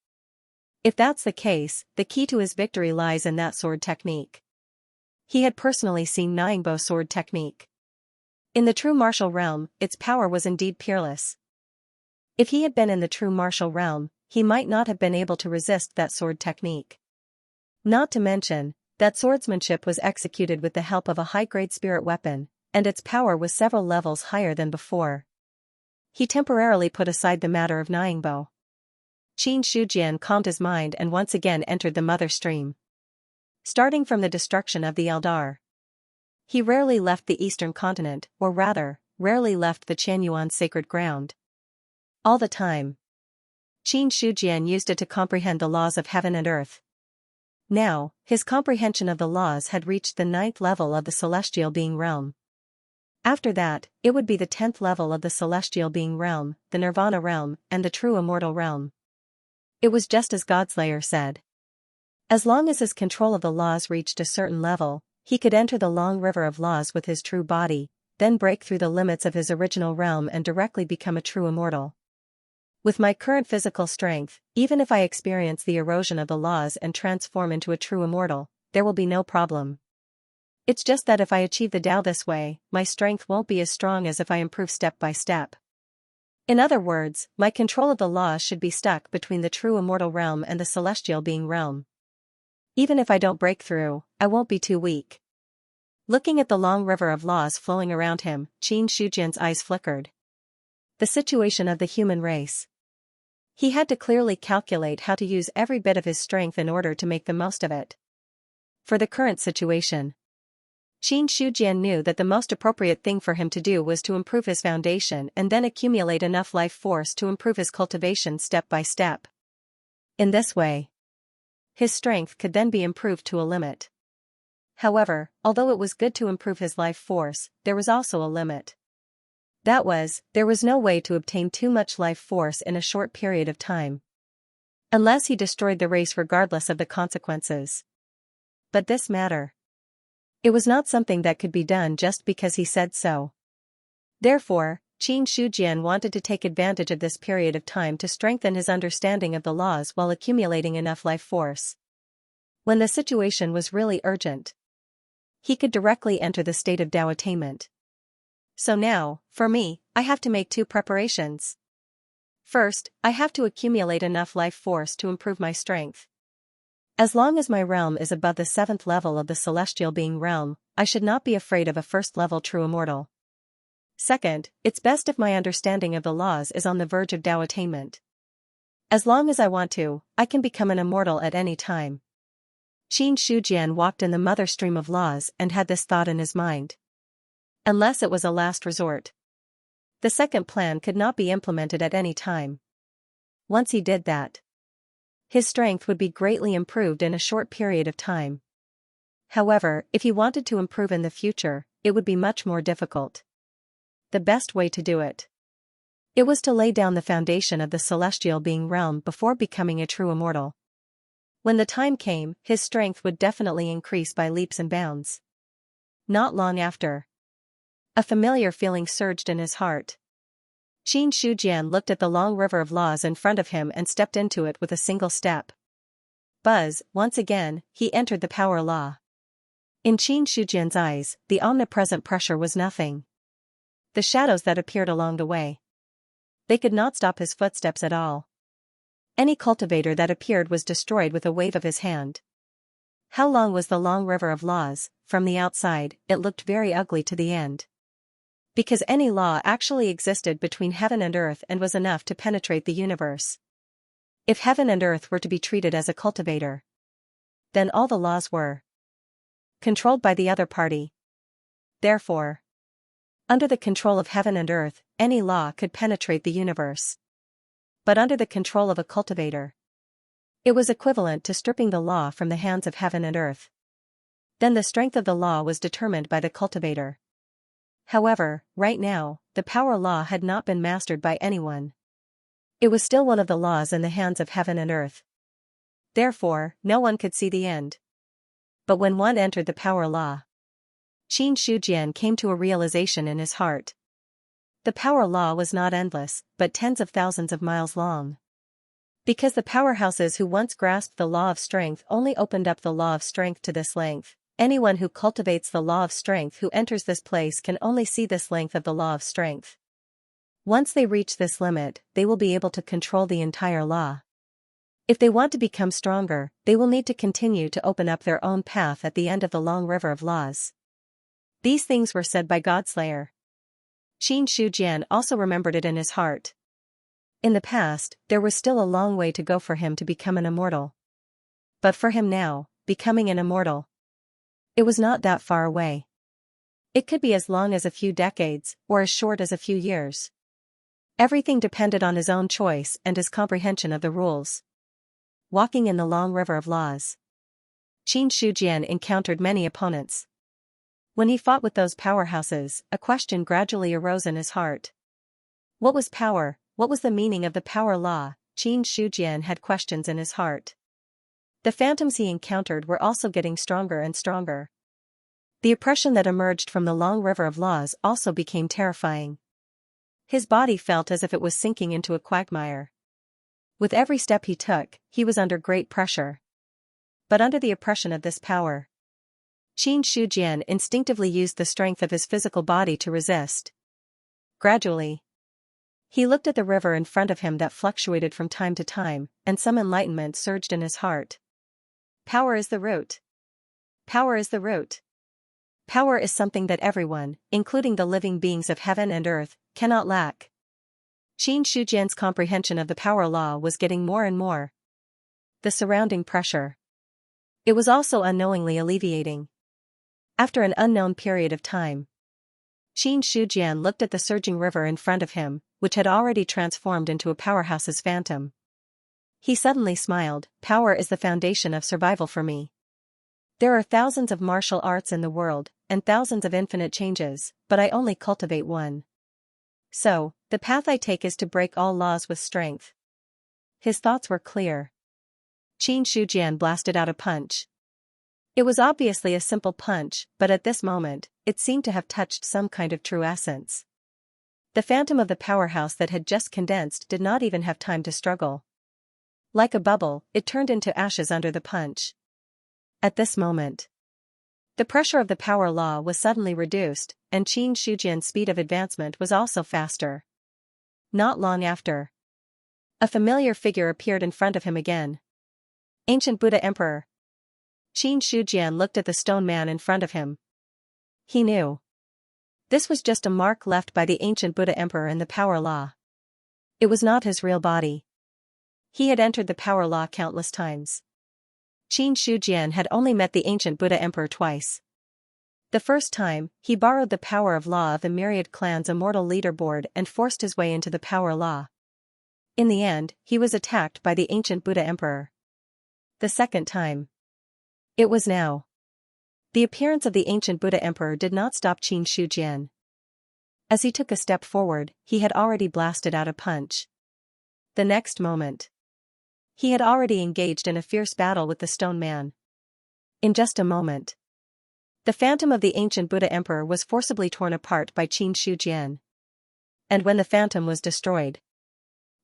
If that's the case, the key to his victory lies in that sword technique. He had personally seen Nyingbo's sword technique. In the true martial realm, its power was indeed peerless. If he had been in the true martial realm, he might not have been able to resist that sword technique. Not to mention, that swordsmanship was executed with the help of a high-grade spirit weapon, and its power was several levels higher than before. He temporarily put aside the matter of Nyingbo. Qin Shujian calmed his mind and once again entered the mother stream. Starting from the destruction of the Eldar, he rarely left the eastern continent, or rather, rarely left the Qianyuan sacred ground. All the time, Qin Shujian used it to comprehend the laws of heaven and earth. Now, his comprehension of the laws had reached the 9th level of the celestial being realm. After that, it would be the 10th level of the celestial being realm, the nirvana realm, and the true immortal realm. It was just as Godslayer said. As long as his control of the laws reached a certain level, he could enter the long river of laws with his true body, then break through the limits of his original realm and directly become a true immortal. With my current physical strength, even if I experience the erosion of the laws and transform into a true immortal, there will be no problem. It's just that if I achieve the Tao this way, my strength won't be as strong as if I improve step by step. In other words, my control of the laws should be stuck between the true immortal realm and the celestial being realm. Even if I don't break through, I won't be too weak. Looking at the long river of laws flowing around him, Qin Shujian's eyes flickered. The situation of the human race. He had to clearly calculate how to use every bit of his strength in order to make the most of it. For the current situation, Qin Shujian knew that the most appropriate thing for him to do was to improve his foundation and then accumulate enough life force to improve his cultivation step by step. In this way, his strength could then be improved to a limit. However, although it was good to improve his life force, there was also a limit. That was, there was no way to obtain too much life force in a short period of time. Unless he destroyed the race regardless of the consequences. But this matter. It was not something that could be done just because he said so. Therefore, Qin Shujian wanted to take advantage of this period of time to strengthen his understanding of the laws while accumulating enough life force. When the situation was really urgent, he could directly enter the state of Tao attainment. So now, for me, I have to make two preparations. First, I have to accumulate enough life force to improve my strength. As long as my realm is above the 7th level of the celestial being realm, I should not be afraid of a 1st level true immortal. Second, it's best if my understanding of the laws is on the verge of Tao attainment. As long as I want to, I can become an immortal at any time. Xianxia walked in the mother stream of laws and had this thought in his mind. Unless it was a last resort. The second plan could not be implemented at any time. Once he did that, his strength would be greatly improved in a short period of time. However, if he wanted to improve in the future, it would be much more difficult. The best way to do it was to lay down the foundation of the celestial being realm before becoming a true immortal. When the time came, his strength would definitely increase by leaps and bounds. Not long after, a familiar feeling surged in his heart. Xianxia looked at the long river of laws in front of him and stepped into it with a single step. Buzz, once again, he entered the power law. In Xianxia's eyes, the omnipresent pressure was nothing. The shadows that appeared along the way, they could not stop his footsteps at all. Any cultivator that appeared was destroyed with a wave of his hand. How long was the long river of laws? From the outside, it looked very ugly to the end. Because any law actually existed between heaven and earth and was enough to penetrate the universe. If heaven and earth were to be treated as a cultivator, then all the laws were controlled by the other party. Therefore, under the control of heaven and earth, any law could penetrate the universe. But under the control of a cultivator, it was equivalent to stripping the law from the hands of heaven and earth. Then the strength of the law was determined by the cultivator. However, right now, the power law had not been mastered by anyone. It was still one of the laws in the hands of heaven and earth. Therefore, no one could see the end. But when one entered the power law, Xianxia came to a realization in his heart. The power law was not endless, but tens of thousands of miles long. Because the powerhouses who once grasped the law of strength only opened up the law of strength to this length, anyone who cultivates the law of strength who enters this place can only see this length of the law of strength. Once they reach this limit, they will be able to control the entire law. If they want to become stronger, they will need to continue to open up their own path at the end of the long river of laws. These things were said by Godslayer. Xianxia also remembered it in his heart. In the past, there was still a long way to go for him to become an immortal. But for him now, becoming an immortal, it was not that far away. It could be as long as a few decades, or as short as a few years. Everything depended on his own choice and his comprehension of the rules. Walking in the long river of laws, Xianxia encountered many opponents. When he fought with those powerhouses, a question gradually arose in his heart. What was power? What was the meaning of the power law? Xianxia had questions in his heart. The phantoms he encountered were also getting stronger and stronger. The oppression that emerged from the long river of laws also became terrifying. His body felt as if it was sinking into a quagmire. With every step he took, he was under great pressure. But under the oppression of this power, Xianxia instinctively used the strength of his physical body to resist. Gradually, he looked at the river in front of him that fluctuated from time to time, and some enlightenment surged in his heart. Power is the root. Power is the root. Power is something that everyone, including the living beings of heaven and earth, cannot lack. Xianxia's comprehension of the power law was getting more and more. The surrounding pressure, it was also unknowingly alleviating. After an unknown period of time, Xianxia looked at the surging river in front of him, which had already transformed into a powerhouse's phantom. He suddenly smiled. Power is the foundation of survival for me. There are thousands of martial arts in the world, and thousands of infinite changes, but I only cultivate one. So, the path I take is to break all laws with strength. His thoughts were clear. Xianxia blasted out a punch. It was obviously a simple punch, but at this moment, it seemed to have touched some kind of true essence. The phantom of the powerhouse that had just condensed did not even have time to struggle. Like a bubble, it turned into ashes under the punch. At this moment, the pressure of the power law was suddenly reduced, and Xianxia's speed of advancement was also faster. Not long after, a familiar figure appeared in front of him again. Ancient Buddha Emperor. Xianxia looked at the stone man in front of him. He knew. This was just a mark left by the ancient Buddha Emperor in the power law. It was not his real body. He had entered the power law countless times. Qin Shujian had only met the ancient Buddha Emperor twice. The first time, he borrowed the power of law of the myriad clan's immortal leaderboard and forced his way into the power law. In the end, he was attacked by the ancient Buddha Emperor. The second time. It was now. The appearance of the ancient Buddha Emperor did not stop Qin Shujian. As he took a step forward, he had already blasted out a punch. The next moment, he had already engaged in a fierce battle with the stone man. In just a moment, the phantom of the ancient Buddha Emperor was forcibly torn apart by Qin Shujian. And when the phantom was destroyed,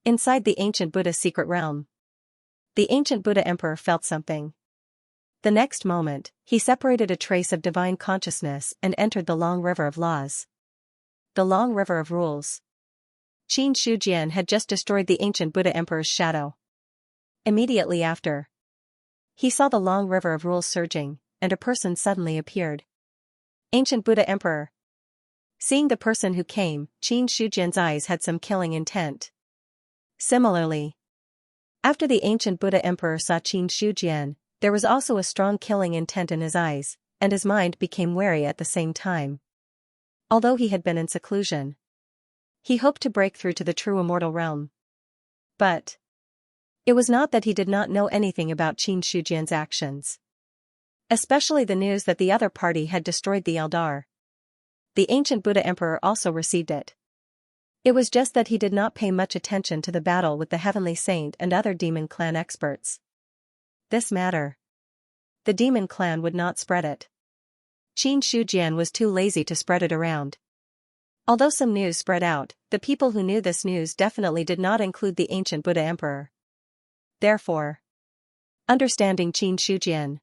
inside the ancient Buddha's secret realm, the ancient Buddha Emperor felt something. The next moment, he separated a trace of divine consciousness and entered the long river of laws. The long river of rules. Qin Shujian had just destroyed the ancient Buddha Emperor's shadow. Immediately after, he saw the long river of rules surging, and a person suddenly appeared. Ancient Buddha Emperor. Seeing the person who came, Qin Shujian's eyes had some killing intent. Similarly, after the ancient Buddha Emperor saw Qin Shujian, there was also a strong killing intent in his eyes, and his mind became wary at the same time. Although he had been in seclusion, he hoped to break through to the true immortal realm. But it was not that he did not know anything about Qin Shujian's actions. Especially the news that the other party had destroyed the Eldar. The ancient Buddha Emperor also received it. It was just that he did not pay much attention to the battle with the Heavenly Saint and other demon clan experts. This matter. The demon clan would not spread it. Qin Shujian was too lazy to spread it around. Although some news spread out, the people who knew this news definitely did not include the ancient Buddha Emperor. Therefore, understanding Qin Shujian,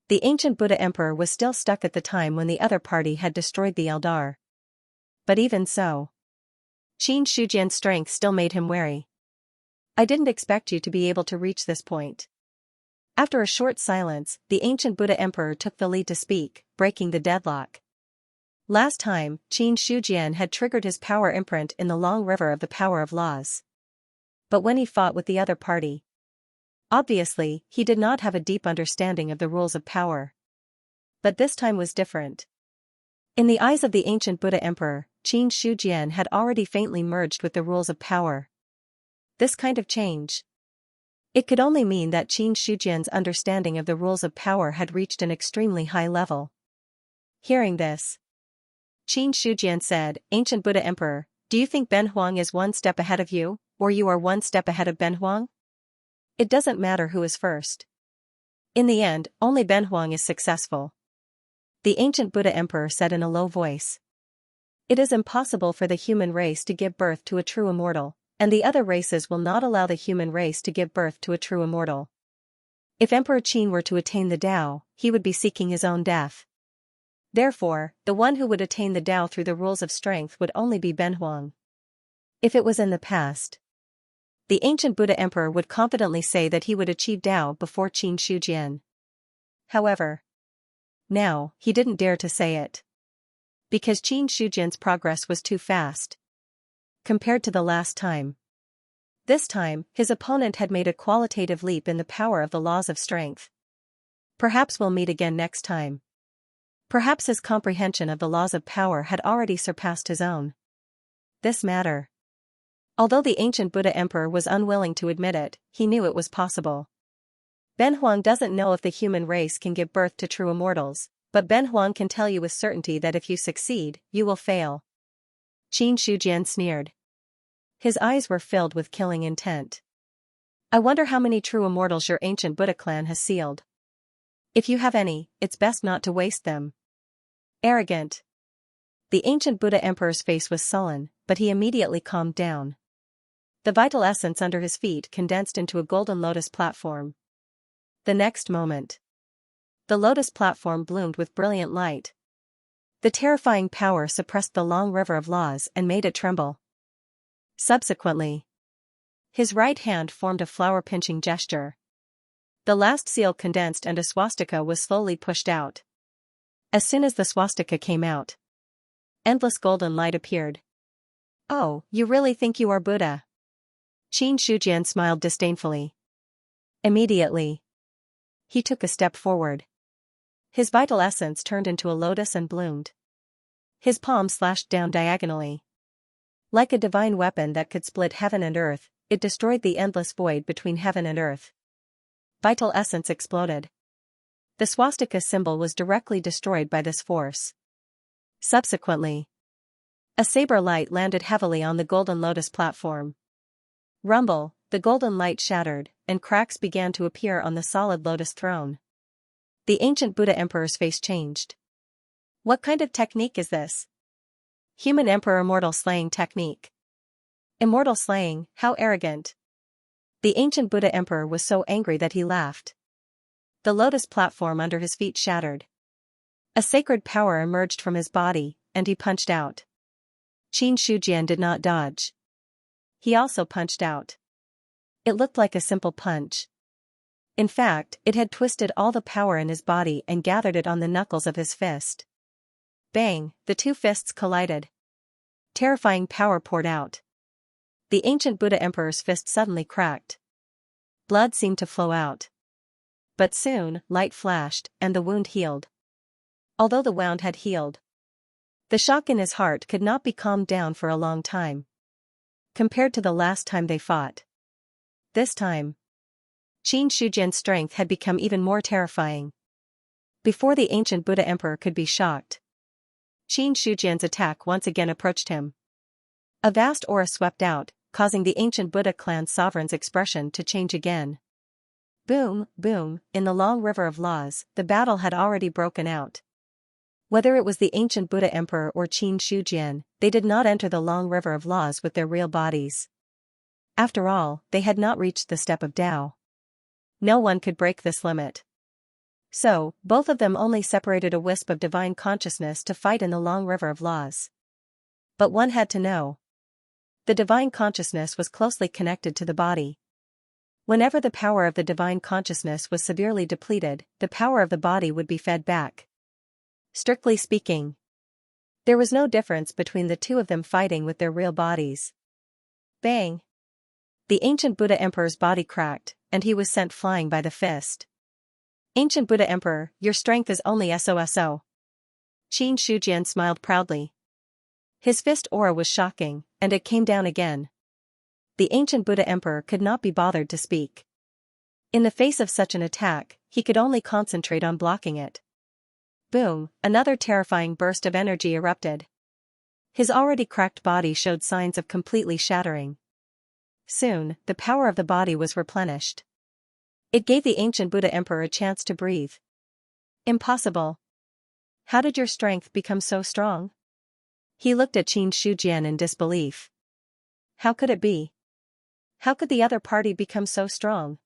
the ancient Buddha Emperor was still stuck at the time when the other party had destroyed the Eldar. But even so, Qin Shujian's strength still made him wary. I didn't expect you to be able to reach this point. After a short silence, the ancient Buddha Emperor took the lead to speak, breaking the deadlock. Last time, Qin Shujian had triggered his power imprint in the long river of the power of laws. But when he fought with the other party, obviously, he did not have a deep understanding of the rules of power. But this time was different. In the eyes of the ancient Buddha Emperor, Qin Shujian had already faintly merged with the rules of power. This kind of change. It could only mean that Qin Shujian's understanding of the rules of power had reached an extremely high level. Hearing this, Qin Shujian said, "Ancient Buddha Emperor, do you think Ben Huang is one step ahead of you, or you are one step ahead of Ben Huang? It doesn't matter who is first. In the end, only Ben Huang is successful." The ancient Buddha Emperor said in a low voice. It is impossible for the human race to give birth to a true immortal, and the other races will not allow the human race to give birth to a true immortal. If Emperor Qin were to attain the Tao, he would be seeking his own death. Therefore, the one who would attain the Tao through the rules of strength would only be Ben Huang. If it was in the past, the ancient Buddha Emperor would confidently say that he would achieve Tao before Qin Shujian. However, now, he didn't dare to say it. Because Qin Shujian's progress was too fast. Compared to the last time. This time, his opponent had made a qualitative leap in the power of the laws of strength. Perhaps we'll meet again next time. Perhaps his comprehension of the laws of power had already surpassed his own. This matter. Although the ancient Buddha Emperor was unwilling to admit it, he knew it was possible. Ben Huang doesn't know if the human race can give birth to true immortals, but Ben Huang can tell you with certainty that if you succeed, you will fail. Qin Shujian sneered. His eyes were filled with killing intent. I wonder how many true immortals your ancient Buddha clan has sealed. If you have any, it's best not to waste them. Arrogant. The ancient Buddha Emperor's face was sullen, but he immediately calmed down. The vital essence under his feet condensed into a golden lotus platform. The next moment, the lotus platform bloomed with brilliant light. The terrifying power suppressed the long river of laws and made it tremble. Subsequently, his right hand formed a flower-pinching gesture. The last seal condensed and a swastika was slowly pushed out. As soon as the swastika came out, endless golden light appeared. Oh, you really think you are Buddha? Qin Shujian smiled disdainfully. Immediately, he took a step forward. His vital essence turned into a lotus and bloomed. His palm slashed down diagonally. Like a divine weapon that could split heaven and earth, it destroyed the endless void between heaven and earth. Vital essence exploded. The swastika symbol was directly destroyed by this force. Subsequently, a saber light landed heavily on the golden lotus platform. Rumble, the golden light shattered, and cracks began to appear on the solid lotus throne. The ancient Buddha Emperor's face changed. What kind of technique is this? Human Emperor Immortal Slaying Technique. Immortal slaying, how arrogant. The ancient Buddha Emperor was so angry that he laughed. The lotus platform under his feet shattered. A sacred power emerged from his body, and he punched out. Qin Shujian did not dodge. He also punched out. It looked like a simple punch. In fact, it had twisted all the power in his body and gathered it on the knuckles of his fist. Bang, the two fists collided. Terrifying power poured out. The ancient Buddha Emperor's fist suddenly cracked. Blood seemed to flow out. But soon, light flashed, and the wound healed. Although the wound had healed, the shock in his heart could not be calmed down for a long time. Compared to the last time they fought. This time, Qin Shujian's strength had become even more terrifying. Before the ancient Buddha Emperor could be shocked, Qin Shujian's attack once again approached him. A vast aura swept out, causing the ancient Buddha clan sovereign's expression to change again. Boom, boom, in the long river of laws, the battle had already broken out. Whether it was the ancient Buddha Emperor or Qin Shujian, they did not enter the long river of laws with their real bodies. After all, they had not reached the step of Tao. No one could break this limit. So, both of them only separated a wisp of divine consciousness to fight in the long river of laws. But one had to know. The divine consciousness was closely connected to the body. Whenever the power of the divine consciousness was severely depleted, the power of the body would be fed back. Strictly speaking, there was no difference between the two of them fighting with their real bodies. Bang! The ancient Buddha Emperor's body cracked, and he was sent flying by the fist. Ancient Buddha Emperor, your strength is only so. Qin Shujian smiled proudly. His fist aura was shocking, and it came down again. The ancient Buddha Emperor could not be bothered to speak. In the face of such an attack, he could only concentrate on blocking it. Boom, another terrifying burst of energy erupted. His already cracked body showed signs of completely shattering. Soon, the power of the body was replenished. It gave the ancient Buddha Emperor a chance to breathe. Impossible. How did your strength become so strong? He looked at Qin Shujian in disbelief. How could it be? How could the other party become so strong?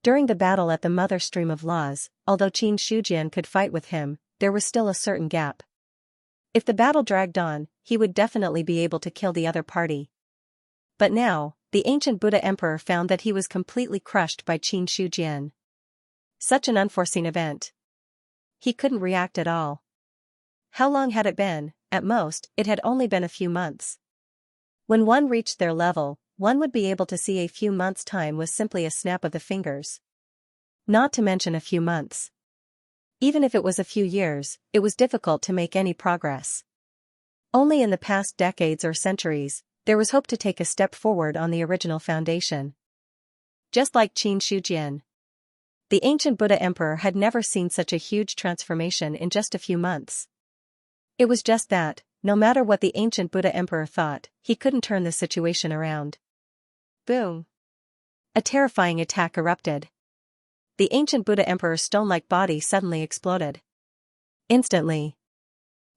During the battle at the mother stream of laws, although Qin Shujian could fight with him, there was still a certain gap. If the battle dragged on, he would definitely be able to kill the other party. But now, the ancient Buddha Emperor found that he was completely crushed by Qin Shujian. Such an unforeseen event. He couldn't react at all. How long had it been? At most, it had only been a few months. When one reached their level, one would be able to see a few months' time was simply a snap of the fingers. Not to mention a few months. Even if it was a few years, it was difficult to make any progress. Only in the past decades or centuries, there was hope to take a step forward on the original foundation. Just like Qin Shujian, the ancient Buddha Emperor had never seen such a huge transformation in just a few months. It was just that, no matter what the ancient Buddha Emperor thought, he couldn't turn the situation around. Boom! A terrifying attack erupted. The ancient Buddha Emperor's stone-like body suddenly exploded. Instantly.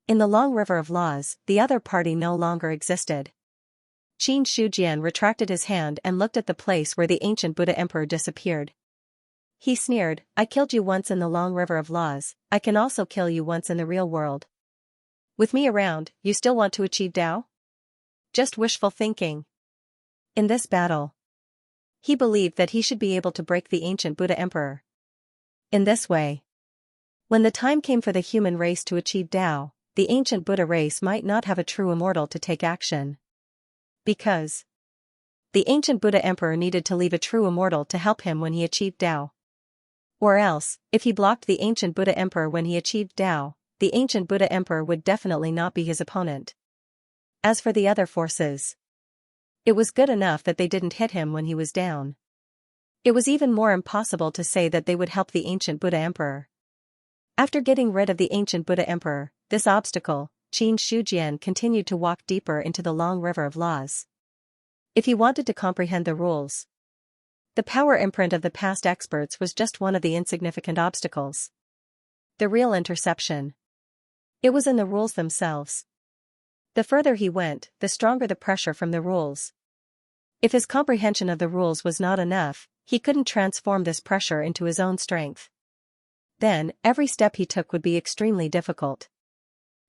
In the long river of laws, the other party no longer existed. Qin Shujian retracted his hand and looked at the place where the ancient Buddha Emperor disappeared. He sneered, I killed you once in the long river of laws, I can also kill you once in the real world. With me around, you still want to achieve Tao? Just wishful thinking. In this battle, he believed that he should be able to break the ancient Buddha Emperor. In this way, when the time came for the human race to achieve Tao, the ancient Buddha race might not have a true immortal to take action. Because The ancient Buddha Emperor needed to leave a true immortal to help him when he achieved Tao. Or else, if he blocked the ancient Buddha Emperor when he achieved Tao, the ancient Buddha Emperor would definitely not be his opponent. As for the other forces, it was good enough that they didn't hit him when he was down. It was even more impossible to say that they would help the ancient Buddha Emperor. After getting rid of the ancient Buddha Emperor, this obstacle, Qin Shujian continued to walk deeper into the long river of laws. If he wanted to comprehend the rules, the power imprint of the past experts was just one of the insignificant obstacles. The real interception, it was in the rules themselves. The further he went, the stronger the pressure from the rules. If his comprehension of the rules was not enough, he couldn't transform this pressure into his own strength. Then, every step he took would be extremely difficult.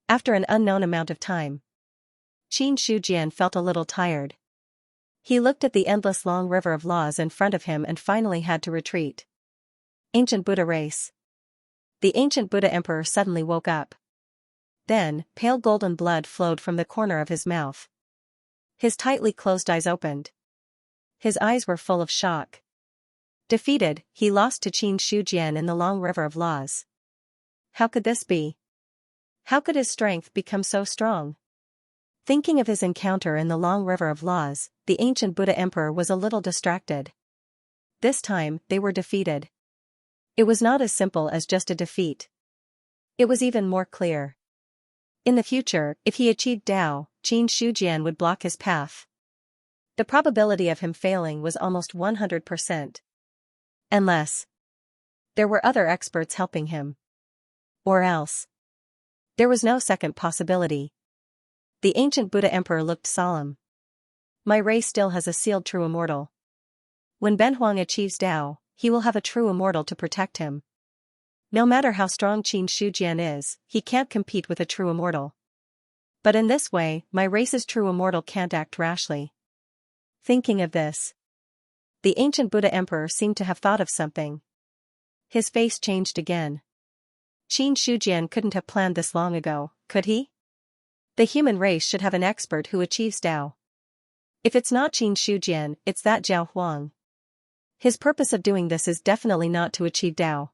After an unknown amount of time, Qin Shujian felt a little tired. He looked at the endless long river of laws in front of him and finally had to retreat. Ancient Buddha race. The ancient Buddha Emperor suddenly woke up. Then, pale golden blood flowed from the corner of his mouth. His tightly closed eyes opened. His eyes were full of shock. Defeated, he lost to Qin Shujian in the long river of laws. How could this be? How could his strength become so strong? Thinking of his encounter in the long river of laws, the ancient Buddha Emperor was a little distracted. This time, they were defeated. It was not as simple as just a defeat. It was even more clear. In the future, if he achieved Tao, Qin Shujian would block his path. The probability of him failing was almost 100%. Unless there were other experts helping him. Or else there was no second possibility. The ancient Buddha Emperor looked solemn. My race still has a sealed true immortal. When Benhuang achieves Tao, he will have a true immortal to protect him. No matter how strong Qin Shujian is, he can't compete with a true immortal. But in this way, my race's true immortal can't act rashly. Thinking of this, the ancient Buddha Emperor seemed to have thought of something. His face changed again. Qin Shujian couldn't have planned this long ago, could he? The human race should have an expert who achieves Tao. If it's not Qin Shujian, it's that Zhao Huang. His purpose of doing this is definitely not to achieve Tao.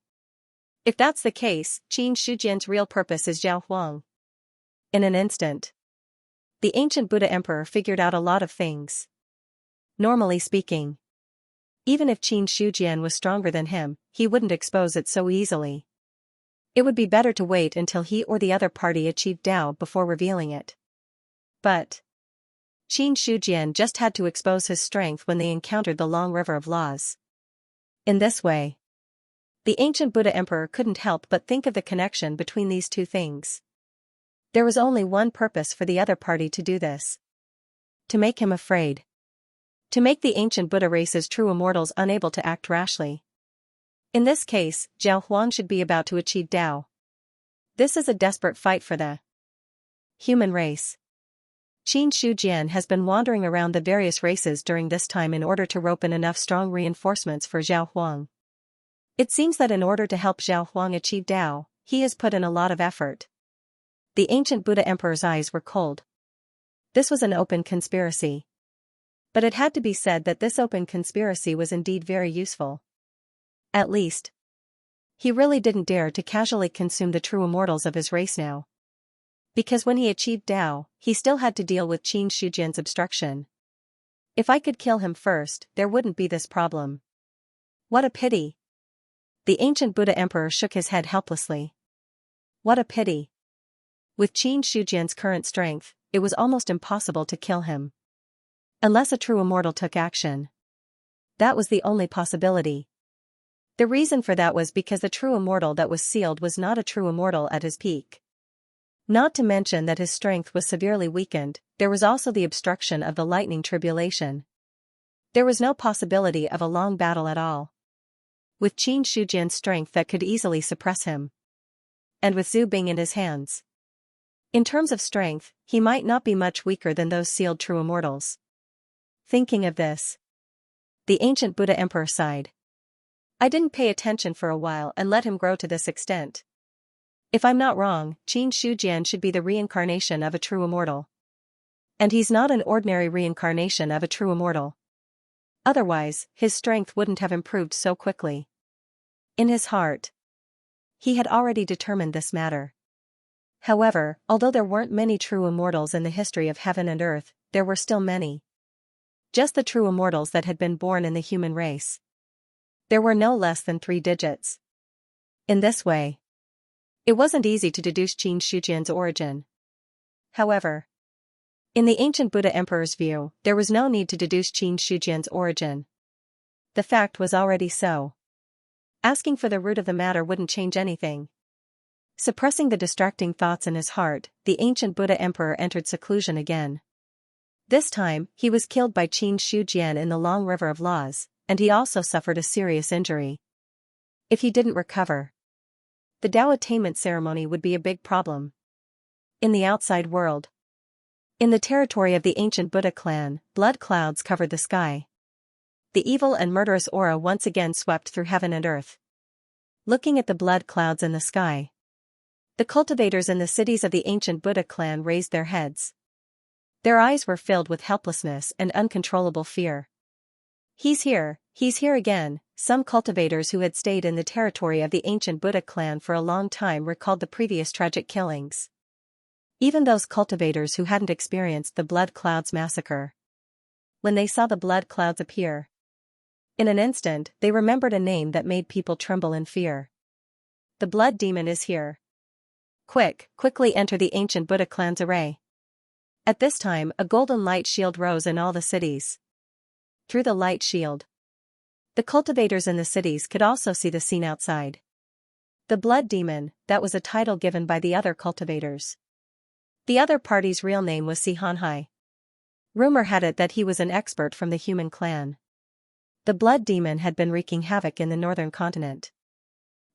If that's the case, Qin Shujian's real purpose is Zhao Huang. In an instant, the ancient Buddha Emperor figured out a lot of things. Normally speaking, even if Qin Shujian was stronger than him, he wouldn't expose it so easily. It would be better to wait until he or the other party achieved Tao before revealing it. But Qin Shujian just had to expose his strength when they encountered the long river of laws. In this way, the ancient Buddha Emperor couldn't help but think of the connection between these two things. There was only one purpose for the other party to do this. To make him afraid. To make the ancient Buddha race's true immortals unable to act rashly. In this case, Zhao Huang should be about to achieve Tao. This is a desperate fight for the human race. Qin Shujian has been wandering around the various races during this time in order to rope in enough strong reinforcements for Zhao Huang. It seems that in order to help Zhao Huang achieve Tao, he has put in a lot of effort. The ancient Buddha Emperor's eyes were cold. This was an open conspiracy. But it had to be said that this open conspiracy was indeed very useful. At least, he really didn't dare to casually consume the true immortals of his race now. Because when he achieved Tao, he still had to deal with Qin Shujian's obstruction. If I could kill him first, there wouldn't be this problem. What a pity. The ancient Buddha Emperor shook his head helplessly. What a pity. With Qin Shujian's current strength, it was almost impossible to kill him. Unless a true immortal took action. That was the only possibility. The reason for that was because the true immortal that was sealed was not a true immortal at his peak. Not to mention that his strength was severely weakened, there was also the obstruction of the lightning tribulation. There was no possibility of a long battle at all. With Qin Shujian's strength that could easily suppress him. And with Zhu Bing in his hands. In terms of strength, he might not be much weaker than those sealed true immortals. Thinking of this, the ancient Buddha Emperor sighed. I didn't pay attention for a while and let him grow to this extent. If I'm not wrong, Qin Shujian should be the reincarnation of a true immortal. And he's not an ordinary reincarnation of a true immortal. Otherwise, his strength wouldn't have improved so quickly. In his heart, he had already determined this matter. However, although there weren't many true immortals in the history of heaven and earth, there were still many. Just the true immortals that had been born in the human race. There were no less than 3 digits. In this way, it wasn't easy to deduce Qin Shijian's origin. However, in the ancient Buddha emperor's view, there was no need to deduce Qin Shijian's origin. The fact was already so. Asking for the root of the matter wouldn't change anything. Suppressing the distracting thoughts in his heart, the ancient Buddha emperor entered seclusion again. This time, he was killed by Qin Shijian in the long river of laws, and he also suffered a serious injury. If he didn't recover, the Tao attainment ceremony would be a big problem. In the outside world, in the territory of the ancient Buddha clan, blood clouds covered the sky. The evil and murderous aura once again swept through heaven and earth. Looking at the blood clouds in the sky, the cultivators in the cities of the ancient Buddha clan raised their heads. Their eyes were filled with helplessness and uncontrollable fear. He's here again. Some cultivators who had stayed in the territory of the ancient Buddha clan for a long time recalled the previous tragic killings. Even those cultivators who hadn't experienced the blood clouds massacre. When they saw the blood clouds appear, in an instant, they remembered a name that made people tremble in fear. The blood demon is here. Quickly enter the ancient Buddha clan's array. At this time, a golden light shield rose in all the cities. Through the light shield, the cultivators in the cities could also see the scene outside. The blood demon, that was a title given by the other cultivators. The other party's real name was Xianxia. Rumor had it that he was an expert from the human clan. The blood demon had been wreaking havoc in the northern continent.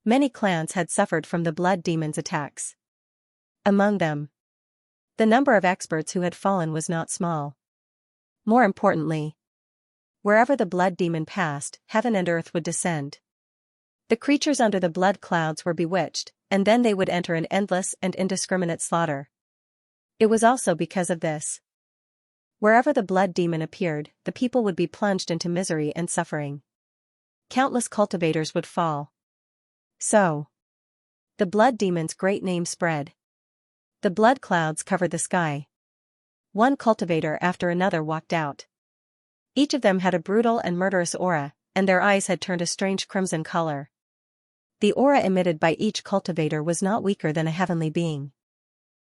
Many clans had suffered from the blood demon's attacks. Among them, the number of experts who had fallen was not small. More importantly, wherever the blood demon passed, heaven and earth would descend. The creatures under the blood clouds were bewitched, and then they would enter an endless and indiscriminate slaughter. It was also because of this. Wherever the blood demon appeared, the people would be plunged into misery and suffering. Countless cultivators would fall. So, the blood demon's great name spread. The blood clouds covered the sky. One cultivator after another walked out. Each of them had a brutal and murderous aura, and their eyes had turned a strange crimson color. The aura emitted by each cultivator was not weaker than a heavenly being.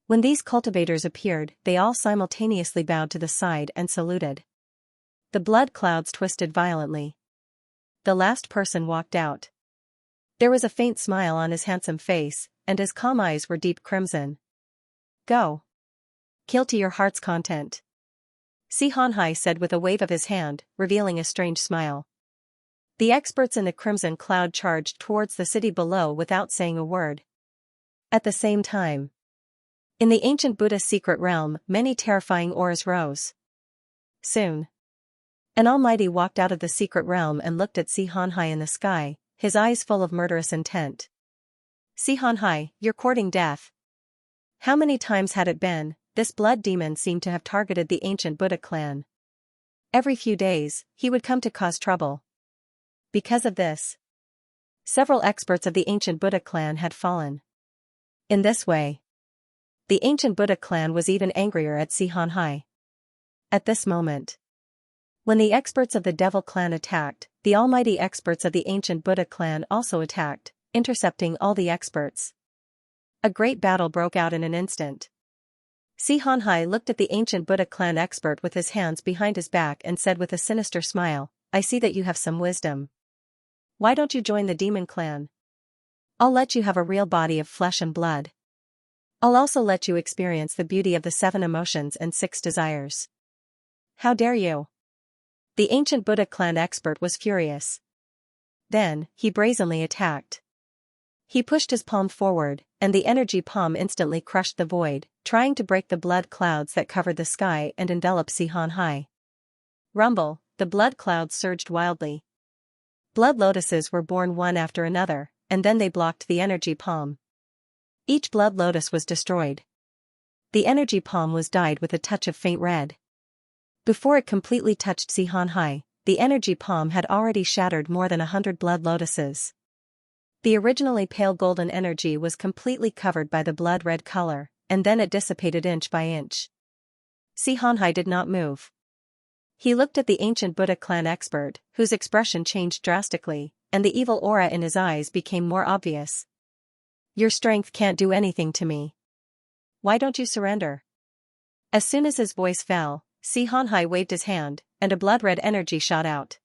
When these cultivators appeared, they all simultaneously bowed to the side and saluted. The blood clouds twisted violently. The last person walked out. There was a faint smile on his handsome face, and his calm eyes were deep crimson. Go. Kill to your heart's content. Xianxia said with a wave of his hand, revealing a strange smile. The experts in the crimson cloud charged towards the city below without saying a word. At the same time, in the ancient Buddha's secret realm, many terrifying auras rose. Soon, an almighty walked out of the secret realm and looked at Xianxia in the sky, his eyes full of murderous intent. Xianxia, you're courting death. How many times had it been? This blood demon seemed to have targeted the ancient Buddha clan. Every few days, he would come to cause trouble. Because of this, several experts of the ancient Buddha clan had fallen. In this way, the ancient Buddha clan was even angrier at Xianxia. At this moment, when the experts of the devil clan attacked, the almighty experts of the ancient Buddha clan also attacked, intercepting all the experts. A great battle broke out in an instant. Xianxia looked at the ancient Buddha clan expert with his hands behind his back and said with a sinister smile, I see that you have some wisdom. Why don't you join the demon clan? I'll let you have a real body of flesh and blood. I'll also let you experience the beauty of the 7 emotions and 6 desires. How dare you? The ancient Buddha clan expert was furious. Then, he brazenly attacked. He pushed his palm forward, and the energy palm instantly crushed the void, trying to break the blood clouds that covered the sky and envelop Xianxia. Rumble, the blood clouds surged wildly. Blood lotuses were born one after another, and then they blocked the energy palm. Each blood lotus was destroyed. The energy palm was dyed with a touch of faint red. Before it completely touched Xianxia, the energy palm had already shattered more than 100 blood lotuses. The originally pale golden energy was completely covered by the blood-red color, and then it dissipated inch by inch. Xianxia did not move. He looked at the ancient Buddha clan expert, whose expression changed drastically, and the evil aura in his eyes became more obvious. Your strength can't do anything to me. Why don't you surrender? As soon as his voice fell, Xianxia waved his hand, and a blood-red energy shot out.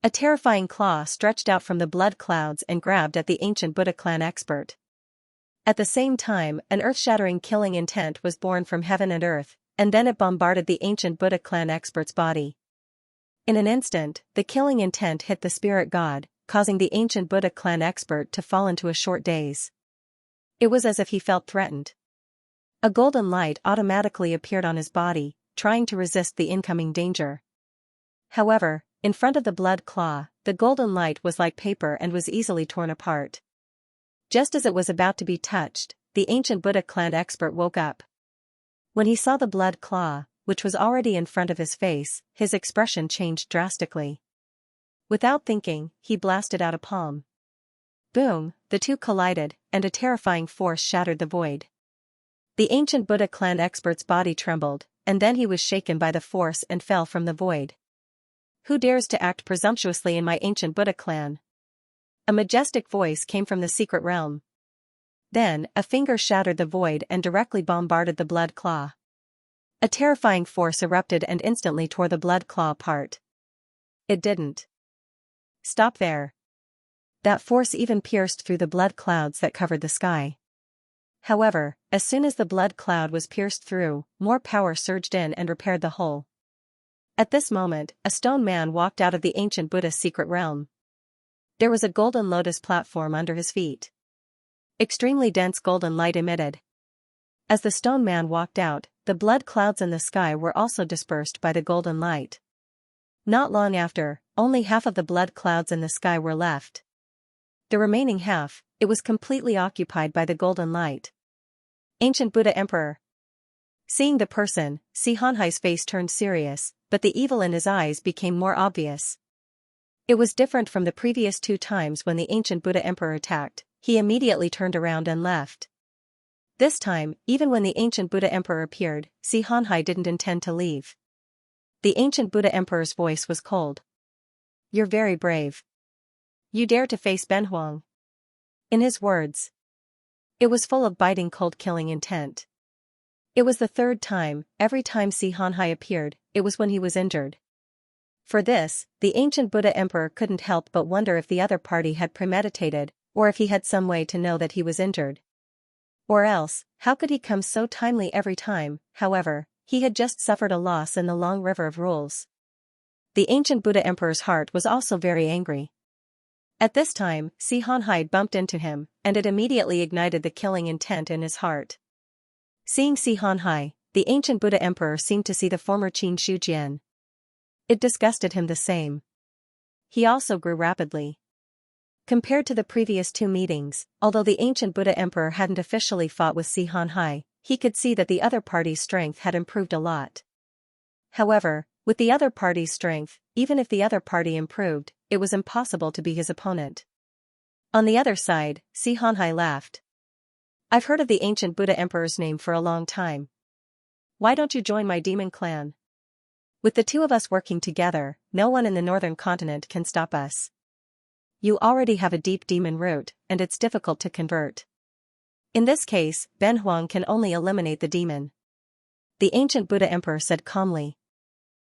A terrifying claw stretched out from the blood clouds and grabbed at the ancient Buddha clan expert. At the same time, an earth-shattering killing intent was born from heaven and earth, and then it bombarded the ancient Buddha clan expert's body. In an instant, the killing intent hit the spirit god, causing the ancient Buddha clan expert to fall into a short daze. It was as if he felt threatened. A golden light automatically appeared on his body, trying to resist the incoming danger. However, in front of the blood claw, the golden light was like paper and was easily torn apart. Just as it was about to be touched, the ancient Buddha clan expert woke up. When he saw the blood claw, which was already in front of his face, his expression changed drastically. Without thinking, he blasted out a palm. Boom, the two collided, and a terrifying force shattered the void. The ancient Buddha clan expert's body trembled, and then he was shaken by the force and fell from the void. Who dares to act presumptuously in my ancient Buddha clan? A majestic voice came from the secret realm. Then, a finger shattered the void and directly bombarded the blood claw. A terrifying force erupted and instantly tore the blood claw apart. It didn't stop there. That force even pierced through the blood clouds that covered the sky. However, as soon as the blood cloud was pierced through, more power surged in and repaired the hole. At this moment, a stone man walked out of the ancient Buddha's secret realm. There was a golden lotus platform under his feet. Extremely dense golden light emitted. As the stone man walked out, the blood clouds in the sky were also dispersed by the golden light. Not long after, only half of the blood clouds in the sky were left. The remaining half, it was completely occupied by the golden light. Ancient Buddha Emperor. Seeing the person, Xianxia's face turned serious, but the evil in his eyes became more obvious. It was different from the previous 2 times when the ancient Buddha Emperor attacked. He immediately turned around and left. This time, even when the ancient Buddha Emperor appeared, Xianxia didn't intend to leave. The ancient Buddha Emperor's voice was cold. You're very brave. You dare to face Benhuang. In his words, it was full of biting cold killing intent. It was the 3rd time. Every time Xianxia appeared, it was when he was injured. For this, the ancient Buddha Emperor couldn't help but wonder if the other party had premeditated, or if he had some way to know that he was injured. Or else, how could he come so timely every time? However, he had just suffered a loss in the long river of rules. The ancient Buddha Emperor's heart was also very angry. At this time, Xianxia bumped into him, and it immediately ignited the killing intent in his heart. Seeing Xianxia, the ancient Buddha Emperor seemed to see the former Qin Shujian. It disgusted him the same. He also grew rapidly. Compared to the previous 2 meetings, although the ancient Buddha Emperor hadn't officially fought with Xianxia, he could see that the other party's strength had improved a lot. However, with the other party's strength, even if the other party improved, it was impossible to be his opponent. On the other side, Xianxia laughed. I've heard of the ancient Buddha Emperor's name for a long time. Why don't you join my demon clan? With the 2 of us working together, no one in the northern continent can stop us. You already have a deep demon root, and it's difficult to convert. In this case, Benhuang can only eliminate the demon. The ancient Buddha Emperor said calmly.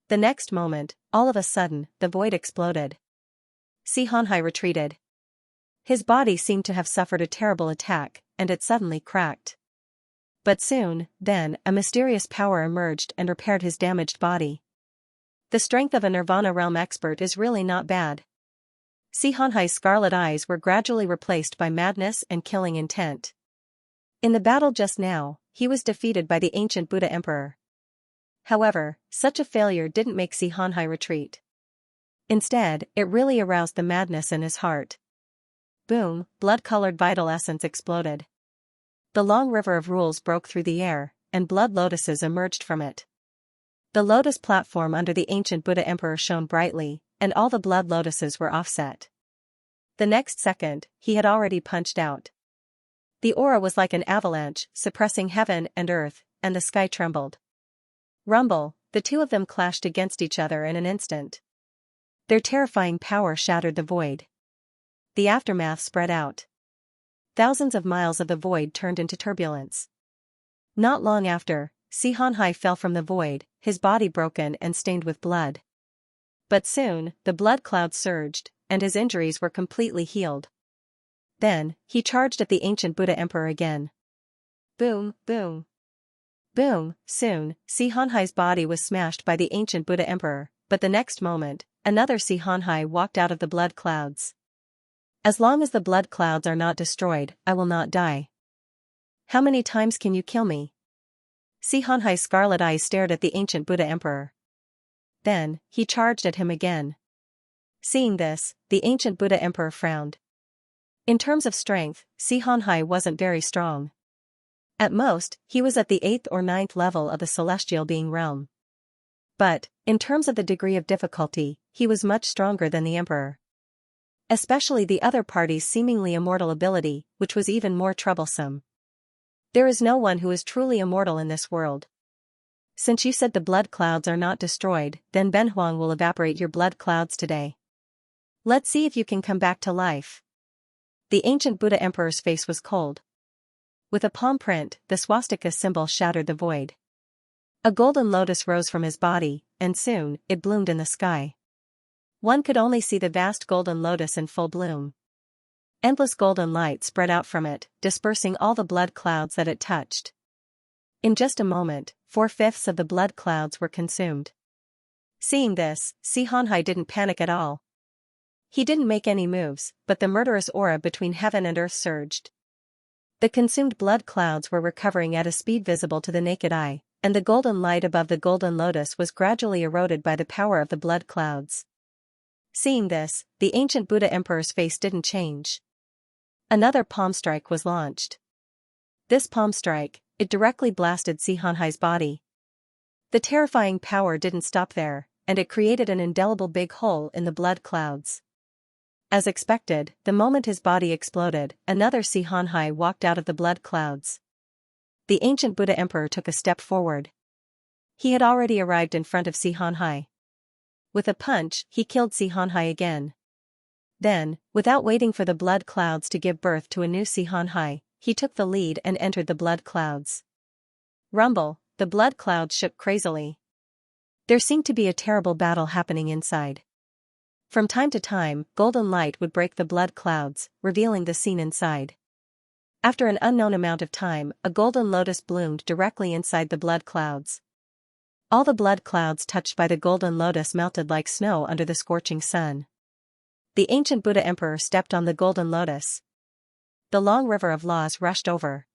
The next moment, all of a sudden, the void exploded. Xianxia retreated. His body seemed to have suffered a terrible attack, and it suddenly cracked. But soon, then, a mysterious power emerged and repaired his damaged body. The strength of a Nirvana realm expert is really not bad. Xianxia's scarlet eyes were gradually replaced by madness and killing intent. In the battle just now, he was defeated by the ancient Buddha Emperor. However, such a failure didn't make Xianxia retreat. Instead, it really aroused the madness in his heart. Boom, blood-colored vital essence exploded. The long river of rules broke through the air, and blood lotuses emerged from it. The lotus platform under the ancient Buddha emperor shone brightly, and all the blood lotuses were offset. The next second, he had already punched out. The aura was like an avalanche, suppressing heaven and earth, and the sky trembled. Rumble, the two of them clashed against each other in an instant. Their terrifying power shattered the void. The aftermath spread out. Thousands of miles of the void turned into turbulence. Not long after, Xianxia fell from the void, his body broken and stained with blood. But soon, the blood cloud surged, and his injuries were completely healed. Then, he charged at the ancient Buddha emperor again. Boom, boom. Boom, soon, Xianxia's body was smashed by the ancient Buddha emperor, but the next moment, another Xianxia walked out of the blood clouds. As long as the blood clouds are not destroyed, I will not die. How many times can you kill me? Xianxia's scarlet eyes stared at the ancient Buddha emperor. Then, he charged at him again. Seeing this, the ancient Buddha emperor frowned. In terms of strength, Xianxia wasn't very strong. At most, he was at the 8th or 9th level of the celestial being realm. But, in terms of the degree of difficulty, he was much stronger than the emperor. Especially the other party's seemingly immortal ability, which was even more troublesome. There is no one who is truly immortal in this world. Since you said the blood clouds are not destroyed, then Benhuang will evaporate your blood clouds today. Let's see if you can come back to life. The ancient Buddha emperor's face was cold. With a palm print, the swastika symbol shattered the void. A golden lotus rose from his body, and soon, it bloomed in the sky. One could only see the vast golden lotus in full bloom. Endless golden light spread out from it, dispersing all the blood clouds that it touched. In just a moment, 4/5 of the blood clouds were consumed. Seeing this, Xianxia didn't panic at all. He didn't make any moves, but the murderous aura between heaven and earth surged. The consumed blood clouds were recovering at a speed visible to the naked eye, and the golden light above the golden lotus was gradually eroded by the power of the blood clouds. Seeing this, the ancient Buddha emperor's face didn't change. Another palm strike was launched. This palm strike, it directly blasted Xianxia's body. The terrifying power didn't stop there, and it created an indelible big hole in the blood clouds. As expected, the moment his body exploded, another Xianxia walked out of the blood clouds. The ancient Buddha emperor took a step forward. He had already arrived in front of Xianxia. With a punch, he killed Xianxia again. Then, without waiting for the blood clouds to give birth to a new Xianxia, he took the lead and entered the blood clouds. Rumble, the blood clouds shook crazily. There seemed to be a terrible battle happening inside. From time to time, golden light would break the blood clouds, revealing the scene inside. After an unknown amount of time, a golden lotus bloomed directly inside the blood clouds. All the blood clouds touched by the golden lotus melted like snow under the scorching sun. The ancient Buddha emperor stepped on the golden lotus. The long river of laws rushed over.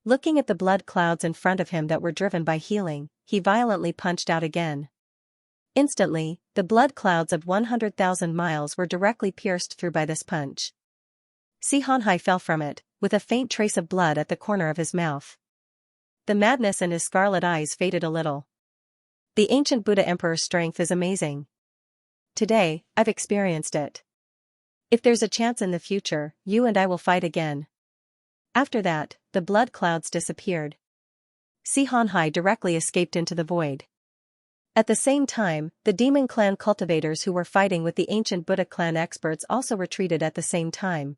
Looking at the blood clouds in front of him that were driven by healing, he violently punched out again. Instantly, the blood clouds of 100,000 miles were directly pierced through by this punch. Xianxia fell from it, with a faint trace of blood at the corner of his mouth. The madness in his scarlet eyes faded a little. The ancient Buddha emperor's strength is amazing. Today, I've experienced it. If there's a chance in the future, you and I will fight again. After that, the blood clouds disappeared. Xianxia directly escaped into the void. At the same time, the demon clan cultivators who were fighting with the ancient Buddha clan experts also retreated at the same time.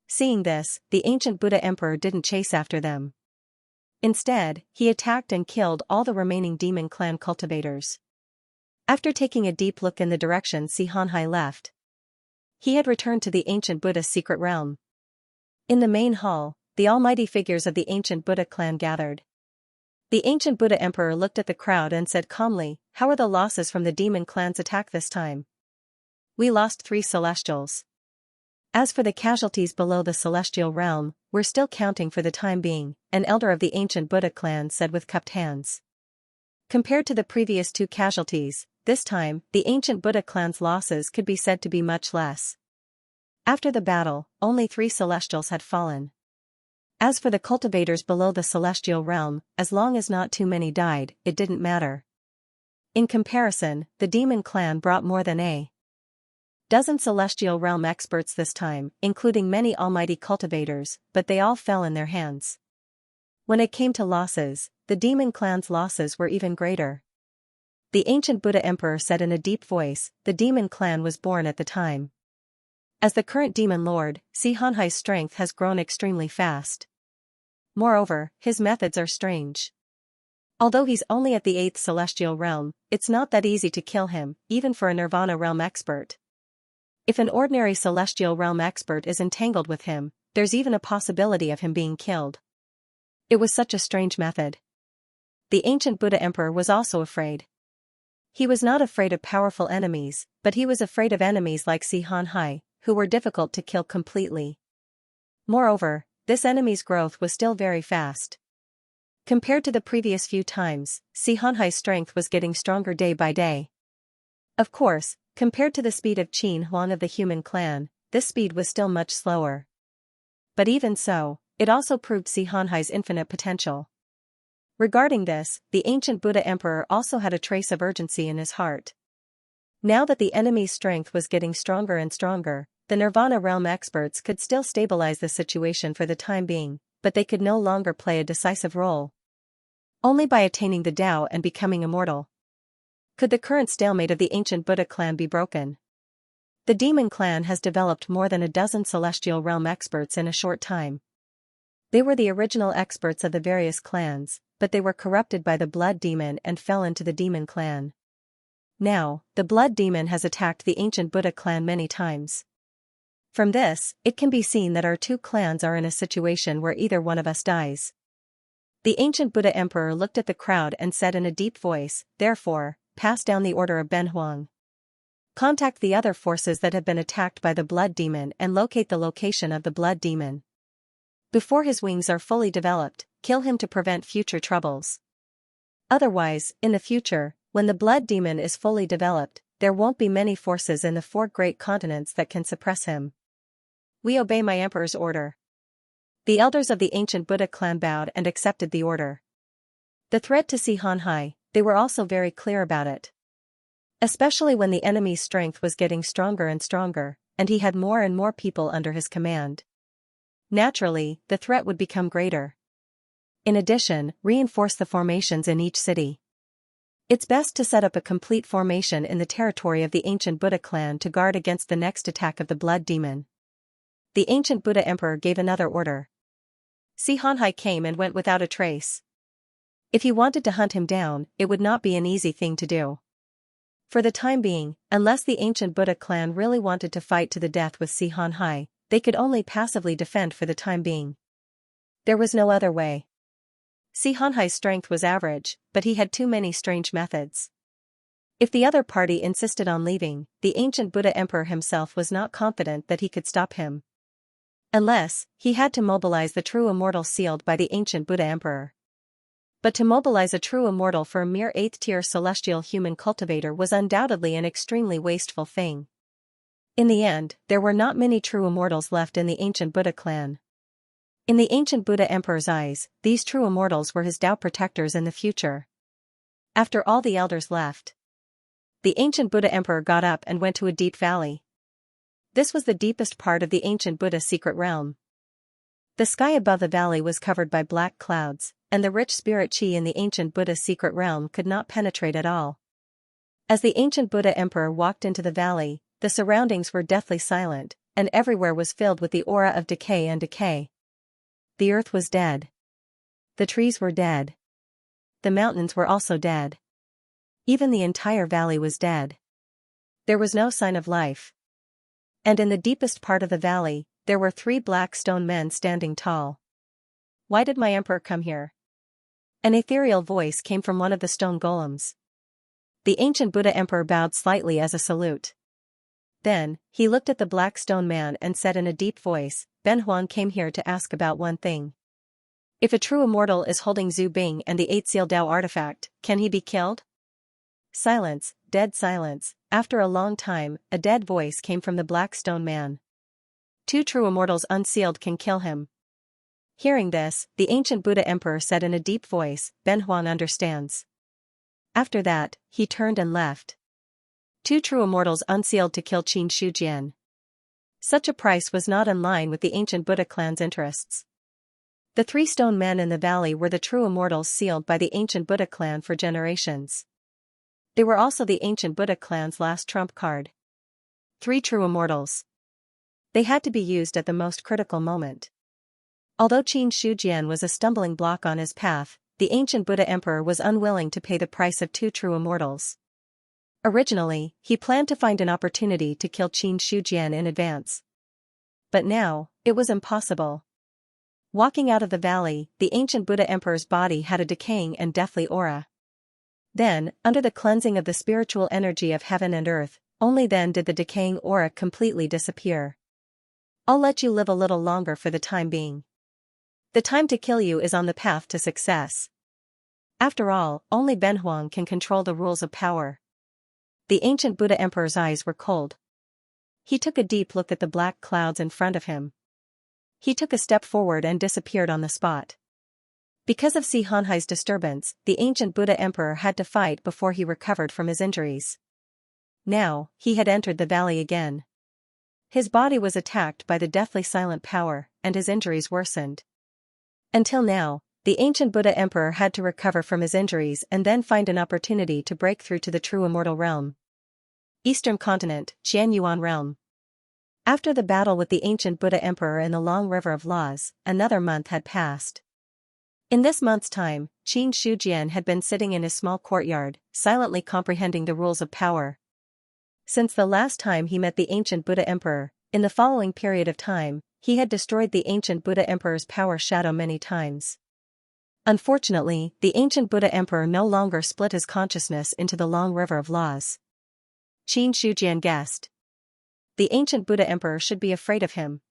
Seeing this, the ancient Buddha emperor didn't chase after them. Instead, he attacked and killed all the remaining demon clan cultivators. After taking a deep look in the direction Xianxia left, he had returned to the ancient Buddha's secret realm. In the main hall, the almighty figures of the ancient Buddha clan gathered. The ancient Buddha emperor looked at the crowd and said calmly, "How are the losses from the demon clan's attack this time?" "We lost 3 celestials. As for the casualties below the celestial realm, we're still counting for the time being," an elder of the ancient Buddha clan said with cupped hands. Compared to the previous 2 casualties, this time, the ancient Buddha clan's losses could be said to be much less. After the battle, only 3 celestials had fallen. As for the cultivators below the celestial realm, as long as not too many died, it didn't matter. In comparison, the demon clan brought more than a dozen celestial realm experts this time, including many almighty cultivators, but they all fell in their hands. When it came to losses, the demon clan's losses were even greater. The ancient Buddha Emperor said in a deep voice, the demon clan was born at the time. As the current demon lord, Xianxia's strength has grown extremely fast. Moreover, his methods are strange. Although he's only at the 8th celestial realm, it's not that easy to kill him, even for a nirvana realm expert. If an ordinary celestial realm expert is entangled with him, there's even a possibility of him being killed. It was such a strange method. The ancient Buddha Emperor was also afraid. He was not afraid of powerful enemies, but he was afraid of enemies like Xianxia, who were difficult to kill completely. Moreover, this enemy's growth was still very fast. Compared to the previous few times, Xianxia's strength was getting stronger day by day. Of course, compared to the speed of Qin Huang of the human clan, this speed was still much slower. But even so, it also proved Xianxia's infinite potential. Regarding this, the ancient Buddha Emperor also had a trace of urgency in his heart. Now that the enemy's strength was getting stronger and stronger, the Nirvana realm experts could still stabilize the situation for the time being, but they could no longer play a decisive role. Only by attaining the Tao and becoming immortal could the current stalemate of the ancient Buddha clan be broken. The demon clan has developed more than a dozen celestial realm experts in a short time. They were the original experts of the various clans, but they were corrupted by the blood demon and fell into the demon clan. Now, the blood demon has attacked the ancient Buddha clan many times. From this, it can be seen that our two clans are in a situation where either one of us dies. The ancient Buddha Emperor looked at the crowd and said in a deep voice, therefore, pass down the order of Ben Huang. Contact the other forces that have been attacked by the blood demon and locate the location of the blood demon. Before his wings are fully developed, kill him to prevent future troubles. Otherwise, in the future, when the blood demon is fully developed, there won't be many forces in the 4 great continents that can suppress him. We obey my emperor's order. The elders of the ancient Buddha clan bowed and accepted the order. The threat to Xianxia, they were also very clear about it. Especially when the enemy's strength was getting stronger and stronger, and he had more and more people under his command. Naturally, the threat would become greater. In addition, reinforce the formations in each city. It's best to set up a complete formation in the territory of the ancient Buddha clan to guard against the next attack of the blood demon. The ancient Buddha Emperor gave another order. Xianxia came and went without a trace. If he wanted to hunt him down, it would not be an easy thing to do. For the time being, unless the ancient Buddha clan really wanted to fight to the death with Xianxia, they could only passively defend for the time being. There was no other way. Xianxia's strength was average, but he had too many strange methods. If the other party insisted on leaving, the ancient Buddha Emperor himself was not confident that he could stop him. Unless, he had to mobilize the true immortal sealed by the ancient Buddha Emperor. But to mobilize a true immortal for a mere 8th-tier celestial human cultivator was undoubtedly an extremely wasteful thing. In the end, there were not many true immortals left in the ancient Buddha clan. In the ancient Buddha Emperor's eyes, these true immortals were his Tao protectors in the future. After all the elders left, the ancient Buddha Emperor got up and went to a deep valley. This was the deepest part of the ancient Buddha secret realm. The sky above the valley was covered by black clouds, and the rich spirit chi in the ancient Buddha secret realm could not penetrate at all. As the ancient Buddha Emperor walked into the valley, the surroundings were deathly silent, and everywhere was filled with the aura of decay and decay. The earth was dead. The trees were dead. The mountains were also dead. Even the entire valley was dead. There was no sign of life. And in the deepest part of the valley, there were 3 black stone men standing tall. Why did my emperor come here? An ethereal voice came from one of the stone golems. The ancient Buddha Emperor bowed slightly as a salute. Then, he looked at the black stone man and said in a deep voice, Ben Huang came here to ask about one thing. If a true immortal is holding Zhu Bing and the 8-seal Tao artifact, can he be killed? Silence, dead silence. After a long time, a dead voice came from the black stone man. 2 true immortals unsealed can kill him. Hearing this, the ancient Buddha Emperor said in a deep voice, Ben Huang understands. After that, he turned and left. Two true immortals unsealed to kill Qin Shujian. Such a price was not in line with the ancient Buddha clan's interests. The three stone men in the valley were the true immortals sealed by the ancient Buddha clan for generations. They were also the ancient Buddha clan's last trump card. Three true immortals. They had to be used at the most critical moment. Although Qin Shujian was a stumbling block on his path, the ancient Buddha emperor was unwilling to pay the price of two true immortals. Originally, he planned to find an opportunity to kill Qin Shujian in advance. But now, it was impossible. Walking out of the valley, the ancient Buddha emperor's body had a decaying and deathly aura. Then, under the cleansing of the spiritual energy of heaven and earth, only then did the decaying aura completely disappear. I'll let you live a little longer for the time being. The time to kill you is on the path to success. After all, only Benhuang can control the rules of power. The ancient Buddha emperor's eyes were cold. He took a deep look at the black clouds in front of him. He took a step forward and disappeared on the spot. Because of Si Hanhai's disturbance, the ancient Buddha emperor had to fight before he recovered from his injuries. Now, he had entered the valley again. His body was attacked by the deathly silent power, and his injuries worsened. Until now, the ancient Buddha emperor had to recover from his injuries and then find an opportunity to break through to the true immortal realm. Eastern continent, Xianyuan realm. After the battle with the ancient Buddha emperor in the long river of laws, another month had passed. In this month's time, Qin Shujian had been sitting in his small courtyard, silently comprehending the rules of power. Since the last time he met the ancient Buddha emperor, in the following period of time, he had destroyed the ancient Buddha emperor's power shadow many times. Unfortunately, the ancient Buddha emperor no longer split his consciousness into the long river of laws. Qin Shujian guessed. The ancient Buddha emperor should be afraid of him.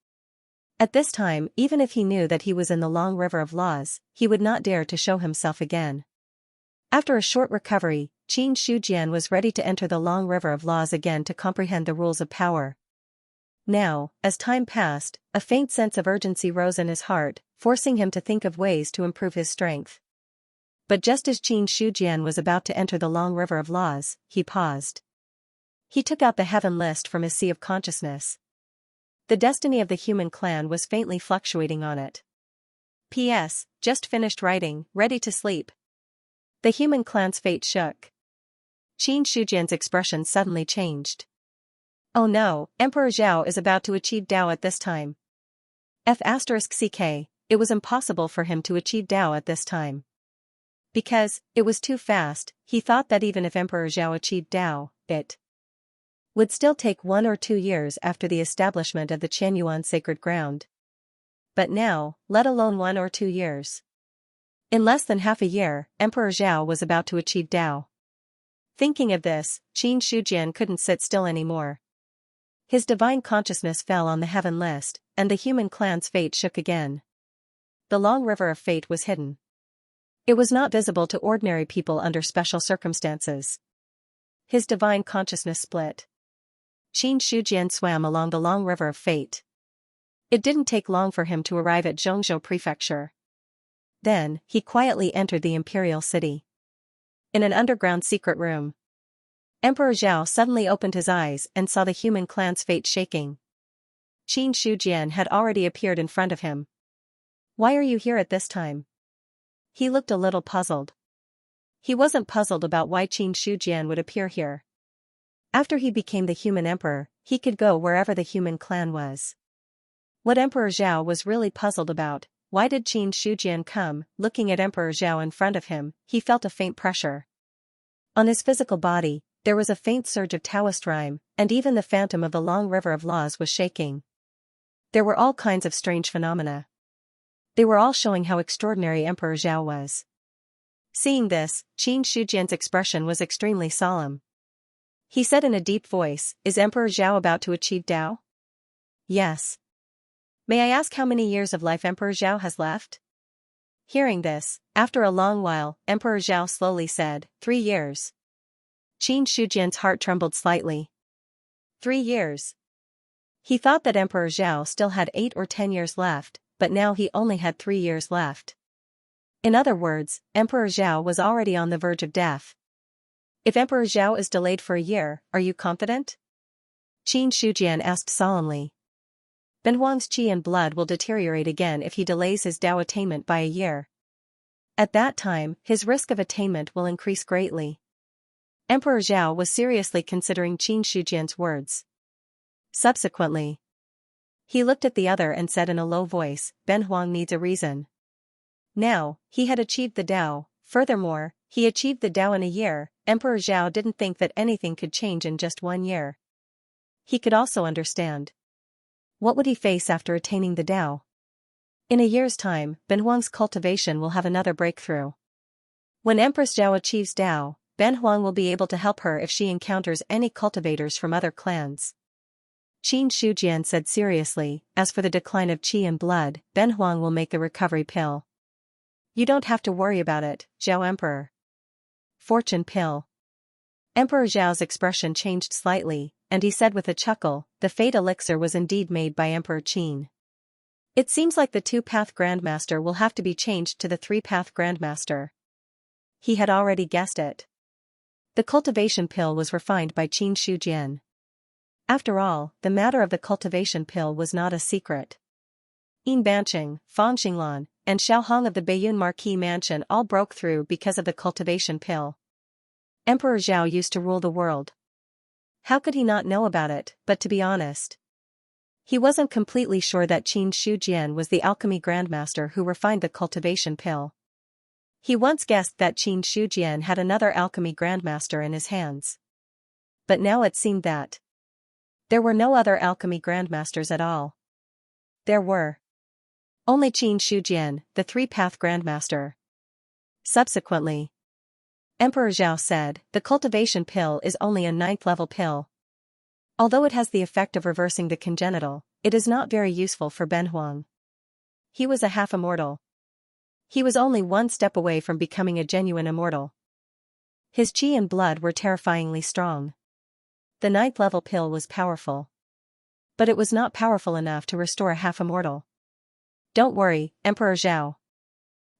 At this time, even if he knew that he was in the long river of laws, he would not dare to show himself again. After a short recovery, Qin Shujian was ready to enter the long river of laws again to comprehend the rules of power. Now, as time passed, a faint sense of urgency rose in his heart, forcing him to think of ways to improve his strength. But just as Qin Shujian was about to enter the long river of laws, he paused. He took out the heaven list from his sea of consciousness. The destiny of the human clan was faintly fluctuating on it. P.S. Just finished writing, ready to sleep. The human clan's fate shook. Qin Shujian's expression suddenly changed. Oh no, Emperor Zhao is about to achieve Dao at this time. F***ck, it was impossible for him to achieve Dao at this time. Because, it was too fast, he thought that even if Emperor Zhao achieved Dao, it would still take 1 or 2 years after the establishment of the Qianyuan sacred ground. But now, let alone 1 or 2 years. In less than half a year, Emperor Zhao was about to achieve Dao. Thinking of this, Qin Shujian couldn't sit still anymore. His divine consciousness fell on the heaven list, and the human clan's fate shook again. The long river of fate was hidden. It was not visible to ordinary people under special circumstances. His divine consciousness split. Qin Shujian swam along the long river of fate. It didn't take long for him to arrive at Zhongzhou Prefecture. Then, he quietly entered the imperial city. In an underground secret room, Emperor Zhao suddenly opened his eyes and saw the human clan's fate shaking. Qin Shujian had already appeared in front of him. Why are you here at this time? He looked a little puzzled. He wasn't puzzled about why Qin Shujian would appear here. After he became the human emperor, he could go wherever the human clan was. What Emperor Zhao was really puzzled about, why did Qin Shujian come? Looking at Emperor Zhao in front of him, he felt a faint pressure. On his physical body, there was a faint surge of Taoist rhyme, and even the phantom of the long river of laws was shaking. There were all kinds of strange phenomena. They were all showing how extraordinary Emperor Zhao was. Seeing this, Qin Shujian's expression was extremely solemn. He said in a deep voice, "Is Emperor Zhao about to achieve Dao?" "Yes." "May I ask how many years of life Emperor Zhao has left?" Hearing this, after a long while, Emperor Zhao slowly said, 3 years. Qin Shujian's heart trembled slightly. 3 years. He thought that Emperor Zhao still had 8 or 10 years left, but now he only had 3 years left. In other words, Emperor Zhao was already on the verge of death. If Emperor Zhao is delayed for a year, are you confident? Qin Shujian asked solemnly. Ben Huang's qi and blood will deteriorate again if he delays his Dao attainment by a year. At that time, his risk of attainment will increase greatly. Emperor Zhao was seriously considering Qin Shujian's words. Subsequently, he looked at the other and said in a low voice, Ben Huang needs a reason. Now, he had achieved the Dao. Furthermore, he achieved the Dao in a year. Emperor Zhao didn't think that anything could change in just 1 year. He could also understand. What would he face after attaining the Dao? In a year's time, Ben Huang's cultivation will have another breakthrough. When Empress Zhao achieves Dao, Ben Huang will be able to help her if she encounters any cultivators from other clans. Qin Shujian said seriously, as for the decline of qi and blood, Ben Huang will make the recovery pill. You don't have to worry about it, Zhao Emperor. Fortune pill. Emperor Zhao's expression changed slightly, and he said with a chuckle, the fate elixir was indeed made by Emperor Qin. It seems like the 2-path Grandmaster will have to be changed to the 3-path Grandmaster. He had already guessed it. The cultivation pill was refined by Qin Shujian. After all, the matter of the cultivation pill was not a secret. Yin Banqing, Fan Xinglan, and Xiao Hong of the Beiyun Marquis Mansion all broke through because of the cultivation pill. Emperor Zhao used to rule the world. How could he not know about it? But to be honest, he wasn't completely sure that Qin Shujian was the alchemy grandmaster who refined the cultivation pill. He once guessed that Qin Shujian had another alchemy grandmaster in his hands. But now it seemed that there were no other alchemy grandmasters at all. There were only Qin Shujian, the 3-path grandmaster. Subsequently, Emperor Zhao said, the cultivation pill is only a 9th level pill. Although it has the effect of reversing the congenital, it is not very useful for Ben Huang. He was a half-immortal. He was only 1 step away from becoming a genuine immortal. His qi and blood were terrifyingly strong. The 9th level pill was powerful. But it was not powerful enough to restore a half-immortal. Don't worry, Emperor Zhao.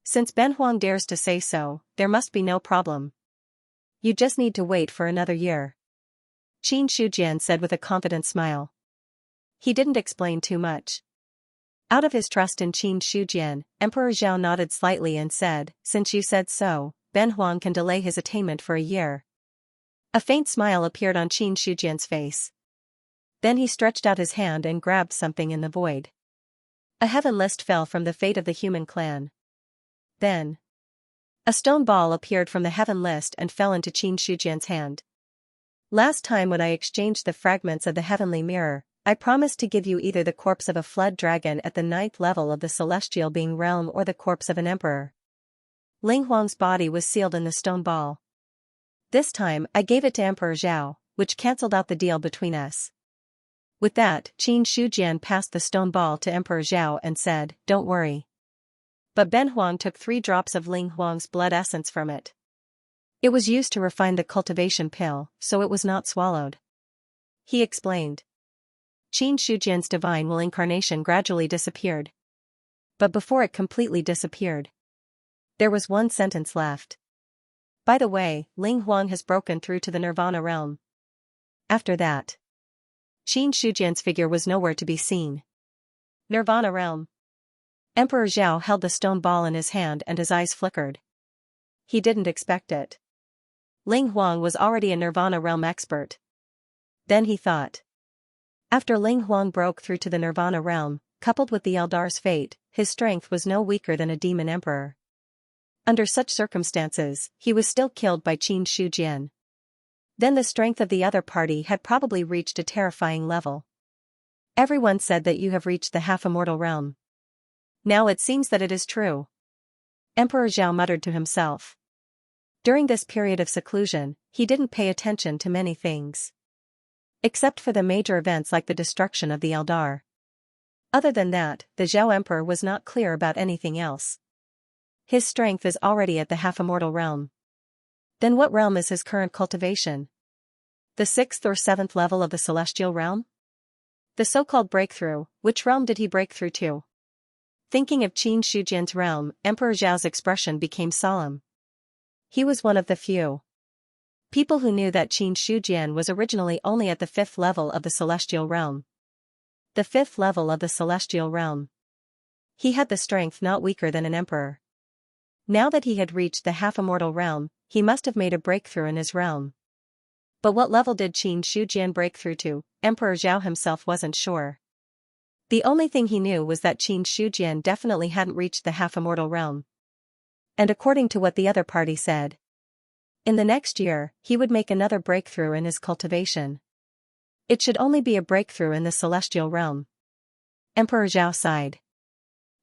Since Ben Huang dares to say so, there must be no problem. You just need to wait for another year. Qin Shujian said with a confident smile. He didn't explain too much. Out of his trust in Qin Shujian, Emperor Zhao nodded slightly and said, since you said so, Ben Huang can delay his attainment for a year. A faint smile appeared on Qin Shujian's face. Then he stretched out his hand and grabbed something in the void. A heaven list fell from the fate of the human clan. Then, a stone ball appeared from the heaven list and fell into Qin Shujian's hand. Last time when I exchanged the fragments of the heavenly mirror, I promised to give you either the corpse of a flood dragon at the 9th level of the celestial being realm or the corpse of an emperor. Ling Huang's body was sealed in the stone ball. This time I gave it to Emperor Zhao, which cancelled out the deal between us. With that, Qin Shujian passed the stone ball to Emperor Zhao and said, don't worry. But Ben Huang took 3 drops of Ling Huang's blood essence from it. It was used to refine the cultivation pill, so it was not swallowed. He explained. Qin Shujian's divine will incarnation gradually disappeared. But before it completely disappeared, there was 1 sentence left. By the way, Ling Huang has broken through to the Nirvana realm. After that, Qin Shujian's figure was nowhere to be seen. Nirvana realm. Emperor Zhao held the stone ball in his hand and his eyes flickered. He didn't expect it. Ling Huang was already a Nirvana realm expert. Then he thought. After Ling Huang broke through to the Nirvana realm, coupled with the Eldar's fate, his strength was no weaker than a demon emperor. Under such circumstances, he was still killed by Qin Shujian. Then the strength of the other party had probably reached a terrifying level. Everyone said that you have reached the half-immortal realm. Now it seems that it is true. Emperor Zhao muttered to himself. During this period of seclusion, he didn't pay attention to many things. Except for the major events like the destruction of the Eldar. Other than that, the Zhao Emperor was not clear about anything else. His strength is already at the half-immortal realm. Then what realm is his current cultivation? The 6th or 7th level of the celestial realm? The so-called breakthrough, which realm did he break through to? Thinking of Qin Shujian's realm, Emperor Zhao's expression became solemn. He was one of the few People who knew that Qin Shujian was originally only at the 5th level of the celestial realm. The 5th level of the celestial realm. He had the strength not weaker than an emperor. Now that he had reached the half-immortal realm, he must have made a breakthrough in his realm. But what level did Qin Shujian break through to? Emperor Zhao himself wasn't sure. The only thing he knew was that Qin Shujian definitely hadn't reached the half-immortal realm. And according to what the other party said, in the next year, he would make another breakthrough in his cultivation. It should only be a breakthrough in the celestial realm. Emperor Zhao sighed.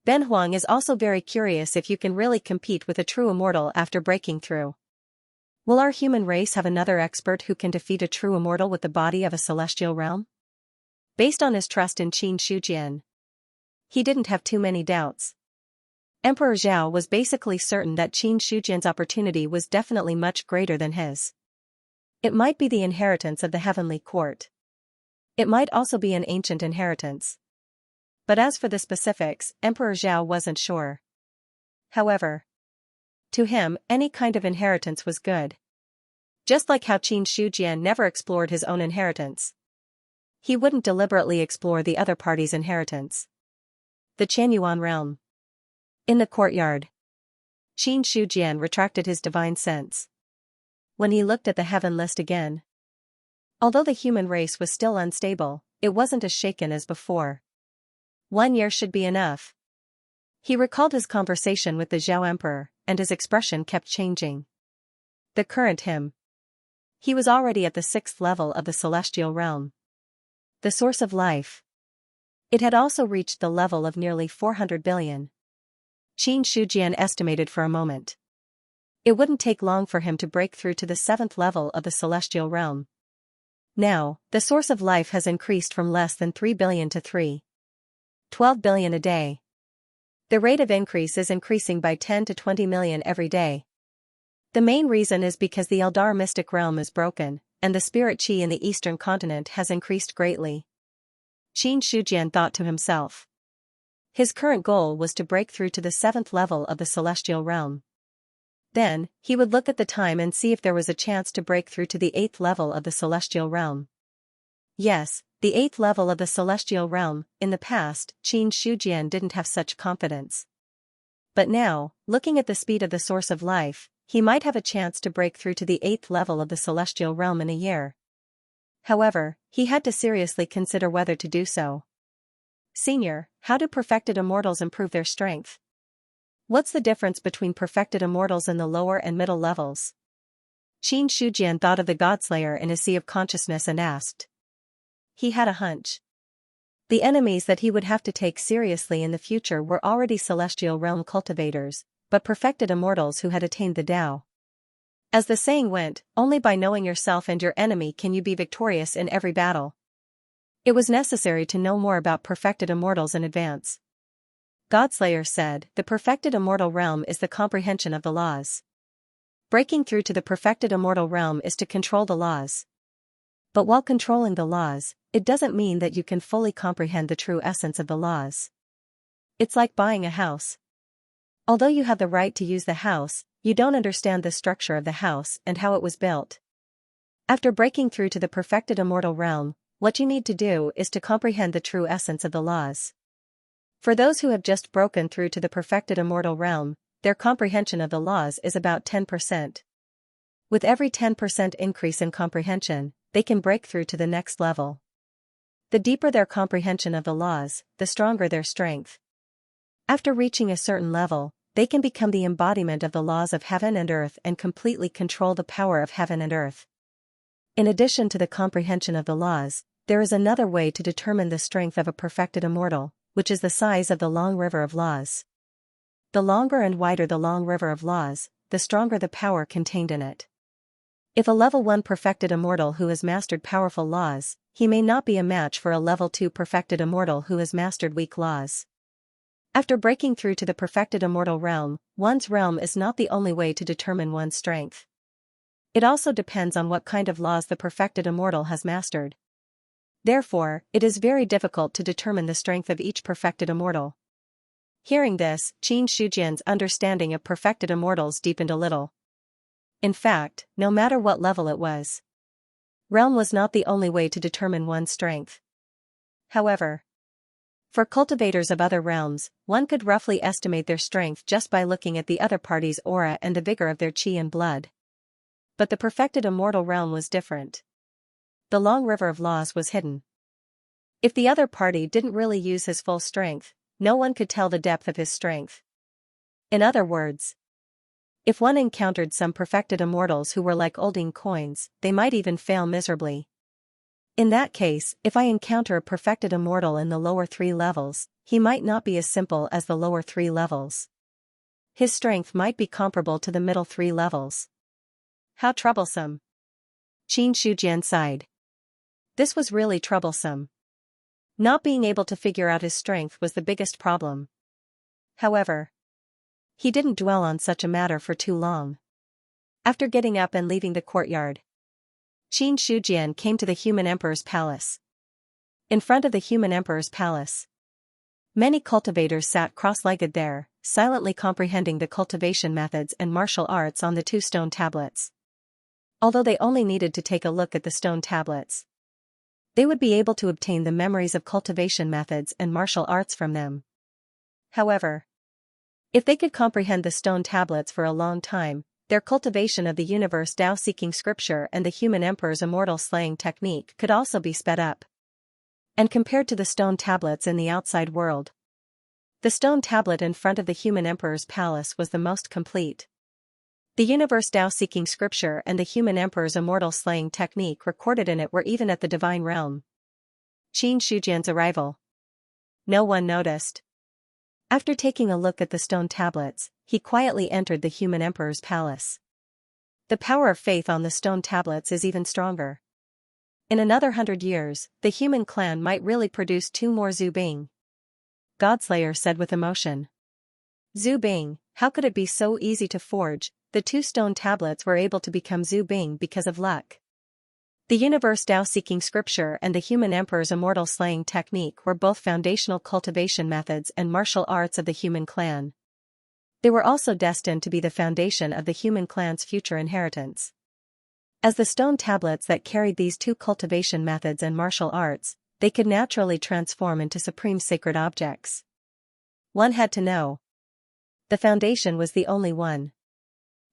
Ben Huang is also very curious if you can really compete with a true immortal after breaking through. Will our human race have another expert who can defeat a true immortal with the body of a celestial realm? Based on his trust in Qin Shujian, he didn't have too many doubts. Emperor Zhao was basically certain that Qin Shujian's opportunity was definitely much greater than his. It might be the inheritance of the heavenly court. It might also be an ancient inheritance. But as for the specifics, Emperor Zhao wasn't sure. However, to him, any kind of inheritance was good. Just like how Qin Shujian never explored his own inheritance. He wouldn't deliberately explore the other party's inheritance. The Qianyuan realm. In the courtyard, Qin Shujian retracted his divine sense. When he looked at the heaven list again, although the human race was still unstable, it wasn't as shaken as before. 1 year should be enough. He recalled his conversation with the Zhao Emperor, and his expression kept changing. The current him. He was already at the 6th level of the celestial realm. The source of life. It had also reached the level of nearly 400 billion. Qin Shujian estimated for a moment. It wouldn't take long for him to break through to the 7th level of the celestial realm. Now, the source of life has increased from less than 3 billion to 12 billion a day. The rate of increase is increasing by 10 to 20 million every day. The main reason is because the Eldar mystic realm is broken, and the spirit qi in the eastern continent has increased greatly. Qin Shujian thought to himself. His current goal was to break through to the 7th level of the celestial realm. Then, he would look at the time and see if there was a chance to break through to the 8th level of the celestial realm. Yes, the 8th level of the celestial realm. In the past, Qin Shujian didn't have such confidence. But now, looking at the speed of the source of life, he might have a chance to break through to the 8th level of the celestial realm in a year. However, he had to seriously consider whether to do so. Senior, how do perfected immortals improve their strength? What's the difference between perfected immortals in the lower and middle levels? Qin Shujian thought of the Godslayer in his sea of consciousness and asked. He had a hunch. The enemies that he would have to take seriously in the future were already celestial realm cultivators, but perfected immortals who had attained the Tao. As the saying went, only by knowing yourself and your enemy can you be victorious in every battle. It was necessary to know more about perfected immortals in advance. Godslayer said, the perfected immortal realm is the comprehension of the laws. Breaking through to the perfected immortal realm is to control the laws. But while controlling the laws, it doesn't mean that you can fully comprehend the true essence of the laws. It's like buying a house. Although you have the right to use the house, you don't understand the structure of the house and how it was built. After breaking through to the perfected immortal realm, what you need to do is to comprehend the true essence of the laws. For those who have just broken through to the perfected immortal realm, their comprehension of the laws is about 10%. With every 10% increase in comprehension, they can break through to the next level. The deeper their comprehension of the laws, the stronger their strength. After reaching a certain level, they can become the embodiment of the laws of heaven and earth and completely control the power of heaven and earth. In addition to the comprehension of the laws, there is another way to determine the strength of a perfected immortal, which is the size of the long river of laws. The longer and wider the long river of laws, the stronger the power contained in it. If a level 1 perfected immortal who has mastered powerful laws, he may not be a match for a level 2 perfected immortal who has mastered weak laws. After breaking through to the perfected immortal realm, one's realm is not the only way to determine one's strength. It also depends on what kind of laws the perfected immortal has mastered. Therefore, it is very difficult to determine the strength of each perfected immortal. Hearing this, Qin Shujian's understanding of perfected immortals deepened a little. In fact, no matter what level it was, realm was not the only way to determine one's strength. However, for cultivators of other realms, one could roughly estimate their strength just by looking at the other party's aura and the vigor of their chi and blood. But the perfected immortal realm was different. The long river of laws was hidden. If the other party didn't really use his full strength, no one could tell the depth of his strength. In other words, if one encountered some perfected immortals who were like olding coins, they might even fail miserably. In that case, if I encounter a perfected immortal in the lower 3 levels, he might not be as simple as the lower 3 levels. His strength might be comparable to the middle 3 levels. How troublesome. Qin Shujian sighed. This was really troublesome. Not being able to figure out his strength was the biggest problem. However, he didn't dwell on such a matter for too long. After getting up and leaving the courtyard, Qin Shujian came to the human emperor's palace. In front of the human emperor's palace, many cultivators sat cross-legged there, silently comprehending the cultivation methods and martial arts on the 2 stone tablets. Although they only needed to take a look at the stone tablets, they would be able to obtain the memories of cultivation methods and martial arts from them. However, if they could comprehend the stone tablets for a long time, their cultivation of the universe Tao-seeking scripture and the human emperor's immortal slaying technique could also be sped up. And compared to the stone tablets in the outside world, the stone tablet in front of the human emperor's palace was the most complete. The universe Tao-seeking scripture and the human emperor's immortal slaying technique recorded in it were even at the divine realm. Qin Shujian's arrival. No one noticed. After taking a look at the stone tablets, he quietly entered the human emperor's palace. The power of faith on the stone tablets is even stronger. In another 100 years, the human clan might really produce 2 more Zhu Bing. Godslayer said with emotion. Zhu Bing, how could it be so easy to forge? The 2 stone tablets were able to become Zhu Bing because of luck. The universe Tao-seeking scripture and the human emperor's immortal slaying technique were both foundational cultivation methods and martial arts of the human clan. They were also destined to be the foundation of the human clan's future inheritance. As the stone tablets that carried these 2 cultivation methods and martial arts, they could naturally transform into supreme sacred objects. One had to know. The foundation was the only one.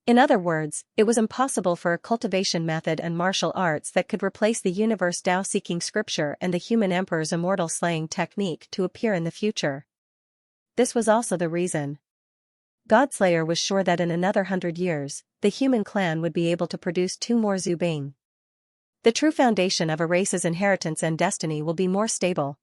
In other words, it was impossible for a cultivation method and martial arts that could replace the universe Tao-seeking scripture and the human emperor's immortal slaying technique to appear in the future. This was also the reason Godslayer was sure that in another 100 years, the human clan would be able to produce 2 more Zhu Bing. The true foundation of a race's inheritance and destiny will be more stable.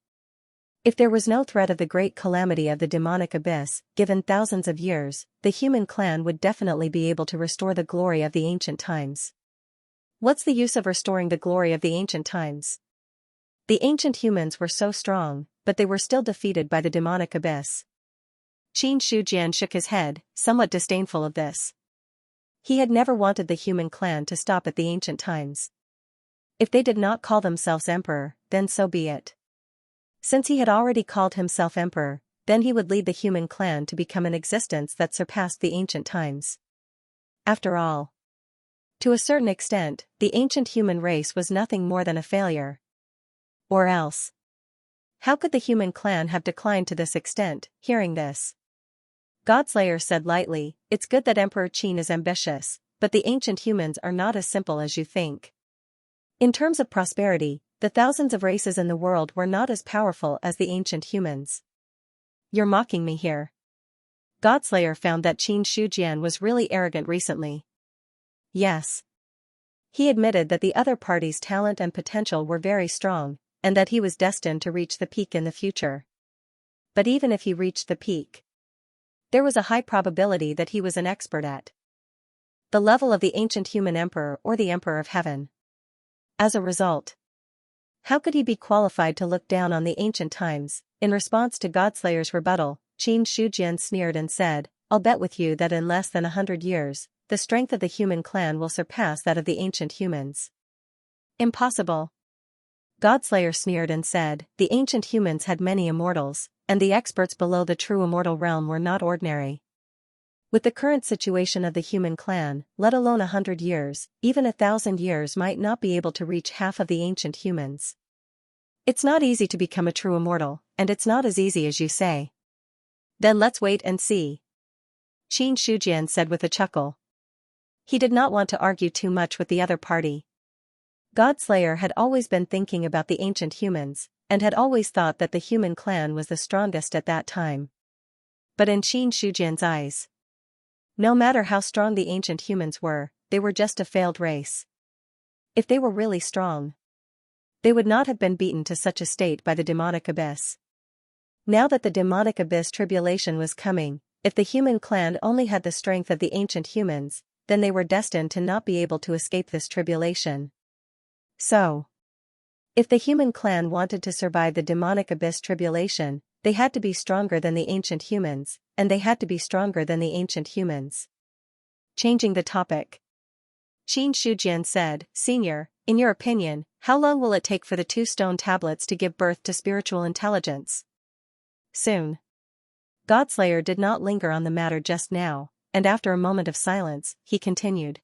If there was no threat of the great calamity of the demonic abyss, given thousands of years, the human clan would definitely be able to restore the glory of the ancient times. What's the use of restoring the glory of the ancient times? The ancient humans were so strong, but they were still defeated by the demonic abyss. Qin Shujian shook his head, somewhat disdainful of this. He had never wanted the human clan to stop at the ancient times. If they did not call themselves emperor, then so be it. Since he had already called himself emperor, then he would lead the human clan to become an existence that surpassed the ancient times. After all, to a certain extent, the ancient human race was nothing more than a failure. Or else, how could the human clan have declined to this extent? Hearing this, Godslayer said lightly, "It's good that Emperor Qin is ambitious, but the ancient humans are not as simple as you think. In terms of prosperity, the thousands of races in the world were not as powerful as the ancient humans." You're mocking me here. Godslayer found that Qin Shujian was really arrogant recently. Yes. He admitted that the other party's talent and potential were very strong, and that he was destined to reach the peak in the future. But even if he reached the peak, there was a high probability that he was an expert at the level of the ancient human emperor or the emperor of heaven. As a result, how could he be qualified to look down on the ancient times? In response to Godslayer's rebuttal, Qin Shujian sneered and said, "I'll bet with you that in less than 100 years, the strength of the human clan will surpass that of the ancient humans." Impossible. Godslayer sneered and said, "The ancient humans had many immortals, and the experts below the true immortal realm were not ordinary. With the current situation of the human clan, let alone 100 years, even 1,000 years might not be able to reach half of the ancient humans. It's not easy to become a true immortal, and it's not as easy as you say. Then let's wait and see. Xianxia said with a chuckle. He did not want to argue too much with the other party. Godslayer had always been thinking about the ancient humans, and had always thought that the human clan was the strongest at that time. But in Xianxia's eyes, no matter how strong the ancient humans were, they were just a failed race. If they were really strong, they would not have been beaten to such a state by the demonic abyss. Now that the demonic abyss tribulation was coming, if the human clan only had the strength of the ancient humans, then they were destined to not be able to escape this tribulation. So, if the human clan wanted to survive the demonic abyss tribulation, they had to be stronger than the ancient humans, and they had to be stronger than the ancient humans. Changing the topic, Xianxia said, Senior, in your opinion, how long will it take for the 2 stone tablets to give birth to spiritual intelligence? Soon. Godslayer did not linger on the matter just now, and after a moment of silence, he continued.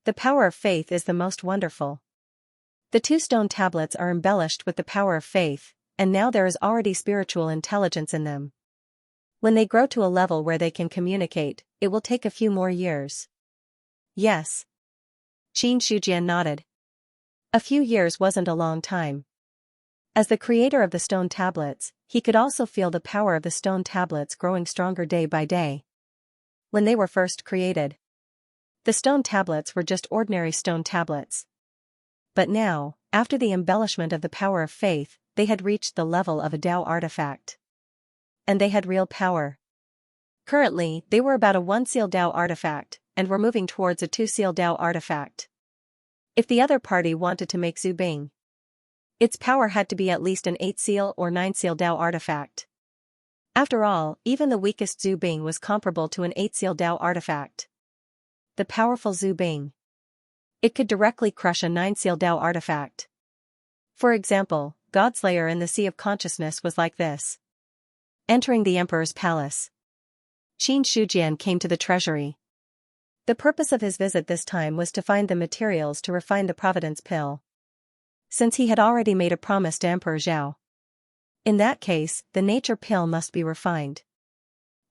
The power of faith is the most wonderful. The 2 stone tablets are embellished with the power of faith, and now there is already spiritual intelligence in them. When they grow to a level where they can communicate, it will take a few more years. Yes. Xianxia nodded. A few years wasn't a long time. As the creator of the stone tablets, he could also feel the power of the stone tablets growing stronger day by day. When they were first created, the stone tablets were just ordinary stone tablets. But now, after the embellishment of the power of faith, they had reached the level of a Tao artifact. And they had real power. Currently, they were about a 1-seal Tao artifact, and were moving towards a 2-seal Tao artifact. If the other party wanted to make Zubing, its power had to be at least an 8-seal or 9-seal Tao artifact. After all, even the weakest Zubing was comparable to an 8-seal Tao artifact. The powerful Zubing, it could directly crush a 9-seal Tao artifact. For example, Godslayer in the Sea of Consciousness was like this. Entering the Emperor's palace, Xianxia came to the treasury. The purpose of his visit this time was to find the materials to refine the Providence pill, since he had already made a promise to Emperor Zhao. In that case, the nature pill must be refined.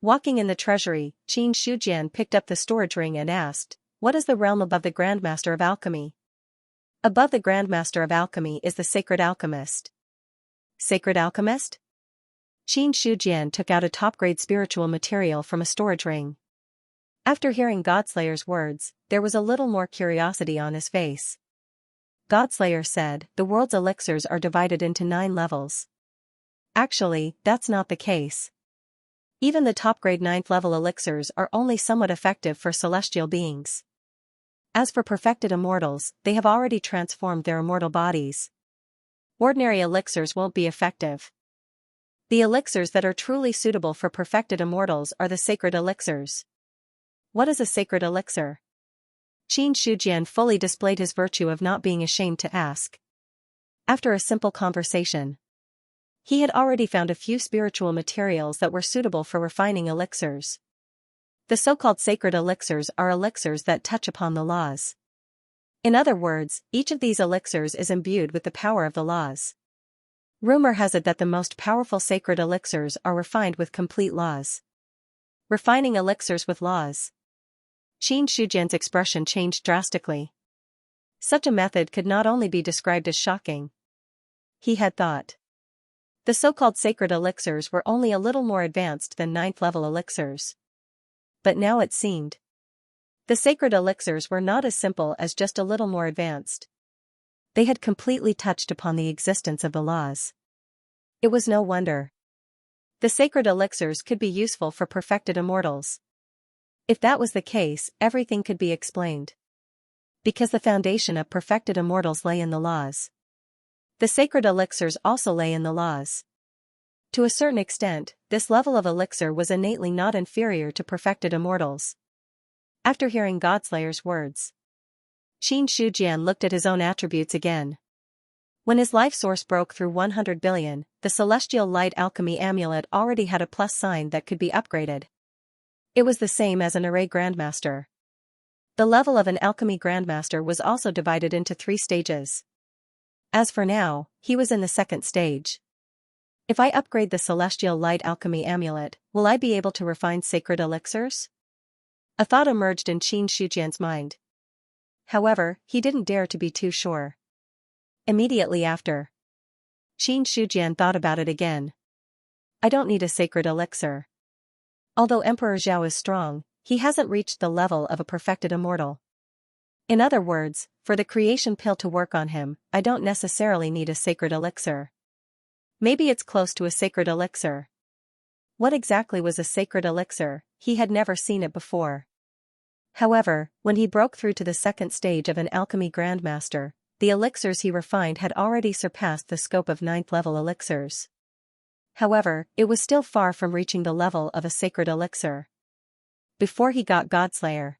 Walking in the treasury, Xianxia picked up the storage ring and asked, What is the realm above the Grandmaster of Alchemy? Above the Grandmaster of Alchemy is the Sacred Alchemist. Sacred Alchemist? Xianxia took out a top-grade spiritual material from a storage ring. After hearing Godslayer's words, there was a little more curiosity on his face. Godslayer said, The world's elixirs are divided into 9 levels. Actually, that's not the case. Even the top-grade 9th level elixirs are only somewhat effective for celestial beings. As for perfected immortals, they have already transformed their immortal bodies. Ordinary elixirs won't be effective. The elixirs that are truly suitable for perfected immortals are the sacred elixirs. What is a sacred elixir? Xianxia fully displayed his virtue of not being ashamed to ask. After a simple conversation, he had already found a few spiritual materials that were suitable for refining elixirs. The so-called sacred elixirs are elixirs that touch upon the laws. In other words, each of these elixirs is imbued with the power of the laws. Rumor has it that the most powerful sacred elixirs are refined with complete laws. Refining elixirs with laws. Xianxia's expression changed drastically. Such a method could not only be described as shocking. He had thought the so-called sacred elixirs were only a little more advanced than 9th level elixirs. But now it seemed the sacred elixirs were not as simple as just a little more advanced. They had completely touched upon the existence of the laws. It was no wonder. The sacred elixirs could be useful for perfected immortals. If that was the case, everything could be explained. Because the foundation of perfected immortals lay in the laws. The sacred elixirs also lay in the laws. To a certain extent, this level of elixir was innately not inferior to perfected immortals. After hearing Godslayer's words, Xianxia looked at his own attributes again. When his life source broke through 100 billion, the celestial light alchemy amulet already had a plus sign that could be upgraded. It was the same as an array grandmaster. The level of an alchemy grandmaster was also divided into 3 stages. As for now, he was in the 2nd stage. If I upgrade the celestial light alchemy amulet, will I be able to refine sacred elixirs? A thought emerged in Qin Shujian's mind. However, he didn't dare to be too sure. Immediately after, Qin Shujian thought about it again. I don't need a sacred elixir. Although Emperor Zhao is strong, he hasn't reached the level of a perfected immortal. In other words, for the creation pill to work on him, I don't necessarily need a sacred elixir. Maybe it's close to a sacred elixir. What exactly was a sacred elixir? He had never seen it before. However, when he broke through to the 2nd stage of an alchemy grandmaster, the elixirs he refined had already surpassed the scope of 9th level elixirs. However, it was still far from reaching the level of a sacred elixir. Before he got Godslayer,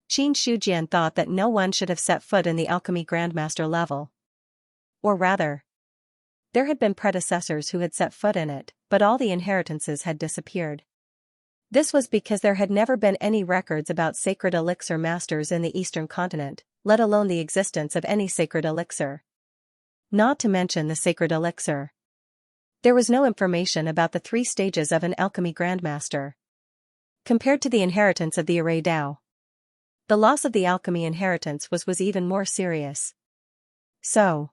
Qin Shujian thought that no one should have set foot in the alchemy grandmaster level. Or rather, there had been predecessors who had set foot in it, but all the inheritances had disappeared. This was because there had never been any records about sacred elixir masters in the eastern continent, let alone the existence of any sacred elixir. Not to mention the sacred elixir. There was no information about the 3 stages of an alchemy grandmaster. Compared to the inheritance of the array Dao, the loss of the alchemy inheritance was even more serious. So,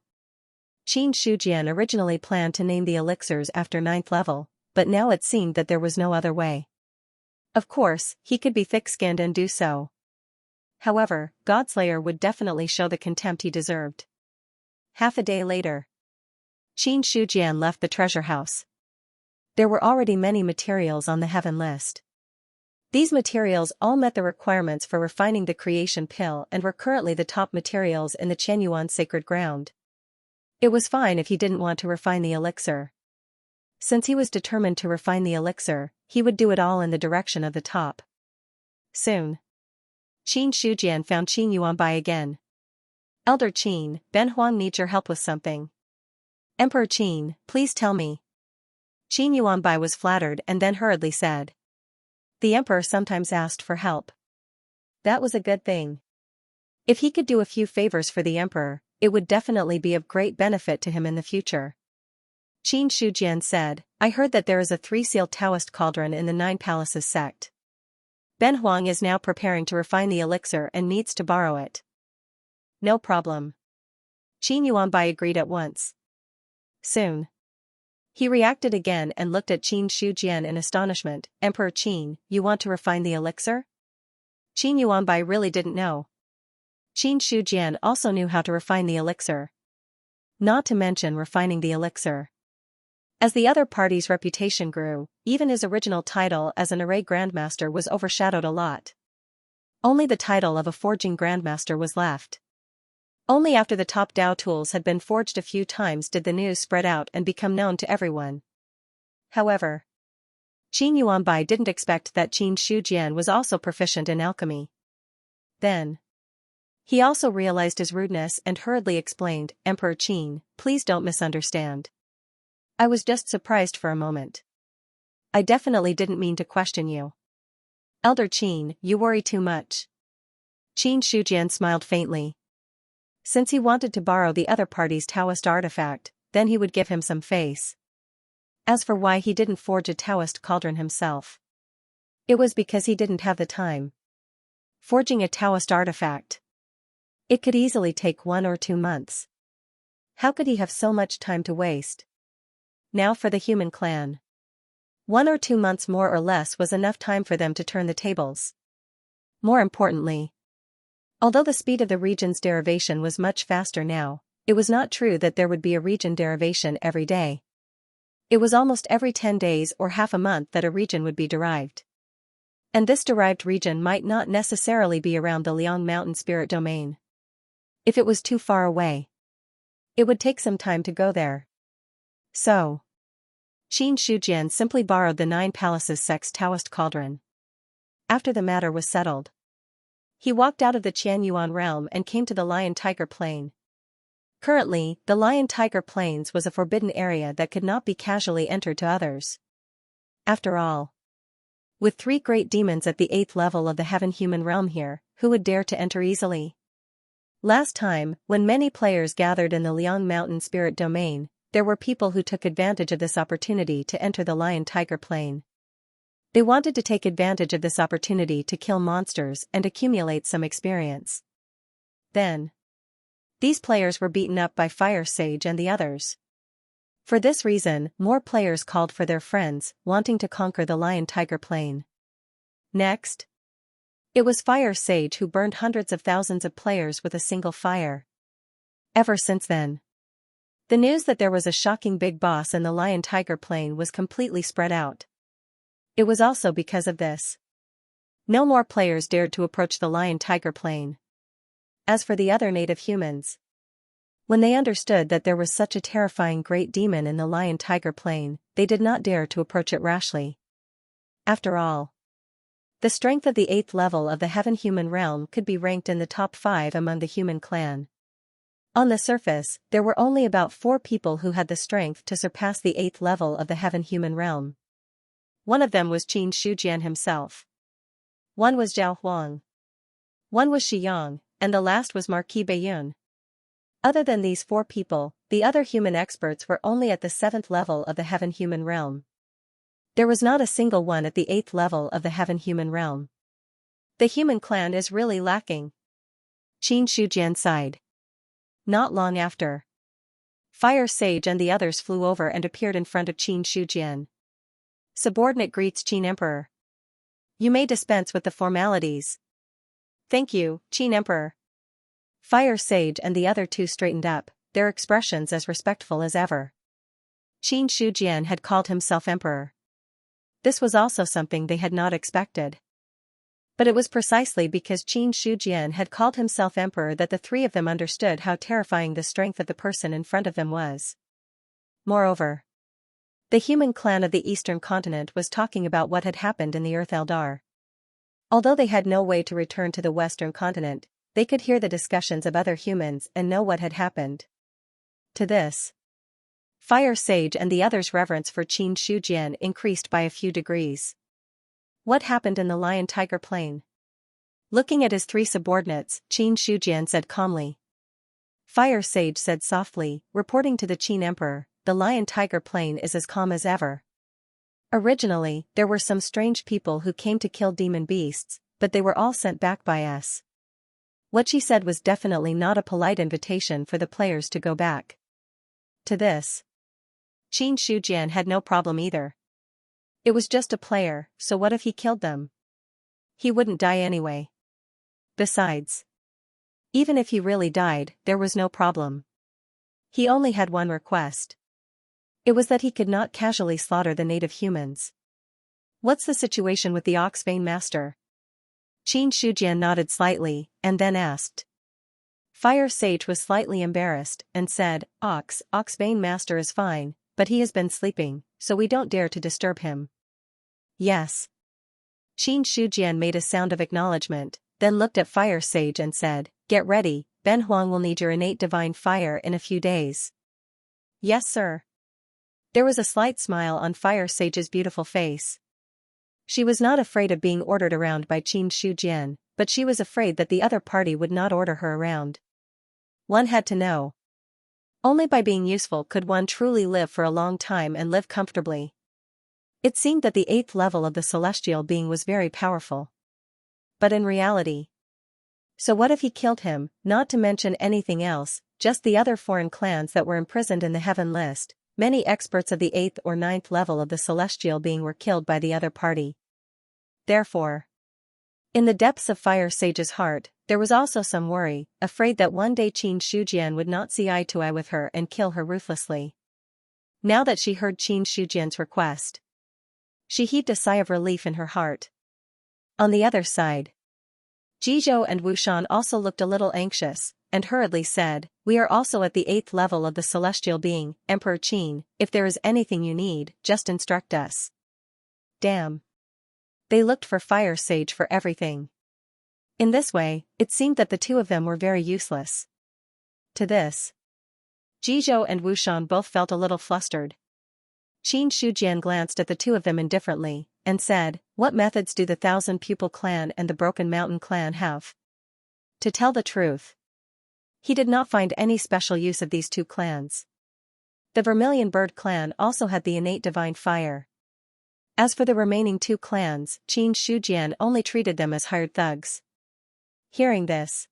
Qin Shujian originally planned to name the elixirs after 9th level, but now it seemed that there was no other way. Of course, he could be thick-skinned and do so. However, Godslayer would definitely show the contempt he deserved. Half a day later, Qin Shujian left the treasure house. There were already many materials on the heaven list. These materials all met the requirements for refining the creation pill and were currently the top materials in the Qianyuan sacred ground. It was fine if he didn't want to refine the elixir. Since he was determined to refine the elixir, he would do it all in the direction of the top. Soon, Qin Shujian found Qin Yuanbai again. Elder Qin, Ben Huang needs your help with something. Emperor Qin, please tell me. Qin Yuanbai was flattered and then hurriedly said. The emperor sometimes asked for help. That was a good thing. If he could do a few favors for the emperor, it would definitely be of great benefit to him in the future. Qin Shujian said, I heard that there is a 3-sealed Taoist cauldron in the 9 Palaces sect. Ben Huang is now preparing to refine the elixir and needs to borrow it. No problem. Qin Yuanbai agreed at once. Soon, he reacted again and looked at Qin Shujian in astonishment. Emperor Qin, you want to refine the elixir? Qin Yuanbai really didn't know. Qin Shujian also knew how to refine the elixir. Not to mention refining the elixir. As the other party's reputation grew, even his original title as an array grandmaster was overshadowed a lot. Only the title of a forging grandmaster was left. Only after the top Dao tools had been forged a few times did the news spread out and become known to everyone. However, Qin Yuanbai didn't expect that Qin Shujian was also proficient in alchemy. Then, he also realized his rudeness and hurriedly explained, Emperor Qin, please don't misunderstand. I was just surprised for a moment. I definitely didn't mean to question you. Elder Qin, you worry too much. Qin Shujian smiled faintly. Since he wanted to borrow the other party's Taoist artifact, then he would give him some face. As for why he didn't forge a Taoist cauldron himself, it was because he didn't have the time. Forging a Taoist artifact, it could easily take 1 or 2 months. How could he have so much time to waste? Now for the human clan. 1 or 2 months more or less was enough time for them to turn the tables. More importantly, although the speed of the region's derivation was much faster now, it was not true that there would be a region derivation every day. It was almost every 10 days or half a month that a region would be derived. And this derived region might not necessarily be around the Liang Mountain Spirit Domain. If it was too far away, it would take some time to go there. So, Qin Shujian simply borrowed the 9 Palaces sect's Taoist cauldron. After the matter was settled, he walked out of the Qianyuan realm and came to the Lion-Tiger Plain. Currently, the Lion-Tiger Plains was a forbidden area that could not be casually entered to others. After all, With 3 great demons at the 8th level of the heaven-human realm here, who would dare to enter easily? Last time, when many players gathered in the Liang Mountain Spirit Domain, there were people who took advantage of this opportunity to enter the Lion-Tiger Plane. They wanted to take advantage of this opportunity to kill monsters and accumulate some experience. Then, these players were beaten up by Fire Sage and the others. For this reason, more players called for their friends, wanting to conquer the Lion-Tiger Plane. Next, it was Fire Sage who burned hundreds of thousands of players with a single fire. Ever since then, the news that there was a shocking big boss in the Lion-Tiger Plane was completely spread out. It was also because of this. No more players dared to approach the Lion-Tiger Plane. As for the other native humans, when they understood that there was such a terrifying great demon in the Lion-Tiger Plane, they did not dare to approach it rashly. After all, the strength of the 8th level of the heaven-human realm could be ranked in the top 5 among the human clan. On the surface, there were only about 4 people who had the strength to surpass the 8th level of the heaven-human realm. One of them was Qin Shujian himself. One was Zhao Huang. One was Xiang, and the last was Marquis Bayun. Other than these 4 people, the other human experts were only at the 7th level of the heaven-human realm. There was not a single one at the 8th level of the heaven-human realm. The human clan is really lacking. Qin Shujian sighed. Not long after, Fire Sage and the others flew over and appeared in front of Qin Shujian. Subordinate greets Qin Emperor. You may dispense with the formalities. Thank you, Qin Emperor. Fire Sage and the other 2 straightened up, their expressions as respectful as ever. Qin Shujian had called himself Emperor. This was also something they had not expected. But it was precisely because Qin Shujian had called himself Emperor that the 3 of them understood how terrifying the strength of the person in front of them was. Moreover, the human clan of the Eastern Continent was talking about what had happened in the Earth Eldar. Although they had no way to return to the Western Continent, they could hear the discussions of other humans and know what had happened. To this, Fire Sage and the others' reverence for Qin Shujian increased by a few degrees. What happened in the Lion-Tiger Plane? Looking at his 3 subordinates, Qin Shujian said calmly. Fire Sage said softly, reporting to the Qin Emperor, the Lion-Tiger Plane is as calm as ever. Originally, there were some strange people who came to kill demon beasts, but they were all sent back by us. What she said was definitely not a polite invitation for the players to go back. To this, Qin Shujian had no problem either. It was just a player, so what if he killed them? He wouldn't die anyway. Besides, even if he really died, there was no problem. He only had one request. It was that he could not casually slaughter the native humans. What's the situation with the Oxbane Master? Qin Shujian nodded slightly, and then asked. Fire Sage was slightly embarrassed, and said, Oxbane Master is fine, but he has been sleeping, so we don't dare to disturb him. Yes. Qin Shujian made a sound of acknowledgement, then looked at Fire Sage and said, Get ready, Ben Huang will need your innate divine fire in a few days. Yes sir. There was a slight smile on Fire Sage's beautiful face. She was not afraid of being ordered around by Qin Shujian, but she was afraid that the other party would not order her around. One had to know. Only by being useful could one truly live for a long time and live comfortably. It seemed that the 8th level of the celestial being was very powerful. But in reality. So what if he killed him, not to mention anything else, just the other foreign clans that were imprisoned in the heaven list? Many experts of the 8th or 9th level of the celestial being were killed by the other party. Therefore, in the depths of Fire Sage's heart, there was also some worry, afraid that one day Qin Shujian would not see eye to eye with her and kill her ruthlessly. Now that she heard Qin Shujian's request, she heaved a sigh of relief in her heart. On the other side, Jizhou and Wushan also looked a little anxious, and hurriedly said, We are also at the 8th level of the celestial being, Emperor Qin, if there is anything you need, just instruct us. Damn. They looked for Fire Sage for everything. In this way, it seemed that the 2 of them were very useless. To this, Jizhou and Wushan both felt a little flustered. Qin Shujian glanced at the two of them indifferently, and said, "What methods do the Thousand Pupil Clan and the Broken Mountain Clan have?" To tell the truth, he did not find any special use of these two clans. The Vermilion Bird Clan also had the innate divine fire. As for the remaining two clans, Qin Shujian only treated them as hired thugs. Hearing this,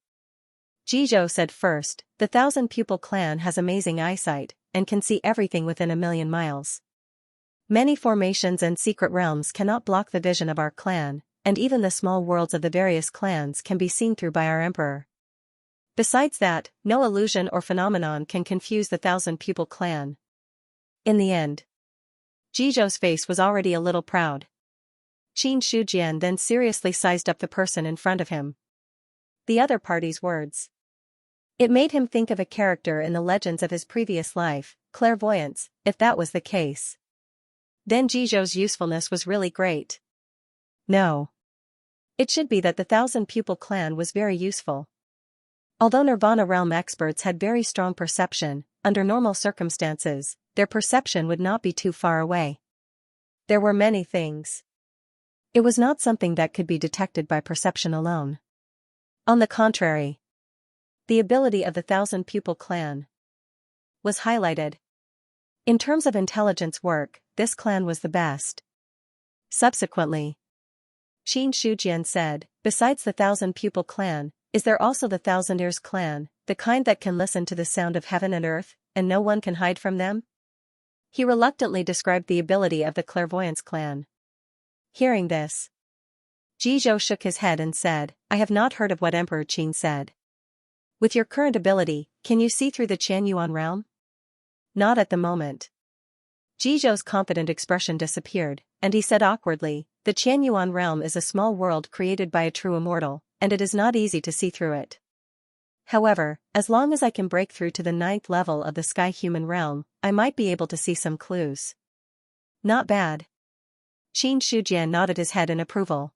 Jizhou said first, "The Thousand Pupil Clan has amazing eyesight, and can see everything within 1,000,000 miles. Many formations and secret realms cannot block the vision of our clan, and even the small worlds of the various clans can be seen through by our emperor. Besides that, no illusion or phenomenon can confuse the Thousand Pupil Clan." In the end, Jizhou's face was already a little proud. Qin Shujian then seriously sized up the person in front of him. The other party's words. It made him think of a character in the legends of his previous life, clairvoyance, if that was the case. Then Jizhou's usefulness was really great. No. It should be that the Thousand Pupil Clan was very useful. Although Nirvana realm experts had very strong perception, under normal circumstances, their perception would not be too far away. There were many things. It was not something that could be detected by perception alone. On the contrary, the ability of the Thousand Pupil Clan was highlighted. In terms of intelligence work, this clan was the best. Subsequently, Qin Shujian said, "Besides the Thousand Pupil Clan, is there also the Thousand Ears Clan, the kind that can listen to the sound of heaven and earth, and no one can hide from them?" He reluctantly described the ability of the Clairvoyance Clan. Hearing this, Jizhou shook his head and said, "I have not heard of what Emperor Qin said. With your current ability, can you see through the Qianyuan realm?" "Not at the moment." Jizhou's confident expression disappeared, and he said awkwardly, "The Qianyuan realm is a small world created by a true immortal, and it is not easy to see through it. However, as long as I can break through to the 9th level of the Sky Human realm, I might be able to see some clues." "Not bad." Qin Shujian nodded his head in approval.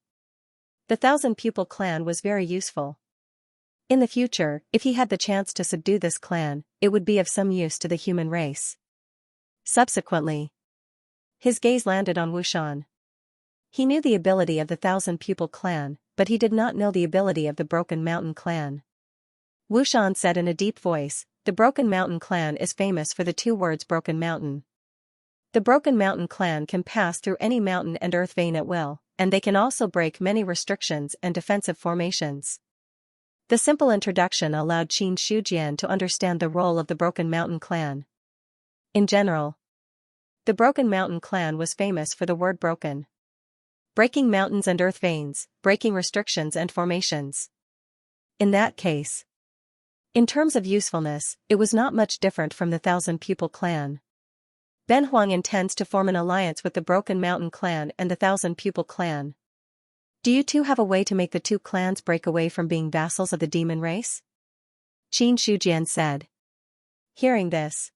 The Thousand Pupil Clan was very useful. In the future, if he had the chance to subdue this clan, it would be of some use to the human race. Subsequently, his gaze landed on Wushan. He knew the ability of the Thousand Pupil Clan, but he did not know the ability of the Broken Mountain Clan. Wushan said in a deep voice, "The Broken Mountain Clan is famous for the two words Broken Mountain. The Broken Mountain Clan can pass through any mountain and earth vein at will, and they can also break many restrictions and defensive formations." The simple introduction allowed Qin Shujian to understand the role of the Broken Mountain Clan. In general, the Broken Mountain Clan was famous for the word broken. Breaking mountains and earth veins, breaking restrictions and formations. In that case, in terms of usefulness, it was not much different from the Thousand Pupil Clan. Ben Huang intends to form an alliance with the Broken Mountain Clan and the Thousand Pupil Clan. Do you two have a way to make the two clans break away from being vassals of the demon race? Qin Shujian said. Hearing this,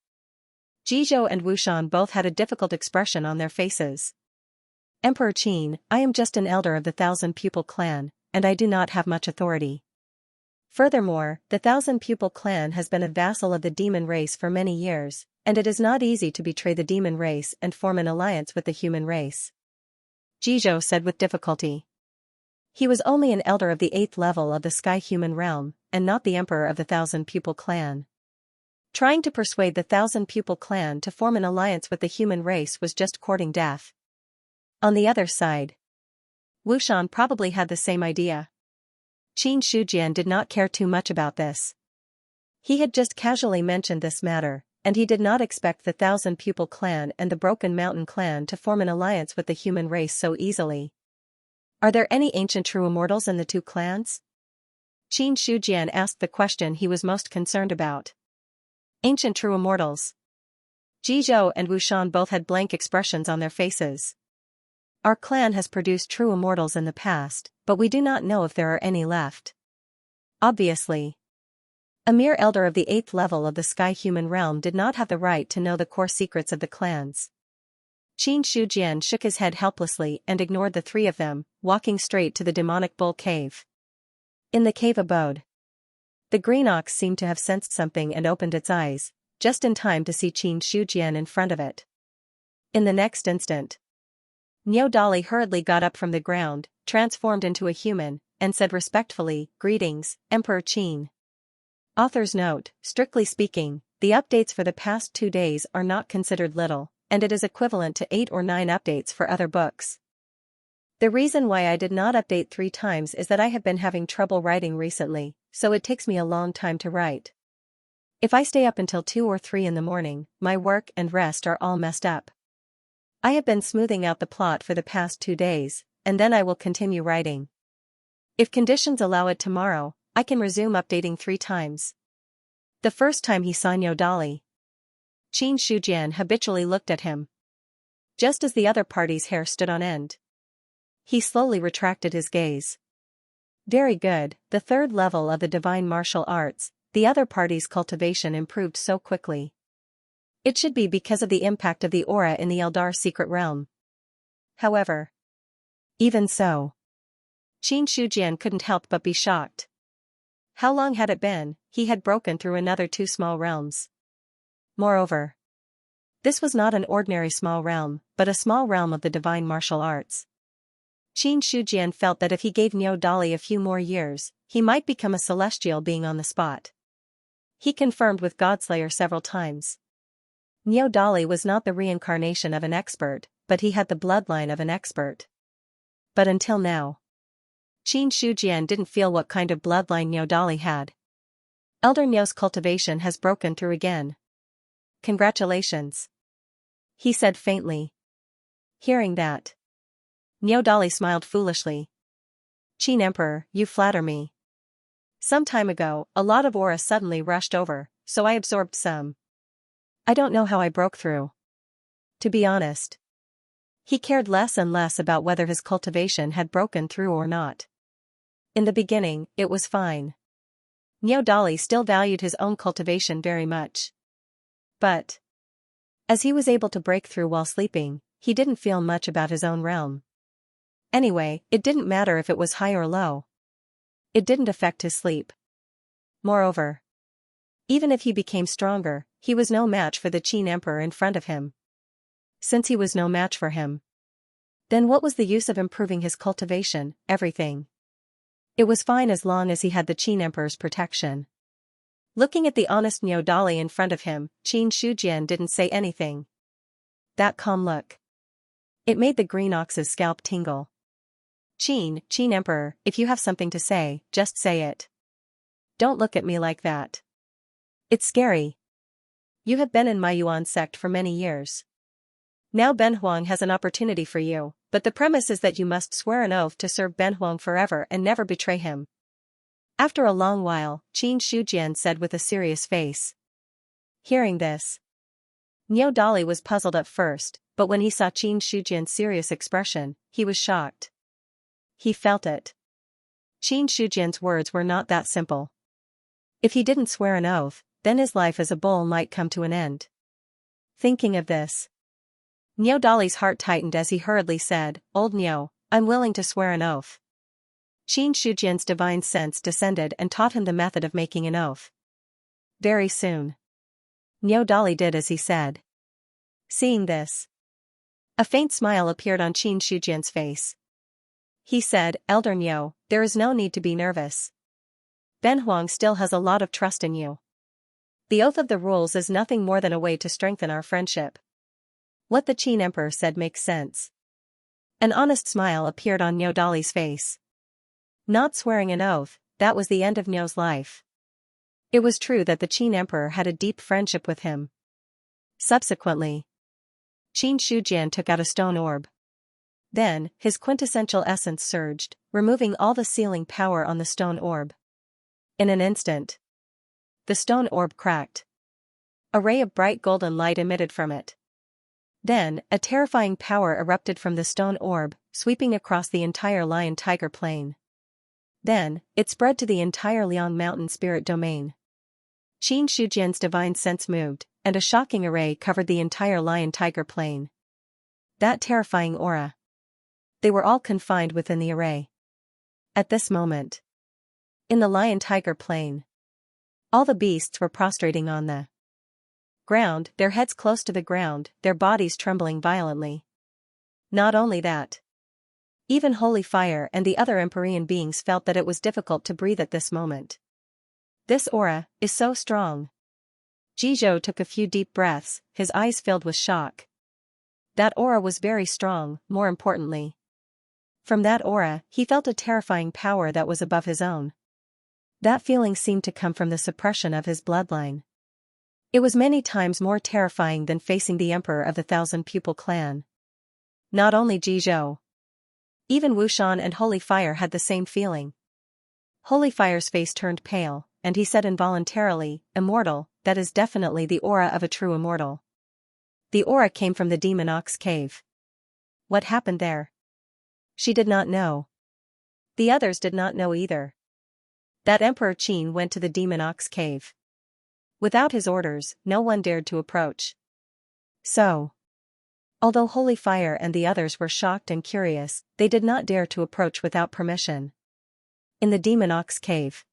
Jizhou and Wushan both had a difficult expression on their faces. "Emperor Qin, I am just an elder of the Thousand Pupil Clan, and I do not have much authority. Furthermore, the Thousand Pupil Clan has been a vassal of the demon race for many years, and it is not easy to betray the demon race and form an alliance with the human race," Jizhou said with difficulty. He was only an elder of the 8th level of the Sky Human realm, and not the emperor of the Thousand Pupil Clan. Trying to persuade the Thousand Pupil Clan to form an alliance with the human race was just courting death. On the other side, Wushan probably had the same idea. Qin Shujian did not care too much about this. He had just casually mentioned this matter, and he did not expect the Thousand Pupil Clan and the Broken Mountain Clan to form an alliance with the human race so easily. Are there any ancient true immortals in the two clans? Qin Shujian asked the question he was most concerned about. Ancient true immortals. Jizhou and Wushan both had blank expressions on their faces. Our clan has produced true immortals in the past, but we do not know if there are any left. Obviously, a mere elder of the 8th level of the Sky Human realm did not have the right to know the core secrets of the clans. Qin Shujian shook his head helplessly and ignored the three of them, walking straight to the demonic bull cave. In the cave abode, the green ox seemed to have sensed something and opened its eyes, just in time to see Qin Shujian in front of it. In the next instant, Niu Dali hurriedly got up from the ground, transformed into a human, and said respectfully, "Greetings, Emperor Qin." Author's note: strictly speaking, the updates for the past 2 days are not considered little, and it is equivalent to 8 or 9 updates for other books. The reason why I did not update 3 times is that I have been having trouble writing recently, so it takes me a long time to write. If I stay up until 2 or 3 in the morning, my work and rest are all messed up. I have been smoothing out the plot for the past 2 days, and then I will continue writing. If conditions allow it tomorrow, I can resume updating 3 times. The first time he saw Niu Dali, Qin Shujian habitually looked at him. Just as the other party's hair stood on end. He slowly retracted his gaze. Very good, the 3rd level of the divine martial arts, the other party's cultivation improved so quickly. It should be because of the impact of the aura in the Eldar secret realm. However, even so, Qin Shujian couldn't help but be shocked. How long had it been? He had broken through another 2 small realms. Moreover, this was not an ordinary small realm, but a small realm of the divine martial arts. Qin Shujian felt that if he gave Niu Dali a few more years, he might become a celestial being on the spot. He confirmed with Godslayer several times. Niu Dali was not the reincarnation of an expert, but he had the bloodline of an expert. But until now, Qin Shujian didn't feel what kind of bloodline Niu Dali had. Elder Niu's cultivation has broken through again. Congratulations, he said faintly. Hearing that, Niu Dali smiled foolishly. Qin Emperor, you flatter me. Some time ago, a lot of aura suddenly rushed over, so I absorbed some. I don't know how I broke through. To be honest, he cared less and less about whether his cultivation had broken through or not. In the beginning, it was fine. Niu Dali still valued his own cultivation very much. But, as he was able to break through while sleeping, he didn't feel much about his own realm. Anyway, it didn't matter if it was high or low. It didn't affect his sleep. Moreover, even if he became stronger, he was no match for the Qin Emperor in front of him. Since he was no match for him, then what was the use of improving his cultivation? Everything. It was fine as long as he had the Qin Emperor's protection. Looking at the honest Niu Dali in front of him, Qin Shujian didn't say anything. That calm look, it made the green ox's scalp tingle. Qin Emperor, if you have something to say, just say it. Don't look at me like that. It's scary. You have been in my Yuan sect for many years. Now Ben Huang has an opportunity for you, but the premise is that you must swear an oath to serve Ben Huang forever and never betray him. After a long while, Qin Shujian said with a serious face. Hearing this, Niu Dali was puzzled at first, but when he saw Qin Shujian's serious expression, he was shocked. He felt it. Qin Shujian's words were not that simple. If he didn't swear an oath, then his life as a bull might come to an end. Thinking of this, Niu Dali's heart tightened as he hurriedly said, "Old Niu, I'm willing to swear an oath." Qin Shujian's divine sense descended and taught him the method of making an oath. Very soon, Niu Dali did as he said. Seeing this, a faint smile appeared on Qin Shujian's face. He said, "Elder Niu, there is no need to be nervous. Ben Huang still has a lot of trust in you. The Oath of the Rules is nothing more than a way to strengthen our friendship. What the Qin Emperor said makes sense." An honest smile appeared on Niu Dali's face. Not swearing an oath, that was the end of Niu's life. It was true that the Qin Emperor had a deep friendship with him. Subsequently, Qin Shujian took out a stone orb. Then, his quintessential essence surged, removing all the sealing power on the stone orb. In an instant, the stone orb cracked. A ray of bright golden light emitted from it. Then, a terrifying power erupted from the stone orb, sweeping across the entire Lion-Tiger plain. Then, it spread to the entire Liang Mountain spirit domain. Qin Shujian's divine sense moved, and a shocking array covered the entire Lion-Tiger plain. That terrifying aura. They were all confined within the array. At this moment, in the Lion-Tiger plain, all the beasts were prostrating on the ground, their heads close to the ground, their bodies trembling violently. Not only that. Even Holy Fire and the other Empyrean beings felt that it was difficult to breathe at this moment. This aura is so strong. Jizhou took a few deep breaths, his eyes filled with shock. That aura was very strong, more importantly. From that aura, he felt a terrifying power that was above his own. That feeling seemed to come from the suppression of his bloodline. It was many times more terrifying than facing the Emperor of the Thousand-Pupil Clan. Not only Jizhou. Even Wushan and Holy Fire had the same feeling. Holy Fire's face turned pale, and he said involuntarily, "Immortal, that is definitely the aura of a true immortal." The aura came from the Demon Ox Cave. What happened there? She did not know. The others did not know either. That Emperor Qin went to the Demon Ox Cave. Without his orders, no one dared to approach. So, although Holy Fire and the others were shocked and curious, they did not dare to approach without permission. In the Demon Ox Cave,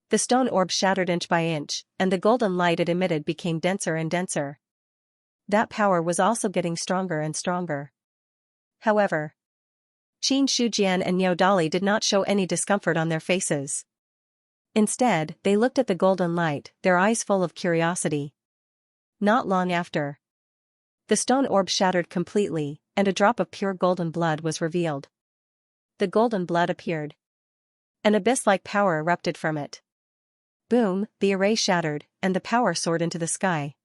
the stone orb shattered inch by inch, and the golden light it emitted became denser and denser. That power was also getting stronger and stronger. However, Qin Shujian and Niu Dali did not show any discomfort on their faces. Instead, they looked at the golden light, their eyes full of curiosity. Not long after, the stone orb shattered completely, and a drop of pure golden blood was revealed. The golden blood appeared. An abyss-like power erupted from it. Boom, the array shattered, and the power soared into the sky.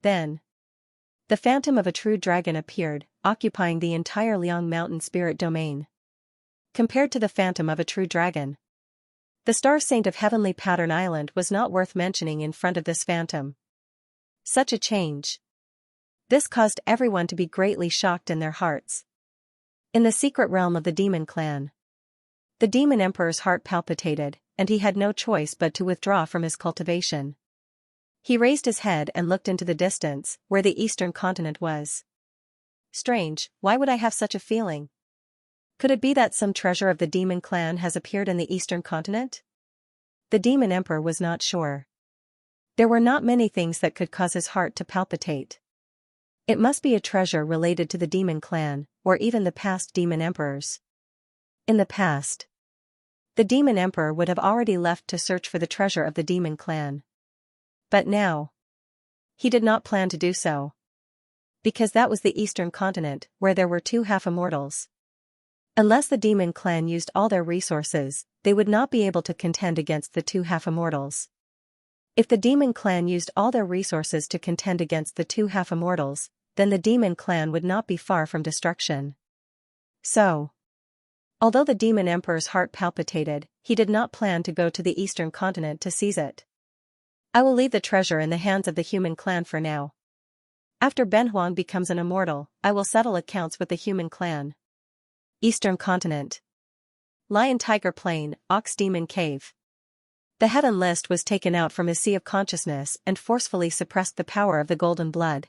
Then, the phantom of a true dragon appeared, occupying the entire Liang Mountain spirit domain. Compared to the phantom of a true dragon, the Star Saint of Heavenly Pattern Island was not worth mentioning in front of this phantom. Such a change. This caused everyone to be greatly shocked in their hearts. In the secret realm of the Demon Clan, the Demon Emperor's heart palpitated, and he had no choice but to withdraw from his cultivation. He raised his head and looked into the distance, where the eastern continent was. Strange, why would I have such a feeling? Could it be that some treasure of the Demon Clan has appeared in the eastern continent? The Demon Emperor was not sure. There were not many things that could cause his heart to palpitate. It must be a treasure related to the Demon Clan, or even the past Demon Emperors. In the past, the Demon Emperor would have already left to search for the treasure of the Demon Clan. But now, he did not plan to do so. Because that was the eastern continent, where there were two half-immortals. Unless the Demon Clan used all their resources, they would not be able to contend against the two half-immortals. If the Demon Clan used all their resources to contend against the two half-immortals, then the Demon Clan would not be far from destruction. So, although the Demon Emperor's heart palpitated, he did not plan to go to the eastern continent to seize it. I will leave the treasure in the hands of the human clan for now. After Ben Huang becomes an immortal, I will settle accounts with the human clan. Eastern Continent. Lion Tiger Plain, Ox Demon Cave. The Heaven List was taken out from his sea of consciousness and forcefully suppressed the power of the golden blood.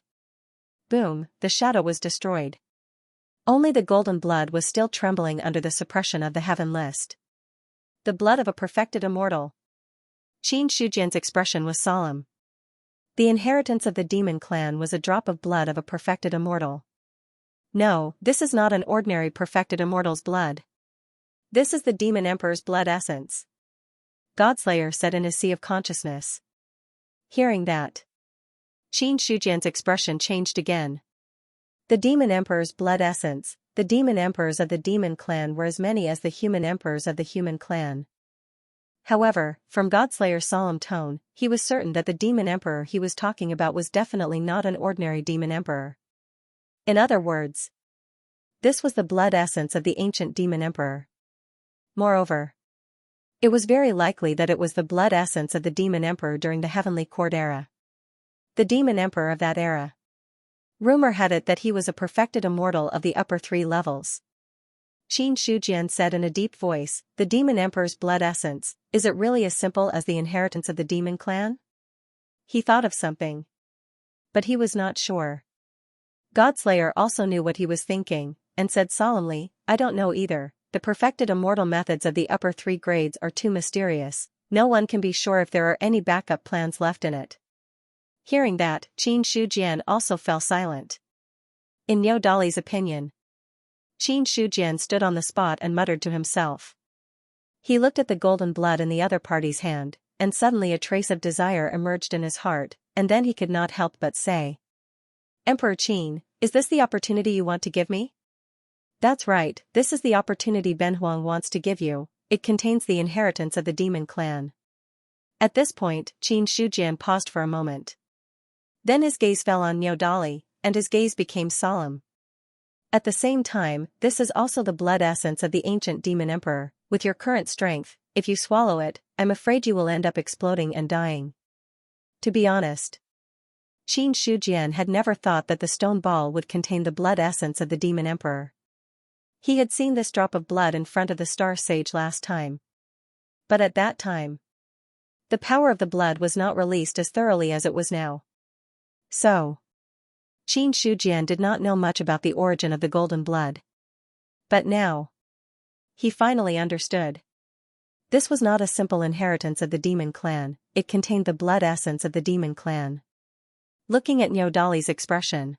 Boom, the shadow was destroyed. Only the golden blood was still trembling under the suppression of the Heaven List. The blood of a perfected immortal. Qin Shujian's expression was solemn. The inheritance of the Demon Clan was a drop of blood of a perfected immortal. No, this is not an ordinary perfected immortal's blood. This is the Demon Emperor's blood essence. Godslayer said in his sea of consciousness. Hearing that, Qin Shujian's expression changed again. The Demon Emperor's blood essence, the Demon Emperors of the Demon Clan were as many as the human emperors of the human clan. However, from Godslayer's solemn tone, he was certain that the Demon Emperor he was talking about was definitely not an ordinary Demon Emperor. In other words, this was the blood essence of the ancient Demon Emperor. Moreover, it was very likely that it was the blood essence of the Demon Emperor during the Heavenly Court era. The Demon Emperor of that era. Rumor had it that he was a perfected immortal of the upper three levels. Qin Shujian said in a deep voice, the Demon Emperor's blood essence, is it really as simple as the inheritance of the Demon Clan? He thought of something. But he was not sure. Godslayer also knew what he was thinking, and said solemnly, I don't know either, the perfected immortal methods of the upper three grades are too mysterious, no one can be sure if there are any backup plans left in it. Hearing that, Qin Shujian also fell silent. In Niu Dali's opinion, Qin Shujian stood on the spot and muttered to himself. He looked at the golden blood in the other party's hand, and suddenly a trace of desire emerged in his heart, and then he could not help but say, "Emperor Qin, is this the opportunity you want to give me?" "That's right, this is the opportunity Benhuang wants to give you. It contains the inheritance of the demon clan." At this point, Qin Shujian paused for a moment. Then his gaze fell on Niu Dali, and his gaze became solemn. "At the same time, this is also the blood essence of the ancient demon emperor. With your current strength, if you swallow it, I'm afraid you will end up exploding and dying." To be honest, Qin Shujian had never thought that the stone ball would contain the blood essence of the demon emperor. He had seen this drop of blood in front of the star sage last time. But at that time, the power of the blood was not released as thoroughly as it was now. So, Qin Shujian did not know much about the origin of the golden blood. But now, he finally understood. This was not a simple inheritance of the demon clan, it contained the blood essence of the demon clan. Looking at Niu Dali's expression,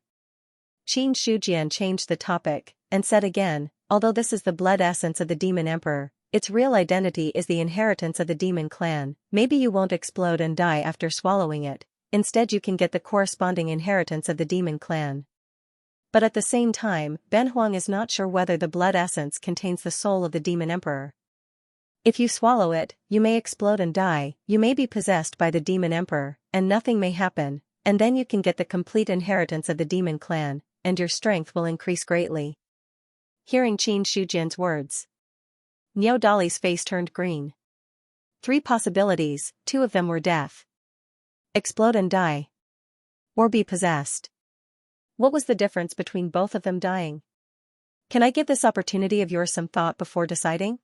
Qin Shujian changed the topic, and said again, "Although this is the blood essence of the demon emperor, its real identity is the inheritance of the demon clan. Maybe you won't explode and die after swallowing it, instead you can get the corresponding inheritance of the demon clan." But at the same time, Benhuang is not sure whether the blood essence contains the soul of the demon emperor. If you swallow it, you may explode and die, you may be possessed by the demon emperor, and nothing may happen, and then you can get the complete inheritance of the demon clan, and your strength will increase greatly. Hearing Qin Shujian's words, Niu Dali's face turned green. 3 possibilities, 2 of them were death. Explode and die. Or be possessed. What was the difference between both of them dying? Can I give this opportunity of yours some thought before deciding?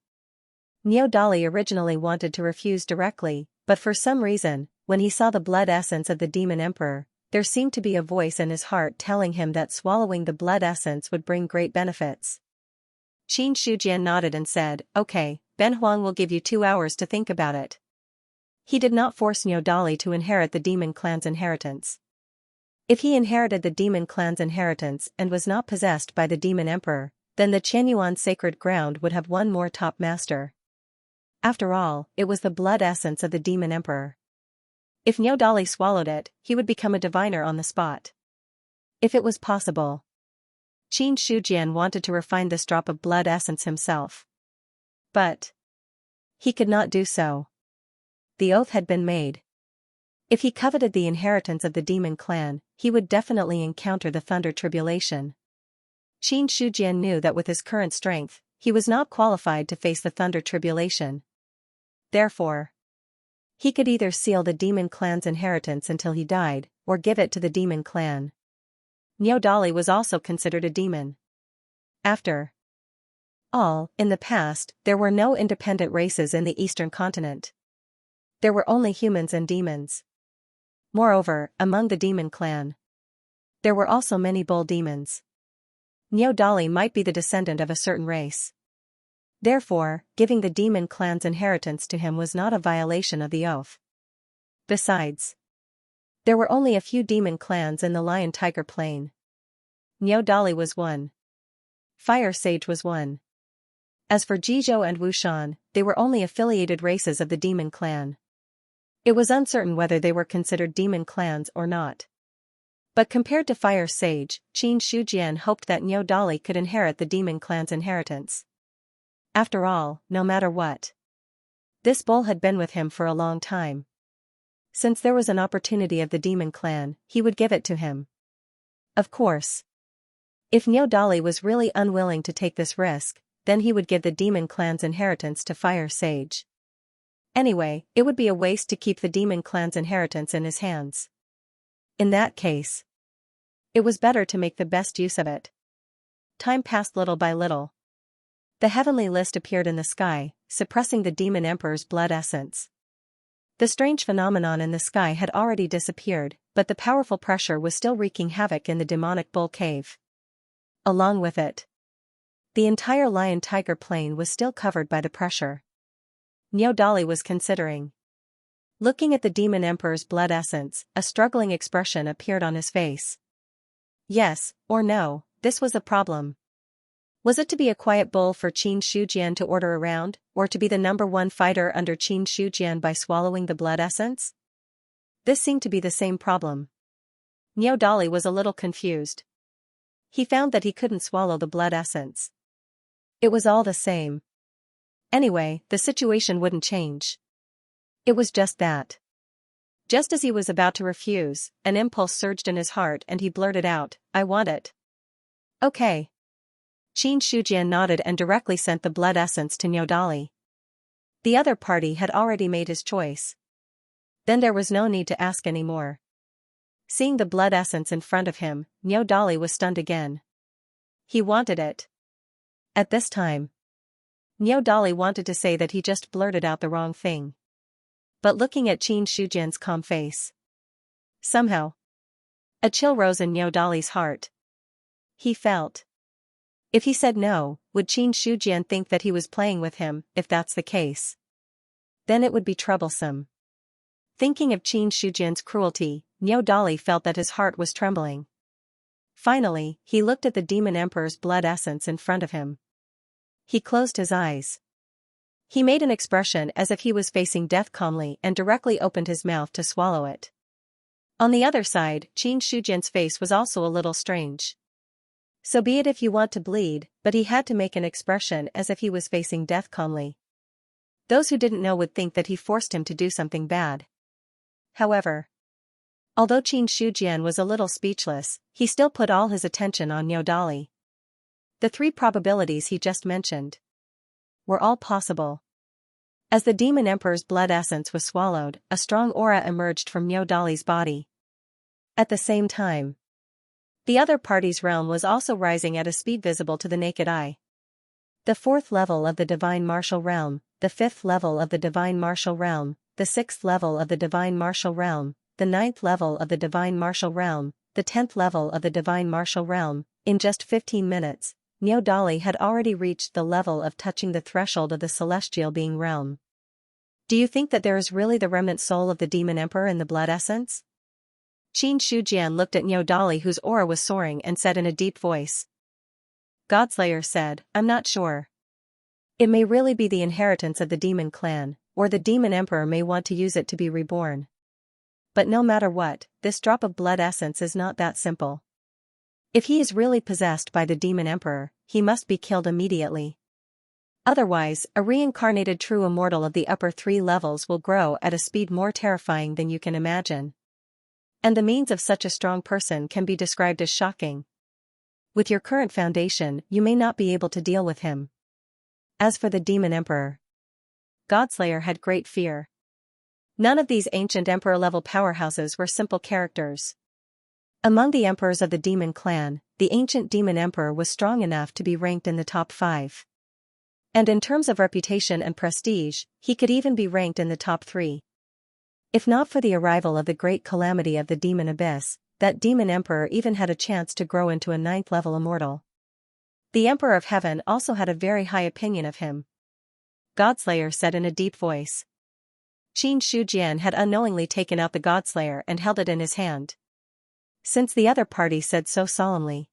Niu Dali originally wanted to refuse directly, but for some reason, when he saw the blood essence of the demon emperor, there seemed to be a voice in his heart telling him that swallowing the blood essence would bring great benefits. Qin Shujian nodded and said, "Okay, Benhuang will give you 2 hours to think about it." He did not force Niu Dali to inherit the demon clan's inheritance. If he inherited the demon clan's inheritance and was not possessed by the demon emperor, then the Qianyuan sacred ground would have one more top master. After all, it was the blood essence of the demon emperor. If Niu Dali swallowed it, he would become a diviner on the spot. If it was possible, Qin Shujian wanted to refine this drop of blood essence himself. But he could not do so. The oath had been made. If he coveted the inheritance of the demon clan, he would definitely encounter the thunder tribulation. Qin Shujian knew that with his current strength, he was not qualified to face the thunder tribulation. Therefore, he could either seal the demon clan's inheritance until he died, or give it to the demon clan. Niu Dali was also considered a demon. After all, in the past, there were no independent races in the eastern continent. There were only humans and demons. Moreover, among the demon clan, there were also many bull demons. Niu Dali might be the descendant of a certain race. Therefore, giving the demon clan's inheritance to him was not a violation of the oath. Besides, there were only a few demon clans in the Lion-Tiger Plain. Niu Dali was one. Fire Sage was one. As for Jizhou and Wushan, they were only affiliated races of the demon clan. It was uncertain whether they were considered demon clans or not. But compared to Fire Sage, Qin Shujian hoped that Niu Dali could inherit the demon clan's inheritance. After all, no matter what, this bull had been with him for a long time. Since there was an opportunity of the demon clan, he would give it to him. Of course, if Niu Dali was really unwilling to take this risk, then he would give the demon clan's inheritance to Fire Sage. Anyway, it would be a waste to keep the demon clan's inheritance in his hands. In that case, it was better to make the best use of it. Time passed little by little. The heavenly list appeared in the sky, suppressing the demon emperor's blood essence. The strange phenomenon in the sky had already disappeared, but the powerful pressure was still wreaking havoc in the demonic bull cave. Along with it, the entire Lion-Tiger Plain was still covered by the pressure. Niu Dali was considering. Looking at the demon emperor's blood essence, a struggling expression appeared on his face. Yes, or no, this was the problem. Was it to be a quiet bull for Qin Shujian to order around, or to be the #1 fighter under Qin Shujian by swallowing the blood essence? This seemed to be the same problem. Niao Dali was a little confused. He found that he couldn't swallow the blood essence. It was all the same. Anyway, the situation wouldn't change. It was just that. Just as he was about to refuse, an impulse surged in his heart and he blurted out, "I want it." Okay. Qin Shujian nodded and directly sent the blood essence to Niao Dali. The other party had already made his choice. Then there was no need to ask any more. Seeing the blood essence in front of him, Niao Dali was stunned again. He wanted it. At this time, Niao Dali wanted to say that he just blurted out the wrong thing. But looking at Qin Shujian's calm face, somehow, a chill rose in Niao Dali's heart. He felt, if he said no, would Qin Shujian think that he was playing with him? If that's the case, then it would be troublesome. Thinking of Qin Shujian's cruelty, Niao Dali felt that his heart was trembling. Finally, he looked at the demon emperor's blood essence in front of him. He closed his eyes. He made an expression as if he was facing death calmly and directly opened his mouth to swallow it. On the other side, Qin Shujian's face was also a little strange. So be it if you want to bleed, but he had to make an expression as if he was facing death calmly. Those who didn't know would think that he forced him to do something bad. However, although Qin Shujian was a little speechless, he still put all his attention on Niao Dali. The 3 probabilities he just mentioned were all possible. As the demon emperor's blood essence was swallowed, a strong aura emerged from Niao Dali's body. At the same time, the other party's realm was also rising at a speed visible to the naked eye. The 4th level of the divine martial realm, the 5th level of the divine martial realm, the 6th level of the divine martial realm, the 9th level of the divine martial realm, the 10th level of the divine martial realm. In just 15 minutes, Niao Dali had already reached the level of touching the threshold of the celestial being realm. Do you think that there is really the remnant soul of the demon emperor in the blood essence? Qin Shujian looked at Niao Dali, whose aura was soaring, and said in a deep voice. Godslayer said, "I'm not sure. It may really be the inheritance of the demon clan, or the demon emperor may want to use it to be reborn. But no matter what, this drop of blood essence is not that simple. If he is really possessed by the demon emperor, he must be killed immediately. Otherwise, a reincarnated true immortal of the upper 3 levels will grow at a speed more terrifying than you can imagine. And the means of such a strong person can be described as shocking. With your current foundation, you may not be able to deal with him." As for the demon emperor, Godslayer had great fear. None of these ancient emperor-level powerhouses were simple characters. Among the emperors of the demon clan, the ancient demon emperor was strong enough to be ranked in the top 5. And in terms of reputation and prestige, he could even be ranked in the top 3. If not for the arrival of the great calamity of the demon abyss, that demon emperor even had a chance to grow into a 9th level immortal. The Emperor of Heaven also had a very high opinion of him. Godslayer said in a deep voice. Qin Shujian had unknowingly taken out the Godslayer and held it in his hand. Since the other party said so solemnly,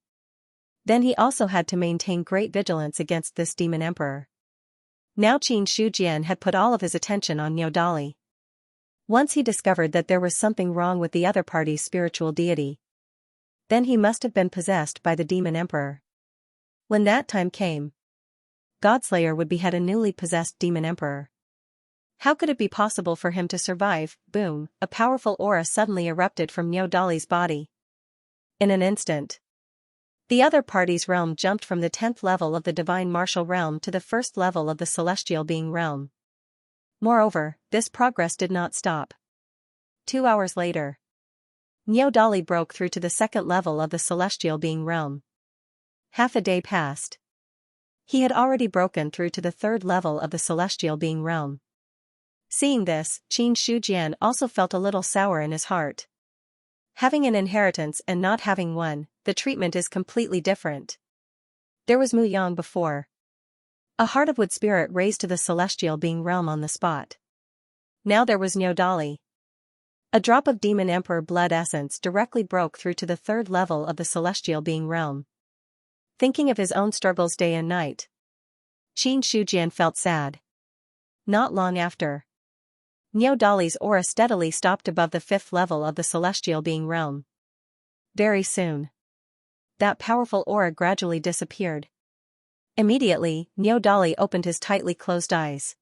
then he also had to maintain great vigilance against this demon emperor. Now Qin Shujian had put all of his attention on Niao Dali. Once he discovered that there was something wrong with the other party's spiritual deity, then he must have been possessed by the demon emperor. When that time came, Godslayer would behead a newly possessed demon emperor. How could it be possible for him to survive? Boom, a powerful aura suddenly erupted from Niao Dali's body. In an instant, the other party's realm jumped from the 10th level of the divine martial realm to the 1st level of the celestial being realm. Moreover, this progress did not stop. 2 hours later, Niao Dali broke through to the 2nd level of the celestial being realm. Half a day passed. He had already broken through to the 3rd level of the celestial being realm. Seeing this, Qin Shujian also felt a little sour in his heart. Having an inheritance and not having one, the treatment is completely different. There was Mu Yang before. A heart of wood spirit raised to the celestial being realm on the spot. Now there was no Dali. A drop of Demon Emperor blood essence directly broke through to the third level of the celestial being realm. Thinking of his own struggles day and night, Qin Shujian felt sad. Not long after, Niao Dali's aura steadily stopped above the fifth level of the celestial being realm. Very soon, that powerful aura gradually disappeared. Immediately, Niao Dali opened his tightly closed eyes.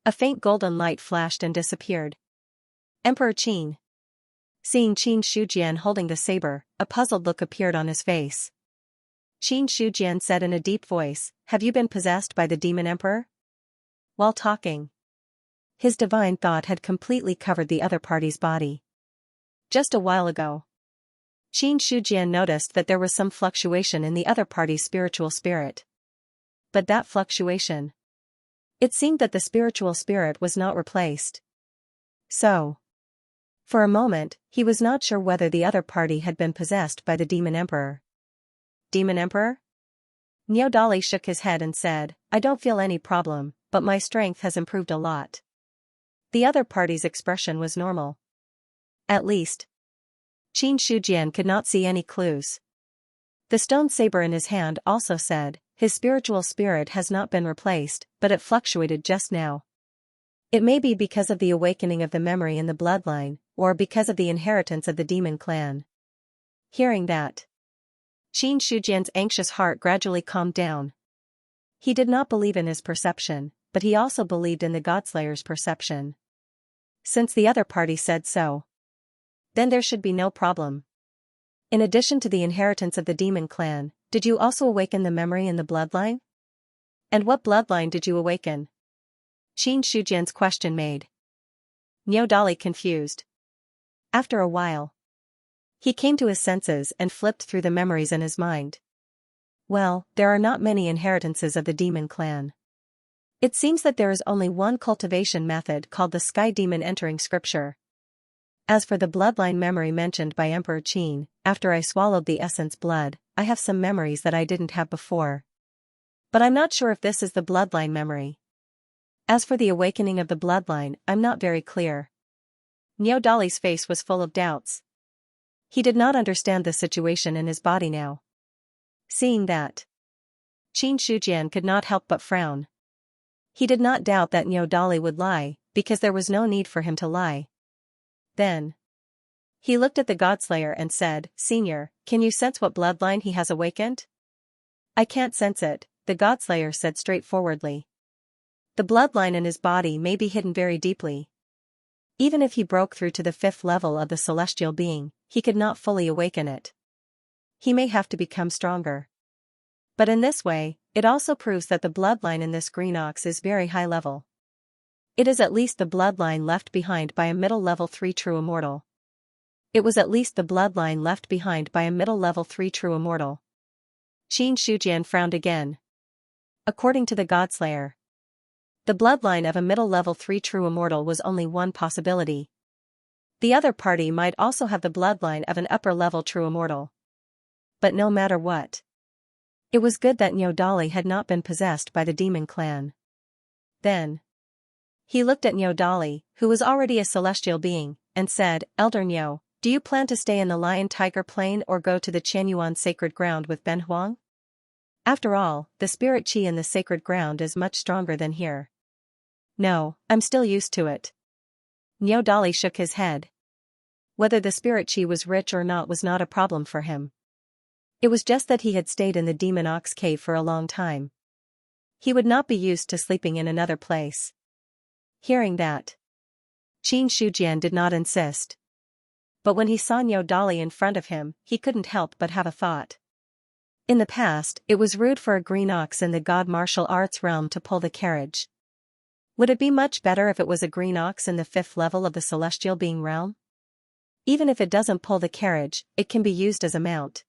A faint golden light flashed and disappeared. Emperor Qin. Seeing Qin Shujian holding the saber, a puzzled look appeared on his face. Qin Shujian said in a deep voice, "Have you been possessed by the Demon Emperor?" While talking, his divine thought had completely covered the other party's body. Just a while ago, Qin Shujian noticed that there was some fluctuation in the other party's spiritual spirit. But that fluctuation, it seemed that the spiritual spirit was not replaced. So, for a moment, he was not sure whether the other party had been possessed by the Demon Emperor. Demon Emperor? Niao Dali shook his head and said, "I don't feel any problem, but my strength has improved a lot." The other party's expression was normal. At least, Qin Shujian could not see any clues. The stone saber in his hand also said, "His spiritual spirit has not been replaced, but it fluctuated just now. It may be because of the awakening of the memory in the bloodline, or because of the inheritance of the demon clan." Hearing that, Qin Shujian's anxious heart gradually calmed down. He did not believe in his perception, but he also believed in the Godslayer's perception. Since the other party said so, then there should be no problem. In addition to the inheritance of the demon clan, did you also awaken the memory in the bloodline? And what bloodline did you awaken? Qin Shujian's question made Niao Dali confused. After a while, he came to his senses and flipped through the memories in his mind. Well, there are not many inheritances of the demon clan. It seems that there is only one cultivation method called the Sky Demon entering scripture. As for the bloodline memory mentioned by Emperor Qin, after I swallowed the essence blood, I have some memories that I didn't have before. But I'm not sure if this is the bloodline memory. As for the awakening of the bloodline, I'm not very clear. Niao Dali's face was full of doubts. He did not understand the situation in his body now. Seeing that, Qin Shujian could not help but frown. He did not doubt that Niao Dali would lie, because there was no need for him to lie. Then, he looked at the Godslayer and said, "Senior, can you sense what bloodline he has awakened?" "I can't sense it," the Godslayer said straightforwardly. The bloodline in his body may be hidden very deeply. Even if he broke through to the fifth level of the celestial being, he could not fully awaken it. He may have to become stronger. But in this way, it also proves that the bloodline in this green ox is very high level. It is at least the bloodline left behind by a middle level 3 true immortal. It was at least the bloodline left behind by a middle level 3 true immortal. Qin Shujian frowned again. According to the Godslayer, the bloodline of a middle level 3 true immortal was only one possibility. The other party might also have the bloodline of an upper level true immortal. But no matter what, it was good that Niao Dali had not been possessed by the demon clan. Then, he looked at Niao Dali, who was already a celestial being, and said, "Elder Niao, do you plan to stay in the Lion-Tiger Plain or go to the Qianyuan sacred ground with Ben Huang? After all, the spirit qi in the sacred ground is much stronger than here." "No, I'm still used to it." Niao Dali shook his head. Whether the spirit qi was rich or not was not a problem for him. It was just that he had stayed in the demon ox cave for a long time. He would not be used to sleeping in another place. Hearing that, Qin Shujian did not insist. But when he saw Niao Dali in front of him, he couldn't help but have a thought. In the past, it was rude for a green ox in the god martial arts realm to pull the carriage. Would it be much better if it was a green ox in the fifth level of the celestial being realm? Even if it doesn't pull the carriage, it can be used as a mount.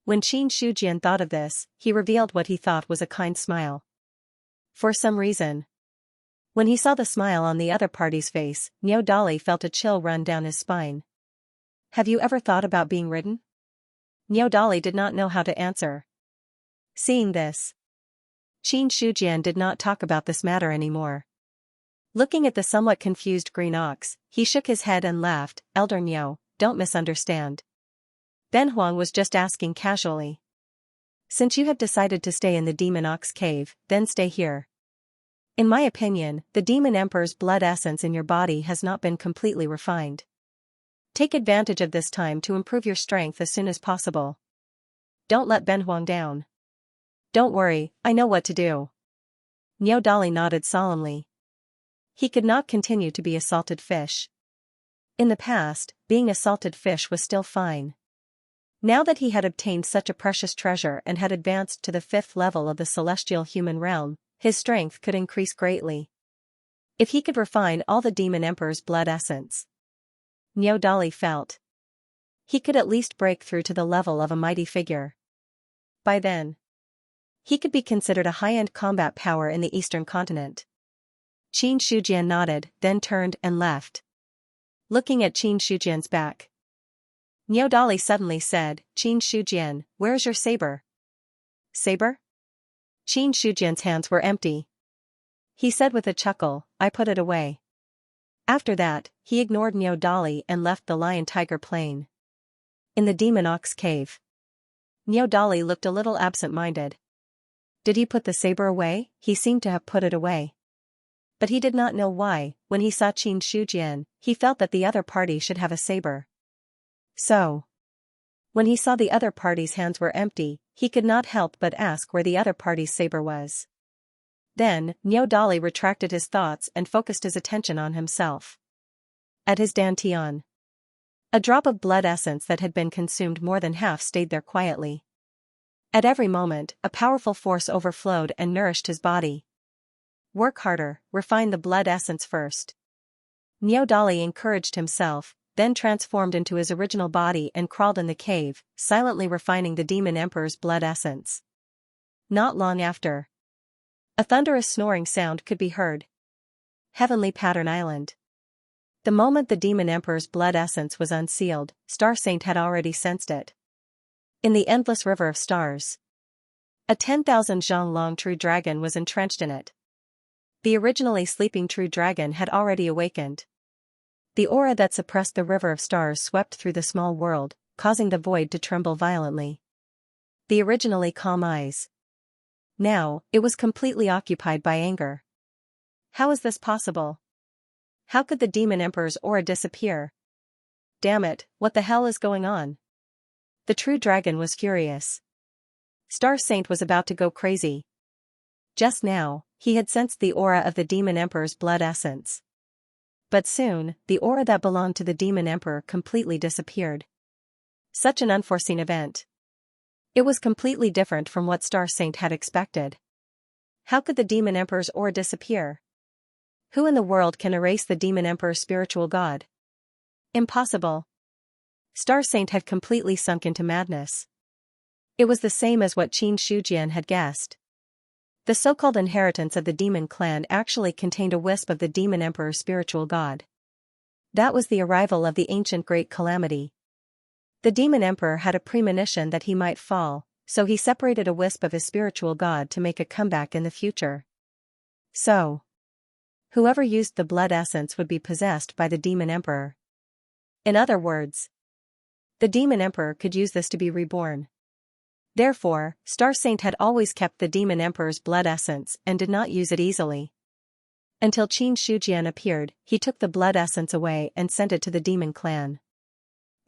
When Qin Shujian thought of this, he revealed what he thought was a kind smile. For some reason, when he saw the smile on the other party's face, Niao Dali felt a chill run down his spine. "Have you ever thought about being ridden?" Niao Dali did not know how to answer. Seeing this, Qin Shujian did not talk about this matter anymore. Looking at the somewhat confused green ox, he shook his head and laughed. Elder Niu, don't misunderstand. Ben Huang was just asking casually. Since you have decided to stay in the Demon Ox Cave, then stay here. In my opinion, the Demon Emperor's blood essence in your body has not been completely refined. Take advantage of this time to improve your strength as soon as possible. Don't let Ben Huang down. Don't worry, I know what to do. Niu Dali nodded solemnly. He could not continue to be a salted fish. In the past, being a salted fish was still fine. Now that he had obtained such a precious treasure and had advanced to the 5th level of the celestial human realm, his strength could increase greatly. If he could refine all the Demon Emperor's blood essence, Niu Dali felt, he could at least break through to the level of a mighty figure. By then, he could be considered a high-end combat power in the eastern continent. Qin Shujian nodded, then turned and left. Looking at Qin Shujian's back, Niu Dali suddenly said, Qin Shujian, where is your saber? Saber? Qin Shujian's hands were empty. He said with a chuckle, I put it away. After that, he ignored Niu Dali and left the Lion-Tiger Plain. In the Demon Ox Cave, Niu Dali looked a little absent-minded. Did he put the saber away? He seemed to have put it away. But he did not know why. When he saw Qin Shujian, he felt that the other party should have a saber. So, when he saw the other party's hands were empty, he could not help but ask where the other party's saber was. Then, Niu Dali retracted his thoughts and focused his attention on himself. At his dantian, a drop of blood essence that had been consumed more than half stayed there quietly. At every moment, a powerful force overflowed and nourished his body. Work harder, refine the blood essence first. Niu Dali encouraged himself, then transformed into his original body and crawled in the cave, silently refining the Demon Emperor's blood essence. Not long after, a thunderous snoring sound could be heard. Heavenly Pattern Island. The moment the Demon Emperor's blood essence was unsealed, Star Saint had already sensed it. In the endless river of stars, a 10,000 zhang long true dragon was entrenched in it. The originally sleeping true dragon had already awakened. The aura that suppressed the river of stars swept through the small world, causing the void to tremble violently. The originally calm eyes. Now, it was completely occupied by anger. How is this possible? How could the Demon Emperor's aura disappear? Damn it, what the hell is going on? The true dragon was furious. Star Saint was about to go crazy. Just now, he had sensed the aura of the Demon Emperor's blood essence. But soon, the aura that belonged to the Demon Emperor completely disappeared. Such an unforeseen event. It was completely different from what Star Saint had expected. How could the Demon Emperor's aura disappear? Who in the world can erase the Demon Emperor's spiritual god? Impossible. Star Saint had completely sunk into madness. It was the same as what Qin Shujian had guessed. The so-called inheritance of the demon clan actually contained a wisp of the Demon Emperor's spiritual god. That was the arrival of the ancient great calamity. The Demon Emperor had a premonition that he might fall, so he separated a wisp of his spiritual god to make a comeback in the future. So, whoever used the blood essence would be possessed by the Demon Emperor. In other words, the Demon Emperor could use this to be reborn. Therefore, Star Saint had always kept the Demon Emperor's blood essence and did not use it easily. Until Qin Shujian appeared, he took the blood essence away and sent it to the Demon Clan.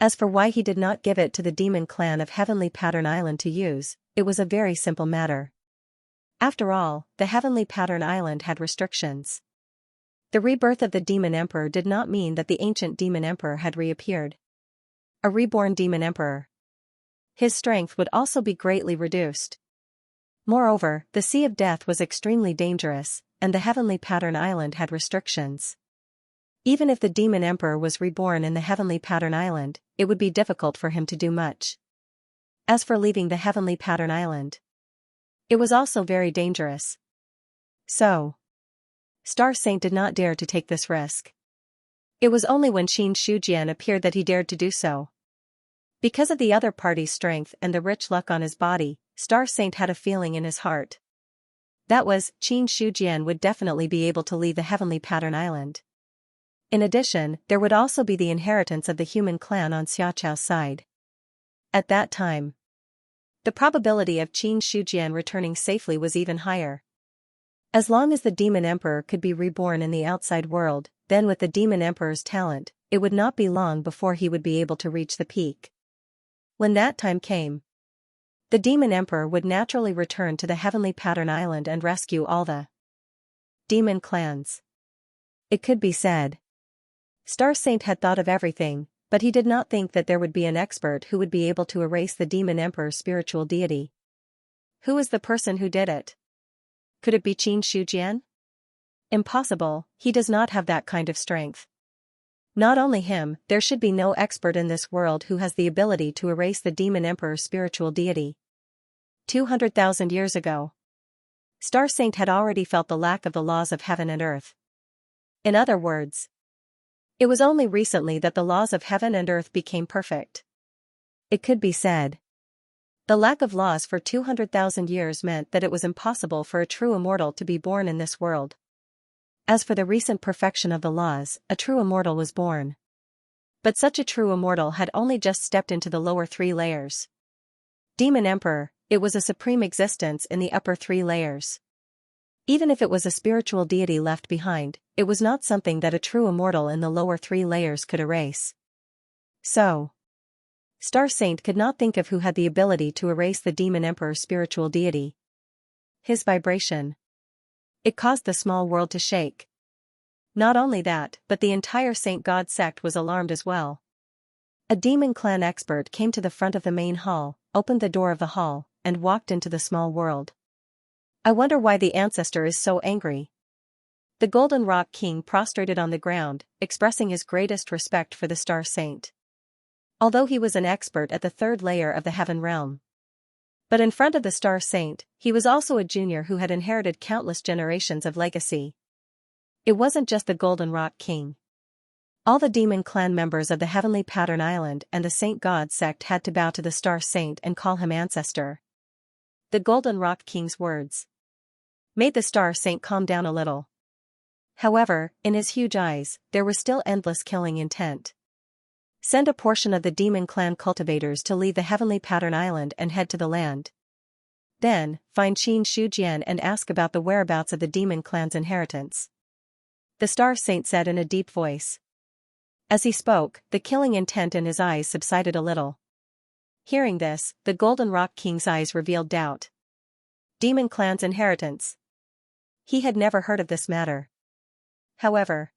As for why he did not give it to the Demon Clan of Heavenly Pattern Island to use, it was a very simple matter. After all, the Heavenly Pattern Island had restrictions. The rebirth of the Demon Emperor did not mean that the ancient Demon Emperor had reappeared. A reborn Demon Emperor. His strength would also be greatly reduced. Moreover, the Sea of Death was extremely dangerous, and the Heavenly Pattern Island had restrictions. Even if the Demon Emperor was reborn in the Heavenly Pattern Island, it would be difficult for him to do much. As for leaving the Heavenly Pattern Island, it was also very dangerous. So, Star Saint did not dare to take this risk. It was only when Qin Shujian appeared that he dared to do so. Because of the other party's strength and the rich luck on his body, Star Saint had a feeling in his heart That was, Qin Shujian would definitely be able to leave the Heavenly Pattern Island. In addition, there would also be the inheritance of the human clan on Xiaoqiao's side. At that time, the probability of Qin Shujian returning safely was even higher. As long as the Demon Emperor could be reborn in the outside world, then with the Demon Emperor's talent, it would not be long before he would be able to reach the peak. When that time came, the Demon Emperor would naturally return to the Heavenly Pattern Island and rescue all the demon clans. It could be said, Star Saint had thought of everything, but he did not think that there would be an expert who would be able to erase the Demon Emperor's spiritual deity. Who was the person who did it? Could it be Qin Shujian? Impossible, he does not have that kind of strength. Not only him, there should be no expert in this world who has the ability to erase the Demon Emperor's spiritual deity. 200,000 years ago, Star Saint had already felt the lack of the laws of heaven and earth. In other words, it was only recently that the laws of heaven and earth became perfect. It could be said, the lack of laws for 200,000 years meant that it was impossible for a true immortal to be born in this world. As for the recent perfection of the laws, a true immortal was born. But such a true immortal had only just stepped into the lower 3 layers. Demon Emperor, it was a supreme existence in the upper 3 layers. Even if it was a spiritual deity left behind, it was not something that a true immortal in the lower 3 layers could erase. So, Star Saint could not think of who had the ability to erase the Demon Emperor's spiritual deity. His vibration. It caused the small world to shake. Not only that, but the entire Saint God sect was alarmed as well. A demon clan expert came to the front of the main hall, opened the door of the hall, and walked into the small world. I wonder why the ancestor is so angry. The Golden Rock King prostrated on the ground, expressing his greatest respect for the Star Saint. Although he was an expert at the 3rd layer of the Heaven Realm. But in front of the Star Saint, he was also a junior who had inherited countless generations of legacy. It wasn't just the Golden Rock King. All the demon clan members of the Heavenly Pattern Island and the Saint God sect had to bow to the Star Saint and call him ancestor. The Golden Rock King's words made the Star Saint calm down a little. However, in his huge eyes, there was still endless killing intent. Send a portion of the demon clan cultivators to leave the Heavenly Pattern Island and head to the land. Then, find Qin Shujian and ask about the whereabouts of the demon clan's inheritance. The Star Saint said in a deep voice. As he spoke, the killing intent in his eyes subsided a little. Hearing this, the Golden Rock King's eyes revealed doubt. Demon clan's inheritance. He had never heard of this matter. However,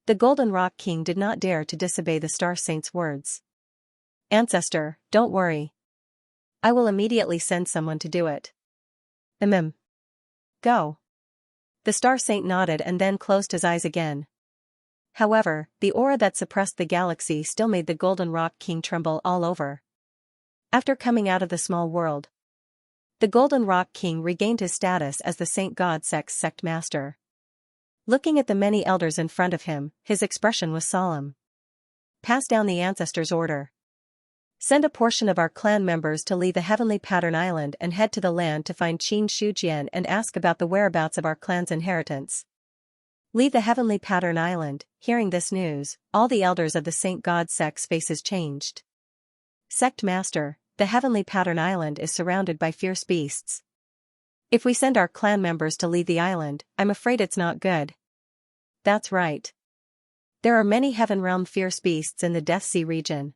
the Golden Rock King did not dare to disobey the Star Saint's words. Ancestor, don't worry. I will immediately send someone to do it. Go. The Star Saint nodded and then closed his eyes again. However, the aura that suppressed the galaxy still made the Golden Rock King tremble all over. After coming out of the small world, the Golden Rock King regained his status as the Saint God sect's sect master. Looking at the many elders in front of him, his expression was solemn. Pass down the ancestor's order. Send a portion of our clan members to leave the Heavenly Pattern Island and head to the land to find Qin Shujian and ask about the whereabouts of our clan's inheritance. Leave the Heavenly Pattern Island. Hearing this news, all the elders of the Saint God sect's faces changed. Sect Master, the Heavenly Pattern Island is surrounded by fierce beasts. If we send our clan members to leave the island, I'm afraid it's not good. That's right. There are many Heaven Realm fierce beasts in the Death Sea region.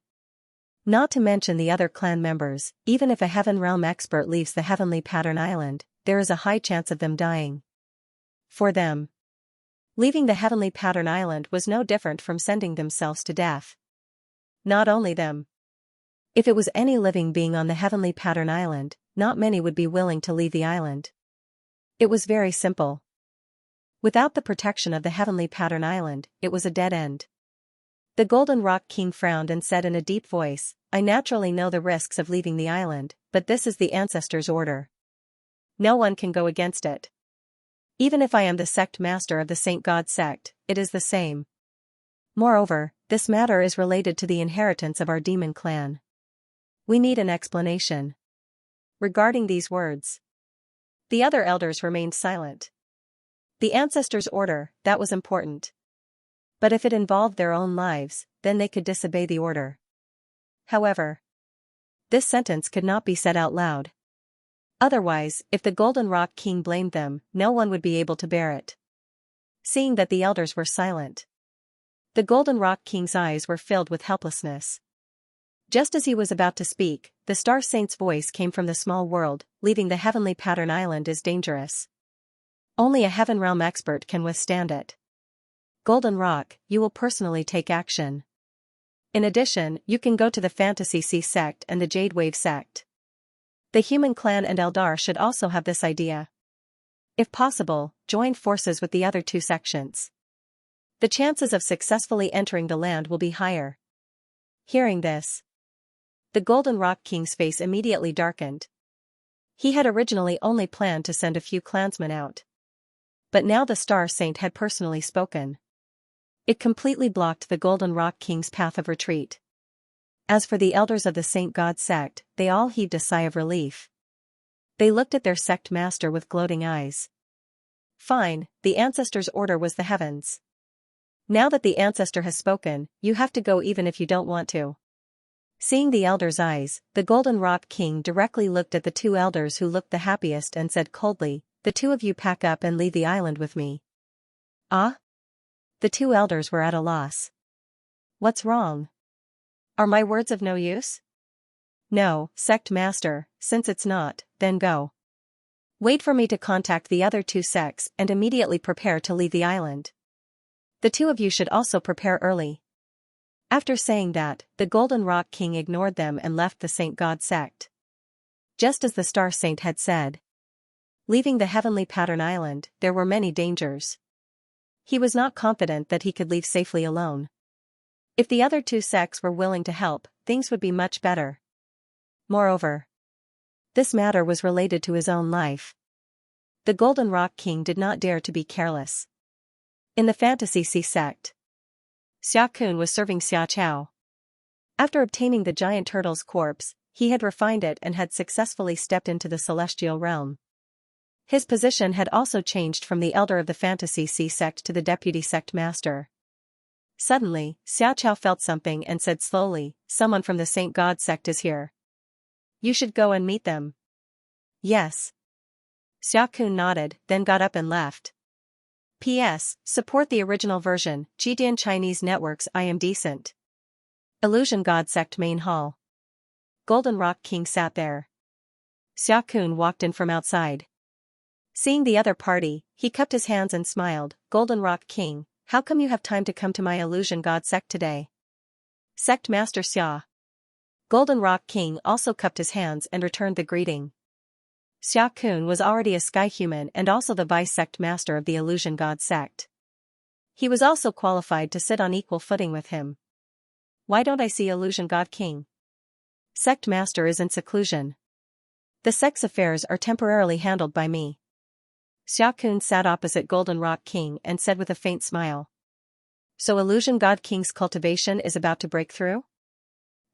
Not to mention the other clan members, even if a Heaven Realm expert leaves the Heavenly Pattern Island, there is a high chance of them dying. For them, leaving the Heavenly Pattern Island was no different from sending themselves to death. Not only them. If it was any living being on the Heavenly Pattern Island, not many would be willing to leave the island. It was very simple. Without the protection of the Heavenly Pattern Island, it was a dead end. The Golden Rock King frowned and said in a deep voice, I naturally know the risks of leaving the island, but this is the ancestor's order. No one can go against it. Even if I am the sect master of the Saint God sect, it is the same. Moreover, this matter is related to the inheritance of our demon clan. We need an explanation. Regarding these words, The other elders remained silent. The ancestors' order, that was important. But if it involved their own lives, then they could disobey the order. However, this sentence could not be said out loud. Otherwise, if the Golden Rock King blamed them, no one would be able to bear it. Seeing that the elders were silent, the Golden Rock King's eyes were filled with helplessness. Just as he was about to speak, the Star Saint's voice came from the small world. Leaving the Heavenly Pattern Island is dangerous. Only a Heaven Realm expert can withstand it. Golden Rock, you will personally take action. In addition, you can go to the Fantasy Sea sect and the Jade Wave sect. The Human Clan and Eldar should also have this idea. If possible, join forces with the other two sections. The chances of successfully entering the land will be higher. Hearing this, the Golden Rock King's face immediately darkened. He had originally only planned to send a few clansmen out. But now the Star Saint had personally spoken. It completely blocked the Golden Rock King's path of retreat. As for the elders of the Saint God sect, they all heaved a sigh of relief. They looked at their sect master with gloating eyes. Fine, the ancestor's order was the heavens. Now that the ancestor has spoken, you have to go even if you don't want to. Seeing the elders' eyes, the Golden Rock King directly looked at the two elders who looked the happiest and said coldly, "The two of you pack up and leave the island with me." Ah? The two elders were at a loss. What's wrong? Are my words of no use? No, sect master, since it's not, then go. Wait for me to contact the other two sects and immediately prepare to leave the island. The two of you should also prepare early. After saying that, the Golden Rock King ignored them and left the Saint God sect. Just as the Star Saint had said. Leaving the Heavenly Pattern Island, there were many dangers. He was not confident that he could leave safely alone. If the other two sects were willing to help, things would be much better. Moreover, this matter was related to his own life. The Golden Rock King did not dare to be careless. In the Fantasy Sea sect, Xia Kun was serving Xiaoqiao. After obtaining the giant turtle's corpse, he had refined it and had successfully stepped into the celestial realm. His position had also changed from the elder of the Fantasy Sea sect to the deputy sect master. Suddenly, Xiaoqiao felt something and said slowly, "Someone from the Saint God sect is here. You should go and meet them." Yes. Xia Kun nodded, then got up and left. P.S. Support the original version, Jidian Chinese Networks. I am decent. Illusion God Sect Main Hall. Golden Rock King sat there. Xia Kun walked in from outside. Seeing the other party, he cupped his hands and smiled. "Golden Rock King, how come you have time to come to my Illusion God Sect today?" "Sect Master Xia." Golden Rock King also cupped his hands and returned the greeting. Xia Kun was already a sky human and also the vice sect master of the Illusion God sect. He was also qualified to sit on equal footing with him. "Why don't I see Illusion God King?" "Sect master is in seclusion. The sect's affairs are temporarily handled by me." Xia Kun sat opposite Golden Rock King and said with a faint smile. "So Illusion God King's cultivation is about to break through?"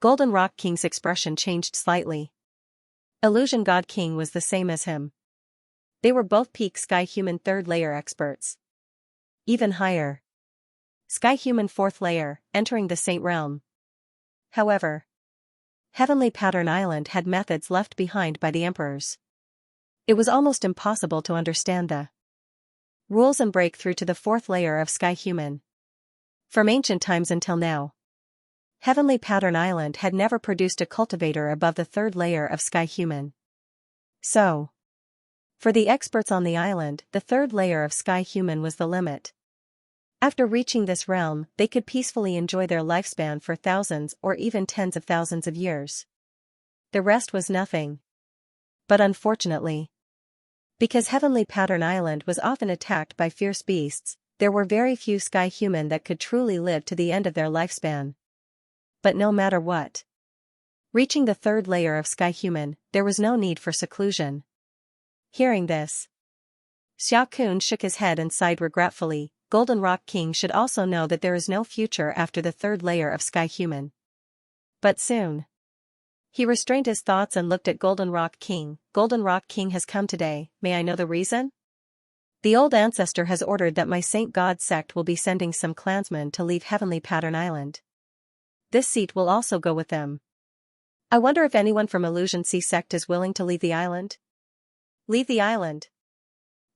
Golden Rock King's expression changed slightly. Illusion God King was the same as him. They were both peak Sky Human 3rd layer experts. Even higher. Sky Human 4th layer, entering the Saint Realm. However, Heavenly Pattern Island had methods left behind by the emperors. It was almost impossible to understand the rules and break through to the 4th layer of Sky Human. From ancient times until now, Heavenly Pattern Island had never produced a cultivator above the 3rd layer of Sky Human. So, for the experts on the island, the 3rd layer of Sky Human was the limit. After reaching this realm, they could peacefully enjoy their lifespan for thousands or even tens of thousands of years. The rest was nothing. But unfortunately, because Heavenly Pattern Island was often attacked by fierce beasts, there were very few Sky Human that could truly live to the end of their lifespan. But no matter what, reaching the 3rd layer of Sky Human, there was no need for seclusion. Hearing this, Xia Kun shook his head and sighed regretfully. Golden Rock King should also know that there is no future after the 3rd layer of Sky Human. But soon, He restrained his thoughts and looked at Golden Rock King. Golden Rock King has come today, may I know the reason? The old ancestor has ordered that my Saint God sect will be sending some clansmen to leave Heavenly Pattern Island. This seat will also go with them. I wonder if anyone from Illusion Sea sect is willing to leave the island? Leave the island?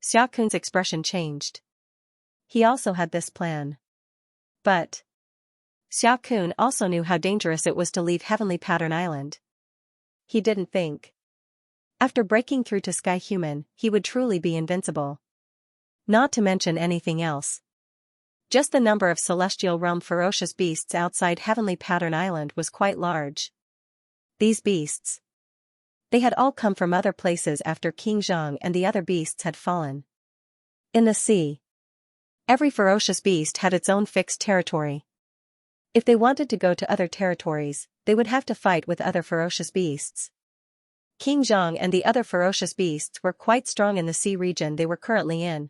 Xia Kun's expression changed. He also had this plan. But Xia Kun also knew how dangerous it was to leave Heavenly Pattern Island. He didn't think. After breaking through to Sky Human, he would truly be invincible. Not to mention anything else. Just the number of celestial realm ferocious beasts outside Heavenly Pattern Island was quite large. These beasts. They had all come from other places after King Zhang and the other beasts had fallen. In the sea, every ferocious beast had its own fixed territory. If they wanted to go to other territories, they would have to fight with other ferocious beasts. King Zhang and the other ferocious beasts were quite strong in the sea region they were currently in.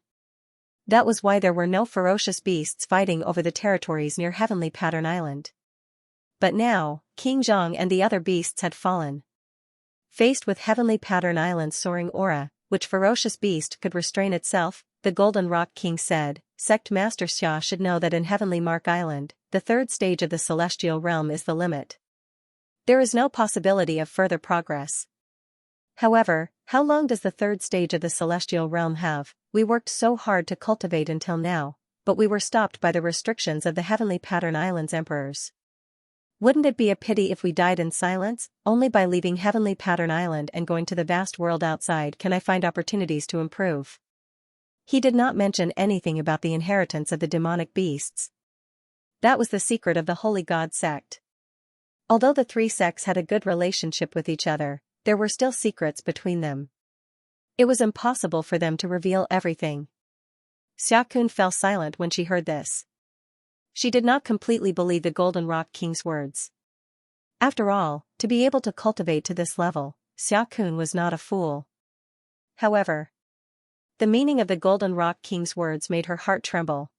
That was why there were no ferocious beasts fighting over the territories near Heavenly Pattern Island. But now, King Zhang and the other beasts had fallen. Faced with Heavenly Pattern Island's soaring aura, which ferocious beast could restrain itself, the Golden Rock King said, Sect Master Xia should know that in Heavenly Mark Island, the third stage of the celestial realm is the limit. There is no possibility of further progress. However, how long does the third stage of the celestial realm have? We worked so hard to cultivate until now, but we were stopped by the restrictions of the Heavenly Pattern Island's emperors. Wouldn't it be a pity if we died in silence? Only by leaving Heavenly Pattern Island and going to the vast world outside can I find opportunities to improve. He did not mention anything about the inheritance of the demonic beasts. That was the secret of the Holy God sect. Although the three sects had a good relationship with each other, there were still secrets between them. It was impossible for them to reveal everything. Xia Kun fell silent when she heard this. She did not completely believe the Golden Rock King's words. After all, to be able to cultivate to this level, Xia Kun was not a fool. However, the meaning of the Golden Rock King's words made her heart tremble.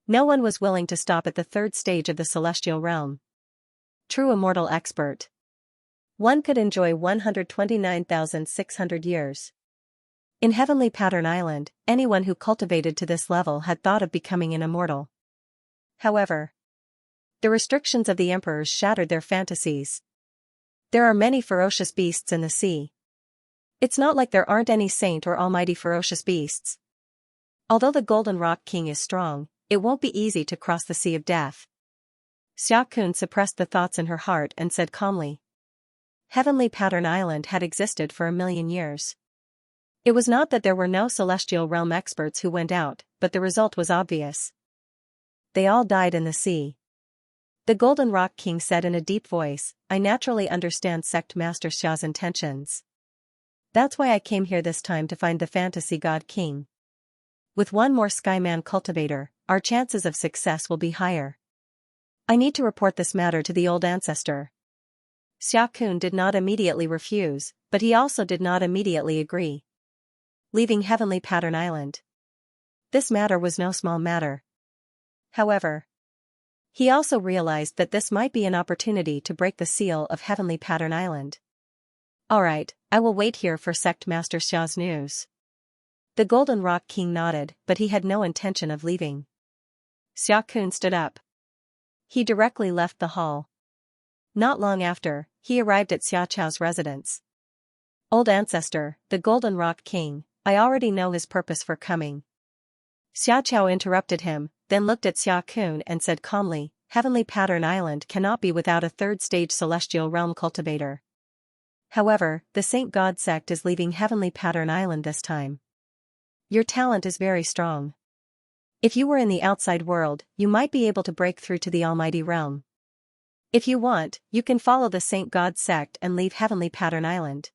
No one was willing to stop at the third stage of the celestial realm. True immortal expert. One could enjoy 129,600 years. In Heavenly Pattern Island, anyone who cultivated to this level had thought of becoming an immortal. However, the restrictions of the emperors shattered their fantasies. There are many ferocious beasts in the sea. It's not like there aren't any saint or almighty ferocious beasts. Although the Golden Rock King is strong, it won't be easy to cross the Sea of Death. Xia Kun suppressed the thoughts in her heart and said calmly. Heavenly Pattern Island had existed for 1,000,000 years. It was not that there were no celestial realm experts who went out, but the result was obvious. They all died in the sea. The Golden Rock King said in a deep voice, I naturally understand Sect Master Xia's intentions. That's why I came here this time to find the Fantasy God King. With one more Skyman cultivator, our chances of success will be higher. I need to report this matter to the old ancestor. Xia Kun did not immediately refuse, but he also did not immediately agree. Leaving Heavenly Pattern Island. This matter was no small matter. However, he also realized that this might be an opportunity to break the seal of Heavenly Pattern Island. Alright, I will wait here for Sect Master Xia's news. The Golden Rock King nodded, but he had no intention of leaving. Xia Kun stood up. He directly left the hall. Not long after, he arrived at Xia Chao's residence. Old ancestor, the Golden Rock King, I already know his purpose for coming. Xia Chao interrupted him, then looked at Xia Kun and said calmly, Heavenly Pattern Island cannot be without a third-stage celestial realm cultivator. However, the Saint God sect is leaving Heavenly Pattern Island this time. Your talent is very strong. If you were in the outside world, you might be able to break through to the Almighty Realm. If you want, you can follow the Saint God sect and leave Heavenly Pattern Island.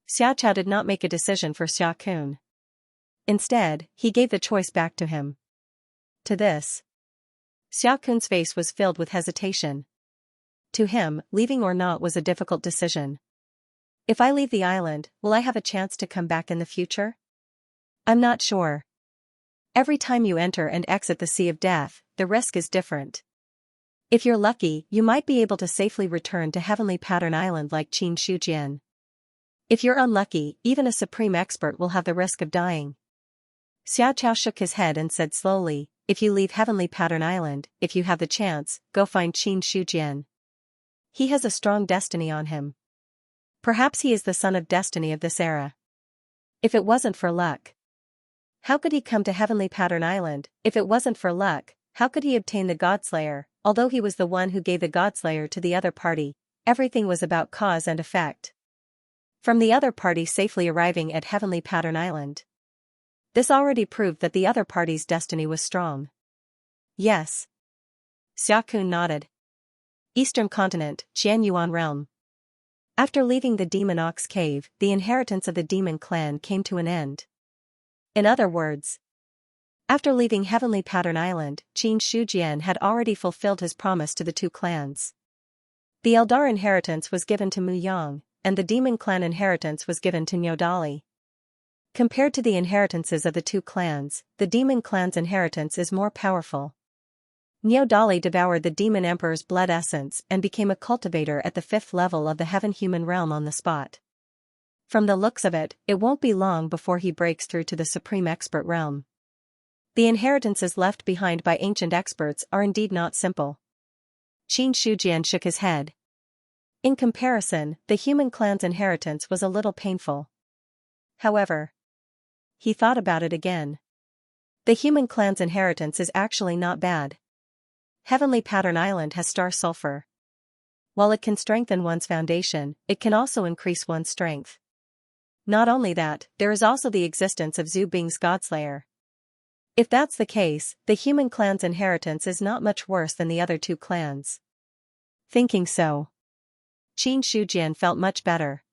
Xia Chao did not make a decision for Xia Kun. Instead, he gave the choice back to him. To this, Xia Kun's face was filled with hesitation. To him, leaving or not was a difficult decision. If I leave the island, will I have a chance to come back in the future? I'm not sure. Every time you enter and exit the Sea of Death, the risk is different. If you're lucky, you might be able to safely return to Heavenly Pattern Island like Xianxia. If you're unlucky, even a supreme expert will have the risk of dying. Xiaoqiao shook his head and said slowly, if you leave Heavenly Pattern Island, if you have the chance, go find Xianxia. He has a strong destiny on him. Perhaps he is the son of destiny of this era. If it wasn't for luck, how could he come to Heavenly Pattern Island? If it wasn't for luck, how could he obtain the Godslayer? Although he was the one who gave the Godslayer to the other party, everything was about cause and effect. From the other party safely arriving at Heavenly Pattern Island. This already proved that the other party's destiny was strong. Yes. Xiaokun nodded. Eastern Continent, Qianyuan Realm. After leaving the Demon Ox Cave, the inheritance of the Demon Clan came to an end. In other words, after leaving Heavenly Pattern Island, Qin Shujian had already fulfilled his promise to the two clans. The Eldar inheritance was given to Mu Yang, and the Demon Clan inheritance was given to Nyodali. Compared to the inheritances of the two clans, the Demon Clan's inheritance is more powerful. Nyodali devoured the Demon Emperor's blood essence and became a cultivator at the 5th level of the Heaven-Human realm on the spot. From the looks of it, it won't be long before he breaks through to the Supreme Expert realm. The inheritances left behind by ancient experts are indeed not simple. Qin Shujian shook his head. In comparison, the human clan's inheritance was a little painful. However, he thought about it again. The human clan's inheritance is actually not bad. Heavenly Pattern Island has star sulfur. While it can strengthen one's foundation, it can also increase one's strength. Not only that, there is also the existence of Zhu Bing's Godslayer. If that's the case, the human clan's inheritance is not much worse than the other two clans. Thinking so, Qin Shujian felt much better.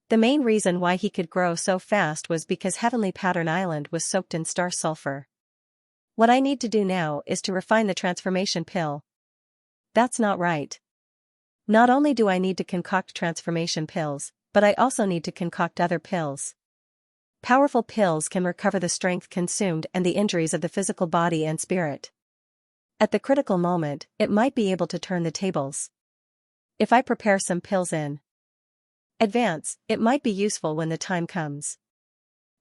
The main reason why he could grow so fast was because Heavenly Pattern Island was soaked in star sulfur. What I need to do now is to refine the transformation pill. That's not right. Not only do I need to concoct transformation pills, but I also need to concoct other pills. Powerful pills can recover the strength consumed and the injuries of the physical body and spirit. At the critical moment, it might be able to turn the tables. If I prepare some pills in advance, it might be useful when the time comes.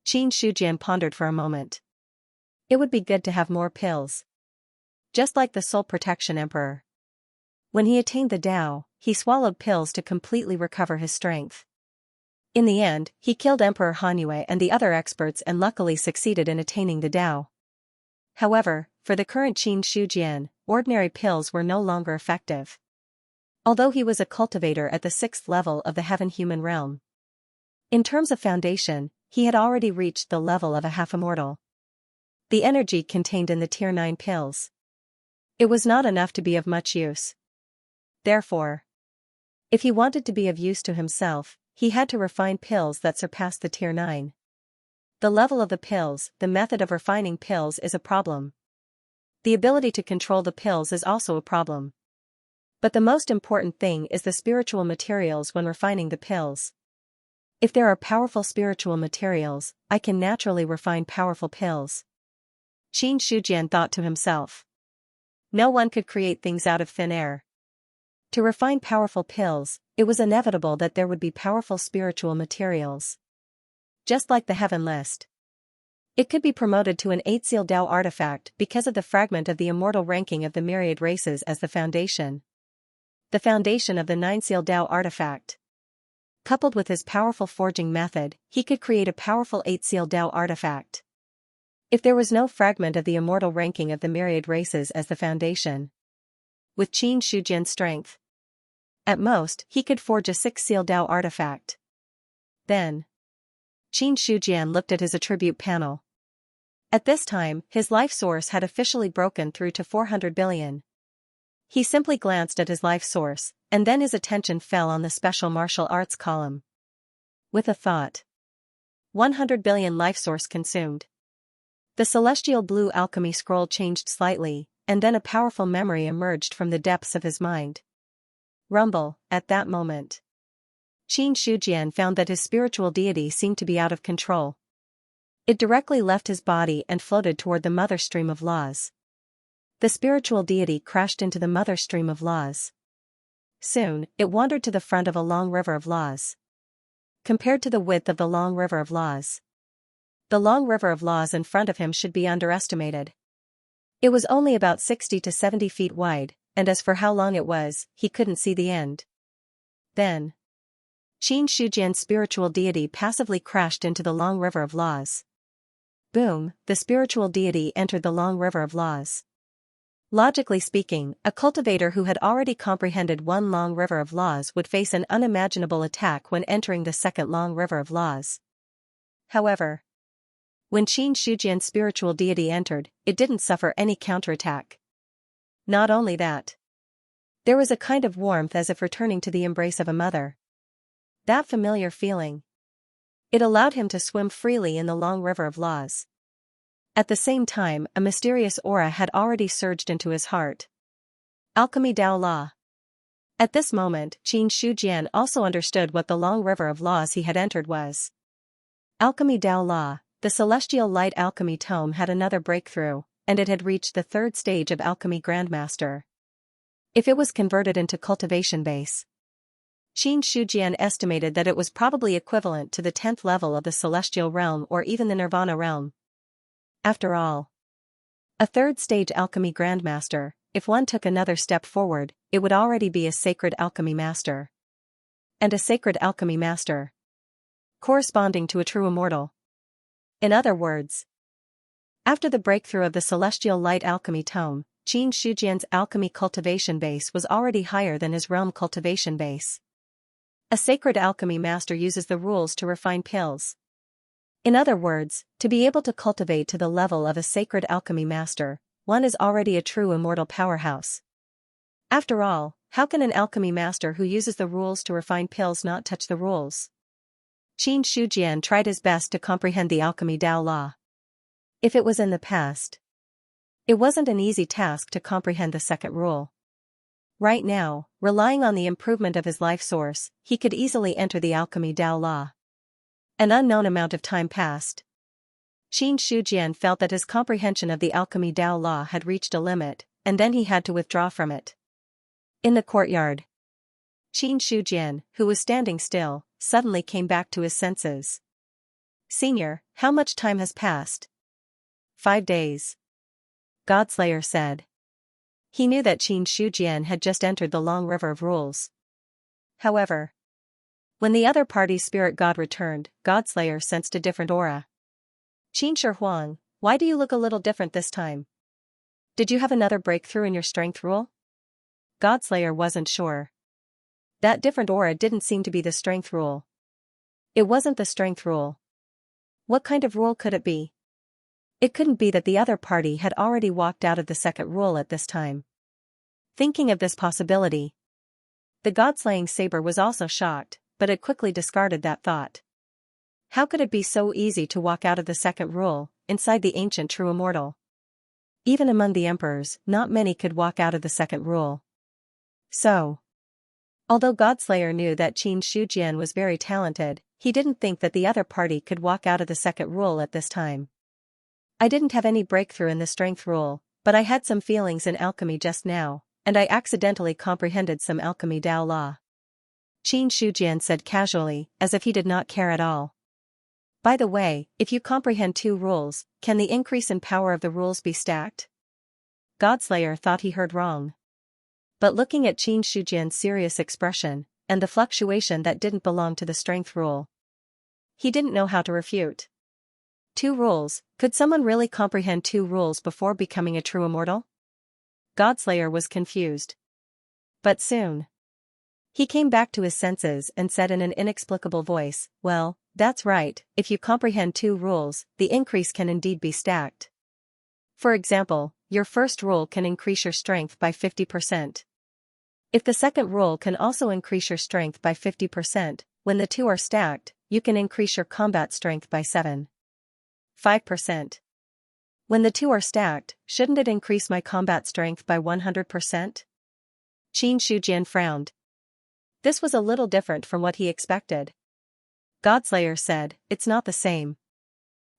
Qin Shujian pondered for a moment. It would be good to have more pills. Just like the Soul Protection Emperor. When he attained the Tao, he swallowed pills to completely recover his strength. In the end, he killed Emperor Hanyue and the other experts and luckily succeeded in attaining the Tao. However, for the current Qin Shujian, ordinary pills were no longer effective. Although he was a cultivator at the 6th level of the Heaven-Human realm. In terms of foundation, he had already reached the level of a half-immortal. The energy contained in the Tier 9 pills. It was not enough to be of much use. Therefore, if he wanted to be of use to himself, he had to refine pills that surpassed the Tier 9. The level of the pills, the method of refining pills is a problem. The ability to control the pills is also a problem. But the most important thing is the spiritual materials when refining the pills. If there are powerful spiritual materials, I can naturally refine powerful pills. Qin Shujian thought to himself. No one could create things out of thin air. To refine powerful pills, it was inevitable that there would be powerful spiritual materials. Just like the Heaven List. It could be promoted to an 8-seal Tao artifact because of the fragment of the immortal ranking of the myriad races as the foundation. The foundation of the 9-seal Tao artifact. Coupled with his powerful forging method, he could create a powerful 8-seal Tao artifact. If there was no fragment of the immortal ranking of the myriad races as the foundation. With Qin Shujian's strength. At most, he could forge a 6-seal Tao artifact. Then, Qin Shujian looked at his attribute panel. At this time, his life source had officially broken through to 400 billion. He simply glanced at his life source, and then his attention fell on the special martial arts column. With a thought. 100 billion life source consumed. The celestial blue alchemy scroll changed slightly, and then a powerful memory emerged from the depths of his mind. Rumble, at that moment. Qin Shujian found that his spiritual deity seemed to be out of control. It directly left his body and floated toward the mother stream of laws. the spiritual deity crashed into the mother stream of laws. Soon, it wandered to the front of a long river of laws. Compared to the width of the long river of laws, the long river of laws in front of him should be underestimated. It was only about 60 to 70 feet wide, and as for how long it was, he couldn't see the end. Then, Qin Shujian's spiritual deity passively crashed into the long river of laws. Boom, the spiritual deity entered the long river of laws. Logically speaking, a cultivator who had already comprehended one long river of laws would face an unimaginable attack when entering the second long river of laws. However, when Qin Shujian's spiritual deity entered, it didn't suffer any counterattack. Not only that, there was a kind of warmth as if returning to the embrace of a mother. That familiar feeling. It allowed him to swim freely in the long river of laws. At the same time, a mysterious aura had already surged into his heart. Alchemy Dao La. At this moment, Qin Shujian also understood what the long river of laws he had entered was. Alchemy Dao La, the celestial light alchemy tome, had another breakthrough, and it had reached the third stage of alchemy grandmaster. If it was converted into cultivation base, Qin Shujian estimated that it was probably equivalent to the 10th level of the celestial realm or even the nirvana realm. After all, a third stage alchemy grandmaster, if one took another step forward, it would already be a sacred alchemy master. And a sacred alchemy master, corresponding to a true immortal. In other words, after the breakthrough of the celestial light alchemy tome, Qin Shujian's alchemy cultivation base was already higher than his realm cultivation base. A sacred alchemy master uses the rules to refine pills. In other words, to be able to cultivate to the level of a sacred alchemy master, one is already a true immortal powerhouse. After all, how can an alchemy master who uses the rules to refine pills not touch the rules? Qin Shujian tried his best to comprehend the alchemy Dao law. If it was in the past, it wasn't an easy task to comprehend the second rule. Right now, relying on the improvement of his life source, he could easily enter the alchemy Dao law. An unknown amount of time passed. Qin Shujian felt that his comprehension of the alchemy Dao law had reached a limit, and then he had to withdraw from it. In the courtyard, Qin Shujian, who was standing still, suddenly came back to his senses. "Senior, how much time has passed?" 5 days. Godslayer said. He knew that Qin Shujian had just entered the long river of rules. However, when the other party's spirit god returned, Godslayer sensed a different aura. "Qin Shihuang, why do you look a little different this time? Did you have another breakthrough in your strength rule?" Godslayer wasn't sure. That different aura didn't seem to be the strength rule. It wasn't the strength rule. What kind of rule could it be? It couldn't be that the other party had already walked out of the second rule at this time. Thinking of this possibility, the god-slaying saber was also shocked, but it quickly discarded that thought. How could it be so easy to walk out of the second rule, inside the ancient true immortal? Even among the emperors, not many could walk out of the second rule. So, although Godslayer knew that Qin Shujian was very talented, he didn't think that the other party could walk out of the second rule at this time. "I didn't have any breakthrough in the strength rule, but I had some feelings in alchemy just now, and I accidentally comprehended some alchemy Dao law," Qin Shujian said casually, as if he did not care at all. "By the way, if you comprehend 2 rules, can the increase in power of the rules be stacked?" Godslayer thought he heard wrong. But looking at Qin Shujian's serious expression, and the fluctuation that didn't belong to the strength rule, he didn't know how to refute. 2 rules, could someone really comprehend 2 rules before becoming a true immortal? Godslayer was confused. But soon, he came back to his senses and said in an inexplicable voice, "Well, that's right, if you comprehend 2 rules, the increase can indeed be stacked. For example, your first rule can increase your strength by 50%. If the second rule can also increase your strength by 50%, when the 2 are stacked, you can increase your combat strength by 5%. When the 2 are stacked, shouldn't it increase my combat strength by 100%? Qin Shujian frowned. This was a little different from what he expected. Godslayer said, "It's not the same.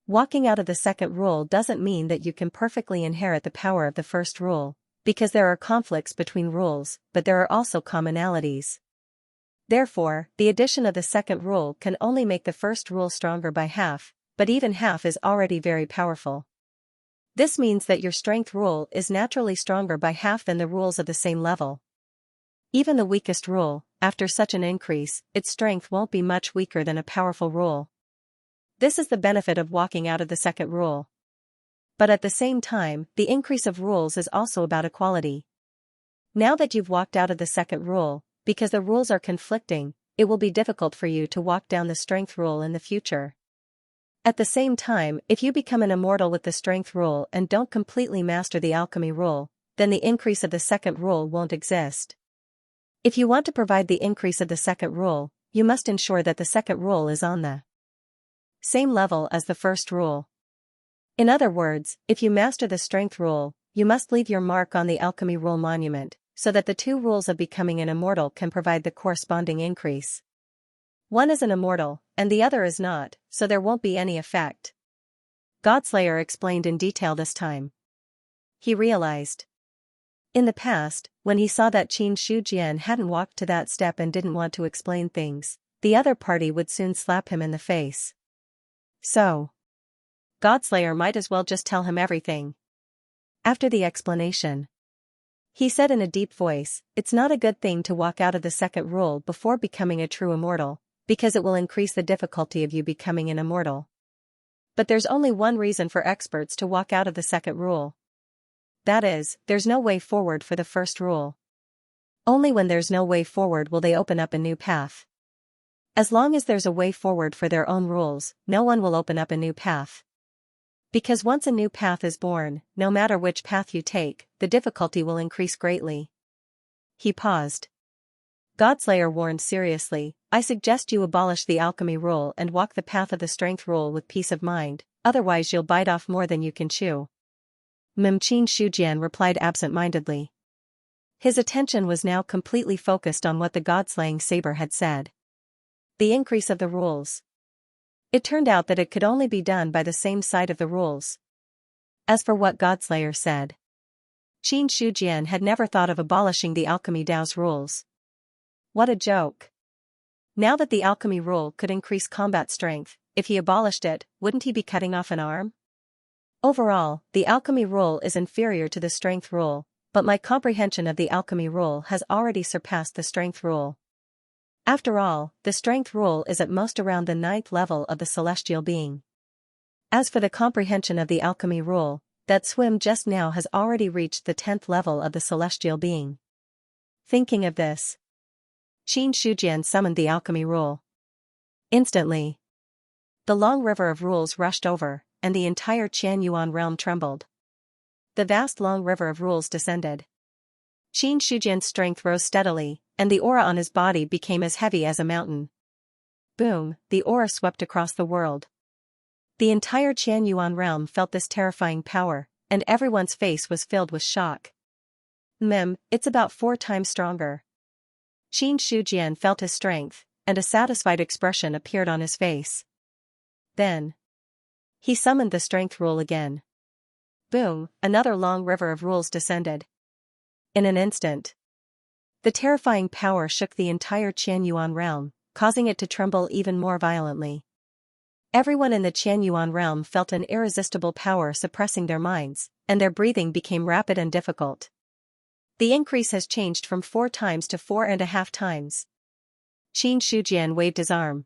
Walking out of the second rule doesn't mean that you can perfectly inherit the power of the first rule, because there are conflicts between rules, but there are also commonalities. Therefore, the addition of the second rule can only make the first rule stronger by half, but even half is already very powerful. This means that your strength rule is naturally stronger by half than the rules of the same level. Even the weakest rule, after such an increase, its strength won't be much weaker than a powerful rule. This is the benefit of walking out of the second rule. But at the same time, the increase of rules is also about equality. Now that you've walked out of the second rule, because the rules are conflicting, it will be difficult for you to walk down the strength rule in the future. At the same time, if you become an immortal with the strength rule and don't completely master the alchemy rule, then the increase of the second rule won't exist. If you want to provide the increase of the second rule, you must ensure that the second rule is on the same level as the first rule. In other words, if you master the strength rule, you must leave your mark on the alchemy rule monument, so that the two rules of becoming an immortal can provide the corresponding increase. One is an immortal, and the other is not, so there won't be any effect. Godslayer explained in detail this time. He realized. In the past, when he saw that Xianxia hadn't walked to that step and didn't want to explain things, the other party would soon slap him in the face. So, Godslayer might as well just tell him everything. After the explanation, he said in a deep voice, "It's not a good thing to walk out of the second rule before becoming a true immortal, because it will increase the difficulty of you becoming an immortal. But there's only one reason for experts to walk out of the second rule. That is, there's no way forward for the first rule. Only when there's no way forward will they open up a new path. As long as there's a way forward for their own rules, no one will open up a new path. Because once a new path is born, no matter which path you take, the difficulty will increase greatly." He paused. Godslayer warned seriously, "I suggest you abolish the alchemy rule and walk the path of the strength rule with peace of mind, otherwise you'll bite off more than you can chew." Xianxia replied absent-mindedly. His attention was now completely focused on what the God-slaying saber had said. The increase of the rules. It turned out that it could only be done by the same side of the rules. As for what Godslayer said, Xianxia had never thought of abolishing the alchemy Tao's rules. What a joke. Now that the alchemy rule could increase combat strength, if he abolished it, wouldn't he be cutting off an arm? Overall, the alchemy rule is inferior to the strength rule, but my comprehension of the alchemy rule has already surpassed the strength rule. After all, the strength rule is at most around the 9th level of the celestial being. As for the comprehension of the alchemy rule, that swim just now has already reached the 10th level of the celestial being. Thinking of this, Xianxia summoned the alchemy rule. Instantly, the long river of rules rushed over, and the entire Qianyuan realm trembled. The vast long river of rules descended. Xianxia's strength rose steadily, and the aura on his body became as heavy as a mountain. Boom, the aura swept across the world. The entire Qianyuan realm felt this terrifying power, and everyone's face was filled with shock. It's about 4 times stronger. Xianxia felt his strength, and a satisfied expression appeared on his face. Then, he summoned the strength rule again. Boom, another long river of rules descended. In an instant, the terrifying power shook the entire Qianyuan realm, causing it to tremble even more violently. Everyone in the Qianyuan realm felt an irresistible power suppressing their minds, and their breathing became rapid and difficult. The increase has changed from 4 times to 4.5 times. Xianxia waved his arm.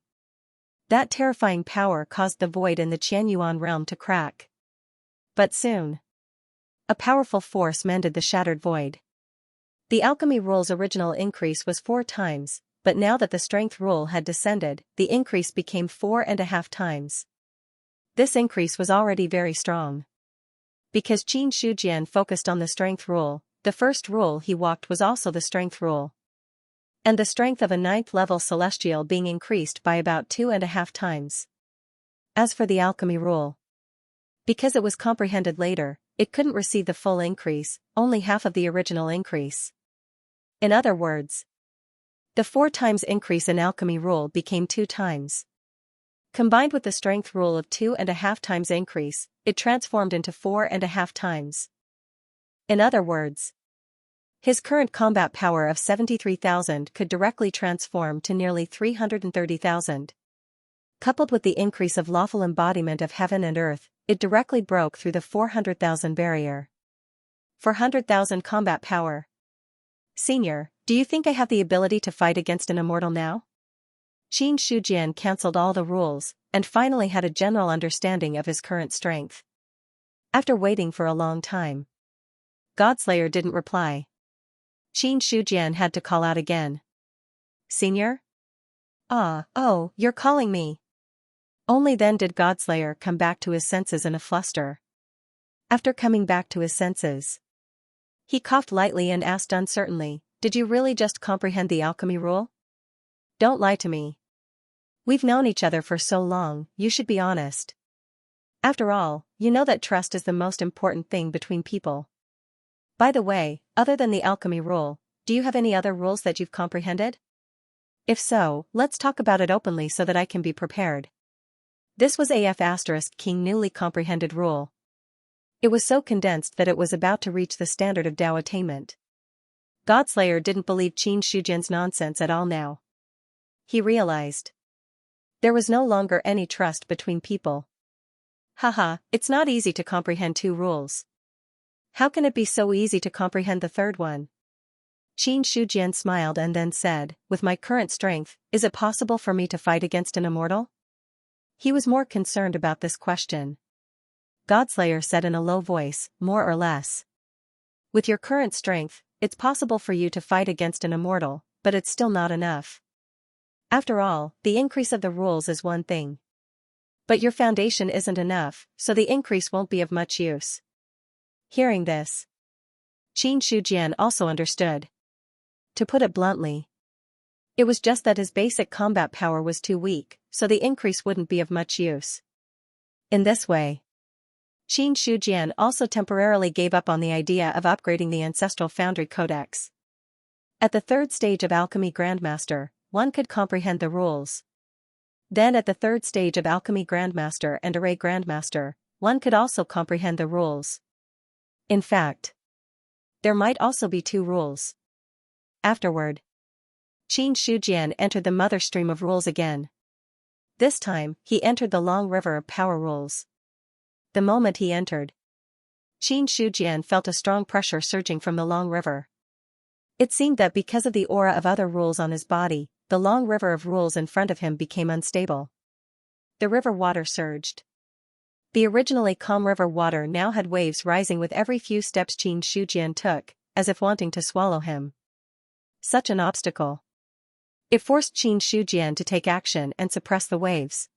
That terrifying power caused the void in the Qianyuan realm to crack. But soon, a powerful force mended the shattered void. The alchemy rule's original increase was 4 times, but now that the strength rule had descended, the increase became 4.5 times. This increase was already very strong. Because Xianxia focused on the strength rule, the first rule he walked was also the strength rule. And the strength of a 9th level celestial being increased by about 2.5 times. As for the alchemy rule, because it was comprehended later, it couldn't receive the full increase, only half of the original increase. In other words, the 4 times increase in alchemy rule became 2 times. Combined with the strength rule of 2.5 times increase, it transformed into 4.5 times. In other words, his current combat power of 73,000 could directly transform to nearly 330,000. Coupled with the increase of lawful embodiment of heaven and earth, it directly broke through the 400,000 barrier. 400,000 combat power. Senior, do you think I have the ability to fight against an immortal now? Xianxia cancelled all the rules, and finally had a general understanding of his current strength. After waiting for a long time, Godslayer didn't reply. Xianxia had to call out again. Senior? Oh, you're calling me. Only then did Godslayer come back to his senses in a fluster. After coming back to his senses, he coughed lightly and asked uncertainly, "Did you really just comprehend the alchemy rule? Don't lie to me. We've known each other for so long, you should be honest. After all, you know that trust is the most important thing between people. By the way, other than the alchemy rule, do you have any other rules that you've comprehended? If so, let's talk about it openly so that I can be prepared." This was King newly comprehended rule. It was so condensed that it was about to reach the standard of Tao attainment. Godslayer didn't believe Xianxia's nonsense at all now. He realized there was no longer any trust between people. Haha, it's not easy to comprehend 2 rules. How can it be so easy to comprehend the third one? Xianxia smiled and then said, "With my current strength, is it possible for me to fight against an immortal?" He was more concerned about this question. Godslayer said in a low voice, "More or less. With your current strength, it's possible for you to fight against an immortal, but it's still not enough. After all, the increase of the rules is one thing. But your foundation isn't enough, so the increase won't be of much use." Hearing this, Xianxia also understood. To put it bluntly, it was just that his basic combat power was too weak, so the increase wouldn't be of much use. In this way, Xianxia also temporarily gave up on the idea of upgrading the Ancestral Foundry Codex. At the 3rd stage of Alchemy Grandmaster, one could comprehend the rules. Then at the 3rd stage of Alchemy Grandmaster and Array Grandmaster, one could also comprehend the rules. In fact, there might also be 2 rules. Afterward, Xianxia entered the mother stream of rules again. This time, he entered the long river of power rules. The moment he entered, Xianxia felt a strong pressure surging from the long river. It seemed that because of the aura of other rules on his body, the long river of rules in front of him became unstable. The river water surged. The originally calm river water now had waves rising with every few steps Xianxia took, as if wanting to swallow him. Such an obstacle. It forced Xianxia to take action and suppress the waves.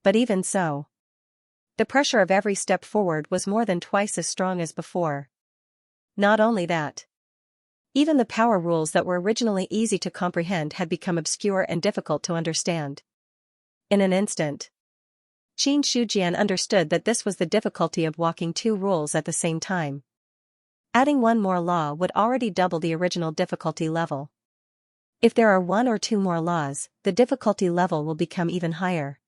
But even so, the pressure of every step forward was more than twice as strong as before. Not only that, even the power rules that were originally easy to comprehend had become obscure and difficult to understand. In an instant, Xianxia understood that this was the difficulty of walking 2 rules at the same time. Adding one more law would already double the original difficulty level. If there are 1 or 2 more laws, the difficulty level will become even higher.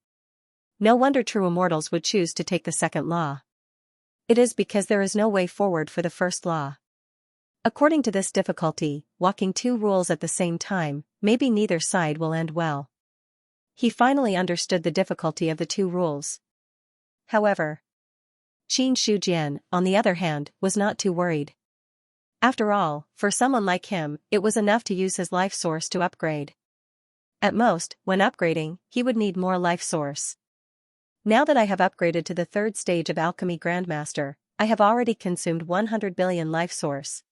No wonder true immortals would choose to take the second law. It is because there is no way forward for the first law. According to this difficulty, walking 2 rules at the same time, maybe neither side will end well. He finally understood the difficulty of the 2 rules. However, Xianxia, on the other hand, was not too worried. After all, for someone like him, it was enough to use his life source to upgrade. At most, when upgrading, he would need more life source. Now that I have upgraded to the 3rd stage of Alchemy Grandmaster, I have already consumed 100 billion life source.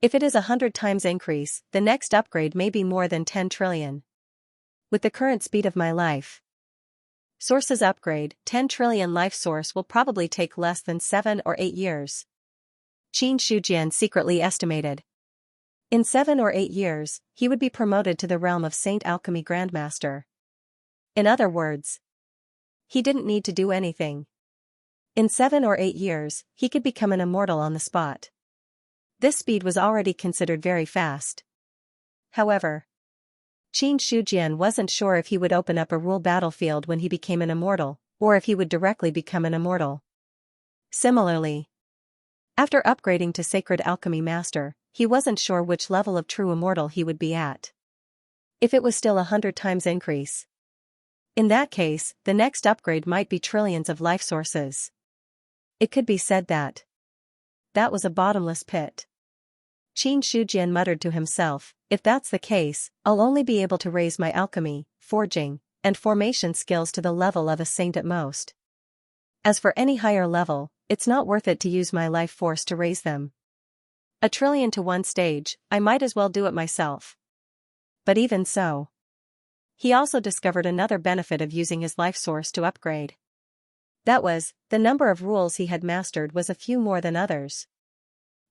If it is 100 times increase, the next upgrade may be more than 10 trillion. With the current speed of my life sources upgrade, 10 trillion life source will probably take less than 7 or 8 years. Xianxia secretly estimated. In 7 or 8 years, he would be promoted to the realm of Saint Alchemy Grandmaster. In other words, he didn't need to do anything. In 7 or 8 years, he could become an immortal on the spot. This speed was already considered very fast. However, Qin Shujian wasn't sure if he would open up a rule battlefield when he became an immortal, or if he would directly become an immortal. Similarly, after upgrading to Sacred Alchemy Master, he wasn't sure which level of true immortal he would be at. If it was still 100 times increase. In that case, the next upgrade might be trillions of life sources. It could be said that was a bottomless pit. Qin Shujian muttered to himself, if that's the case, I'll only be able to raise my alchemy, forging, and formation skills to the level of a saint at most. As for any higher level, it's not worth it to use my life force to raise them. 1 trillion to one stage, I might as well do it myself. But even so, he also discovered another benefit of using his life source to upgrade. That was, the number of rules he had mastered was a few more than others.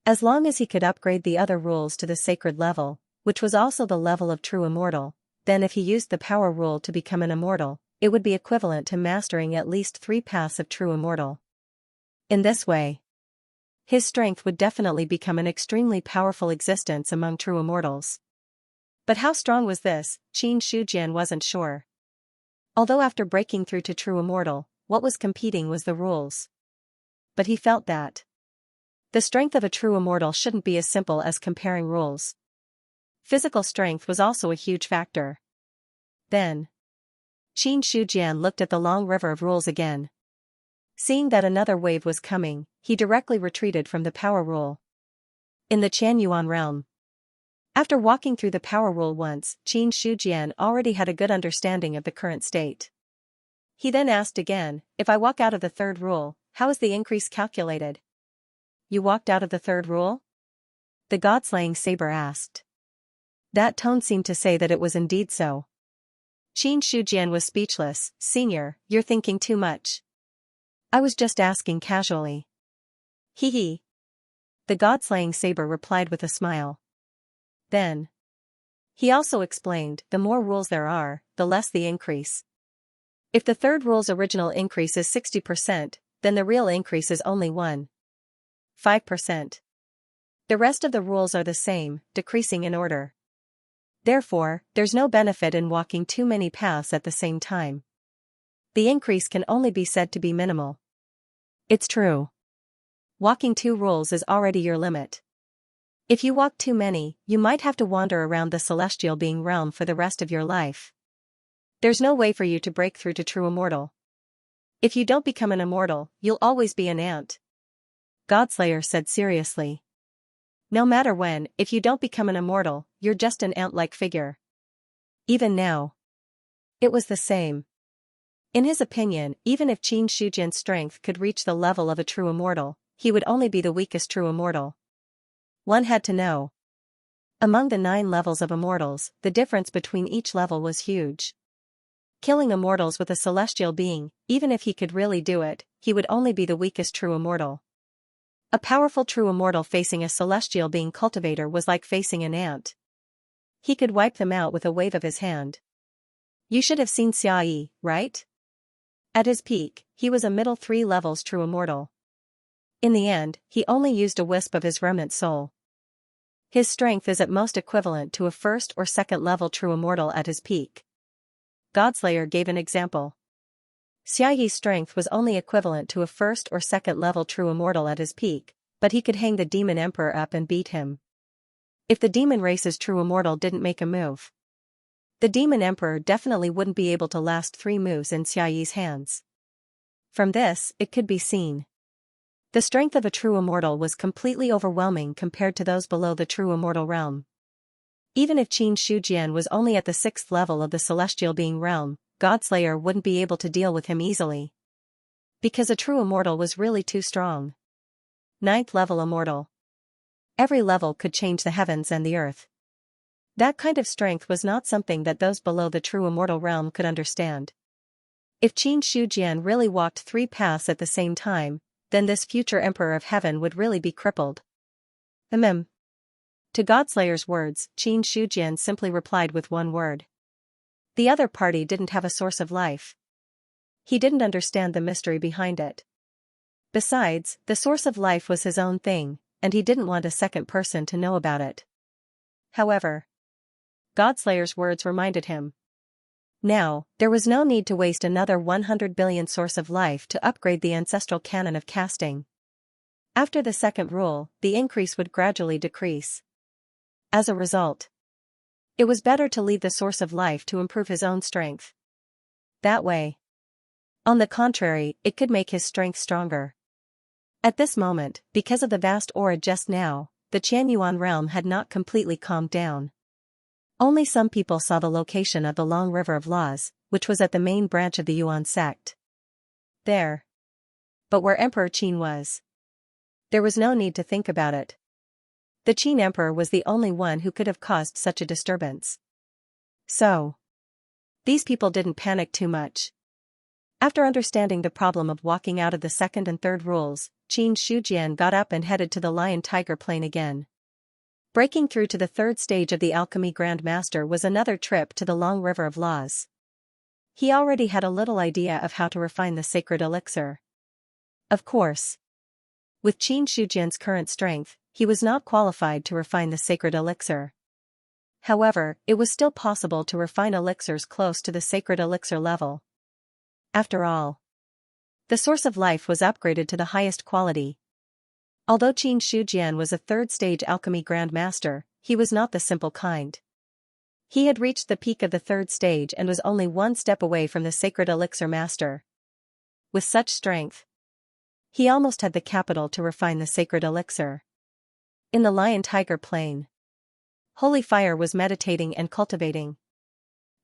As long as he could upgrade the other rules to the sacred level, which was also the level of true immortal, then if he used the power rule to become an immortal, it would be equivalent to mastering at least 3 paths of true immortal. In this way, his strength would definitely become an extremely powerful existence among true immortals. But how strong was this, Qin Shujian wasn't sure. Although after breaking through to true immortal, what was competing was the rules. But he felt that the strength of a true immortal shouldn't be as simple as comparing rules. Physical strength was also a huge factor. Then, Qin Shujian looked at the long river of rules again. Seeing that another wave was coming, he directly retreated from the power rule. In the Qianyuan realm. After walking through the power rule once, Qin Shujian already had a good understanding of the current state. He then asked again, if I walk out of the third rule, how is the increase calculated? You walked out of the third rule? The god-slaying saber asked. That tone seemed to say that it was indeed so. Qin Shujian was speechless. Senior, you're thinking too much. I was just asking casually. Hee hee. The god-slaying saber replied with a smile. Then, he also explained, the more rules there are, the less the increase. If the third rule's original increase is 60%, then the real increase is only 5%. The rest of the rules are the same, decreasing in order. Therefore, there's no benefit in walking too many paths at the same time. The increase can only be said to be minimal. It's true. Walking 2 rules is already your limit. If you walk too many, you might have to wander around the celestial being realm for the rest of your life. There's no way for you to break through to true immortal. If you don't become an immortal, you'll always be an ant. Godslayer said seriously. No matter when, if you don't become an immortal, you're just an ant-like figure. Even now, it was the same. In his opinion, even if Qin Shujian's strength could reach the level of a true immortal, he would only be the weakest true immortal. One had to know. Among the 9 levels of immortals, the difference between each level was huge. Killing immortals with a celestial being, even if he could really do it, he would only be the weakest true immortal. A powerful true immortal facing a celestial being cultivator was like facing an ant. He could wipe them out with a wave of his hand. You should have seen Xianxia, right? At his peak, he was a middle 3 levels true immortal. In the end, he only used a wisp of his remnant soul. His strength is at most equivalent to a 1st or 2nd level true immortal at his peak. Godslayer gave an example. Xianxia's strength was only equivalent to a 1st or 2nd level true immortal at his peak, but he could hang the demon emperor up and beat him. If the demon race's true immortal didn't make a move, the demon emperor definitely wouldn't be able to last 3 moves in Xianxia's hands. From this, it could be seen. The strength of a true immortal was completely overwhelming compared to those below the true immortal realm. Even if Qin Shujian was only at the 6th level of the celestial being realm, Godslayer wouldn't be able to deal with him easily. Because a true immortal was really too strong. 9th level immortal. Every level could change the heavens and the earth. That kind of strength was not something that those below the true immortal realm could understand. If Qin Shujian really walked 3 paths at the same time, then this future emperor of heaven would really be crippled. To Godslayer's words, Qin Shujian simply replied with one word. The other party didn't have a source of life. He didn't understand the mystery behind it. Besides, the source of life was his own thing, and he didn't want a second person to know about it. However, Godslayer's words reminded him. Now, there was no need to waste another 100 billion source of life to upgrade the ancestral canon of casting. After the second rule, the increase would gradually decrease. As a result, it was better to leave the source of life to improve his own strength. That way. On the contrary, it could make his strength stronger. At this moment, because of the vast aura just now, the Qianyuan realm had not completely calmed down. Only some people saw the location of the Long River of Laws, which was at the main branch of the Yuan sect. There. But where Emperor Qin was, there was no need to think about it. The Qin Emperor was the only one who could have caused such a disturbance. So, these people didn't panic too much. After understanding the problem of walking out of the second and third rules, Qin Shujian got up and headed to the Lion-Tiger Plain again. Breaking through to the third stage of the Alchemy Grand Master was another trip to the Long River of Laws. He already had a little idea of how to refine the sacred elixir. Of course, with Qin Shujian's current strength, he was not qualified to refine the sacred elixir. However, it was still possible to refine elixirs close to the sacred elixir level. After all, the source of life was upgraded to the highest quality. Although Qin Shujian was a third-stage alchemy Grand Master, he was not the simple kind. He had reached the peak of the third stage and was only one step away from the sacred elixir master. With such strength, he almost had the capital to refine the sacred elixir. In the Lion-Tiger Plain, Holy Fire was meditating and cultivating.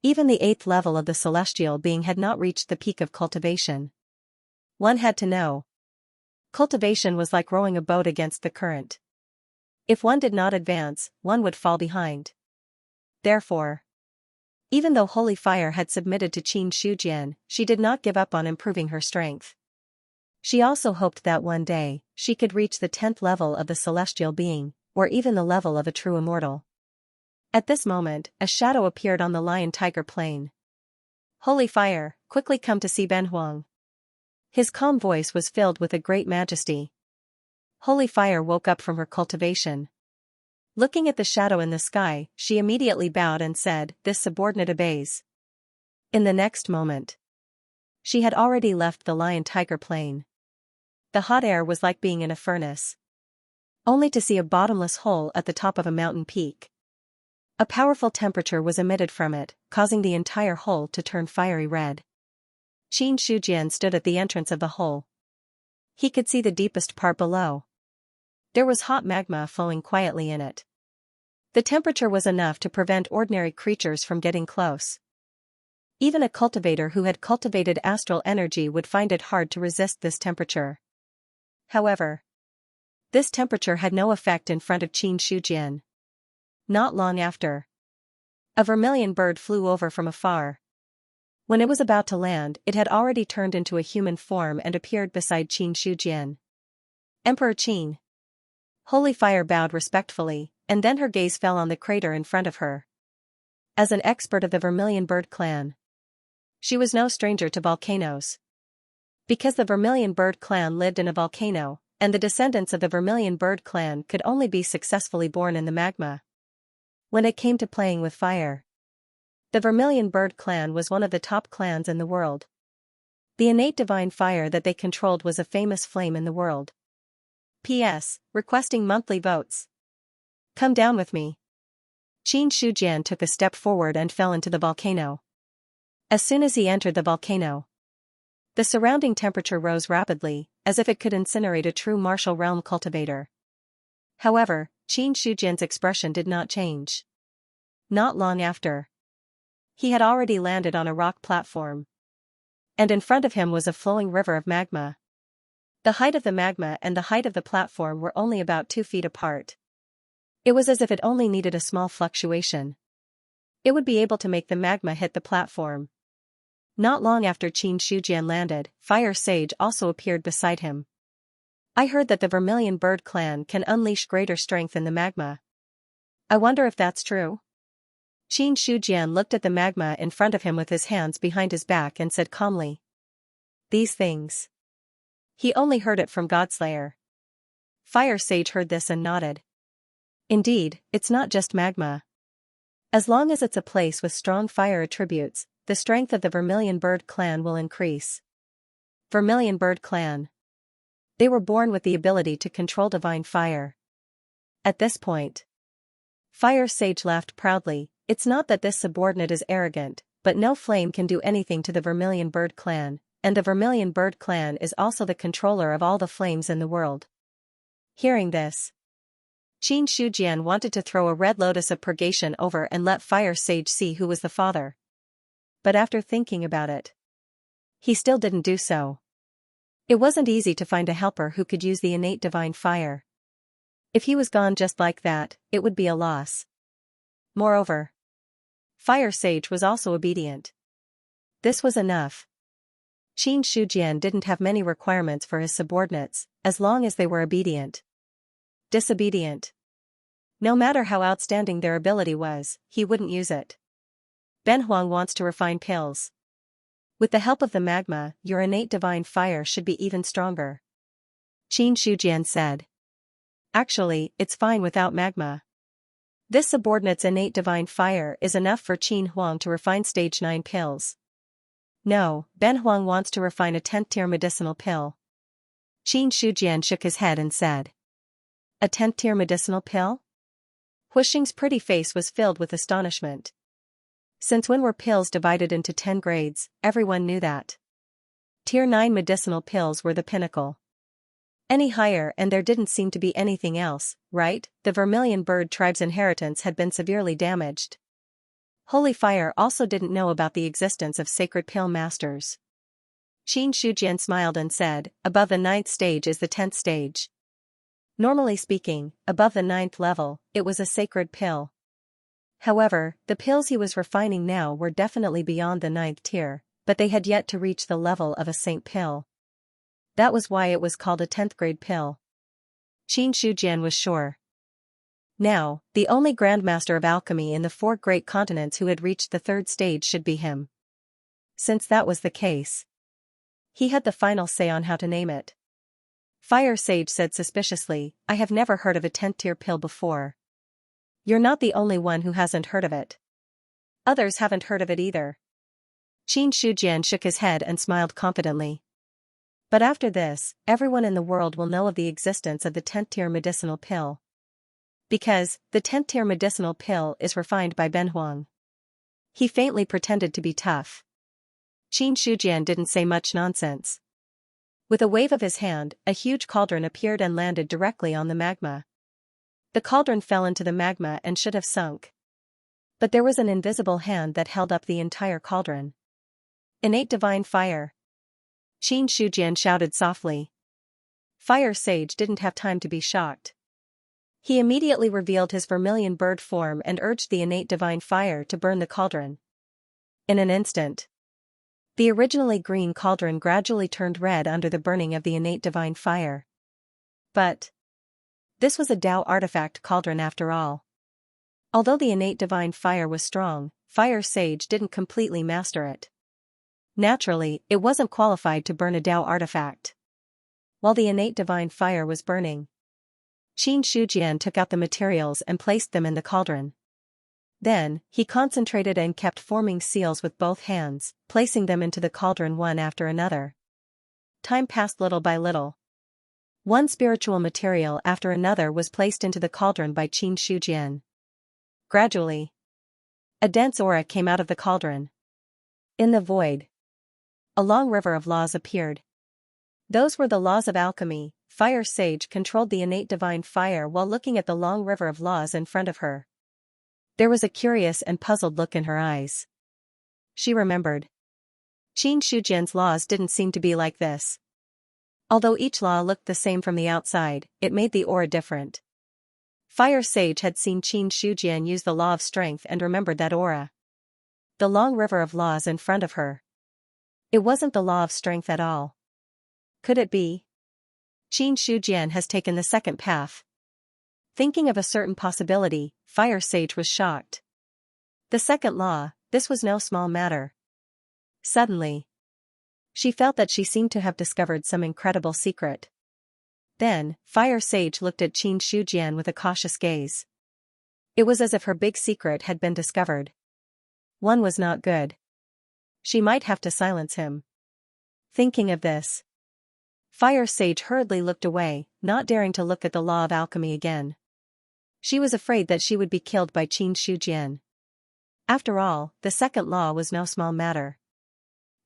Even the 8th level of the celestial being had not reached the peak of cultivation. One had to know. Cultivation was like rowing a boat against the current. If one did not advance, one would fall behind. Therefore, even though Holy Fire had submitted to Qin Shujian, she did not give up on improving her strength. She also hoped that one day, she could reach the 10th level of the celestial being, or even the level of a true immortal. At this moment, a shadow appeared on the Lion-Tiger Plain. Holy Fire, quickly come to see Ben Huang. His calm voice was filled with a great majesty. Holy Fire woke up from her cultivation. Looking at the shadow in the sky, she immediately bowed and said, "This subordinate obeys." In the next moment, she had already left the Lion-Tiger Plain. The hot air was like being in a furnace, only to see a bottomless hole at the top of a mountain peak. A powerful temperature was emitted from it, causing the entire hole to turn fiery red. Qin Shujian stood at the entrance of the hole. He could see the deepest part below. There was hot magma flowing quietly in it. The temperature was enough to prevent ordinary creatures from getting close. Even a cultivator who had cultivated astral energy would find it hard to resist this temperature. However, this temperature had no effect in front of Qin Shujian. Not long after, a vermilion bird flew over from afar. When it was about to land, it had already turned into a human form and appeared beside Qin Shujian. Emperor Qin. Holy Fire bowed respectfully, and then her gaze fell on the crater in front of her. As an expert of the Vermilion Bird clan, she was no stranger to volcanoes. Because the Vermilion Bird clan lived in a volcano, and the descendants of the Vermilion Bird clan could only be successfully born in the magma. When it came to playing with fire, the Vermilion Bird clan was one of the top clans in the world. The innate divine fire that they controlled was a famous flame in the world. P.S. Requesting monthly votes. Come down with me. Qin Shujian took a step forward and fell into the volcano. As soon as he entered the volcano, the surrounding temperature rose rapidly, as if it could incinerate a true martial realm cultivator. However, Qin Shujian's expression did not change. Not long after, he had already landed on a rock platform. And in front of him was a flowing river of magma. The height of the magma and the height of the platform were only about 2 feet apart. It was as if it only needed a small fluctuation. It would be able to make the magma hit the platform. Not long after Qin Shujian landed, Fire Sage also appeared beside him. I heard that the Vermilion Bird clan can unleash greater strength in the magma. I wonder if that's true? Qin Shujian looked at the magma in front of him with his hands behind his back and said calmly. These things. He only heard it from Godslayer. Fire Sage heard this and nodded. Indeed, it's not just magma. As long as it's a place with strong fire attributes, the strength of the Vermilion Bird clan will increase. Vermilion Bird clan. They were born with the ability to control divine fire. At this point, Fire Sage laughed proudly. It's not that this subordinate is arrogant, but no flame can do anything to the Vermilion Bird clan, and the Vermilion Bird clan is also the controller of all the flames in the world. Hearing this, Qin Shujian wanted to throw a red lotus of purgation over and let Fire Sage see who was the father. But after thinking about it, he still didn't do so. It wasn't easy to find a helper who could use the innate divine fire. If he was gone just like that, it would be a loss. Moreover, Fire Sage was also obedient. This was enough. Qin Shujian didn't have many requirements for his subordinates, as long as they were obedient. Disobedient. No matter how outstanding their ability was, he wouldn't use it. Ben Huang wants to refine pills. With the help of the magma, your innate divine fire should be even stronger. Qin Shujian said. Actually, it's fine without magma. This subordinate's innate divine fire is enough for Qin Huang to refine stage 9 pills. No, Ben Huang wants to refine a 10th tier medicinal pill. Qin Shujian shook his head and said. A 10th tier medicinal pill? Huixing's pretty face was filled with astonishment. Since when were pills divided into 10 grades, everyone knew that. Tier 9 medicinal pills were the pinnacle. Any higher and there didn't seem to be anything else, right? The Vermilion Bird tribe's inheritance had been severely damaged. Holy Fire also didn't know about the existence of sacred pill masters. Qin Shujian smiled and said, above the 9th stage is the 10th stage. Normally speaking, above the 9th level, it was a sacred pill. However, the pills he was refining now were definitely beyond the 9th tier, but they had yet to reach the level of a saint pill. That was why it was called a 10th grade pill. Qin Shujian was sure. Now, the only Grandmaster of Alchemy in the 4 great continents who had reached the 3rd stage should be him. Since that was the case, he had the final say on how to name it. Fire Sage said suspiciously, I have never heard of a 10th tier pill before. You're not the only one who hasn't heard of it. Others haven't heard of it either. Qin Shujian shook his head and smiled confidently. But after this, everyone in the world will know of the existence of the 10th tier medicinal pill. Because, the 10th tier medicinal pill is refined by Ben Huang. He faintly pretended to be tough. Qin Shujian didn't say much nonsense. With a wave of his hand, a huge cauldron appeared and landed directly on the magma. The cauldron fell into the magma and should have sunk. But there was an invisible hand that held up the entire cauldron. Innate divine fire. Qin Shujian shouted softly. Fire Sage didn't have time to be shocked. He immediately revealed his Vermilion Bird form and urged the innate divine fire to burn the cauldron. In an instant, the originally green cauldron gradually turned red under the burning of the innate divine fire. But this was a Tao artifact cauldron after all. Although the innate divine fire was strong, Fire Sage didn't completely master it. Naturally, it wasn't qualified to burn a Tao artifact. While the innate divine fire was burning, Qin Shujian took out the materials and placed them in the cauldron. Then, he concentrated and kept forming seals with both hands, placing them into the cauldron one after another. Time passed little by little. One spiritual material after another was placed into the cauldron by Qin Shujian. Gradually, a dense aura came out of the cauldron. In the void, a long river of laws appeared. Those were the laws of alchemy. Fire Sage controlled the innate divine fire while looking at the long river of laws in front of her. There was a curious and puzzled look in her eyes. She remembered. Qin Shujian's laws didn't seem to be like this. Although each law looked the same from the outside, it made the aura different. Fire Sage had seen Qin Shujian use the law of strength and remembered that aura. The long river of laws in front of her. It wasn't the law of strength at all. Could it be? Qin Shujian has taken the second path. Thinking of a certain possibility, Fire Sage was shocked. The second law, this was no small matter. Suddenly, she felt that she seemed to have discovered some incredible secret. Then, Fire Sage looked at Qin Shujian with a cautious gaze. It was as if her big secret had been discovered. One was not good. She might have to silence him. Thinking of this, Fire Sage hurriedly looked away, not daring to look at the law of alchemy again. She was afraid that she would be killed by Qin Shujian. After all, the second law was no small matter.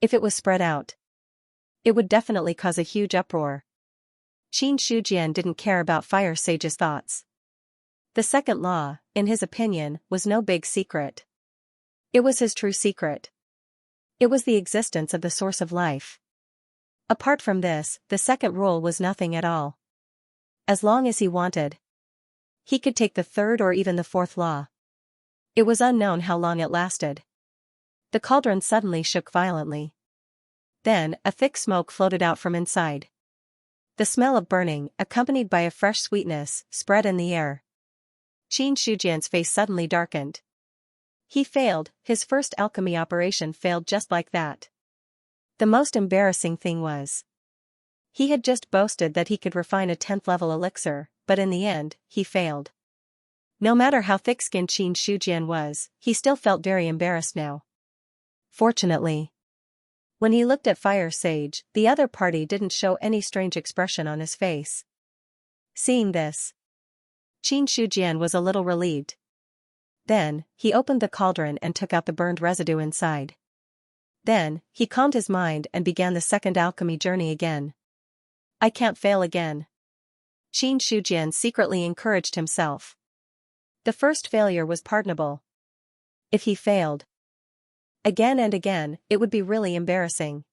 If it was spread out, it would definitely cause a huge uproar. Qin Shujian didn't care about Fire Sage's thoughts. The second law, in his opinion, was no big secret. It was his true secret. It was the existence of the source of life. Apart from this, the second rule was nothing at all. As long as he wanted, he could take the third or even the fourth law. It was unknown how long it lasted. The cauldron suddenly shook violently. Then, a thick smoke floated out from inside. The smell of burning, accompanied by a fresh sweetness, spread in the air. Qin Shujian's face suddenly darkened. He failed, his first alchemy operation failed just like that. The most embarrassing thing was, he had just boasted that he could refine a 10th level elixir, but in the end, he failed. No matter how thick-skinned Qin Shujian was, he still felt very embarrassed now. Fortunately, when he looked at Fire Sage, the other party didn't show any strange expression on his face. Seeing this, Qin Shujian was a little relieved. Then, he opened the cauldron and took out the burned residue inside. Then, he calmed his mind and began the second alchemy journey again. I can't fail again. Qin Shujian secretly encouraged himself. The first failure was pardonable. If he failed again and again, it would be really embarrassing.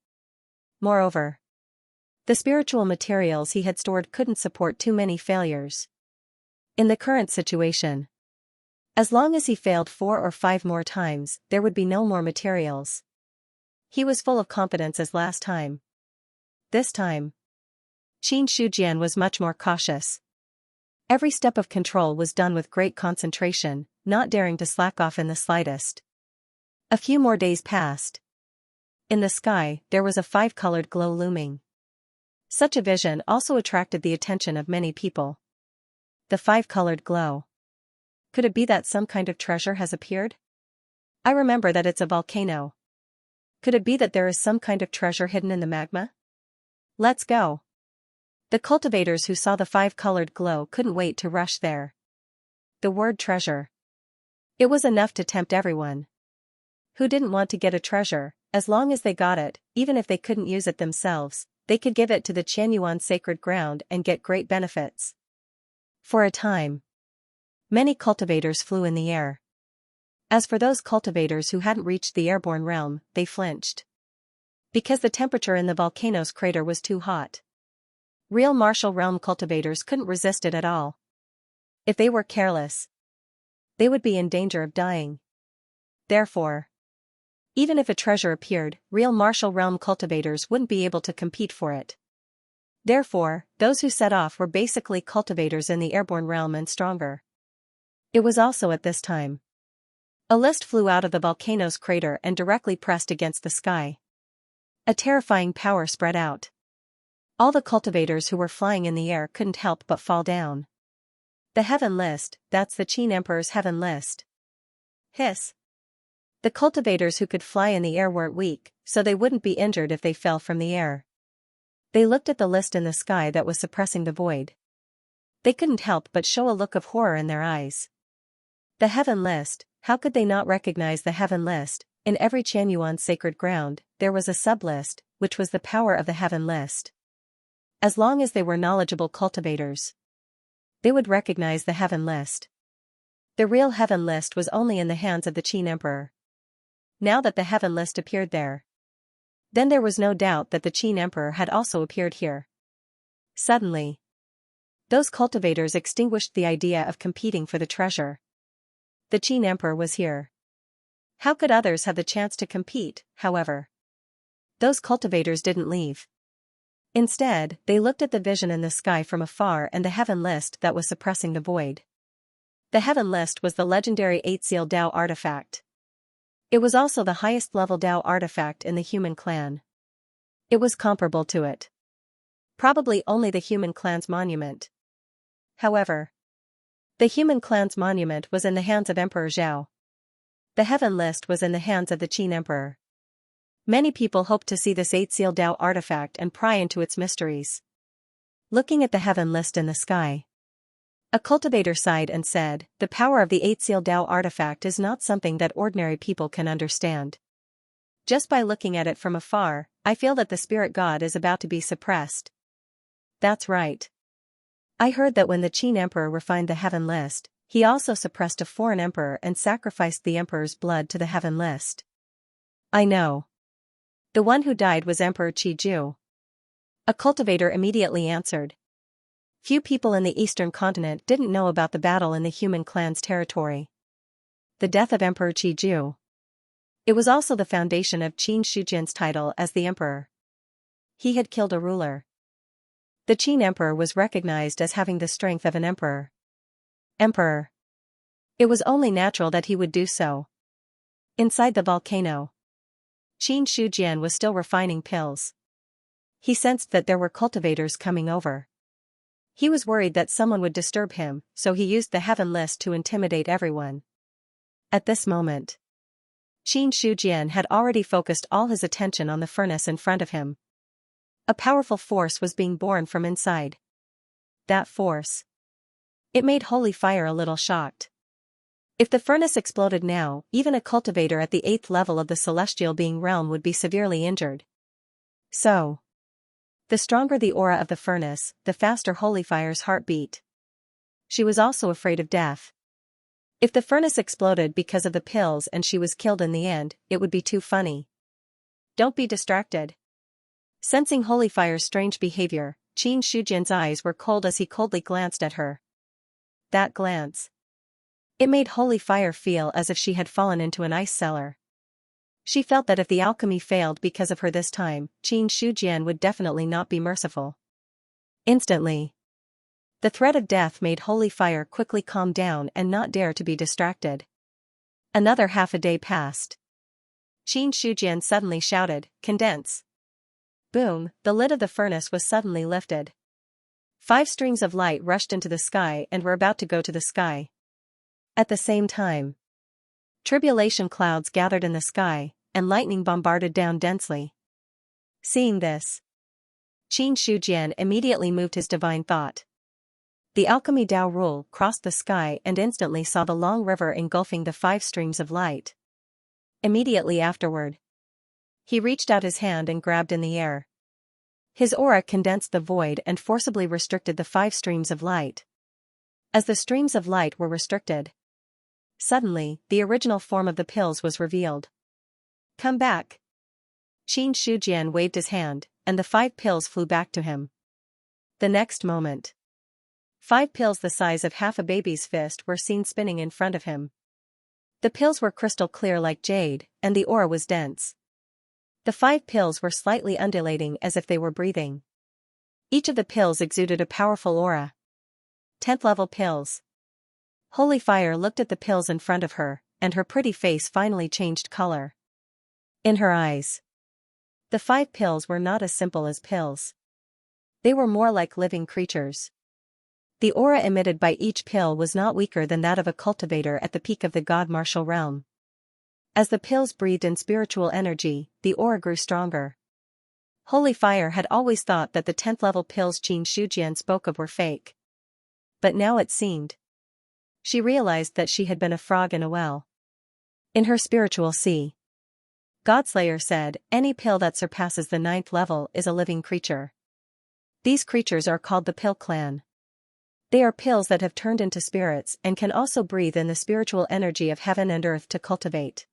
Moreover, the spiritual materials he had stored couldn't support too many failures. In the current situation, as long as he failed 4 or 5 more times, there would be no more materials. He was full of confidence as last time. This time, Qin Shujian was much more cautious. Every step of control was done with great concentration, not daring to slack off in the slightest. A few more days passed. In the sky, there was a 5-colored glow looming. Such a vision also attracted the attention of many people. The 5-colored glow. Could it be that some kind of treasure has appeared? I remember that it's a volcano. Could it be that there is some kind of treasure hidden in the magma? Let's go. The cultivators who saw the 5-colored glow couldn't wait to rush there. The word treasure. It was enough to tempt everyone. Who didn't want to get a treasure? As long as they got it, even if they couldn't use it themselves, they could give it to the Qianyuan sacred ground and get great benefits. For a time, many cultivators flew in the air. As for those cultivators who hadn't reached the airborne realm, they flinched. Because the temperature in the volcano's crater was too hot. Real martial realm cultivators couldn't resist it at all. If they were careless, they would be in danger of dying. Therefore, even if a treasure appeared, real martial realm cultivators wouldn't be able to compete for it. Therefore, those who set off were basically cultivators in the airborne realm and stronger. It was also at this time. A list flew out of the volcano's crater and directly pressed against the sky. A terrifying power spread out. All the cultivators who were flying in the air couldn't help but fall down. The heaven list, that's the Qin Emperor's heaven list. Hiss. The cultivators who could fly in the air weren't weak, so they wouldn't be injured if they fell from the air. They looked at the list in the sky that was suppressing the void. They couldn't help but show a look of horror in their eyes. The heaven list, how could they not recognize the heaven list? In every Qianyuan sacred ground, there was a sublist, which was the power of the heaven list. As long as they were knowledgeable cultivators, they would recognize the heaven list. The real heaven list was only in the hands of the Qin Emperor. Now that the heaven list appeared there, then there was no doubt that the Qin Emperor had also appeared here. Suddenly, those cultivators extinguished the idea of competing for the treasure. The Qin Emperor was here. How could others have the chance to compete, however? Those cultivators didn't leave. Instead, they looked at the vision in the sky from afar and the heaven list that was suppressing the void. The heaven list was the legendary 8-seal Dao artifact. It was also the highest level Dao artifact in the human clan. It was comparable to it. Probably only the human clan's monument. However, The human clan's monument was in the hands of Emperor Zhao. The heaven list was in the hands of the Qin Emperor. Many people hoped to see this 8-seal Dao artifact and pry into its mysteries. Looking at the heaven list in the sky, a cultivator sighed and said, "The power of the 8-seal Dao artifact is not something that ordinary people can understand. Just by looking at it from afar, I feel that the spirit god is about to be suppressed." That's right. I heard that when the Qin Emperor refined the heaven list, he also suppressed a foreign emperor and sacrificed the emperor's blood to the heaven list. I know. The one who died was Emperor Qiju. A cultivator immediately answered. Few people in the eastern continent didn't know about the battle in the human clan's territory. The death of Emperor Qiju. It was also the foundation of Qin Shijian's title as the emperor. He had killed a ruler. The Qin emperor was recognized as having the strength of an emperor. It was only natural that he would do so. Inside the volcano, Qin Shijian was still refining pills. He sensed that there were cultivators coming over. He was worried that someone would disturb him, so he used the heaven list to intimidate everyone. At this moment, Qin Shijian had already focused all his attention on the furnace in front of him. A powerful force was being born from inside. That force. It made holy fire a little shocked. If the furnace exploded now, even a cultivator at the 8th level of the celestial being realm would be severely injured. So, the stronger the aura of the furnace, the faster holy fire's heart beat. She was also afraid of death. If the furnace exploded because of the pills and she was killed in the end, it would be too funny. Don't be distracted. Sensing holy fire's strange behavior, Qin Shijian's eyes were cold as he coldly glanced at her. That glance. It made holy fire feel as if she had fallen into an ice cellar. She felt that if the alchemy failed because of her this time, Qin Shijian would definitely not be merciful. Instantly, the threat of death made holy fire quickly calm down and not dare to be distracted. Another half a day passed. Qin Shijian suddenly shouted, "Condense!" Boom, the lid of the furnace was suddenly lifted. 5 strings of light rushed into the sky and were about to go to the sky. At the same time, tribulation clouds gathered in the sky, and lightning bombarded down densely. Seeing this, Qin Shijian immediately moved his divine thought. The alchemy Dao rule crossed the sky and instantly saw the long river engulfing the 5 streams of light. Immediately afterward, he reached out his hand and grabbed in the air. His aura condensed the void and forcibly restricted the 5 streams of light. As the streams of light were restricted, suddenly, the original form of the pills was revealed. "Come back." Qin Shijian waved his hand, and the 5 pills flew back to him. The next moment, 5 pills the size of half a baby's fist were seen spinning in front of him. The pills were crystal clear like jade, and the aura was dense. The 5 pills were slightly undulating as if they were breathing. Each of the pills exuded a powerful aura. 10th level pills. Holy fire looked at the pills in front of her, and her pretty face finally changed color. In her eyes, the 5 pills were not as simple as pills. They were more like living creatures. The aura emitted by each pill was not weaker than that of a cultivator at the peak of the god martial realm. As the pills breathed in spiritual energy, the aura grew stronger. Holy fire had always thought that the 10th level pills Qin Shijian spoke of were fake. But now it seemed. She realized that she had been a frog in a well. In her spiritual sea, Godslayer said, "Any pill that surpasses the 9th level is a living creature." These creatures are called the Pill Clan. They are pills that have turned into spirits and can also breathe in the spiritual energy of heaven and earth to cultivate.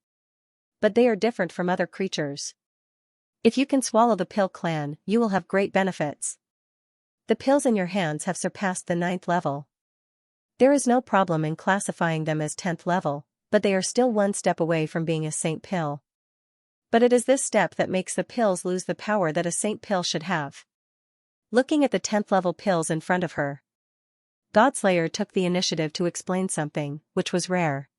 But they are different from other creatures. If you can swallow the Pill Clan, you will have great benefits. The pills in your hands have surpassed the 9th level. There is no problem in classifying them as 10th level, but they are still one step away from being a saint pill. But it is this step that makes the pills lose the power that a saint pill should have. Looking at the 10th level pills in front of her, Godslayer took the initiative to explain something, which was rare.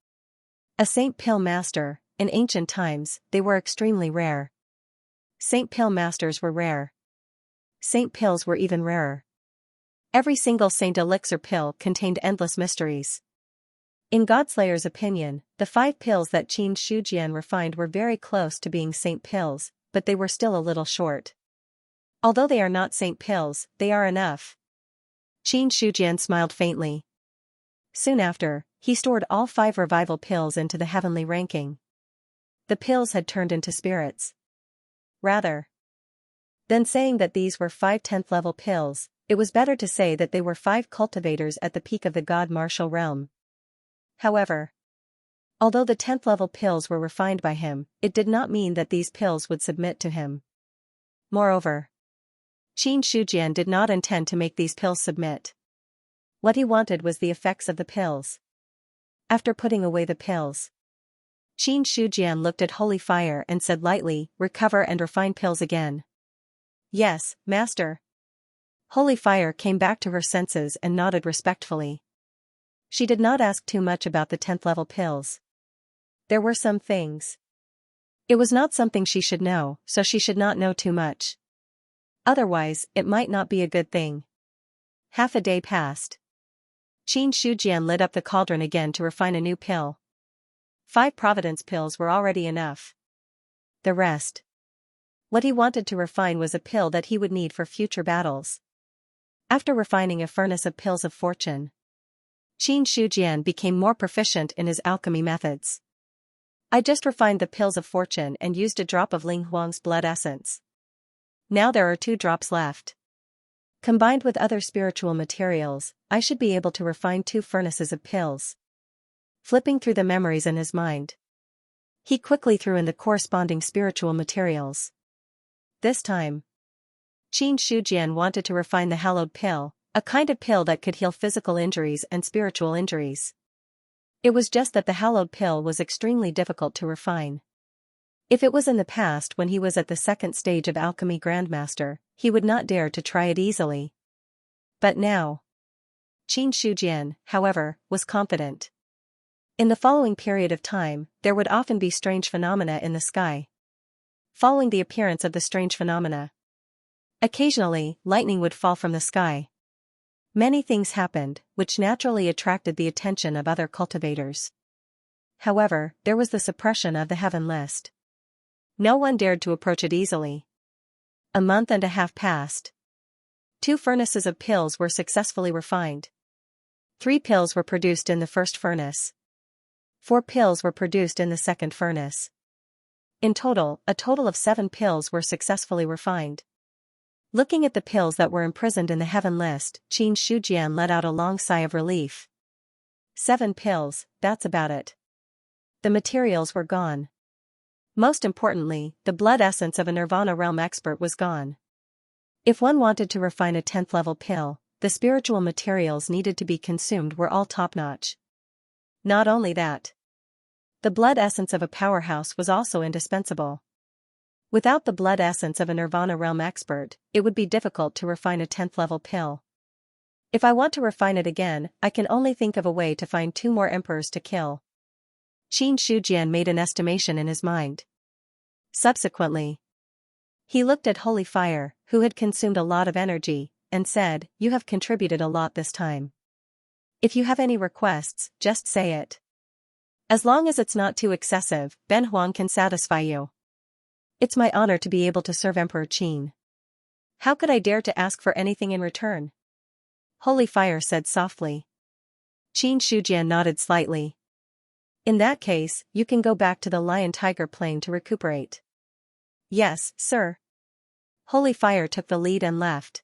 A saint pill master, in ancient times, they were extremely rare. Saint pill masters were rare. Saint pills were even rarer. Every single Saint Elixir pill contained endless mysteries. In Godslayer's opinion, the 5 pills that Qin Shujian refined were very close to being saint pills, but they were still a little short. Although they are not saint pills, they are enough. Qin Shujian smiled faintly. Soon after, he stored all 5 revival pills into the heavenly ranking. The pills had turned into spirits. Rather than saying that these were 5 10th level pills, it was better to say that they were 5 cultivators at the peak of the god martial realm. However, although the 10th level pills were refined by him, it did not mean that these pills would submit to him. Moreover, Qin Shujian did not intend to make these pills submit. What he wanted was the effects of the pills. After putting away the pills, Qin Shujian looked at holy fire and said lightly, "Recover and refine pills again." "Yes, master." Holy fire came back to her senses and nodded respectfully. She did not ask too much about the 10th level pills. There were some things. It was not something she should know, so she should not know too much. Otherwise, it might not be a good thing. Half a day passed. Qin Shujian lit up the cauldron again to refine a new pill. 5 Providence pills were already enough. The rest. What he wanted to refine was a pill that he would need for future battles. After refining a furnace of pills of fortune, Qin Shujian became more proficient in his alchemy methods. "I just refined the pills of fortune and used a drop of Ling Huang's blood essence. Now there are 2 drops left. Combined with other spiritual materials, I should be able to refine 2 furnaces of pills." Flipping through the memories in his mind, he quickly threw in the corresponding spiritual materials. This time, Qin Shujian wanted to refine the hallowed pill, a kind of pill that could heal physical injuries and spiritual injuries. It was just that the hallowed pill was extremely difficult to refine. If it was in the past when he was at the 2nd stage of alchemy grandmaster, he would not dare to try it easily. But now, Qin Shujian, however, was confident. In the following period of time, there would often be strange phenomena in the sky. Following the appearance of the strange phenomena, occasionally, lightning would fall from the sky. Many things happened, which naturally attracted the attention of other cultivators. However, there was the suppression of the heaven list. No one dared to approach it easily. A month and a half passed. 2 furnaces of pills were successfully refined. 3 pills were produced in the first furnace. 4 pills were produced in the second furnace. In total, a total of 7 pills were successfully refined. Looking at the pills that were imprisoned in the heaven list, Qin Shujian let out a long sigh of relief. 7 pills, that's about it. The materials were gone. Most importantly, the blood essence of a Nirvana realm expert was gone. If one wanted to refine a 10th level pill, the spiritual materials needed to be consumed were all top-notch. Not only that, the blood essence of a powerhouse was also indispensable. Without the blood essence of a Nirvana realm expert, it would be difficult to refine a 10th level pill. If I want to refine it again, I can only think of a way to find 2 more emperors to kill. Qin Shujian made an estimation in his mind. Subsequently, he looked at Holy Fire, who had consumed a lot of energy, and said, "You have contributed a lot this time. If you have any requests, just say it. As long as it's not too excessive, Ben Huang can satisfy you. It's my honor to be able to serve Emperor Qin. How could I dare to ask for anything in return?" Holy Fire said softly. Qin Shujian nodded slightly. "In that case, you can go back to the Lion-Tiger Plain to recuperate." "Yes, sir." Holy Fire took the lead and left.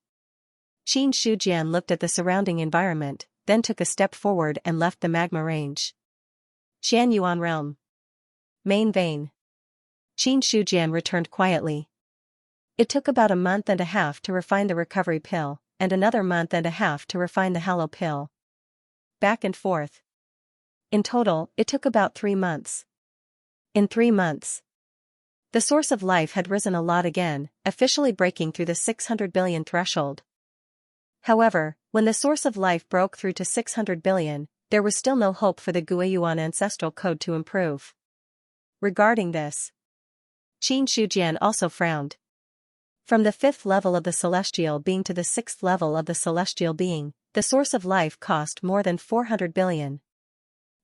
Qin Shujian looked at the surrounding environment, then took a step forward and left the magma range. Xianyuan Realm. Main vein. Qin Shujian returned quietly. It took about a month and a half to refine the recovery pill, and another month and a half to refine the hallow pill. Back and forth. In total, it took about 3 months. In 3 months, the source of life had risen a lot again, officially breaking through the 600 billion threshold. However, when the source of life broke through to 600 billion, there was still no hope for the Guiyuan ancestral code to improve. Regarding this, Qin Shujian also frowned. From the 5th level of the celestial being to the 6th level of the celestial being, the source of life cost more than 400 billion.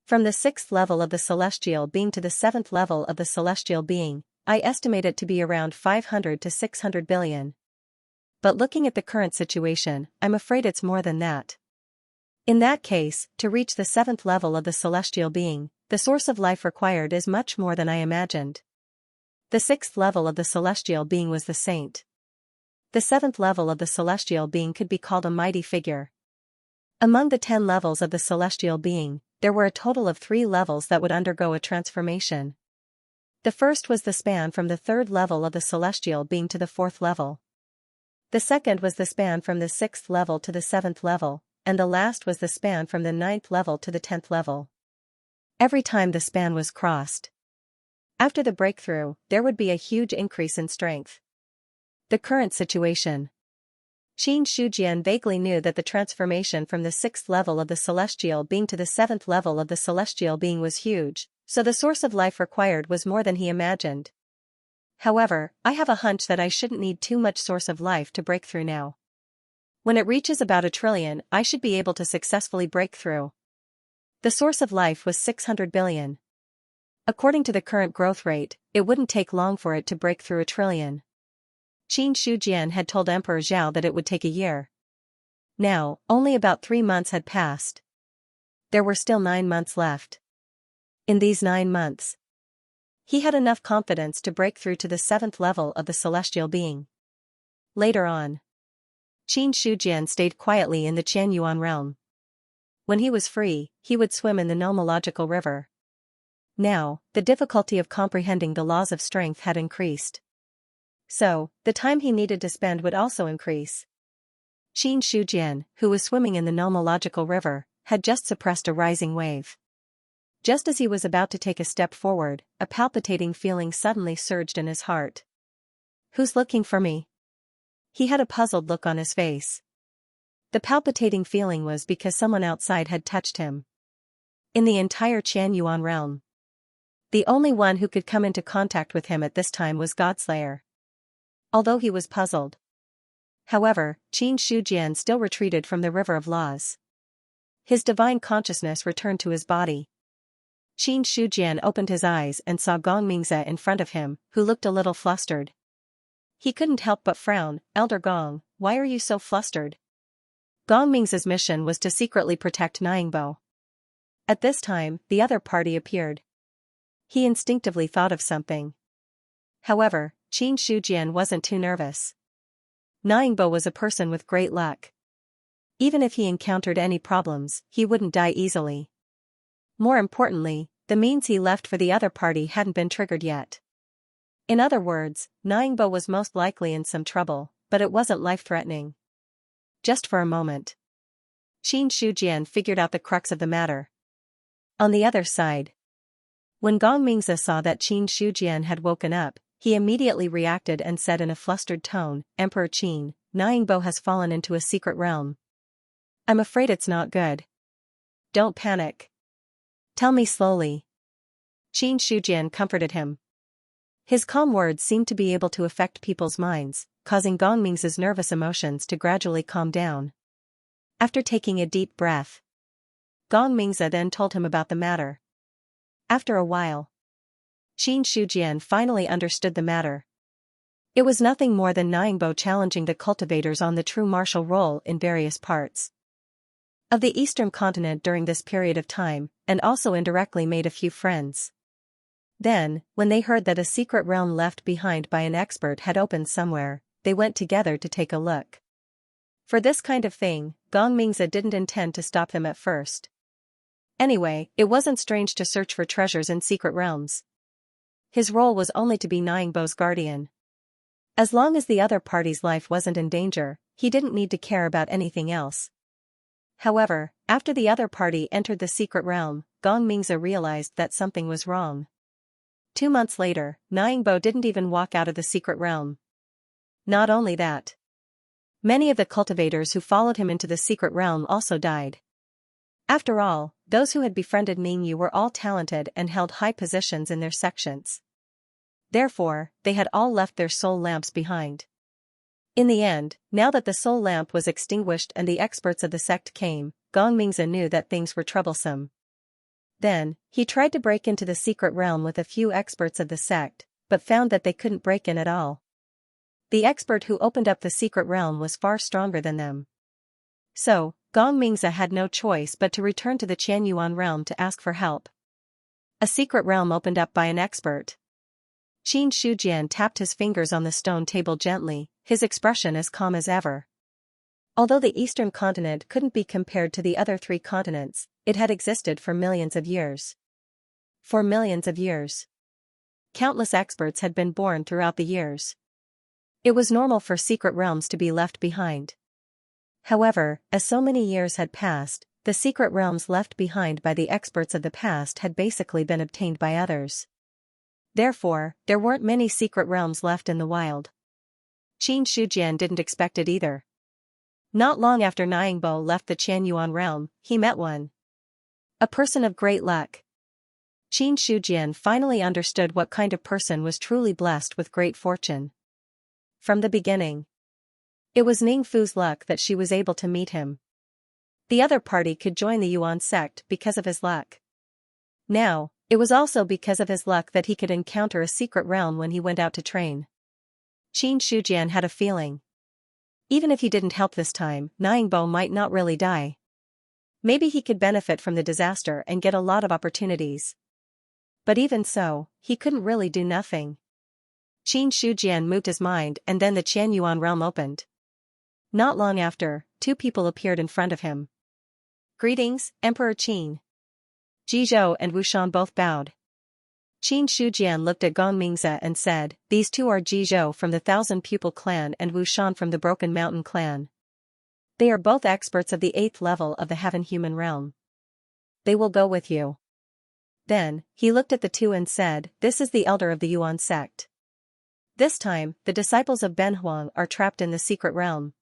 From the 6th level of the celestial being to the 7th level of the celestial being, I estimate it to be around 500 to 600 billion. But looking at the current situation, I'm afraid it's more than that. In that case, to reach the 7th level of the celestial being, the source of life required is much more than I imagined. The 6th level of the celestial being was the saint. The 7th level of the celestial being could be called a mighty figure. Among the 10 levels of the celestial being, there were a total of 3 levels that would undergo a transformation. The first was the span from the 3rd level of the celestial being to the 4th level. The second was the span from the 6th level to the 7th level, and the last was the span from the 9th level to the 10th level. Every time the span was crossed, after the breakthrough, there would be a huge increase in strength. The current situation. Xianxia vaguely knew that the transformation from the 6th level of the celestial being to the 7th level of the celestial being was huge, so the source of life required was more than he imagined. However, I have a hunch that I shouldn't need too much source of life to break through now. When it reaches about 1 trillion, I should be able to successfully break through. The source of life was 600 billion. According to the current growth rate, it wouldn't take long for it to break through 1 trillion. Xianxia had told Emperor Zhao that it would take a year. Now, only about 3 months had passed. There were still 9 months left. In these 9 months, he had enough confidence to break through to the 7th level of the celestial being. Later on, Xianxia stayed quietly in the Qianyuan realm. When he was free, he would swim in the nomological river. Now, the difficulty of comprehending the laws of strength had increased. So, the time he needed to spend would also increase. Xianxia, who was swimming in the nomological river, had just suppressed a rising wave. Just as he was about to take a step forward, a palpitating feeling suddenly surged in his heart. "Who's looking for me?" He had a puzzled look on his face. The palpitating feeling was because someone outside had touched him. In the entire Qianyuan realm, the only one who could come into contact with him at this time was Godslayer. Although he was puzzled. However, Xianxia still retreated from the river of laws. His divine consciousness returned to his body. Xianxia opened his eyes and saw Gongmingzi in front of him, who looked a little flustered. He couldn't help but frown. "Elder Gong, why are you so flustered?" Gongmingzi's mission was to secretly protect Ningbo. At this time, the other party appeared. He instinctively thought of something. However, Xianxia wasn't too nervous. Ningbo was a person with great luck. Even if he encountered any problems, he wouldn't die easily. More importantly, the means he left for the other party hadn't been triggered yet. In other words, Ningbo was most likely in some trouble, but it wasn't life-threatening. Just for a moment, Xianxia figured out the crux of the matter. On the other side, when Gongmingzi saw that Xianxia had woken up, he immediately reacted and said in a flustered tone, "Emperor Qin, Ningbo has fallen into a secret realm. I'm afraid it's not good. Don't panic. Tell me slowly." Xianxia comforted him. His calm words seemed to be able to affect people's minds, causing Gongmingzi's nervous emotions to gradually calm down. After taking a deep breath, Gongmingzi then told him about the matter. After a while, Xianxia finally understood the matter. It was nothing more than Ningbo challenging the cultivators on the true martial role in various parts of the eastern continent during this period of time, and also indirectly made a few friends. Then, when they heard that a secret realm left behind by an expert had opened somewhere, they went together to take a look. For this kind of thing, Gongmingzi didn't intend to stop them at first. Anyway, it wasn't strange to search for treasures in secret realms. His role was only to be Ningbo's guardian. As long as the other party's life wasn't in danger, he didn't need to care about anything else. However, after the other party entered the secret realm, Gongmingzi realized that something was wrong. 2 months later, Ningbo didn't even walk out of the secret realm. Not only that, many of the cultivators who followed him into the secret realm also died. After all, those who had befriended Ningyu were all talented and held high positions in their sections. Therefore, they had all left their soul lamps behind. In the end, now that the soul lamp was extinguished and the experts of the sect came, Gong Mingze knew that things were troublesome. Then, he tried to break into the secret realm with a few experts of the sect, but found that they couldn't break in at all. The expert who opened up the secret realm was far stronger than them. So, Gong Mingze had no choice but to return to the Qianyuan realm to ask for help. A secret realm opened up by an expert. Qin Shujian tapped his fingers on the stone table gently, his expression as calm as ever. Although the eastern continent couldn't be compared to the other 3 continents, it had existed for millions of years. For millions of years. Countless experts had been born throughout the years. It was normal for secret realms to be left behind. However, as so many years had passed, the secret realms left behind by the experts of the past had basically been obtained by others. Therefore, there weren't many secret realms left in the wild. Qin Shujian didn't expect it either. Not long after Niangbo left the Qianyuan realm, he met one. A person of great luck. Qin Shujian finally understood what kind of person was truly blessed with great fortune. From the beginning, it was Ning Fu's luck that she was able to meet him. The other party could join the Yuan sect because of his luck. Now, it was also because of his luck that he could encounter a secret realm when he went out to train. Qin Shujian had a feeling. Even if he didn't help this time, Niangbo might not really die. Maybe he could benefit from the disaster and get a lot of opportunities. But even so, he couldn't really do nothing. Qin Shujian moved his mind and then the Qianyuan realm opened. Not long after, 2 people appeared in front of him. Greetings, Emperor Qin. Jizhou and Wushan both bowed. Qin Shujian looked at Gong Mingze and said, "These 2 are Jizhou from the 1,000-Pupil clan and Wushan from the Broken Mountain clan. They are both experts of the 8th level of the Heaven-Human realm. They will go with you." Then, he looked at the 2 and said, "This is the elder of the Yuan sect. This time, the disciples of Ben Huang are trapped in the secret realm.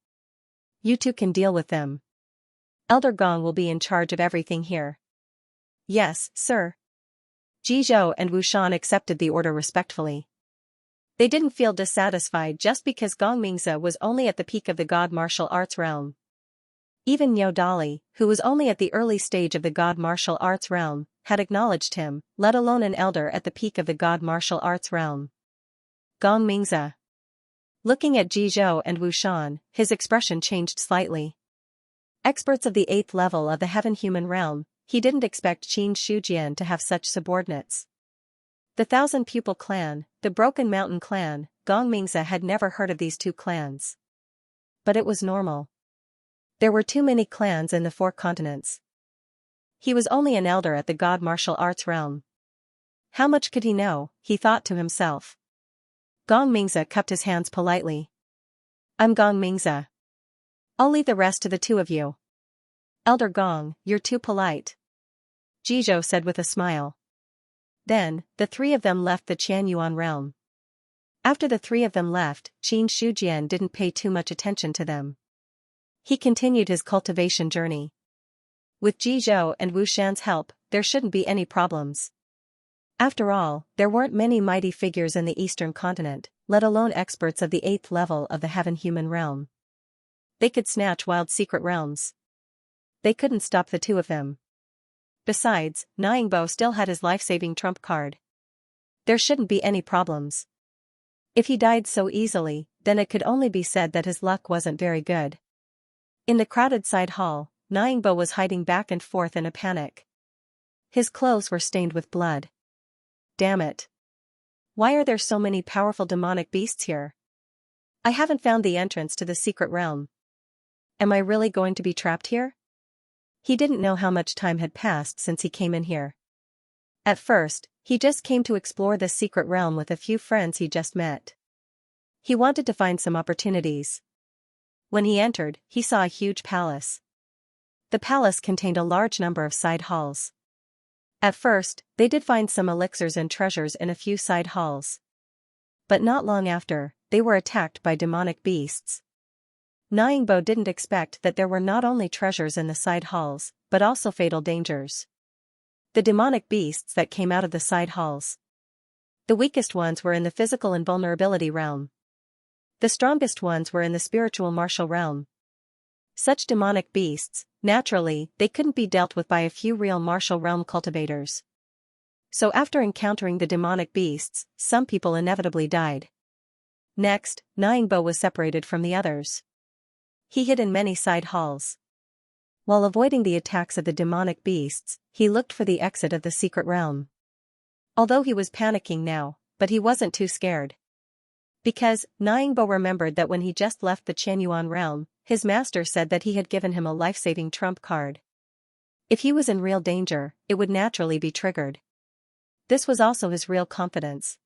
You 2 can deal with them. Elder Gong will be in charge of everything here." "Yes, sir." Jizhou and Wushan accepted the order respectfully. They didn't feel dissatisfied just because Gong Mingze was only at the peak of the God martial arts realm. Even Niu Dali, who was only at the early stage of the God martial arts realm, had acknowledged him, let alone an elder at the peak of the God martial arts realm. Gong Mingze. Looking at Jizhou and Wushan, his expression changed slightly. Experts of the 8th level of the Heaven-Human realm, he didn't expect Qin Shujian to have such subordinates. The 1,000-Pupil clan, the Broken Mountain clan, Gong Mingze had never heard of these 2 clans. But it was normal. There were too many clans in the 4 continents. He was only an elder at the God martial arts realm. How much could he know, he thought to himself. Gong Mingze cupped his hands politely. "I'm Gong Mingze. I'll leave the rest to the 2 of you." "Elder Gong, you're too polite," Jizhou said with a smile. Then, the 3 of them left the Qianyuan realm. After the 3 of them left, Qin Shujian didn't pay too much attention to them. He continued his cultivation journey. With Jizhou and Wushan's help, there shouldn't be any problems. After all, there weren't many mighty figures in the eastern continent, let alone experts of the 8th level of the Heaven-Human realm. They could snatch wild secret realms. They couldn't stop the 2 of them. Besides, Niangbo still had his life-saving trump card. There shouldn't be any problems. If he died so easily, then it could only be said that his luck wasn't very good. In the crowded side hall, Niangbo was hiding back and forth in a panic. His clothes were stained with blood. Damn it. Why are there so many powerful demonic beasts here? I haven't found the entrance to the secret realm. Am I really going to be trapped here? He didn't know how much time had passed since he came in here. At first, he just came to explore this secret realm with a few friends he just met. He wanted to find some opportunities. When he entered, he saw a huge palace. The palace contained a large number of side halls. At first, they did find some elixirs and treasures in a few side halls. But not long after, they were attacked by demonic beasts. Niangbo didn't expect that there were not only treasures in the side halls, but also fatal dangers. The demonic beasts that came out of the side halls. The weakest ones were in the physical invulnerability realm. The strongest ones were in the spiritual martial realm. Such demonic beasts, naturally, they couldn't be dealt with by a few real martial realm cultivators. So after encountering the demonic beasts, some people inevitably died. Next, Ningbo was separated from the others. He hid in many side halls. While avoiding the attacks of the demonic beasts, he looked for the exit of the secret realm. Although he was panicking now, but he wasn't too scared. Because, Ningbo remembered that when he just left the Qianyuan realm, his master said that he had given him a life-saving trump card. If he was in real danger, it would naturally be triggered. This was also his real confidence.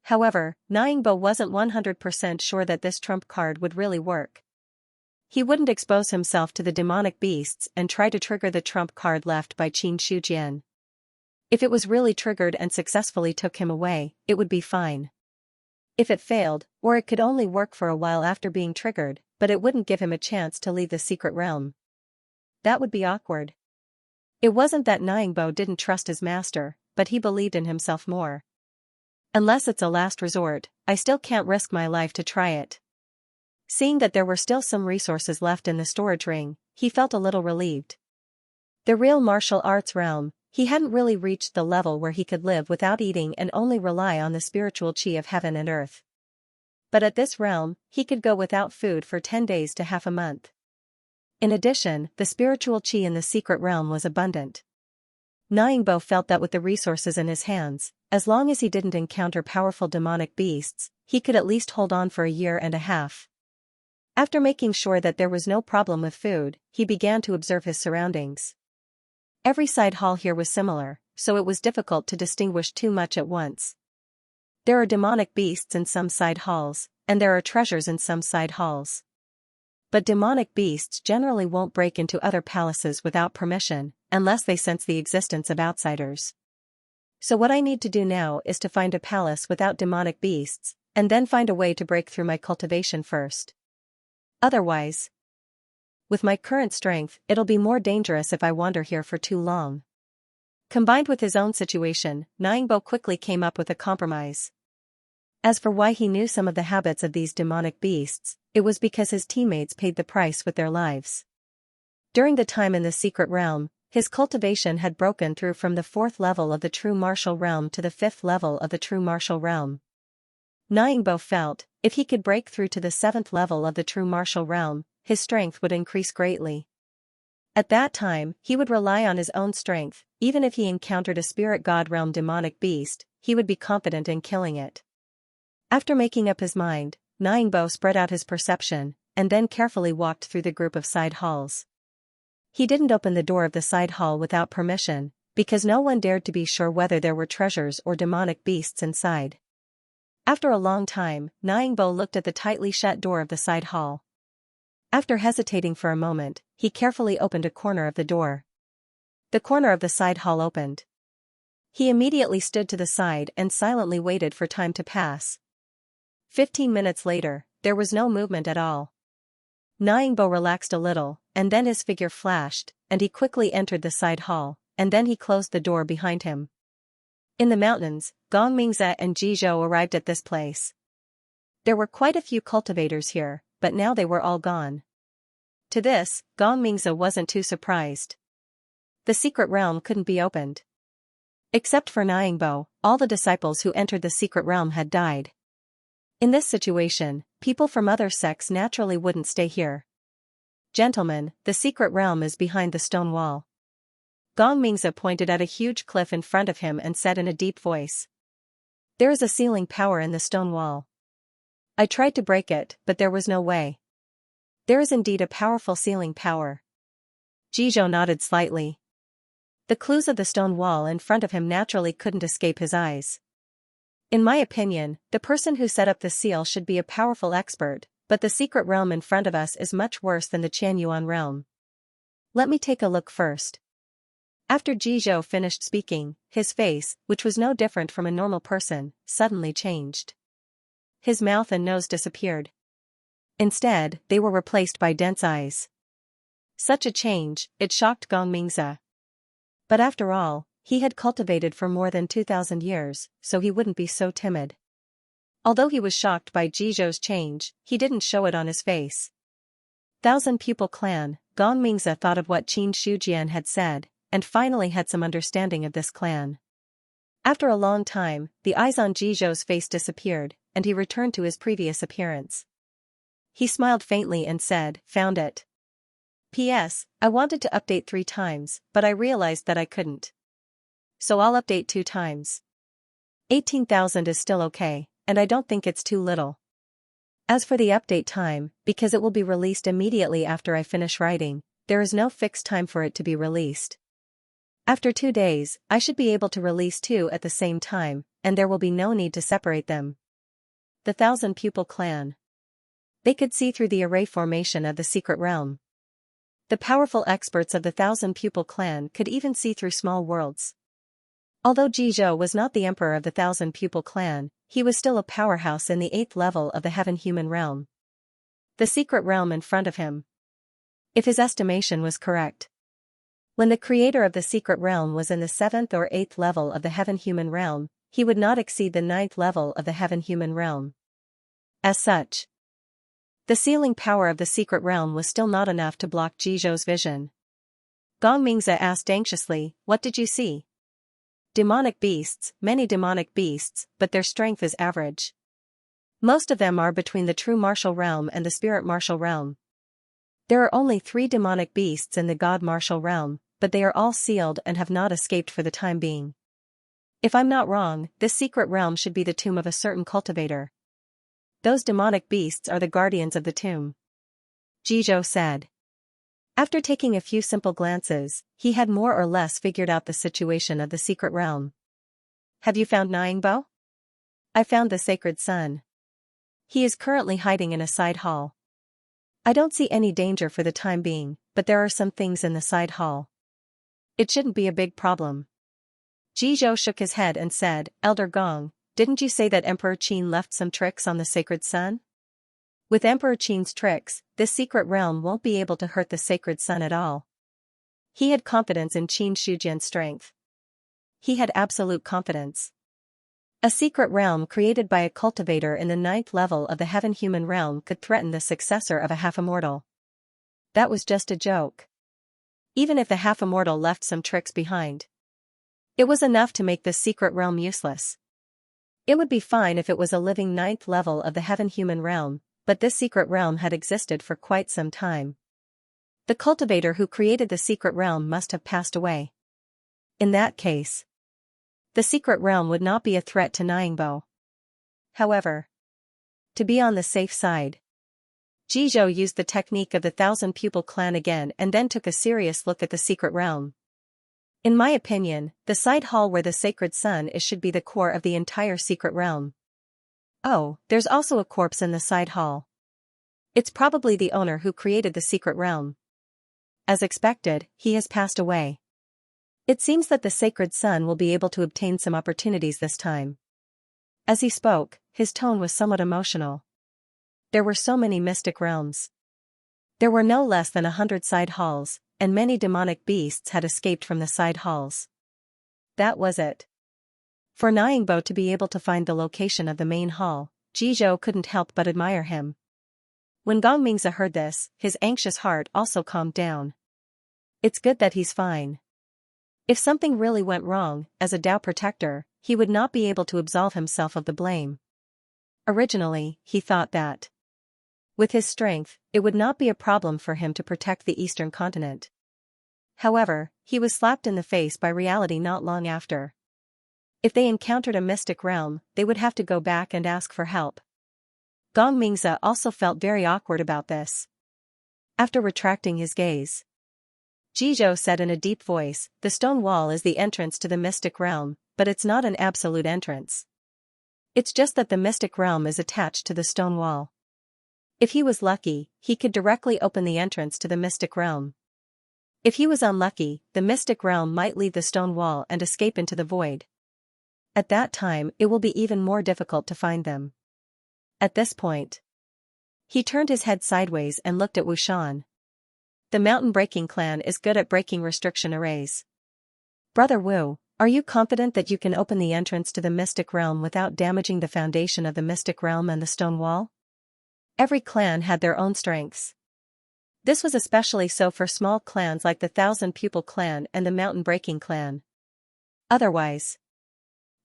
However, Ningbo wasn't 100% sure that this trump card would really work. He wouldn't expose himself to the demonic beasts and try to trigger the trump card left by Qin Shujian. If it was really triggered and successfully took him away, it would be fine. If it failed, or it could only work for a while after being triggered, but it wouldn't give him a chance to leave the secret realm. That would be awkward. It wasn't that Ningbo didn't trust his master, but he believed in himself more. Unless it's a last resort, I still can't risk my life to try it. Seeing that there were still some resources left in the storage ring, he felt a little relieved. The real martial arts realm, he hadn't really reached the level where he could live without eating and only rely on the spiritual qi of heaven and earth. But at this realm, he could go without food for 10 days to half a month. In addition, the spiritual qi in the secret realm was abundant. Ningbo felt that with the resources in his hands, as long as he didn't encounter powerful demonic beasts, he could at least hold on for a year and a half. After making sure that there was no problem with food, he began to observe his surroundings. Every side hall here was similar, so it was difficult to distinguish too much at once. There are demonic beasts in some side halls, and there are treasures in some side halls. But demonic beasts generally won't break into other palaces without permission, unless they sense the existence of outsiders. So what I need to do now is to find a palace without demonic beasts, and then find a way to break through my cultivation first. Otherwise, with my current strength, it'll be more dangerous if I wander here for too long. Combined with his own situation, Ningbo quickly came up with a compromise. As for why he knew some of the habits of these demonic beasts, it was because his teammates paid the price with their lives. During the time in the secret realm, his cultivation had broken through from the 4th level of the true martial realm to the 5th level of the true martial realm. Ningbo felt, if he could break through to the 7th level of the true martial realm, his strength would increase greatly. At that time, he would rely on his own strength. Even if he encountered a spirit god realm demonic beast, he would be confident in killing it. After making up his mind, Ningbo spread out his perception, and then carefully walked through the group of side halls. He didn't open the door of the side hall without permission, because no one dared to be sure whether there were treasures or demonic beasts inside. After a long time, Ningbo looked at the tightly shut door of the side hall. After hesitating for a moment, he carefully opened a corner of the door. The corner of the side hall opened. He immediately stood to the side and silently waited for time to pass. 15 minutes later, there was no movement at all. Ningbo relaxed a little, and then his figure flashed, and he quickly entered the side hall, and then he closed the door behind him. In the mountains, Gongmingze and Jizhou arrived at this place. There were quite a few cultivators here, but now they were all gone. To this, Gongmingze wasn't too surprised. The secret realm couldn't be opened. Except for Ningbo, all the disciples who entered the secret realm had died. In this situation, people from other sects naturally wouldn't stay here. Gentlemen, the secret realm is behind the stone wall. Gongmingze pointed at a huge cliff in front of him and said in a deep voice. There is a sealing power in the stone wall. I tried to break it, but there was no way. There is indeed a powerful sealing power. Jizhou nodded slightly. The clues of the stone wall in front of him naturally couldn't escape his eyes. In my opinion, the person who set up the seal should be a powerful expert, but the secret realm in front of us is much worse than the Qianyuan realm. Let me take a look first. After Jizhou finished speaking, his face, which was no different from a normal person, suddenly changed. His mouth and nose disappeared. Instead, they were replaced by dense eyes. Such a change, it shocked Gongmingze. But after all, he had cultivated for more than 2,000 years, so he wouldn't be so timid. Although he was shocked by Jizhou's change, he didn't show it on his face. Thousand Pupil Clan, Gong Mingze thought of what Qin Shujian had said, and finally had some understanding of this clan. After a long time, the eyes on Jizhou's face disappeared, and he returned to his previous appearance. He smiled faintly and said, "Found it. P.S. I wanted to update 3 times, but I realized that I couldn't. So I'll update 2 times. 18,000 is still okay, and I don't think it's too little. As for the update time, because it will be released immediately after I finish writing, there is no fixed time for it to be released. After 2 days, I should be able to release 2 at the same time, and there will be no need to separate them." The Thousand Pupil Clan. They could see through the array formation of the secret realm. The powerful experts of the Thousand Pupil Clan could even see through small worlds. Although Jizhou was not the emperor of the Thousand Pupil Clan, he was still a powerhouse in the 8th level of the Heaven-Human realm. The secret realm in front of him. If his estimation was correct. When the creator of the secret realm was in the 7th or 8th level of the Heaven-Human realm, he would not exceed the 9th level of the Heaven-Human realm. As such, the sealing power of the secret realm was still not enough to block Jizhou's vision. Gong Mingze asked anxiously, "What did you see?" "Demonic beasts, many demonic beasts, but their strength is average. Most of them are between the true martial realm and the spirit martial realm. There are only 3 demonic beasts in the god martial realm, but they are all sealed and have not escaped for the time being. If I'm not wrong, this secret realm should be the tomb of a certain cultivator. Those demonic beasts are the guardians of the tomb," Jizhou said. After taking a few simple glances, he had more or less figured out the situation of the secret realm. "Have you found Ningbo?" "I found the sacred son. He is currently hiding in a side hall. I don't see any danger for the time being, but there are some things in the side hall. It shouldn't be a big problem." Jizhou shook his head and said, "Elder Gong, didn't you say that Emperor Qin left some tricks on the sacred son? With Emperor Qin's tricks, this secret realm won't be able to hurt the sacred son at all." He had confidence in Qin Shujian's strength. He had absolute confidence. A secret realm created by a cultivator in the 9th level of the Heaven-Human realm could threaten the successor of a half-immortal. That was just a joke. Even if the half-immortal left some tricks behind, it was enough to make this secret realm useless. It would be fine if it was a living 9th level of the Heaven-Human realm, but this secret realm had existed for quite some time. The cultivator who created the secret realm must have passed away. In that case, the secret realm would not be a threat to Ningbo. However, to be on the safe side, Jizhou used the technique of the Thousand Pupil Clan again and then took a serious look at the secret realm. In my opinion, the side hall where the sacred sun is should be the core of the entire secret realm. Oh, there's also a corpse in the side hall. It's probably the owner who created the secret realm. As expected, he has passed away. It seems that the sacred sun will be able to obtain some opportunities this time." As he spoke, his tone was somewhat emotional. There were so many mystic realms. There were no less than 100 side halls, and many demonic beasts had escaped from the side halls. That was it. For Ningbo to be able to find the location of the main hall, Jizhou couldn't help but admire him. When Gong Mingze heard this, his anxious heart also calmed down. It's good that he's fine. If something really went wrong, as a Dao protector, he would not be able to absolve himself of the blame. Originally, he thought that, with his strength, it would not be a problem for him to protect the eastern continent. However, he was slapped in the face by reality not long after. If they encountered a mystic realm, they would have to go back and ask for help. Gong Mingze also felt very awkward about this. After retracting his gaze, Jizhou said in a deep voice, "The stone wall is the entrance to the mystic realm, but it's not an absolute entrance. It's just that the mystic realm is attached to the stone wall. If he was lucky, he could directly open the entrance to the mystic realm. If he was unlucky, the mystic realm might leave the stone wall and escape into the void. At that time, it will be even more difficult to find them." At this point, he turned his head sideways and looked at Wushan. "The mountain breaking clan is good at breaking restriction arrays. Brother Wu, Are you confident that you can open the entrance to the mystic realm without damaging the foundation of the mystic realm and the stone wall? Every clan had their own strengths. This was especially so for small clans like the Thousand Pupil clan and the Mountain Breaking clan. Otherwise,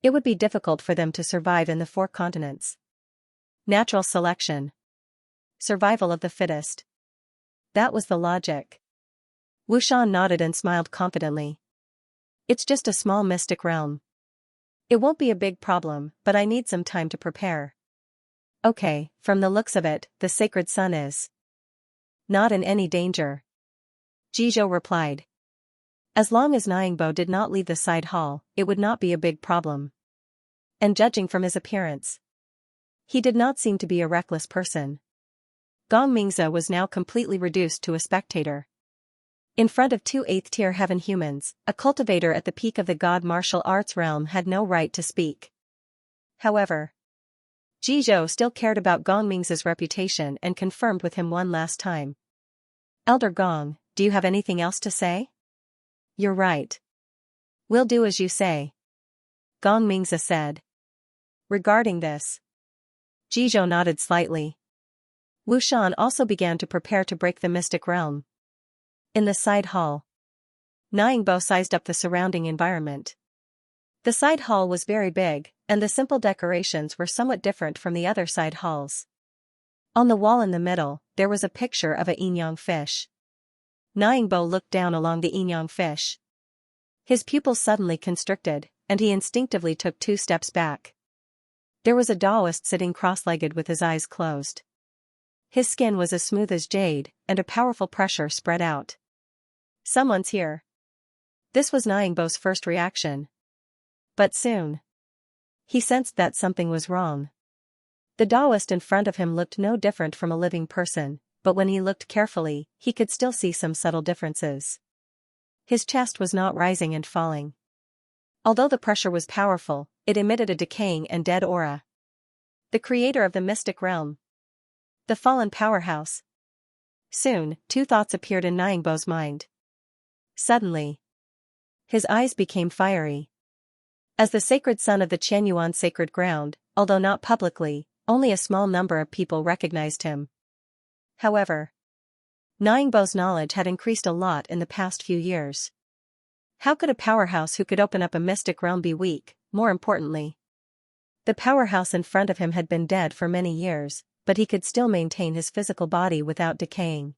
it would be difficult for them to survive in the 4 continents. Natural selection. Survival of the fittest. That was the logic. Wuxian nodded and smiled confidently. It's just a small mystic realm. It won't be a big problem, but I need some time to prepare. Okay, from the looks of it, the sacred sun is not in any danger. Jizhou replied. As long as Niangbo did not leave the side hall, it would not be a big problem. And judging from his appearance, he did not seem to be a reckless person. Gong Mingze was now completely reduced to a spectator. In front of 2 8th-tier heaven humans, a cultivator at the peak of the god martial arts realm had no right to speak. However, Jizhou still cared about Gong Mingze's reputation and confirmed with him one last time. Elder Gong, do you have anything else to say? You're right. We'll do as you say, Gong Mingze said. Regarding this, Jizhou nodded slightly. Wuxian also began to prepare to break the mystic realm. In the side hall, Niangbo sized up the surrounding environment. The side hall was very big, and the simple decorations were somewhat different from the other side halls. On the wall in the middle, there was a picture of a yin-yang fish. Niangbo looked down along the yin-yang fish. His pupils suddenly constricted, and he instinctively took 2 steps back. There was a Taoist sitting cross-legged with his eyes closed. His skin was as smooth as jade, and a powerful pressure spread out. Someone's here. This was Niangbo's first reaction. But soon, he sensed that something was wrong. The Taoist in front of him looked no different from a living person, but when he looked carefully, he could still see some subtle differences. His chest was not rising and falling. Although the pressure was powerful, it emitted a decaying and dead aura. The creator of the mystic realm. The fallen powerhouse. Soon, 2 thoughts appeared in Niangbo's mind. Suddenly, his eyes became fiery. As the sacred son of the Qianyuan sacred ground, although not publicly, only a small number of people recognized him. However, Niangbo's knowledge had increased a lot in the past few years. How could a powerhouse who could open up a mystic realm be weak? More importantly, the powerhouse in front of him had been dead for many years, but he could still maintain his physical body without decaying.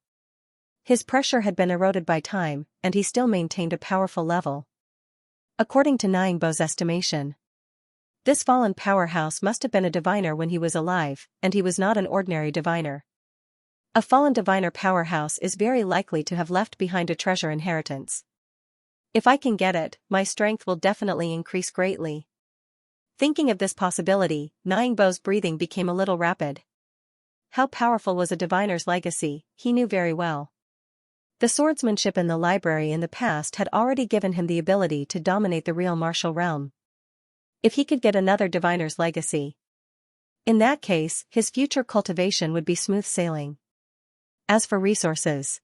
His pressure had been eroded by time, and he still maintained a powerful level. According to Niangbo's estimation, this fallen powerhouse must have been a diviner when he was alive, and he was not an ordinary diviner. A fallen diviner powerhouse is very likely to have left behind a treasure inheritance. If I can get it, my strength will definitely increase greatly. Thinking of this possibility, Niangbo's breathing became a little rapid. How powerful was a diviner's legacy, he knew very well. The swordsmanship in the library in the past had already given him the ability to dominate the real martial realm. If he could get another diviner's legacy, in that case, his future cultivation would be smooth sailing. As for resources,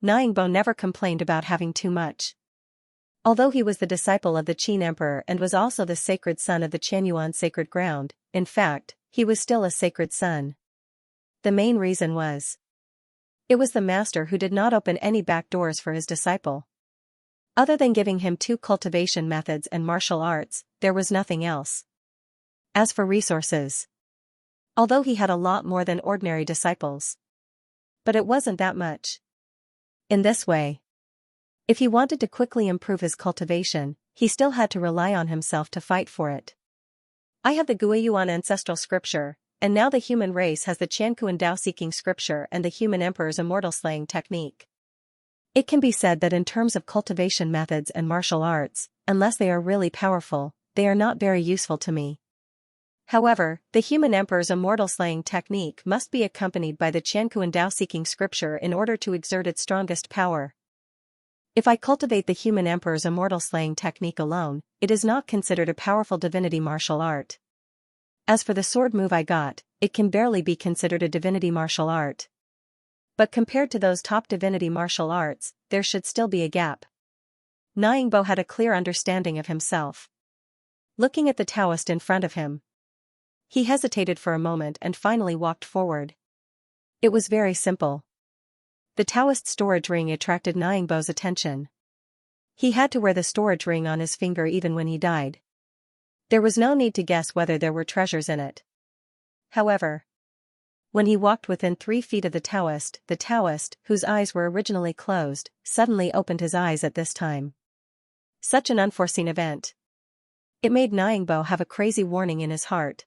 Niangbo never complained about having too much. Although he was the disciple of the Qin Emperor and was also the sacred son of the Qianyuan sacred ground, in fact, he was still a sacred son. The main reason was, it was the master who did not open any back doors for his disciple. Other than giving him 2 cultivation methods and martial arts, there was nothing else. As for resources, although he had a lot more than ordinary disciples, but it wasn't that much. In this way, if he wanted to quickly improve his cultivation, he still had to rely on himself to fight for it. I have the Guiyuan ancestral scripture, and now the human race has the Qiankuan Dao-seeking scripture and the human emperor's immortal slaying technique. It can be said that in terms of cultivation methods and martial arts, unless they are really powerful, they are not very useful to me. However, the human emperor's immortal slaying technique must be accompanied by the Qiankuan Dao-seeking scripture in order to exert its strongest power. If I cultivate the human emperor's immortal slaying technique alone, it is not considered a powerful divinity martial art. As for the sword move I got, it can barely be considered a divinity martial art. But compared to those top divinity martial arts, there should still be a gap. Ningbo had a clear understanding of himself. Looking at the Taoist in front of him, he hesitated for a moment and finally walked forward. It was very simple. The Taoist storage ring attracted Ningbo's attention. He had to wear the storage ring on his finger even when he died. There was no need to guess whether there were treasures in it. However, when he walked within 3 feet of the Taoist, whose eyes were originally closed, suddenly opened his eyes at this time. Such an unforeseen event. It made Ningbo have a crazy warning in his heart.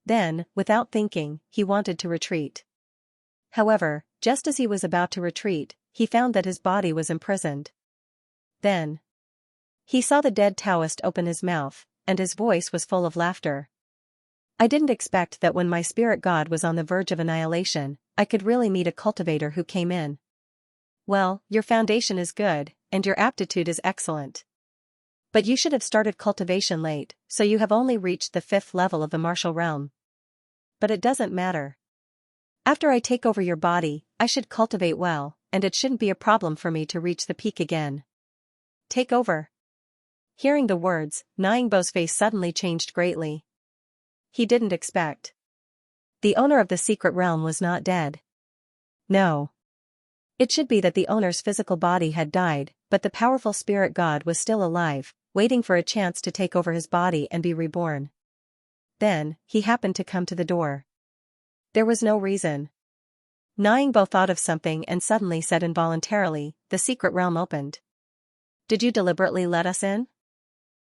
Then, without thinking, he wanted to retreat. However, just as he was about to retreat, he found that his body was imprisoned. Then he saw the dead Taoist open his mouth, and his voice was full of laughter. I didn't expect that when my spirit god was on the verge of annihilation, I could really meet a cultivator who came in. Well, your foundation is good, and your aptitude is excellent. But you should have started cultivation late, so you have only reached the 5th level of the martial realm. But it doesn't matter. After I take over your body, I should cultivate well, and it shouldn't be a problem for me to reach the peak again. Take over. Hearing the words, Ningbo's face suddenly changed greatly. He didn't expect. The owner of the secret realm was not dead. No. It should be that the owner's physical body had died, but the powerful spirit god was still alive, waiting for a chance to take over his body and be reborn. Then, he happened to come to the door. There was no reason. Ningbo thought of something and suddenly said involuntarily, "The secret realm opened. Did you deliberately let us in?"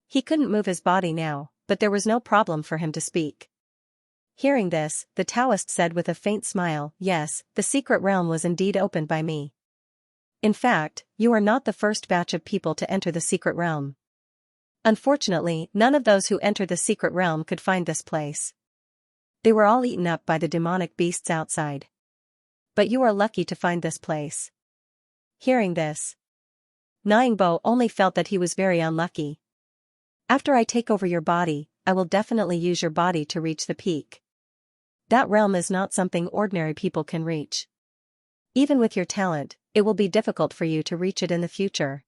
He couldn't move his body now, but there was no problem for him to speak. Hearing this, the Taoist said with a faint smile, "Yes, the secret realm was indeed opened by me. In fact, you are not the first batch of people to enter the secret realm. Unfortunately, none of those who entered the secret realm could find this place. They were all eaten up by the demonic beasts outside. But you are lucky to find this place." Hearing this, Ningbo only felt that he was very unlucky. "After I take over your body, I will definitely use your body to reach the peak. That realm is not something ordinary people can reach. Even with your talent, it will be difficult for you to reach it in the future.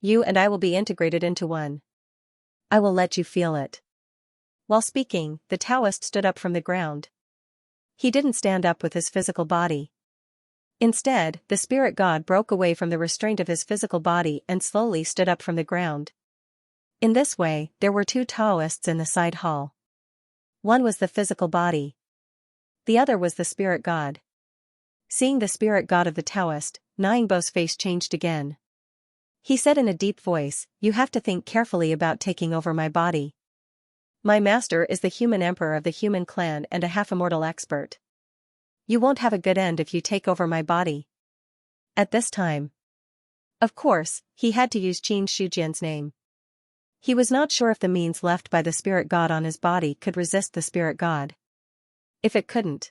You and I will be integrated into one. I will let you feel it." While speaking, the Taoist stood up from the ground. He didn't stand up with his physical body. Instead, the spirit god broke away from the restraint of his physical body and slowly stood up from the ground. In this way, there were 2 Taoists in the side hall. One was the physical body. The other was the spirit god. Seeing the spirit god of the Taoist, Ningbo's face changed again. He said in a deep voice, "You have to think carefully about taking over my body. My master is the human emperor of the human clan and a half-immortal expert. You won't have a good end if you take over my body." At this time, of course, he had to use Xianxia's name. He was not sure if the means left by the spirit god on his body could resist the spirit god. If it couldn't,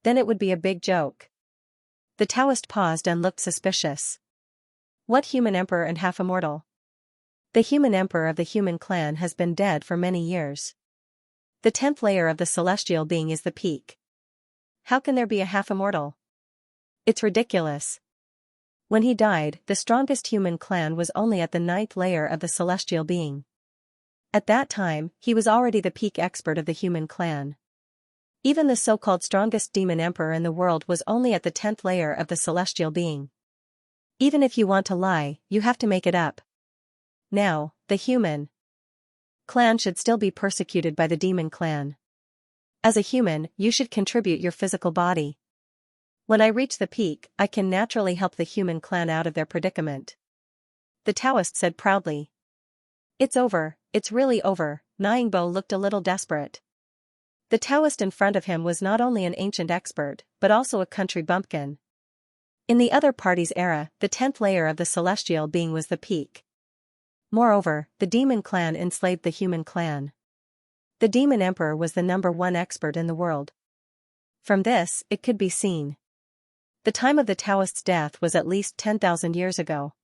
then it would be a big joke. The Taoist paused and looked suspicious. What human emperor and half-immortal? The human emperor of the human clan has been dead for many years. The 10th layer of the celestial being is the peak. How can there be a half-immortal? It's ridiculous. When he died, the strongest human clan was only at the 9th layer of the celestial being. At that time, he was already the peak expert of the human clan. Even the so-called strongest demon emperor in the world was only at the 10th layer of the celestial being. Even if you want to lie, you have to make it up. Now, the human clan should still be persecuted by the demon clan. As a human, you should contribute your physical body. When I reach the peak, I can naturally help the human clan out of their predicament." The Taoist said proudly. "It's over, it's really over." Ningbo looked a little desperate. The Taoist in front of him was not only an ancient expert, but also a country bumpkin. In the other party's era, the 10th layer of the celestial being was the peak. Moreover, the demon clan enslaved the human clan. The demon emperor was the #1 expert in the world. From this, it could be seen. The time of the Taoist's death was at least 10,000 years ago.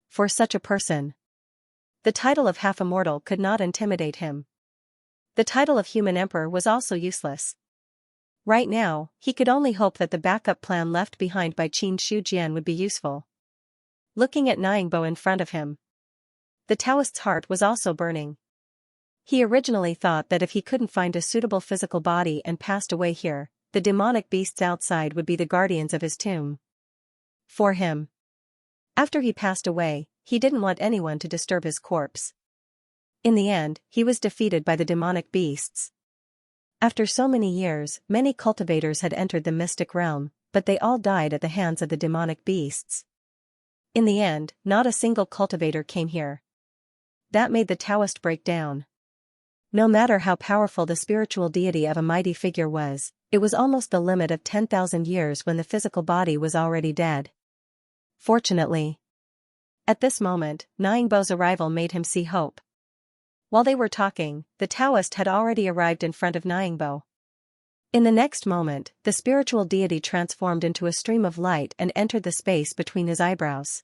For such a person, the title of half-immortal could not intimidate him. The title of human emperor was also useless. Right now, he could only hope that the backup plan left behind by Qin Shujian would be useful. looking at Ningbo in front of him. The Taoist's heart was also burning. He originally thought that if he couldn't find a suitable physical body and passed away here, the demonic beasts outside would be the guardians of his tomb. For him. After he passed away, he didn't want anyone to disturb his corpse. In the end, he was defeated by the demonic beasts. After so many years, many cultivators had entered the mystic realm, but they all died at the hands of the demonic beasts. In the end, not a single cultivator came here. That made the Taoist break down. No matter how powerful the spiritual deity of a mighty figure was, it was almost the limit of 10,000 years when the physical body was already dead. Fortunately, at this moment, Ningbo's arrival made him see hope. While they were talking, the Taoist had already arrived in front of Ningbo. In the next moment, the spiritual deity transformed into a stream of light and entered the space between his eyebrows.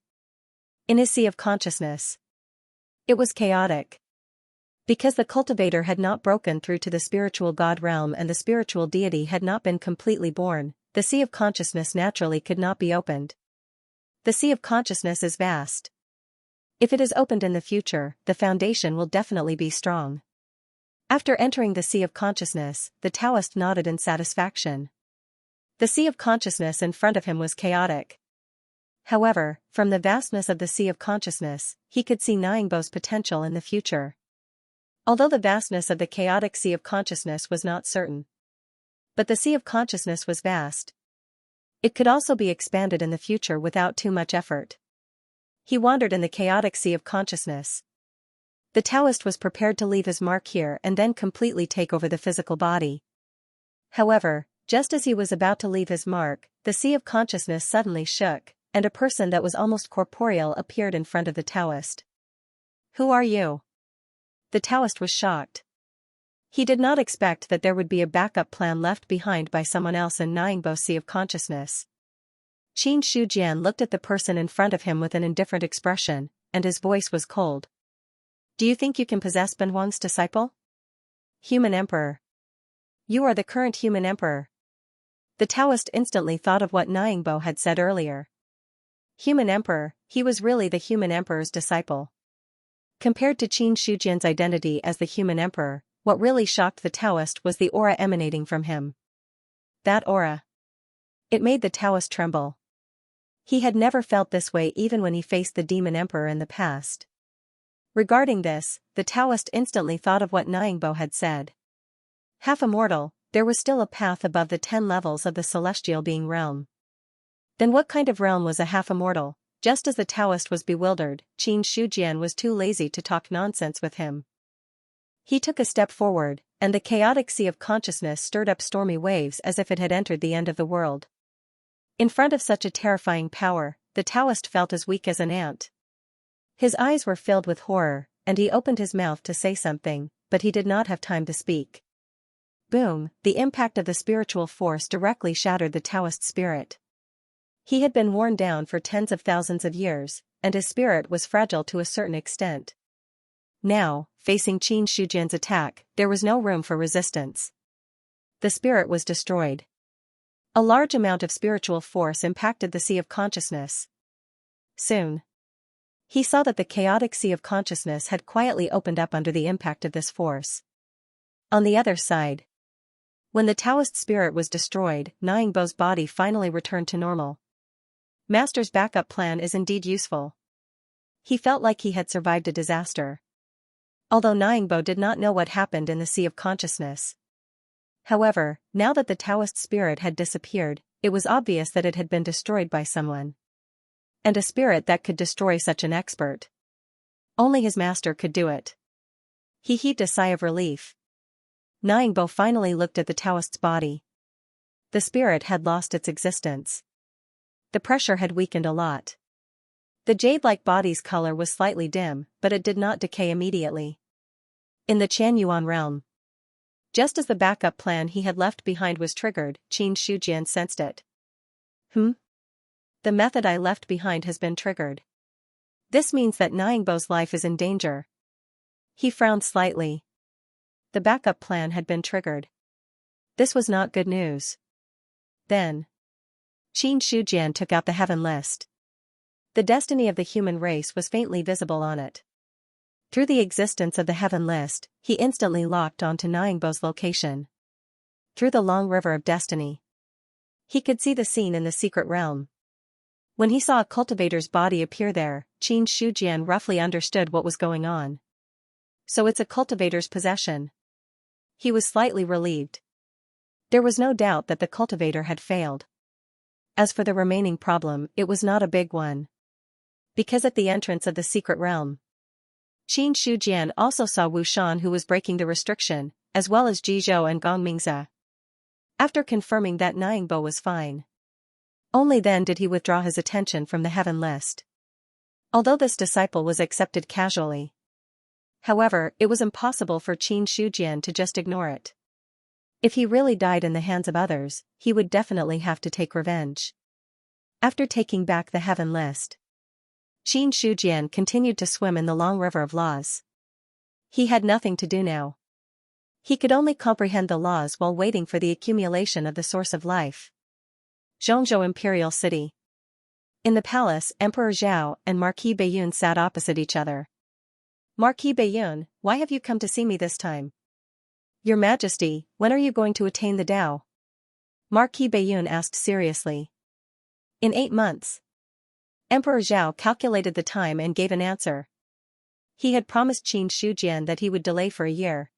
In his sea of consciousness, it was chaotic. Because the cultivator had not broken through to the spiritual god realm and the spiritual deity had not been completely born, the sea of consciousness naturally could not be opened. The sea of consciousness is vast. If it is opened in the future, the foundation will definitely be strong. After entering the sea of consciousness, the Taoist nodded in satisfaction. The sea of consciousness in front of him was chaotic. However, from the vastness of the sea of consciousness, he could see Ningbo's potential in the future. Although the vastness of the chaotic sea of consciousness was not certain. But the sea of consciousness was vast. It could also be expanded in the future without too much effort. He wandered in the chaotic sea of consciousness. The Taoist was prepared to leave his mark here and then completely take over the physical body. However, just as he was about to leave his mark, the sea of consciousness suddenly shook, and a person that was almost corporeal appeared in front of the Taoist. "Who are you?" The Taoist was shocked. He did not expect that there would be a backup plan left behind by someone else in Ningbo's sea of consciousness. Qin Shujian looked at the person in front of him with an indifferent expression, and his voice was cold. "Do you think you can possess Ben Huang's disciple?" "Human Emperor. You are the current human emperor." The Taoist instantly thought of what Ningbo had said earlier. Human Emperor, he was really the human emperor's disciple. Compared to Qin Shujian's identity as the human emperor, what really shocked the Taoist was the aura emanating from him. That aura. It made the Taoist tremble. He had never felt this way even when he faced the demon emperor in the past. Regarding this, the Taoist instantly thought of what Ningbo had said. Half immortal, there was still a path above the 10 levels of the celestial being realm. Then what kind of realm was a half immortal? Just as the Taoist was bewildered, Qin Shujian was too lazy to talk nonsense with him. He took a step forward, and the chaotic sea of consciousness stirred up stormy waves as if it had entered the end of the world. In front of such a terrifying power, the Taoist felt as weak as an ant. His eyes were filled with horror, and he opened his mouth to say something, but he did not have time to speak. Boom, the impact of the spiritual force directly shattered the Taoist's spirit. He had been worn down for tens of thousands of years, and his spirit was fragile to a certain extent. Now, facing Qin Shujian's attack, there was no room for resistance. The spirit was destroyed. A large amount of spiritual force impacted the sea of consciousness. Soon, he saw that the chaotic sea of consciousness had quietly opened up under the impact of this force. On the other side, when the Taoist spirit was destroyed, Ningbo's body finally returned to normal. Master's backup plan is indeed useful. He felt like he had survived a disaster. Although Ningbo did not know what happened in the sea of consciousness. However, now that the Taoist spirit had disappeared, it was obvious that it had been destroyed by someone. And a spirit that could destroy such an expert. Only his master could do it. He heaved a sigh of relief. Ningbo finally looked at the Taoist's body. The spirit had lost its existence. The pressure had weakened a lot. The jade-like body's color was slightly dim, but it did not decay immediately. In the Qianyuan realm. Just as the backup plan he had left behind was triggered, Qin Shujian sensed it. The method I left behind has been triggered. This means that Ningbo's life is in danger. He frowned slightly. The backup plan had been triggered. This was not good news. Then, Qin Shujian took out the heaven list. The destiny of the human race was faintly visible on it. Through the existence of the heaven list, he instantly locked onto Ningbo's location. Through the long river of destiny, he could see the scene in the secret realm. When he saw a cultivator's body appear there, Qin Shujian roughly understood what was going on. So it's a cultivator's possession. He was slightly relieved. There was no doubt that the cultivator had failed. As for the remaining problem, it was not a big one. Because at the entrance of the secret realm, Qin Shujian also saw Wu Shan, who was breaking the restriction, as well as Jizhou and Gong Mingze. After confirming that Ningbo was fine, only then did he withdraw his attention from the heaven list. Although this disciple was accepted casually, however, it was impossible for Qin Shujian to just ignore it. If he really died in the hands of others, he would definitely have to take revenge. After taking back the heaven list, Qin Shujian continued to swim in the long river of laws. He had nothing to do now. He could only comprehend the laws while waiting for the accumulation of the source of life. Zhongzhou Imperial City. In the palace, Emperor Zhao and Marquis Baiyun sat opposite each other. Marquis Baiyun, why have you come to see me this time? Your Majesty, when are you going to attain the Tao? Marquis Baiyun asked seriously. In 8 months. Emperor Zhao calculated the time and gave an answer. He had promised Qin Shujian that he would delay for a year.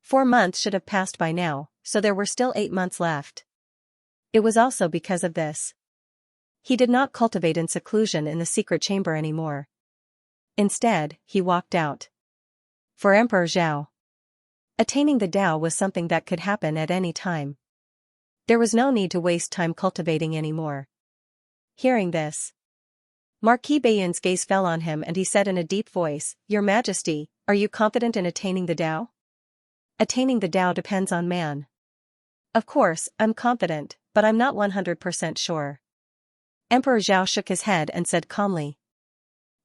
4 months should have passed by now, so there were still 8 months left. It was also because of this. He did not cultivate in seclusion in the secret chamber anymore. Instead, he walked out. For Emperor Zhao, attaining the Tao was something that could happen at any time. There was no need to waste time cultivating anymore. Hearing this, Marquis Baiyun's gaze fell on him and he said in a deep voice, Your Majesty, are you confident in attaining the Tao? Attaining the Tao depends on man. Of course, I'm confident, but I'm not 100% sure. Emperor Zhao shook his head and said calmly.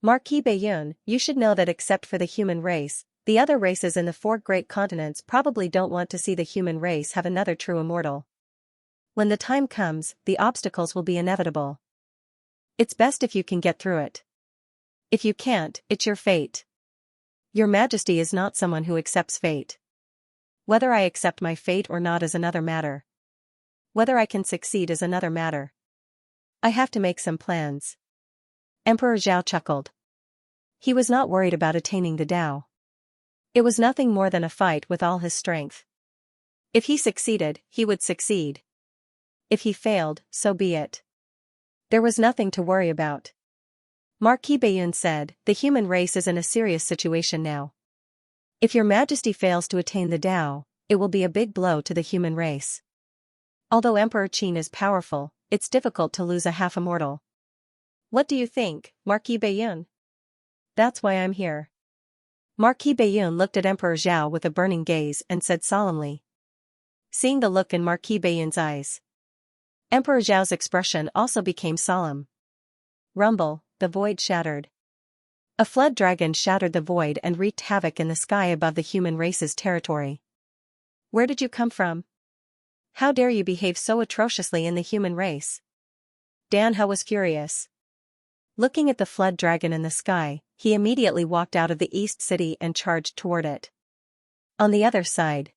Marquis Baiyun, you should know that except for the human race, the other races in the 4 great continents probably don't want to see the human race have another true immortal. When the time comes, the obstacles will be inevitable. It's best if you can get through it. If you can't, it's your fate. Your Majesty is not someone who accepts fate. Whether I accept my fate or not is another matter. Whether I can succeed is another matter. I have to make some plans. Emperor Zhao chuckled. He was not worried about attaining the Tao. It was nothing more than a fight with all his strength. If he succeeded, he would succeed. If he failed, so be it. There was nothing to worry about. Marquis Baiyun said, the human race is in a serious situation now. If your Majesty fails to attain the Tao, it will be a big blow to the human race. Although Emperor Qin is powerful, it's difficult to lose a half-immortal. What do you think, Marquis Baiyun? That's why I'm here. Marquis Baiyun looked at Emperor Zhao with a burning gaze and said solemnly. Seeing the look in Marquis Baiyun's eyes, Emperor Zhao's expression also became solemn. Rumble, the void shattered. A flood dragon shattered the void and wreaked havoc in the sky above the human race's territory. Where did you come from? How dare you behave so atrociously in the human race? Dan He was furious. Looking at the flood dragon in the sky, he immediately walked out of the East City and charged toward it. On the other side,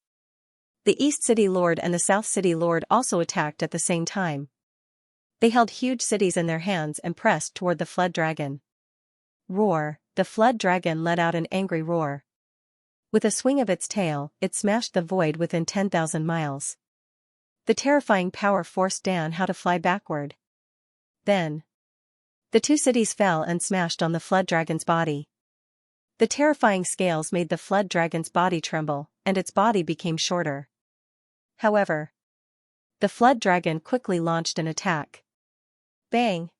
the East City Lord and the South City Lord also attacked at the same time. They held huge cities in their hands and pressed toward the flood dragon. Roar, the flood dragon let out an angry roar. With a swing of its tail, it smashed the void within 10,000 miles. The terrifying power forced Dan He to fly backward. Then, the 2 cities fell and smashed on the flood dragon's body. The terrifying scales made the flood dragon's body tremble, and its body became shorter. However, the flood dragon quickly launched an attack. Bang!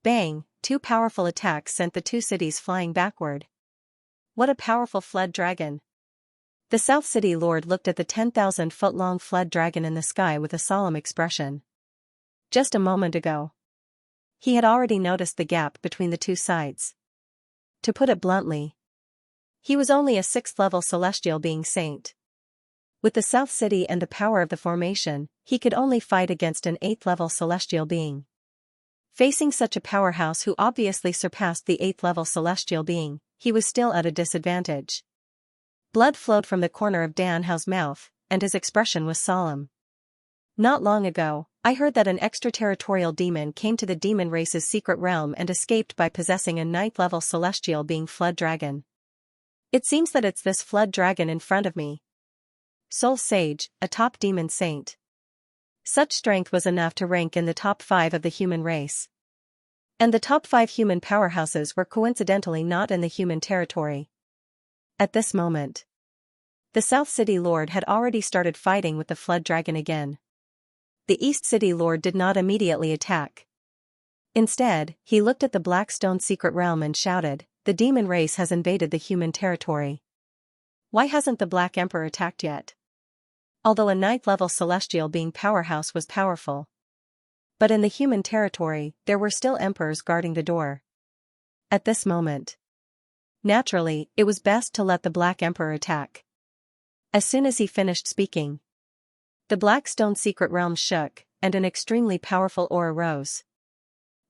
Bang! 2 powerful attacks sent the 2 cities flying backward. What a powerful flood dragon! The South City Lord looked at the 10,000-foot-long flood dragon in the sky with a solemn expression. Just a moment ago, he had already noticed the gap between the 2 sides. To put it bluntly, he was only a 6th-level celestial being saint. With the South City and the power of the formation, he could only fight against an 8th-level celestial being. Facing such a powerhouse who obviously surpassed the 8th level celestial being, he was still at a disadvantage. Blood flowed from the corner of Dan Hao's mouth, and his expression was solemn. Not long ago, I heard that an extraterritorial demon came to the demon race's secret realm and escaped by possessing a 9th level celestial being Flood Dragon. It seems that it's this Flood Dragon in front of me. Soul Sage, a top demon saint. Such strength was enough to rank in the top 5 of the human race. And the top 5 human powerhouses were coincidentally not in the human territory. At this moment, the South City Lord had already started fighting with the Flood Dragon again. The East City Lord did not immediately attack. Instead, he looked at the Blackstone secret realm and shouted, "The demon race has invaded the human territory. Why hasn't the Black Emperor attacked yet?" Although a 9th level celestial being powerhouse was powerful. But in the human territory, there were still emperors guarding the door. At this moment, naturally, it was best to let the Black Emperor attack. As soon as he finished speaking, the Blackstone secret realm shook, and an extremely powerful aura rose.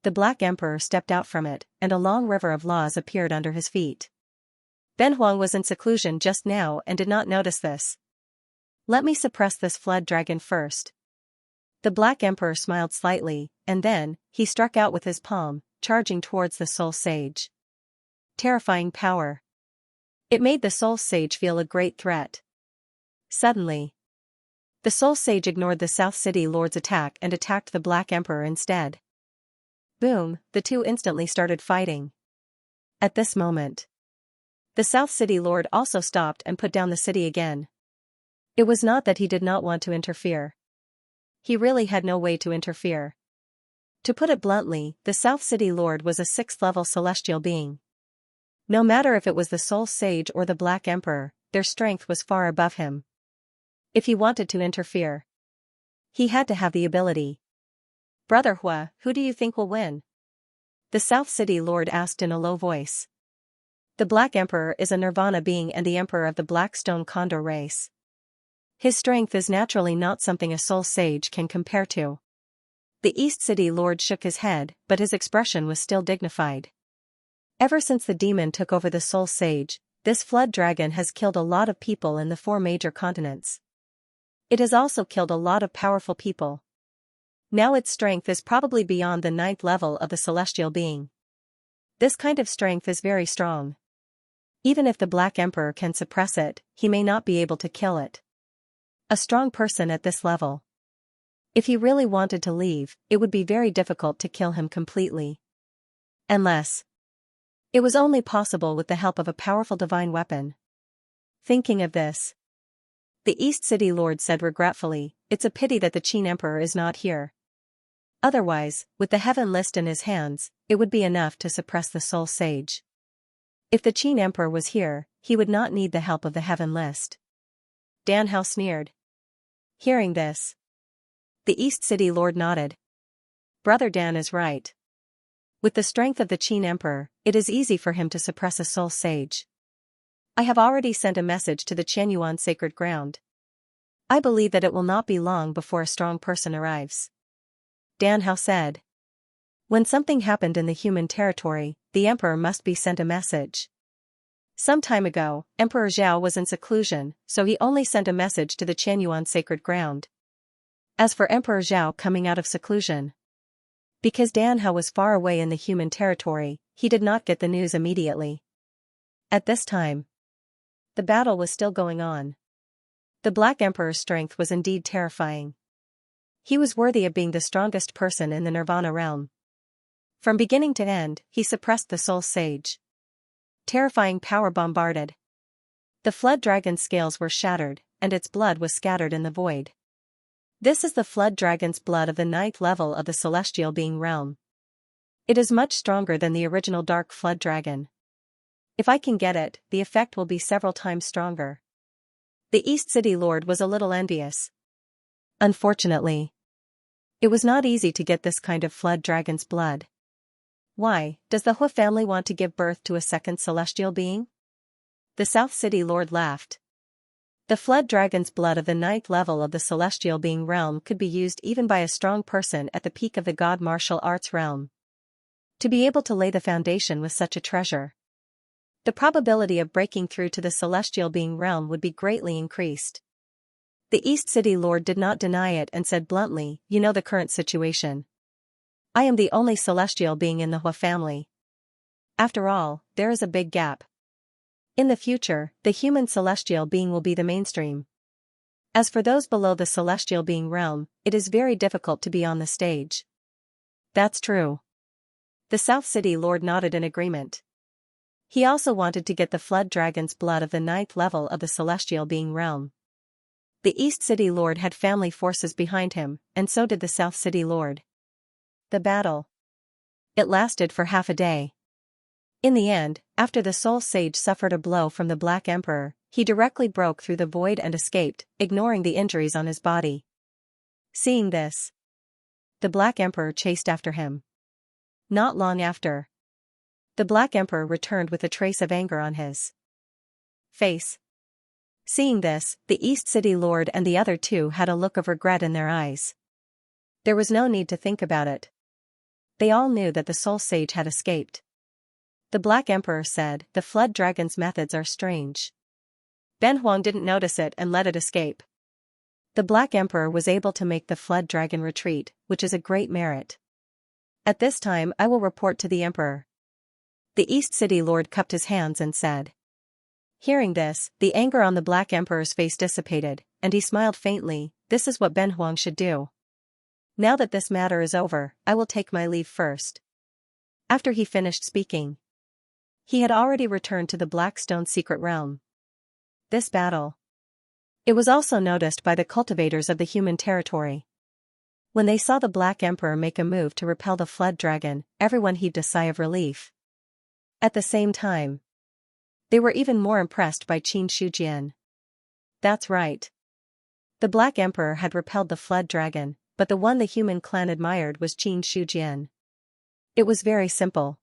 The Black Emperor stepped out from it, and a long river of laws appeared under his feet. Ben Huang was in seclusion just now and did not notice this. "Let me suppress this Flood Dragon first." The Black Emperor smiled slightly, and then, he struck out with his palm, charging towards the Soul Sage. Terrifying power. It made the Soul Sage feel a great threat. Suddenly, the Soul Sage ignored the South City Lord's attack and attacked the Black Emperor instead. Boom, the two instantly started fighting. At this moment, the South City Lord also stopped and put down the city again. It was not that he did not want to interfere. He really had no way to interfere. To put it bluntly, the South City Lord was a 6th level celestial being. No matter if it was the Soul Sage or the Black Emperor, their strength was far above him. If he wanted to interfere, he had to have the ability. "Brother Hua, who do you think will win?" the South City Lord asked in a low voice. The Black Emperor is a Nirvana being and the Emperor of the Blackstone Condor race. His strength is naturally not something a Soul Sage can compare to. The East City Lord shook his head, but his expression was still dignified. Ever since the demon took over the Soul Sage, this Flood Dragon has killed a lot of people in the 4 major continents. It has also killed a lot of powerful people. Now its strength is probably beyond the 9th level of the celestial being. This kind of strength is very strong. Even if the Black Emperor can suppress it, he may not be able to kill it. A strong person at this level. If he really wanted to leave, it would be very difficult to kill him completely. Unless it was only possible with the help of a powerful divine weapon. Thinking of this, the East City Lord said regretfully, "It's a pity that the Qin Emperor is not here. Otherwise, with the Heaven List in his hands, it would be enough to suppress the Soul Sage. If the Qin Emperor was here, he would not need the help of the Heaven List." Dan Hao sneered. Hearing this, the East City Lord nodded. Brother Dan is right. With the strength of the Qin Emperor, it is easy for him to suppress a Soul Sage. I have already sent a message to the Qianyuan sacred ground. I believe that it will not be long before a strong person arrives. Dan Hao said. When something happened in the human territory, the Emperor must be sent a message. Some time ago, Emperor Zhao was in seclusion, so he only sent a message to the Qianyuan sacred ground. As for Emperor Zhao coming out of seclusion, because Dan Hao was far away in the human territory, he did not get the news immediately. At this time, the battle was still going on. The Black Emperor's strength was indeed terrifying. He was worthy of being the strongest person in the Nirvana realm. From beginning to end, he suppressed the Soul Sage. Terrifying power bombarded. The Flood Dragon's scales were shattered, and its blood was scattered in the void. This is the Flood Dragon's blood of the 9th level of the celestial being realm. It is much stronger than the original Dark Flood Dragon. If I can get it, the effect will be several times stronger. The East City Lord was a little envious. Unfortunately, it was not easy to get this kind of Flood Dragon's blood. Why, does the Hua family want to give birth to a second celestial being? The South City Lord laughed. The Flood Dragon's blood of the 9th level of the celestial being realm could be used even by a strong person at the peak of the God martial arts realm. to be able to lay the foundation with such a treasure. The probability of breaking through to the celestial being realm would be greatly increased. The East City Lord did not deny it and said bluntly, "You know the current situation. I am the only celestial being in the Hua family. After all, there is a big gap. In the future, the human celestial being will be the mainstream. As for those below the celestial being realm, it is very difficult to be on the stage." That's true. The South City Lord nodded in agreement. He also wanted to get the flood dragon's blood of the 9th level of the celestial being realm. The East City Lord had family forces behind him, and so did the South City Lord. The battle. It lasted for half a day. In the end, after the Soul Sage suffered a blow from the Black Emperor, he directly broke through the void and escaped, ignoring the injuries on his body. Seeing this, the Black Emperor chased after him. Not long after, the Black Emperor returned with a trace of anger on his face. Seeing this, the East City Lord and the other two had a look of regret in their eyes. There was no need to think about it. They all knew that the Soul Sage had escaped. The Black Emperor said, "The Flood Dragon's methods are strange. Ben Huang didn't notice it and let it escape. The Black Emperor was able to make the Flood Dragon retreat, which is a great merit. At this time I will report to the Emperor." The East City Lord cupped his hands and said. Hearing this, the anger on the Black Emperor's face dissipated, and he smiled faintly. "This is what Ben Huang should do. Now that this matter is over, I will take my leave first." After he finished speaking, he had already returned to the Blackstone secret realm. This battle. It was also noticed by the cultivators of the human territory. When they saw the Black Emperor make a move to repel the Flood Dragon, everyone heaved a sigh of relief. At the same time, they were even more impressed by Qin Shujian. That's right. The Black Emperor had repelled the Flood Dragon, but the one the human clan admired was Qin Shujian. It was very simple.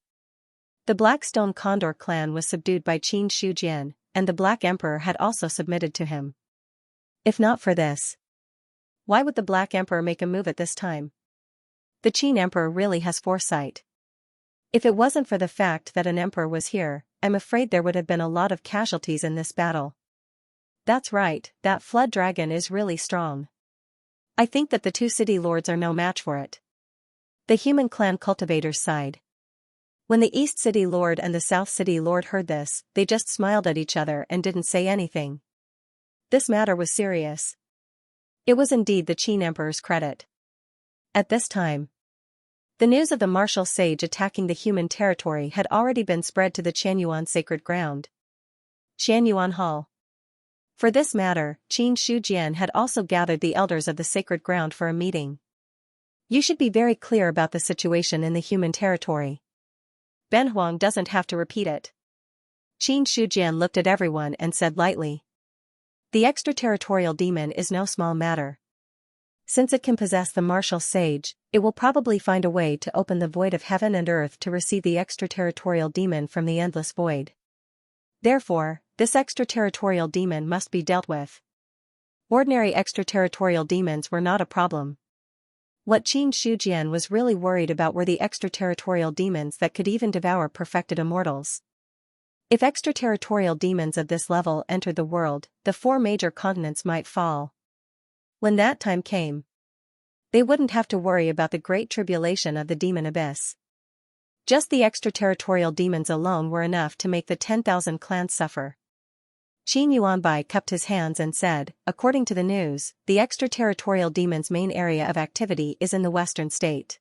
The Blackstone Condor clan was subdued by Qin Shujian, and the Black Emperor had also submitted to him. If not for this, why would the Black Emperor make a move at this time? The Qin Emperor really has foresight. If it wasn't for the fact that an emperor was here, I'm afraid there would have been a lot of casualties in this battle. That's right, that Flood Dragon is really strong. I think that the two city lords are no match for it. The human clan cultivators sighed. When the East City Lord and the South City Lord heard this, they just smiled at each other and didn't say anything. This matter was serious. It was indeed the Qin Emperor's credit. At this time, the news of the martial sage attacking the human territory had already been spread to the Qianyuan sacred ground. Qianyuan Hall. For this matter, Qin Shujian had also gathered the elders of the sacred ground for a meeting. You should be very clear about the situation in the human territory. Ben Huang doesn't have to repeat it. Qin Shujian looked at everyone and said lightly. The extraterritorial demon is no small matter. Since it can possess the martial sage, it will probably find a way to open the void of heaven and earth to receive the extraterritorial demon from the endless void. Therefore, this extraterritorial demon must be dealt with. Ordinary extraterritorial demons were not a problem. What Qin Shujian was really worried about were the extraterritorial demons that could even devour perfected immortals. If extraterritorial demons of this level entered the world, the 4 major continents might fall. When that time came, they wouldn't have to worry about the great tribulation of the demon abyss. Just the extraterritorial demons alone were enough to make the 10,000 clans suffer. Qin Yuanbai cupped his hands and said, according to the news, the extraterritorial demon's main area of activity is in the western state.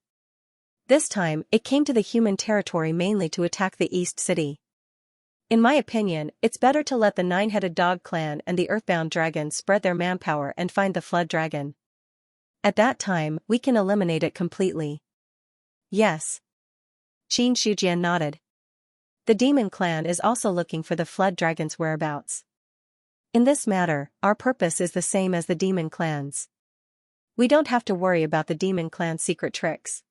This time, it came to the human territory mainly to attack the East City. In my opinion, it's better to let the 9-headed dog clan and the earthbound dragon spread their manpower and find the flood dragon. At that time, we can eliminate it completely. Yes. Qin Shujian nodded. The demon clan is also looking for the flood dragon's whereabouts. In this matter, our purpose is the same as the demon clan's. We don't have to worry about the demon clan's secret tricks.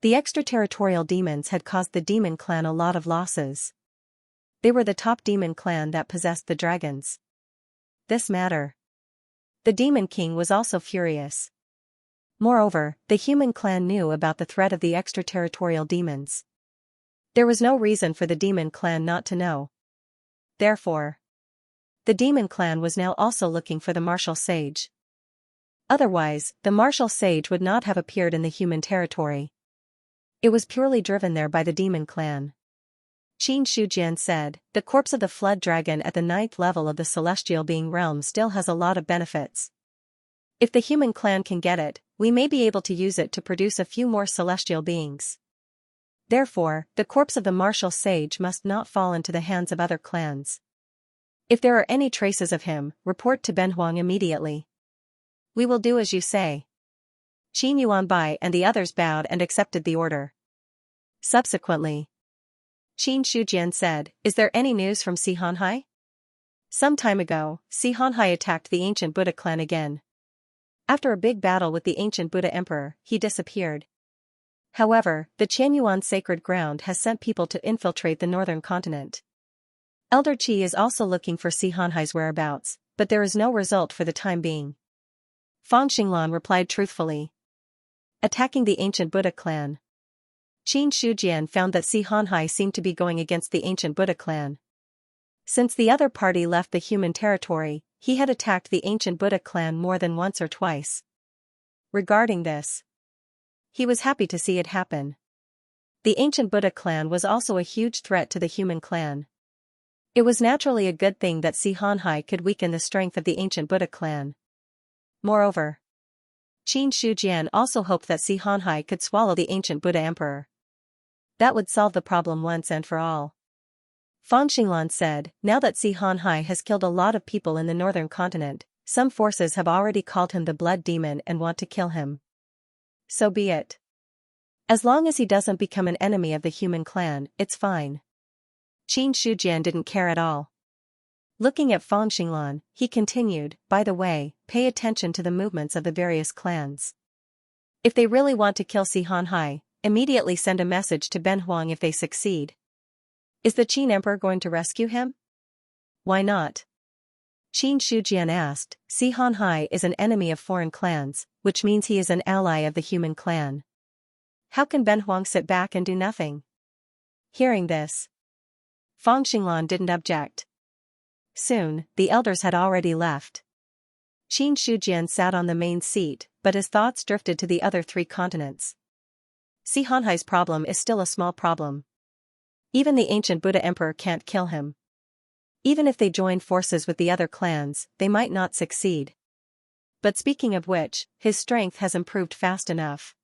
The extraterritorial demons had caused the demon clan a lot of losses. They were the top demon clan that possessed the dragons. This matter. The demon king was also furious. Moreover, the human clan knew about the threat of the extraterritorial demons. There was no reason for the demon clan not to know. Therefore, the demon clan was now also looking for the martial sage. Otherwise, the martial sage would not have appeared in the human territory. It was purely driven there by the demon clan. Qin Shujian said, the corpse of the flood dragon at the 9th level of the celestial being realm still has a lot of benefits. If the human clan can get it, we may be able to use it to produce a few more celestial beings. Therefore, the corpse of the martial sage must not fall into the hands of other clans. If there are any traces of him, report to Benhuang immediately. We will do as you say. Qin Yuanbai and the others bowed and accepted the order. Subsequently, Qin Shujian said, is there any news from Xianxia? Some time ago, Xianxia attacked the ancient Buddha clan again. After a big battle with the ancient Buddha emperor, he disappeared. However, the Qianyuan sacred ground has sent people to infiltrate the northern continent. Elder Qi is also looking for Xianxia's whereabouts, but there is no result for the time being. Fang Xinglan replied truthfully. Attacking the ancient Buddha clan. Qin Shujian found that Xianxia seemed to be going against the ancient Buddha clan. Since the other party left the human territory, he had attacked the ancient Buddha clan more than once or twice. Regarding this, he was happy to see it happen. The ancient Buddha clan was also a huge threat to the human clan. It was naturally a good thing that Xianxia could weaken the strength of the ancient Buddha clan. Moreover, Qin Shujian also hoped that Xianxia could swallow the ancient Buddha emperor. That would solve the problem once and for all. Fang Xinglan said, now that Xianxia has killed a lot of people in the northern continent, some forces have already called him the blood demon and want to kill him. So be it. As long as he doesn't become an enemy of the human clan, it's fine. Qin Shujian didn't care at all. Looking at Fang Xinglan, he continued, by the way, pay attention to the movements of the various clans. If they really want to kill Xianxia, immediately send a message to Benhuang if they succeed. Is the Qin Emperor going to rescue him? Why not? Qin Shujian asked. Xianxia is an enemy of foreign clans, which means he is an ally of the human clan. How can Benhuang sit back and do nothing? Hearing this, Fang Xinglan didn't object. Soon, the elders had already left. Qin Shujian sat on the main seat, but his thoughts drifted to the other 3 continents. Xianxia's problem is still a small problem. Even the ancient Buddha emperor can't kill him. Even if they join forces with the other clans, they might not succeed. But speaking of which, his strength has improved fast enough.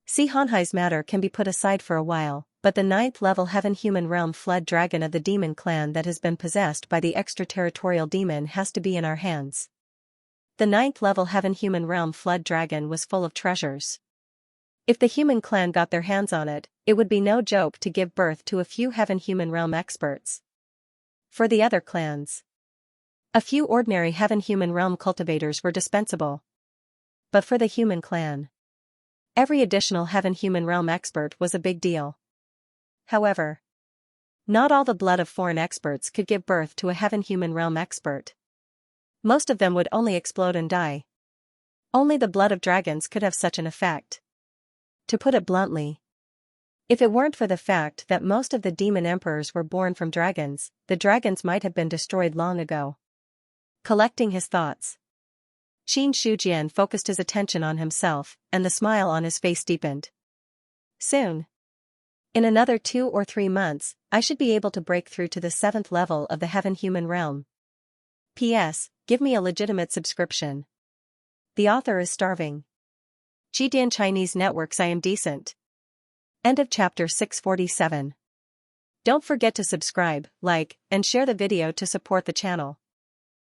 Xianxia's matter can be put aside for a while, but the 9th level heaven-human realm flood dragon of the demon clan that has been possessed by the extraterritorial demon has to be in our hands. The 9th level heaven-human realm flood dragon was full of treasures. If the human clan got their hands on it, it would be no joke to give birth to a few heaven-human realm experts. For the other clans, a few ordinary heaven-human realm cultivators were dispensable. But for the human clan, every additional heaven-human realm expert was a big deal. However, not all the blood of foreign experts could give birth to a heaven-human realm expert. Most of them would only explode and die. Only the blood of dragons could have such an effect. To put it bluntly, if it weren't for the fact that most of the demon emperors were born from dragons, the dragons might have been destroyed long ago. Collecting his thoughts, Qin Shujian focused his attention on himself, and the smile on his face deepened. Soon, in another 2 or 3 months, I should be able to break through to the 7th level of the heaven-human realm. P.S. Give me a legitimate subscription. The author is starving. Jidian Chinese Networks. I am decent. End of chapter 647. Don't forget to subscribe, like, and share the video to support the channel.